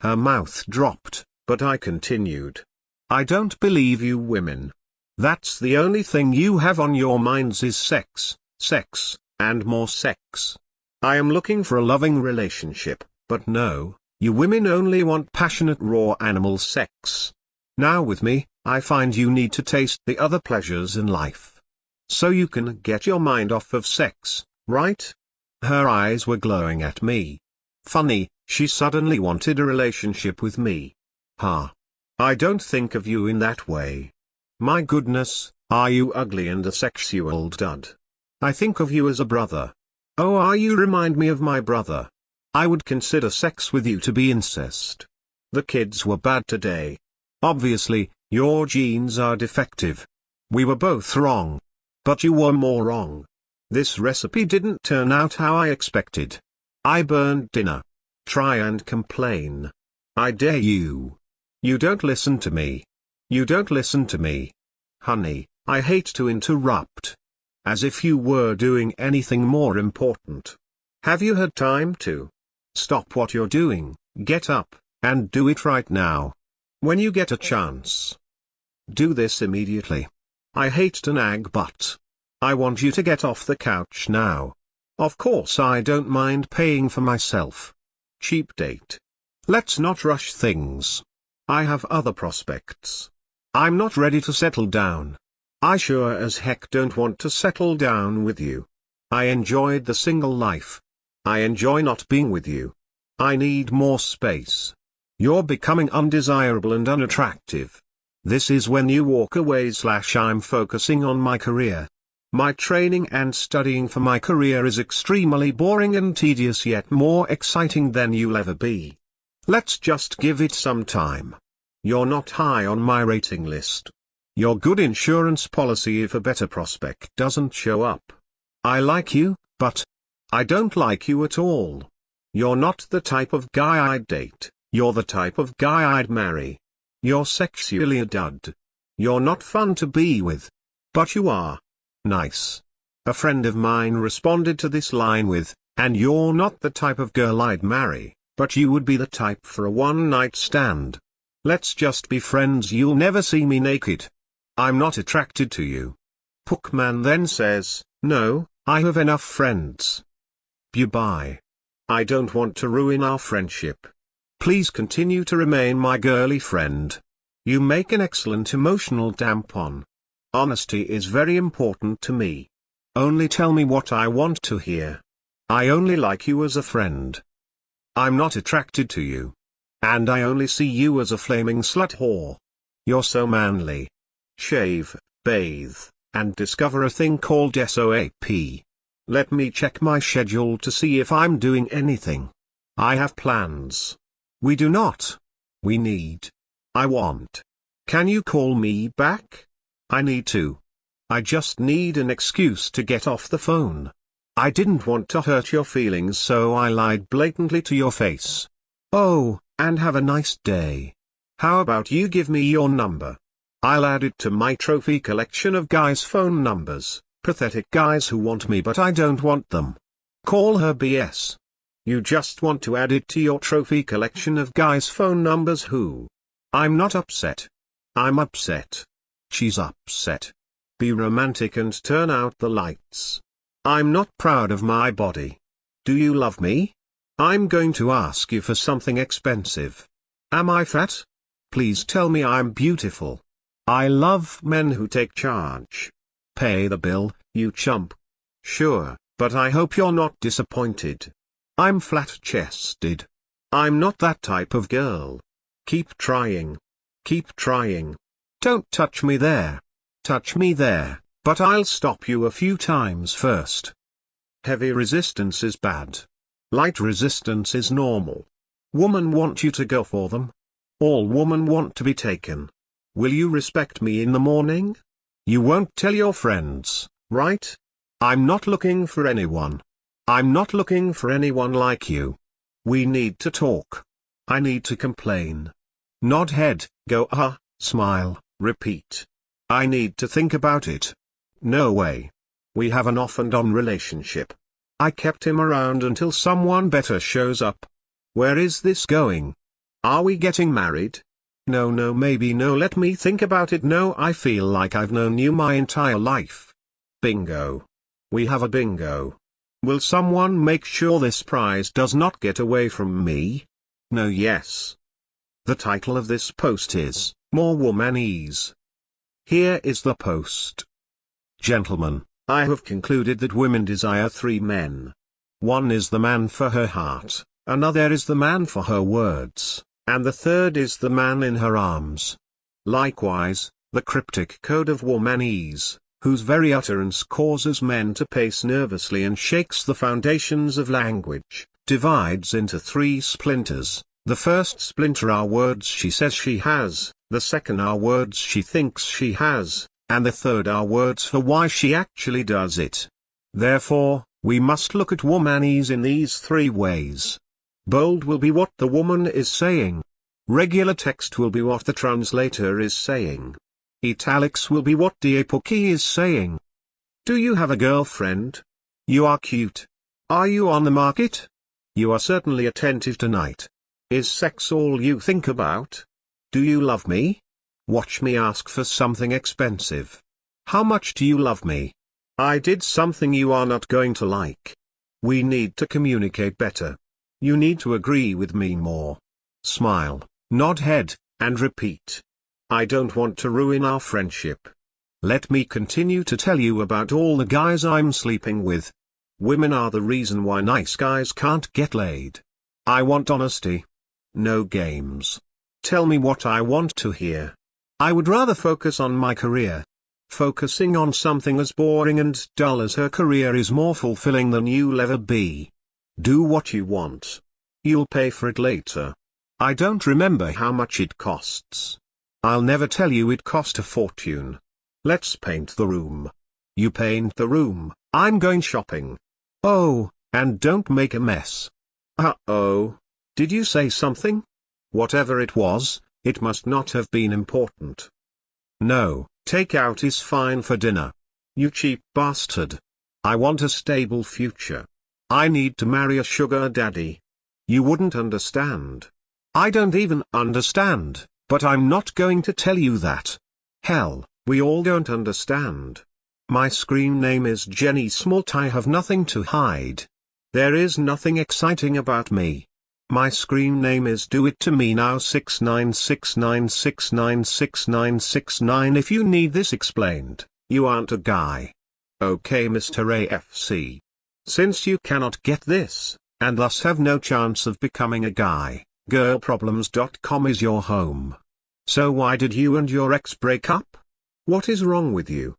S1: Her mouth dropped, but I continued. I don't believe you women. That's the only thing you have on your minds is sex, sex, and more sex. I am looking for a loving relationship, but no, you women only want passionate raw animal sex. Now with me, I find you need to taste the other pleasures in life. So you can get your mind off of sex, right? Her eyes were glowing at me. Funny, she suddenly wanted a relationship with me. Ha. I don't think of you in that way. My goodness, are you ugly and a sexual dud? I think of you as a brother. Oh, you remind me of my brother. I would consider sex with you to be incest. The kids were bad today. Obviously, your genes are defective. We were both wrong. But you were more wrong. This recipe didn't turn out how I expected. I burned dinner. Try and complain. I dare you. You don't listen to me. You don't listen to me. Honey, I hate to interrupt. As if you were doing anything more important. Have you had time to stop what you're doing, get up, and do it right now? When you get a chance. Do this immediately. I hate to nag, but I want you to get off the couch now. Of course I don't mind paying for myself. Cheap date. Let's not rush things. I have other prospects. I'm not ready to settle down. I sure as heck don't want to settle down with you. I enjoyed the single life. I enjoy not being with you. I need more space. You're becoming undesirable and unattractive. This is when you walk away / I'm focusing on my career. My training and studying for my career is extremely boring and tedious, yet more exciting than you'll ever be. Let's just give it some time. You're not high on my rating list. You're good insurance policy if a better prospect doesn't show up. I like you, but I don't like you at all. You're not the type of guy I'd date. You're the type of guy I'd marry. You're sexually a dud. You're not fun to be with. But you are nice. A friend of mine responded to this line with, and you're not the type of girl I'd marry, but you would be the type for a one-night stand. Let's just be friends. You'll never see me naked. I'm not attracted to you. Pook man then says, no, I have enough friends. Bye. I don't want to ruin our friendship. Please continue to remain my girly friend. You make an excellent emotional tampon. Honesty is very important to me. Only tell me what I want to hear. I only like you as a friend. I'm not attracted to you. And I only see you as a flaming slut whore. You're so manly. Shave, bathe, and discover a thing called SOAP. Let me check my schedule to see if I'm doing anything. I have plans. We do not. We need. I want. Can you call me back? I need to. I just need an excuse to get off the phone. I didn't want to hurt your feelings, so I lied blatantly to your face. Oh, and have a nice day. How about you give me your number? I'll add it to my trophy collection of guys' phone numbers, pathetic guys who want me but I don't want them. Call her BS. You just want to add it to your trophy collection of guys' phone numbers who? I'm not upset. I'm upset. She's upset. Be romantic and turn out the lights. I'm not proud of my body. Do you love me? I'm going to ask you for something expensive. Am I fat? Please tell me I'm beautiful. I love men who take charge. Pay the bill, you chump. Sure, but I hope you're not disappointed. I'm flat-chested. I'm not that type of girl. Keep trying. Keep trying. Don't touch me there. Touch me there, but I'll stop you a few times first. Heavy resistance is bad. Light resistance is normal. Women want you to go for them. All women want to be taken. Will you respect me in the morning? You won't tell your friends, right? I'm not looking for anyone. I'm not looking for anyone like you. We need to talk. I need to complain. Nod head, go smile, repeat. I need to think about it. No way. We have an off and on relationship. I kept him around until someone better shows up. Where is this going? Are we getting married? No, maybe no, let me think about it. No, I feel like I've known you my entire life. Bingo. We have a bingo. Will someone make sure this prize does not get away from me? No, yes. The title of this post is, More Womanese. Here is the post. Gentlemen, I have concluded that women desire 3 men. One is the man for her heart, another is the man for her words, and the third is the man in her arms. Likewise, the cryptic code of womanese, whose very utterance causes men to pace nervously and shakes the foundations of language, divides into 3 splinters. The first splinter are words she says she has, the second are words she thinks she has, and the third are words for why she actually does it. Therefore, we must look at womanese in these 3 ways. Bold will be what the woman is saying. Regular text will be what the translator is saying. Italics will be what the epoche is saying. Do you have a girlfriend? You are cute. Are you on the market? You are certainly attentive tonight. Is sex all you think about? Do you love me? Watch me ask for something expensive. How much do you love me? I did something you are not going to like. We need to communicate better. You need to agree with me more. Smile, nod head, and repeat. I don't want to ruin our friendship. Let me continue to tell you about all the guys I'm sleeping with. Women are the reason why nice guys can't get laid. I want honesty. No games. Tell me what I want to hear. I would rather focus on my career. Focusing on something as boring and dull as her career is more fulfilling than you'll ever be. Do what you want. You'll pay for it later. I don't remember how much it costs. I'll never tell you it cost a fortune. Let's paint the room. You paint the room, I'm going shopping. Oh, and don't make a mess. Uh-oh. Did you say something? Whatever it was, it must not have been important. No, takeout is fine for dinner. You cheap bastard. I want a stable future. I need to marry a sugar daddy. You wouldn't understand. I don't even understand, but I'm not going to tell you that. Hell, we all don't understand. My screen name is Jenny Smolt. I have nothing to hide. There is nothing exciting about me. My screen name is Do It To Me Now 6969696969. If you need this explained, you aren't a guy. Okay, Mr. AFC. Since you cannot get this, and thus have no chance of becoming a guy, girlproblems.com is your home. So why did you and your ex break up? What is wrong with you?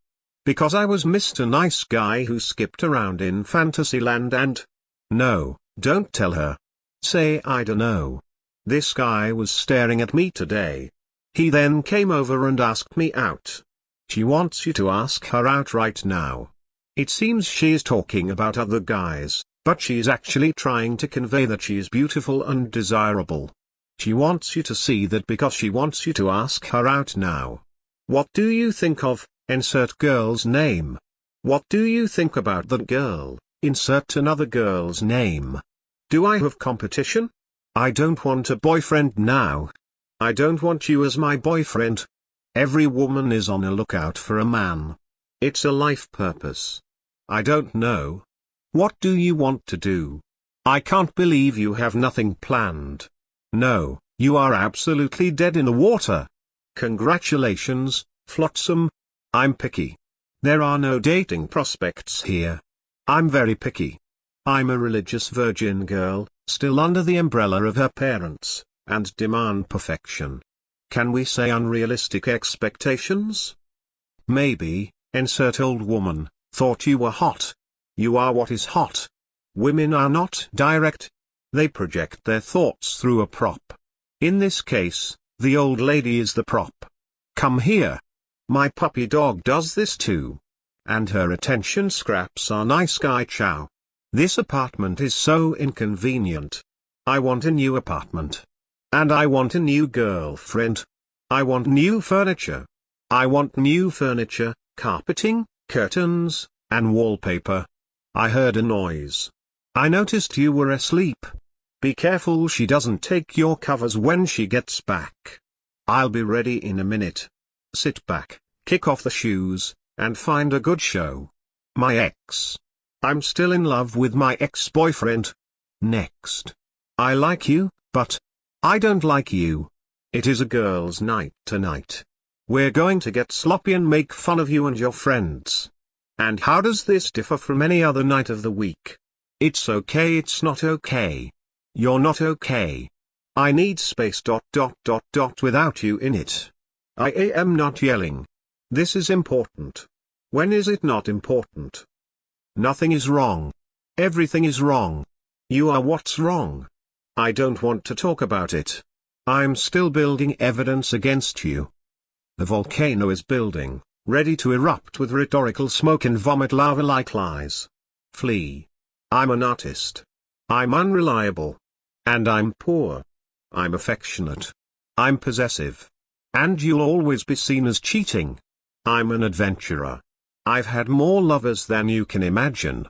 S1: Because I was Mr. Nice Guy who skipped around in Fantasyland and... No, don't tell her. Say I don't know. This guy was staring at me today. He then came over and asked me out. She wants you to ask her out right now. It seems she's talking about other guys, but she's actually trying to convey that she is beautiful and desirable. She wants you to see that because she wants you to ask her out now. What do you think of, insert girl's name? What do you think about that girl, insert another girl's name? Do I have competition? I don't want a boyfriend now. I don't want you as my boyfriend. Every woman is on a lookout for a man. It's a life purpose. I don't know. What do you want to do? I can't believe you have nothing planned. No, you are absolutely dead in the water. Congratulations, Flotsam. I'm picky. There are no dating prospects here. I'm very picky. I'm a religious virgin girl, still under the umbrella of her parents, and demand perfection. Can we say unrealistic expectations? Maybe, insert old woman, thought you were hot. You are what is hot. Women are not direct. They project their thoughts through a prop. In this case, the old lady is the prop. Come here. My puppy dog does this too. And her attention scraps are nice guy chow. This apartment is so inconvenient. I want a new apartment. And I want a new girlfriend. I want new furniture. I want new furniture, carpeting, curtains, and wallpaper. I heard a noise. I noticed you were asleep. Be careful she doesn't take your covers when she gets back. I'll be ready in a minute. Sit back, kick off the shoes, and find a good show. My ex. I'm still in love with my ex-boyfriend. Next. I like you, but I don't like you. It is a girls' night tonight. We're going to get sloppy and make fun of you and your friends. And how does this differ from any other night of the week? It's okay, it's not okay. You're not okay. I need space ... without you in it. I am not yelling. This is important. When is it not important? Nothing is wrong. Everything is wrong. You are what's wrong. I don't want to talk about it. I'm still building evidence against you. The volcano is building, ready to erupt with rhetorical smoke and vomit lava like lies. Flee. I'm an artist. I'm unreliable. And I'm poor. I'm affectionate. I'm possessive. And you'll always be seen as cheating. I'm an adventurer. I've had more lovers than you can imagine.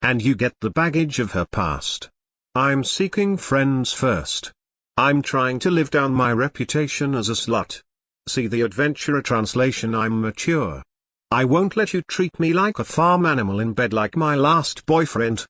S1: And you get the baggage of her past. I'm seeking friends first. I'm trying to live down my reputation as a slut. See the adventurer translation. I'm mature. I won't let you treat me like a farm animal in bed like my last boyfriend.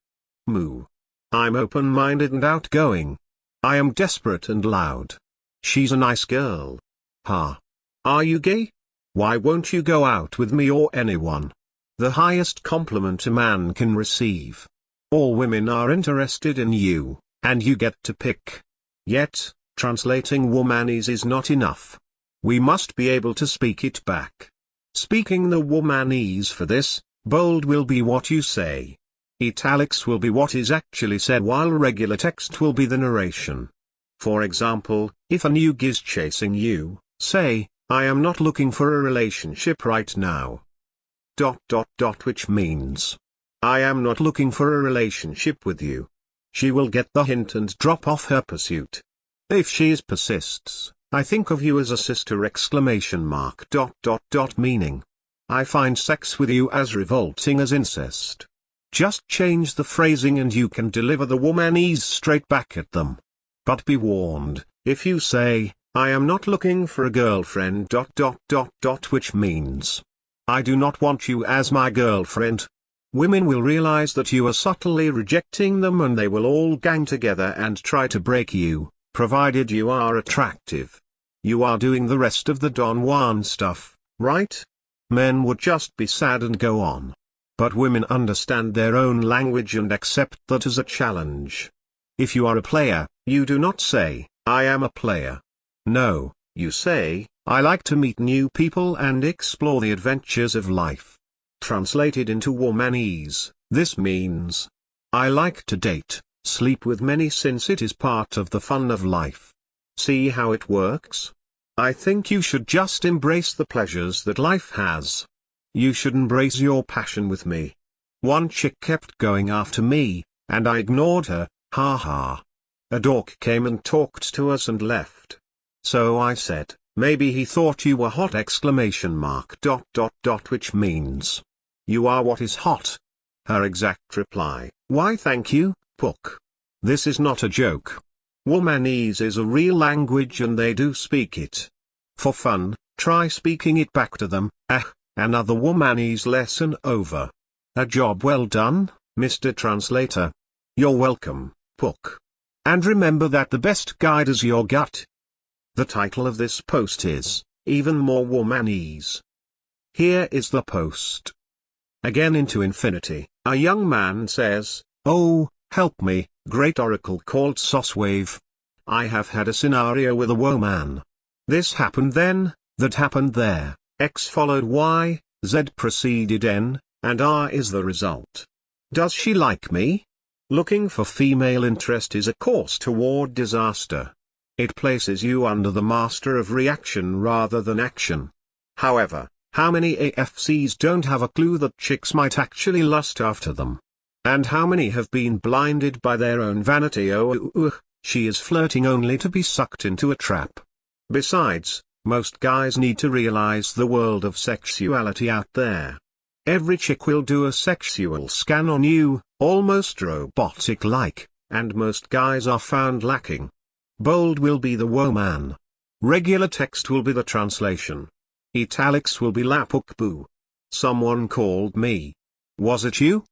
S1: Moo. I'm open-minded and outgoing. I am desperate and loud. She's a nice girl. Ha. Are you gay? Why won't you go out with me or anyone? The highest compliment a man can receive. All women are interested in you, and you get to pick. Yet, translating womanese is not enough. We must be able to speak it back. Speaking the womanese for this, bold will be what you say. Italics will be what is actually said, while regular text will be the narration. For example, if a newg is chasing you, say, I am not looking for a relationship right now. ... which means, I am not looking for a relationship with you. She will get the hint and drop off her pursuit. If she persists, I think of you as a sister ! Meaning, I find sex with you as revolting as incest. Just change the phrasing and you can deliver the womanese straight back at them. But be warned, if you say, I am not looking for a girlfriend ... which means, I do not want you as my girlfriend. Women will realize that you are subtly rejecting them and they will all gang together and try to break you, provided you are attractive. You are doing the rest of the Don Juan stuff, right? Men would just be sad and go on. But women understand their own language and accept that as a challenge. If you are a player, you do not say, I am a player. No, you say, I like to meet new people and explore the adventures of life. Translated into womanese, this means, I like to date, sleep with many since it is part of the fun of life. See how it works? I think you should just embrace the pleasures that life has. You should embrace your passion with me. One chick kept going after me, and I ignored her, ha ha. A dork came and talked to us and left. So I said, maybe he thought you were hot exclamation mark dot dot dot, which means, you are what is hot. Her exact reply, why thank you, Pook. This is not a joke. Womanese is a real language and they do speak it. For fun, try speaking it back to them. Another Womanese lesson over. A job well done, Mr. Translator. You're welcome, Pook. And remember that the best guide is your gut. The title of this post is, Even More Womanese. Here is the post. Again into infinity, a young man says, oh, help me, great oracle called Soswave. I have had a scenario with a woman. This happened then, that happened there, X followed Y, Z preceded N, and R is the result. Does she like me? Looking for female interest is a course toward disaster. It places you under the master of reaction rather than action. However, how many AFCs don't have a clue that chicks might actually lust after them? And how many have been blinded by their own vanity? She is flirting only to be sucked into a trap. Besides, most guys need to realize the world of sexuality out there. Every chick will do a sexual scan on you, almost robotic-like, and most guys are found lacking. Bold will be the woman. Regular text will be the translation. Italics will be lapukbu. Someone called me. Was it you?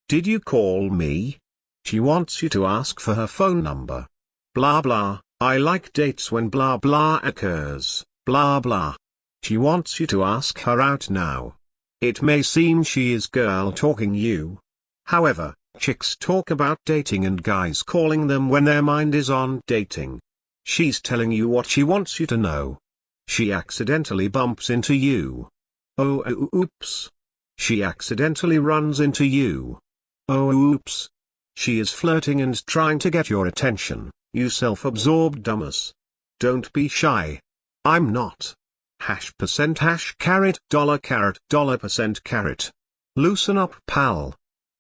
S1: Did you call me? She wants you to ask for her phone number. Blah blah, I like dates when blah blah occurs, blah blah. She wants you to ask her out now. It may seem she is girl talking you. However, chicks talk about dating and guys calling them when their mind is on dating. She's telling you what she wants you to know. She accidentally bumps into you. Oh oops. She accidentally runs into you. Oh oops. She is flirting and trying to get your attention, you self-absorbed dumbass. Don't be shy. I'm not. #% $carrot $% carrot. Loosen up, pal.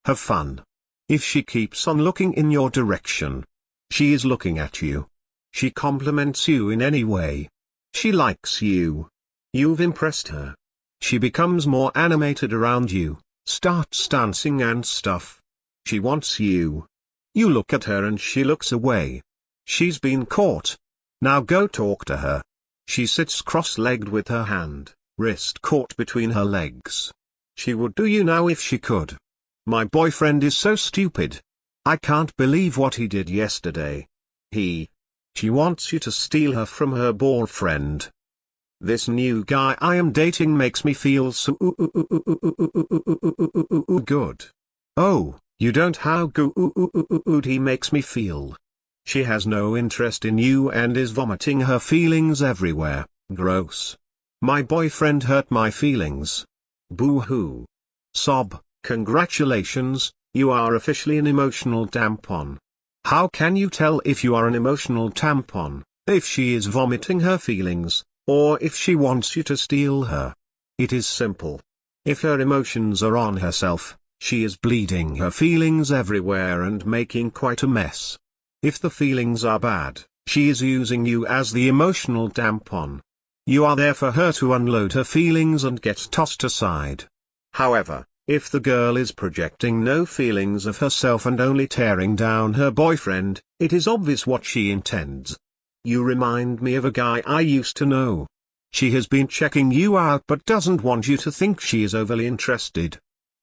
S1: Have fun. If she keeps on looking in your direction, she is looking at you. She compliments you in any way. She likes you. You've impressed her. She becomes more animated around you, starts dancing and stuff. She wants you. You look at her and she looks away. She's been caught. Now go talk to her. She sits cross-legged with her hand, wrist caught between her legs. She would do you now if she could. My boyfriend is so stupid. I can't believe what he did yesterday. She wants you to steal her from her boyfriend. This new guy I am dating makes me feel so good. Oh, you don't how good he makes me feel. She has no interest in you and is vomiting her feelings everywhere. Gross. My boyfriend hurt my feelings. Boo-hoo. Sob, congratulations, you are officially an emotional tampon. How can you tell if you are an emotional tampon, if she is vomiting her feelings, or if she wants you to steal her? It is simple. If her emotions are on herself, she is bleeding her feelings everywhere and making quite a mess. If the feelings are bad, she is using you as the emotional tampon. You are there for her to unload her feelings and get tossed aside. However, if the girl is projecting no feelings of herself and only tearing down her boyfriend, it is obvious what she intends. You remind me of a guy I used to know. She has been checking you out but doesn't want you to think she is overly interested.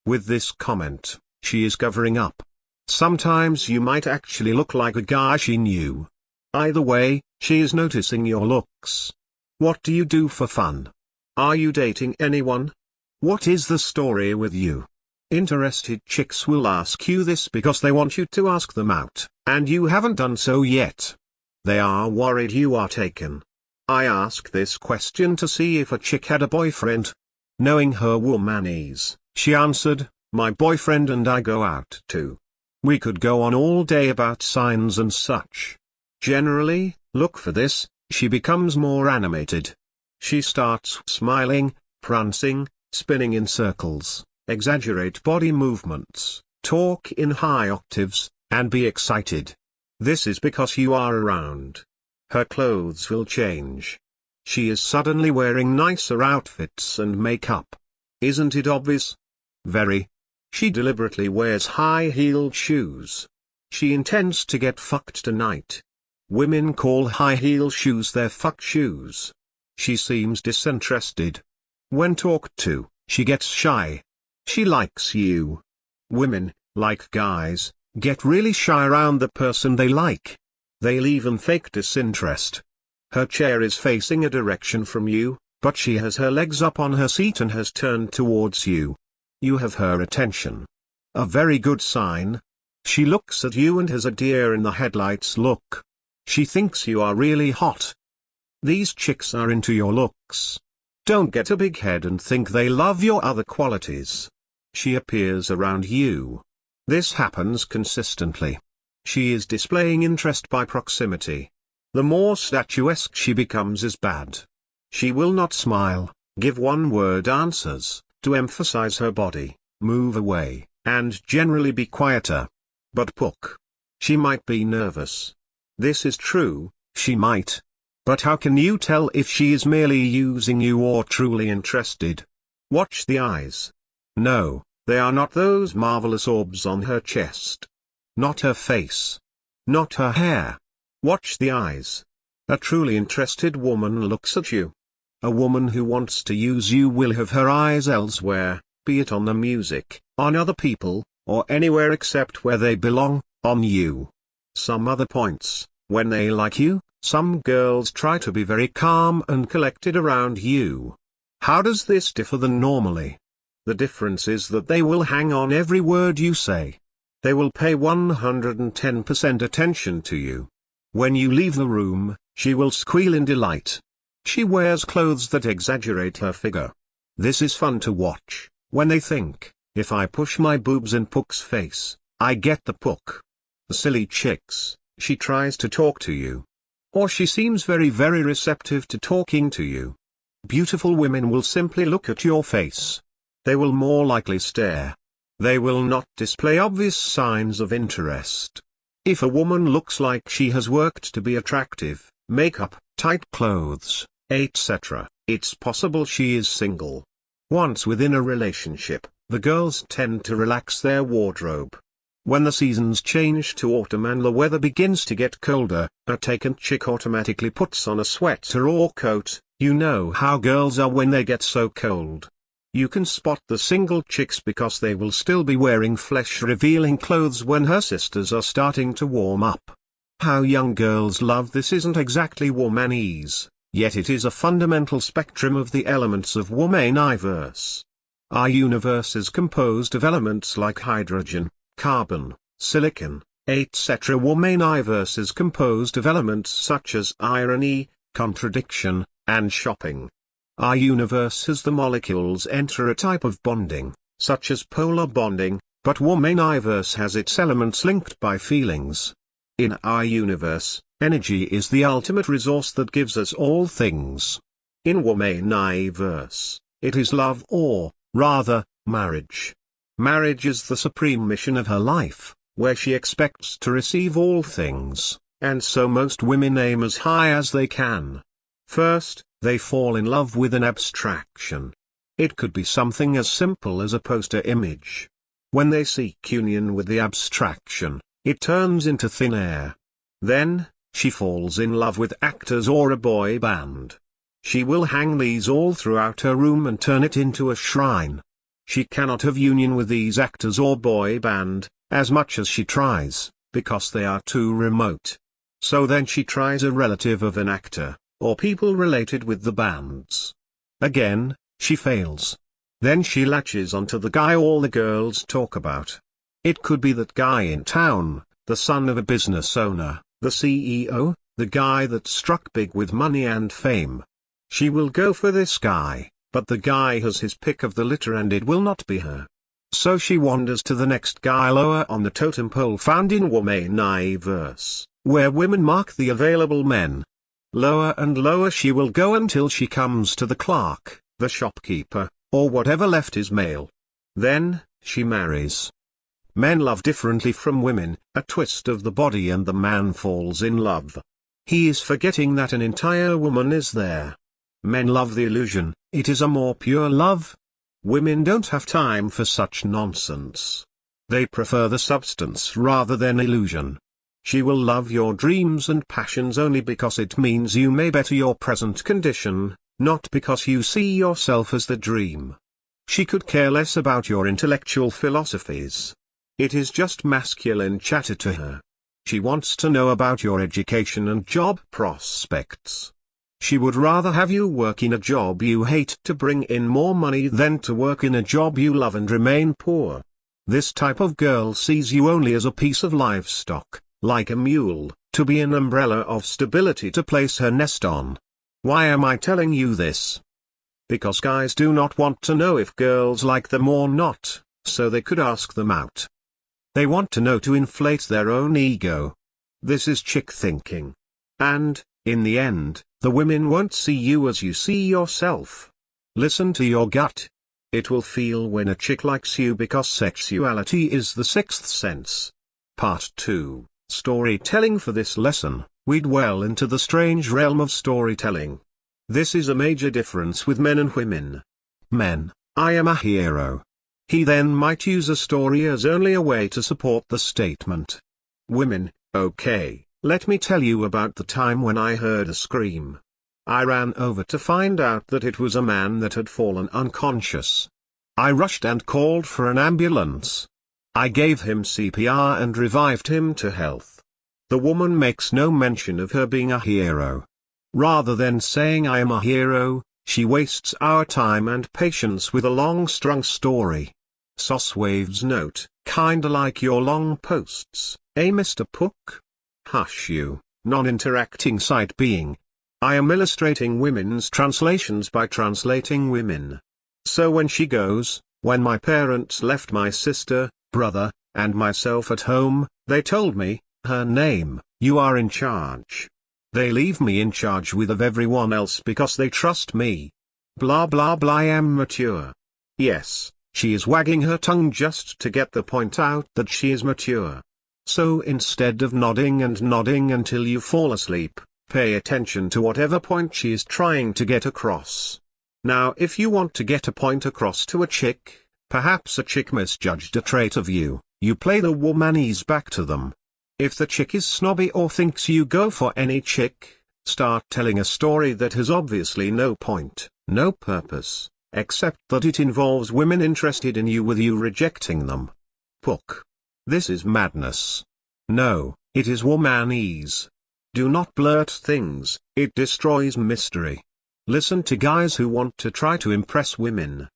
S1: With this comment, she is covering up. Sometimes you might actually look like a guy she knew. Either way, she is noticing your looks. What do you do for fun? Are you dating anyone? What is the story with you? Interested chicks will ask you this because they want you to ask them out, and you haven't done so yet. They are worried you are taken. I ask this question to see if a chick had a boyfriend. Knowing her womanese, she answered, my boyfriend and I go out too. We could go on all day about signs and such. Generally, look for this, She becomes more animated. She starts smiling, prancing, spinning in circles, exaggerate body movements, talk in high octaves, and be excited. This is because you are around. Her clothes will change. She is suddenly wearing nicer outfits and makeup. Isn't it obvious? Very. She deliberately wears high-heeled shoes. She intends to get fucked tonight. Women call high-heel shoes their fuck shoes. She seems disinterested. When talked to, she gets shy. She likes you. Women, like guys, get really shy around the person they like. They'll even fake disinterest. Her chair is facing a direction from you, but she has her legs up on her seat and has turned towards you. You have her attention. A very good sign. She looks at you and has a deer in the headlights look. She thinks you are really hot. These chicks are into your looks. Don't get a big head and think they love your other qualities. She appears around you. This happens consistently. She is displaying interest by proximity. The more statuesque she becomes is bad. She will not smile, give one-word answers, to emphasize her body, move away, and generally be quieter. But Pook. She might be nervous. This is true, she might. But how can you tell if she is merely using you or truly interested? Watch the eyes. No, they are not those marvelous orbs on her chest. Not her face. Not her hair. Watch the eyes. A truly interested woman looks at you. A woman who wants to use you will have her eyes elsewhere, be it on the music, on other people, or anywhere except where they belong, on you. Some other points, when they like you, some girls try to be very calm and collected around you. How does this differ than normally? The difference is that they will hang on every word you say. They will pay 110% attention to you. When you leave the room, she will squeal in delight. She wears clothes that exaggerate her figure. This is fun to watch, when they think, if I push my boobs in Pook's face, I get the Pook. The silly chicks, she tries to talk to you. Or she seems very receptive to talking to you. Beautiful women will simply look at your face. They will more likely stare. They will not display obvious signs of interest. If a woman looks like she has worked to be attractive, makeup, tight clothes, etc., it's possible she is single. Once within a relationship, the girls tend to relax their wardrobe. When the seasons change to autumn and the weather begins to get colder, a taken chick automatically puts on a sweater or coat. You know how girls are when they get so cold. You can spot the single chicks because they will still be wearing flesh-revealing clothes when her sisters are starting to warm up. How young girls love this isn't exactly womanese, yet it is a fundamental spectrum of the elements of womaniverse. Our universe is composed of elements like hydrogen, carbon, silicon, etc. Womaniverse is composed of elements such as irony, contradiction, and shopping. Our universe has the molecules enter a type of bonding, such as polar bonding, but womaniverse has its elements linked by feelings. In our universe, energy is the ultimate resource that gives us all things. In womaniverse, it is love or, rather, marriage. Marriage is the supreme mission of her life, where she expects to receive all things, and so most women aim as high as they can. First, they fall in love with an abstraction. It could be something as simple as a poster image. When they seek union with the abstraction, it turns into thin air. Then, she falls in love with actors or a boy band. She will hang these all throughout her room and turn it into a shrine. She cannot have union with these actors or boy band, as much as she tries, because they are too remote. So then she tries a relative of an actor, or people related with the bands. Again, she fails. Then she latches onto the guy all the girls talk about. It could be that guy in town, the son of a business owner, the CEO, the guy that struck big with money and fame. She will go for this guy, but the guy has his pick of the litter and it will not be her. So she wanders to the next guy lower on the totem pole found in womaniverse, where women mark the available men. Lower and lower she will go until she comes to the clerk, the shopkeeper, or whatever left is male. Then, she marries. Men love differently from women, a twist of the body and the man falls in love. He is forgetting that an entire woman is there. Men love the illusion, it is a more pure love. Women don't have time for such nonsense. They prefer the substance rather than illusion. She will love your dreams and passions only because it means you may better your present condition, not because you see yourself as the dream. She could care less about your intellectual philosophies. It is just masculine chatter to her. She wants to know about your education and job prospects. She would rather have you work in a job you hate to bring in more money than to work in a job you love and remain poor. This type of girl sees you only as a piece of livestock, like a mule, to be an umbrella of stability to place her nest on. Why am I telling you this? Because guys do not want to know if girls like them or not, so they could ask them out. They want to know to inflate their own ego. This is chick thinking. And, in the end, the women won't see you as you see yourself. Listen to your gut. It will feel when a chick likes you because sexuality is the sixth sense. Part 2, Storytelling. For this lesson, we dwell into the strange realm of storytelling. This is a major difference with men and women. Men, I am a hero. He then might use a story as only a way to support the statement. Women, okay, let me tell you about the time when I heard a scream. I ran over to find out that it was a man that had fallen unconscious. I rushed and called for an ambulance. I gave him CPR and revived him to health. The woman makes no mention of her being a hero. Rather than saying I am a hero, she wastes our time and patience with a long-strung story. Soswaves note, kinda like your long posts, eh Mr. Pook? Hush you, non-interacting sight being. I am illustrating women's translations by translating women. So when she goes, when my parents left my sister, brother, and myself at home, they told me, her name, you are in charge. They leave me in charge with of everyone else because they trust me. Blah blah blah. I am mature. Yes, she is wagging her tongue just to get the point out that she is mature. So instead of nodding and nodding until you fall asleep, pay attention to whatever point she is trying to get across. Now if you want to get a point across to a chick, perhaps a chick misjudged a trait of you, you play the womanese back to them. If the chick is snobby or thinks you go for any chick, start telling a story that has obviously no point, no purpose, except that it involves women interested in you with you rejecting them. Pook. This is madness. No, it is womanese. Do not blurt things, it destroys mystery. Listen to guys who want to try to impress women.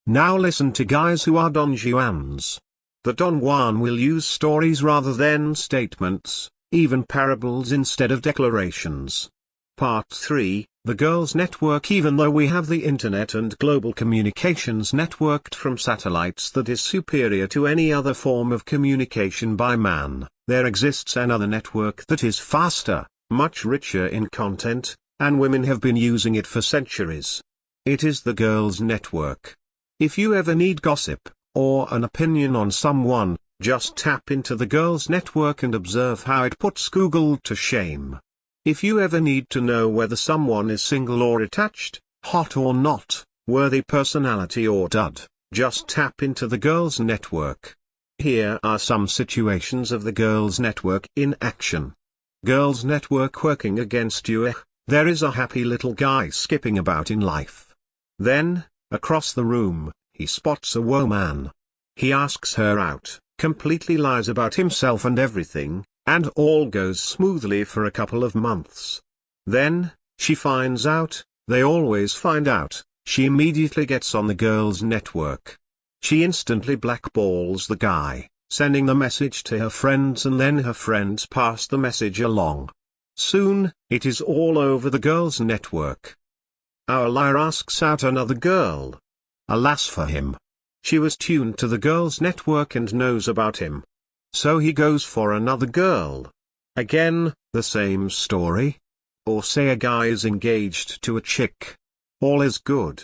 S1: Now listen to guys who are Don Juans. The Don Juan will use stories rather than statements, even parables instead of declarations. Part 3, The Girls' Network. Even though we have the internet and global communications networked from satellites that is superior to any other form of communication by man, there exists another network that is faster, much richer in content, and women have been using it for centuries. It is the Girls' Network. If you ever need gossip, or an opinion on someone, just tap into the Girls' Network and observe how it puts Google to shame. If you ever need to know whether someone is single or attached, hot or not, worthy personality or dud, just tap into the Girls' Network. Here are some situations of the Girls' Network in action. Girls' Network working against you. There is a happy little guy skipping about in life. Then, across the room, he spots a woman. He asks her out, completely lies about himself and everything, and all goes smoothly for a couple of months. Then, she finds out, they always find out, she immediately gets on the Girls' Network. She instantly blackballs the guy, sending the message to her friends and then her friends pass the message along. Soon, it is all over the Girls' Network. Our liar asks out another girl. Alas for him. She was tuned to the Girls' Network and knows about him. So he goes for another girl. Again, the same story. Or say a guy is engaged to a chick. All is good.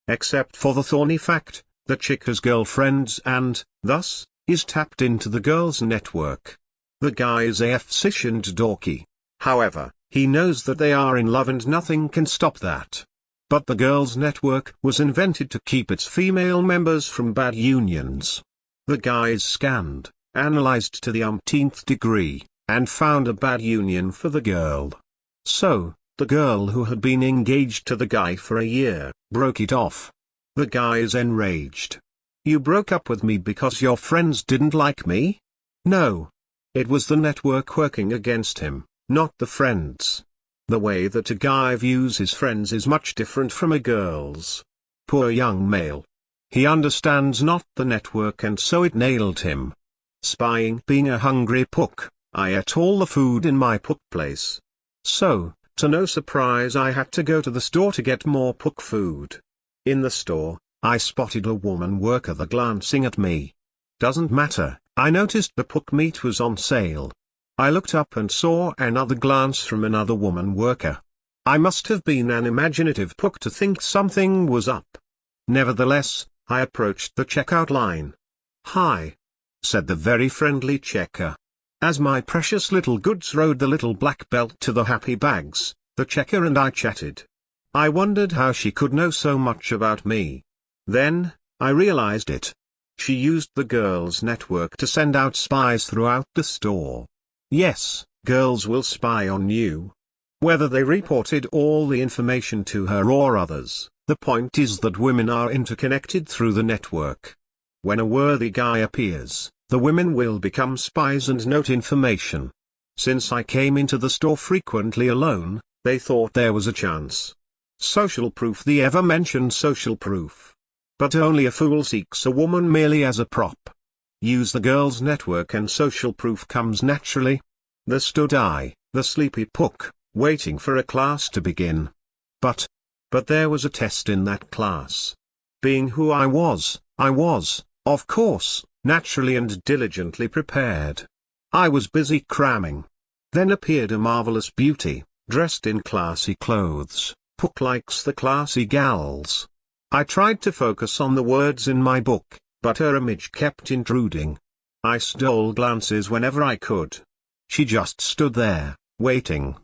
S1: Except for the thorny fact, the chick has girlfriends and, thus, is tapped into the girl's network. The guy is a f-sish and dorky. However, he knows that they are in love and nothing can stop that. But the girl's network was invented to keep its female members from bad unions. The guy is scanned, analyzed to the umpteenth degree, and found a bad union for the girl. So, the girl who had been engaged to the guy for a year, broke it off. The guy is enraged. You broke up with me because your friends didn't like me? No. It was the network working against him, not the friends. The way that a guy views his friends is much different from a girl's. Poor young male. He understands not the network and so it nailed him. Spying. Being a hungry Pook, I ate all the food in my Pook place. So, to no surprise I had to go to the store to get more Pook food. In the store, I spotted a woman worker that glancing at me. Doesn't matter, I noticed the Pook meat was on sale. I looked up and saw another glance from another woman worker. I must have been an imaginative Pook to think something was up. Nevertheless, I approached the checkout line. "Hi," said the very friendly checker. As my precious little goods rode the little black belt to the happy bags, the checker and I chatted. I wondered how she could know so much about me. Then, I realized it. She used the girls' network to send out spies throughout the store. Yes, girls will spy on you. Whether they reported all the information to her or others, the point is that women are interconnected through the network. When a worthy guy appears, the women will become spies and note information. Since I came into the store frequently alone, they thought there was a chance. Social proof. The ever-mentioned social proof. But only a fool seeks a woman merely as a prop. Use the girl's network and social proof comes naturally. There stood I, the sleepy Pook, waiting for a class to begin. But there was a test in that class. Being who I was, of course, naturally and diligently prepared. I was busy cramming. Then appeared a marvelous beauty, dressed in classy clothes. Pook likes the classy gals. I tried to focus on the words in my book, but her image kept intruding. I stole glances whenever I could. She just stood there, waiting.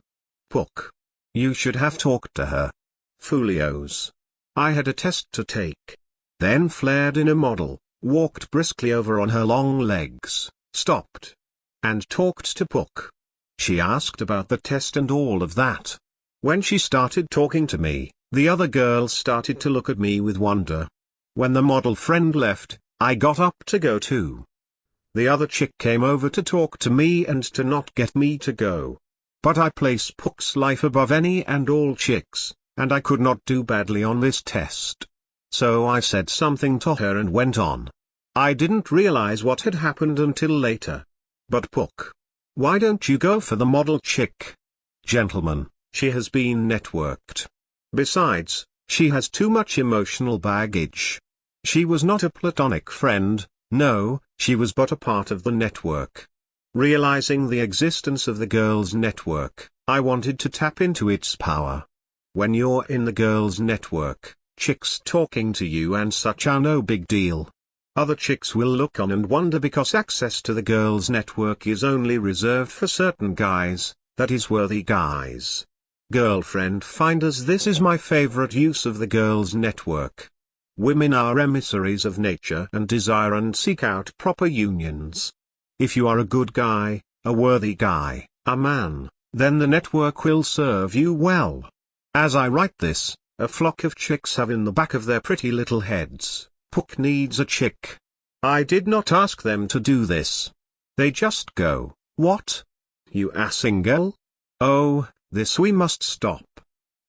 S1: Pook. You should have talked to her. Folios. I had a test to take. Then flared in a model, walked briskly over on her long legs, stopped, and talked to Pook. She asked about the test and all of that. When she started talking to me, the other girls started to look at me with wonder. When the model friend left, I got up to go too. The other chick came over to talk to me and to not get me to go. But I place Pook's life above any and all chicks, and I could not do badly on this test. So I said something to her and went on. I didn't realize what had happened until later. But Pook, why don't you go for the model chick? Gentlemen, she has been networked. Besides, she has too much emotional baggage. She was not a platonic friend, no, she was but a part of the network. Realizing the existence of the girls' network, I wanted to tap into its power. When you're in the girls' network, chicks talking to you and such are no big deal. Other chicks will look on and wonder because access to the girls' network is only reserved for certain guys, that is worthy guys. Girlfriend finders. This is my favorite use of the girls' network. Women are emissaries of nature and desire and seek out proper unions. If you are a good guy, a worthy guy, a man, then the network will serve you well. As I write this, a flock of chicks have in the back of their pretty little heads, Pook needs a chick. I did not ask them to do this. They just go, what? You are single? Oh, this we must stop.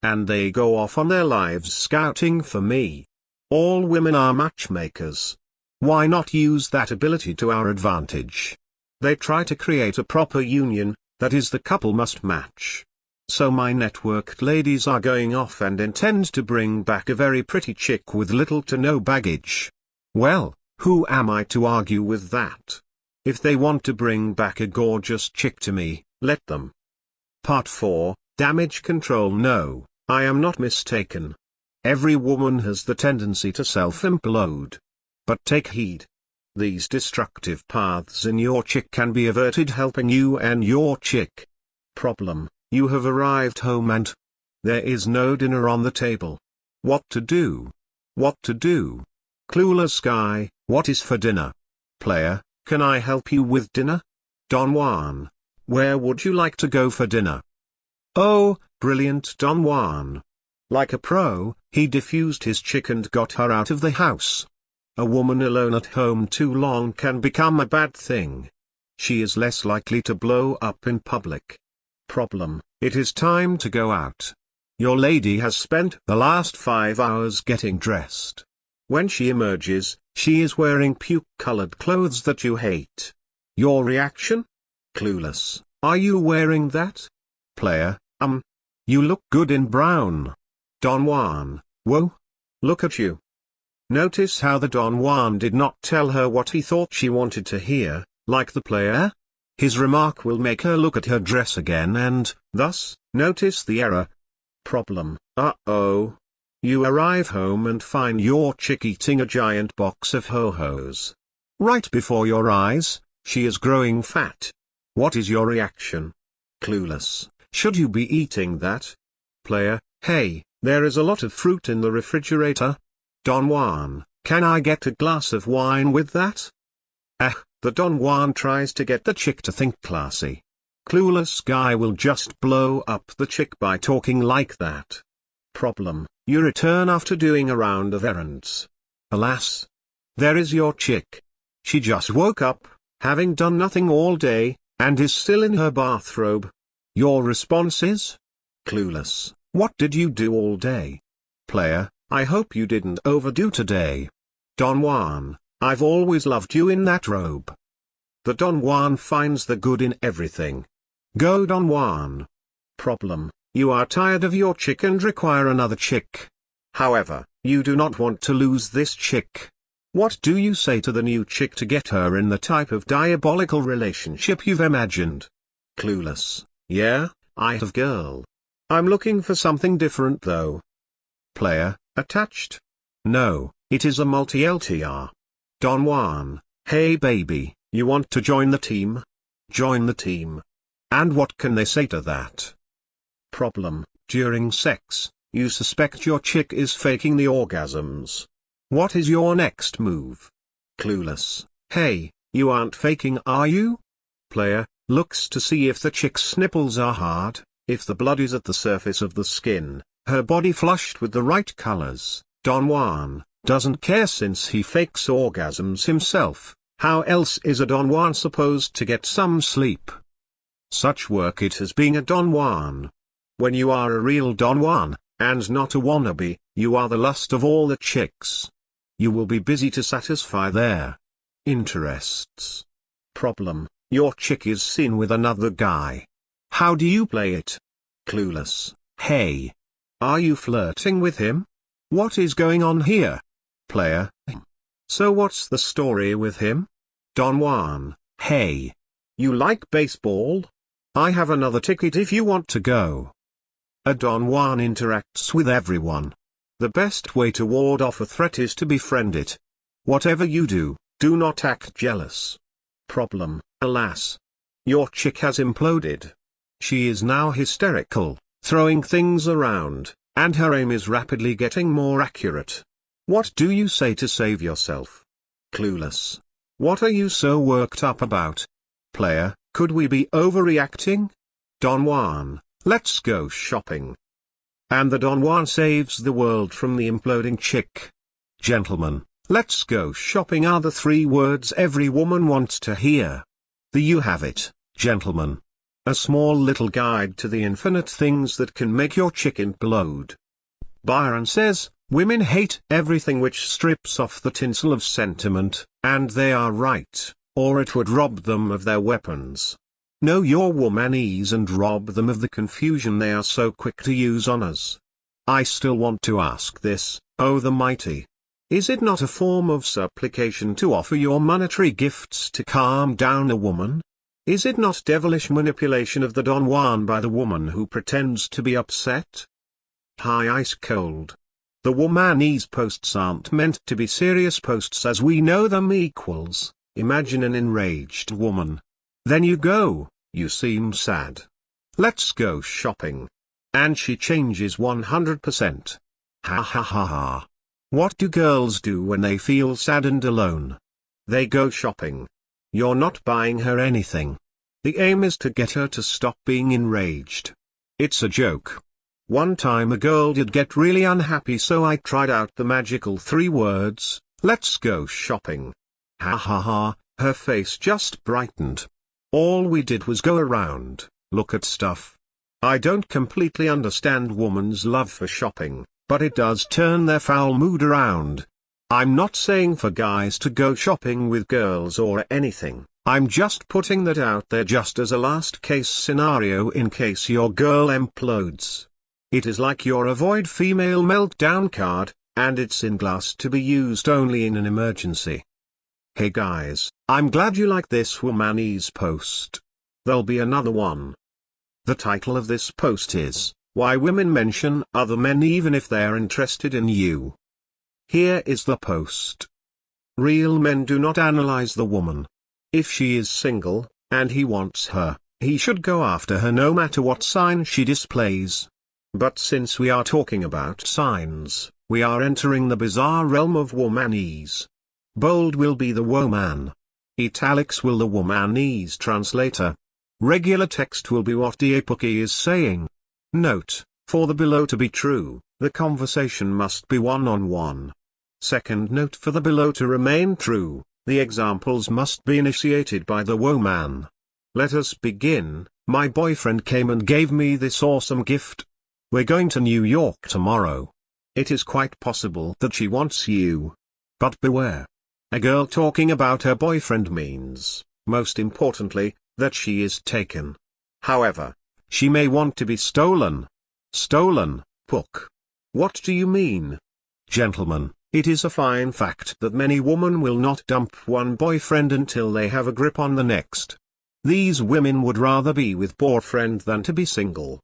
S1: And they go off on their lives scouting for me. All women are matchmakers. Why not use that ability to our advantage? They try to create a proper union, that is the couple must match. So my networked ladies are going off and intend to bring back a very pretty chick with little to no baggage. Well, who am I to argue with that? If they want to bring back a gorgeous chick to me, let them. Part 4, Damage control. No, I am not mistaken. Every woman has the tendency to self-implode. But take heed. These destructive paths in your chick can be averted, helping you and your chick. Problem: you have arrived home and there is no dinner on the table. What to do? What to do? Clueless guy: what is for dinner? Player: can I help you with dinner? Don Juan: where would you like to go for dinner? Oh, brilliant Don Juan. Like a pro, he defused his chick and got her out of the house. A woman alone at home too long can become a bad thing. She is less likely to blow up in public. Problem: it is time to go out. Your lady has spent the last 5 hours getting dressed. When she emerges, she is wearing puke-colored clothes that you hate. Your reaction? Clueless: are you wearing that? Player: you look good in brown. Don Juan: whoa. Look at you. Notice how the Don Juan did not tell her what he thought she wanted to hear, like the player? His remark will make her look at her dress again and, thus, notice the error. Problem: uh-oh. You arrive home and find your chick eating a giant box of ho-hos. Right before your eyes, she is growing fat. What is your reaction? Clueless: should you be eating that? Player: hey, there is a lot of fruit in the refrigerator. Don Juan: can I get a glass of wine with that? The Don Juan tries to get the chick to think classy. Clueless guy will just blow up the chick by talking like that. Problem: you return after doing a round of errands. Alas! There is your chick. She just woke up, having done nothing all day, and is still in her bathrobe. Your response is? Clueless: what did you do all day? Player: I hope you didn't overdo today. Don Juan: I've always loved you in that robe. The Don Juan finds the good in everything. Go Don Juan. Problem: you are tired of your chick and require another chick. However, you do not want to lose this chick. What do you say to the new chick to get her in the type of diabolical relationship you've imagined? Clueless: yeah, I have girl. I'm looking for something different though. Player: attached? No, it is a multi-LTR. Don Juan: hey baby, you want to join the team? Join the team. And what can they say to that? Problem: during sex, you suspect your chick is faking the orgasms. What is your next move? Clueless: hey, you aren't faking, are you? Player: looks to see if the chick's nipples are hard, if the blood is at the surface of the skin, her body flushed with the right colors. Don Juan doesn't care since he fakes orgasms himself. How else is a Don Juan supposed to get some sleep? Such work it as being a Don Juan. When you are a real Don Juan, and not a wannabe, you are the lust of all the chicks. You will be busy to satisfy their interests. Problem: your chick is seen with another guy. How do you play it? Clueless: hey. Are you flirting with him? What is going on here? Player: so what's the story with him? Don Juan: hey. You like baseball? I have another ticket if you want to go. A Don Juan interacts with everyone. The best way to ward off a threat is to befriend it. Whatever you do, do not act jealous. Problem: alas. Your chick has imploded. She is now hysterical, throwing things around, and her aim is rapidly getting more accurate. What do you say to save yourself? Clueless: what are you so worked up about? Player: could we be overreacting? Don Juan: let's go shopping. And the Don Juan saves the world from the imploding chick. Gentlemen, let's go shopping are the 3 words every woman wants to hear. There you have it, gentlemen. A small little guide to the infinite things that can make your chick implode. Byron says, women hate everything which strips off the tinsel of sentiment, and they are right, or it would rob them of their weapons. Know your womanese and rob them of the confusion they are so quick to use on us. I still want to ask this, O the mighty. Is it not a form of supplication to offer your monetary gifts to calm down a woman? Is it not devilish manipulation of the Don Juan by the woman who pretends to be upset? Hi, ice cold. The womanese posts aren't meant to be serious posts as we know them equals. Imagine an enraged woman. Then you go, you seem sad. Let's go shopping. And she changes 100%. Ha ha ha ha. What do girls do when they feel sad and alone? They go shopping. You're not buying her anything. The aim is to get her to stop being enraged. It's a joke. One time a girl did get really unhappy, so I tried out the magical 3 words, let's go shopping. Ha ha ha, her face just brightened. All we did was go around, look at stuff. I don't completely understand women's love for shopping, but it does turn their foul mood around. I'm not saying for guys to go shopping with girls or anything, I'm just putting that out there just as a last case scenario in case your girl implodes. It is like your avoid female meltdown card, and it's in glass to be used only in an emergency. Hey guys, I'm glad you like this womanese post. There'll be another one. The title of this post is, Why Women Mention Other Men Even If They're Interested in You. Here is the post. Real men do not analyze the woman. If she is single, and he wants her, he should go after her no matter what sign she displays. But since we are talking about signs, we are entering the bizarre realm of womanese. Bold will be the woman. Italics will the womanese translator. Regular text will be what the Pook is saying. Note, for the below to be true, the conversation must be one-on-one. Second note, for the below to remain true, the examples must be initiated by the woman. Let us begin. My boyfriend came and gave me this awesome gift. We're going to New York tomorrow. It is quite possible that she wants you. But beware. A girl talking about her boyfriend means, most importantly, that she is taken. However, she may want to be stolen. Stolen, Pook. What do you mean? Gentlemen, it is a fine fact that many women will not dump one boyfriend until they have a grip on the next. These women would rather be with boyfriend than to be single.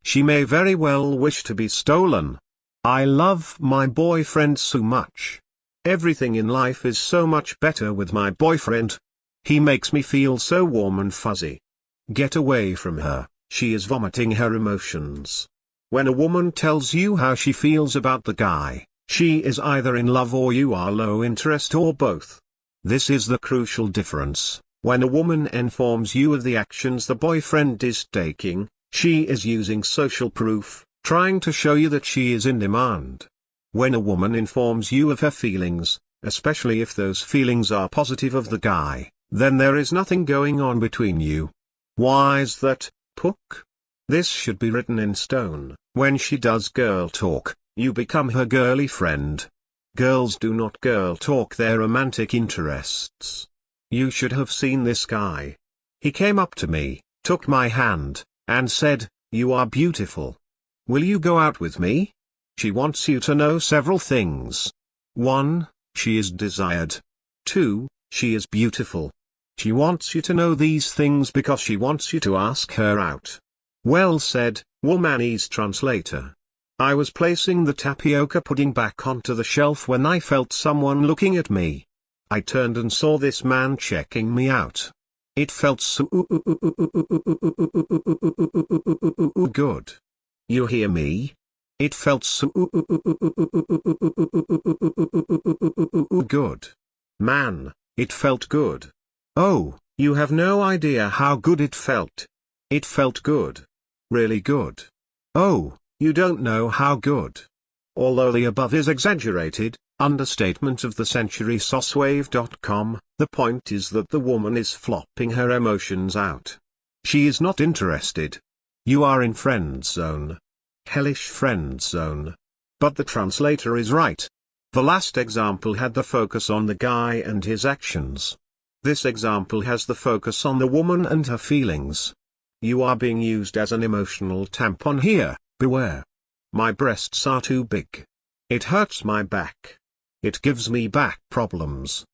S1: She may very well wish to be stolen. I love my boyfriend so much. Everything in life is so much better with my boyfriend. He makes me feel so warm and fuzzy. Get away from her, she is vomiting her emotions. When a woman tells you how she feels about the guy, she is either in love or you are low interest or both. This is the crucial difference. When a woman informs you of the actions the boyfriend is taking, she is using social proof, trying to show you that she is in demand. When a woman informs you of her feelings, especially if those feelings are positive of the guy, then there is nothing going on between you. Why is that, Pook? This should be written in stone. When she does girl talk, you become her girly friend. Girls do not girl talk their romantic interests. You should have seen this guy. He came up to me, took my hand, and said, "You are beautiful. Will you go out with me?" She wants you to know several things. 1. She is desired. 2. She is beautiful. She wants you to know these things because she wants you to ask her out. Well said, womanese translator. I was placing the tapioca pudding back onto the shelf when I felt someone looking at me. I turned and saw this man checking me out. It felt so good. You hear me? It felt so good. Man, it felt good. Oh, you have no idea how good it felt. It felt good. Really good. Oh, you don't know how good. Although the above is exaggerated, understatement of the century saucewave.com, the point is that the woman is flopping her emotions out. She is not interested. You are in friend zone. Hellish friend zone. But the translator is right. The last example had the focus on the guy and his actions. This example has the focus on the woman and her feelings. You are being used as an emotional tampon here, beware. My breasts are too big. It hurts my back. It gives me back problems.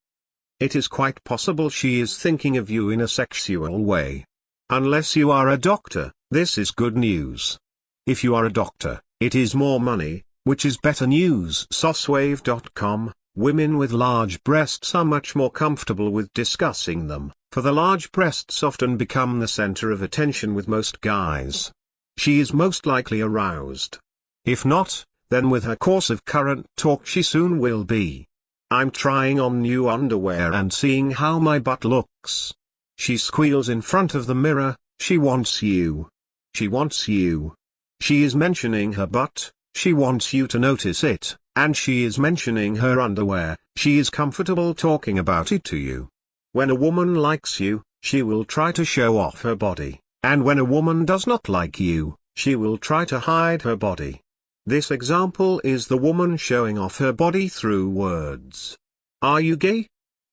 S1: It is quite possible she is thinking of you in a sexual way. Unless you are a doctor, this is good news. If you are a doctor, it is more money, which is better news. Soswave.com. Women with large breasts are much more comfortable with discussing them, for the large breasts often become the center of attention with most guys. She is most likely aroused. If not, then with her course of current talk she soon will be. I'm trying on new underwear and seeing how my butt looks. She squeals in front of the mirror, she wants you. She wants you. She is mentioning her butt, she wants you to notice it, and she is mentioning her underwear, she is comfortable talking about it to you. When a woman likes you, she will try to show off her body, and when a woman does not like you, she will try to hide her body. This example is the woman showing off her body through words. Are you gay?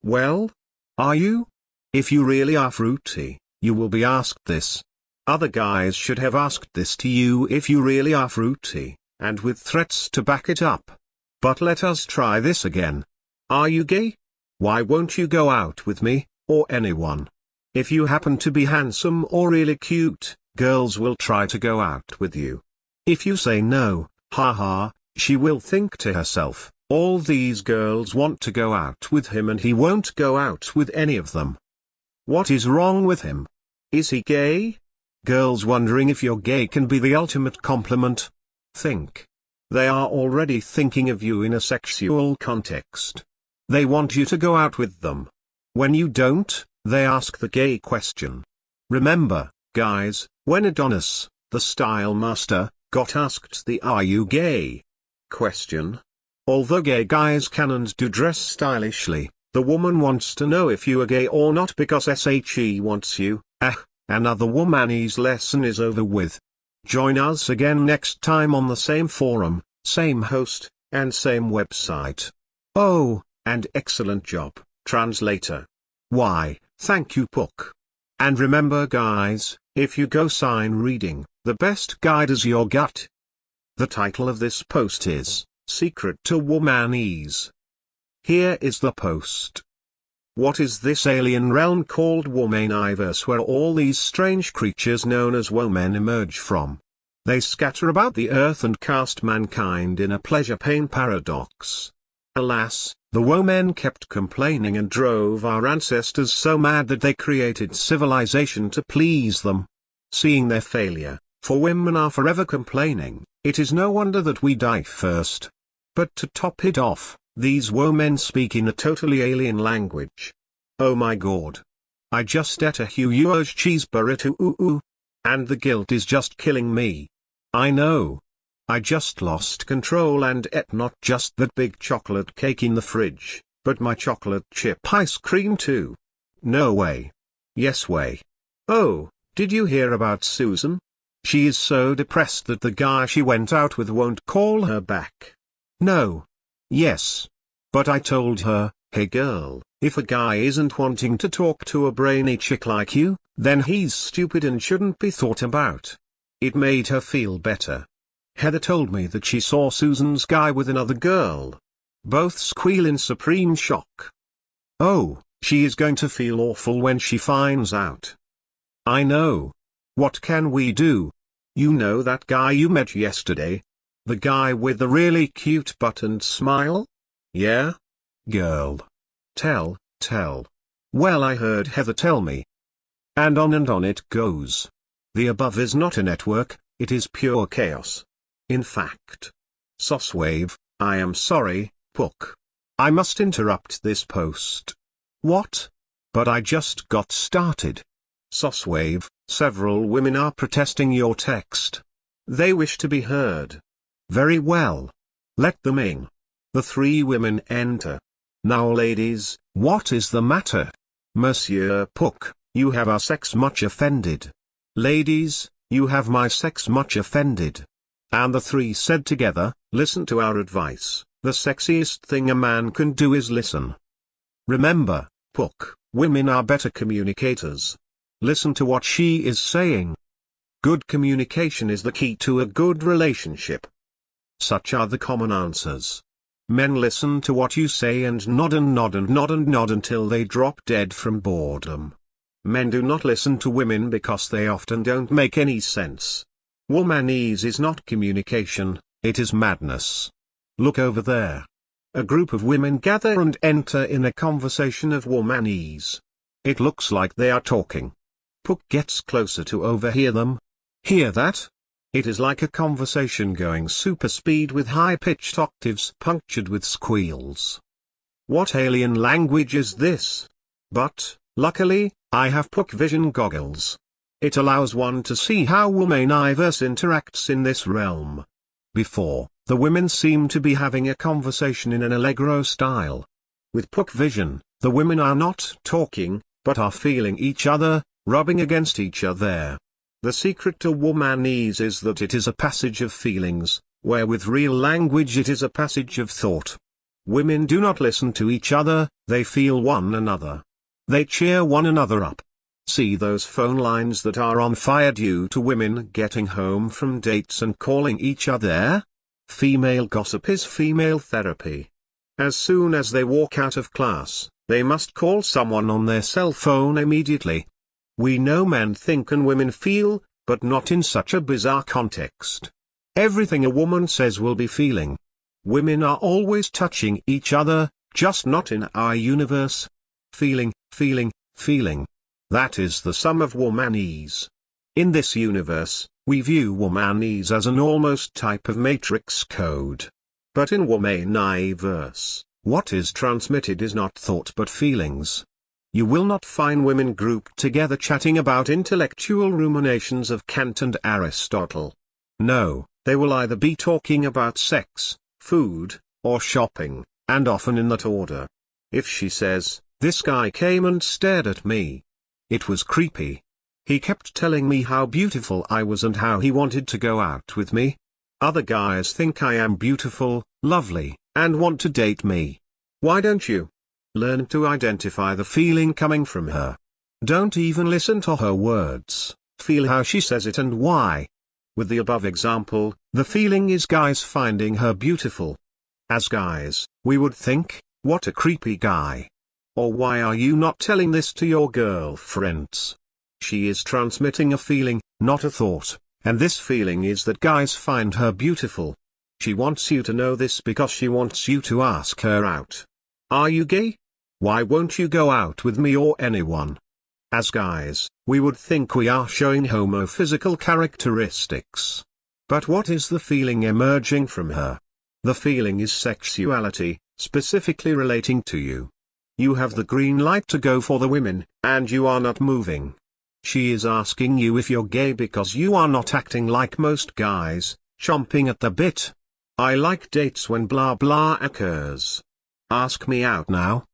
S1: Well, are you? If you really are fruity, you will be asked this. Other guys should have asked this to you if you really are fruity, and with threats to back it up. But let us try this again. Are you gay? Why won't you go out with me, or anyone? If you happen to be handsome or really cute, girls will try to go out with you. If you say no, haha, she will think to herself, all these girls want to go out with him and he won't go out with any of them. What is wrong with him? Is he gay? Girls wondering if you're gay can be the ultimate compliment. Think. They are already thinking of you in a sexual context. They want you to go out with them. When you don't, they ask the gay question. Remember, guys, when Adonis, the style master, got asked the "Are you gay?" question. Although gay guys can and do dress stylishly, the woman wants to know if you are gay or not because she wants you. Another womanese lesson is over with. Join us again next time on the same forum, same host, and same website. Oh, and excellent job, translator. Why, thank you Pook. And remember guys, if you go sign reading, the best guide is your gut. The title of this post is, Secret to Womanese. Here is the post. What is this alien realm called Womaniverse where all these strange creatures known as women emerge from? They scatter about the earth and cast mankind in a pleasure-pain paradox. Alas, the women kept complaining and drove our ancestors so mad that they created civilization to please them. Seeing their failure, for women are forever complaining, it is no wonder that we die first. But to top it off, these women speak in a totally alien language. Oh my god. I just ate a huge cheese burrito and the guilt is just killing me. I know. I just lost control and ate not just that big chocolate cake in the fridge, but my chocolate chip ice cream too. No way. Yes way. Oh, did you hear about Susan? She is so depressed that the guy she went out with won't call her back. No. Yes. But I told her, hey girl, if a guy isn't wanting to talk to a brainy chick like you, then he's stupid and shouldn't be thought about. It made her feel better. Heather told me that she saw Susan's guy with another girl. Both squeal in supreme shock. Oh, she is going to feel awful when she finds out. I know. What can we do? You know that guy you met yesterday? The guy with the really cute butt and smile? Yeah? Girl. Tell. Well, I heard Heather tell me. And on it goes. The above is not a network, it is pure chaos. In fact. Soswave, I am sorry, Pook. I must interrupt this post. What? But I just got started. Soswave, several women are protesting your text. They wish to be heard. Very well. Let them in. The three women enter. Now ladies, what is the matter? Monsieur Pook, you have our sex much offended. Ladies, you have my sex much offended. And the three said together, listen to our advice, the sexiest thing a man can do is listen. Remember, Pook, women are better communicators. Listen to what she is saying. Good communication is the key to a good relationship. Such are the common answers. Men listen to what you say and nod and nod and nod and nod until they drop dead from boredom. Men do not listen to women because they often don't make any sense. Womanese is not communication, it is madness. Look over there. A group of women gather and enter in a conversation of womanese. It looks like they are talking. Pook gets closer to overhear them. Hear that? It is like a conversation going super speed with high-pitched octaves punctured with squeals. What alien language is this? But, luckily, I have Pook vision goggles. It allows one to see how womaniverse interacts in this realm. Before, the women seem to be having a conversation in an allegro style. With Pook vision, the women are not talking, but are feeling each other, rubbing against each other. The secret to womanese is that it is a passage of feelings, where with real language it is a passage of thought. Women do not listen to each other, they feel one another. They cheer one another up. See those phone lines that are on fire due to women getting home from dates and calling each other? Female gossip is female therapy. As soon as they walk out of class, they must call someone on their cell phone immediately. We know men think and women feel, but not in such a bizarre context. Everything a woman says will be feeling. Women are always touching each other, just not in our universe. Feeling, feeling, feeling. That is the sum of womanese. In this universe, we view womanese as an almost type of matrix code. But in womaniverse, what is transmitted is not thought but feelings. You will not find women grouped together chatting about intellectual ruminations of Kant and Aristotle. No, they will either be talking about sex, food, or shopping, and often in that order. If she says, "This guy came and stared at me. It was creepy. He kept telling me how beautiful I was and how he wanted to go out with me. Other guys think I am beautiful, lovely, and want to date me." Why don't you? Learn to identify the feeling coming from her. Don't even listen to her words, feel how she says it and why. With the above example, the feeling is guys finding her beautiful. As guys, we would think, what a creepy guy. Or why are you not telling this to your girlfriends? She is transmitting a feeling, not a thought, and this feeling is that guys find her beautiful. She wants you to know this because she wants you to ask her out. Are you gay? Why won't you go out with me or anyone? As guys, we would think we are showing homophysical characteristics. But what is the feeling emerging from her? The feeling is sexuality, specifically relating to you. You have the green light to go for the women, and you are not moving. She is asking you if you're gay because you are not acting like most guys, chomping at the bit. I like dates when blah blah occurs. Ask me out now.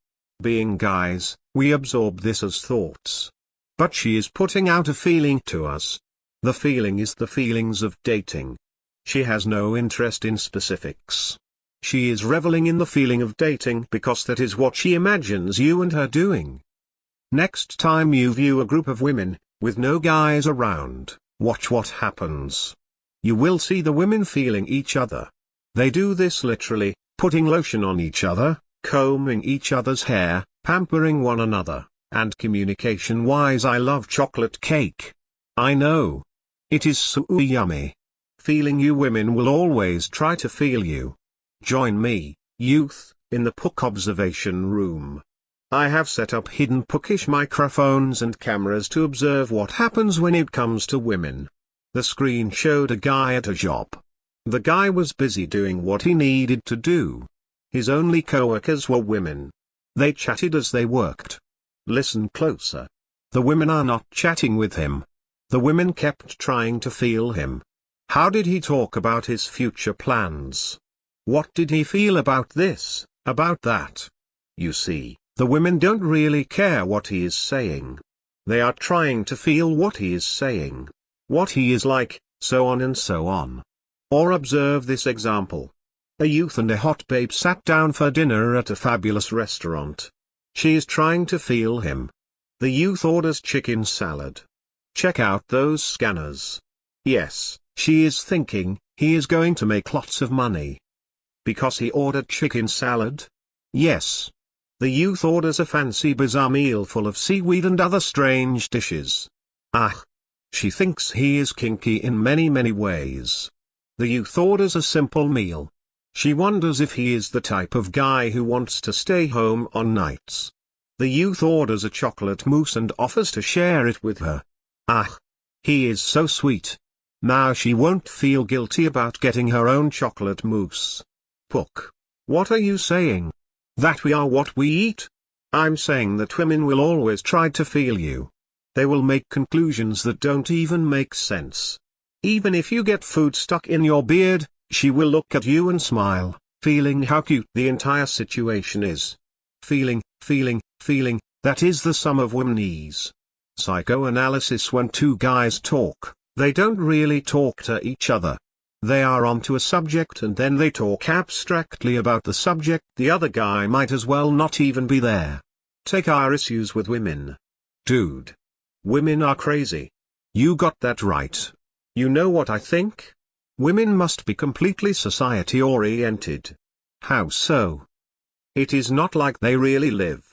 S1: Being guys, we absorb this as thoughts. But she is putting out a feeling to us. The feeling is the feelings of dating. She has no interest in specifics. She is reveling in the feeling of dating because that is what she imagines you and her doing. Next time you view a group of women, with no guys around, watch what happens. You will see the women feeling each other. They do this literally, putting lotion on each other, combing each other's hair, pampering one another, and communication-wise I love chocolate cake. I know. It is so yummy. Feeling you women will always try to feel you. Join me, youth, in the Pook observation room. I have set up hidden Pookish microphones and cameras to observe what happens when it comes to women. The screen showed a guy at a job. The guy was busy doing what he needed to do. His only co-workers were women. They chatted as they worked. Listen closer. The women are not chatting with him. The women kept trying to feel him. How did he talk about his future plans? What did he feel about this, about that? You see, the women don't really care what he is saying. They are trying to feel what he is saying, what he is like, so on and so on. Or observe this example. A youth and a hot babe sat down for dinner at a fabulous restaurant. She is trying to feel him. The youth orders chicken salad. Check out those scanners. Yes, she is thinking, he is going to make lots of money. Because he ordered chicken salad? Yes. The youth orders a fancy bizarre meal full of seaweed and other strange dishes. Ah! She thinks he is kinky in many ways. The youth orders a simple meal. She wonders if he is the type of guy who wants to stay home on nights. The youth orders a chocolate mousse and offers to share it with her. Ah! He is so sweet. Now she won't feel guilty about getting her own chocolate mousse. Pook. What are you saying? That we are what we eat? I'm saying that women will always try to feel you. They will make conclusions that don't even make sense. Even if you get food stuck in your beard, she will look at you and smile, feeling how cute the entire situation is. Feeling, that is the sum of womenese. Psychoanalysis. When two guys talk, they don't really talk to each other. They are onto a subject and then they talk abstractly about the subject. The other guy might as well not even be there. Take our issues with women. Dude. Women are crazy. You got that right. You know what I think? Women must be completely society-oriented. How so? It is not like they really live.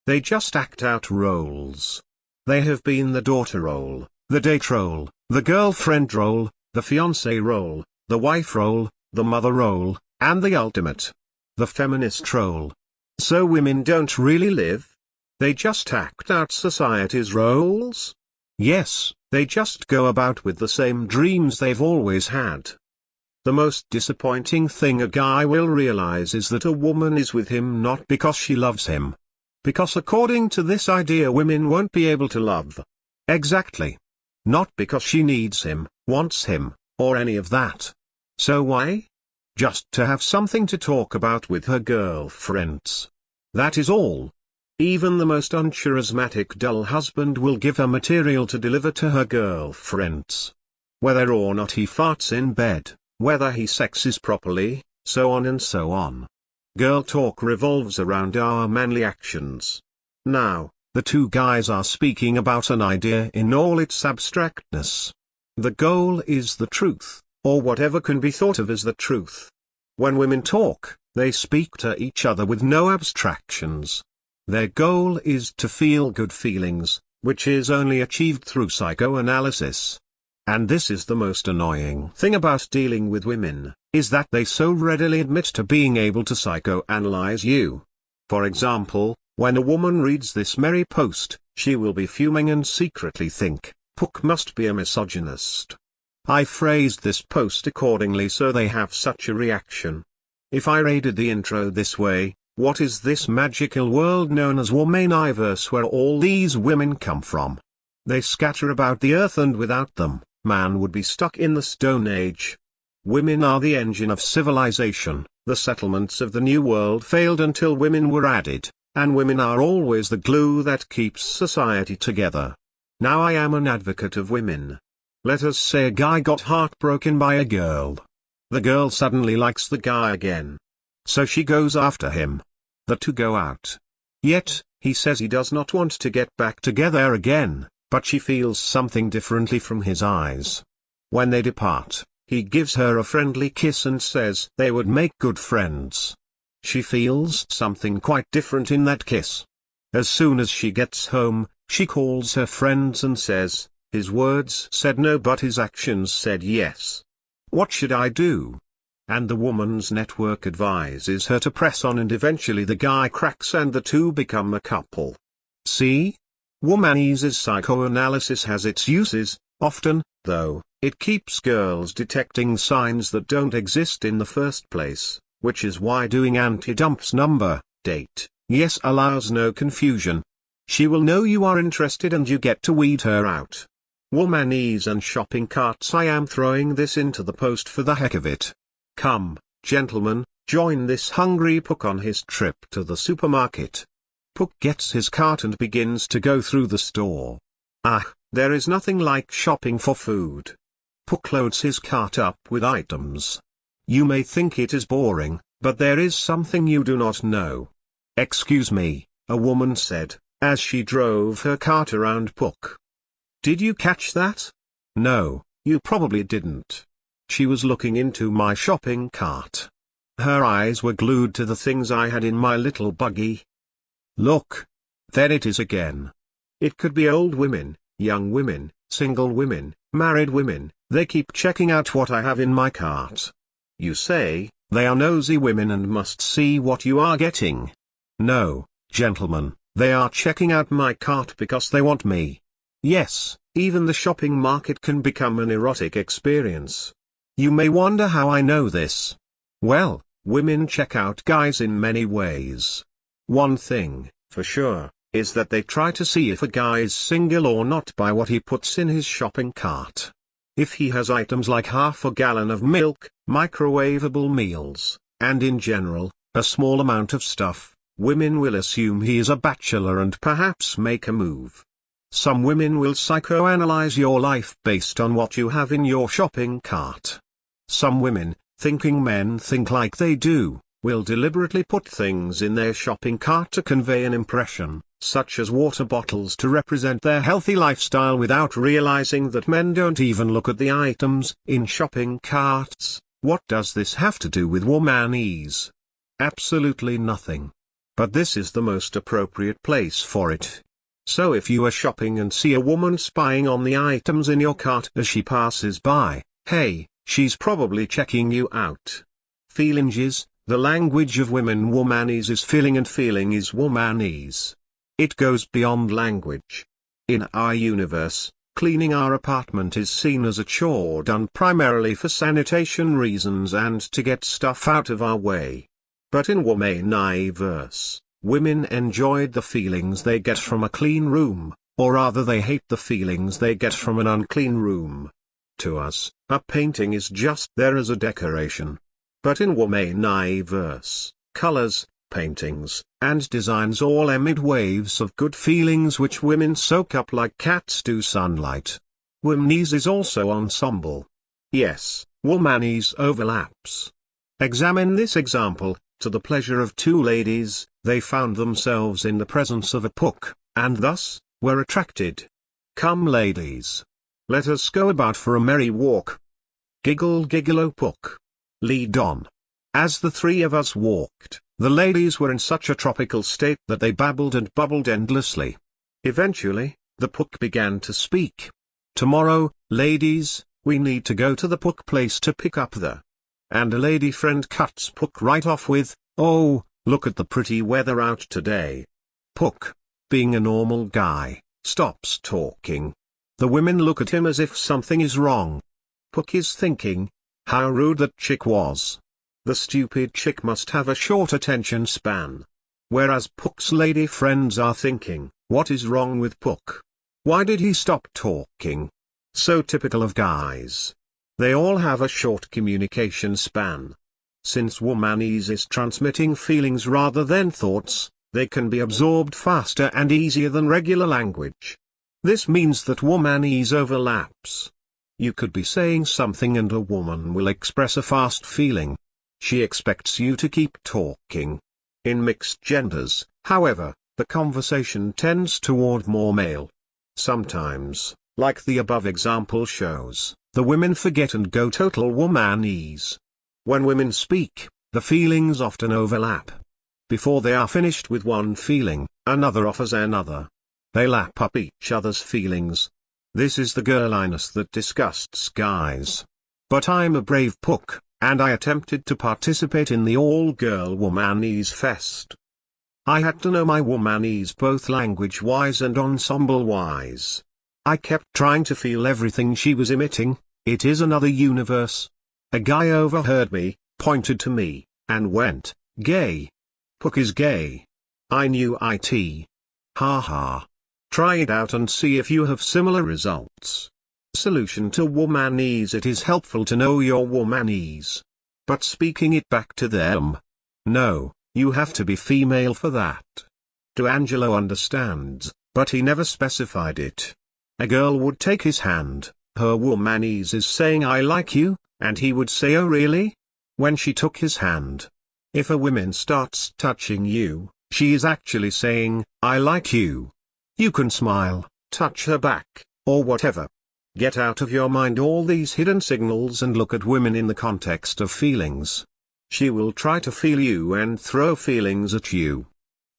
S1: They just act out roles. They have been the daughter role, the date role, the girlfriend role, the fiancé role, the wife role, the mother role, and the ultimate, the feminist role. So women don't really live? They just act out society's roles? Yes, they just go about with the same dreams they've always had. The most disappointing thing a guy will realize is that a woman is with him not because she loves him. Because according to this idea women won't be able to love. Exactly. Not because she needs him, wants him, or any of that. So why? Just to have something to talk about with her girlfriends. That is all. Even the most uncharismatic dull husband will give her material to deliver to her girlfriends. Whether or not he farts in bed, whether he sexes properly, so on and so on. Girl talk revolves around our manly actions. Now, the two guys are speaking about an idea in all its abstractness. The goal is the truth, or whatever can be thought of as the truth. When women talk, they speak to each other with no abstractions. Their goal is to feel good feelings, which is only achieved through psychoanalysis. And this is the most annoying thing about dealing with women, is that they so readily admit to being able to psychoanalyze you. For example, when a woman reads this merry post, she will be fuming and secretly think, Pook must be a misogynist. I phrased this post accordingly so they have such a reaction. If I rated the intro this way, what is this magical world known as Womaniverse where all these women come from? They scatter about the earth and without them, man would be stuck in the Stone Age. Women are the engine of civilization. The settlements of the New World failed until women were added, and women are always the glue that keeps society together. Now I am an advocate of women. Let us say a guy got heartbroken by a girl. The girl suddenly likes the guy again. So she goes after him. The two go out. Yet, he says he does not want to get back together again, but she feels something differently from his eyes. When they depart, he gives her a friendly kiss and says they would make good friends. She feels something quite different in that kiss. As soon as she gets home, she calls her friends and says, his words said no but his actions said yes. What should I do? And the woman's network advises her to press on and eventually the guy cracks and the two become a couple. See? Womanese's psychoanalysis has its uses. Often, though, it keeps girls detecting signs that don't exist in the first place, which is why doing anti-dump's number, date, yes allows no confusion. She will know you are interested and you get to weed her out. Womanese and shopping carts. I am throwing this into the post for the heck of it. Come, gentlemen, join this hungry Pook on his trip to the supermarket. Pook gets his cart and begins to go through the store. Ah, there is nothing like shopping for food. Pook loads his cart up with items. You may think it is boring, but there is something you do not know. Excuse me, a woman said, as she drove her cart around Pook. Did you catch that? No, you probably didn't. She was looking into my shopping cart. Her eyes were glued to the things I had in my little buggy. Look. There it is again. It could be old women, young women, single women, married women, they keep checking out what I have in my cart. You say, they are nosy women and must see what you are getting. No, gentlemen, they are checking out my cart because they want me. Yes, even the shopping market can become an erotic experience. You may wonder how I know this. Well, women check out guys in many ways. One thing, for sure, is that they try to see if a guy is single or not by what he puts in his shopping cart. If he has items like half a gallon of milk, microwavable meals, and in general, a small amount of stuff, women will assume he is a bachelor and perhaps make a move. Some women will psychoanalyze your life based on what you have in your shopping cart. Some women, thinking men think like they do, will deliberately put things in their shopping cart to convey an impression, such as water bottles to represent their healthy lifestyle without realizing that men don't even look at the items in shopping carts. What does this have to do with womanese? Absolutely nothing. But this is the most appropriate place for it. So if you are shopping and see a woman spying on the items in your cart as she passes by, hey, she's probably checking you out. Feelinges, the language of women. Womanese is feeling and feeling is womanese. It goes beyond language. In our universe, cleaning our apartment is seen as a chore done primarily for sanitation reasons and to get stuff out of our way. But in womanese, women enjoyed the feelings they get from a clean room, or rather they hate the feelings they get from an unclean room. To us, a painting is just there as a decoration. But in womanese, colors, paintings, and designs all emit waves of good feelings which women soak up like cats do sunlight. Womanese is also ensemble. Yes, womanese overlaps. Examine this example. To the pleasure of two ladies, they found themselves in the presence of a Pook, and thus, were attracted. Come ladies. Let us go about for a merry walk. Giggle giggle o Pook. Lead on. As the three of us walked, the ladies were in such a tropical state that they babbled and bubbled endlessly. Eventually, the Pook began to speak. Tomorrow, ladies, we need to go to the Pook place to pick up the... And a lady friend cuts Pook right off with, oh, look at the pretty weather out today. Pook, being a normal guy, stops talking. The women look at him as if something is wrong. Pook is thinking, how rude that chick was. The stupid chick must have a short attention span. Whereas Pook's lady friends are thinking, what is wrong with Pook? Why did he stop talking? So typical of guys. They all have a short communication span. Since womanese is transmitting feelings rather than thoughts, they can be absorbed faster and easier than regular language. This means that womanese overlaps. You could be saying something and a woman will express a fast feeling. She expects you to keep talking. In mixed genders, however, the conversation tends toward more male. Sometimes, like the above example shows, the women forget and go total womanese. When women speak, the feelings often overlap. Before they are finished with one feeling, another offers another. They lap up each other's feelings. This is the girliness that disgusts guys. But I'm a brave Pook, and I attempted to participate in the all-girl womanese fest. I had to know my womanese both language-wise and ensemble-wise. I kept trying to feel everything she was emitting. It is another universe. A guy overheard me, pointed to me, and went, gay. Pook is gay. I knew it. Ha ha. Try it out and see if you have similar results. Solution to womanese: it is helpful to know your womanese. But speaking it back to them. No, you have to be female for that. D'Angelo understands, but he never specified it. A girl would take his hand, her womanese is saying I like you, and he would say oh really? When she took his hand. If a woman starts touching you, she is actually saying, I like you. You can smile, touch her back, or whatever. Get out of your mind all these hidden signals and look at women in the context of feelings. She will try to feel you and throw feelings at you.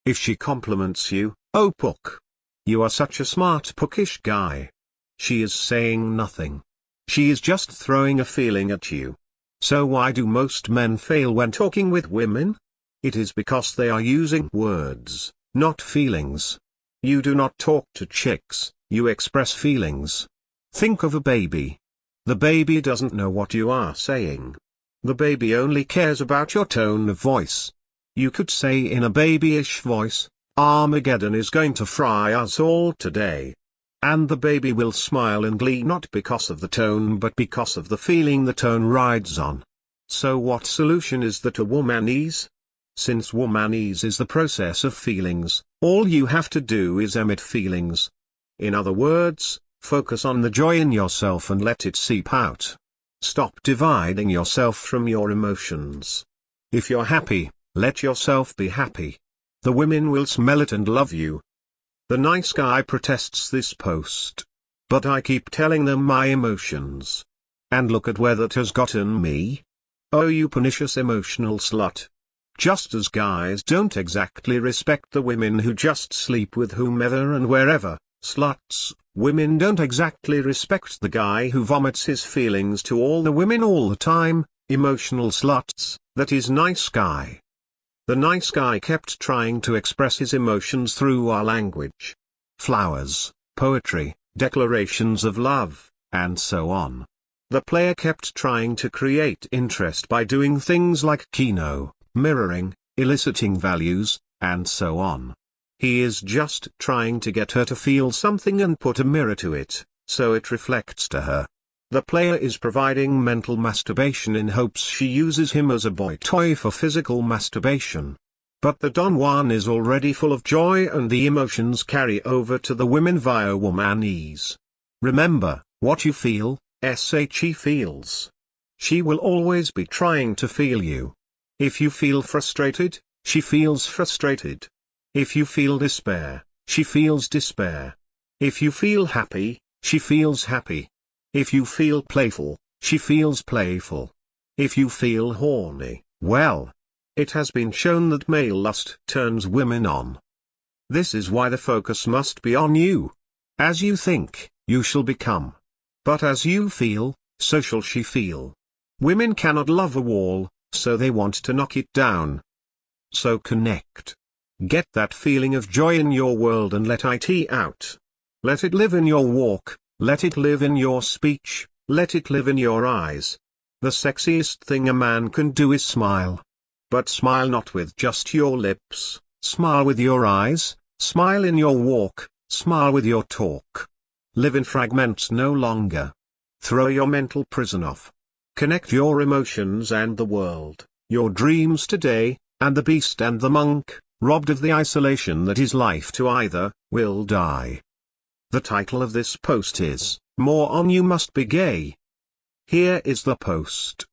S1: If she compliments you, "Oh Pook, you are such a smart Pookish guy," she is saying nothing. She is just throwing a feeling at you. So why do most men fail when talking with women? It is because they are using words, not feelings. You do not talk to chicks, you express feelings. Think of a baby. The baby doesn't know what you are saying. The baby only cares about your tone of voice. You could say in a babyish voice, "Armageddon is going to fry us all today." And the baby will smile in glee, not because of the tone but because of the feeling the tone rides on. So what solution is there to womanese? Since womanese is the process of feelings, all you have to do is emit feelings. In other words, focus on the joy in yourself and let it seep out. Stop dividing yourself from your emotions. If you're happy, let yourself be happy. The women will smell it and love you. The nice guy protests this post. But I keep telling them my emotions. And look at where that has gotten me. Oh, you pernicious emotional slut. Just as guys don't exactly respect the women who just sleep with whomever and wherever, sluts, women don't exactly respect the guy who vomits his feelings to all the women all the time, emotional sluts, that is nice guy. The nice guy kept trying to express his emotions through our language. Flowers, poetry, declarations of love, and so on. The player kept trying to create interest by doing things like keno, mirroring, eliciting values, and so on. He is just trying to get her to feel something and put a mirror to it, so it reflects to her. The player is providing mental masturbation in hopes she uses him as a boy toy for physical masturbation. But the Don Juan is already full of joy and the emotions carry over to the women via womanese. Remember, what you feel, she feels. She will always be trying to feel you. If you feel frustrated, she feels frustrated. If you feel despair, she feels despair. If you feel happy, she feels happy. If you feel playful, she feels playful. If you feel horny, well, it has been shown that male lust turns women on. This is why the focus must be on you. As you think, you shall become. But as you feel, so shall she feel. Women cannot love a wall, so they want to knock it down. So connect. Get that feeling of joy in your world and let it out. Let it live in your walk. Let it live in your speech, let it live in your eyes. The sexiest thing a man can do is smile. But smile not with just your lips, smile with your eyes, smile in your walk, smile with your talk. Live in fragments no longer. Throw your mental prison off. Connect your emotions and the world, your dreams today, and the beast and the monk, robbed of the isolation that is life to either, will die. The title of this post is, "More on You Must Be Gay." Here is the post.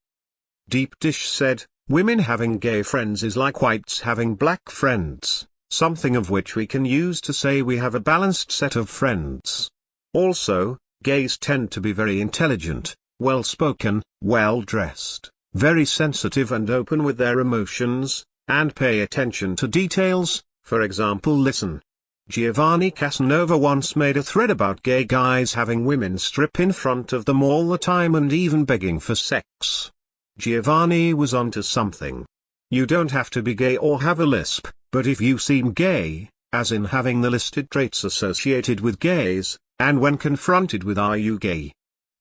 S1: Deep Dish said, "Women having gay friends is like whites having black friends, something of which we can use to say we have a balanced set of friends. Also, gays tend to be very intelligent, well-spoken, well-dressed, very sensitive and open with their emotions, and pay attention to details, for example listen. Giovanni Casanova once made a thread about gay guys having women strip in front of them all the time and even begging for sex. Giovanni was onto something. You don't have to be gay or have a lisp, but if you seem gay, as in having the listed traits associated with gays, and when confronted with "Are you gay?"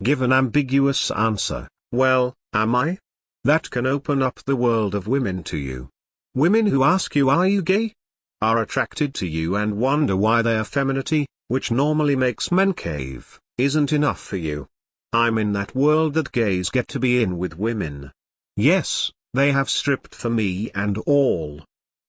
S1: give an ambiguous answer, "Well, am I?" That can open up the world of women to you. Women who ask you "Are you gay?" are attracted to you and wonder why their femininity, which normally makes men cave, isn't enough for you. I'm in that world that gays get to be in with women. Yes, they have stripped for me and all.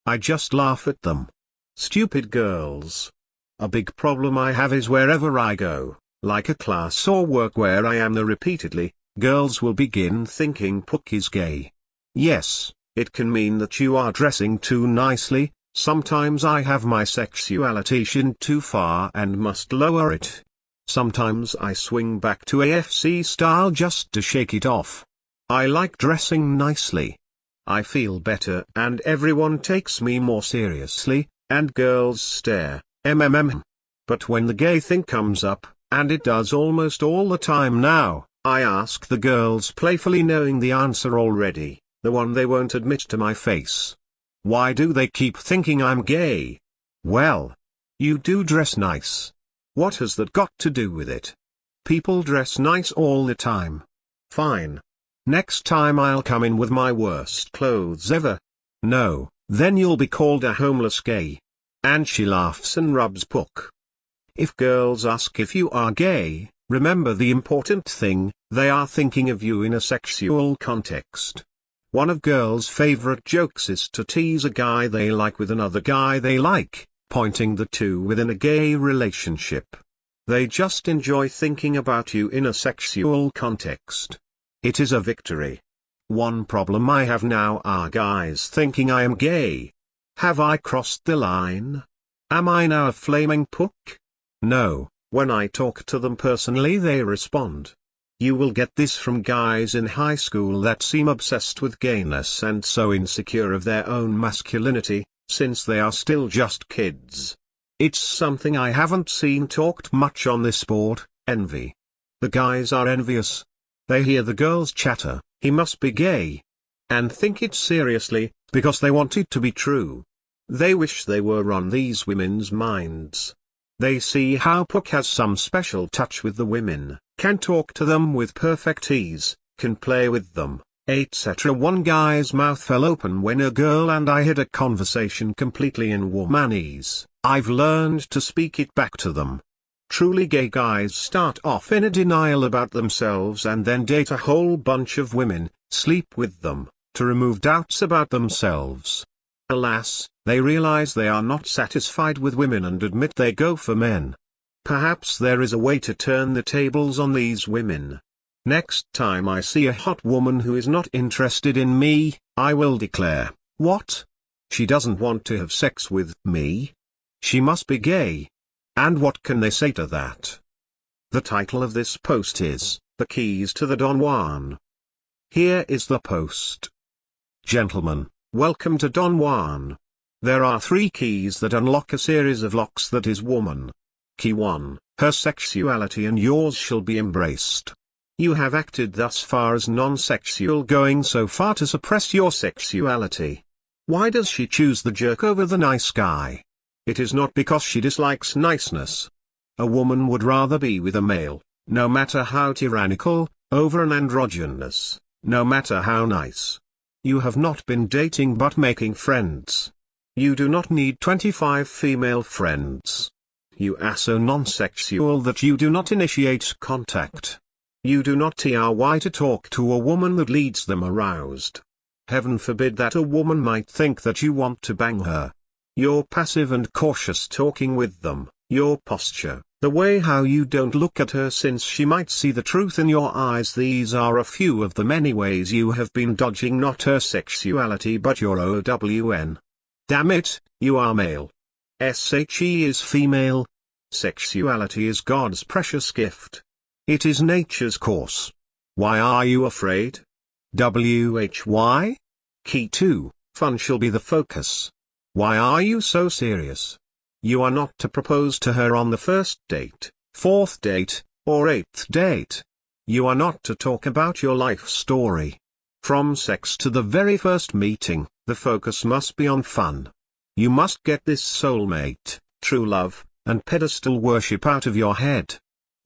S1: I just laugh at them. Stupid girls. A big problem I have is wherever I go, like a class or work where I am there repeatedly, girls will begin thinking Pook is gay. Yes, it can mean that you are dressing too nicely. Sometimes I have my sexuality shinned too far and must lower it. Sometimes I swing back to AFC style just to shake it off. I like dressing nicely. I feel better and everyone takes me more seriously, and girls stare, But when the gay thing comes up, and it does almost all the time now, I ask the girls playfully knowing the answer already, the one they won't admit to my face. Why do they keep thinking I'm gay? Well, you do dress nice. What has that got to do with it? People dress nice all the time. Fine. Next time I'll come in with my worst clothes ever. No, then you'll be called a homeless gay. And she laughs and rubs Pook. If girls ask if you are gay, remember the important thing, they are thinking of you in a sexual context. One of girls' favorite jokes is to tease a guy they like with another guy they like, pointing the two within a gay relationship. They just enjoy thinking about you in a sexual context. It is a victory. One problem I have now are guys thinking I am gay. Have I crossed the line? Am I now a flaming Pook? No, when I talk to them personally they respond. You will get this from guys in high school that seem obsessed with gayness and so insecure of their own masculinity, since they are still just kids. It's something I haven't seen talked much on this board, envy. The guys are envious. They hear the girls chatter, he must be gay. And think it seriously, because they want it to be true. They wish they were on these women's minds. They see how Pook has some special touch with the women, can talk to them with perfect ease, can play with them, etc. One guy's mouth fell open when a girl and I had a conversation completely in womanese. I've learned to speak it back to them. Truly gay guys start off in a denial about themselves and then date a whole bunch of women, sleep with them, to remove doubts about themselves. Alas, they realize they are not satisfied with women and admit they go for men. Perhaps there is a way to turn the tables on these women. Next time I see a hot woman who is not interested in me, I will declare, what? She doesn't want to have sex with me? She must be gay. And what can they say to that? The title of this post is, The Keys to the Don Juan. Here is the post. Gentlemen, welcome to Don Juan. There are 3 keys that unlock a series of locks, that is woman. Key 1, her sexuality and yours shall be embraced. You have acted thus far as non-sexual, going so far to suppress your sexuality. Why does she choose the jerk over the nice guy? It is not because she dislikes niceness. A woman would rather be with a male, no matter how tyrannical, over an androgynous, no matter how nice. You have not been dating but making friends. You do not need 25 female friends. You are so non-sexual that you do not initiate contact. You do not try to talk to a woman that leads them aroused. Heaven forbid that a woman might think that you want to bang her. Your passive and cautious talking with them, your posture, the way how you don't look at her since she might see the truth in your eyes, these are a few of the many ways you have been dodging not her sexuality but your OWN. Damn it, you are male. SHE is female. Sexuality is God's precious gift. It is nature's course. Why are you afraid? WHY? Key 2, fun shall be the focus. Why are you so serious? You are not to propose to her on the first date, 4th date, or 8th date. You are not to talk about your life story. From sex to the very first meeting, the focus must be on fun. You must get this soulmate, true love, and pedestal worship out of your head.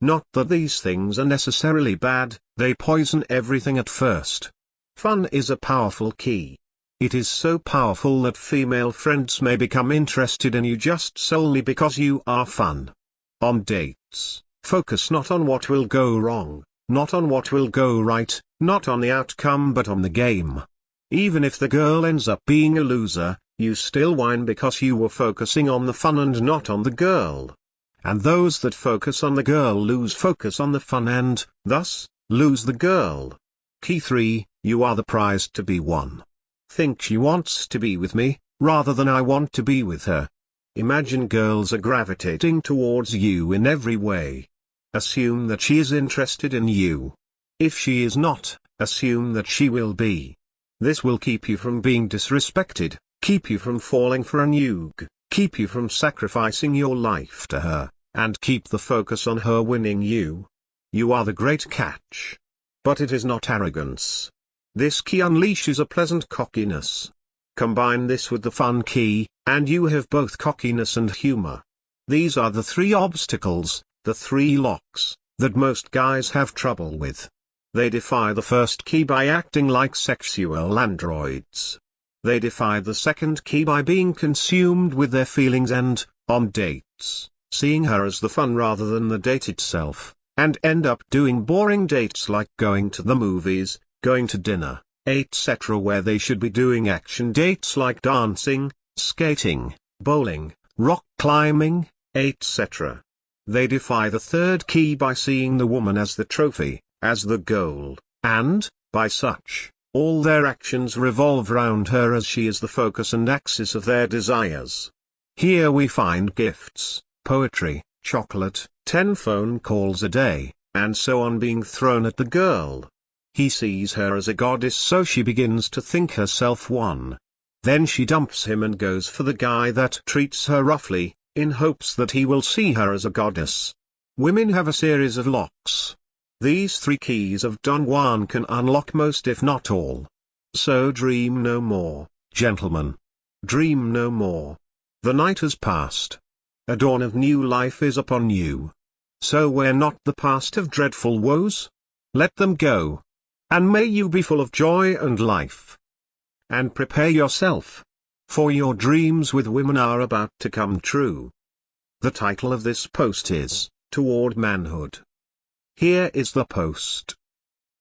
S1: Not that these things are necessarily bad, they poison everything at first. Fun is a powerful key. It is so powerful that female friends may become interested in you just solely because you are fun. On dates, focus not on what will go wrong, not on what will go right, not on the outcome but on the game. Even if the girl ends up being a loser, you still whine because you were focusing on the fun and not on the girl. And those that focus on the girl lose focus on the fun and, thus, lose the girl. Key 3, you are the prize to be won. Think she wants to be with me, rather than I want to be with her. Imagine girls are gravitating towards you in every way. Assume that she is interested in you. If she is not, assume that she will be. This will keep you from being disrespected, keep you from falling for a nude, keep you from sacrificing your life to her, and keep the focus on her winning you. You are the great catch. But it is not arrogance. This key unleashes a pleasant cockiness. Combine this with the fun key, and you have both cockiness and humor. These are the three obstacles, the three locks, that most guys have trouble with. They defy the first key by acting like sexual androids. They defy the second key by being consumed with their feelings and, on dates, seeing her as the fun rather than the date itself, and end up doing boring dates like going to the movies, going to dinner, etc., where they should be doing action dates like dancing, skating, bowling, rock climbing, etc. They defy the third key by seeing the woman as the trophy, as the goal, and, by such, all their actions revolve round her as she is the focus and axis of their desires. Here we find gifts, poetry, chocolate, 10 phone calls a day, and so on being thrown at the girl. He sees her as a goddess, so she begins to think herself one. Then she dumps him and goes for the guy that treats her roughly, in hopes that he will see her as a goddess. Women have a series of locks. These three keys of Don Juan can unlock most if not all. So dream no more, gentlemen. Dream no more. The night has passed. A dawn of new life is upon you. So wear not the past of dreadful woes. Let them go. And may you be full of joy and life. And prepare yourself. For your dreams with women are about to come true. The title of this post is, Toward Manhood. Here is the post.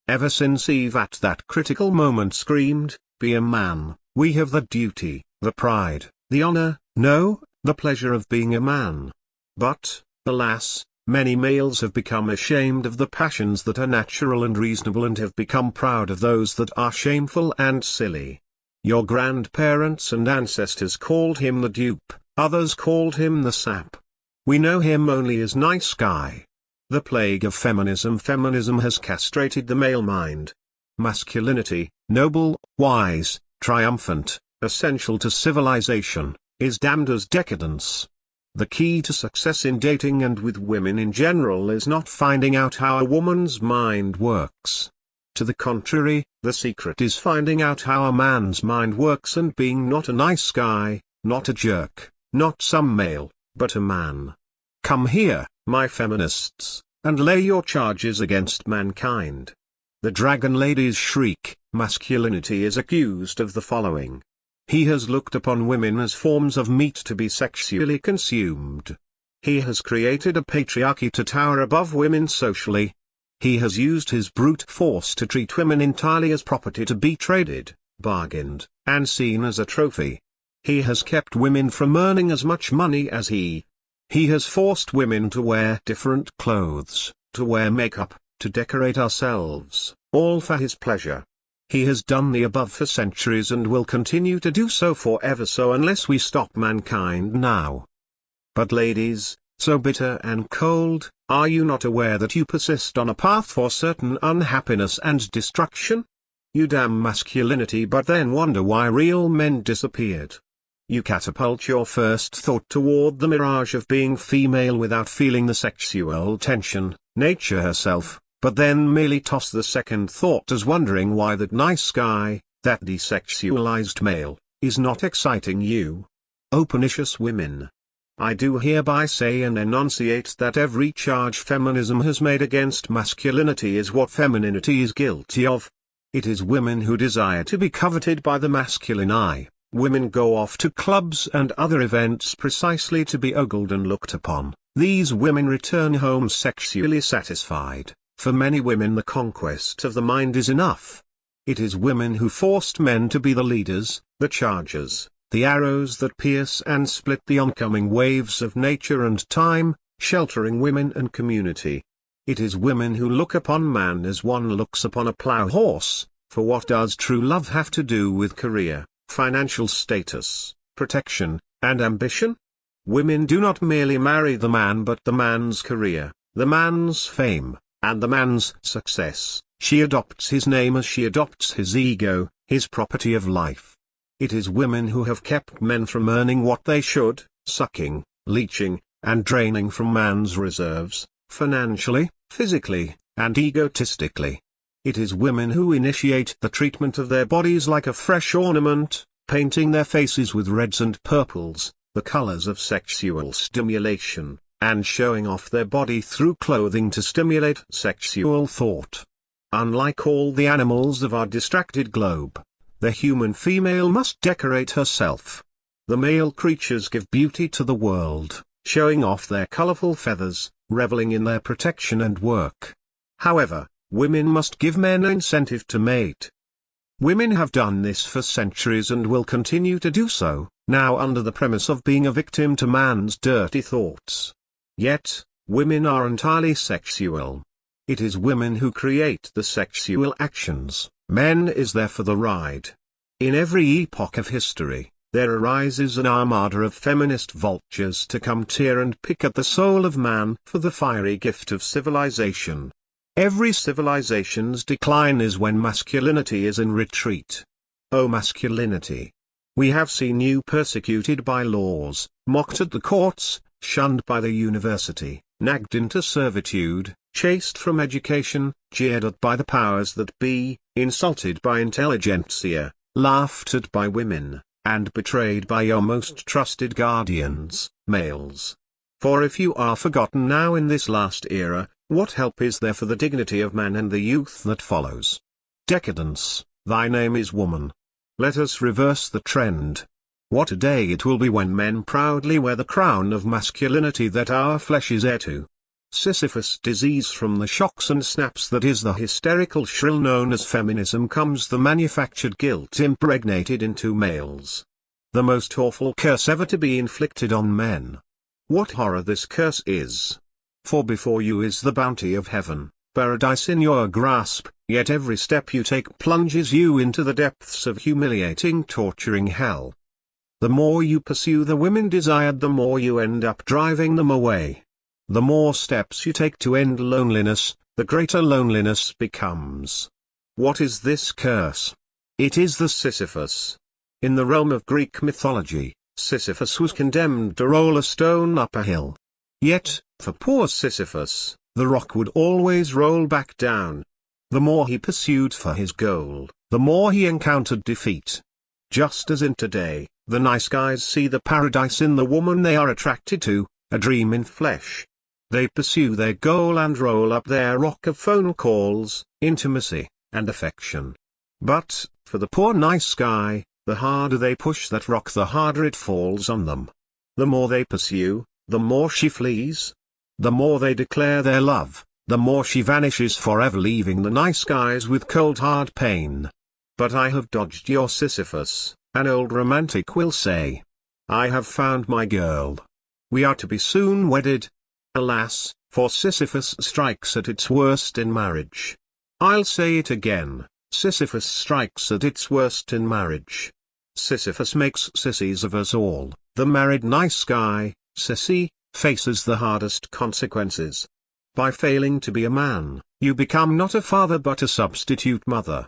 S1: Ever since Eve at that critical moment screamed, "Be a man," we have the duty, the pride, the honor, no, the pleasure of being a man. But, alas, many males have become ashamed of the passions that are natural and reasonable and have become proud of those that are shameful and silly. Your grandparents and ancestors called him the dupe, others called him the sap. We know him only as nice guy. The plague of feminism has castrated the male mind. Masculinity, noble, wise, triumphant, essential to civilization, is damned as decadence. The key to success in dating and with women in general is not finding out how a woman's mind works. To the contrary, the secret is finding out how a man's mind works and being not a nice guy, not a jerk, not some male, but a man. Come here, my feminists, and lay your charges against mankind. The dragon ladies shriek. Masculinity is accused of the following. He has looked upon women as forms of meat to be sexually consumed. He has created a patriarchy to tower above women socially. He has used his brute force to treat women entirely as property to be traded, bargained, and seen as a trophy. He has kept women from earning as much money as he. He has forced women to wear different clothes, to wear makeup, to decorate ourselves, all for his pleasure. He has done the above for centuries and will continue to do so forever, so unless we stop mankind now. But ladies, so bitter and cold, are you not aware that you persist on a path for certain unhappiness and destruction? You damn masculinity but then wonder why real men disappeared. You catapult your first thought toward the mirage of being female without feeling the sexual tension, nature herself, but then merely toss the second thought as wondering why that nice guy, that desexualized male, is not exciting you. O pernicious women! I do hereby say and enunciate that every charge feminism has made against masculinity is what femininity is guilty of. It is women who desire to be coveted by the masculine eye. Women go off to clubs and other events precisely to be ogled and looked upon. These women return home sexually satisfied. For many women the conquest of the mind is enough. It is women who forced men to be the leaders, the chargers, the arrows that pierce and split the oncoming waves of nature and time, sheltering women and community. It is women who look upon man as one looks upon a plow horse, for what does true love have to do with career, financial status, protection, and ambition? Women do not merely marry the man but the man's career, the man's fame, and the man's success. She adopts his name as she adopts his ego, his property of life. It is women who have kept men from earning what they should, sucking, leeching, and draining from man's reserves, financially, physically, and egotistically. It is women who initiate the treatment of their bodies like a fresh ornament, painting their faces with reds and purples, the colors of sexual stimulation, and showing off their body through clothing to stimulate sexual thought. Unlike all the animals of our distracted globe, the human female must decorate herself. The male creatures give beauty to the world, showing off their colorful feathers, reveling in their protection and work. However, women must give men incentive to mate. Women have done this for centuries and will continue to do so, now under the premise of being a victim to man's dirty thoughts. Yet, women are entirely sexual. It is women who create the sexual actions, men is there for the ride. In every epoch of history, there arises an armada of feminist vultures to come tear and pick at the soul of man for the fiery gift of civilization. Every civilization's decline is when masculinity is in retreat. O masculinity! We have seen you persecuted by laws, mocked at the courts, shunned by the university, nagged into servitude, chased from education, jeered at by the powers that be, insulted by intelligentsia, laughed at by women, and betrayed by your most trusted guardians, males. For if you are forgotten now in this last era, what help is there for the dignity of man and the youth that follows? Decadence, thy name is woman. Let us reverse the trend. What a day it will be when men proudly wear the crown of masculinity that our flesh is heir to. Sisyphus disease from the shocks and snaps that is the hysterical shrill known as feminism comes the manufactured guilt impregnated into males. The most awful curse ever to be inflicted on men. What horror this curse is! For before you is the bounty of heaven, paradise in your grasp, yet every step you take plunges you into the depths of humiliating torturing hell. The more you pursue the women desired, the more you end up driving them away. The more steps you take to end loneliness, the greater loneliness becomes. What is this curse? It is the Sisyphus. In the realm of Greek mythology, Sisyphus was condemned to roll a stone up a hill. Yet, for poor Sisyphus, the rock would always roll back down. The more he pursued for his goal, the more he encountered defeat. Just as in today, the nice guys see the paradise in the woman they are attracted to, a dream in flesh. They pursue their goal and roll up their rock of phone calls, intimacy, and affection. But, for the poor nice guy, the harder they push that rock, the harder it falls on them. The more they pursue, the more she flees. The more they declare their love, the more she vanishes forever, leaving the nice guys with cold hard pain. But I have dodged your Sisyphus, an old romantic will say. I have found my girl. We are to be soon wedded. Alas, for Sisyphus strikes at its worst in marriage. I'll say it again, Sisyphus strikes at its worst in marriage. Sisyphus makes sissies of us all. The married nice guy, sissy, faces the hardest consequences. By failing to be a man, you become not a father but a substitute mother.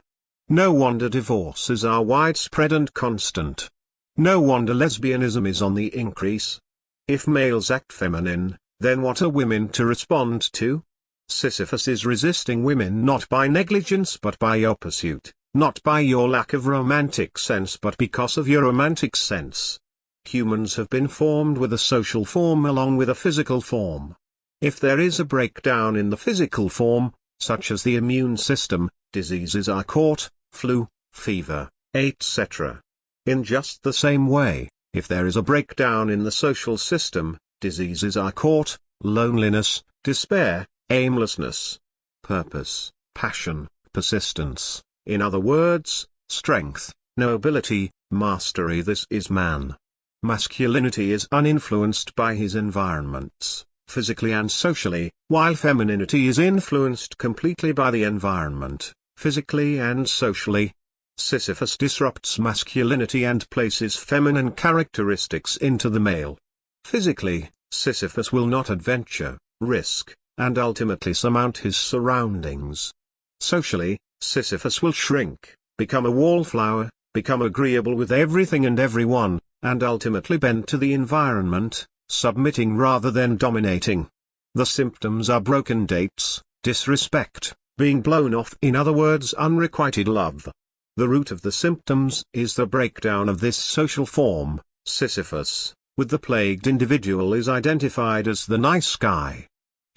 S1: No wonder divorces are widespread and constant. No wonder lesbianism is on the increase. If males act feminine, then what are women to respond to? Sisyphus is resisting women not by negligence but by your pursuit, not by your lack of romantic sense but because of your romantic sense. Humans have been formed with a social form along with a physical form. If there is a breakdown in the physical form, such as the immune system, diseases are caught, flu, fever, etc. In just the same way, if there is a breakdown in the social system, diseases are caught, loneliness, despair, aimlessness, purpose, passion, persistence, in other words, strength, nobility, mastery. This is man. Masculinity is uninfluenced by his environments, physically and socially, while femininity is influenced completely by the environment, physically and socially. Sisyphus disrupts masculinity and places feminine characteristics into the male. Physically, Sisyphus will not adventure, risk, and ultimately surmount his surroundings. Socially, Sisyphus will shrink, become a wallflower, become agreeable with everything and everyone, and ultimately bend to the environment, submitting rather than dominating. The symptoms are broken dates, disrespect, being blown off, in other words unrequited love. The root of the symptoms is the breakdown of this social form. Sisyphus, with the plagued individual, is identified as the nice guy.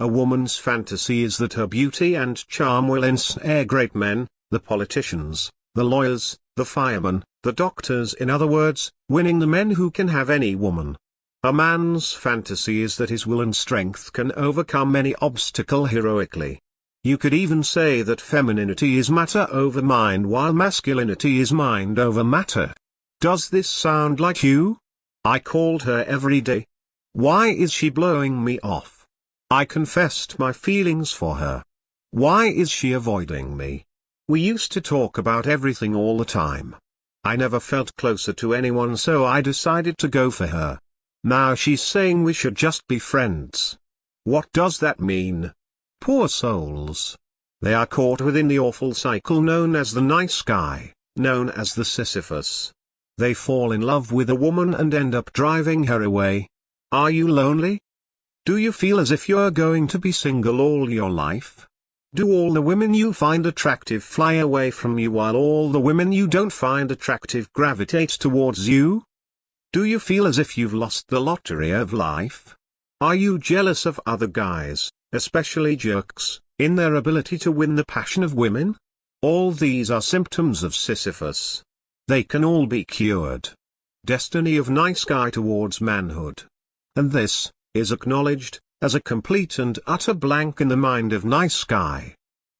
S1: A woman's fantasy is that her beauty and charm will ensnare great men, the politicians, the lawyers, the firemen, the doctors, in other words, winning the men who can have any woman. A man's fantasy is that his will and strength can overcome any obstacle heroically. You could even say that femininity is matter over mind while masculinity is mind over matter. Does this sound like you? I called her every day. Why is she blowing me off? I confessed my feelings for her. Why is she avoiding me? We used to talk about everything all the time. I never felt closer to anyone, so I decided to go for her. Now she's saying we should just be friends. What does that mean? Poor souls. They are caught within the awful cycle known as the nice guy, known as the Sisyphus. They fall in love with a woman and end up driving her away. Are you lonely? Do you feel as if you're going to be single all your life? Do all the women you find attractive fly away from you while all the women you don't find attractive gravitate towards you? Do you feel as if you've lost the lottery of life? Are you jealous of other guys, especially jerks, in their ability to win the passion of women? All these are symptoms of Sisyphus. They can all be cured. Destiny of nice guy towards manhood. And this is acknowledged as a complete and utter blank in the mind of nice guy.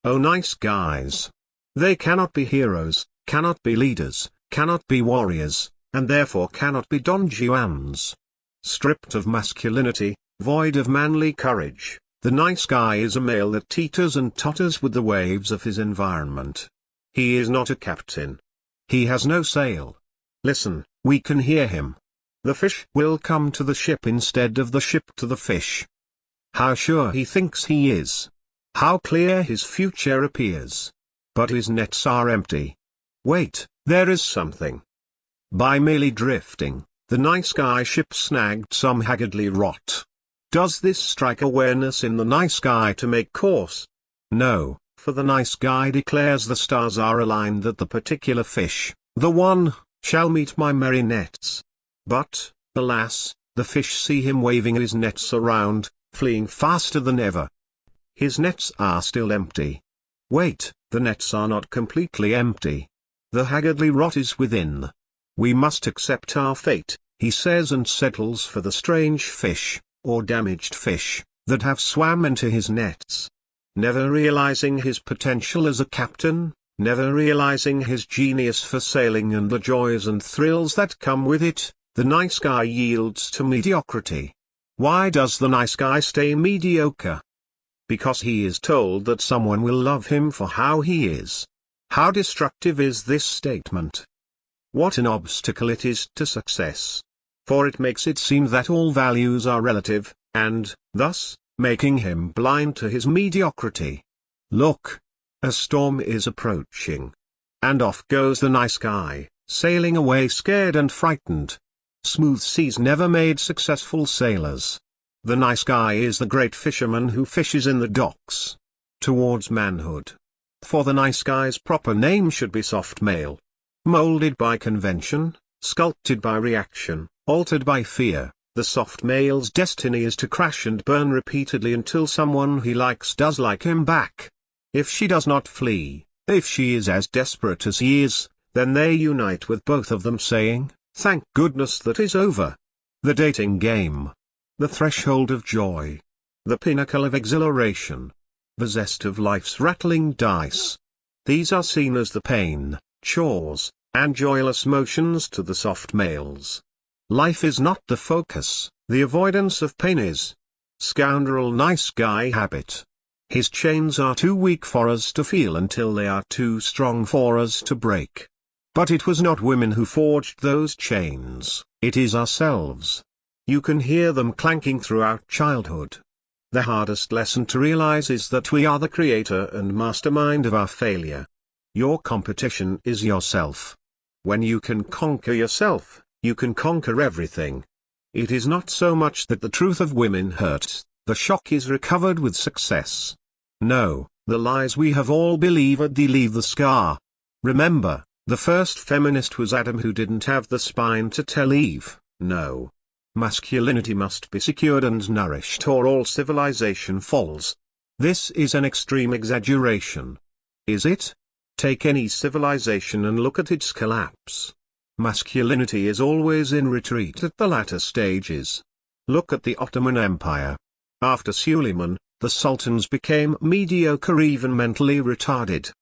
S1: Oh, nice guys. They cannot be heroes, cannot be leaders, cannot be warriors, and therefore cannot be Don Juans. Stripped of masculinity, void of manly courage, the nice guy is a male that teeters and totters with the waves of his environment. He is not a captain. He has no sail. Listen, we can hear him. The fish will come to the ship instead of the ship to the fish. How sure he thinks he is. How clear his future appears. But his nets are empty. Wait, there is something. By merely drifting, the nice guy ship snagged some haggardly rot. Does this strike awareness in the nice guy to make course? No, for the nice guy declares the stars are aligned that the particular fish, the one, shall meet my merry nets. But, alas, the fish see him waving his nets around, fleeing faster than ever. His nets are still empty. Wait, the nets are not completely empty. The haggardly rot is within. We must accept our fate, he says, and settles for the strange fish, or damaged fish, that have swam into his nets. Never realizing his potential as a captain, never realizing his genius for sailing and the joys and thrills that come with it, the nice guy yields to mediocrity. Why does the nice guy stay mediocre? Because he is told that someone will love him for how he is. How destructive is this statement? What an obstacle it is to success. For it makes it seem that all values are relative, and, thus, making him blind to his mediocrity. Look! A storm is approaching. And off goes the nice guy, sailing away scared and frightened. Smooth seas never made successful sailors. The nice guy is the great fisherman who fishes in the docks. Towards manhood. For the nice guy's proper name should be soft male. Molded by convention, sculpted by reaction, altered by fear, the soft male's destiny is to crash and burn repeatedly until someone he likes does like him back. If she does not flee, if she is as desperate as he is, then they unite with both of them saying, "Thank goodness that is over." The dating game. The threshold of joy. The pinnacle of exhilaration. The zest of life's rattling dice. These are seen as the pain, chores, and joyless motions to the soft males. Life is not the focus, the avoidance of pain is. Scoundrel nice guy habit. His chains are too weak for us to feel until they are too strong for us to break. But it was not women who forged those chains, it is ourselves. You can hear them clanking throughout childhood. The hardest lesson to realize is that we are the creator and mastermind of our failure. Your competition is yourself. When you can conquer yourself, you can conquer everything. It is not so much that the truth of women hurts, the shock is recovered with success. No, the lies we have all believed leave the scar. Remember, the first feminist was Adam, who didn't have the spine to tell Eve, no. Masculinity must be secured and nourished, or all civilization falls. This is an extreme exaggeration. Is it? Take any civilization and look at its collapse. Masculinity is always in retreat at the latter stages. Look at the Ottoman Empire. After Suleiman, the sultans became mediocre, even mentally retarded.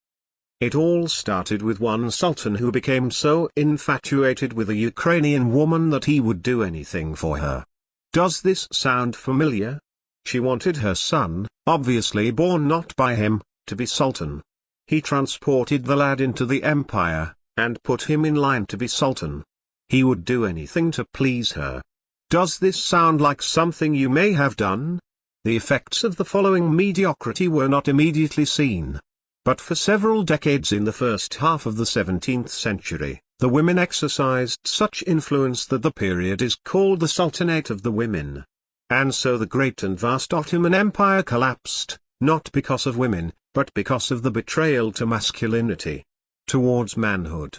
S1: It all started with one sultan who became so infatuated with a Ukrainian woman that he would do anything for her. Does this sound familiar? She wanted her son, obviously born not by him, to be sultan. He transported the lad into the empire, and put him in line to be sultan. He would do anything to please her. Does this sound like something you may have done? The effects of the following mediocrity were not immediately seen. But for several decades in the first half of the 17th century, the women exercised such influence that the period is called the Sultanate of the Women. And so the great and vast Ottoman Empire collapsed, not because of women, but because of the betrayal to masculinity, towards manhood.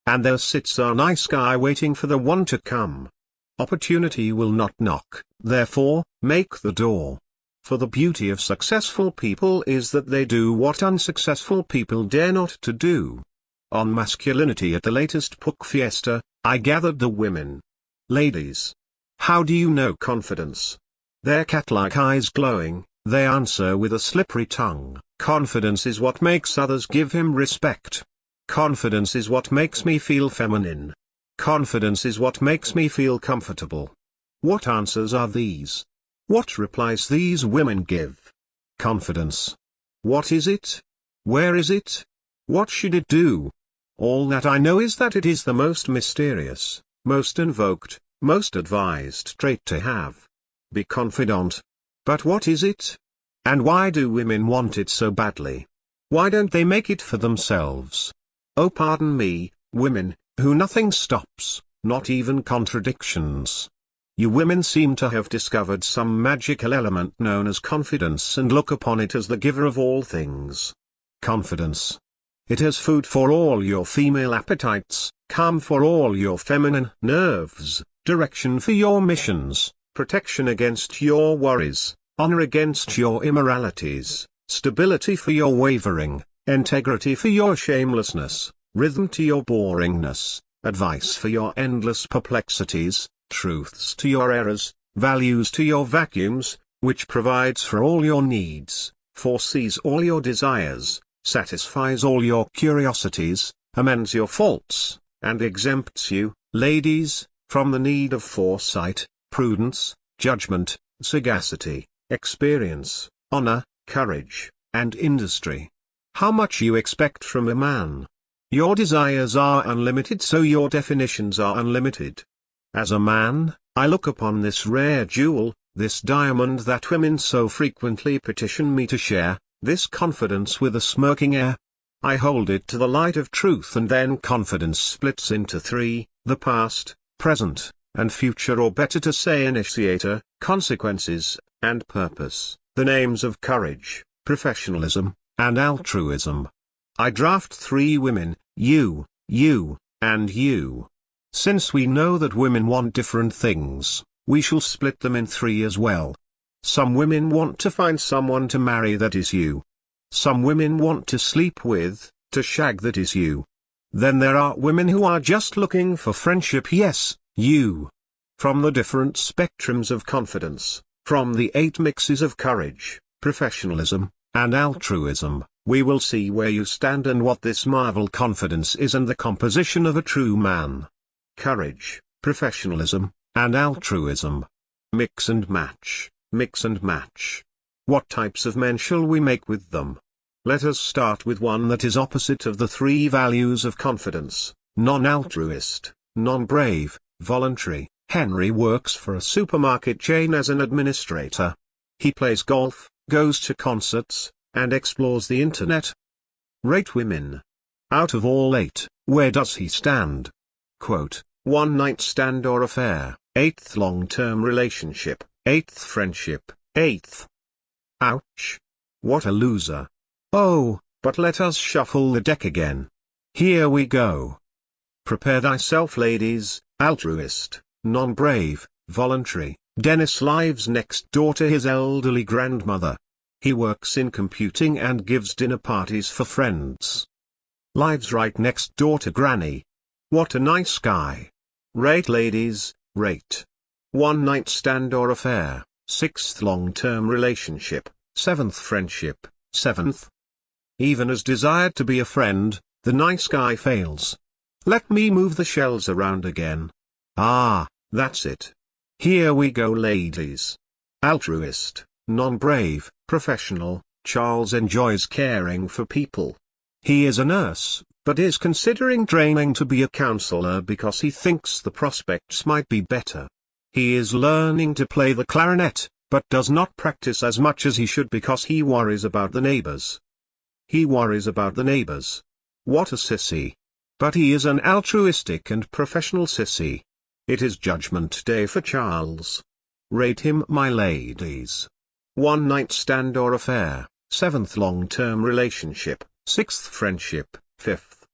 S1: And there sits our nice guy waiting for the one to come. Opportunity will not knock, therefore, make the door. For the beauty of successful people is that they do what unsuccessful people dare not to do. On masculinity at the latest Pook fiesta, I gathered the women. Ladies, how do you know confidence? Their cat-like eyes glowing, they answer with a slippery tongue. Confidence is what makes others give him respect. Confidence is what makes me feel feminine. Confidence is what makes me feel comfortable. What answers are these? What replies these women give? Confidence. What is it? Where is it? What should it do? All that I know is that it is the most mysterious, most invoked, most advised trait to have. Be confident. But what is it? And why do women want it so badly? Why don't they make it for themselves? Oh, pardon me, women, who nothing stops, not even contradictions. You women seem to have discovered some magical element known as confidence and look upon it as the giver of all things. Confidence. It has food for all your female appetites, calm for all your feminine nerves, direction for your missions, protection against your worries, honor against your immoralities, stability for your wavering, integrity for your shamelessness, rhythm to your boringness, advice for your endless perplexities, truths to your errors, values to your vacuums, which provides for all your needs, foresees all your desires, satisfies all your curiosities, amends your faults, and exempts you, ladies, from the need of foresight, prudence, judgment, sagacity, experience, honor, courage, and industry. How much you expect from a man? Your desires are unlimited, so your definitions are unlimited. As a man, I look upon this rare jewel, this diamond that women so frequently petition me to share, this confidence with a smirking air. I hold it to the light of truth, and then confidence splits into three, the past, present, and future, or better to say initiator, consequences, and purpose, the names of courage, professionalism, and altruism. I draft three women, you, and you. Since we know that women want different things, we shall split them in three as well. Some women want to find someone to marry, that is you. Some women want to sleep with, to shag, that is you. Then there are women who are just looking for friendship, yes, you. From the different spectrums of confidence, from the 8 mixes of courage, professionalism, and altruism, we will see where you stand and what this marvel confidence is and the composition of a true man. Courage, professionalism, and altruism. Mix and match, mix and match. What types of men shall we make with them? Let us start with one that is opposite of the 3 values of confidence: non-altruist, non-brave, voluntary. Henry works for a supermarket chain as an administrator. He plays golf, goes to concerts, and explores the internet. Rate women. Out of all 8, where does he stand? Quote, 1 night stand or affair, 8th long-term relationship, 8th friendship, 8th. Ouch. What a loser. Oh, but let us shuffle the deck again. Here we go. Prepare thyself, ladies. Altruist, non-brave, voluntary. Dennis lives next door to his elderly grandmother. He works in computing and gives dinner parties for friends. Lives right next door to Granny. What a nice guy. Rate, ladies, rate. 1 night stand or affair, 6th long-term relationship, 7th friendship, 7th. Even as desired to be a friend, the nice guy fails. Let me move the shells around again. Ah, that's it. Here we go, ladies. Altruist, non-brave, professional. Charles enjoys caring for people. He is a nurse, but is considering training to be a counselor because he thinks the prospects might be better. He is learning to play the clarinet, but does not practice as much as he should because he worries about the neighbors. He worries about the neighbors. What a sissy. But he is an altruistic and professional sissy. It is judgment day for Charles. Rate him, my ladies. 1 night stand or affair, 7th long-term relationship, 6th friendship, 5th.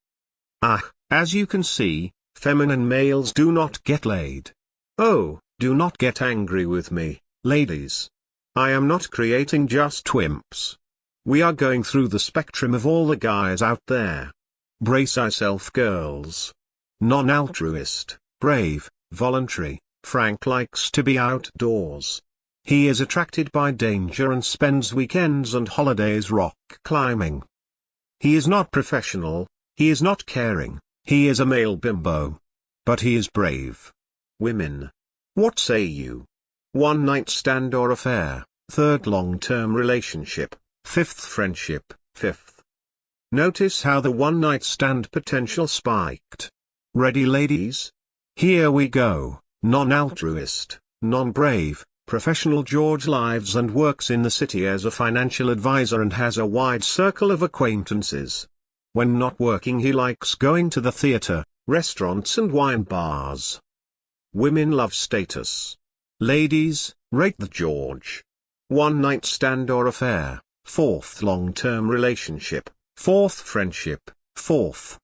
S1: Ah, as you can see, feminine males do not get laid. Oh, do not get angry with me, ladies. I am not creating just wimps. We are going through the spectrum of all the guys out there. Brace yourself, girls. Non-altruist, brave, voluntary. Frank likes to be outdoors. He is attracted by danger and spends weekends and holidays rock climbing. He is not professional, he is not caring, he is a male bimbo. But he is brave. Women. What say you? 1 night stand or affair, 3rd long-term relationship, 5th friendship, 5th. Notice how the 1 night stand potential spiked. Ready, ladies? Here we go. Non-altruist, non-brave, professional. George lives and works in the city as a financial advisor and has a wide circle of acquaintances. When not working, he likes going to the theater, restaurants and wine bars. Women love status. Ladies, rate the George. 1 night stand or affair, 4th long-term relationship, 4th friendship, 4th.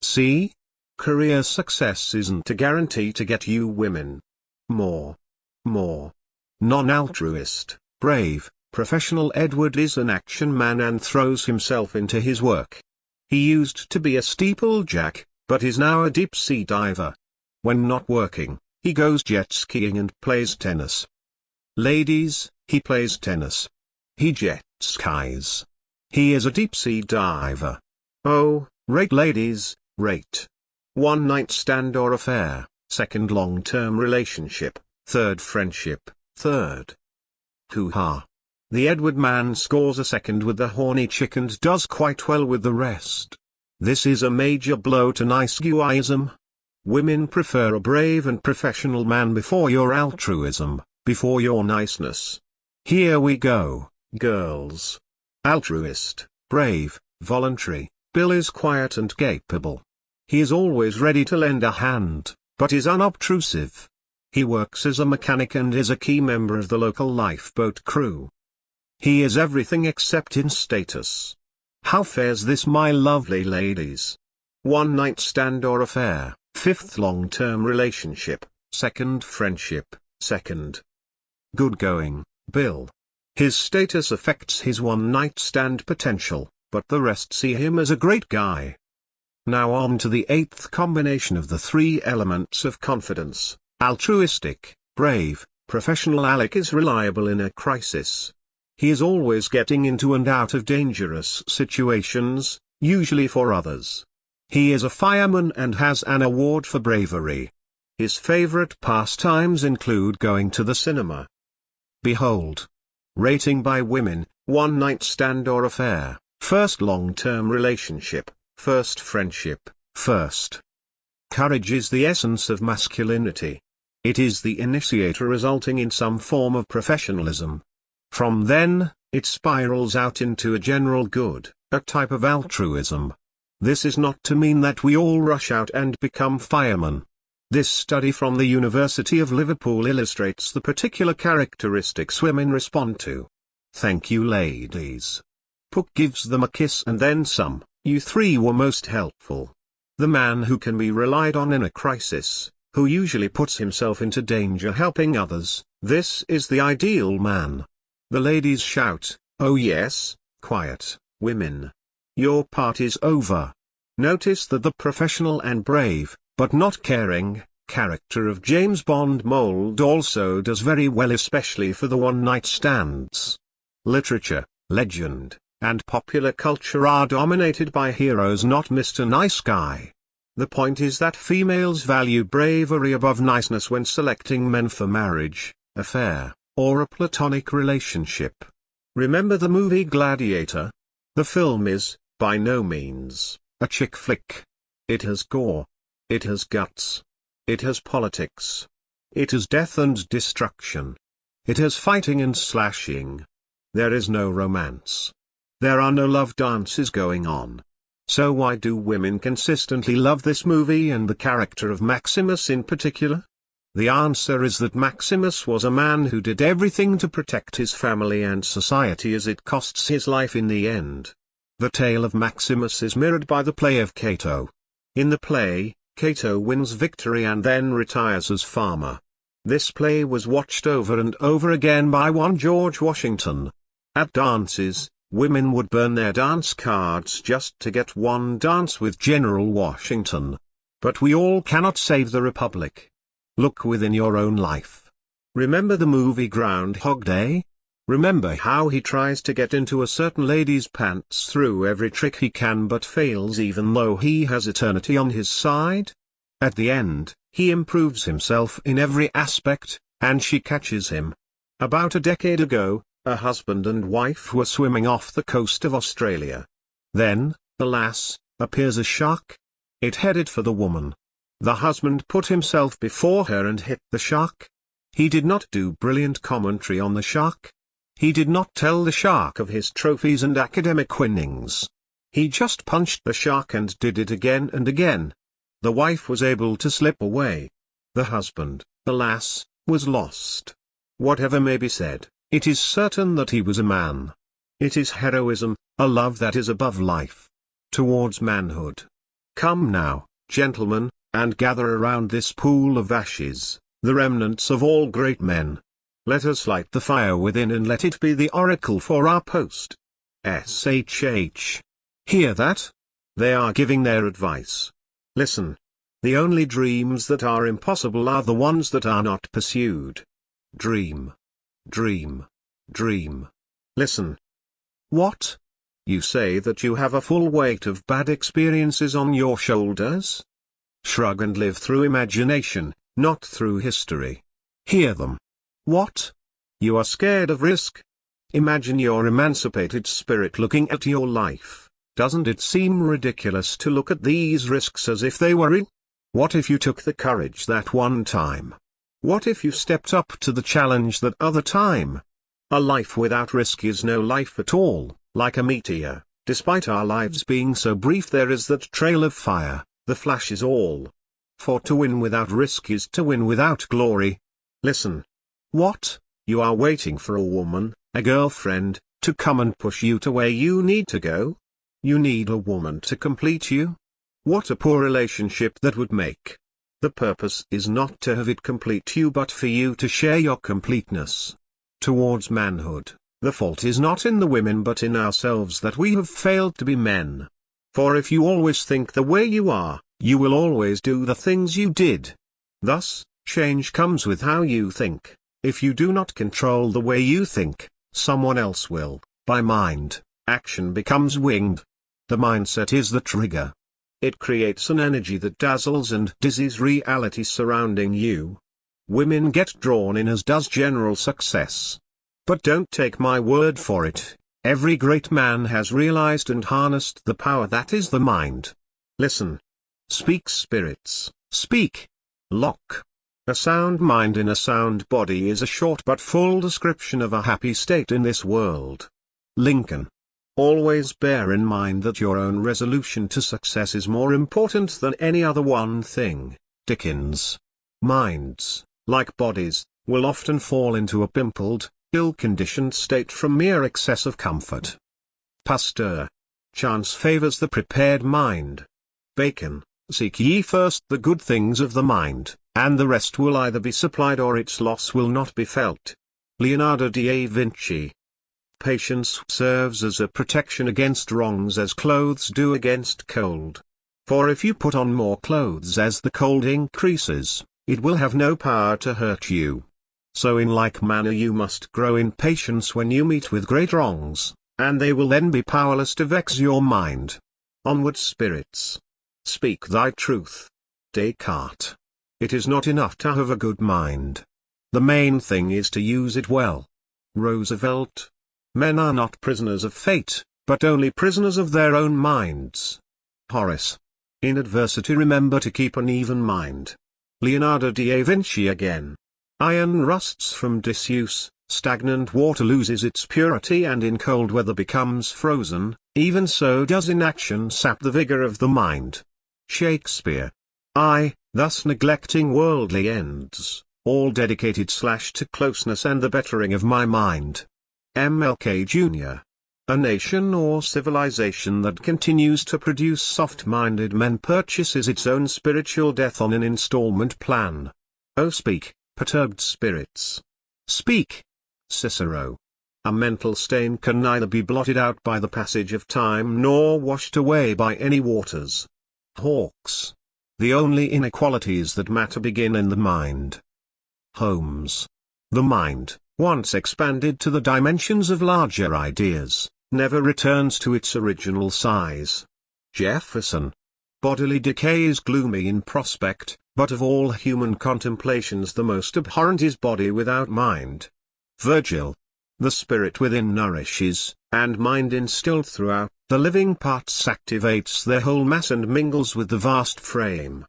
S1: See? Career success isn't a guarantee to get you women. More. Non-altruist, brave, professional. Edward is an action man and throws himself into his work. He used to be a steeplejack, but is now a deep-sea diver. When not working, he goes jet skiing and plays tennis. Ladies, he plays tennis. He jet skis. He is a deep-sea diver. Oh, rate, ladies, rate. 1 night stand or affair, 2nd long-term relationship, 3rd friendship, 3rd. Hoo-ha. The Edward man scores a 2nd with the horny chick and does quite well with the rest. This is a major blow to nice guism. Women prefer a brave and professional man before your altruism, before your niceness. Here we go, girls. Altruist, brave, voluntary. Bill is quiet and capable. He is always ready to lend a hand, but is unobtrusive. He works as a mechanic and is a key member of the local lifeboat crew. He is everything except in status. How fares this, my lovely ladies? 1 night stand or affair, 5th long-term relationship, 2nd friendship, 2nd. Good going, Bill. His status affects his 1 night stand potential, but the rest see him as a great guy. Now on to the 8th combination of the 3 elements of confidence. Altruistic, brave, professional. Alec is reliable in a crisis. He is always getting into and out of dangerous situations, usually for others. He is a fireman and has an award for bravery. His favorite pastimes include going to the cinema. Behold. Rating by women, 1 night stand or affair, 1st long-term relationship, 1st friendship, 1st. Courage is the essence of masculinity. It is the initiator resulting in some form of professionalism. From then, it spirals out into a general good, a type of altruism. This is not to mean that we all rush out and become firemen. This study from the University of Liverpool illustrates the particular characteristics women respond to. Thank you, ladies. Pook gives them a kiss and then some. You three were most helpful. The man who can be relied on in a crisis, who usually puts himself into danger helping others, this is the ideal man. The ladies shout, oh yes, quiet, women. Your part is over. Notice that the professional and brave, but not caring, character of James Bond mold also does very well, especially for the one-night stands. Literature, legend, and popular culture are dominated by heroes, not Mr. Nice Guy. The point is that females value bravery above niceness when selecting men for marriage, affair, or a platonic relationship. Remember the movie Gladiator? The film is, by no means, a chick flick. It has gore. It has guts. It has politics. It has death and destruction. It has fighting and slashing. There is no romance. There are no love dances going on. So why do women consistently love this movie and the character of Maximus in particular? The answer is that Maximus was a man who did everything to protect his family and society as it costs his life in the end. The tale of Maximus is mirrored by the play of Cato. In the play, Cato wins victory and then retires as farmer. This play was watched over and over again by one George Washington. At dances, women would burn their dance cards just to get one dance with General Washington. But we all cannot save the Republic. Look within your own life. Remember the movie Groundhog Day? Remember how he tries to get into a certain lady's pants through every trick he can but fails even though he has eternity on his side? At the end, he improves himself in every aspect, and she catches him. About a decade ago, a husband and wife were swimming off the coast of Australia. Then, alas, appears a shark. It headed for the woman. The husband put himself before her and hit the shark. He did not do brilliant commentary on the shark. He did not tell the shark of his trophies and academic winnings. He just punched the shark and did it again and again. The wife was able to slip away. The husband, alas, was lost. Whatever may be said, it is certain that he was a man. It is heroism, a love that is above life. Towards manhood. Come now, gentlemen, and gather around this pool of ashes, the remnants of all great men. Let us light the fire within and let it be the oracle for our post. SHH. Hear that? They are giving their advice. Listen. The only dreams that are impossible are the ones that are not pursued. Dream. Dream. Dream. Listen. What? You say that you have a full weight of bad experiences on your shoulders? Shrug and live through imagination, not through history. Hear them. What? You are scared of risk? Imagine your emancipated spirit looking at your life. Doesn't it seem ridiculous to look at these risks as if they were real? What if you took the courage that one time? What if you stepped up to the challenge that other time? A life without risk is no life at all. Like a meteor, despite our lives being so brief, there is that trail of fire, the flash is all. For to win without risk is to win without glory. Listen. What? You are waiting for a woman, a girlfriend, to come and push you to where you need to go? You need a woman to complete you? What a poor relationship that would make. The purpose is not to have it complete you but for you to share your completeness. Towards manhood, the fault is not in the women but in ourselves that we have failed to be men. For if you always think the way you are, you will always do the things you did. Thus, change comes with how you think. If you do not control the way you think, someone else will. By mind, action becomes winged. The mindset is the trigger. It creates an energy that dazzles and dizzies reality surrounding you. Women get drawn in as does general success. But don't take my word for it. Every great man has realized and harnessed the power that is the mind. Listen. Speak, spirits, speak. Lock. A sound mind in a sound body is a short but full description of a happy state in this world. Lincoln. Always bear in mind that your own resolution to success is more important than any other one thing. Dickens. Minds, like bodies, will often fall into a pimpled, ill-conditioned state from mere excess of comfort. Pasteur. Chance favors the prepared mind. Bacon. Seek ye first the good things of the mind, and the rest will either be supplied or its loss will not be felt. Leonardo da Vinci. Patience serves as a protection against wrongs as clothes do against cold. For if you put on more clothes as the cold increases, it will have no power to hurt you. So in like manner you must grow in patience when you meet with great wrongs, and they will then be powerless to vex your mind. Onward, spirits. Speak thy truth. Descartes. It is not enough to have a good mind. The main thing is to use it well. Roosevelt. Men are not prisoners of fate, but only prisoners of their own minds. Horace. In adversity remember to keep an even mind. Leonardo da Vinci again. Iron rusts from disuse, stagnant water loses its purity and in cold weather becomes frozen, even so does inaction sap the vigor of the mind. Shakespeare. I, thus neglecting worldly ends, all dedicated / to closeness and the bettering of my mind. MLK Jr. A nation or civilization that continues to produce soft-minded men purchases its own spiritual death on an installment plan. Oh speak, perturbed spirits. Speak. Cicero. A mental stain can neither be blotted out by the passage of time nor washed away by any waters. Hawks. The only inequalities that matter begin in the mind. Holmes. The mind, once expanded to the dimensions of larger ideas, never returns to its original size. Jefferson. Bodily decay is gloomy in prospect, but of all human contemplations the most abhorrent is body without mind. Virgil. The spirit within nourishes, and mind instilled throughout, the living parts activates their whole mass and mingles with the vast frame.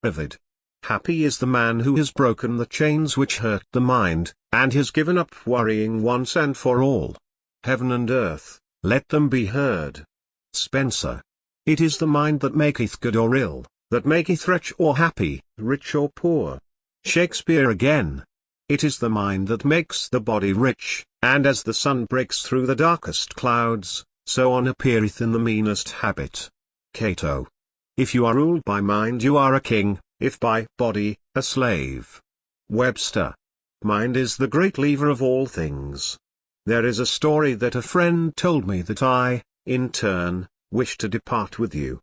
S1: Ovid. Happy is the man who has broken the chains which hurt the mind, and has given up worrying once and for all. Heaven and earth, let them be heard. Spencer. It is the mind that maketh good or ill, that maketh wretch or happy, rich or poor. Shakespeare again. It is the mind that makes the body rich, and as the sun breaks through the darkest clouds, so on appeareth in the meanest habit. Cato. If you are ruled by mind you are a king, if by body, a slave. Webster. Mind is the great lever of all things. There is a story that a friend told me that I, in turn, wish to depart with you.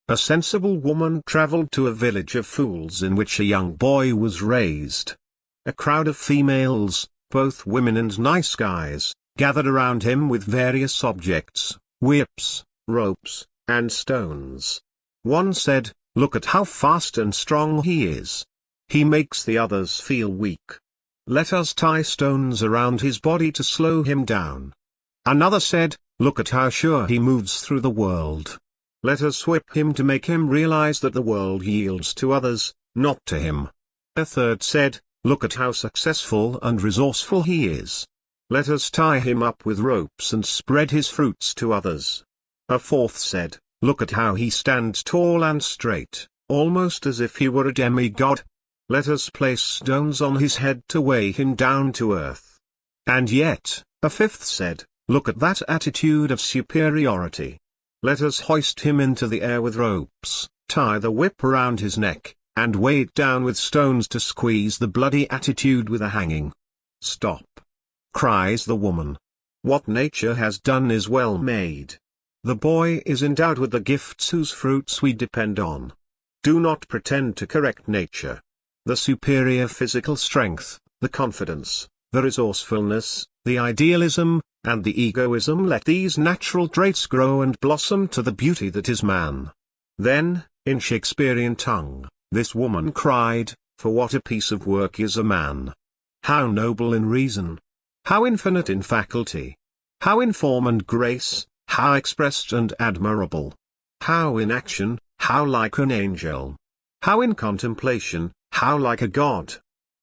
S1: A sensible woman traveled to a village of fools in which a young boy was raised. A crowd of females, both women and nice guys, gathered around him with various objects, whips, ropes, and stones. One said, "Look at how fast and strong he is. He makes the others feel weak. Let us tie stones around his body to slow him down." Another said, "Look at how sure he moves through the world. Let us whip him to make him realize that the world yields to others, not to him." A third said, "Look at how successful and resourceful he is. Let us tie him up with ropes and spread his fruits to others." A fourth said, "Look at how he stands tall and straight, almost as if he were a demigod. Let us place stones on his head to weigh him down to earth." And yet, a fifth said, "Look at that attitude of superiority. Let us hoist him into the air with ropes, tie the whip around his neck, and weigh it down with stones to squeeze the bloody attitude with a hanging." "Stop!" cries the woman. "What nature has done is well made. The boy is endowed with the gifts whose fruits we depend on. Do not pretend to correct nature. The superior physical strength, the confidence, the resourcefulness, the idealism, and the egoism, let these natural traits grow and blossom to the beauty that is man." Then, in Shakespearean tongue, this woman cried, "For what a piece of work is a man! How noble in reason! How infinite in faculty! How in form and grace, how expressed and admirable! How in action, how like an angel! How in contemplation, how like a god!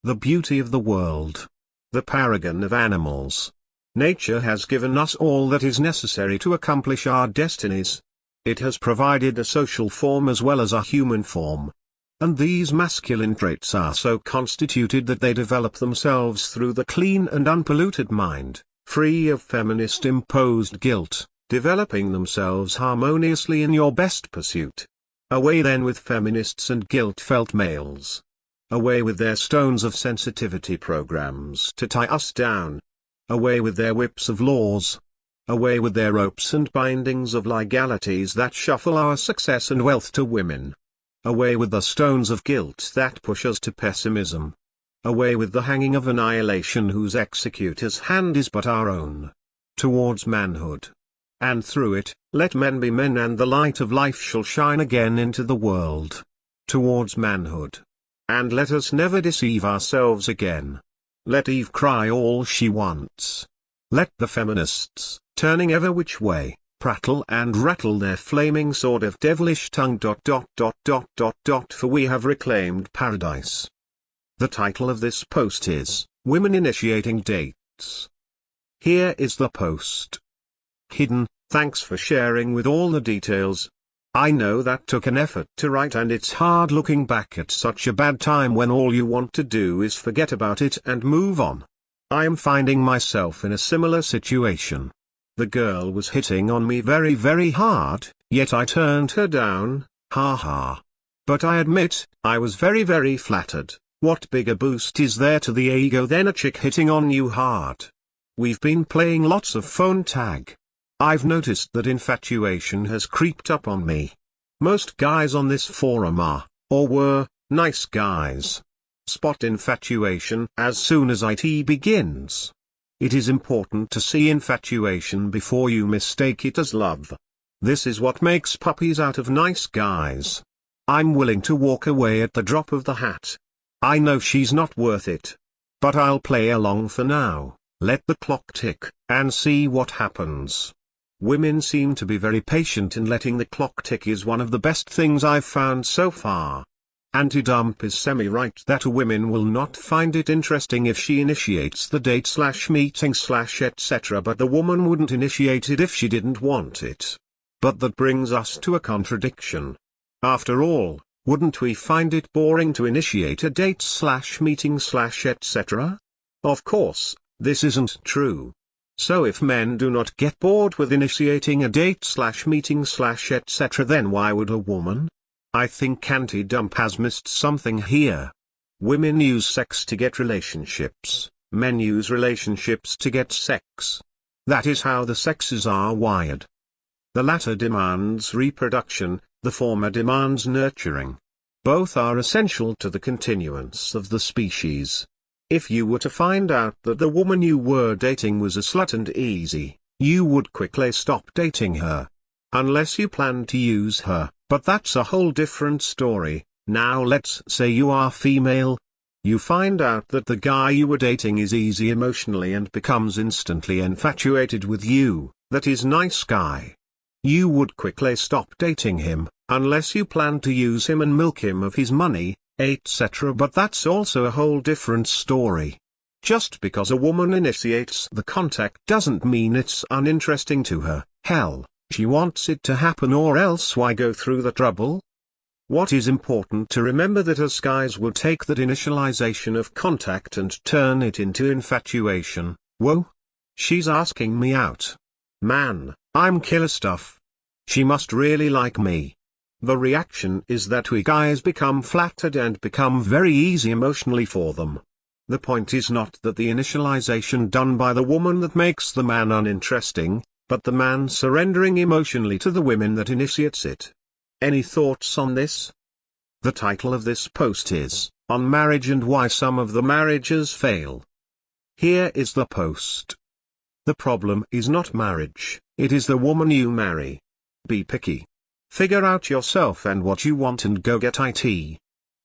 S1: the beauty of the world, the paragon of animals. Nature has given us all that is necessary to accomplish our destinies. It has provided a social form as well as a human form. And these masculine traits are so constituted that they develop themselves through the clean and unpolluted mind, free of feminist-imposed guilt, developing themselves harmoniously in your best pursuit. Away then with feminists and guilt-felt males. Away with their stones of sensitivity programs to tie us down. Away with their whips of laws. Away with their ropes and bindings of legalities that shuffle our success and wealth to women. Away with the stones of guilt that push us to pessimism. Away with the hanging of annihilation whose executor's hand is but our own. Towards manhood. And through it, let men be men and the light of life shall shine again into the world. Towards manhood. And let us never deceive ourselves again. Let Eve cry all she wants. Let the feminists, turning ever which way, prattle and rattle their flaming sword of devilish tongue. For we have reclaimed paradise. The title of this post is, Women Initiating Dates. Here is the post. Hidden, thanks for sharing with all the details. I know that took an effort to write and it's hard looking back at such a bad time when all you want to do is forget about it and move on. I am finding myself in a similar situation. The girl was hitting on me very very hard, yet I turned her down, ha. But I admit, I was very very flattered. What bigger boost is there to the ego than a chick hitting on you hard? We've been playing lots of phone tag. I've noticed that infatuation has creeped up on me. Most guys on this forum are, or were, nice guys. Spot infatuation as soon as it begins. It is important to see infatuation before you mistake it as love. This is what makes puppies out of nice guys. I'm willing to walk away at the drop of the hat. I know she's not worth it. But I'll play along for now, let the clock tick, and see what happens. Women seem to be very patient in letting the clock tick is one of the best things I've found so far. Anti-Dump is semi-right that a woman will not find it interesting if she initiates the date/meeting/etc. but the woman wouldn't initiate it if she didn't want it. But that brings us to a contradiction. After all, wouldn't we find it boring to initiate a date/meeting/etc.? Of course, this isn't true. So if men do not get bored with initiating a date/meeting/etc. then why would a woman? I think Anti-Dump has missed something here. Women use sex to get relationships, men use relationships to get sex. That is how the sexes are wired. The latter demands reproduction, the former demands nurturing. Both are essential to the continuance of the species. If you were to find out that the woman you were dating was a slut and easy, you would quickly stop dating her. Unless you plan to use her, but that's a whole different story. Now let's say you are female. You find out that the guy you were dating is easy emotionally and becomes instantly infatuated with you, that is nice guy. You would quickly stop dating him, unless you plan to use him and milk him of his money, etc. But that's also a whole different story. Just because a woman initiates the contact doesn't mean it's uninteresting to her. Hell, she wants it to happen, or else why go through the trouble? What is important to remember that us guys will take that initialization of contact and turn it into infatuation. Whoa. She's asking me out. Man, I'm killer stuff. She must really like me. The reaction is that we guys become flattered and become very easy emotionally for them. The point is not that the initialization done by the woman that makes the man uninteresting, but the man surrendering emotionally to the women that initiates it. Any thoughts on this? The title of this post is, On Marriage and Why Some of the Marriages Fail. Here is the post. The problem is not marriage, it is the woman you marry. Be picky. Figure out yourself and what you want and go get it.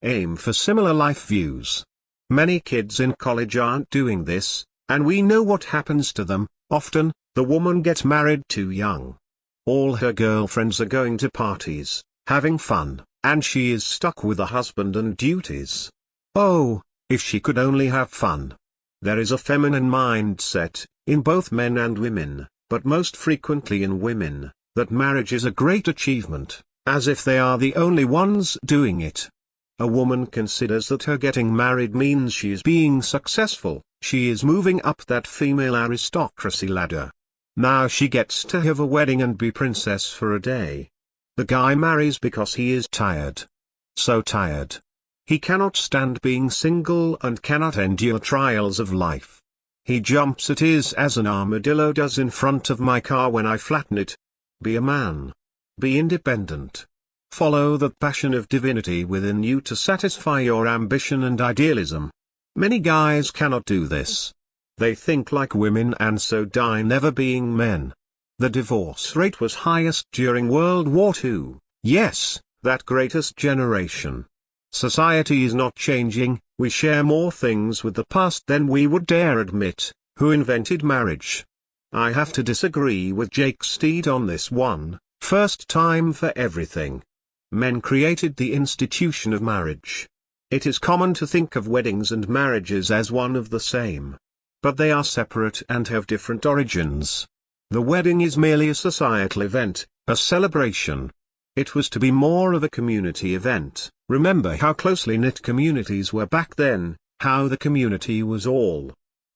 S1: Aim for similar life views. Many kids in college aren't doing this, and we know what happens to them. Often, the woman gets married too young. All her girlfriends are going to parties, having fun, and she is stuck with a husband and duties. Oh, If she could only have fun. There is a feminine mindset, in both men and women, but most frequently in women, that marriage is a great achievement, as if they are the only ones doing it. A woman considers that her getting married means she is being successful, she is moving up that female aristocracy ladder. Now she gets to have a wedding and be princess for a day. The guy marries because he is tired. So tired. He cannot stand being single and cannot endure trials of life. He jumps at it as an armadillo does in front of my car when I flatten it. Be a man. Be independent. Follow the passion of divinity within you to satisfy your ambition and idealism. Many guys cannot do this. They think like women and so die never being men. The divorce rate was highest during World War II, yes, that greatest generation. Society is not changing, we share more things with the past than we would dare admit. Who invented marriage? I have to disagree with Jake Steed on this one. First time for everything. Men created the institution of marriage. It is common to think of weddings and marriages as one of the same. But they are separate and have different origins. The wedding is merely a societal event, a celebration. It was to be more of a community event. Remember how closely knit communities were back then, how the community was all.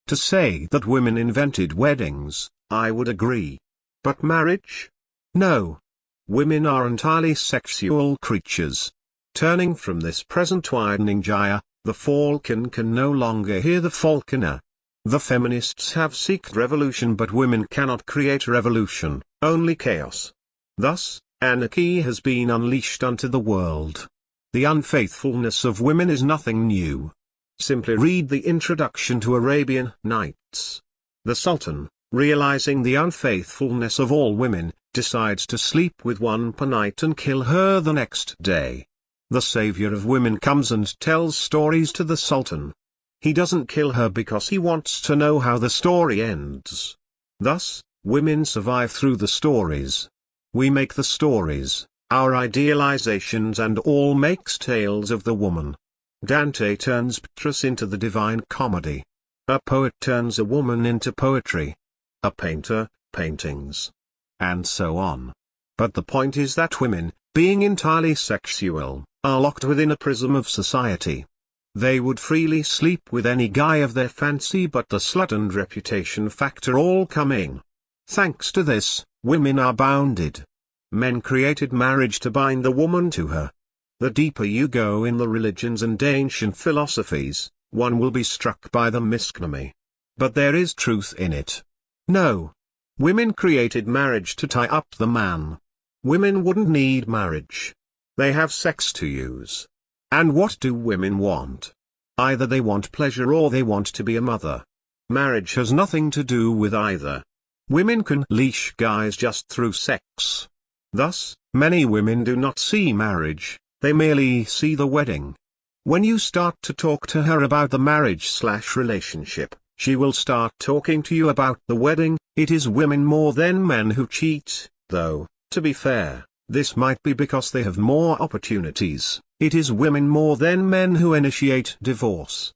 S1: To say that women invented weddings, I would agree. But marriage? No. Women are entirely sexual creatures. Turning from this present widening gyre, the falcon can no longer hear the falconer. The feminists have sought revolution, but women cannot create revolution, only chaos. Thus, anarchy has been unleashed unto the world. The unfaithfulness of women is nothing new. Simply read the introduction to Arabian Nights. The Sultan, realizing the unfaithfulness of all women, decides to sleep with one per night and kill her the next day. The savior of women comes and tells stories to the Sultan. He doesn't kill her because he wants to know how the story ends. Thus, women survive through the stories. We make the stories, our idealizations, and all makes tales of the woman. Dante turns Petrus into the Divine Comedy. A poet turns a woman into poetry. A painter, paintings. And so on. But the point is that women, being entirely sexual, are locked within a prism of society. They would freely sleep with any guy of their fancy, but the slut and reputation factor all come in. Thanks to this, women are bounded. Men created marriage to bind the woman to her. The deeper you go in the religions and ancient philosophies, one will be struck by the miscnomy. But there is truth in it. No. Women created marriage to tie up the man. Women wouldn't need marriage. They have sex to use. And what do women want? Either they want pleasure or they want to be a mother. Marriage has nothing to do with either. Women can leash guys just through sex. Thus, many women do not see marriage, they merely see the wedding. When you start to talk to her about the marriage/relationship, she will start talking to you about the wedding. It is women more than men who cheat, though, to be fair, this might be because they have more opportunities. It is women more than men who initiate divorce.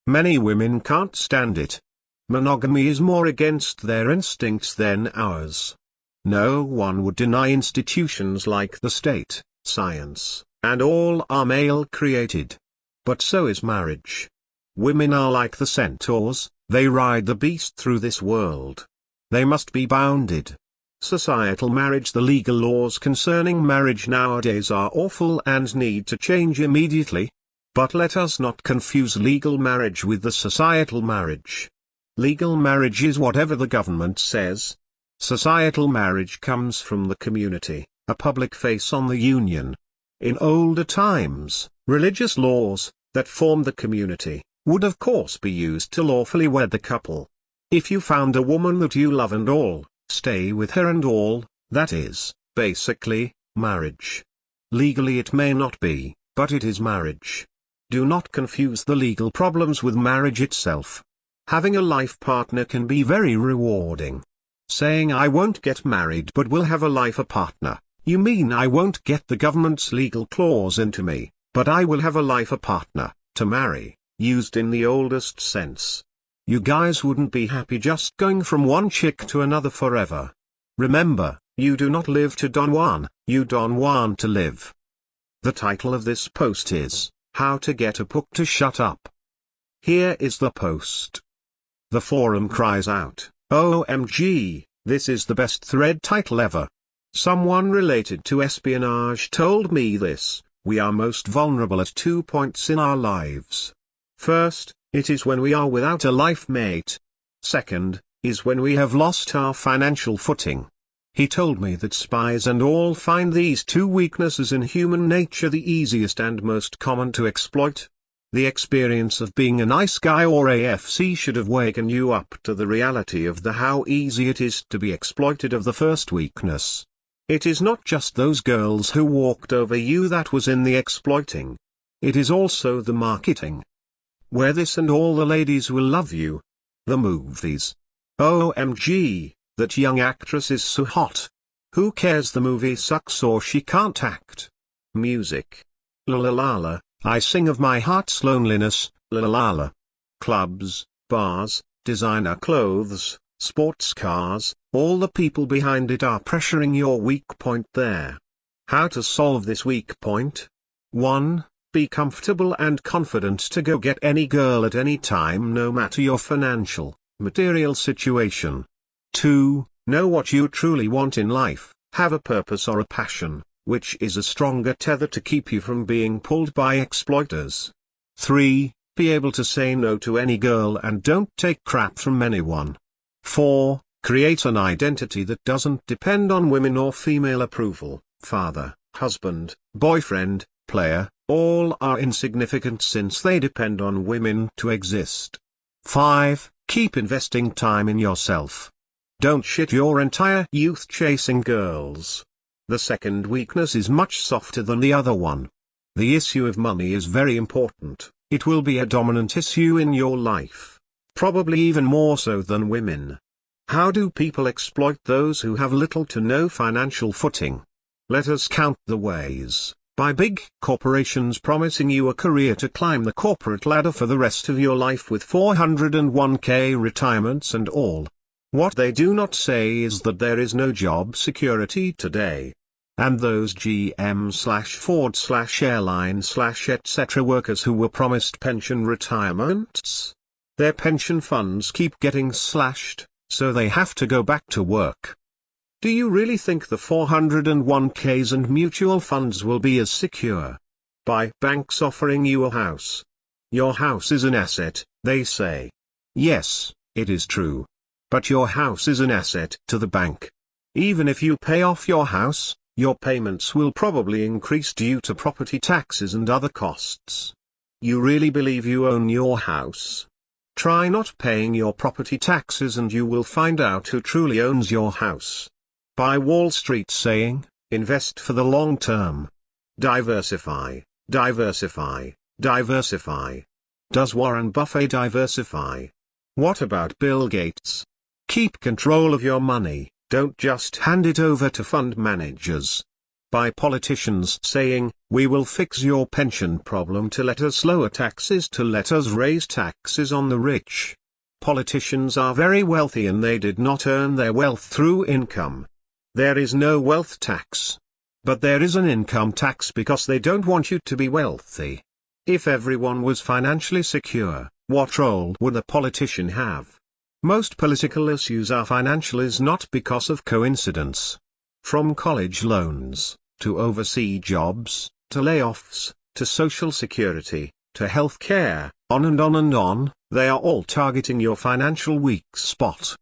S1: Many women can't stand it. Monogamy is more against their instincts than ours. No one would deny institutions like the state, science, and all are male created. But so is marriage. Women are like the centaurs, they ride the beast through this world. They must be bounded. Societal marriage. The legal laws concerning marriage nowadays are awful and need to change immediately. But let us not confuse legal marriage with the societal marriage. Legal marriage is whatever the government says. Societal marriage comes from the community, a public face on the union. In older times, religious laws, that formed the community, would of course be used to lawfully wed the couple. If you found a woman that you love and all, stay with her and all, that is, basically, marriage. Legally it may not be, but it is marriage. Do not confuse the legal problems with marriage itself. Having a life partner can be very rewarding. Saying I won't get married but will have a life partner, you mean I won't get the government's legal clause into me, but I will have a life partner, to marry. used in the oldest sense. You guys wouldn't be happy just going from one chick to another forever. Remember, you do not live to Don Juan, you Don Juan to live. The title of this post is, How to Get a Pook to Shut Up. Here is the post. The forum cries out, OMG, this is the best thread title ever. Someone related to espionage told me this: we are most vulnerable at 2 points in our lives. First, it is when we are without a life mate. Second, is when we have lost our financial footing. He told me that spies and all find these two weaknesses in human nature the easiest and most common to exploit. The experience of being a nice guy or AFC should have wakened you up to the reality of how easy it is to be exploited of the first weakness. It is not just those girls who walked over you that was in the exploiting. It is also the marketing. Wear this and all the ladies will love you. The movies. OMG, that young actress is so hot. Who cares the movie sucks or she can't act? Music. La la la la, I sing of my heart's loneliness, la la la la. Clubs, bars, designer clothes, sports cars, all the people behind it are pressuring your weak point there. How to solve this weak point? 1. Be comfortable and confident to go get any girl at any time no matter your financial, material situation. 2. Know what you truly want in life, have a purpose or a passion, which is a stronger tether to keep you from being pulled by exploiters. 3. Be able to say no to any girl and don't take crap from anyone. 4. Create an identity that doesn't depend on women or female approval. Father, husband, boyfriend, player, all are insignificant since they depend on women to exist. 5. Keep investing time in yourself. Don't shit your entire youth chasing girls. The second weakness is much softer than the other one. The issue of money is very important. It will be a dominant issue in your life. Probably even more so than women. How do people exploit those who have little to no financial footing? Let us count the ways. By big corporations promising you a career to climb the corporate ladder for the rest of your life with 401k retirements and all. What they do not say is that there is no job security today. And those GM/Ford/airline/etc. workers who were promised pension retirements? Their pension funds keep getting slashed, so they have to go back to work. Do you really think the 401ks and mutual funds will be as secure? By banks offering you a house. Your house is an asset, they say. Yes, it is true. But your house is an asset to the bank. Even if you pay off your house, your payments will probably increase due to property taxes and other costs. You really believe you own your house? Try not paying your property taxes and you will find out who truly owns your house. By Wall Street saying, invest for the long term. Diversify, diversify, diversify. Does Warren Buffett diversify? What about Bill Gates? Keep control of your money, don't just hand it over to fund managers. By politicians saying, we will fix your pension problem to let us lower taxes to let us raise taxes on the rich. Politicians are very wealthy and they did not earn their wealth through income. There is no wealth tax. But there is an income tax because they don't want you to be wealthy. If everyone was financially secure, what role would a politician have? Most political issues are financial is not because of coincidence. From college loans, to overseas jobs, to layoffs, to social security, to health care, on and on and on, they are all targeting your financial weak spot.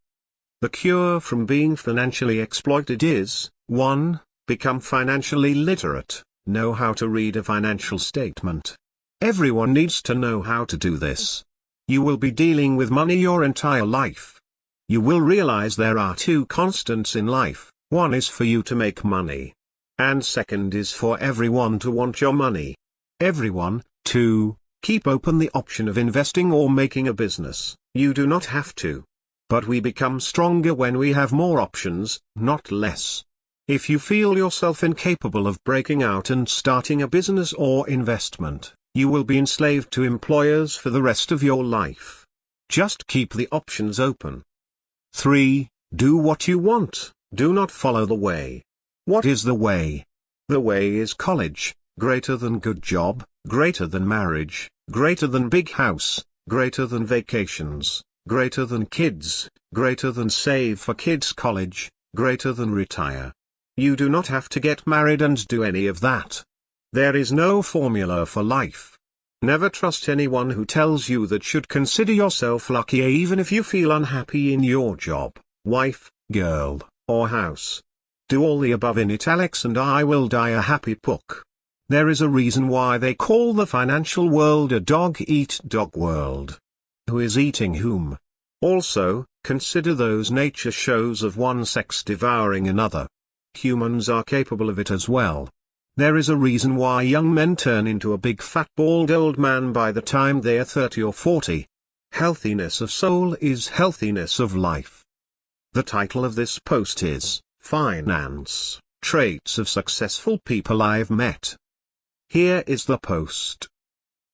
S1: The cure from being financially exploited is, 1. Become financially literate, know how to read a financial statement. Everyone needs to know how to do this. You will be dealing with money your entire life. You will realize there are two constants in life, one is for you to make money. And second is for everyone to want your money. Everyone, 2, keep open the option of investing or making a business, you do not have to. But we become stronger when we have more options, not less. If you feel yourself incapable of breaking out and starting a business or investment, You will be enslaved to employers for the rest of your life. Just keep the options open. 3. Do what you want, do not follow the way. What is the way? The way is college, greater than good job, greater than marriage, greater than big house, greater than vacations, greater than kids, greater than save for kids' college, greater than retire. You do not have to get married and do any of that. There is no formula for life. Never trust anyone who tells you that should consider yourself lucky even if you feel unhappy in your job, wife, girl, or house. Do all the above in italics and I will die a happy Pook. There is a reason why they call the financial world a dog-eat-dog world. Who is eating whom? Also, consider those nature shows of one sex devouring another. Humans are capable of it as well. There is a reason why young men turn into a big fat bald old man by the time they are 30 or 40. Healthiness of soul is healthiness of life. The title of this post is, Finance, Traits of Successful People I've Met. Here is the post.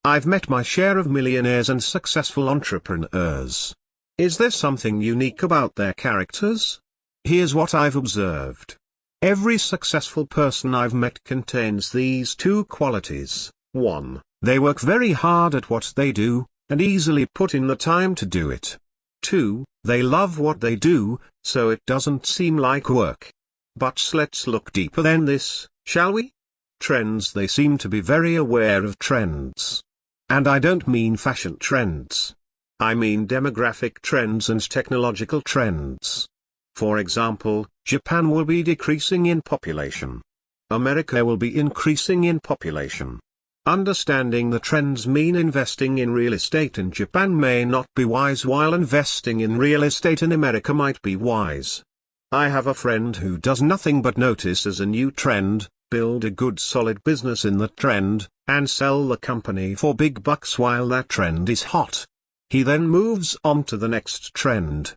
S1: I've met my share of millionaires and successful entrepreneurs. Is there something unique about their characters? Here's what I've observed. Every successful person I've met contains these two qualities. 1. They work very hard at what they do, and easily put in the time to do it. 2. They love what they do, so it doesn't seem like work. But let's look deeper than this, shall we? Trends. They seem to be very aware of trends. And I don't mean fashion trends. I mean demographic trends and technological trends. For example, Japan will be decreasing in population. America will be increasing in population. Understanding the trends mean investing in real estate in Japan may not be wise while investing in real estate in America might be wise. I have a friend who does nothing but notice as a new trend, build a good solid business in that trend, and sell the company for big bucks while that trend is hot. He then moves on to the next trend.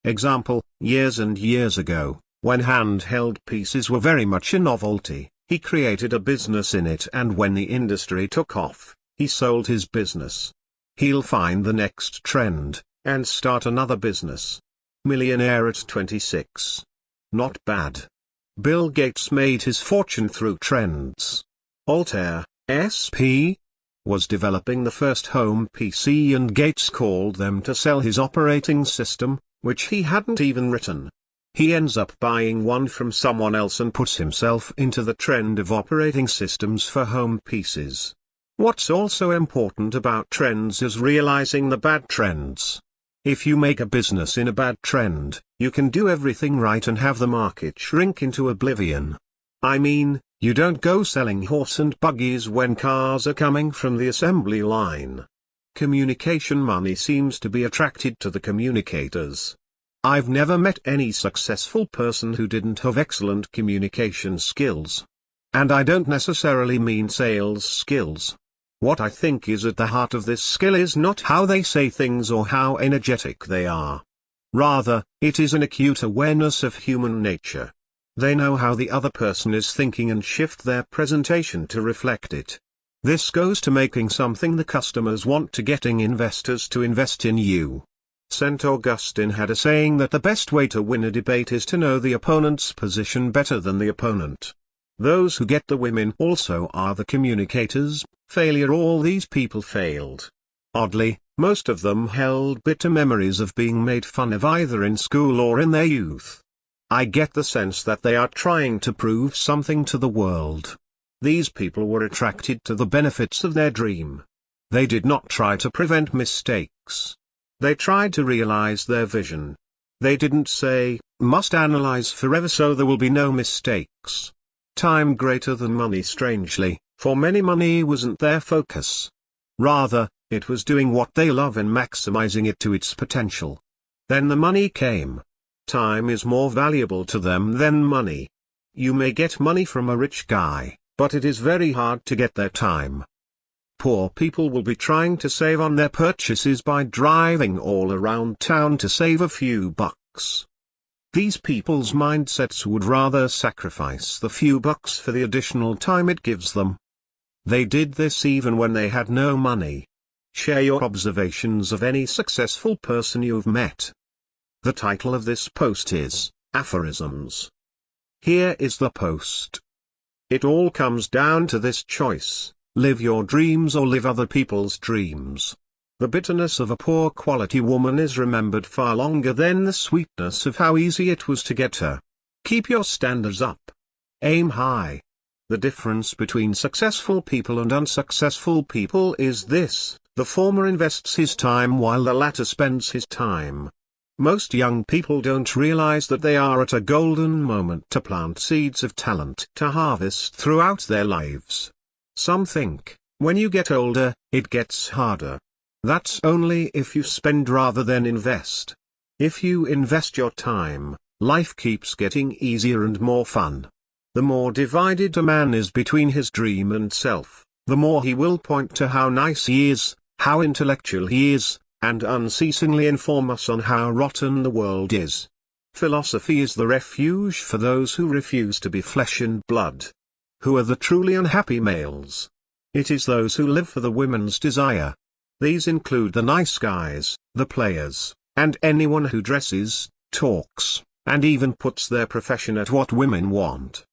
S1: Example, years and years ago, when handheld PCs were very much a novelty, he created a business in it and when the industry took off, he sold his business. He'll find the next trend, and start another business. Millionaire at 26. Not bad. Bill Gates made his fortune through trends. Altair, SP, was developing the first home PC and Gates called them to sell his operating system, which he hadn't even written. He ends up buying one from someone else and puts himself into the trend of operating systems for home PCs. What's also important about trends is realizing the bad trends. If you make a business in a bad trend, you can do everything right and have the market shrink into oblivion. I mean, you don't go selling horse and buggies when cars are coming from the assembly line. Communication money seems to be attracted to the communicators. I've never met any successful person who didn't have excellent communication skills. And I don't necessarily mean sales skills. What I think is at the heart of this skill is not how they say things or how energetic they are. Rather, it is an acute awareness of human nature. They know how the other person is thinking and shift their presentation to reflect it. This goes to making something the customers want to getting investors to invest in you. St. Augustine had a saying that the best way to win a debate is to know the opponent's position better than the opponent. Those who get the women also are the communicators. Failure. All these people failed. Oddly, most of them held bitter memories of being made fun of either in school or in their youth. I get the sense that they are trying to prove something to the world. These people were attracted to the benefits of their dream. They did not try to prevent mistakes. They tried to realize their vision. They didn't say, must analyze forever so there will be no mistakes. Time greater than money. Strangely, for many money wasn't their focus. Rather, it was doing what they love and maximizing it to its potential. Then the money came. Time is more valuable to them than money. You may get money from a rich guy, but it is very hard to get their time. Poor people will be trying to save on their purchases by driving all around town to save a few bucks. These people's mindsets would rather sacrifice the few bucks for the additional time it gives them. They did this even when they had no money. Share your observations of any successful person you've met. The title of this post is, Aphorisms. Here is the post. It all comes down to this choice: live your dreams or live other people's dreams. The bitterness of a poor quality woman is remembered far longer than the sweetness of how easy it was to get her. Keep your standards up. Aim high. The difference between successful people and unsuccessful people is this: the former invests his time while the latter spends his time. Most young people don't realize that they are at a golden moment to plant seeds of talent to harvest throughout their lives. Some think, when you get older, it gets harder. That's only if you spend rather than invest. If you invest your time, life keeps getting easier and more fun. The more divided a man is between his dream and self, the more he will point to how nice he is, how intellectual he is, and unceasingly inform us on how rotten the world is. Philosophy is the refuge for those who refuse to be flesh and blood. Who are the truly unhappy males? It is those who live for the women's desire. These include the nice guys, the players, and anyone who dresses, talks, and even puts their profession at what women want.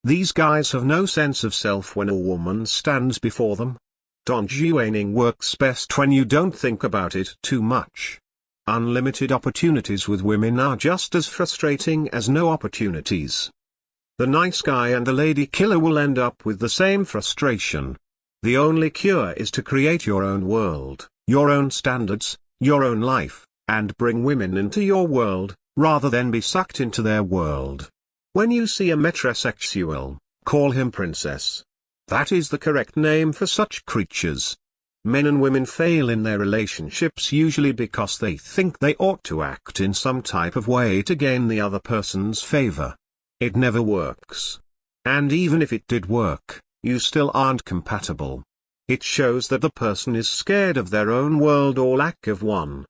S1: These guys have no sense of self when a woman stands before them. Don Juaning works best when you don't think about it too much. Unlimited opportunities with women are just as frustrating as no opportunities. The nice guy and the lady killer will end up with the same frustration. The only cure is to create your own world, your own standards, your own life, and bring women into your world, rather than be sucked into their world. When you see a metrosexual, call him princess. That is the correct name for such creatures. Men and women fail in their relationships usually because they think they ought to act in some type of way to gain the other person's favor. It never works. And even if it did work, you still aren't compatible. It shows that the person is scared of their own world or lack of one.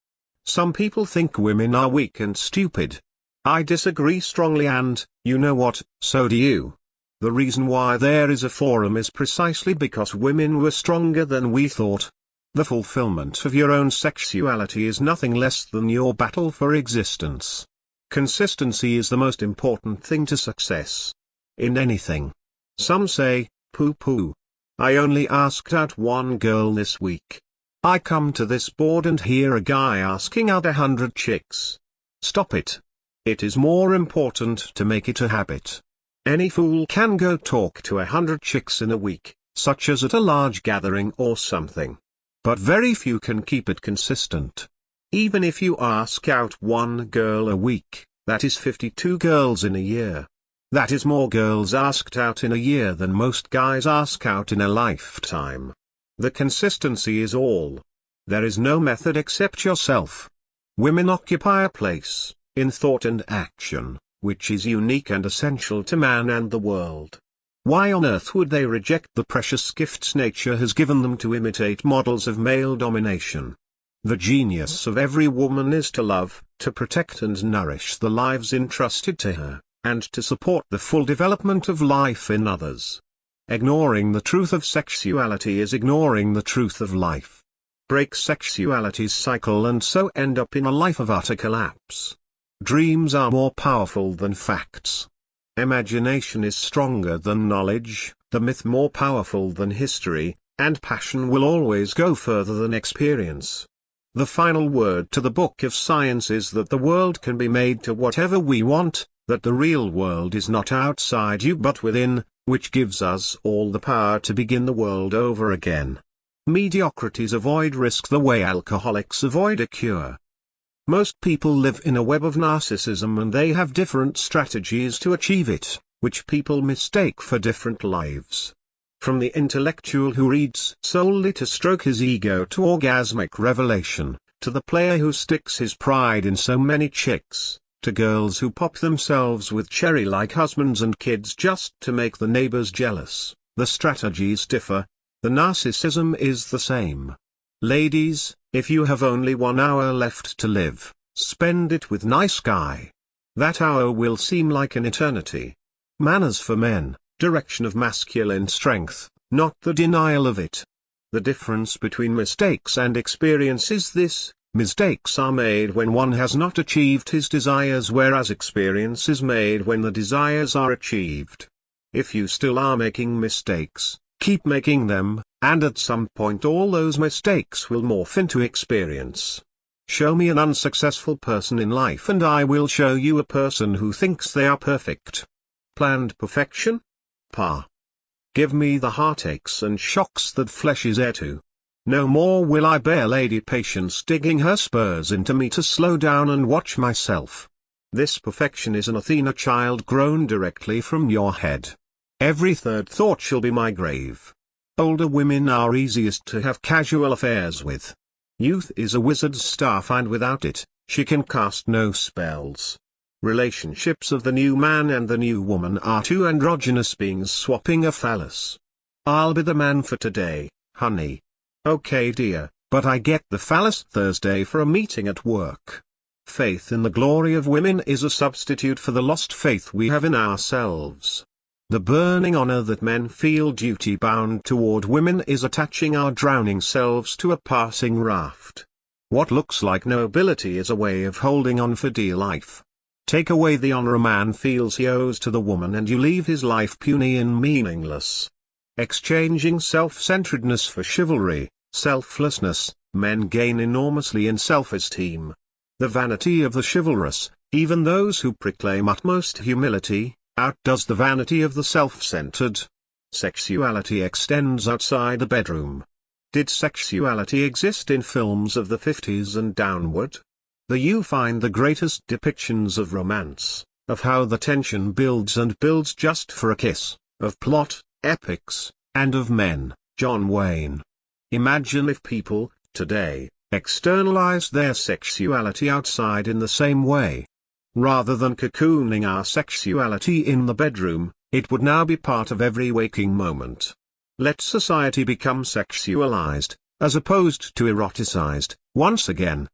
S1: Some people think women are weak and stupid. I disagree strongly, and, you know what, so do you. The reason why there is a forum is precisely because women were stronger than we thought. The fulfillment of your own sexuality is nothing less than your battle for existence. Consistency is the most important thing to success. In anything. Some say, pooh-pooh. I only asked out one girl this week. I come to this board and hear a guy asking out 100 chicks. Stop it. It is more important to make it a habit. Any fool can go talk to 100 chicks in a week, such as at a large gathering or something. But very few can keep it consistent. Even if you ask out one girl a week, that is 52 girls in a year. That is more girls asked out in a year than most guys ask out in a lifetime. The consistency is all. There is no method except yourself. Women occupy a place, in thought and action, which is unique and essential to man and the world. Why on earth would they reject the precious gifts nature has given them to imitate models of male domination? The genius of every woman is to love, to protect and nourish the lives entrusted to her, and to support the full development of life in others. Ignoring the truth of sexuality is ignoring the truth of life. Break sexuality's cycle and so end up in a life of utter collapse. Dreams are more powerful than facts. Imagination is stronger than knowledge, the myth more powerful than history, and passion will always go further than experience. The final word to the book of science is that the world can be made to whatever we want, that the real world is not outside you but within, which gives us all the power to begin the world over again. Mediocrities avoid risk the way alcoholics avoid a cure. Most people live in a web of narcissism and they have different strategies to achieve it, which people mistake for different lives. From the intellectual who reads solely to stroke his ego to orgasmic revelation, to the player who sticks his pride in so many chicks, to girls who pop themselves with cherry-like husbands and kids just to make the neighbors jealous, the strategies differ. The narcissism is the same. Ladies, if you have only 1 hour left to live, spend it with nice guy. That hour will seem like an eternity. Manners for men, direction of masculine strength, not the denial of it. The difference between mistakes and experience is this: mistakes are made when one has not achieved his desires, whereas experience is made when the desires are achieved. If you still are making mistakes, keep making them, and at some point all those mistakes will morph into experience. Show me an unsuccessful person in life and I will show you a person who thinks they are perfect. Planned perfection? Pa. Give me the heartaches and shocks that flesh is heir to. No more will I bear Lady Patience digging her spurs into me to slow down and watch myself. This perfection is an Athena child grown directly from your head. Every third thought shall be my grave. Older women are easiest to have casual affairs with. Youth is a wizard's staff, and without it, she can cast no spells. Relationships of the new man and the new woman are two androgynous beings swapping a phallus. I'll be the man for today, honey. Okay dear, but I get the phallus Thursday for a meeting at work. Faith in the glory of women is a substitute for the lost faith we have in ourselves. The burning honor that men feel duty-bound toward women is attaching our drowning selves to a passing raft. What looks like nobility is a way of holding on for dear life. Take away the honor a man feels he owes to the woman and you leave his life puny and meaningless. Exchanging self-centeredness for chivalry, selflessness, men gain enormously in self-esteem. The vanity of the chivalrous, even those who proclaim utmost humility, outdoes the vanity of the self-centered. Sexuality extends outside the bedroom. Did sexuality exist in films of the 50s and downward? You find the greatest depictions of romance, of how the tension builds and builds just for a kiss, of plot, epics, and of men, John Wayne. Imagine if people, today, externalized their sexuality outside in the same way. Rather than cocooning our sexuality in the bedroom, it would now be part of every waking moment. Let society become sexualized, as opposed to eroticized, once again.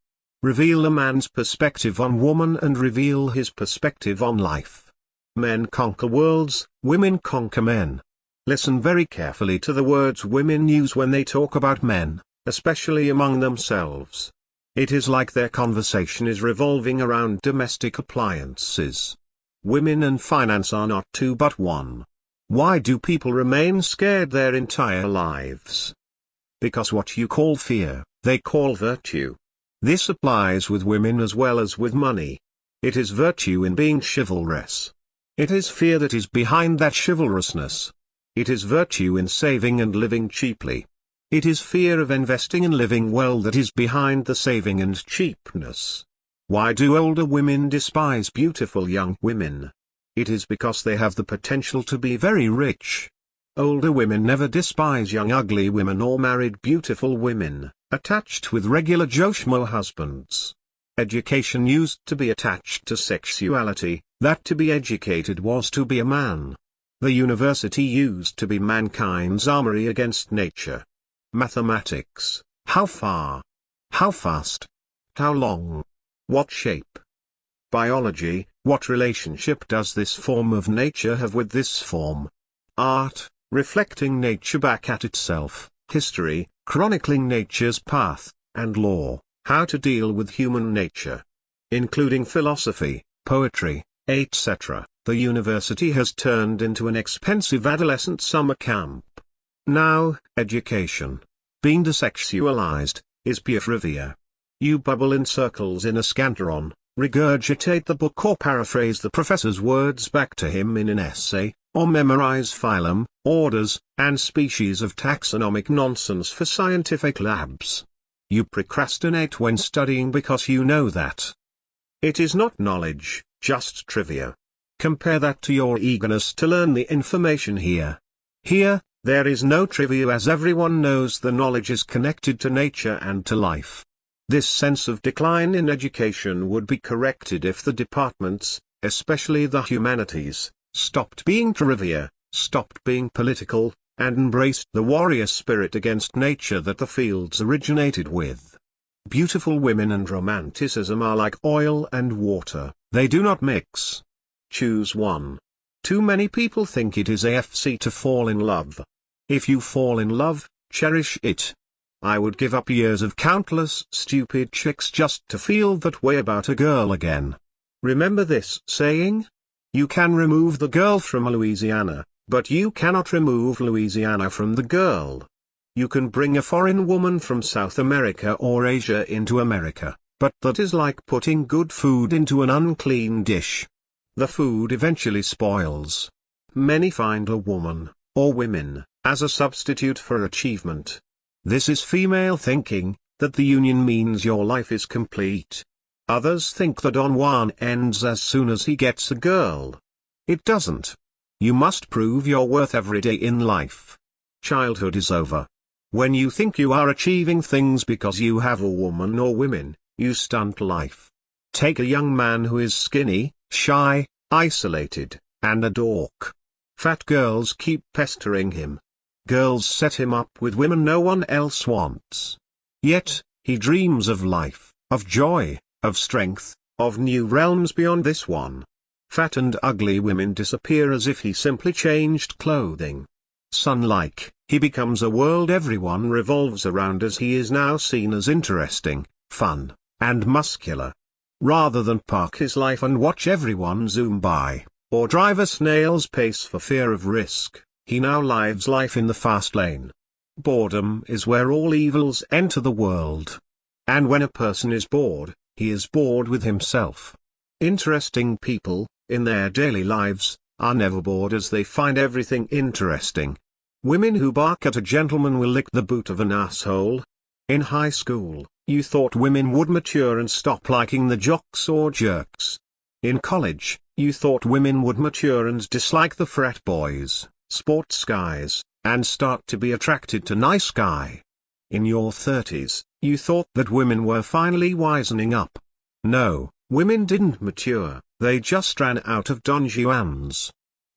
S1: Reveal a man's perspective on woman and reveal his perspective on life. Men conquer worlds, women conquer men. Listen very carefully to the words women use when they talk about men, especially among themselves. It is like their conversation is revolving around domestic appliances. Women and finance are not two but one. Why do people remain scared their entire lives? Because what you call fear, they call virtue. This applies with women as well as with money. It is virtue in being chivalrous. It is fear that is behind that chivalrousness. It is virtue in saving and living cheaply. It is fear of investing and living well that is behind the saving and cheapness. Why do older women despise beautiful young women? It is because they have the potential to be very rich. Older women never despise young ugly women or married beautiful women, attached with regular Joe Schmo husbands. Education used to be attached to sexuality, that to be educated was to be a man. The university used to be mankind's armory against nature. Mathematics, how far? How fast? How long? What shape? Biology, what relationship does this form of nature have with this form? Art, reflecting nature back at itself. History, chronicling nature's path, and law, how to deal with human nature. Including philosophy, poetry, etc., the university has turned into an expensive adolescent summer camp. Now, education, being desexualized, is pure trivia. You bubble in circles in a scanteron, regurgitate the book or paraphrase the professor's words back to him in an essay, or memorize phylum, orders, and species of taxonomic nonsense for scientific labs. You procrastinate when studying because you know that it is not knowledge, just trivia. Compare that to your eagerness to learn the information here. Here, there is no trivia, as everyone knows the knowledge is connected to nature and to life. This sense of decline in education would be corrected if the departments, especially the humanities, stopped being trivia, stopped being political, and embraced the warrior spirit against nature that the fields originated with. Beautiful women and romanticism are like oil and water, they do not mix. Choose one. Too many people think it is AFC to fall in love. If you fall in love, cherish it. I would give up years of countless stupid chicks just to feel that way about a girl again. Remember this saying? You can remove the girl from Louisiana, but you cannot remove Louisiana from the girl. You can bring a foreign woman from South America or Asia into America, but that is like putting good food into an unclean dish. The food eventually spoils. Many find a woman, or women, as a substitute for achievement. This is female thinking, that the union means your life is complete. Others think that Don Juan ends as soon as he gets a girl. It doesn't. You must prove your worth every day in life. Childhood is over. When you think you are achieving things because you have a woman or women, you stunt life. Take a young man who is skinny, shy, isolated, and a dork. Fat girls keep pestering him. Girls set him up with women no one else wants. Yet, he dreams of life, of joy, of strength, of new realms beyond this one. Fat and ugly women disappear as if he simply changed clothing. Sun-like, he becomes a world everyone revolves around as he is now seen as interesting, fun, and muscular. Rather than park his life and watch everyone zoom by, or drive a snail's pace for fear of risk, he now lives life in the fast lane. Boredom is where all evils enter the world. And when a person is bored, he is bored with himself. Interesting people, in their daily lives, are never bored as they find everything interesting. Women who bark at a gentleman will lick the boot of an asshole. In high school, you thought women would mature and stop liking the jocks or jerks. In college, you thought women would mature and dislike the frat boys, sports guys, and start to be attracted to nice guy. In your 30s, you thought that women were finally wisening up. No, women didn't mature, they just ran out of Don Juans.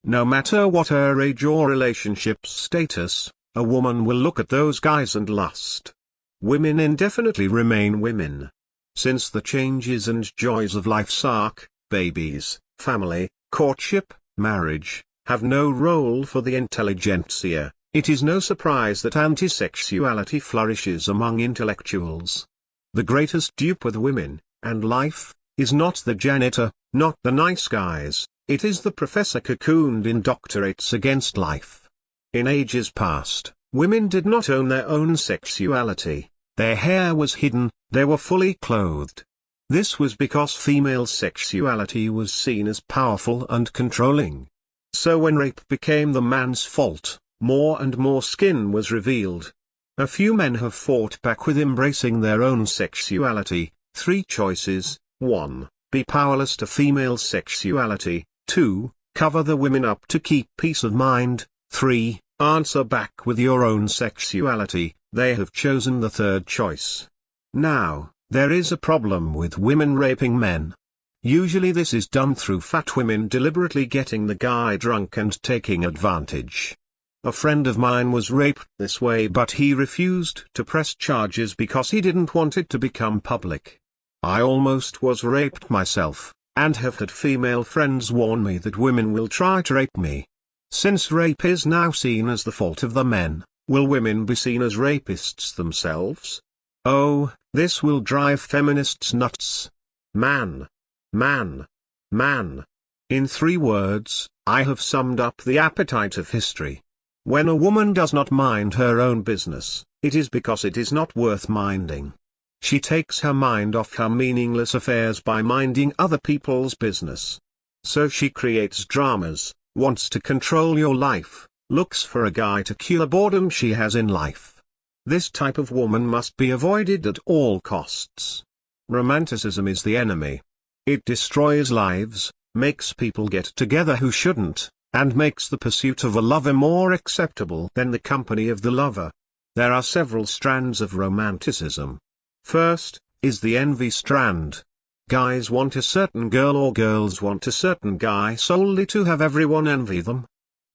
S1: No matter what her age or relationship status, a woman will look at those guys and lust. Women indefinitely remain women. Since the changes and joys of life's arc, babies, family, courtship, marriage, have no role for the intelligentsia, it is no surprise that anti-sexuality flourishes among intellectuals. The greatest dupe with women, and life, is not the janitor, not the nice guys, it is the professor cocooned in doctorates against life. In ages past, women did not own their own sexuality, their hair was hidden, they were fully clothed. This was because female sexuality was seen as powerful and controlling. So when rape became the man's fault, more and more skin was revealed. A few men have fought back with embracing their own sexuality. 3 choices: 1. Be powerless to female sexuality. 2. Cover the women up to keep peace of mind. 3. Answer back with your own sexuality. They have chosen the 3rd choice. Now, there is a problem with women raping men. Usually this is done through fat women deliberately getting the guy drunk and taking advantage. A friend of mine was raped this way, but he refused to press charges because he didn't want it to become public. I almost was raped myself, and have had female friends warn me that women will try to rape me. Since rape is now seen as the fault of the men, will women be seen as rapists themselves? Oh, this will drive feminists nuts. Man. Man. Man. In 3 words, I have summed up the appetite of history. When a woman does not mind her own business, it is because it is not worth minding. She takes her mind off her meaningless affairs by minding other people's business. So she creates dramas, wants to control your life, looks for a guy to cure boredom she has in life. This type of woman must be avoided at all costs. Romanticism is the enemy. It destroys lives, makes people get together who shouldn't, and makes the pursuit of a lover more acceptable than the company of the lover. There are several strands of romanticism. First, is the envy strand. Guys want a certain girl or girls want a certain guy solely to have everyone envy them.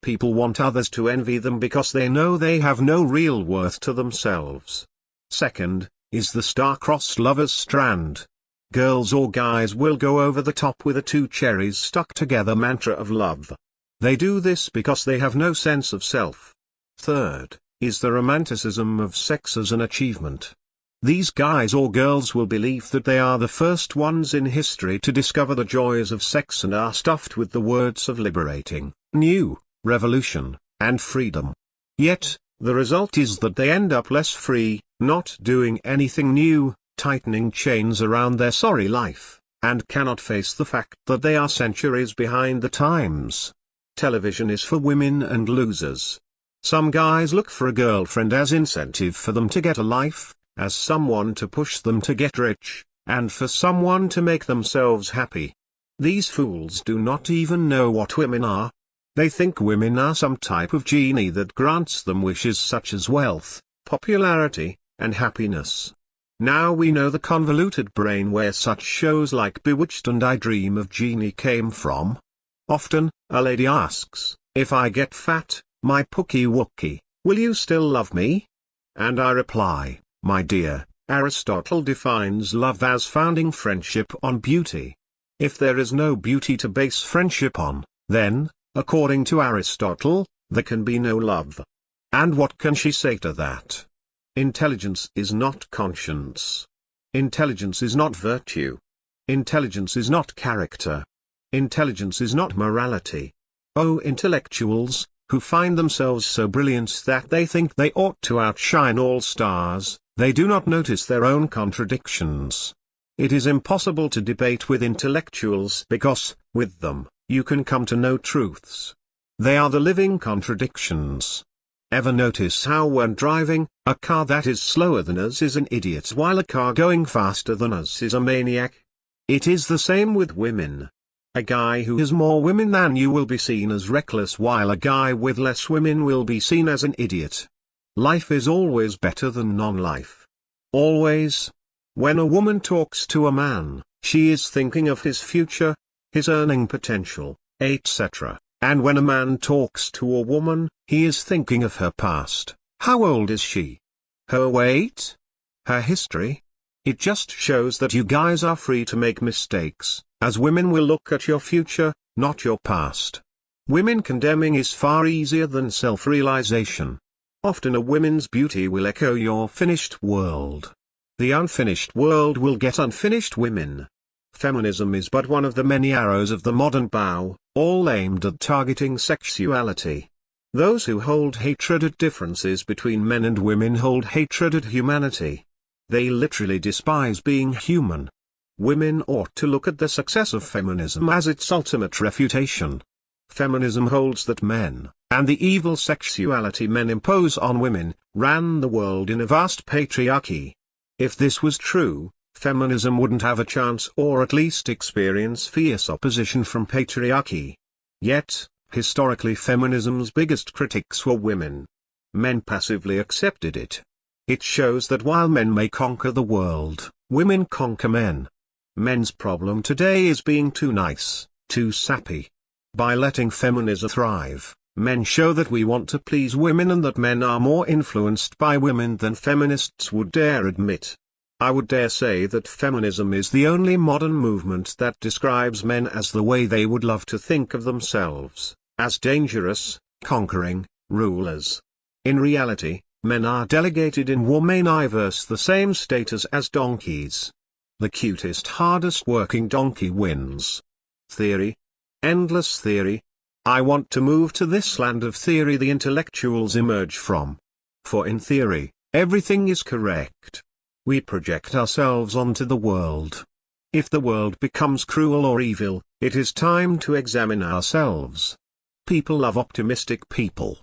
S1: People want others to envy them because they know they have no real worth to themselves. Second, is the star-crossed lovers strand. Girls or guys will go over the top with a 2 cherries stuck together mantra of love. They do this because they have no sense of self. Third, is the romanticism of sex as an achievement. These guys or girls will believe that they are the first ones in history to discover the joys of sex and are stuffed with the words of liberating, new, revolution, and freedom. Yet, the result is that they end up less free, not doing anything new, tightening chains around their sorry life, and cannot face the fact that they are centuries behind the times. Television is for women and losers. Some guys look for a girlfriend as incentive for them to get a life, as someone to push them to get rich, and for someone to make themselves happy. These fools do not even know what women are. They think women are some type of genie that grants them wishes such as wealth, popularity, and happiness. Now we know the convoluted brain where such shows like Bewitched and I Dream of Jeannie came from. Often, a lady asks, "If I get fat, my Pookie Wookie, will you still love me?" And I reply, "My dear, Aristotle defines love as founding friendship on beauty. If there is no beauty to base friendship on, then, according to Aristotle, there can be no love." And what can she say to that? Intelligence is not conscience. Intelligence is not virtue. Intelligence is not character. Intelligence is not morality. Oh, intellectuals, who find themselves so brilliant that they think they ought to outshine all stars, they do not notice their own contradictions. It is impossible to debate with intellectuals because, with them, you can come to no truths. They are the living contradictions. Ever notice how when driving, a car that is slower than us is an idiot while a car going faster than us is a maniac? It is the same with women. A guy who has more women than you will be seen as reckless while a guy with less women will be seen as an idiot. Life is always better than non-life. Always. When a woman talks to a man, she is thinking of his future, his earning potential, etc. And when a man talks to a woman, he is thinking of her past. How old is she? Her weight? Her history? It just shows that you guys are free to make mistakes, as women will look at your future, not your past. Women condemning is far easier than self-realization. Often a woman's beauty will echo your finished world. The unfinished world will get unfinished women. Feminism is but one of the many arrows of the modern bow, all aimed at targeting sexuality. Those who hold hatred at differences between men and women hold hatred at humanity. They literally despise being human. Women ought to look at the success of feminism as its ultimate refutation. Feminism holds that men, and the evil sexuality men impose on women, ran the world in a vast patriarchy. If this was true, feminism wouldn't have a chance or at least experience fierce opposition from patriarchy. Yet, historically feminism's biggest critics were women. Men passively accepted it. It shows that while men may conquer the world, women conquer men. Men's problem today is being too nice, too sappy. By letting feminism thrive, men show that we want to please women and that men are more influenced by women than feminists would dare admit. I would dare say that feminism is the only modern movement that describes men as the way they would love to think of themselves, as dangerous, conquering, rulers. In reality, men are delegated in womaniverse the same status as donkeys. The cutest, hardest working donkey wins. Theory. Endless theory. I want to move to this land of theory the intellectuals emerge from. For in theory, everything is correct. We project ourselves onto the world. If the world becomes cruel or evil, it is time to examine ourselves. People love optimistic people.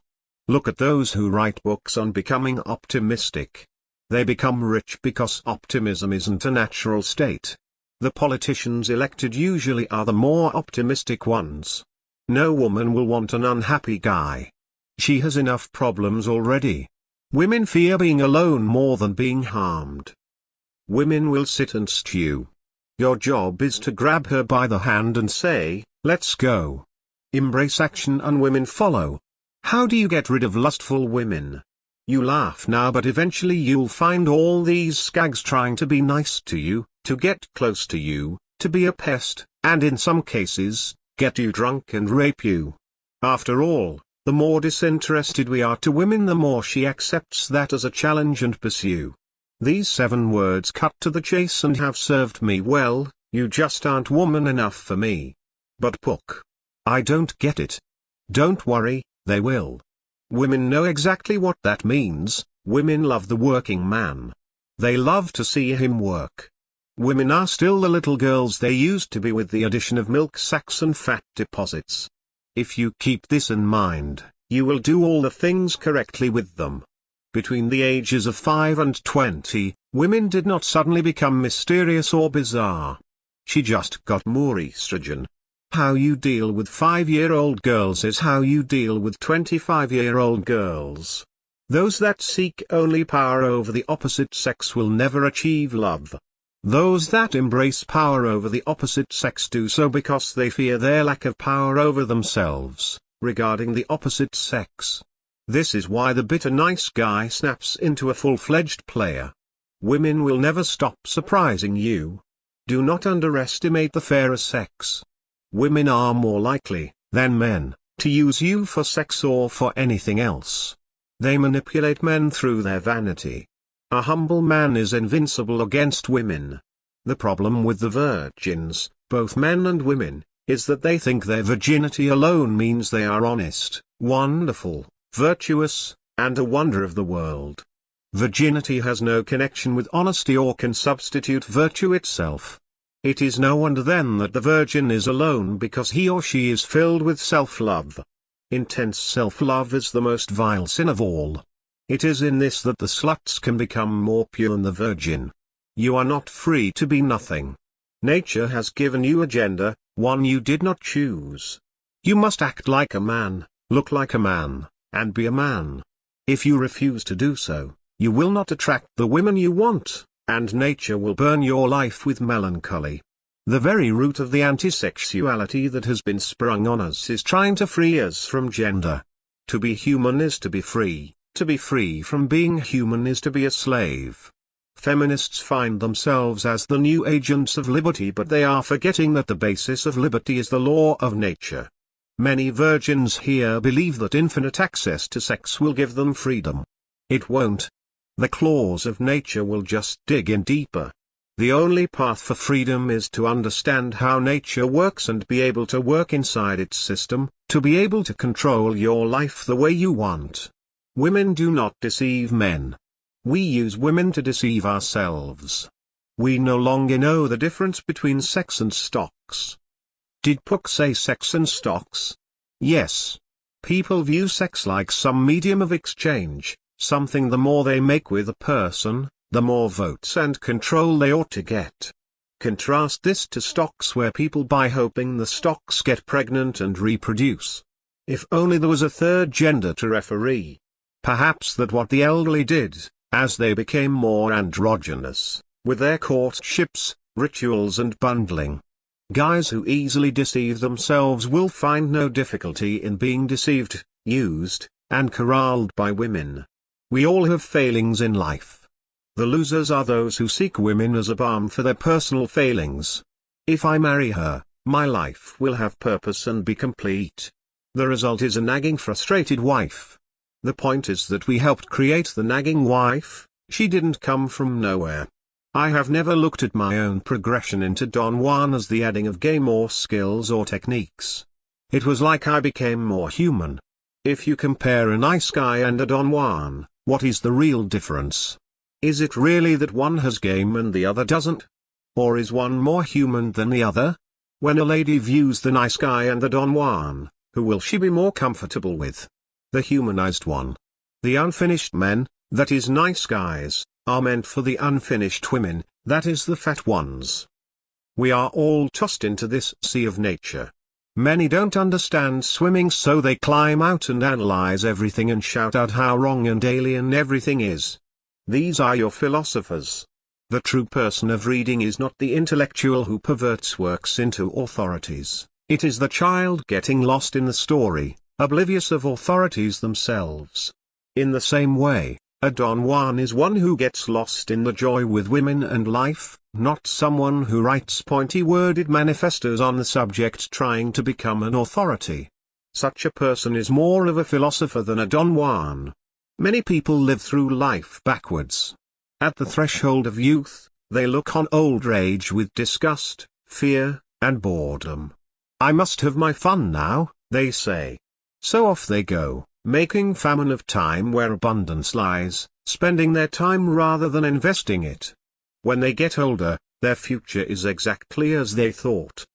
S1: Look at those who write books on becoming optimistic. They become rich because optimism isn't a natural state. The politicians elected usually are the more optimistic ones. No woman will want an unhappy guy. She has enough problems already. Women fear being alone more than being harmed. Women will sit and stew. Your job is to grab her by the hand and say, "Let's go." Embrace action and women follow. How do you get rid of lustful women? You laugh now, but eventually you'll find all these skags trying to be nice to you, to get close to you, to be a pest, and in some cases, get you drunk and rape you. After all, The more disinterested we are to women, the more she accepts that as a challenge and pursue. These 7 words cut to the chase and have served me well. You just aren't woman enough for me. But Pook, I don't get it. Don't worry, they will. Women know exactly what that means. Women love the working man. They love to see him work. Women are still the little girls they used to be, with the addition of milk sacks and fat deposits. If you keep this in mind, you will do all the things correctly with them. Between the ages of 5 and 20, women did not suddenly become mysterious or bizarre. She just got more estrogen. How you deal with 5-year-old girls is how you deal with 25-year-old girls. Those that seek only power over the opposite sex will never achieve love. Those that embrace power over the opposite sex do so because they fear their lack of power over themselves, regarding the opposite sex. This is why the bitter nice guy snaps into a full-fledged player. Women will never stop surprising you. Do not underestimate the fairer sex. Women are more likely than men to use you for sex or for anything else. They manipulate men through their vanity. A humble man is invincible against women. The problem with the virgins, both men and women, is that they think their virginity alone means they are honest, wonderful, virtuous, and a wonder of the world. Virginity has no connection with honesty or can substitute virtue itself. It is no wonder then that the virgin is alone, because he or she is filled with self-love. Intense self-love is the most vile sin of all. It is in this that the sluts can become more pure than the virgin. You are not free to be nothing. Nature has given you a gender, one you did not choose. You must act like a man, look like a man, and be a man. If you refuse to do so, you will not attract the women you want, and nature will burn your life with melancholy. The very root of the anti-sexuality that has been sprung on us is trying to free us from gender. To be human is to be free. To be free from being human is to be a slave. Feminists find themselves as the new agents of liberty, but they are forgetting that the basis of liberty is the law of nature. Many virgins here believe that infinite access to sex will give them freedom. It won't. The claws of nature will just dig in deeper. The only path for freedom is to understand how nature works and be able to work inside its system, to be able to control your life the way you want. Women do not deceive men. We use women to deceive ourselves. We no longer know the difference between sex and stocks. Did Pook say sex and stocks? Yes. People view sex like some medium of exchange, something the more they make with a person, the more votes and control they ought to get. Contrast this to stocks, where people buy hoping the stocks get pregnant and reproduce. If only there was a third gender to referee. Perhaps that what the elderly did, as they became more androgynous, with their courtships, rituals and bundling. Guys who easily deceive themselves will find no difficulty in being deceived, used, and corralled by women. We all have failings in life. The losers are those who seek women as a balm for their personal failings. If I marry her, my life will have purpose and be complete. The result is a nagging, frustrated wife. The point is that we helped create the nagging wife. She didn't come from nowhere. I have never looked at my own progression into Don Juan as the adding of game or skills or techniques. It was like I became more human. If you compare a nice guy and a Don Juan, what is the real difference? Is it really that one has game and the other doesn't? Or is one more human than the other? When a lady views the nice guy and the Don Juan, who will she be more comfortable with? The humanized one. The unfinished men, that is nice guys, are meant for the unfinished women, that is the fat ones. We are all tossed into this sea of nature. Many don't understand swimming, so they climb out and analyze everything and shout out how wrong and alien everything is. These are your philosophers. The true person of reading is not the intellectual who perverts works into authorities. It is the child getting lost in the story, oblivious of authorities themselves. In the same way, a Don Juan is one who gets lost in the joy with women and life, not someone who writes pointy-worded manifestos on the subject trying to become an authority. Such a person is more of a philosopher than a Don Juan. Many people live through life backwards. At the threshold of youth, they look on old age with disgust, fear, and boredom. I must have my fun now, they say. So off they go, making famine of time where abundance lies, spending their time rather than investing it. When they get older, their future is exactly as they thought.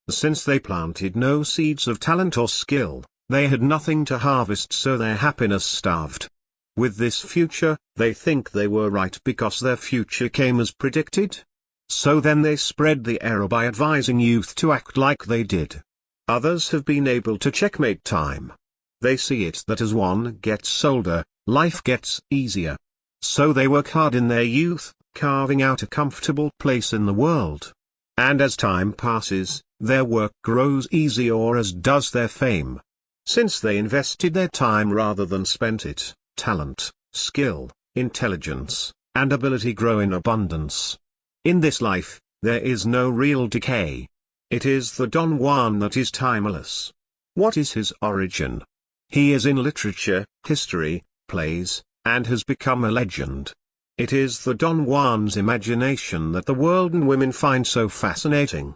S1: Since they planted no seeds of talent or skill, they had nothing to harvest, so their happiness starved. With this future, they think they were right because their future came as predicted. So then they spread the error by advising youth to act like they did. Others have been able to checkmate time. They see it that as one gets older, life gets easier. So they work hard in their youth, carving out a comfortable place in the world. And as time passes, their work grows easier, as does their fame. Since they invested their time rather than spent it, talent, skill, intelligence, and ability grow in abundance. In this life, there is no real decay. It is the Don Juan that is timeless. What is his origin? He is in literature, history, plays, and has become a legend. It is the Don Juan's imagination that the world and women find so fascinating.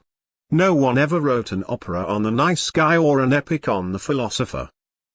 S1: No one ever wrote an opera on the nice guy or an epic on the philosopher.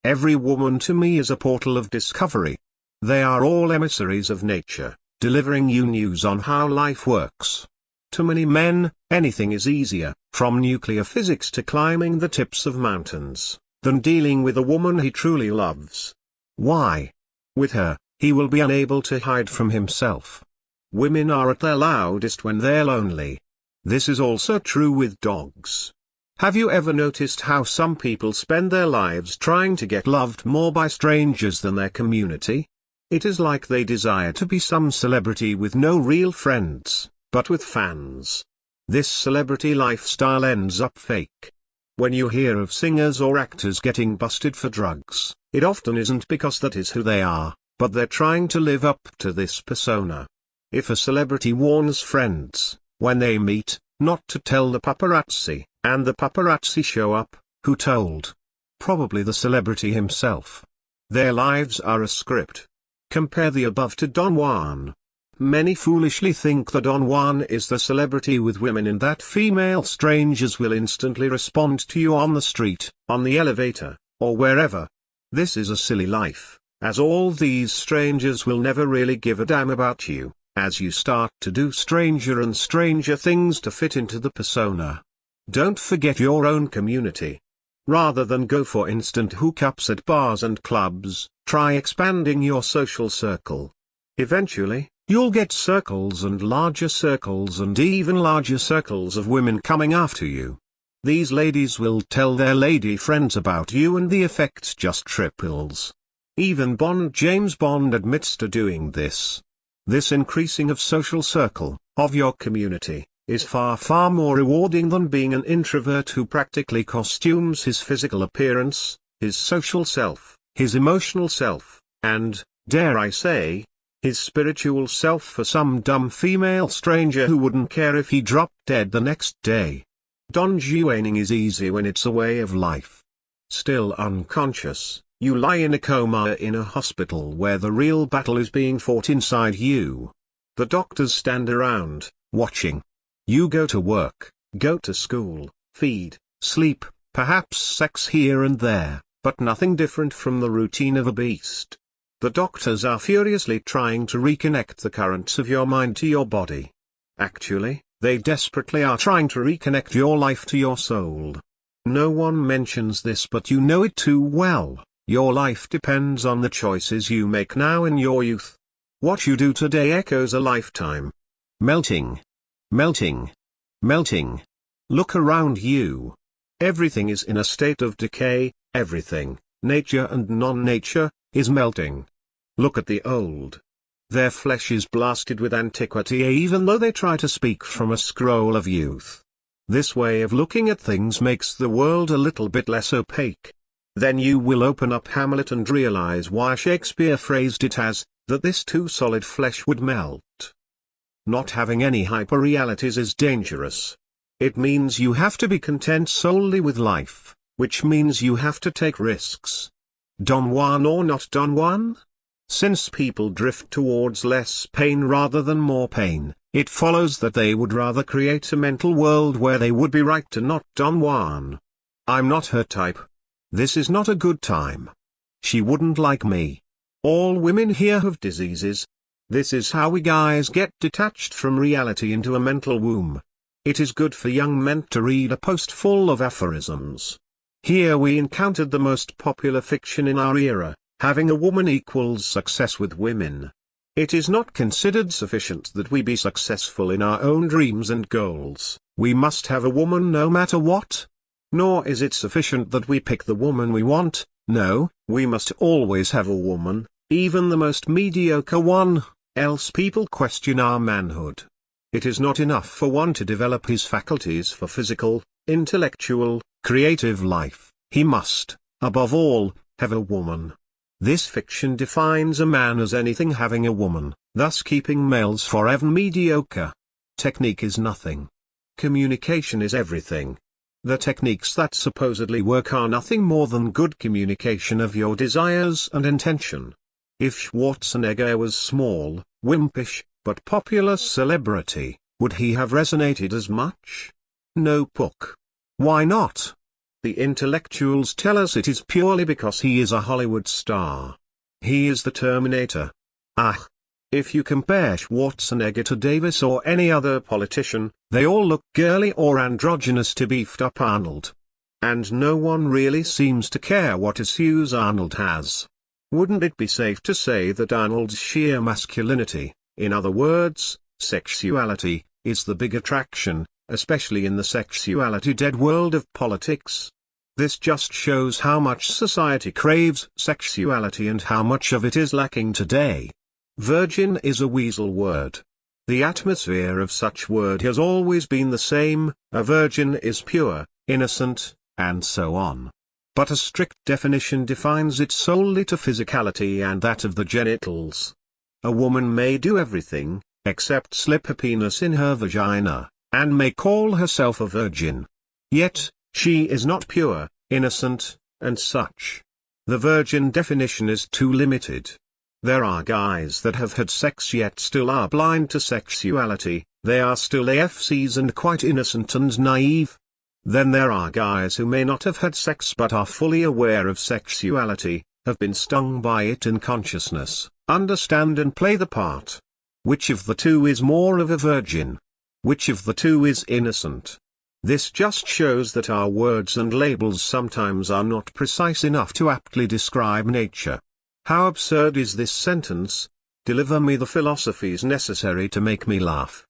S1: Every woman to me is a portal of discovery. They are all emissaries of nature, delivering you news on how life works. To many men, anything is easier, from nuclear physics to climbing the tips of mountains, than dealing with a woman he truly loves. Why? With her, he will be unable to hide from himself. Women are at their loudest when they're lonely. This is also true with dogs. Have you ever noticed how some people spend their lives trying to get loved more by strangers than their community? It is like they desire to be some celebrity with no real friends, but with fans. This celebrity lifestyle ends up fake. When you hear of singers or actors getting busted for drugs, it often isn't because that is who they are, but they're trying to live up to this persona. If a celebrity warns friends, when they meet, not to tell the paparazzi, and the paparazzi show up, who told? Probably the celebrity himself. Their lives are a script. Compare the above to Don Juan. Many foolishly think that Don Juan is the celebrity with women and that female strangers will instantly respond to you on the street, on the elevator, or wherever. This is a silly life, as all these strangers will never really give a damn about you, as you start to do stranger and stranger things to fit into the persona. Don't forget your own community. Rather than go for instant hookups at bars and clubs, try expanding your social circle. Eventually, you'll get circles and even larger circles of women coming after you. These ladies will tell their lady friends about you and the effect just triples. Even James Bond admits to doing this. This increasing of social circle, of your community, is far more rewarding than being an introvert who practically costumes his physical appearance, his social self, his emotional self, and, dare I say, his spiritual self for some dumb female stranger who wouldn't care if he dropped dead the next day. Don Juaning is easy when it's a way of life. Still unconscious, you lie in a coma in a hospital where the real battle is being fought inside you. The doctors stand around, watching. You go to work, go to school, feed, sleep, perhaps sex here and there, but nothing different from the routine of a beast. The doctors are furiously trying to reconnect the currents of your mind to your body. Actually, they desperately are trying to reconnect your life to your soul. No one mentions this, but you know it too well. Your life depends on the choices you make now in your youth. What you do today echoes a lifetime. Melting. Melting. Melting. Look around you. Everything is in a state of decay, everything, nature and non-nature, is melting. Look at the old. Their flesh is blasted with antiquity even though they try to speak from a scroll of youth. This way of looking at things makes the world a little bit less opaque. Then you will open up Hamlet and realize why Shakespeare phrased it as, that this too solid flesh would melt. Not having any hyperrealities is dangerous. It means you have to be content solely with life, which means you have to take risks. Don Juan or not Don Juan? Since people drift towards less pain rather than more pain, it follows that they would rather create a mental world where they would be right to not Don Juan. I'm not her type. This is not a good time. She wouldn't like me. All women here have diseases. This is how we guys get detached from reality into a mental womb. It is good for young men to read a post full of aphorisms. Here we encountered the most popular fiction in our era, having a woman equals success with women. It is not considered sufficient that we be successful in our own dreams and goals, we must have a woman no matter what. Nor is it sufficient that we pick the woman we want, no, we must always have a woman, even the most mediocre one, else people question our manhood. It is not enough for one to develop his faculties for physical, intellectual, creative life, he must, above all, have a woman. This fiction defines a man as anything having a woman, thus keeping males forever mediocre. Technique is nothing. Communication is everything. The techniques that supposedly work are nothing more than good communication of your desires and intention. If Schwarzenegger was small, wimpish, but popular celebrity, would he have resonated as much? No, Pook. Why not? The intellectuals tell us it is purely because he is a Hollywood star. He is the Terminator. Ah! If you compare Schwarzenegger to Davis or any other politician, they all look girly or androgynous to beefed up Arnold. And no one really seems to care what issues Arnold has. Wouldn't it be safe to say that Arnold's sheer masculinity, in other words, sexuality, is the big attraction, especially in the sexuality-dead world of politics? This just shows how much society craves sexuality and how much of it is lacking today. Virgin is a weasel word. The atmosphere of such word has always been the same, a virgin is pure, innocent, and so on. But a strict definition defines it solely to physicality and that of the genitals. A woman may do everything, except slip a penis in her vagina, and may call herself a virgin. Yet, she is not pure, innocent, and such. The virgin definition is too limited. There are guys that have had sex yet still are blind to sexuality, they are still AFCs and quite innocent and naive. Then there are guys who may not have had sex but are fully aware of sexuality, have been stung by it in consciousness, understand and play the part. Which of the two is more of a virgin? Which of the two is innocent? This just shows that our words and labels sometimes are not precise enough to aptly describe nature. How absurd is this sentence? Deliver me the philosophies necessary to make me laugh.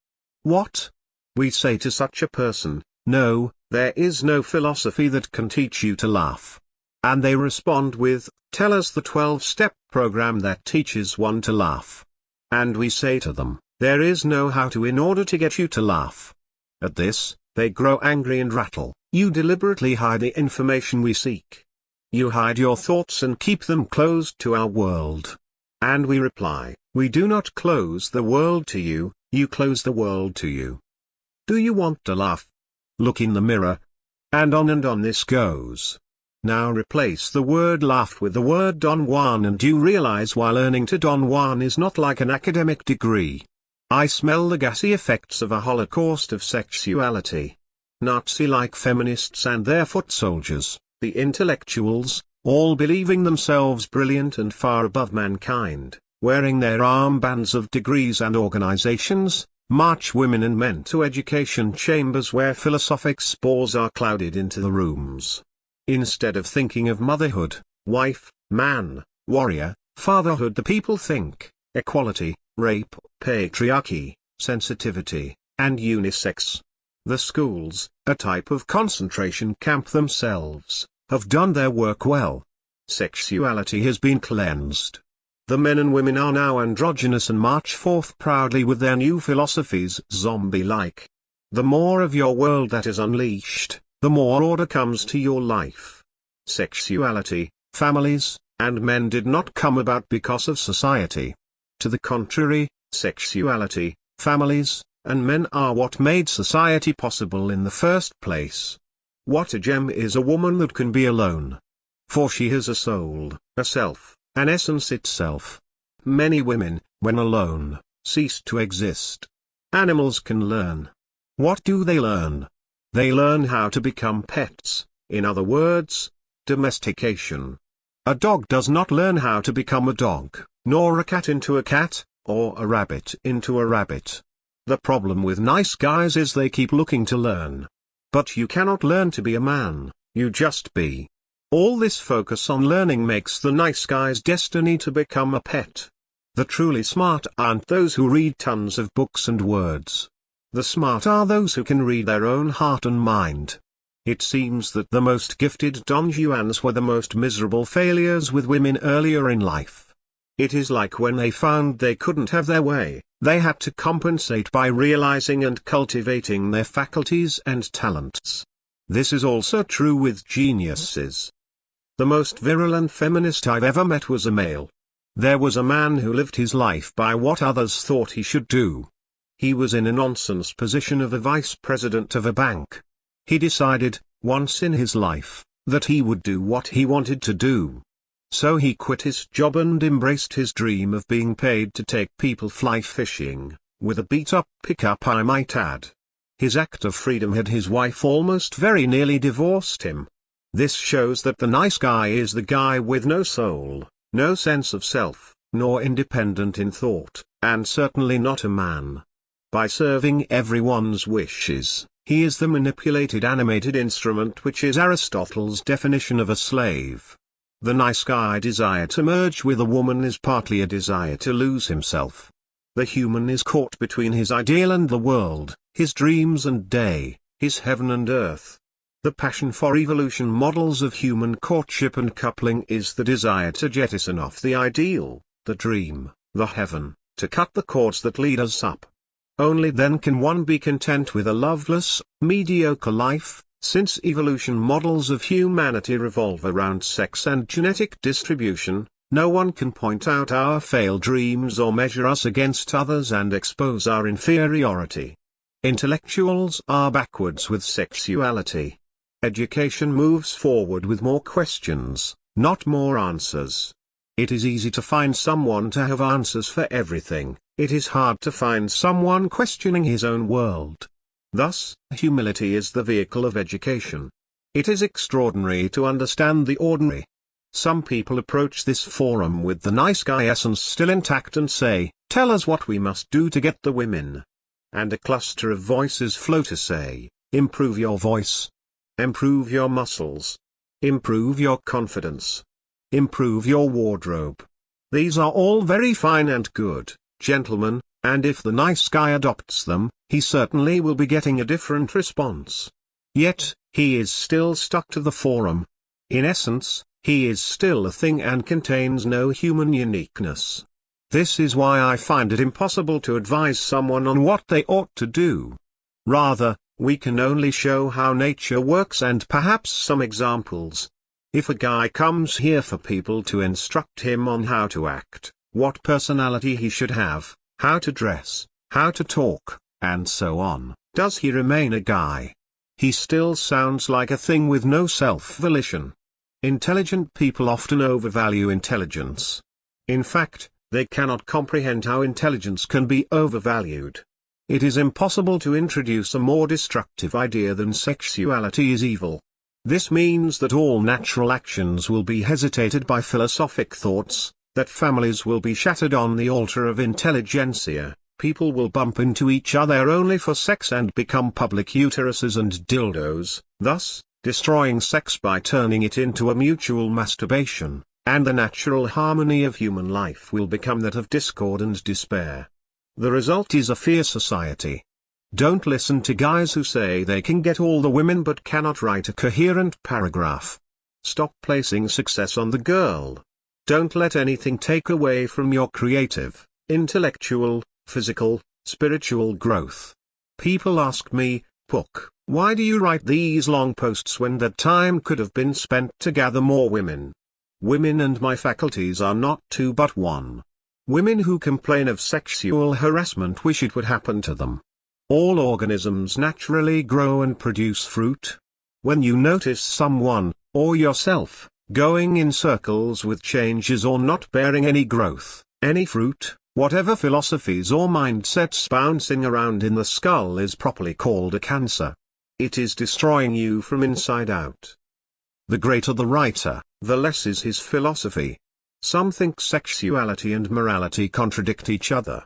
S1: What? We say to such a person, no, there is no philosophy that can teach you to laugh. And they respond with, tell us the 12-step program that teaches one to laugh. And we say to them, there is no how-to in order to get you to laugh. At this, they grow angry and rattle. You deliberately hide the information we seek. You hide your thoughts and keep them closed to our world. And we reply, we do not close the world to you, you close the world to you. Do you want to laugh? Look in the mirror. And on this goes. Now replace the word laugh with the word Don Juan and you realize why learning to Don Juan is not like an academic degree. I smell the gassy effects of a holocaust of sexuality. Nazi-like feminists and their foot soldiers, the intellectuals, all believing themselves brilliant and far above mankind, wearing their armbands of degrees and organizations, march women and men to education chambers where philosophic spores are clouded into the rooms. Instead of thinking of motherhood, wife, man, warrior, fatherhood, the people think equality, rape, patriarchy, sensitivity, and unisex. The schools, a type of concentration camp themselves, have done their work well. Sexuality has been cleansed. The men and women are now androgynous and march forth proudly with their new philosophies zombie-like. The more of your world that is unleashed, the more order comes to your life. Sexuality, families, and men did not come about because of society. To the contrary, sexuality, families, and men are what made society possible in the first place. What a gem is a woman that can be alone. For she has a soul, a self, an essence itself. Many women, when alone, cease to exist. Animals can learn. What do they learn? They learn how to become pets, in other words, domestication. A dog does not learn how to become a dog, nor a cat into a cat, or a rabbit into a rabbit. The problem with nice guys is they keep looking to learn. But you cannot learn to be a man, you just be. All this focus on learning makes the nice guy's destiny to become a pet. The truly smart aren't those who read tons of books and words. The smart are those who can read their own heart and mind. It seems that the most gifted Don Juans were the most miserable failures with women earlier in life. It is like when they found they couldn't have their way, they had to compensate by realizing and cultivating their faculties and talents. This is also true with geniuses. The most virulent feminist I've ever met was a male. There was a man who lived his life by what others thought he should do. He was in a nonsense position of a vice president of a bank. He decided, once in his life, that he would do what he wanted to do. So he quit his job and embraced his dream of being paid to take people fly fishing, with a beat-up pickup I might add. His act of freedom had his wife almost very nearly divorced him. This shows that the nice guy is the guy with no soul, no sense of self, nor independent in thought, and certainly not a man. By serving everyone's wishes, he is the manipulated animated instrument, which is Aristotle's definition of a slave. The nice guy desire to merge with a woman is partly a desire to lose himself. The human is caught between his ideal and the world, his dreams and day, his heaven and earth. The passion for evolution models of human courtship and coupling is the desire to jettison off the ideal, the dream, the heaven, to cut the cords that lead us up. Only then can one be content with a loveless, mediocre life, since evolution models of humanity revolve around sex and genetic distribution. No one can point out our failed dreams or measure us against others and expose our inferiority. Intellectuals are backwards with sexuality. Education moves forward with more questions, not more answers. It is easy to find someone to have answers for everything. It is hard to find someone questioning his own world. Thus, humility is the vehicle of education. It is extraordinary to understand the ordinary. Some people approach this forum with the nice guy essence still intact and say, "Tell us what we must do to get the women." And a cluster of voices flow to say, "Improve your voice. Improve your muscles. Improve your confidence. Improve your wardrobe." These are all very fine and good, gentlemen, and if the nice guy adopts them, he certainly will be getting a different response. Yet, he is still stuck to the forum. In essence, he is still a thing and contains no human uniqueness. This is why I find it impossible to advise someone on what they ought to do. Rather, we can only show how nature works and perhaps some examples. If a guy comes here for people to instruct him on how to act, what personality he should have, how to dress, how to talk, and so on, does he remain a guy? He still sounds like a thing with no self-volition. Intelligent people often overvalue intelligence. In fact, they cannot comprehend how intelligence can be overvalued. It is impossible to introduce a more destructive idea than sexuality is evil. This means that all natural actions will be hesitated by philosophic thoughts, that families will be shattered on the altar of intelligentsia, people will bump into each other only for sex and become public uteruses and dildos, thus, destroying sex by turning it into a mutual masturbation, and the natural harmony of human life will become that of discord and despair. The result is a fear society. Don't listen to guys who say they can get all the women but cannot write a coherent paragraph. Stop placing success on the girl. Don't let anything take away from your creative, intellectual, physical, spiritual growth. People ask me, "Pook, why do you write these long posts when that time could have been spent to gather more women?" Women and my faculties are not two but one. Women who complain of sexual harassment wish it would happen to them. All organisms naturally grow and produce fruit. When you notice someone, or yourself, going in circles with changes or not bearing any growth, any fruit, whatever philosophies or mindsets bouncing around in the skull is properly called a cancer. It is destroying you from inside out. The greater the writer, the less is his philosophy. Some think sexuality and morality contradict each other.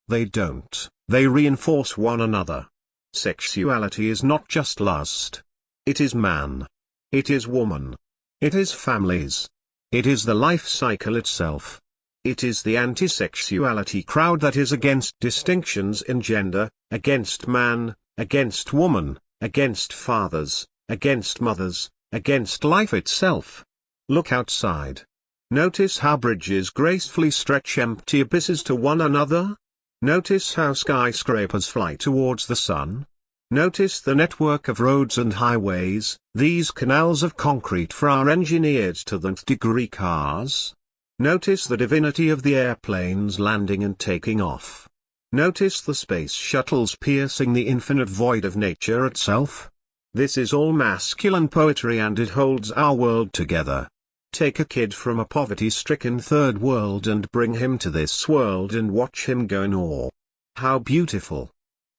S1: They don't, they reinforce one another. Sexuality is not just lust. It is man. It is woman. It is families. It is the life cycle itself. It is the anti-sexuality crowd that is against distinctions in gender, against man, against woman, against fathers, against mothers, against life itself. Look outside. Notice how bridges gracefully stretch empty abysses to one another. Notice how skyscrapers fly towards the sun. Notice the network of roads and highways, these canals of concrete for our engineered to the nth degree cars. Notice the divinity of the airplanes landing and taking off. Notice the space shuttles piercing the infinite void of nature itself. This is all masculine poetry, and it holds our world together. Take a kid from a poverty-stricken third world and bring him to this world and watch him go in awe. How beautiful!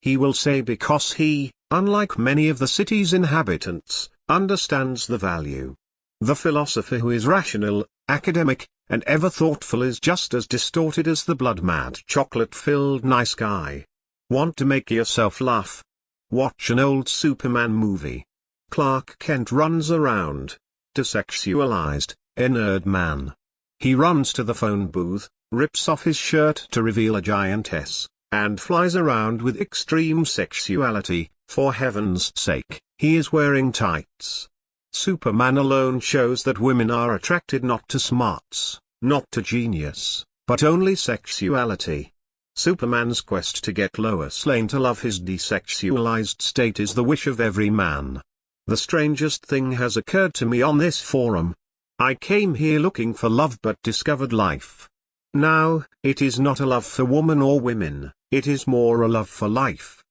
S1: He will say, because he, unlike many of the city's inhabitants, understands the value. The philosopher who is rational, academic, and ever thoughtful is just as distorted as the blood-mad chocolate-filled nice guy. Want to make yourself laugh? Watch an old Superman movie. Clark Kent runs around, desexualized, a nerd man. He runs to the phone booth, rips off his shirt to reveal a giantess, and flies around with extreme sexuality. For heaven's sake, he is wearing tights. Superman alone shows that women are attracted not to smarts, not to genius, but only sexuality. Superman's quest to get Lois Lane to love his desexualized state is the wish of every man. The strangest thing has occurred to me on this forum. I came here looking for love but discovered life. Now, it is not a love for woman or women, it is more a love for life.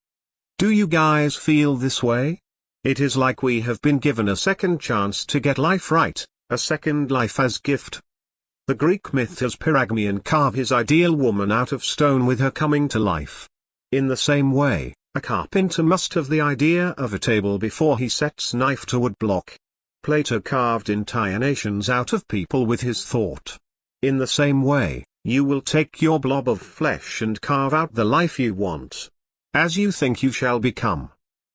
S1: Do you guys feel this way? It is like we have been given a second chance to get life right, a second life as gift. The Greek myth has Pyragmion carve his ideal woman out of stone with her coming to life. In the same way, a carpenter must have the idea of a table before he sets knife to wood block. Plato carved entire nations out of people with his thought. In the same way, you will take your blob of flesh and carve out the life you want. As you think you shall become.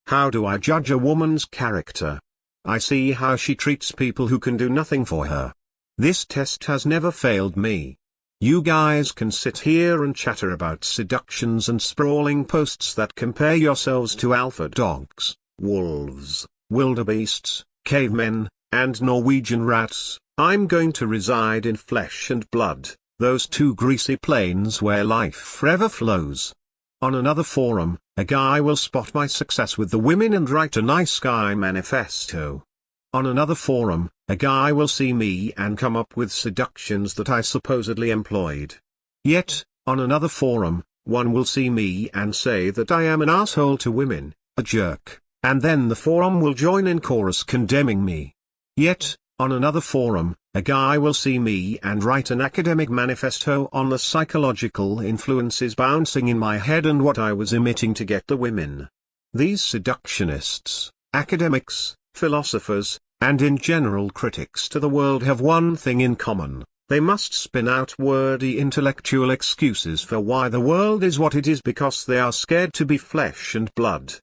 S1: How do I judge a woman's character? I see how she treats people who can do nothing for her. This test has never failed me. You guys can sit here and chatter about seductions and sprawling posts that compare yourselves to alpha dogs, wolves, wildebeests, cavemen, and Norwegian rats. I'm going to reside in flesh and blood, those two greasy plains where life forever flows. On another forum, a guy will spot my success with the women and write a nice guy manifesto. On another forum, a guy will see me and come up with seductions that I supposedly employed. Yet, on another forum, one will see me and say that I am an asshole to women, a jerk, and then the forum will join in chorus condemning me. Yet, on another forum, a guy will see me and write an academic manifesto on the psychological influences bouncing in my head and what I was emitting to get the women. These seductionists, academics, philosophers, and in general critics to the world have one thing in common: they must spin out wordy intellectual excuses for why the world is what it is because they are scared to be flesh and blood.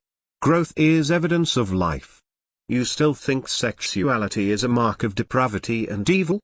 S1: Growth is evidence of life. You still think sexuality is a mark of depravity and evil?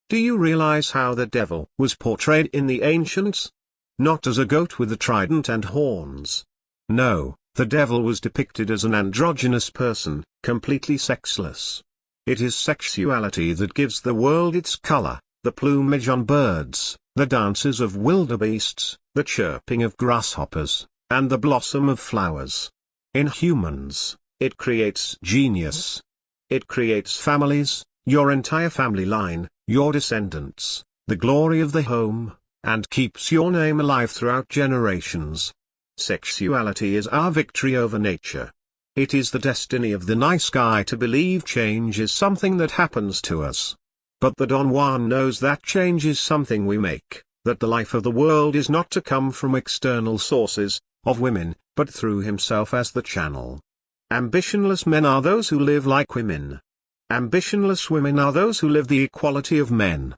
S1: Do you realize how the devil was portrayed in the ancients? Not as a goat with a trident and horns. No, the devil was depicted as an androgynous person, completely sexless. It is sexuality that gives the world its color, the plumage on birds, the dances of wildebeests, the chirping of grasshoppers, and the blossom of flowers. In humans, it creates genius. It creates families, your entire family line, your descendants, the glory of the home, and keeps your name alive throughout generations. Sexuality is our victory over nature. It is the destiny of the nice guy to believe change is something that happens to us. But the Don Juan knows that change is something we make, that the life of the world is not to come from external sources, of women, but through himself as the channel. Ambitionless men are those who live like women. Ambitionless women are those who live the equality of men.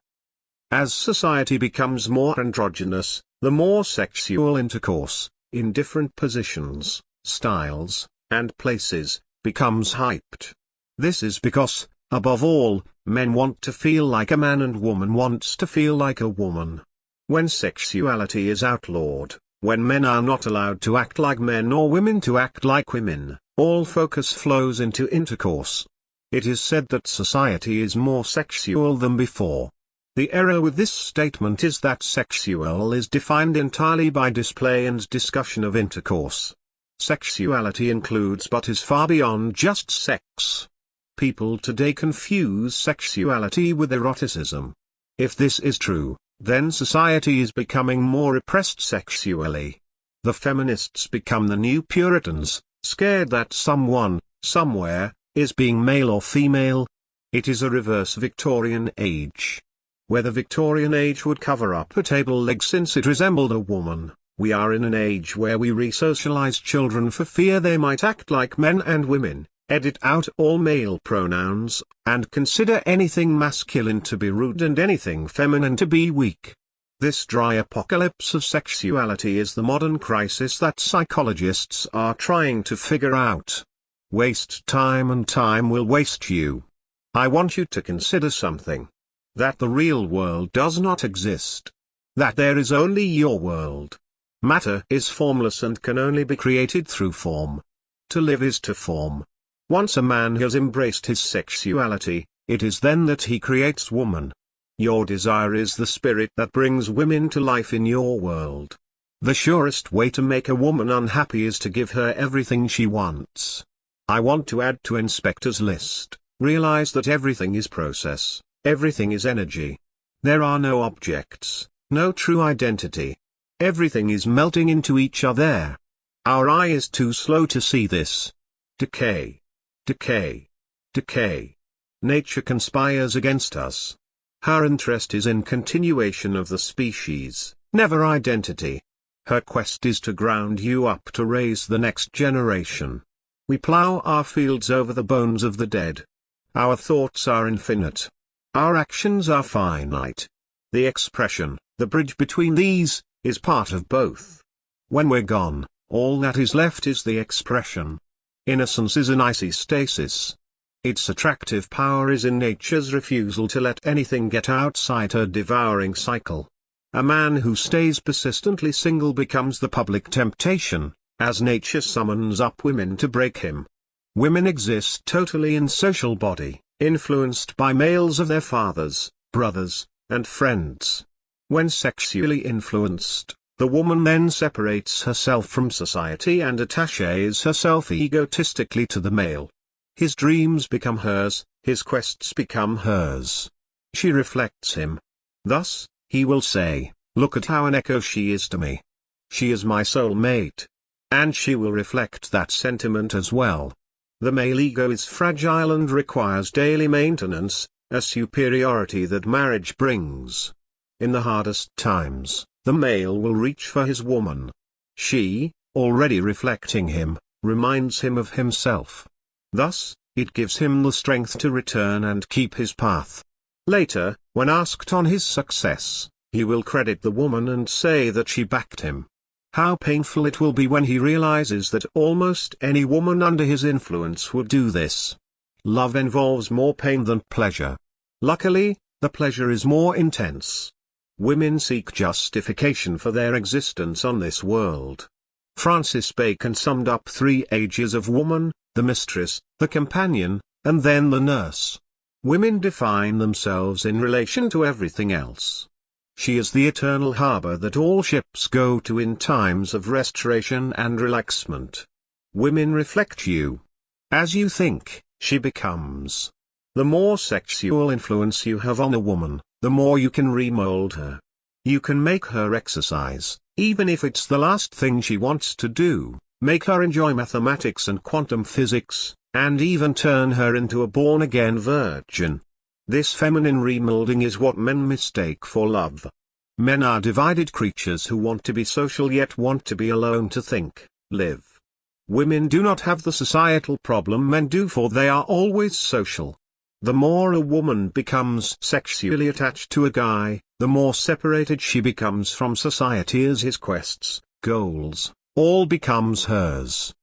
S1: As society becomes more androgynous, the more sexual intercourse, in different positions, styles, and places, becomes hyped. This is because, above all, men want to feel like a man and woman wants to feel like a woman. When sexuality is outlawed, when men are not allowed to act like men or women to act like women, all focus flows into intercourse. It is said that society is more sexual than before. The error with this statement is that sexual is defined entirely by display and discussion of intercourse. Sexuality includes but is far beyond just sex. People today confuse sexuality with eroticism. If this is true, then society is becoming more repressed sexually. The feminists become the new Puritans, scared that someone, somewhere, is being male or female. It is a reverse Victorian age. Where the Victorian age would cover up a table leg since it resembled a woman, we are in an age where we re-socialize children for fear they might act like men and women, edit out all male pronouns, and consider anything masculine to be rude and anything feminine to be weak. This dry apocalypse of sexuality is the modern crisis that psychologists are trying to figure out. Waste time and time will waste you. I want you to consider something. That the real world does not exist. That there is only your world. Matter is formless and can only be created through form. To live is to form. Once a man has embraced his sexuality, it is then that he creates woman. Your desire is the spirit that brings women to life in your world. The surest way to make a woman unhappy is to give her everything she wants. I want to add to Inspector's list, realize that everything is process, everything is energy. There are no objects, no true identity. Everything is melting into each other. Our eye is too slow to see this. Decay. Decay. Decay. Nature conspires against us. Her interest is in continuation of the species, never identity. Her quest is to ground you up to raise the next generation. We plow our fields over the bones of the dead. Our thoughts are infinite. Our actions are finite. The expression, the bridge between these, is part of both. When we're gone, all that is left is the expression. Innocence is an icy stasis. Its attractive power is in nature's refusal to let anything get outside her devouring cycle. A man who stays persistently single becomes the public temptation, as nature summons up women to break him. Women exist totally in social body, influenced by males of their fathers, brothers, and friends. When sexually influenced, the woman then separates herself from society and attaches herself egotistically to the male. His dreams become hers, his quests become hers. She reflects him. Thus, he will say, "Look at how an echo she is to me. She is my soul mate." And she will reflect that sentiment as well. The male ego is fragile and requires daily maintenance, a superiority that marriage brings. In the hardest times, the male will reach for his woman. She, already reflecting him, reminds him of himself. Thus, it gives him the strength to return and keep his path. Later, when asked on his success, he will credit the woman and say that she backed him. How painful it will be when he realizes that almost any woman under his influence would do this. Love involves more pain than pleasure. Luckily, the pleasure is more intense. Women seek justification for their existence on this world. Francis Bacon summed up 3 ages of woman: the mistress, the companion, and then the nurse. Women define themselves in relation to everything else. She is the eternal harbor that all ships go to in times of restoration and relaxment. Women reflect you. As you think, she becomes. The more sexual influence you have on a woman, the more you can remold her. You can make her exercise, even if it's the last thing she wants to do, make her enjoy mathematics and quantum physics, and even turn her into a born-again virgin. This feminine remolding is what men mistake for love. Men are divided creatures who want to be social yet want to be alone to think, live. Women do not have the societal problem men do, for they are always social. The more a woman becomes sexually attached to a guy, the more separated she becomes from society, as his quests, goals, all becomes hers.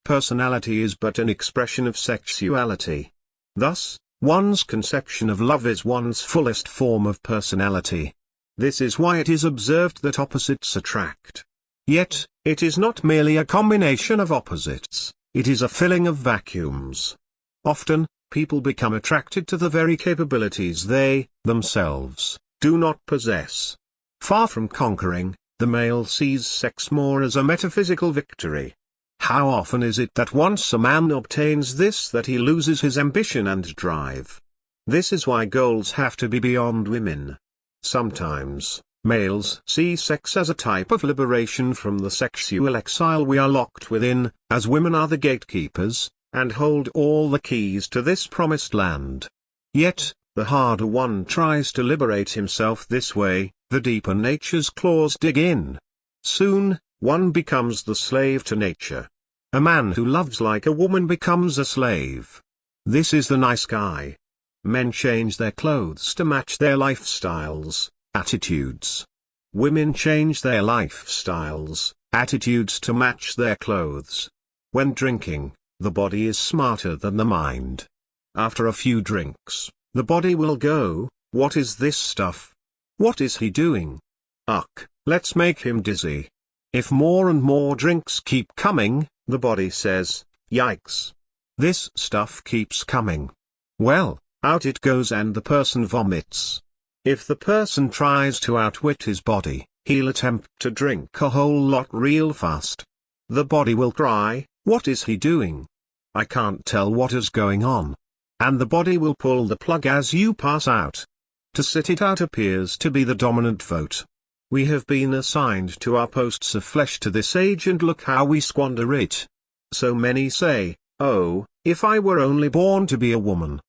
S1: Personality is but an expression of sexuality. Thus, one's conception of love is one's fullest form of personality. This is why it is observed that opposites attract. Yet, it is not merely a combination of opposites, it is a filling of vacuums. Often, people become attracted to the very capabilities they, themselves, do not possess. Far from conquering, the male sees sex more as a metaphysical victory. How often is it that once a man obtains this that he loses his ambition and drive? This is why goals have to be beyond women. Sometimes, males see sex as a type of liberation from the sexual exile we are locked within, as women are the gatekeepers, and hold all the keys to this promised land. Yet, the harder one tries to liberate himself this way, the deeper nature's claws dig in. Soon, one becomes the slave to nature. A man who loves like a woman becomes a slave. This is the nice guy. Men change their clothes to match their lifestyles, attitudes. Women change their lifestyles, attitudes to match their clothes. When drinking, the body is smarter than the mind. After a few drinks, the body will go, "What is this stuff? What is he doing? Ugh, let's make him dizzy." If more and more drinks keep coming, the body says, "Yikes. This stuff keeps coming." Well, out it goes and the person vomits. If the person tries to outwit his body, he'll attempt to drink a whole lot real fast. The body will cry, "What is he doing? I can't tell what is going on." And the body will pull the plug as you pass out. To sit it out appears to be the dominant vote. We have been assigned to our posts of flesh to this age, and look how we squander it. So many say, "Oh, if I were only born to be a woman.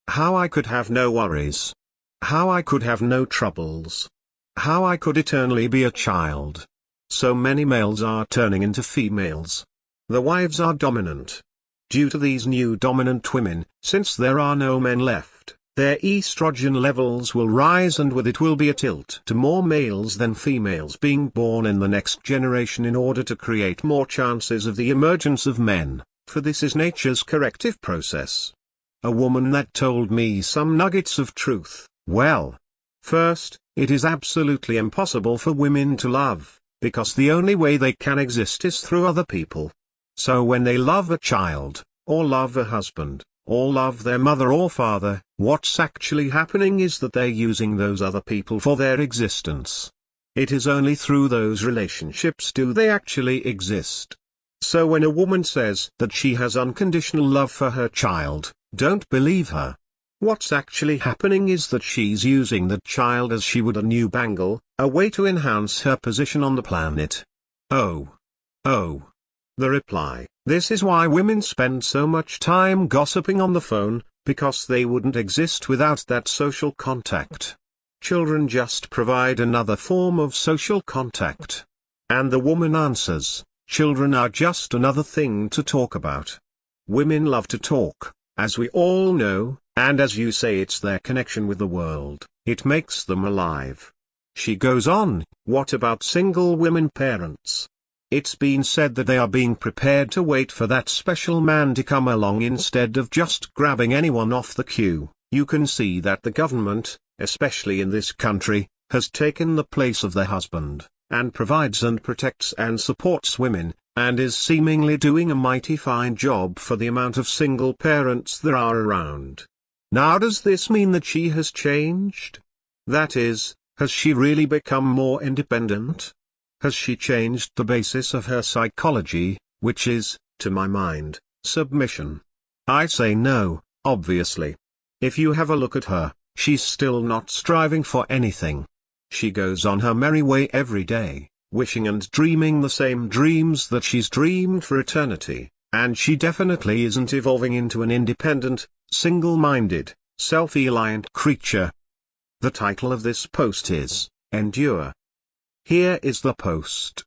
S1: How I could have no worries. How I could have no troubles. How I could eternally be a child." So many males are turning into females. The wives are dominant. Due to these new dominant women, since there are no men left, their estrogen levels will rise, and with it will be a tilt to more males than females being born in the next generation in order to create more chances of the emergence of men, for this is nature's corrective process. A woman that told me some nuggets of truth. Well, first, it is absolutely impossible for women to love, because the only way they can exist is through other people. So when they love a child, or love a husband, or love their mother or father, what's actually happening is that they're using those other people for their existence. It is only through those relationships do they actually exist. So when a woman says that she has unconditional love for her child, don't believe her. What's actually happening is that she's using that child as she would a new bangle, a way to enhance her position on the planet. Oh. The reply: this is why women spend so much time gossiping on the phone, because they wouldn't exist without that social contact. Children just provide another form of social contact. And the woman answers, children are just another thing to talk about. Women love to talk, as we all know, and as you say, it's their connection with the world, it makes them alive. She goes on, what about single women parents? It's been said that they are being prepared to wait for that special man to come along instead of just grabbing anyone off the queue. You can see that the government, especially in this country, has taken the place of the husband, and provides and protects and supports women, and is seemingly doing a mighty fine job for the amount of single parents there are around. Now does this mean that she has changed? That is, has she really become more independent? Has she changed the basis of her psychology, which is, to my mind, submission? I say no, obviously. If you have a look at her, she's still not striving for anything. She goes on her merry way every day, wishing and dreaming the same dreams that she's dreamed for eternity, and she definitely isn't evolving into an independent, single-minded, self-reliant creature. The title of this post is, Endure. Here is the post.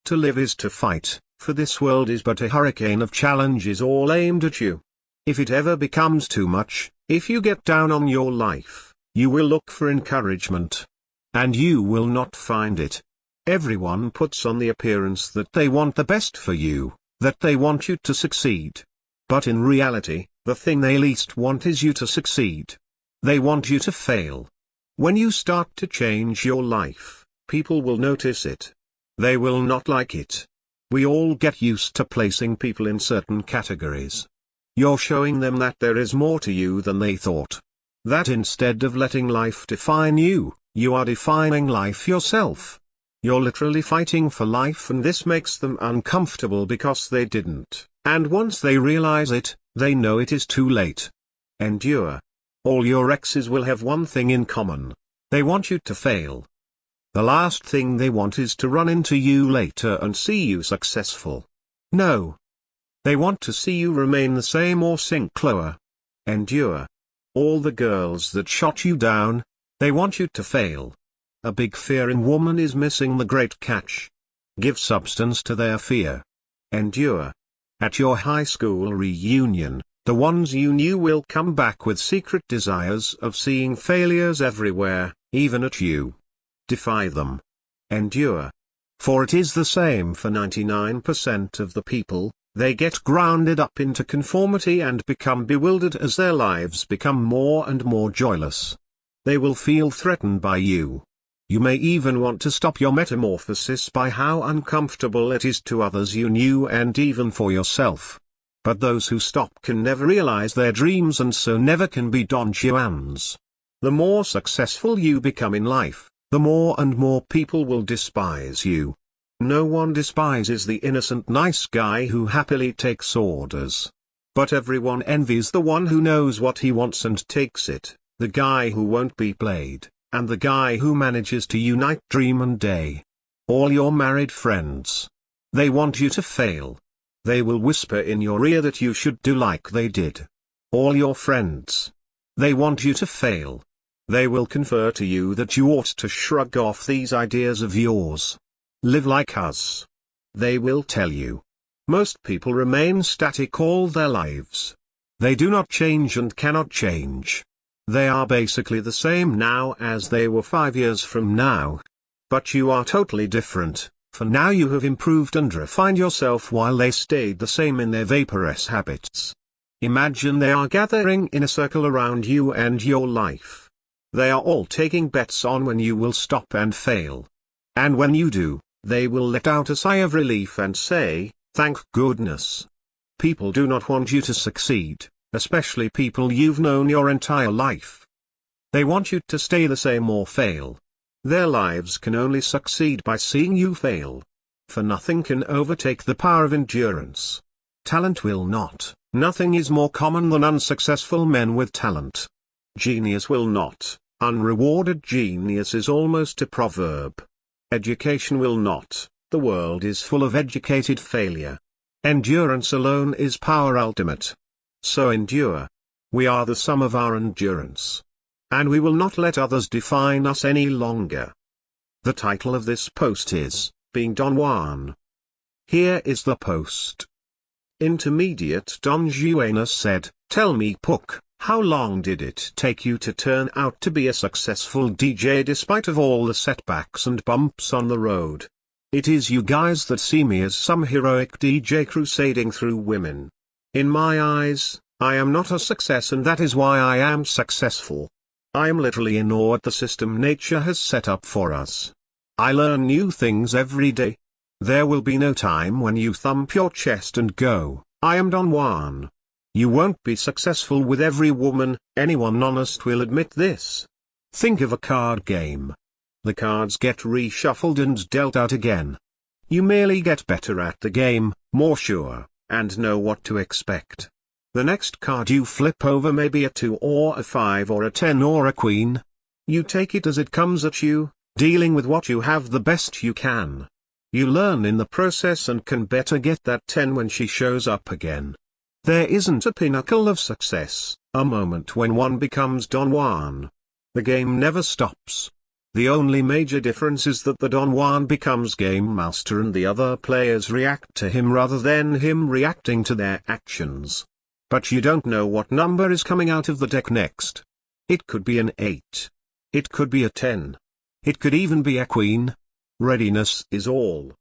S1: To live is to fight, for this world is but a hurricane of challenges all aimed at you. If it ever becomes too much, if you get down on your life, you will look for encouragement. And you will not find it. Everyone puts on the appearance that they want the best for you, that they want you to succeed. But in reality, the thing they least want is you to succeed. They want you to fail. When you start to change your life, people will notice it. They will not like it. We all get used to placing people in certain categories. You're showing them that there is more to you than they thought. That instead of letting life define you, you are defining life yourself. You're literally fighting for life, and this makes them uncomfortable because they didn't, and once they realize it, they know it is too late. Endure. All your exes will have one thing in common. They want you to fail. The last thing they want is to run into you later and see you successful. No. They want to see you remain the same or sink lower. Endure. All the girls that shot you down, they want you to fail. A big fear in woman is missing the great catch. Give substance to their fear. Endure. At your high school reunion, the ones you knew will come back with secret desires of seeing failures everywhere, even at you. Defy them. Endure. For it is the same for 99% of the people. They get grounded up into conformity and become bewildered as their lives become more and more joyless. They will feel threatened by you. You may even want to stop your metamorphosis by how uncomfortable it is to others you knew and even for yourself. But those who stop can never realize their dreams and so never can be Don Juans. The more successful you become in life, the more and more people will despise you. No one despises the innocent nice guy who happily takes orders. But everyone envies the one who knows what he wants and takes it, the guy who won't be played, and the guy who manages to unite dream and day. All your married friends. They want you to fail. They will whisper in your ear that you should do like they did. All your friends. They want you to fail. They will confer to you that you ought to shrug off these ideas of yours. Live like us. They will tell you. Most people remain static all their lives. They do not change and cannot change. They are basically the same now as they were 5 years from now. But you are totally different, for now you have improved and refined yourself while they stayed the same in their vaporous habits. Imagine they are gathering in a circle around you and your life. They are all taking bets on when you will stop and fail. And when you do, they will let out a sigh of relief and say, "Thank goodness." People do not want you to succeed, especially people you've known your entire life. They want you to stay the same or fail. Their lives can only succeed by seeing you fail. For nothing can overtake the power of endurance. Talent will not. Nothing is more common than unsuccessful men with talent. Genius will not. Unrewarded genius is almost a proverb. Education will not. The world is full of educated failure. Endurance alone is power ultimate. So endure. We are the sum of our endurance. And we will not let others define us any longer. The title of this post is, Being Don Juan. Here is the post. Intermediate Don Juan said, "Tell me, Pook, how long did it take you to turn out to be a successful DJ despite of all the setbacks and bumps on the road? It is you guys that see me as some heroic DJ crusading through women. In my eyes, I am not a success, and that is why I am successful. I am literally in awe at the system nature has set up for us. I learn new things every day. There will be no time when you thump your chest and go, 'I am Don Juan.' You won't be successful with every woman, anyone honest will admit this. Think of a card game. The cards get reshuffled and dealt out again. You merely get better at the game, more sure, and know what to expect. The next card you flip over may be a 2 or a 5 or a 10 or a queen. You take it as it comes at you, Dealing with what you have the best you can. You learn in the process and can better get that 10 when she shows up again. There isn't a pinnacle of success, a moment when one becomes Don Juan. The game never stops. The only major difference is that the Don Juan becomes game master and the other players react to him rather than him reacting to their actions. But you don't know what number is coming out of the deck next. It could be an 8. It could be a 10. It could even be a queen. Readiness is all.